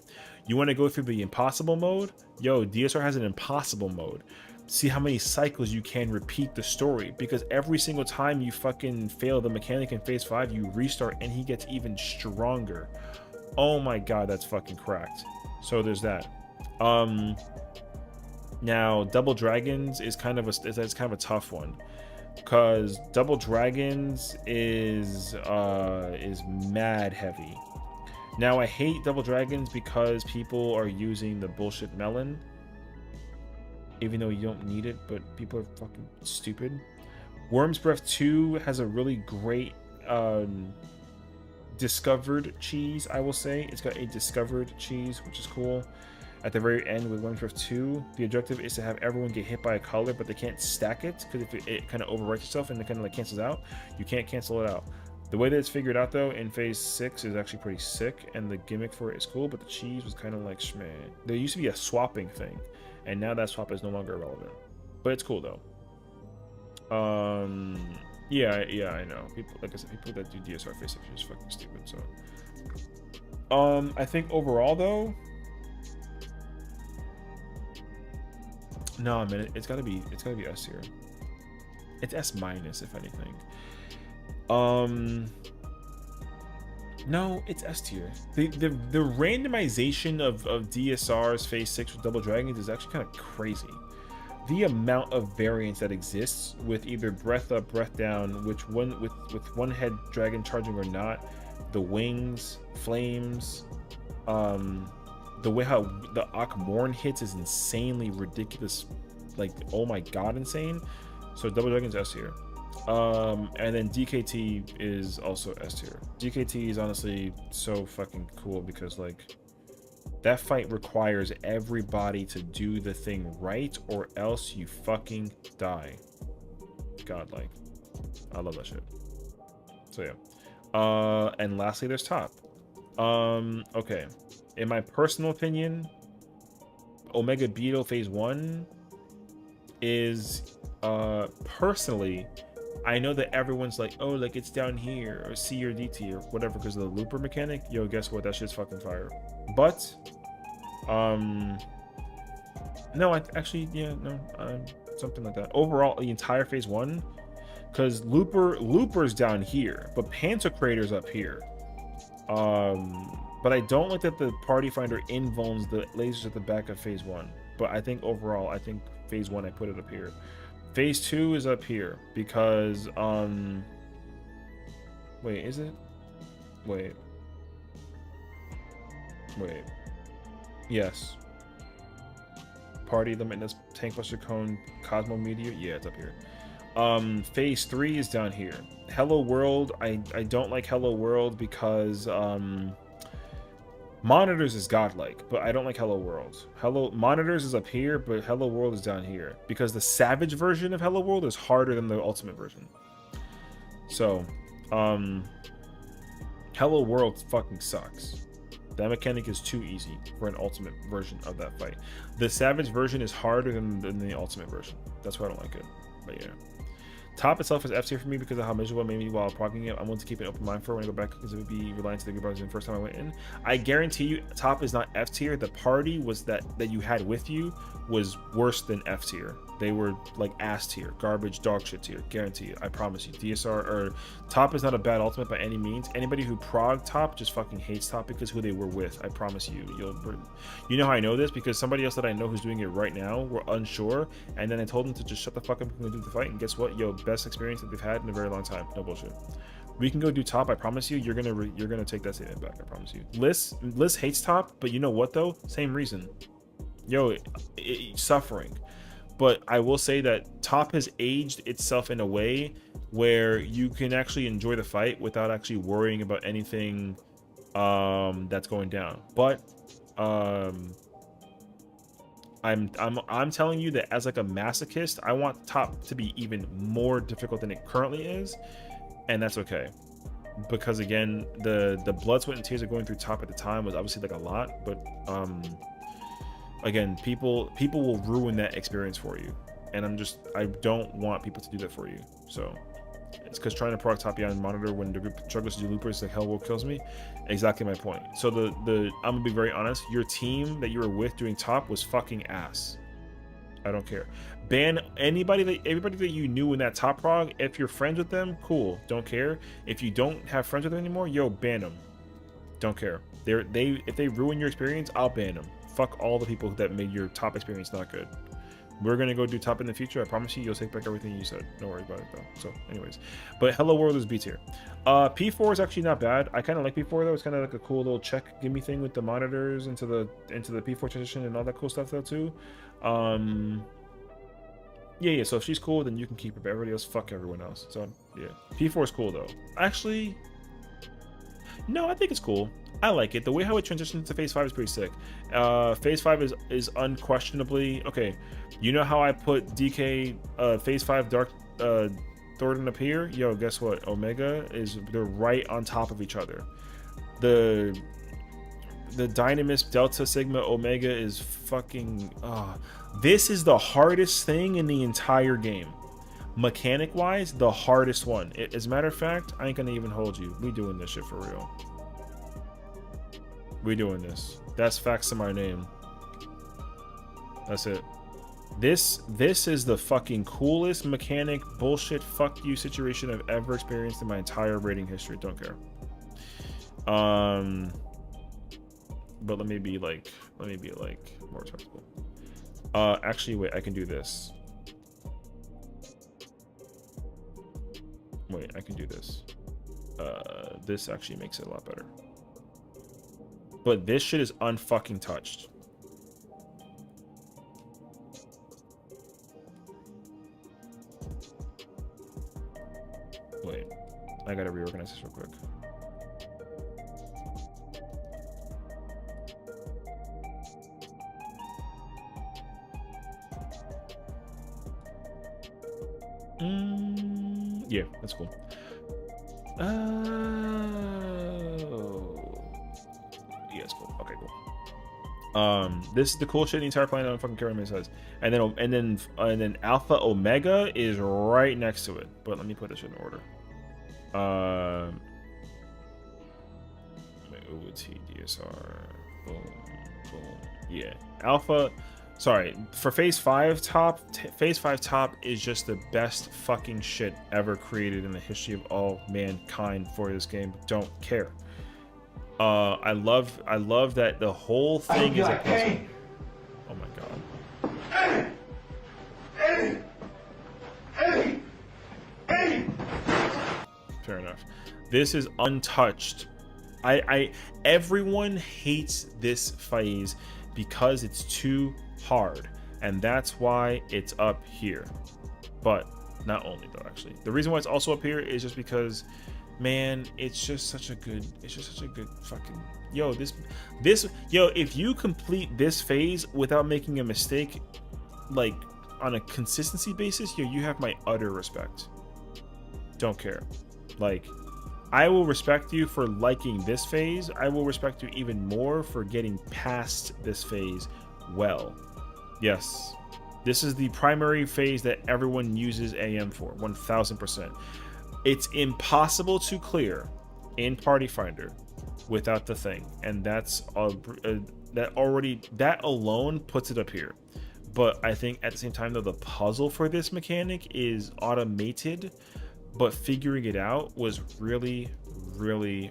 You want to go through the impossible mode? Yo, DSR has an impossible mode. See how many cycles you can repeat the story, because every single time you fucking fail the mechanic in phase 5, you restart and he gets even stronger. Oh my god, that's fucking cracked. So there's that. Now Double Dragons is kind of a tough one, because Double Dragons is mad heavy. Now I hate Double Dragons because people are using the bullshit melon, even though you don't need it, but people are fucking stupid. Worm's Breath 2 has a really great discovered cheese, I will say. It's got a discovered cheese, which is cool. At the very end with Worm's Breath 2, the objective is to have everyone get hit by a color, but they can't stack it, because if it kind of overwrites itself and it kind of like cancels out, you can't cancel it out. The way that it's figured out though in phase 6 is actually pretty sick, and the gimmick for it is cool, but the cheese was kind of like schmeh. There used to be a swapping thing, and now that swap is no longer relevant, but it's cool though. Yeah, I know. People, like I said, people that do DSR phase 6 are just fucking stupid. So, I think overall though, no, man, it's gotta be S tier. It's S minus if anything. No, it's S tier. The randomization of DSR's phase 6 with Double Dragons is actually kind of crazy. The amount of variance that exists with either breath up, breath down, with one head dragon charging or not, the wings, flames, the way how the Akmorn hits is insanely ridiculous, like oh my god, insane. So Double Dragons S tier. And then DKT is also S tier. DKT is honestly so fucking cool because like that fight requires everybody to do the thing right or else you fucking die. Godlike. I love that shit. So yeah. And lastly there's top. Okay. In my personal opinion, Omega Beetle phase 1 is personally, I know that everyone's like, oh, like it's down here or C or D tier, whatever, because of the looper mechanic. Yo, guess what? That shit's fucking fire. But no, something like that. Overall, the entire phase 1, because looper's down here, but Pantocrator's up here. But I don't like that the party finder invulns the lasers at the back of phase 1. But I think overall, I think phase 1 I put it up here. Phase 2 is up here because wait, is it? Wait. Yes. Party Limitless, Tank Buster Cone, Cosmo Meteor. Yeah, it's up here. Phase 3 is down here. Hello World, I don't like Hello World because Monitors is godlike, but I don't like Hello World. Monitors is up here, but Hello World is down here because the Savage version of Hello World is harder than the Ultimate version. So, Hello World fucking sucks. That mechanic is too easy for an Ultimate version of that fight. The Savage version is harder than the Ultimate version. That's why I don't like it. But yeah. Top itself is F tier for me because of how miserable it made me while progging it. I'm willing to keep an open mind for when I go back because it would be reliant to the good brothers the first time I went in. I guarantee you, top is not F tier. The party was that you had with you was worse than F tier. They were like ass tier, garbage, dog shit tier. Guarantee you. I promise you. DSR or top is not a bad ultimate by any means. Anybody who prog top just fucking hates top because who they were with. I promise you. You know how I know this? Because somebody else that I know who's doing it right now were unsure, and then I told them to just shut the fuck up and go do the fight. And guess what? Yo, best experience that they've had in a very long time. No bullshit. We can go do top. I promise you. You're gonna take that statement back. I promise you. Liz hates top, but you know what though? Same reason. Yo, suffering. But I will say that top has aged itself in a way where you can actually enjoy the fight without actually worrying about anything that's going down. But I'm telling you that as like a masochist, I want top to be even more difficult than it currently is, and that's okay. because again, the blood, sweat, and tears of going through top at the time was obviously like a lot, but again, people will ruin that experience for you, and I don't want people to do that for you. So it's because trying to proc top behind monitor when the group struggles to do loopers like hell will kills me. Exactly my point. So I'm gonna be very honest, your team that you were with doing top was fucking ass. I don't care. Ban everybody that you knew in that top prog. If you're friends with them, cool, don't care. If you don't have friends with them anymore, yo, ban them. Don't care. If they ruin your experience, I'll ban them. Fuck all the people that made your top experience not good. We're gonna go do top in the future. I promise you, you'll take back everything you said. No worries about it though. So, anyways, but Hello World is B tier. P4 is actually not bad. I kind of like P4 though. It's kind of like a cool little check gimme thing with the monitors into the P4 transition and all that cool stuff though too. Yeah. So if she's cool, then you can keep her. But everybody else, fuck everyone else. So yeah, P4 is cool though. Actually, no, I think it's cool. I like it. The way how it transitions to phase 5 is pretty sick. Phase 5 is unquestionably okay. You know how I put DK phase 5 Dark Thornton up here? Yo, guess what? Omega they're right on top of each other. The Dynamis Delta Sigma Omega is fucking this is the hardest thing in the entire game. Mechanic wise, the hardest one. As a matter of fact, I ain't gonna even hold you. We doing this shit for real. We doing this. That's facts to my name. That's it. This is the fucking coolest mechanic bullshit fuck you situation I've ever experienced in my entire rating history. Don't care. But let me be like more respectable. Actually, wait, I can do this. Wait, I can do this. This actually makes it a lot better. But this shit is unfucking touched. Wait, I gotta reorganize this real quick. Yeah, that's cool. Yeah, it's cool. Okay, cool. This is the cool shit in the entire planet. I don't fucking care what anybody says. And then Alpha Omega is right next to it. But let me put this in order. OT, DSR, boom, boom. Yeah, Alpha. Sorry, for phase 5 top, phase 5 top is just the best fucking shit ever created in the history of all mankind for this game. Don't care. I love that the whole thing is a puzzle. Oh my god. Fair enough. This is untouched. Everyone hates this phase because it's too hard, and that's why it's up here. But not only though, actually, the reason why it's also up here is just because, man, it's just such a good fucking yo. If you complete this phase without making a mistake, like on a consistency basis, yo, you have my utter respect. Don't care. Like, I will respect you for liking this phase. I will respect you even more for getting past this phase well. Yes, this is the primary phase that everyone uses AM for, 1000%. It's impossible to clear in Party Finder without the thing, and that alone puts it up here. But I think at the same time, though, the puzzle for this mechanic is automated, but figuring it out was really, really,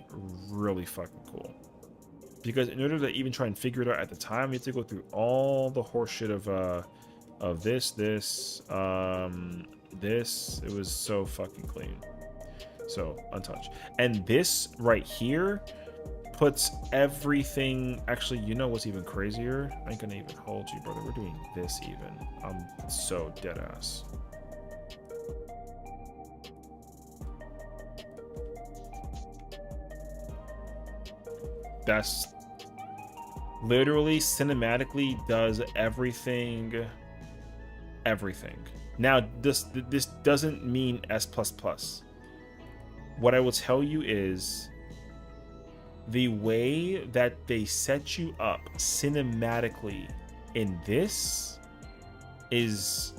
really fucking cool. Because in order to even try and figure it out at the time, you have to go through all the horse shit of this. It was so fucking clean, so untouched. And this right here puts everything. Actually, you know what's even crazier? I ain't gonna even hold you, brother. We're doing this even. I'm so dead ass. That's literally cinematically does everything. Now this doesn't mean S++. What I will tell you is the way that they set you up cinematically in this is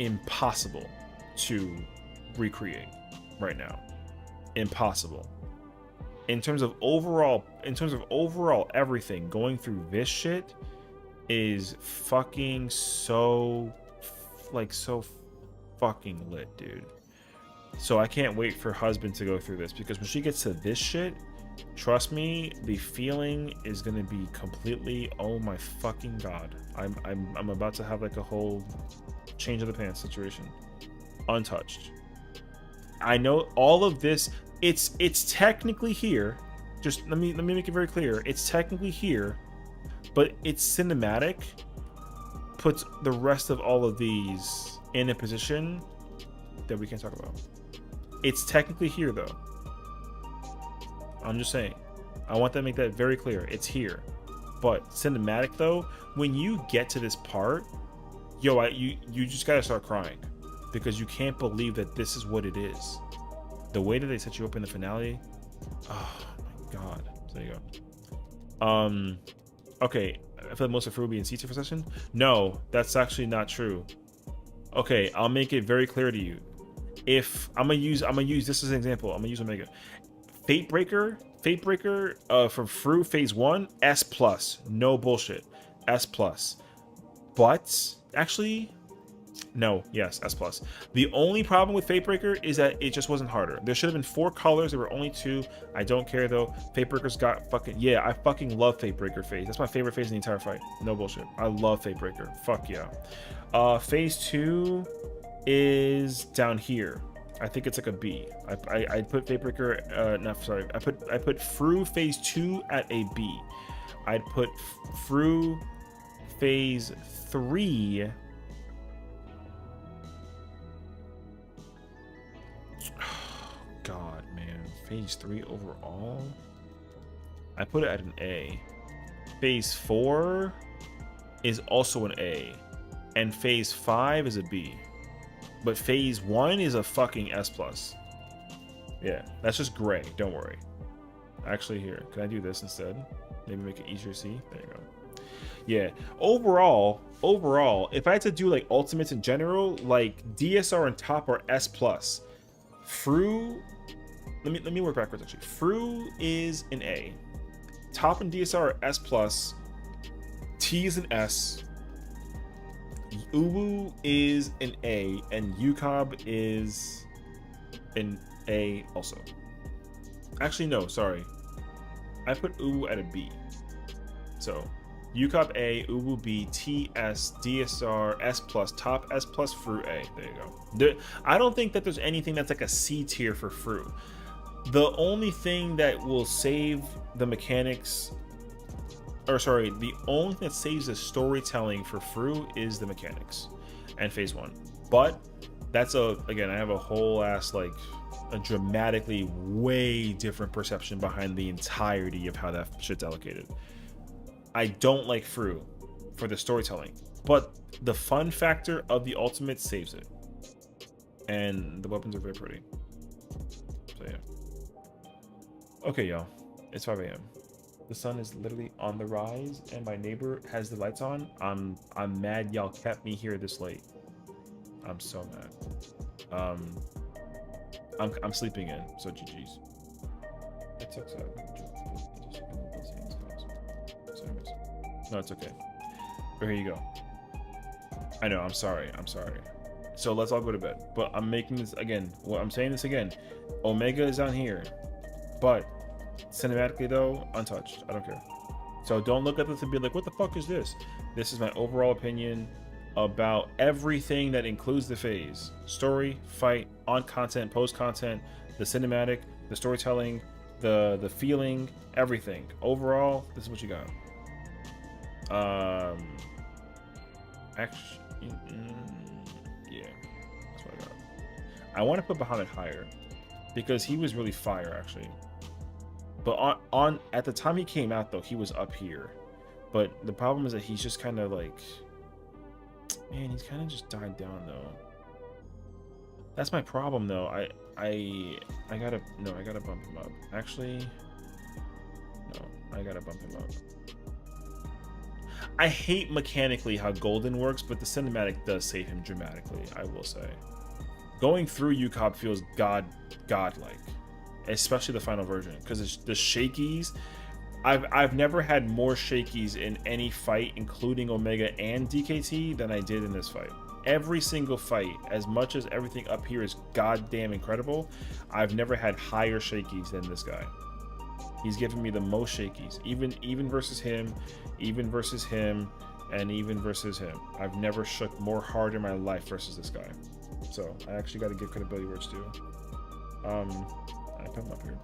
impossible to recreate right now. Impossible. In terms of overall everything, going through this shit is fucking so fucking lit, dude. So I can't wait for husband to go through this, because when she gets to this shit, trust me, the feeling is gonna be completely, oh my fucking god. I'm about to have like a whole change of the pants situation. Untouched. I know all of this, it's technically here. Just let me make it very clear. It's technically here, but it's cinematic puts the rest of all of these in a position that we can't talk about. It's technically here though. I'm just saying. I want to make that very clear. It's here. But cinematic though, when you get to this part, yo, you just gotta start crying, because you can't believe that this is what it is. The way that they set you up in the finale, oh my god. So there you go. Okay, I feel like most of Fru will be in C-tier for Sessiion. No, that's actually not true. Okay, I'll make it very clear to you. If I'm gonna use this as an example, I'm gonna use Omega. Fatebreaker from Fru phase 1, S+, no bullshit, S+. But actually, no, yes, S+. The only problem with Fatebreaker is that it just wasn't harder. There should have been 4 colors, there were only 2. I don't care though. Fatebreaker's got fucking, yeah, I fucking love Fatebreaker phase. That's my favorite phase in the entire fight. No bullshit. I love Fatebreaker. Fuck yeah. Phase 2 is down here. I think it's like a B. I put Fatebreaker, no, sorry. I put Fru phase 2 at a B. I'd put Fru phase 3. God, man. Phase 3 overall? I put it at an A. Phase 4 is also an A. And phase 5 is a B. But phase 1 is a fucking S+. Yeah, that's just gray. Don't worry. Actually, here. Can I do this instead? Maybe make it easier to see? There you go. Yeah. Overall, if I had to do like ultimates in general, like DSR and top are S+. Fru, let me work backwards actually. Fru is an A. Top and DSR are S+. T is an S. Uwu is an A, and UCOB is an A also. Actually, no, sorry. I put Uwu at a B. So, UCOB A, Uwu B, T, S, DSR, S+, top S+, Fru A. There you go. I don't think that there's anything that's like a C tier for Fru. The only thing that will save the mechanics, or sorry, the only thing that saves the storytelling for Fru is the mechanics and phase 1. But that's again, I have a whole ass, like a dramatically way different perception behind the entirety of how that shit's allocated. I don't like Fru for the storytelling, but the fun factor of the ultimate saves it. And the weapons are very pretty. So yeah. Okay, y'all. It's 5 a.m. The sun is literally on the rise, and my neighbor has the lights on. I'm mad y'all kept me here this late. I'm so mad. I'm sleeping in, so GG's. It's okay. No, it's okay. But here you go. I know, I'm sorry. So let's all go to bed. But I'm making this again. Well, I'm saying this again. Omega is on here, but cinematically though, untouched. I don't care. So don't look at this and be like, what the fuck is this? This is my overall opinion about everything that includes the phase: story, fight, on content, post content, the cinematic, the storytelling, the feeling, everything. Overall, this is what you got. Actually, yeah, that's what I got. I want to put Bahamut higher because he was really fire actually. But on at the time he came out though, he was up here. But the problem is that he's just kind of like, man, he's kind of just died down though. That's my problem though. I gotta bump him up. Actually, no, I gotta bump him up. I hate mechanically how Golden works, but the cinematic does save him dramatically, I will say. Going through UCOB feels godlike, especially the final version, because it's the shakies. I've never had more shakies in any fight, including Omega and DKT, than I did in this fight. Every single fight, as much as everything up here is goddamn incredible, I've never had higher shakies than this guy. He's given me the most shakies, even versus him, even versus him, and even versus him. I've never shook more hard in my life versus this guy. So I actually got to give credibility where it's due. I put him up here.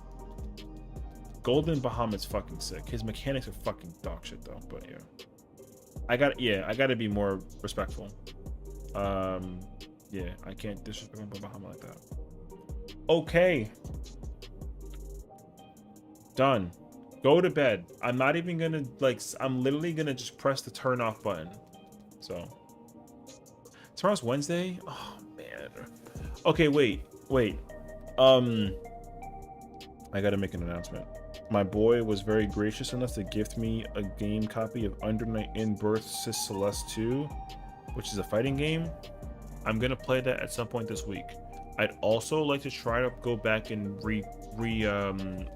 Golden Bahamut's fucking sick. His mechanics are fucking dog shit though. But yeah, I got to be more respectful. Yeah, I can't disrespect Bahamut like that. Okay. Done. Go to bed. I'm not even gonna I'm literally gonna just press the turn off button. So tomorrow's Wednesday. Oh man. Okay, wait. I gotta make an announcement. My boy was very gracious enough to gift me a game copy of Under Night in Birth Sis Celeste 2, which is a fighting game. I'm gonna play that at some point this week. I'd also like to try to go back and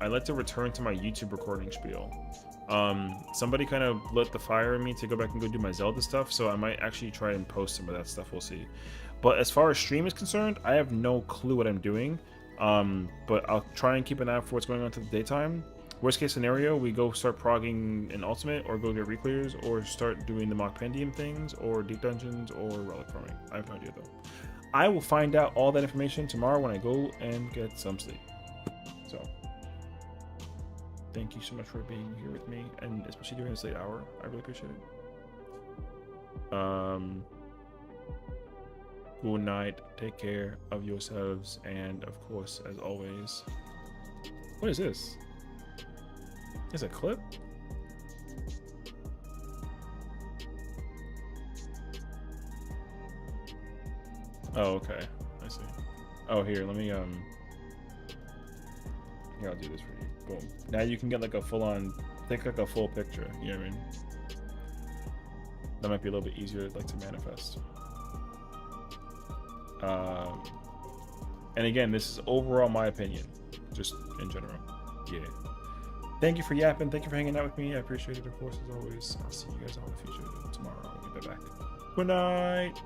I'd like to return to my YouTube recording spiel. Somebody kind of lit the fire in me to go back and go do my Zelda stuff, so I might actually try and post some of that stuff. We'll see. But as far as stream is concerned, I have no clue what I'm doing. But I'll try and keep an eye out for what's going on to the daytime. Worst case scenario, we go start progging an ultimate, or go get reclears, or start doing the mock pendium things, or deep dungeons, or relic farming. I have no idea though. I will find out all that information tomorrow when I go and get some sleep. So thank you so much for being here with me, and especially during this late hour. I really appreciate it. Good night, take care of yourselves, and of course, as always, what is this? Is a clip? Oh, okay, I see. Oh, here, let me here, I'll do this for you. Boom. Now you can get like a full-on, take like a full picture. You know what I mean? That might be a little bit easier, like, to manifest. And again, this is overall my opinion, just in general. Yeah. Thank you for yapping. Thank you for hanging out with me. I appreciate it, of course, as always. I'll see you guys all in the future tomorrow. I'll be back. Good night.